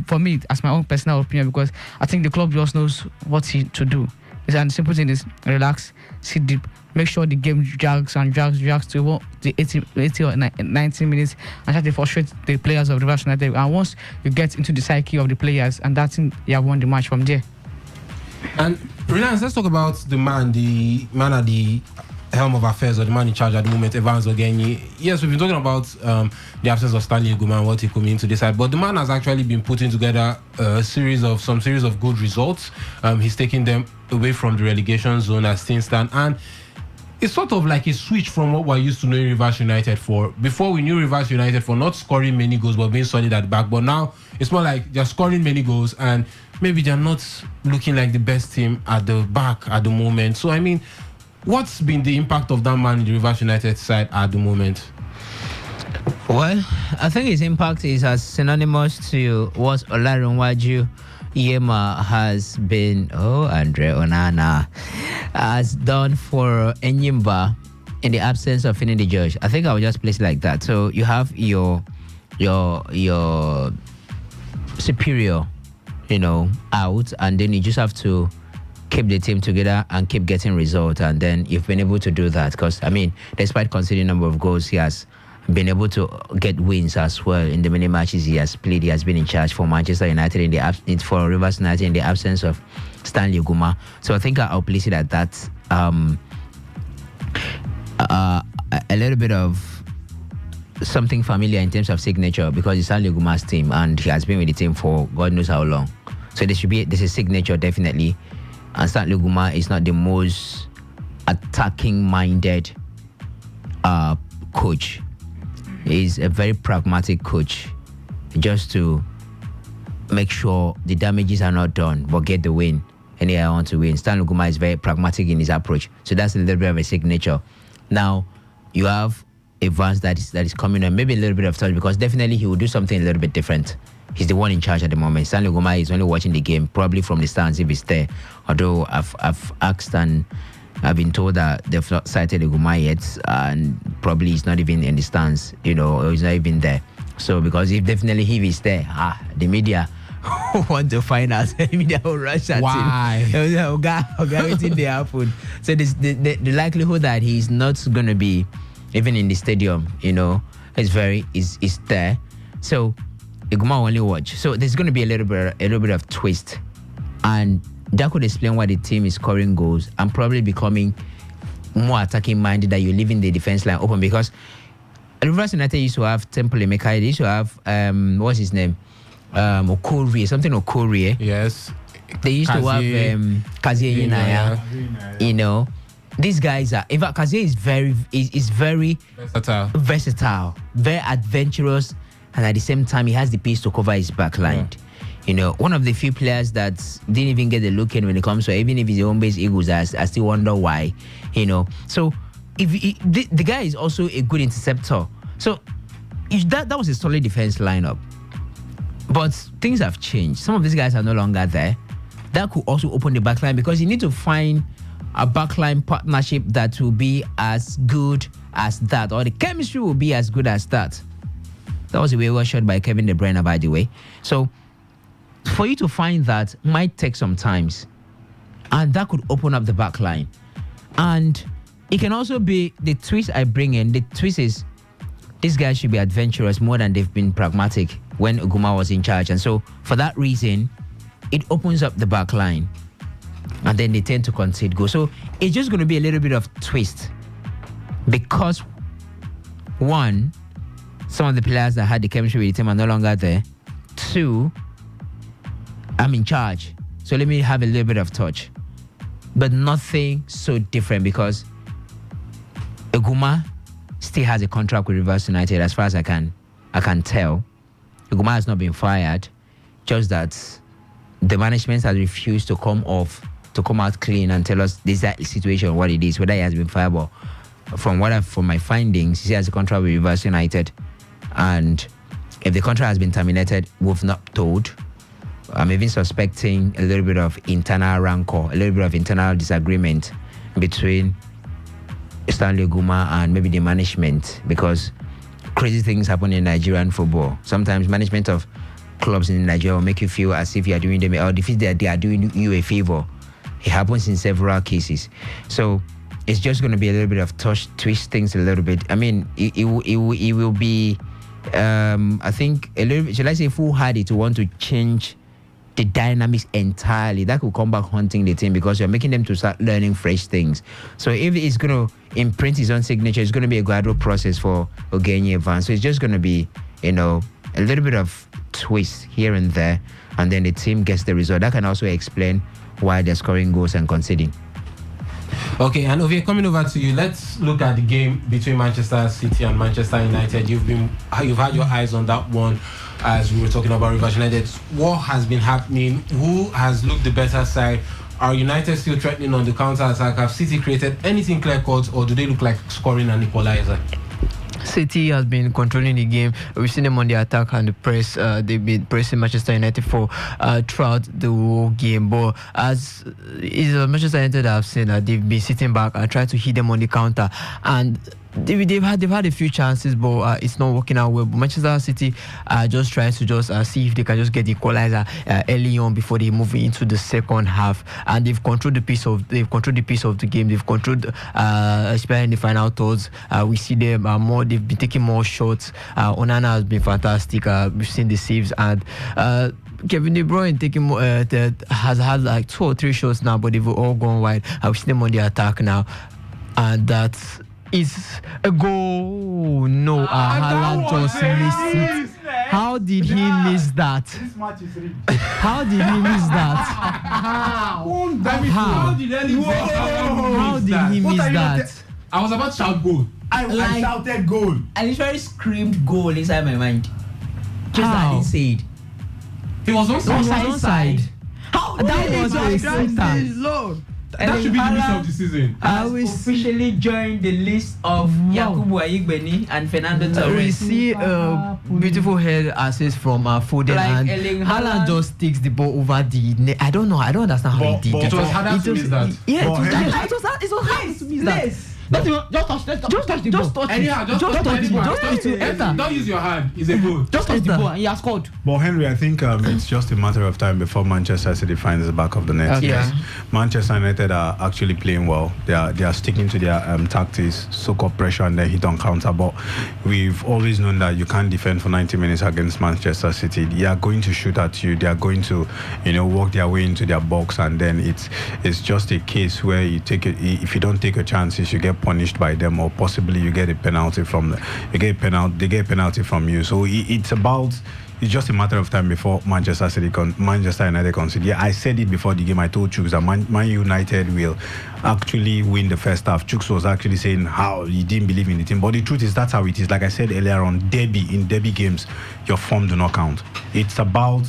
for me as my own personal opinion. Because I think the club just knows what to do. And the simple thing is relax, sit deep. Make sure the game drags to the 80 or 90 minutes and try to frustrate the players of Rivers United. And once you get into the psyche of the players, and that's it, you have won the match from there. And Reliance, let's talk about the man at the helm of affairs, or the man in charge at the moment, Evans Ogenyi. Yes, we've been talking about the absence of Stanley Eguma and what he could mean to this side, but the man has actually been putting together some series of good results. He's taking them away from the relegation zone as things stand, and it's sort of like a switch from what we're used to knowing Rivers United for. Before, we knew Rivers United for not scoring many goals but being solid at the back. But now it's more like they're scoring many goals and maybe they're not looking like the best team at the back at the moment. So, I mean, what's been the impact of that man in the Rivers United side at the moment? Well, I think his impact is as synonymous to what Olarunwaju Yema has been, Andre Onana has done for Enyimba in the absence of Finidi George. I think I would just place it like that. So you have your superior, out, and then you just have to keep the team together and keep getting results, and then you've been able to do that. Because, I mean, despite conceding number of goals, he has been able to get wins as well in the many matches he has played. He has been in charge for Manchester United for Rivers United in the absence of Stanley Guma. So I think I'll place it at that. A little bit of something familiar in terms of signature, because it's Stanley Guma's team and he has been with the team for God knows how long. So there's a signature definitely. And Stanley Guma is not the most attacking-minded coach. He's a very pragmatic coach, just to make sure the damages are not done, but get the win. And I want to win. Stanley Guma is very pragmatic in his approach. So that's a little bit of a signature. Now, you have Evans that is coming on, maybe a little bit of touch, because definitely he will do something a little bit different. He's the one in charge at the moment. Stanley Guma is only watching the game, probably from the stands if he's there. Although I've asked and I've been told that they've not sighted the Guma yet, and probably he's not even in the stands, or he's not even there. So because if he's there, the media want to find out. The media will rush at him. Why? Waiting the happen. So the likelihood that he's not going to be even in the stadium, is there. So Iguma only watch. So there's going to be a little bit of twist, and that could explain why the team is scoring goals and probably becoming more attacking minded, that you're leaving the defense line open. Because Rivers United used to have Temple Emeka. They used to have what's his name, Okorie. Yes. They used to have Kazie Inaya. These guys are. In fact, Kazie is very versatile, very adventurous, and at the same time, he has the pace to cover his back line. One of the few players that didn't even get the look in when it comes to, even if he's the home base Eagles, I still wonder why. So if the guy is also a good interceptor. So that was a solid defense lineup. But things have changed. Some of these guys are no longer there. That could also open the backline, because you need to find a backline partnership that will be as good as that, or the chemistry will be as good as that. That was a wayward shot by Kevin De Bruyne, by the way. So for you to find that might take some time, and that could open up the backline. And it can also be the twist I bring in. The twist is these guys should be adventurous more than they've been pragmatic when Guma was in charge. And so for that reason, it opens up the backline, and then they tend to concede goals. So it's just going to be a little bit of twist, because one, some of the players that had the chemistry with the team are no longer there. Two, I'm in charge, so let me have a little bit of touch, but nothing so different, because Guma still has a contract with Rivers United, as far as I can tell. Guma has not been fired, just that the management has refused to come out clean and tell us the exact situation, what it is, whether he has been fired. But from my findings, he has a contract with Rivers United, and if the contract has been terminated, we've not told. I'm even suspecting a little bit of internal rancor, a little bit of internal disagreement between Stanley Guma and maybe the management, because crazy things happen in Nigerian football. Sometimes management of clubs in Nigeria will make you feel as if you are doing them, or they are doing you a favor. It happens in several cases. So it's just going to be a little bit of twist things a little bit. I mean, it will be, I think, a little bit, shall I say, foolhardy to want to change the dynamics entirely. That could come back haunting the team, because you're making them to start learning fresh things. So if it's going to imprint his own signature, it's going to be a gradual process for Ogenye Evans. So it's just going to be, a little bit of twist here and there, and then the team gets the result. That can also explain why they're scoring goals and conceding. Okay, and Ovie, coming over to you, let's look at the game between Manchester City and Manchester United. You've had your eyes on that one as we were talking about Rivers United. What has been happening? Who has looked the better side? Are United still threatening on the counter attack? Have City created anything clear cut, or do they look like scoring an equalizer? City has been controlling the game. We've seen them on the attack and the press. They've been pressing Manchester United for throughout the whole game. But as is Manchester United have seen that they've been sitting back and trying to hit them on the counter. And they've had a few chances, but it's not working out well. But Manchester City are just trying to just see if they can just get the equalizer early on before they move into the second half, and they've controlled the piece of the game. They've controlled, especially in the final thirds. We see them more. They've been taking more shots. Onana has been fantastic. We've seen the saves, and Kevin De Bruyne has had like 2 or 3 shots now, but they've all gone wide. I've seen them on the attack now, and that is a goal. No, Haaland just missed it. How did he miss that? This match is rigged. How did he miss that? How did he miss that? I was about to shout goal. I shouted goal. I literally screamed goal inside my mind. Just like I didn't say it. He was onside. How? That was a sitter. Lord. That should be the miss of the season. I will officially join the list of Yakubu Aigbeni and Fernando Torres. We see a beautiful head assist from Foden, like and Haaland just takes the ball over the net. I don't understand how he did it. It was harder to miss that. Yeah, it was hard to miss that. Just touch the ball. Don't use your hand. It's a goal. Just touch the ball and he has scored. But Henry, I think it's just a matter of time before Manchester City finds the back of the net. Okay. Yes. Manchester United are actually playing well. They are sticking to their tactics, soak up pressure and then hit on counter. But we've always known that you can't defend for 90 minutes against Manchester City. They are going to shoot at you. They are going to, work their way into their box, and then it's just a case where if you don't take a chance, you get punished by them, or possibly you get a penalty from them. They get a penalty from you. So it's just a matter of time before Manchester United concede. Yeah, I said it before the game. I told Chooks that Man United will actually win the first half. Chooks was actually saying how he didn't believe in the team, but the truth is that's how it is. Like I said earlier on, in derby games, your form do not count. It's about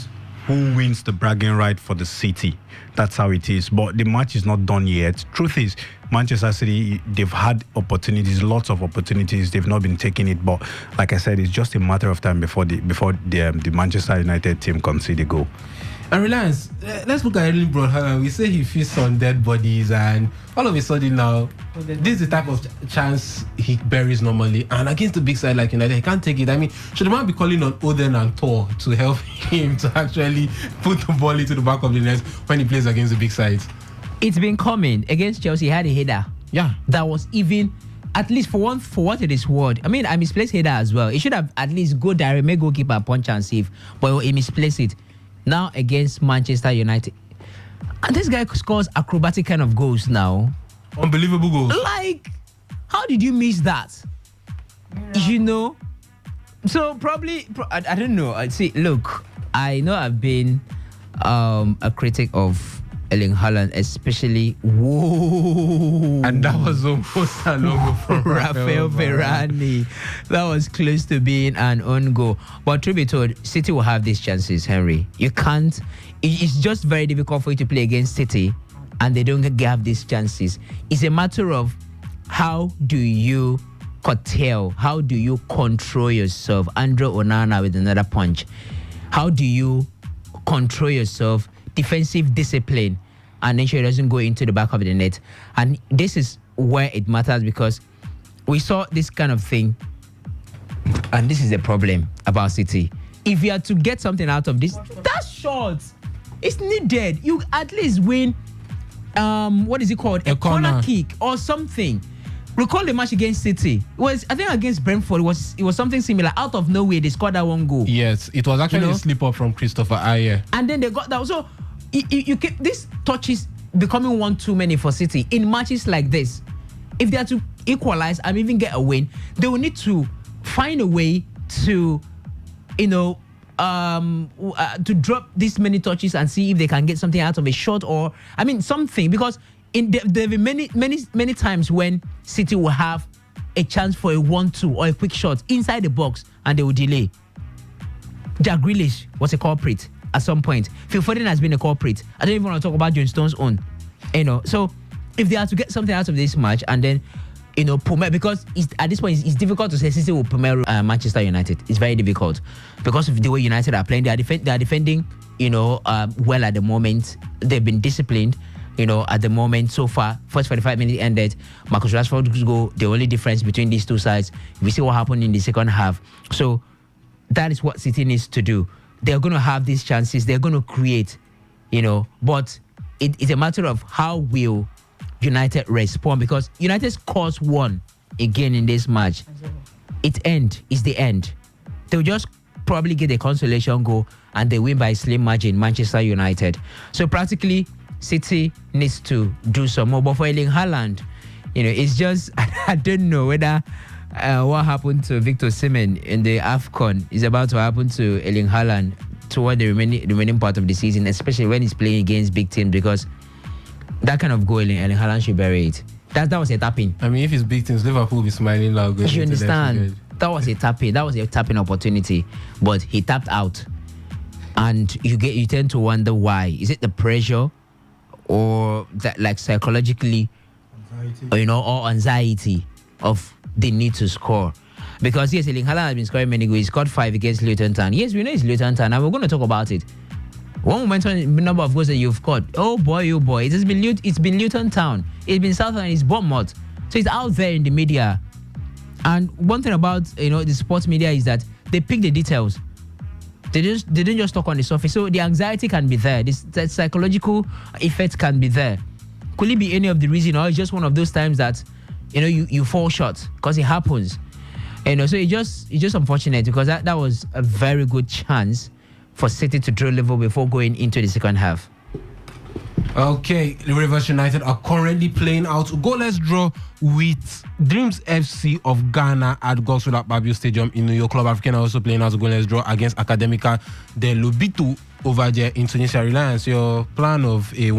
who wins the bragging right for the city. That's how it is. But the match is not done yet. Truth is, Manchester City, they've had opportunities, lots of opportunities. They've not been taking it. But like I said, it's just a matter of time before the Manchester United team concede a goal. And Reliance, let's look at Erling Braut Haaland. We say he feasts on dead bodies, and all of a sudden now, this is the type of chance he buries normally. And against the big side like United, he can't take it. I mean, should the man be calling on Oden and Thor to help him to actually put the ball into the back of the net when he plays against the big sides? It's been coming. Against Chelsea, he had a header. Yeah. That was even, at least for what it is worth. I mean, I misplaced header as well. It should have at least go direct, make goalkeeper punch and save. But he misplaced it. Now against Manchester United, and this guy scores acrobatic kind of goals now. Unbelievable goals. Like, how did you miss that? Yeah. So probably, I don't know. See, look, I know I've been a critic of Erling Haaland, especially and that was almost a logo from Rafael Varane. That was close to being an own goal. But truth be told, City will have these chances, Henry. You can't. It's just very difficult for you to play against City, and they don't have these chances. It's a matter of how do you curtail, how do you control yourself. Andre Onana with another punch. How do you control yourself? Defensive discipline, and ensure it doesn't go into the back of the net. And this is where it matters, because we saw this kind of thing, and this is the problem about City. If you are to get something out of this, that shot is needed. You at least win. What is it called? A corner kick or something. Recall the match against City. It was, I think, against Brentford. It was something similar. Out of nowhere, they scored that one goal. Yes, it was actually a slip up from Christopher Ayer. And then they got that. So you keep this touches becoming one too many for City in matches like this. If they are to equalize and even get a win, they will need to find a way to, to drop this many touches and see if they can get something out of a shot, or something, because there will be many times when City will have a chance for a 1-2 or a quick shot inside the box and they will delay. Jack Grealish was a culprit at some point. Phil Foden has been a culprit. I don't even want to talk about John Stones' own. So if they are to get something out of this match and then, Pumer, because at this point it's difficult to say City will Pumer Manchester United. It's very difficult because of the way United are playing. They are defending, well at the moment. They've been disciplined. at the moment so far. First 45 minutes ended. Marcus Rashford's goal, the only difference between these two sides. We see what happened in the second half. So that is what City needs to do. They're going to have these chances. They're going to create, but it's a matter of how will United respond, because United scores one again in this match. It's the end. They'll just probably get a consolation goal and they win by a slim margin, Manchester United. So practically, City needs to do some more. But for Erling Haaland, it's just, I don't know whether what happened to Victor Osimhen in the AFCON is about to happen to Erling Haaland toward the remaining part of the season, especially when he's playing against big teams, because that kind of goal, Erling Haaland should bury it. That was a tapping. I mean, if it's big teams, Liverpool will be smiling loud. You understand? That was a tapping. That was a tapping opportunity, but he tapped out, and you tend to wonder why. Is it the pressure, or that like psychologically, or anxiety of the need to score? Because yes, Erling Haaland has been scoring many goals. He scored 5 against Luton Town. Yes, we know it's Luton Town, and we're going to talk about it. One moment on the number of goals that you've scored. Oh boy, it's been Luton Town. It's been Southampton. It's Bournemouth. So it's out there in the media. And one thing about the sports media is that they pick the details. They didn't just talk on the surface. So the anxiety can be there. The psychological effect can be there. Could it be any of the reason, or it's just one of those times that you fall short, because it happens. So it's just unfortunate, because that was a very good chance for City to draw Liverpool before going into the second half. Okay, Rivers United are currently playing out a goalless draw with Dreams FC of Ghana at Godswill Akpabio Stadium in New York. Club African are also playing out a goalless draw against Academica de Lobito over there in Tunisia. Reliance, your plan of a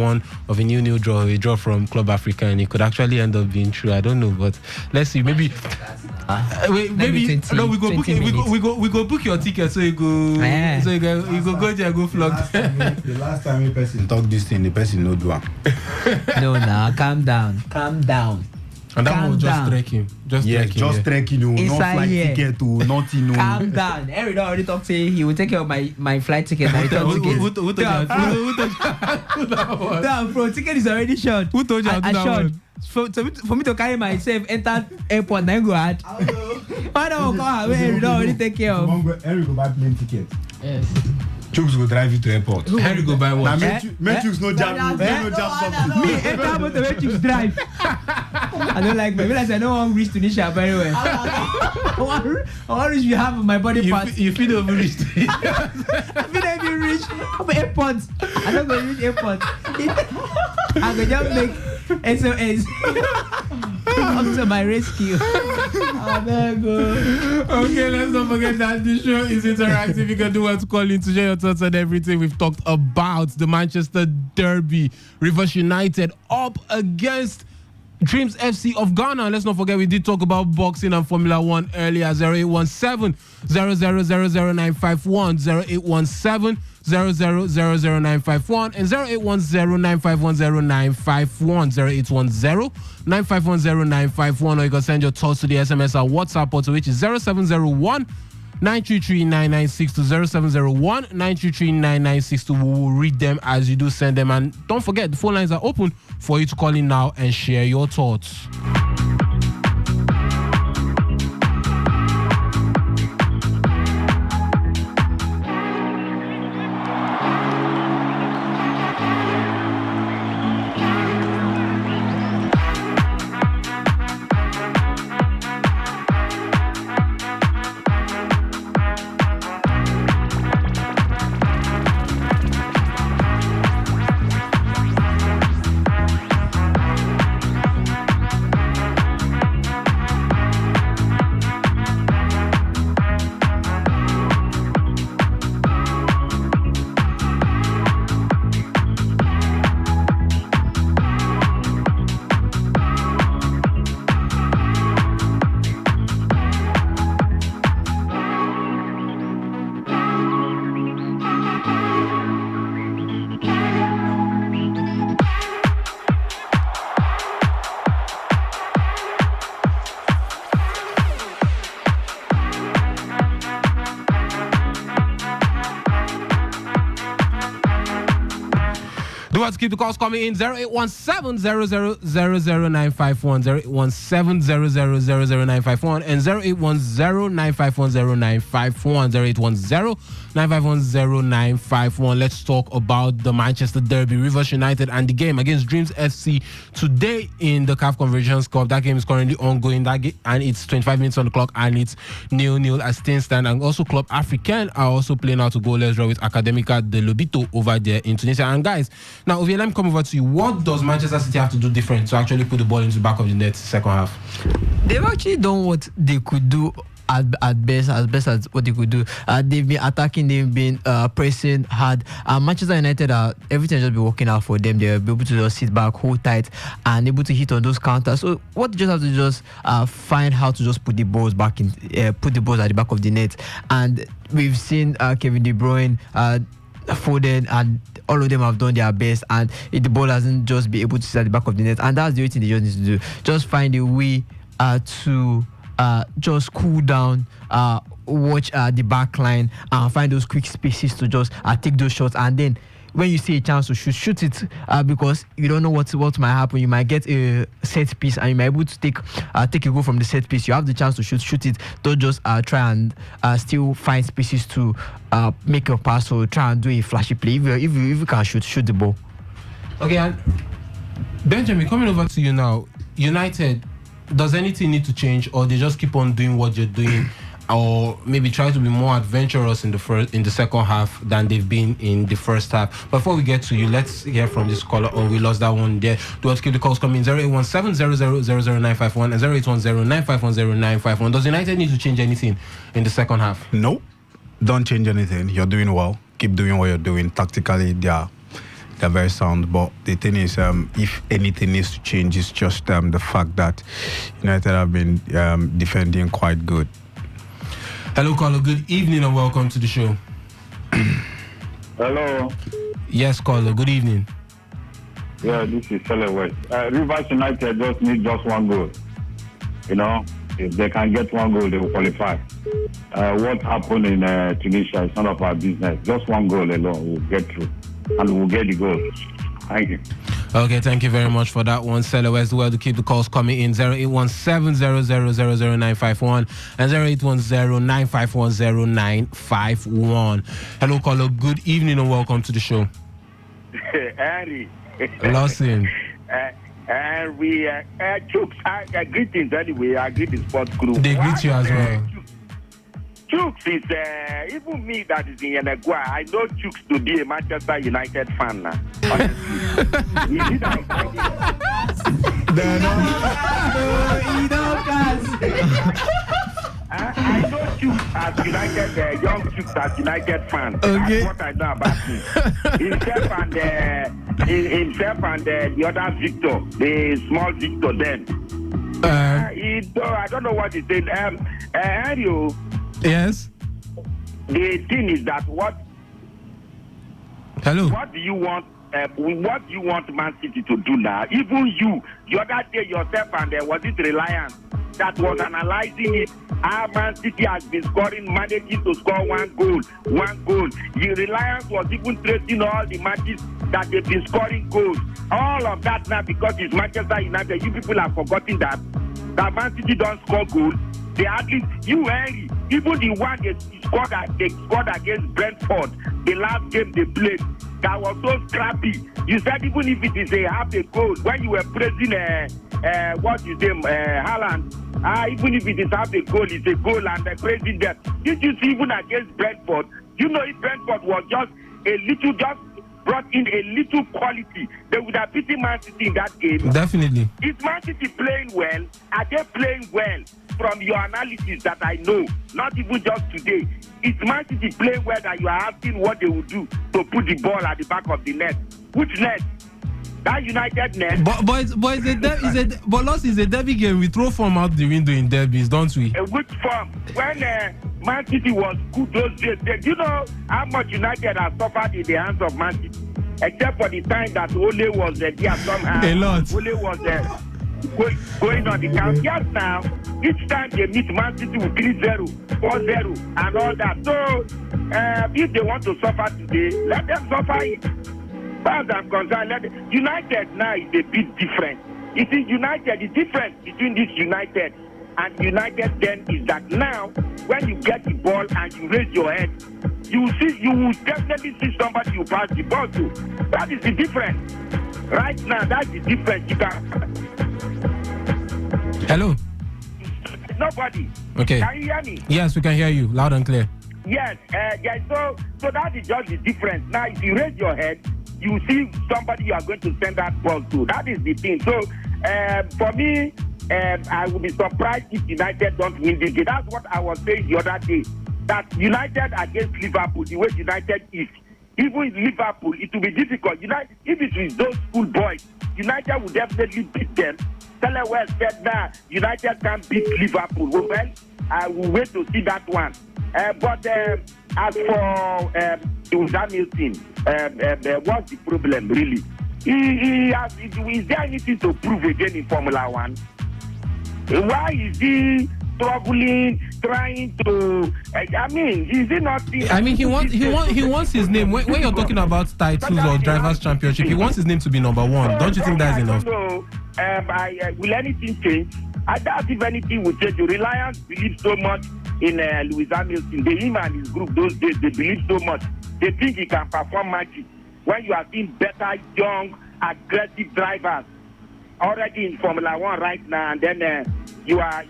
new draw, a draw from Club Africa, and it could actually end up being true. I don't know, but let's see. Maybe maybe 20, no. We go book your ticket, so you go go there, go flog. The last time a person talk this thing, the person no do. No, calm down. And that was just trekking. Just trekking. No flight ticket to nothing. Calm down. Eric already talked, say he will take care of my flight ticket. My return ticket. Who told you that? Bro, ticket is already short. Who told you how to do that one? For me to carry myself, enter airport, then go out. Why don't I go? Eric already take care of. Eric go buy plane ticket. Yes. Chooks will drive you to airport. Henry go buy one. Chooks no jam. No jam something. Me, every time I Chooks drive. I don't like me. I don't want to reach Tunisia very well. I want to reach you have my body parts. You feel over reach Tunisia. I feel like you reach airport. I don't go reach airport. I go just make SOS. Come to my rescue. Okay, let's not forget that the show is interactive. You can do what's calling to share your thoughts on everything we've talked about. The Manchester Derby, Rivers United up against Dreams FC of Ghana. Let's not forget we did talk about boxing and Formula 1 earlier. 0817 0000951, 0817 0000951 and 0810-951-0951, 0810-951-0951, or you can send your thoughts to the SMS or WhatsApp portal, which is 0701 933-9962, 0701 933-9962. We will read them as you do send them, and don't forget the phone lines are open for you to call in now and share your thoughts. Remember to keep the calls coming in 0817 0000951, 0817 0000951, and 0810 9510951, 0810 9510951. Let's talk about the Manchester Derby, Rivers United, and the game against Dreams FC today in the CAF Convergence Cup. That game is currently ongoing, and it's 25 minutes on the clock, and it's 0-0 as things stand. And also Club Africain are also playing out a goalless draw with Academica de Lobito over there in Tunisia. And guys, now Ovie, let me come over to you. What does Manchester City have to do different to actually put the ball into the back of the net second half? They've actually done what they could do at best as what they could do. They've been attacking, they've been pressing hard. Manchester United, everything just be working out for them. They'll be able to just sit back, hold tight, and able to hit on those counters. So what they just have to just find how to just put the balls back in, put the balls at the back of the net. And we've seen Kevin De Bruyne, Foden, and all of them have done their best, and the ball hasn't just be able to sit at the back of the net. And that's the only thing they just need to do. Just find a way to just cool down, watch the back line, and find those quick spaces to just take those shots. And then when you see a chance to shoot it, because you don't know what might happen. You might get a set piece, and you might be able to take a goal from the set piece. You have the chance to shoot it. Don't just try and still find spaces to make your pass or try and do a flashy play. If you can shoot the ball. Okay, and Benjamin, coming over to you now. United, does anything need to change, or they just keep on doing what you're doing, or maybe try to be more adventurous in the second half than they've been in the first half? Before we get to you, let's hear from this caller. Oh, we lost that one there. Do want to keep the calls coming? 0817 0000951 and 0810 9510951. Does United need to change anything in the second half? No, don't change anything. You're doing well. Keep doing what you're doing. Tactically, they're very sound, but the thing is, if anything needs to change, it's just the fact that United have been defending quite good. Hello, caller. Good evening and welcome to the show. Hello. Yes, caller. Good evening. Yeah, this is Sele West. Rivers United just need just one goal. You know, if they can get one goal, they will qualify. What happened in Tunisia is none of our business. Just one goal alone will get through, and we'll get the goal. Thank you. Okay, thank you very much for that one, Sele West. Well, to keep the calls coming in 0817 0000951 and 0810 9510951. Hello, caller. Good evening and welcome to the show. Harry. Lawson. And we Chooks, greetings anyway. I greet the sports group. They greet you as well. Chooks is even me that is in Yenagua. I know Chooks to be a Manchester United fan now. Honestly, I know Chooks as United, young Chooks as United fan. Okay. That's what I know about him. Himself and the other Victor, the small Victor then. I don't know what he said. Harry. Yes. The thing is that Hello. What do you want? What do you want Man City to do now? Even you, the other day yourself, and was it Reliance that was analyzing it? How Man City has been managing to score one goal. The Reliance was even tracing all the matches that they've been scoring goals. All of that now because it's Manchester United. You people have forgotten that Man City don't score goals. They hardly, Henry, even the one they scored against Brentford, the last game they played, that was so scrappy. You said even if it is a half a goal, when you were praising Haaland, even if it is half a goal, it's a goal, and praising them. Did you see even against Brentford? You know, if Brentford was just brought in a little quality, they would have beaten Man City in that game. Definitely. Is Man City playing well? Are they playing well? From your analysis that I know, not even just today, is Man City playing well that you are asking what they will do to put the ball at the back of the net? Which net? That United net? But loss is a derby game. We throw form out the window in derbies, don't we? Which form? When Man City was good those days, do you know how much United has suffered in the hands of Man City? Except for the time that Ole was there somehow. A lot. Ole was there. Going on the count. Yes, now, each time they meet Man City with 3-0, 4-0, and all that. So, if they want to suffer today, let them suffer it. as I'm concerned, United now is a bit different. You see, United, the difference between this United and United then is that now, when you get the ball and you raise your head, you will definitely see somebody you pass the ball to. That is the difference. Right now, that's the difference. You can. Hello. Nobody. Okay. Can you hear me? Yes, we can hear you loud and clear. Yes. So that is just the difference. Now, if you raise your head, you see somebody you are going to send that ball to. That is the thing. So, for me, I would be surprised if United don't win this game. That's what I was saying the other day. That United against Liverpool, the way United is, even Liverpool, it will be difficult. United, if it is those school boys, United will definitely beat them. West said that United can't beat Liverpool. Well, I will wait to see that one. But as for Hamilton, what's the problem really? Is there anything to prove again in Formula One? Why is he struggling, trying to? I mean, is he not? I mean, he wants his name. When you're talking about titles or drivers' championship, he wants his name to be number one. Don't you think that's enough? No. Will anything change? I doubt if anything will change. The Reliance believes so much in Lewis Hamilton. Him and his group those days, they believe so much. They think he can perform magic. When you are seeing better, young, aggressive drivers already in Formula One right now, and then you are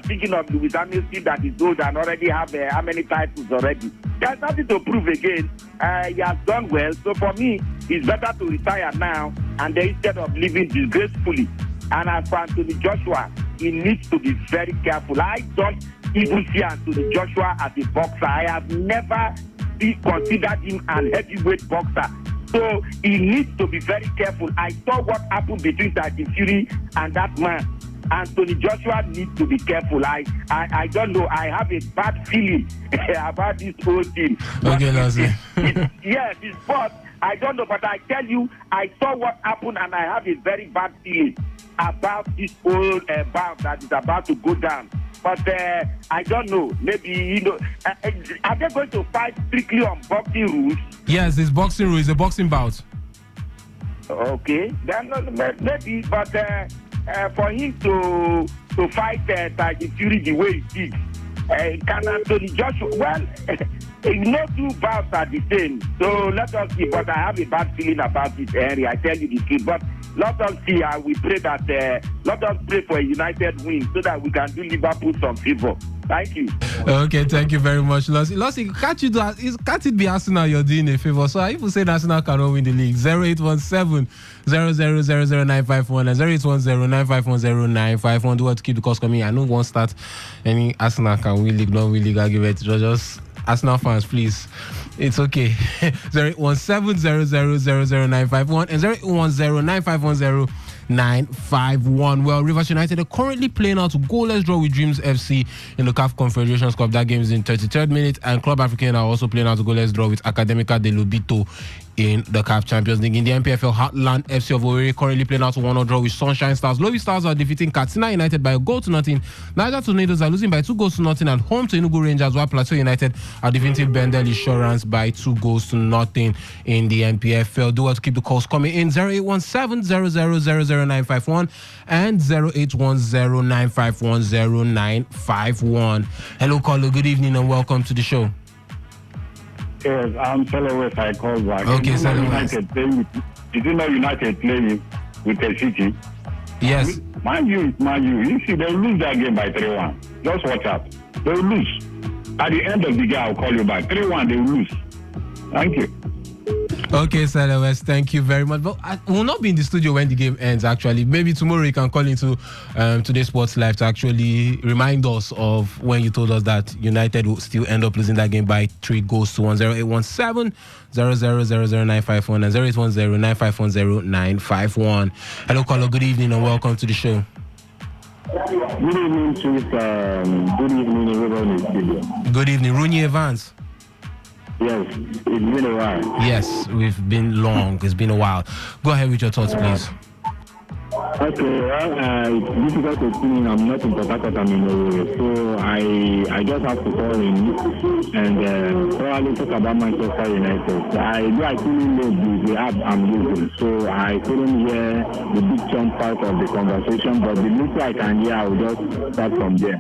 thinking of Lewis Hamilton that is old and already have how many titles already. There's nothing to prove again. He has done well. So for me, it's better to retire now and then instead of living disgracefully. And as for Anthony Joshua, he needs to be very careful. I don't even see Anthony Joshua as a boxer. I have never considered him an heavyweight boxer. So he needs to be very careful. I saw what happened between Tyson Fury and that man. Anthony Joshua needs to be careful. I don't know. I have a bad feeling about this whole thing. Okay, Lassie. Yes, it's bad. I don't know, but I tell you, I saw what happened and I have a very bad feeling about this whole bout that is about to go down. But I don't know. Maybe, are they going to fight strictly on boxing rules? Yes, it's boxing rules. It's a boxing bout. Okay. Then maybe, but for him to fight Tyson Fury the way he did, can Anthony Joshua, well, no two bouts are the same. So let us see. But I have a bad feeling about it, Henry. I tell you the truth. But let us see. We pray that let us pray for a United win so that we can do Liverpool some favor. Thank you. Okay, thank you very much, Lossie. Can't it be Arsenal you're doing a favor? So I even say Arsenal cannot win the league. 0817 0000951 and 081095100951. Do what to keep the cost coming. I know won't start any Arsenal can win league, not win league argument. Just Arsenal fans, please. It's okay. 0817 0000951 and 081095100951. Well, Rivers United are currently playing out a goalless draw with Dreams FC in the CAF Confederations Cup. That game is in 33rd minute, and Club African are also playing out a goalless draw with Academica de Lobito in the CAF Champions League. In the MPFL, Heartland FC of Owerri currently playing out a 1-0 draw with Sunshine Stars. Lowy Stars are defeating Katsina United by a goal to nothing. Niger Tornadoes are losing by 2 goals to nothing at home to Enugu Rangers, while Plateau United are defeating Bendel Insurance by 2 goals to nothing in the MPFL. Do what to keep the calls coming in. 0817 0000951 and 081095100951. Hello, caller. Good evening and welcome to the show. Yes, I'm West. I call back. Okay, West. Did you know United playing with a City? Yes. Mind you. You see, they'll lose that game by 3-1. Just watch out. They'll lose. At the end of the game, I'll call you back. 3-1, they'll lose. Thank you. Okay, Sir West, thank you very much. But I will not be in the studio when the game ends, actually. Maybe tomorrow you can call into Today Sports Live to actually remind us of when you told us that United will still end up losing that game by 3 goals to 1. 0817 0000951 and 081095100951. Hello, caller. Good evening and welcome to the show. Good evening, Chief. Good evening, everyone in the studio. Good evening, Rooney Evans. Yes, it's been a while. Yes, we've been long. It's been a while. Go ahead with your thoughts, please. Okay, well, it's difficult to explain. I'm not in Port Harcourt, I'm in Owerri. So I just have to call in and probably talk about Manchester United. I couldn't know the app I'm using, so I couldn't hear the big chunk part of the conversation, but the little I can hear, I will just start from there.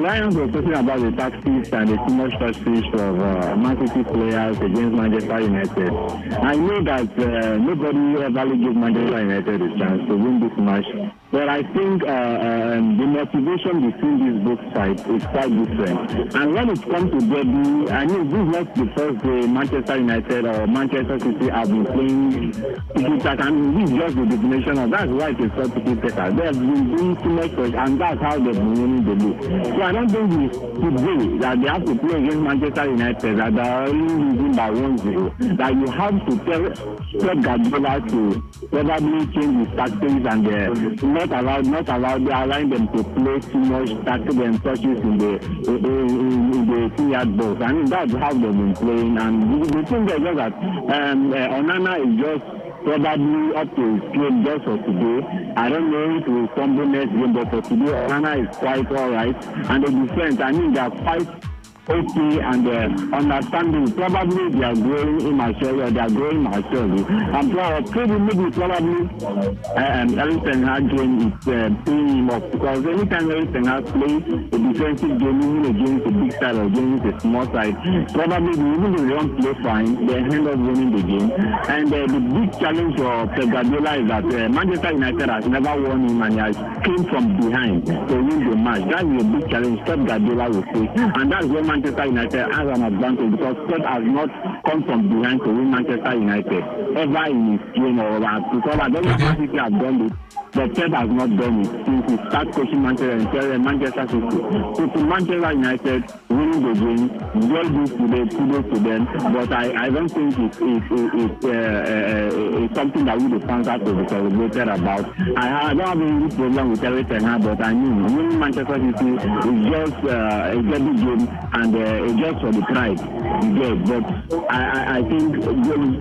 Ryan was talking about the tactics and the too much tactics of Man City players against Manchester United. I know that nobody ever gives Manchester United a chance to win this match, but I think the motivation between these both sides is quite different. And when it comes to derby, I mean, this is not the first day Manchester United or Manchester City have been playing tiki-taka. I mean, this is just the definition of that's why it is called tiki-taka. They have been doing too much, and that's how they've been winning the league. So I don't think it's today that they have to play against Manchester United that they are only losing by 1-0. That you have to tell Pep Guardiola to probably change his tactics and not allowing them to play too much tactics and touches in the 2-yard box. I mean, that's how they've been playing. And the thing is just that Onana is just probably up to his game just for today. I don't know if he will stumble next game, but for today, Onana is quite all right. And the defense, I mean, they are quite okay and understanding. Probably they are growing immaturely, or they are growing maturely. And maybe Eric Ten Hag game is paying him off, because anytime Eric Ten Hag plays a defensive game, even against a big side or against a small side, probably even if they don't play fine, they end up winning the game. And the big challenge for Pep Guardiola is that Manchester United has never won him, and he has came from behind to win the match. That is a big challenge Pep Guardiola will face, and that's where Manchester United has an advantage, because Pep has not come from behind to win Manchester United ever in his game, or because I don't know how City have done it, but Pep has not done it since he started coaching Manchester City. So to Manchester United winning the game, well due to them, but I don't think it's something that we the fans have to be celebrated about. I don't have any problem with Eric Ten Hag, but I mean, winning Manchester City is just a derby game, and just for the pride you get. But I think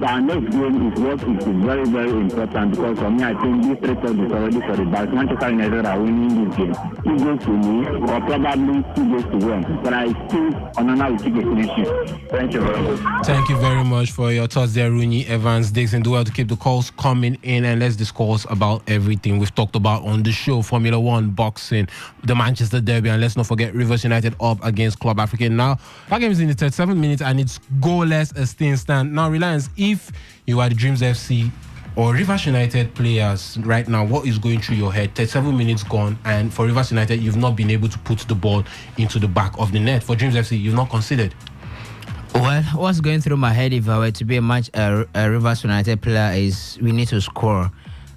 our next game is what is very, very important, because for me, I think this record is already for the back. Manchester United are winning this game 2 goals to me, or probably 2 goals to 1. But I think Onana will keep a clean sheet. Thank you very much. Thank you very much for your thoughts there, Rooney, Evans, Dixon. Do well to keep the calls coming in, and let's discuss about everything we've talked about on the show: Formula One, boxing, the Manchester Derby, and let's not forget Rivers United up against Club Africa. Now, that game is in the 37th minute, and it's goalless, a still stand. Now, Reliance, if you are the Dreams FC or Rivers United players right now, what is going through your head? 37 minutes gone, and for Rivers United, you've not been able to put the ball into the back of the net. For Dreams FC, you've not considered. Well, what's going through my head if I were to be a Rivers United player is we need to score.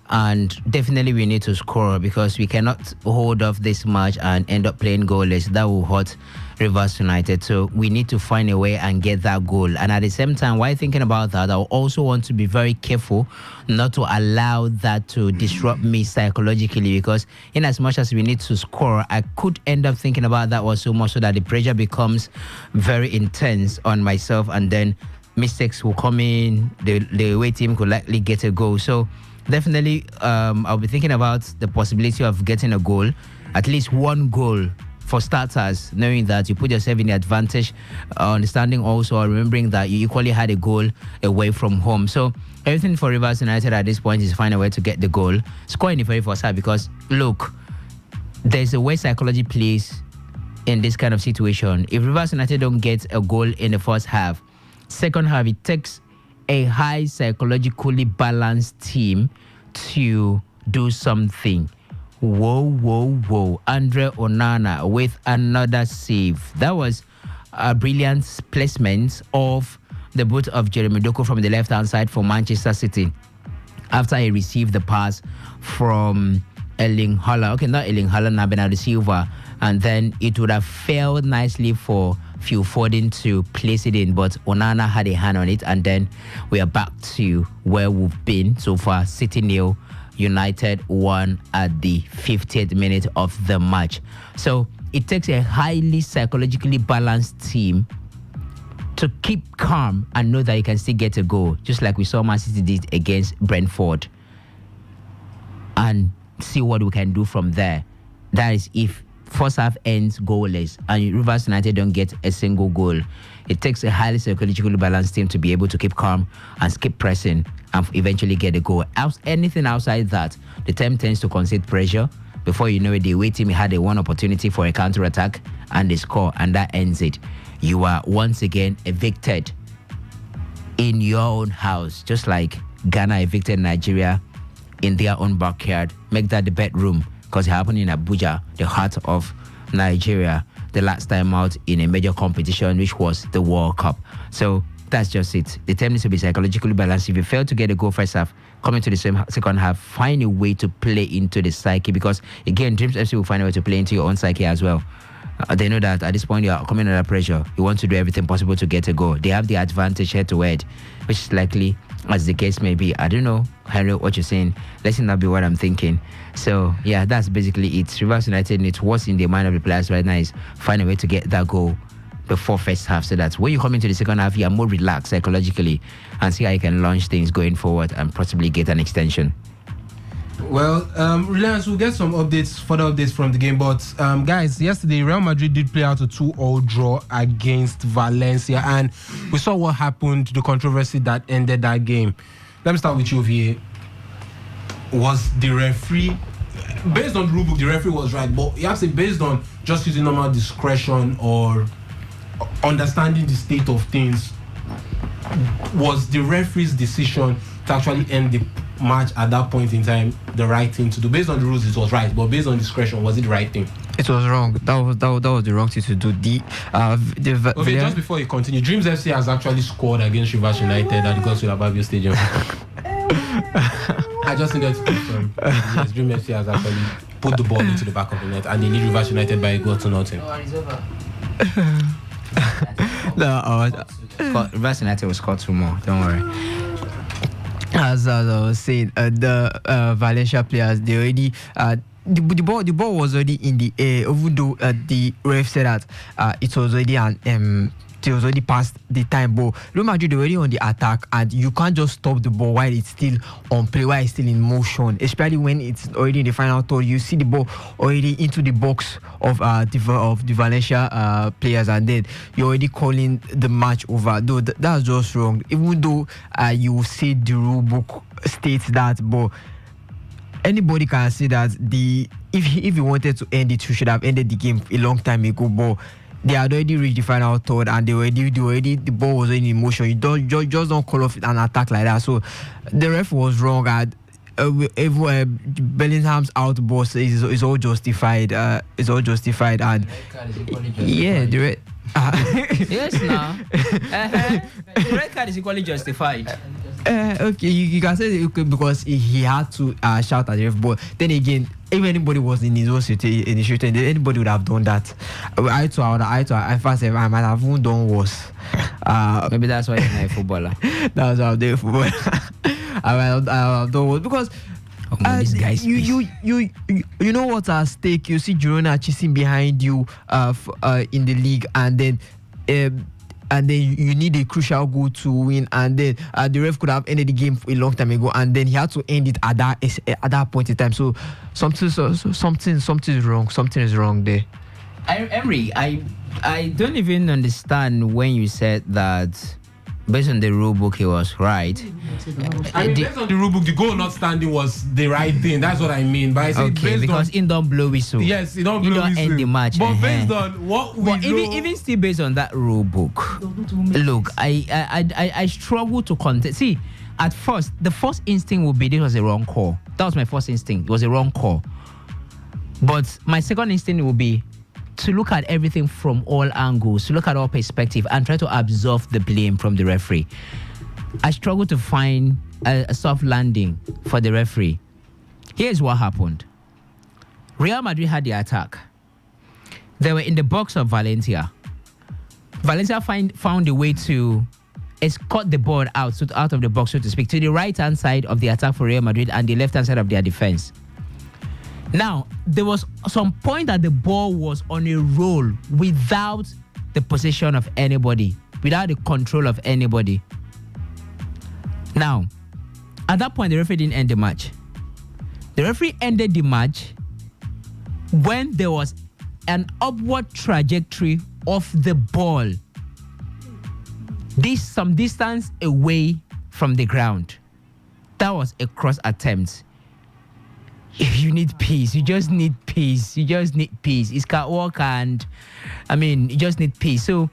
And definitely we need to score, because we cannot hold off this match and end up playing goalless. That will hurt Rivers United. So we need to find a way and get that goal. And at the same time, while thinking about that, I also want to be very careful not to allow that to disrupt me psychologically, because in as much as we need to score, I could end up thinking about that one so much so that the pressure becomes very intense on myself, and then mistakes will come in. The away team could likely get a goal. So definitely, I'll be thinking about the possibility of getting a goal, at least one goal for starters, knowing that you put yourself in the advantage, understanding also or remembering that you equally had a goal away from home. So everything for Rivers United at this point is find a way to get the goal, score in the very first half, because look, there's a way psychology plays in this kind of situation. If Rivers United don't get a goal in the first half, second half, it takes a high psychologically balanced team to do something. Whoa. Andre Onana with another save. That was a brilliant placement of the boot of Jeremy Doku from the left-hand side for Manchester City after he received the pass from Erling Haaland. Okay, not Erling Haaland, Bernardo Silva. And then it would have failed nicely for Phil Foden to place it in, but Onana had a hand on it, and then we are back to where we've been so far. City 0, United 1 at the 50th minute of the match. So it takes a highly psychologically balanced team to keep calm and know that you can still get a goal, just like we saw Man City did against Brentford. and see what we can do from there. That is if first half ends goalless and Rivers United don't get a single goal. It takes a highly psychologically balanced team to be able to keep calm and keep pressing and eventually get a goal. Anything outside that, the team tends to concede pressure. Before you know it, the away team had a one opportunity for a counter-attack and they score, and that ends it. You are once again evicted in your own house, just like Ghana evicted Nigeria in their own backyard. Make that the bedroom, because it happened in Abuja, the heart of Nigeria, the last time out in a major competition, which was the World Cup. So that's just it. The team needs to be psychologically balanced. If you fail to get a goal first half, coming to the second half, find a way to play into the psyche, because again, Dreams FC will find a way to play into your own psyche as well. They know that at this point you are coming under pressure. You want to do everything possible to get a goal. They have the advantage head to head, which is likely, as the case may be. I don't know, Henry, what you're saying. Let it not be what I'm thinking. So yeah, that's basically it. Rivers United needs, what's in the mind of the players right now is find a way to get that goal before first half, so that when you come into the second half, you are more relaxed psychologically and see how you can launch things going forward and possibly get an extension. Well, Reliance, we'll get some updates, further updates from the game. But guys, yesterday Real Madrid did play out a 2-2 draw against Valencia, and we saw what happened, the controversy that ended that game. Let me start with you, VA. Was the referee, based on the rule book, the referee was right, but you have to say based on just using normal discretion or understanding the state of things, was the referee's decision to actually end the match at that point in time the right thing to do? Based on the rules, it was right, but based on discretion, was it the right thing? It was wrong. That was the wrong thing to do. Okay, just before you continue, Dreams FC has actually scored against Rivers United at the Godswill Ababio Stadium. I just needed to confirm. Yes, Dreams FC has actually put the ball into the back of the net, and they lead Rivers United by a goal to nothing. Rivers United will score 2 more. Don't worry. As I was saying, the Valencia players, they already the ball was already in the air. Even though the ref said that it was already it was already past the time, but Real Madrid were already on the attack, and you can't just stop the ball while it's still on play, while it's still in motion. Especially when it's already in the final third, you see the ball already into the box of the Valencia players, and then you're already calling the match over. Though that's just wrong. Even though you see the rule book states that, but anybody can see that if you wanted to end it, you should have ended the game a long time ago. But they had already reached the final third, and the ball was in motion. You just don't call off an attack like that. So the ref was wrong. And Bellingham's outburst is all justified. Is all justified, and yeah, the red. Yes, now. The red card is equally justified. Okay, you can say okay, because he had to shout at the ref, but then again, if anybody was in his own situation, anybody would have done that. I might have even done worse. Maybe that's why you're not a footballer. That's why I'm doing football. I might have done worse because this guy's you know what's at stake. You see Girona chasing behind you in the league, and then you need a crucial goal to win, and then the ref could have ended the game a long time ago, and then he had to end it at that point in time. So something is wrong. Something is wrong there. Emery, I don't even understand when you said that based on the rule book he was right. I mean, based on the rule book, the goal not standing was the right thing. That's what I mean. But I say okay, because it don't blow whistle. Yes, it don't blow whistle. End the match. But based on what we know, even still based on that rule book, look, I struggle to contest. See, at first, the first instinct would be this was a wrong call. That was my first instinct. It was a wrong call. But my second instinct would be to look at everything from all angles, to look at all perspective, and try to absorb the blame from the referee. I struggle to find a soft landing for the referee. Here's what happened. Real Madrid had the attack. They were in the box of Valencia. Valencia found a way to escort the ball out of the box, so to speak, to the right-hand side of the attack for Real Madrid and the left-hand side of their defense. Now, there was some point that the ball was on a roll without the possession of anybody, without the control of anybody. Now, at that point, the referee didn't end the match. The referee ended the match when there was an upward trajectory of the ball. This some distance away from the ground. That was a cross attempt. If you need peace, you just need peace. You just need peace. It's catwalk and, you just need peace. So,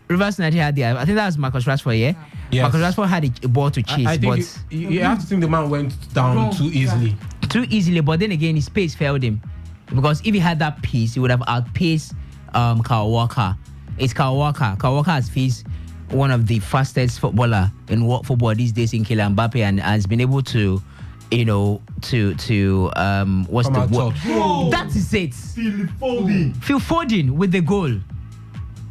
Rivers United had I think that was Marcus Rashford, yeah? Yes. Marcus Rashford had a ball to chase. I think you have to think the man went down too easily. Too easily, but then again, his pace failed him. Because if he had that pace, he would have outpaced Kyle Walker. It's Kyle Walker. Kyle Walker has faced one of the fastest footballer in world football these days in Kylian Mbappe and has been able to, what's the word? That is it. Phil Foden with the goal.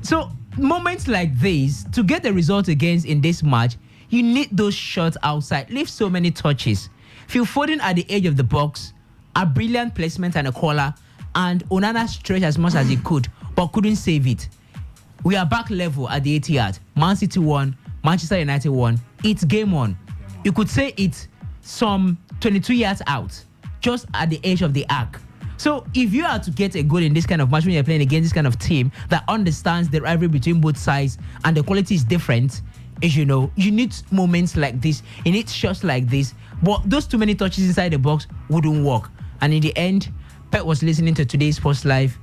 So moments like this, to get the result against in this match, you need those shots outside. Leave so many touches. Phil Foden at the edge of the box, a brilliant placement and a collar, and Onana stretched as much as he could, but couldn't save it. We are back level at the 80 Man City won, Manchester United won. It's game on. You could say it's some 22 yards out, just at the edge of the arc. So if you are to get a goal in this kind of match when you're playing against this kind of team that understands the rivalry between both sides and the quality is different, you need moments like this. You need shots like this. But those too many touches inside the box wouldn't work. And in the end, Pep was listening to Today's Sports Live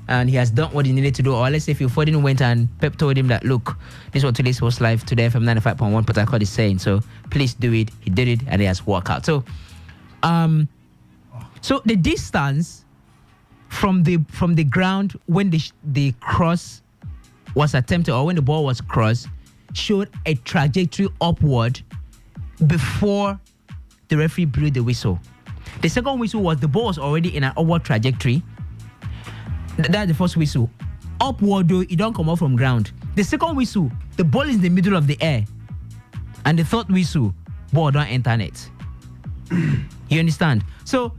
and he has done what he needed to do. Or let's say Phil Foden went and Pep told him that, look, this is what Today's Sports Live, Today FM 95.1 Port Harcourt is saying. So please do it. He did it and it has worked out. So the distance from the ground when the cross was attempted or when the ball was crossed showed a trajectory upward before the referee blew the whistle. The second whistle was the ball was already in an upward trajectory. That's the first whistle. Upward though, it don't come up from ground. The second whistle, the ball is in the middle of the air. And the third whistle, ball don't enter net. You understand? So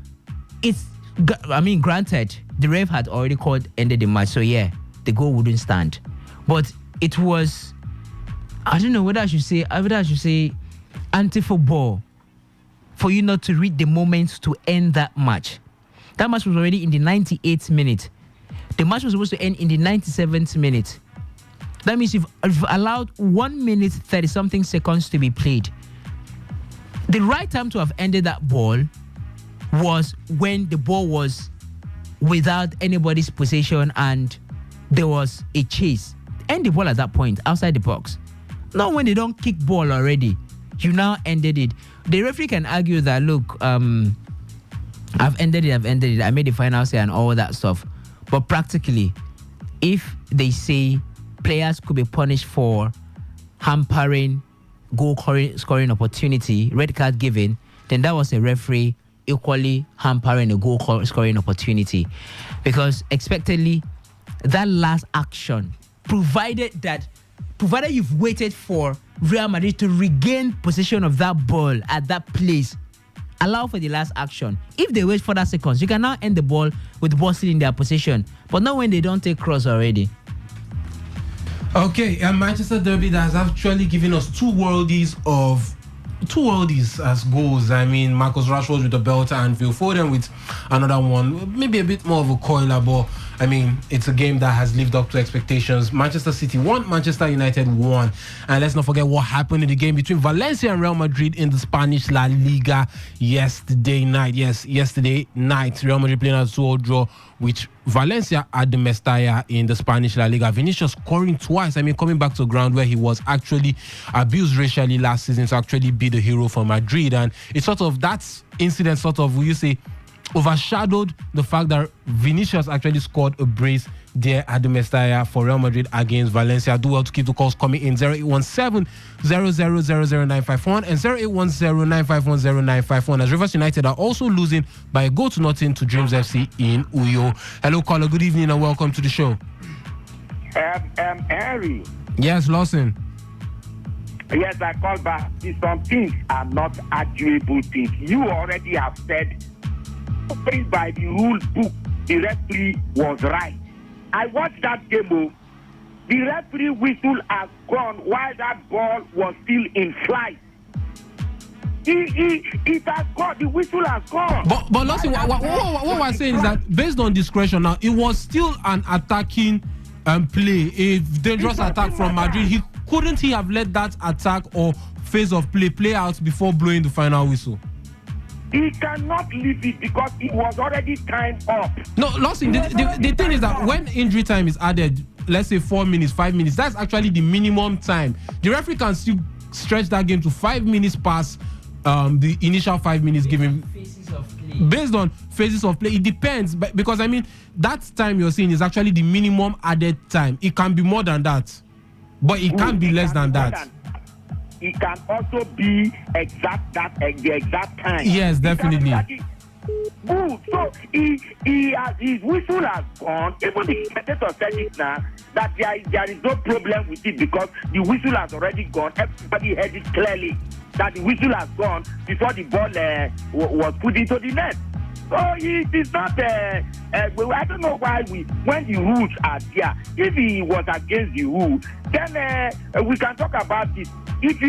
granted, the ref had already ended the match. So yeah, the goal wouldn't stand. But it was, I don't know whether I should say anti-football for you not to read the moment to end that match. That match was already in the 98th minute. The match was supposed to end in the 97th minute. That means you've allowed 1 minute 30 something seconds to be played. The right time to have ended that ball was when the ball was without anybody's possession and there was a chase. End the ball at that point outside the box. Not when they don't kick ball already. You now ended it. The referee can argue that, look, I've ended it. I made the final say and all that stuff. But practically, if they say players could be punished for hampering goal scoring opportunity, red card given, then that was a referee equally hampering a goal scoring opportunity. Because expectedly, that last action, provided you've waited for Real Madrid to regain possession of that ball at that place, allow for the last action. If they wait for that seconds, you can now end the ball with the ball still in their possession. But not when they don't take cross already. Okay, Manchester Derby that has actually given us two worldies as goals. I mean, Marcus Rashford with a belter and Phil Foden with another one. Maybe a bit more of a coiler, but I mean, it's a game that has lived up to expectations. Manchester City won, Manchester United won. And let's not forget what happened in the game between Valencia and Real Madrid in the Spanish La Liga yesterday night. Yes, yesterday night, Real Madrid playing a 2-2 draw with Valencia at the Mestalla in the Spanish La Liga. Vinicius scoring twice. I mean, coming back to ground where he was actually abused racially last season to actually be the hero for Madrid. And it's sort of that incident will you say, overshadowed the fact that Vinicius actually scored a brace there at the Mestalla for Real Madrid against Valencia. Do well to keep the calls coming in 0817 0000951 and 0810 9510951 as Rivers United are also losing by a 0-0 to Dreams FC in Uyo. Hello caller, good evening and welcome to the show. Harry. Yes, Lawson. Yes, I called back. Some things are not arguable things. You already have said by the rule book, the referee was right. I watched that game. The referee whistle has gone while that ball was still in flight. It has gone. The whistle has gone. But listen, what we're saying is that based on discretion now, it was still an attacking play, a dangerous attack from Madrid. Couldn't he have let that attack or phase of play out before blowing the final whistle? He cannot leave it because it was already time up. No, listen, the thing is that when injury time is added, let's say 4 minutes, 5 minutes, that's actually the minimum time. The referee can still stretch that game to 5 minutes past the initial 5 minutes given. Based on phases of play, it depends. Because, I mean, that time you're saying is actually the minimum added time. It can be more than that. But it can't be less than that. It can also be the exact time. Yes, definitely. Good. So his whistle has gone. Even the spectator said it now that there is no problem with it because the whistle has already gone. Everybody heard it clearly that the whistle has gone before the ball was put into the net. So it is not. I don't know why when the rules are there. If he was against the rule, then we can talk about it. If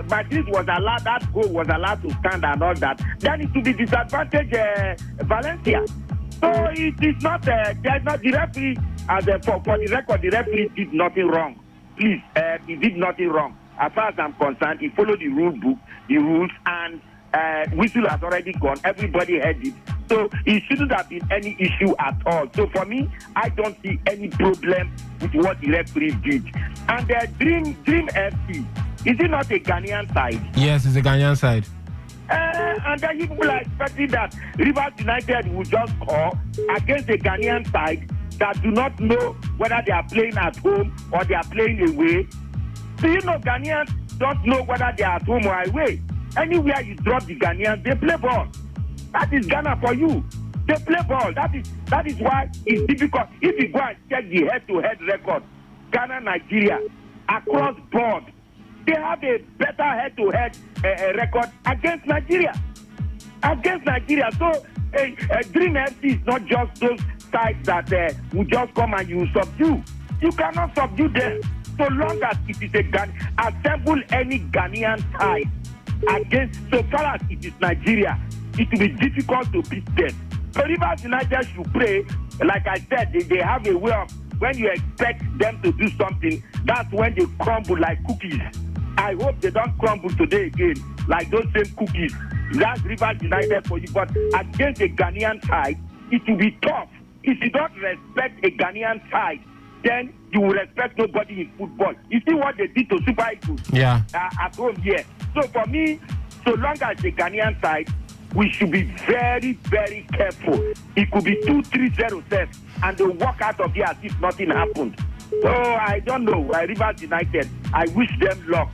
Madrid was allowed, that goal was allowed to stand and all that, then it would be disadvantage Valencia. So it is not. There's not the referee. For the record, the referee did nothing wrong. Please, he did nothing wrong. As far as I'm concerned, he followed the rule book, the rules, and whistle has already gone. Everybody heard it. So it shouldn't have been any issue at all. So for me, I don't see any problem with what the referee did. And Dream FC, is it not a Ghanaian side? Yes, it's a Ghanaian side. And then people are expecting that Rivers United will just score against a Ghanaian side that do not know whether they are playing at home or they are playing away. Do you know Ghanaians don't know whether they are at home or away? Anywhere you drop the Ghanaians, they play ball. That is Ghana for you. They play ball. That is why it's difficult. If you go and check the head-to-head record, Ghana, Nigeria, across board, they have a better head-to-head record against Nigeria. So Dream FC is not just those sides that will just come and you subdue. You cannot subdue them. So long as it is assemble any Ghanaian side against, so far as it is Nigeria, it will be difficult to beat them. So Rivers United should play, like I said, they have a way of, when you expect them to do something, that's when they crumble like cookies. I hope they don't crumble today again, like those same cookies. That's Rivers United for you. But against a Ghanaian side, it will be tough. If you don't respect a Ghanaian side, then you will respect nobody in football. You see what they did to Super Eagles at home here. So for me, so long as the Ghanaian side, we should be very, very careful. It could be 2-3-0 set, and they walk out of here as if nothing happened. So I don't know. Rivers United, I wish them luck.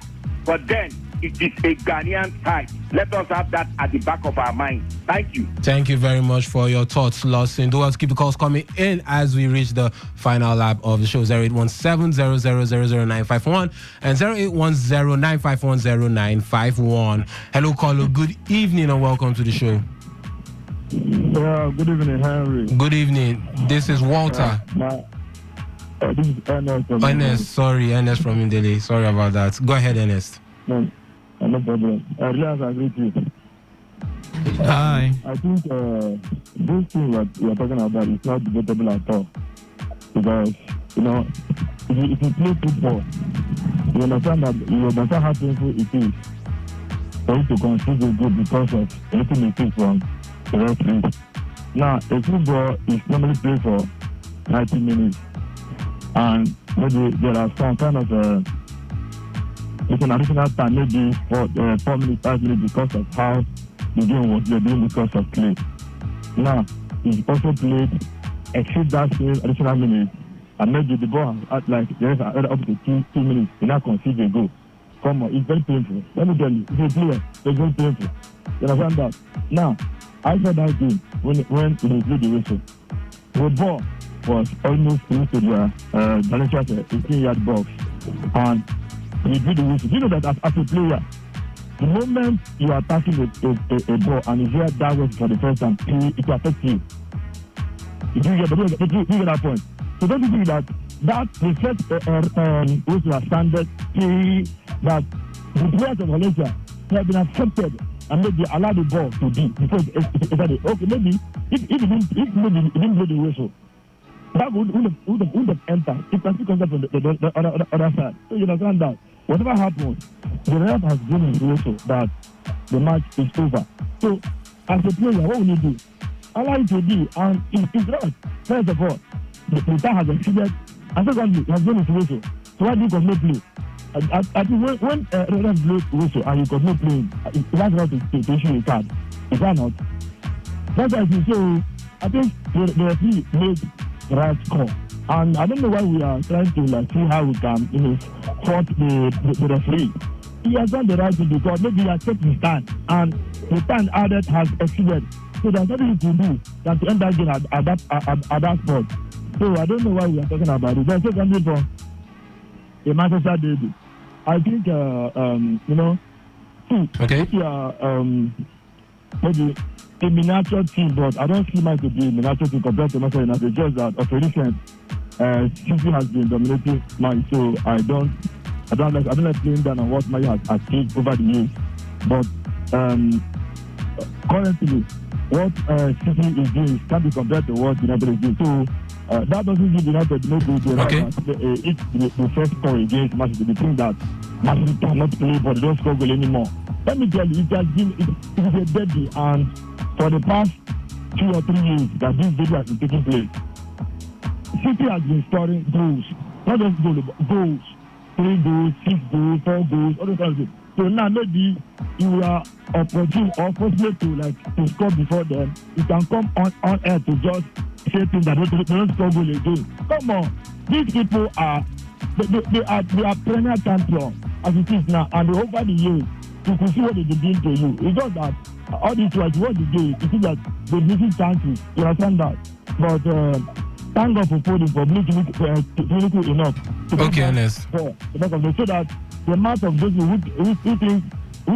But then, it is a Ghanaian side. Let us have that at the back of our mind. Thank you. Thank you very much for your thoughts, Lawson. Do us keep the calls coming in as we reach the final lap of the show. 0817-0000951 and 0810-951-0951. Hello, caller. Good evening and welcome to the show. Good evening, Henry. Good evening. This is Walter. This is Ernest. Ernest from Indele. Sorry about that. Go ahead, Ernest. No problem. Elias, I agree with you. Hi. I think this thing that we are talking about is not debatable at all. Because, if you play football, you understand how painful it is for you to concede a goal because of anything you take from the referee. Now, a football is normally played for 90 minutes. And maybe there are some kind of it's an additional time, maybe for 4 minutes, 5 minutes because of how the game was doing because of play. Now, it's also played, exceed that same additional minute, and maybe the ball at like there's up to 2 minutes, you now concede a goal. Come on, it's very painful. Let me tell you, if you play, it's very painful. You understand that? Now, I saw that game when he blew the whistle. The ball was almost into the Valencia 18-yard box, and he did the whistle. You know that as a player, the moment you are attacking a ball and you hear that whistle for the first time, it will affect you. You get that point. So don't you think that reflects whistle has standard that the players of Valencia he had been accepted and maybe allow the ball to be because okay, maybe if he didn't blow the whistle, that would have entered. It can still come from the other side. So you understand that whatever happens, the ref has given his whistle that the match is over. So as a player, what will you do? Allow it to be, and it's right. First of all, the time has exceeded, and secondly, he has given his whistle. So why do you not play? I think when ref blows whistle and you got no playing, it has right to issue a card. Is that not? That's why I think so. I think the referee made the right call. And I don't know why we are trying to see how we can fault the referee. He has done the right thing because maybe he has kept his stand and the time added has exceeded. So there's nothing he can do than to end that game at that spot. So I don't know why we are talking about it. There's something for a Manchester derby. I think maybe a miniature team, but I don't see much to be a miniature team compared to Manchester United. Just that of a recent City has been dominating Man, so I don't like playing down on what Man has achieved over the years. But currently, what City is doing can't be compared to what United is doing. So that doesn't give United no good to it's the first score against Man City. They think that Man City cannot play, but they don't score goal anymore. Let me tell you, it is a derby, and for the past 2 or 3 years that this derby has been taking place, City has been scoring goals, not just goals, 3 goals, 6 goals, 4 goals, all those kinds of things. So now maybe you are opportune or fortunate to score before them. You can come on air to just say things that they don't score goal again. Come on, these people are premier champions as it is now, and over the years you can see what they did to you. It's just that all this was what they do. You see that they're missing chances. You understand that? But thank God for Foden for being clinical enough. Okay, Ernest. So that the amount of those who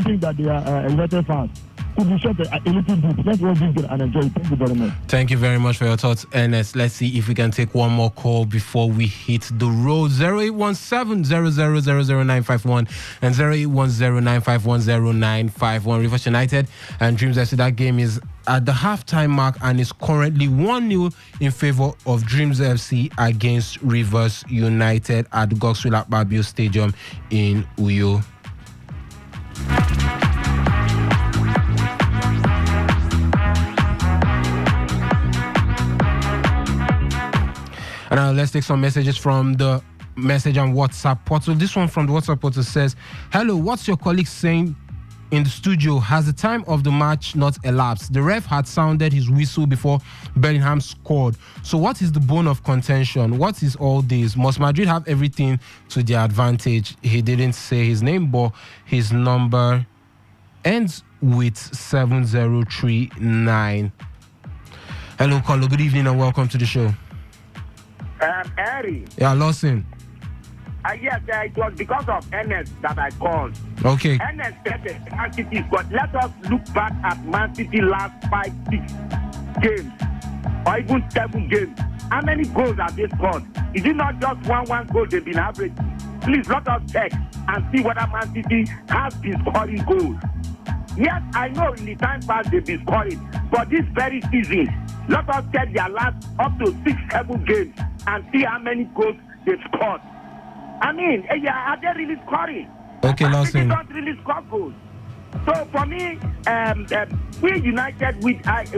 think that they are United fans could be short a little bit. Let's all drink it and enjoy it. Thank you very much. Thank you very much for your thoughts, Ernest. Let's see if we can take one more call before we hit the road. 0817-0000951 and 0810-951-0951. Rivers United and Dreams FC. That game is at the halftime mark and is currently 1-0 in favor of Dreams FC against Rivers United at the Gokswill Akpabio Stadium in Uyo. And now let's take some messages from the message and WhatsApp portal. This one from the WhatsApp portal says, hello, what's your colleague saying in the studio? Has the time of the match not elapsed? The ref had sounded his whistle before Bellingham scored. So what is the bone of contention? What is all this? Must Madrid have everything to their advantage? He didn't say his name, but his number ends with 7039. Hello, caller. Good evening and welcome to the show. Harry. Yeah, Lawson. Yes, it was because of Ernest that I called. Okay. Ernest said that Man City is good. Let us look back at Man City last 5-6 games or even 7 games. How many goals have they scored? Is it not just one goal they've been averaging? Please let us check and see whether Man City has been scoring goals. Yes, I know in the time past they've been scoring, but this very season, let us check their last up to 6-7 games and see how many goals they've scored. I mean, are they really scoring? Okay, Lawson. They don't really score goals. So for me, we United with fans,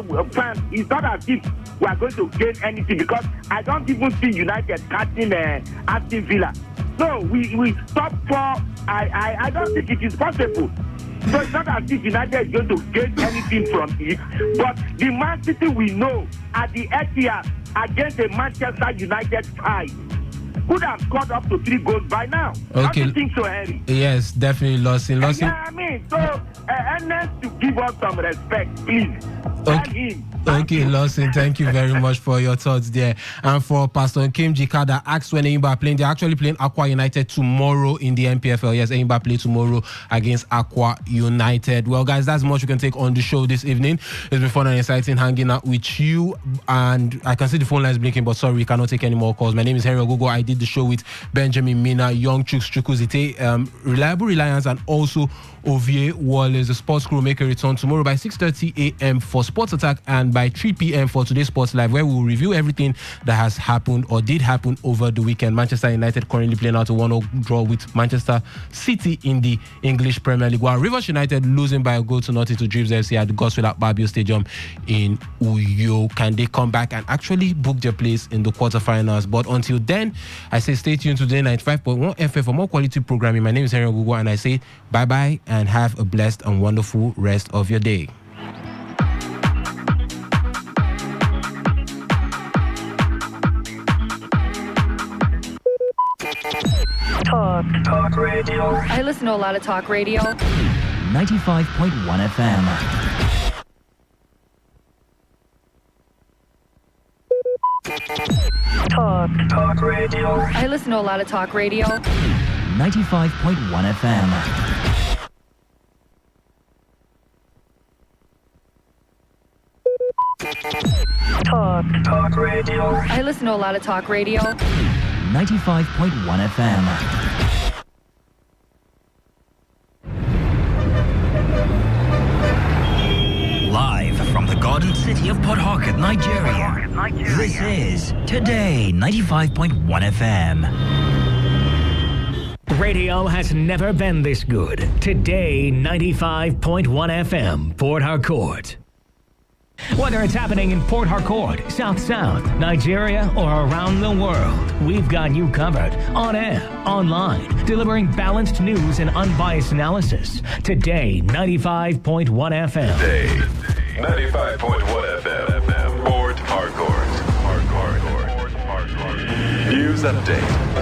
it's not as if we are going to gain anything because I don't even see United catching Aston Villa. No, we top 4. I don't think it is possible. So it's not as if United is going to gain anything from it. But the Man City we know at the Etihad against the Manchester United side could have scored up to 3 goals by now. Okay. Don't you think so, Harry? Yes, definitely, Lawson. Yeah, I mean, so Ernest to give us some respect, please. Tell him. Okay, Lawson, thank you very much for your thoughts there. And for Pastor Nkem Jika that asked when Enyimba are playing, they're actually playing Aqua United tomorrow in the NPFL. Yes, Enyimba play tomorrow against Aqua United. Well, guys, that's much we can take on the show this evening. It's been fun and exciting hanging out with you. And I can see the phone lines blinking, but sorry, we cannot take any more calls. My name is Harry Ogogo. I did the show with Benjamin Mina, Young Chuks Chukwuzite, Reliable Reliance, and also Ovie Wallace. The sports crew will make a return tomorrow by 6:30 a.m. for Sports Attack and by 3 p.m. for today's Sports Live, where we will review everything that has happened or did happen over the weekend. Manchester United currently playing out a 1-0 draw with Manchester City in the English Premier League, while Rivers United losing by a goal to nothing to Dreams FC at the Godswill Akpabio Stadium in Uyo. Can they come back and actually book their place in the quarterfinals? But until then, I say stay tuned to Today 95.1 FM for more quality programming. My name is Henry Ogugo, and I say bye-bye and have a blessed and wonderful rest of your day. Talk radio. I listen to a lot of talk radio. 95.1 FM. Talk radio. I listen to a lot of talk radio. 95.1 FM. Talk radio. I listen to a lot of talk radio. 95.1 FM. Live from the Garden City of Port Harcourt, Nigeria. This is Today 95.1 FM. Radio has never been this good. Today 95.1 FM, Port Harcourt. Whether it's happening in Port Harcourt, South, Nigeria, or around the world, we've got you covered. On air, online, delivering balanced news and unbiased analysis. Today, 95.1 FM. Today, 95.1 FM, Port Harcourt. News update.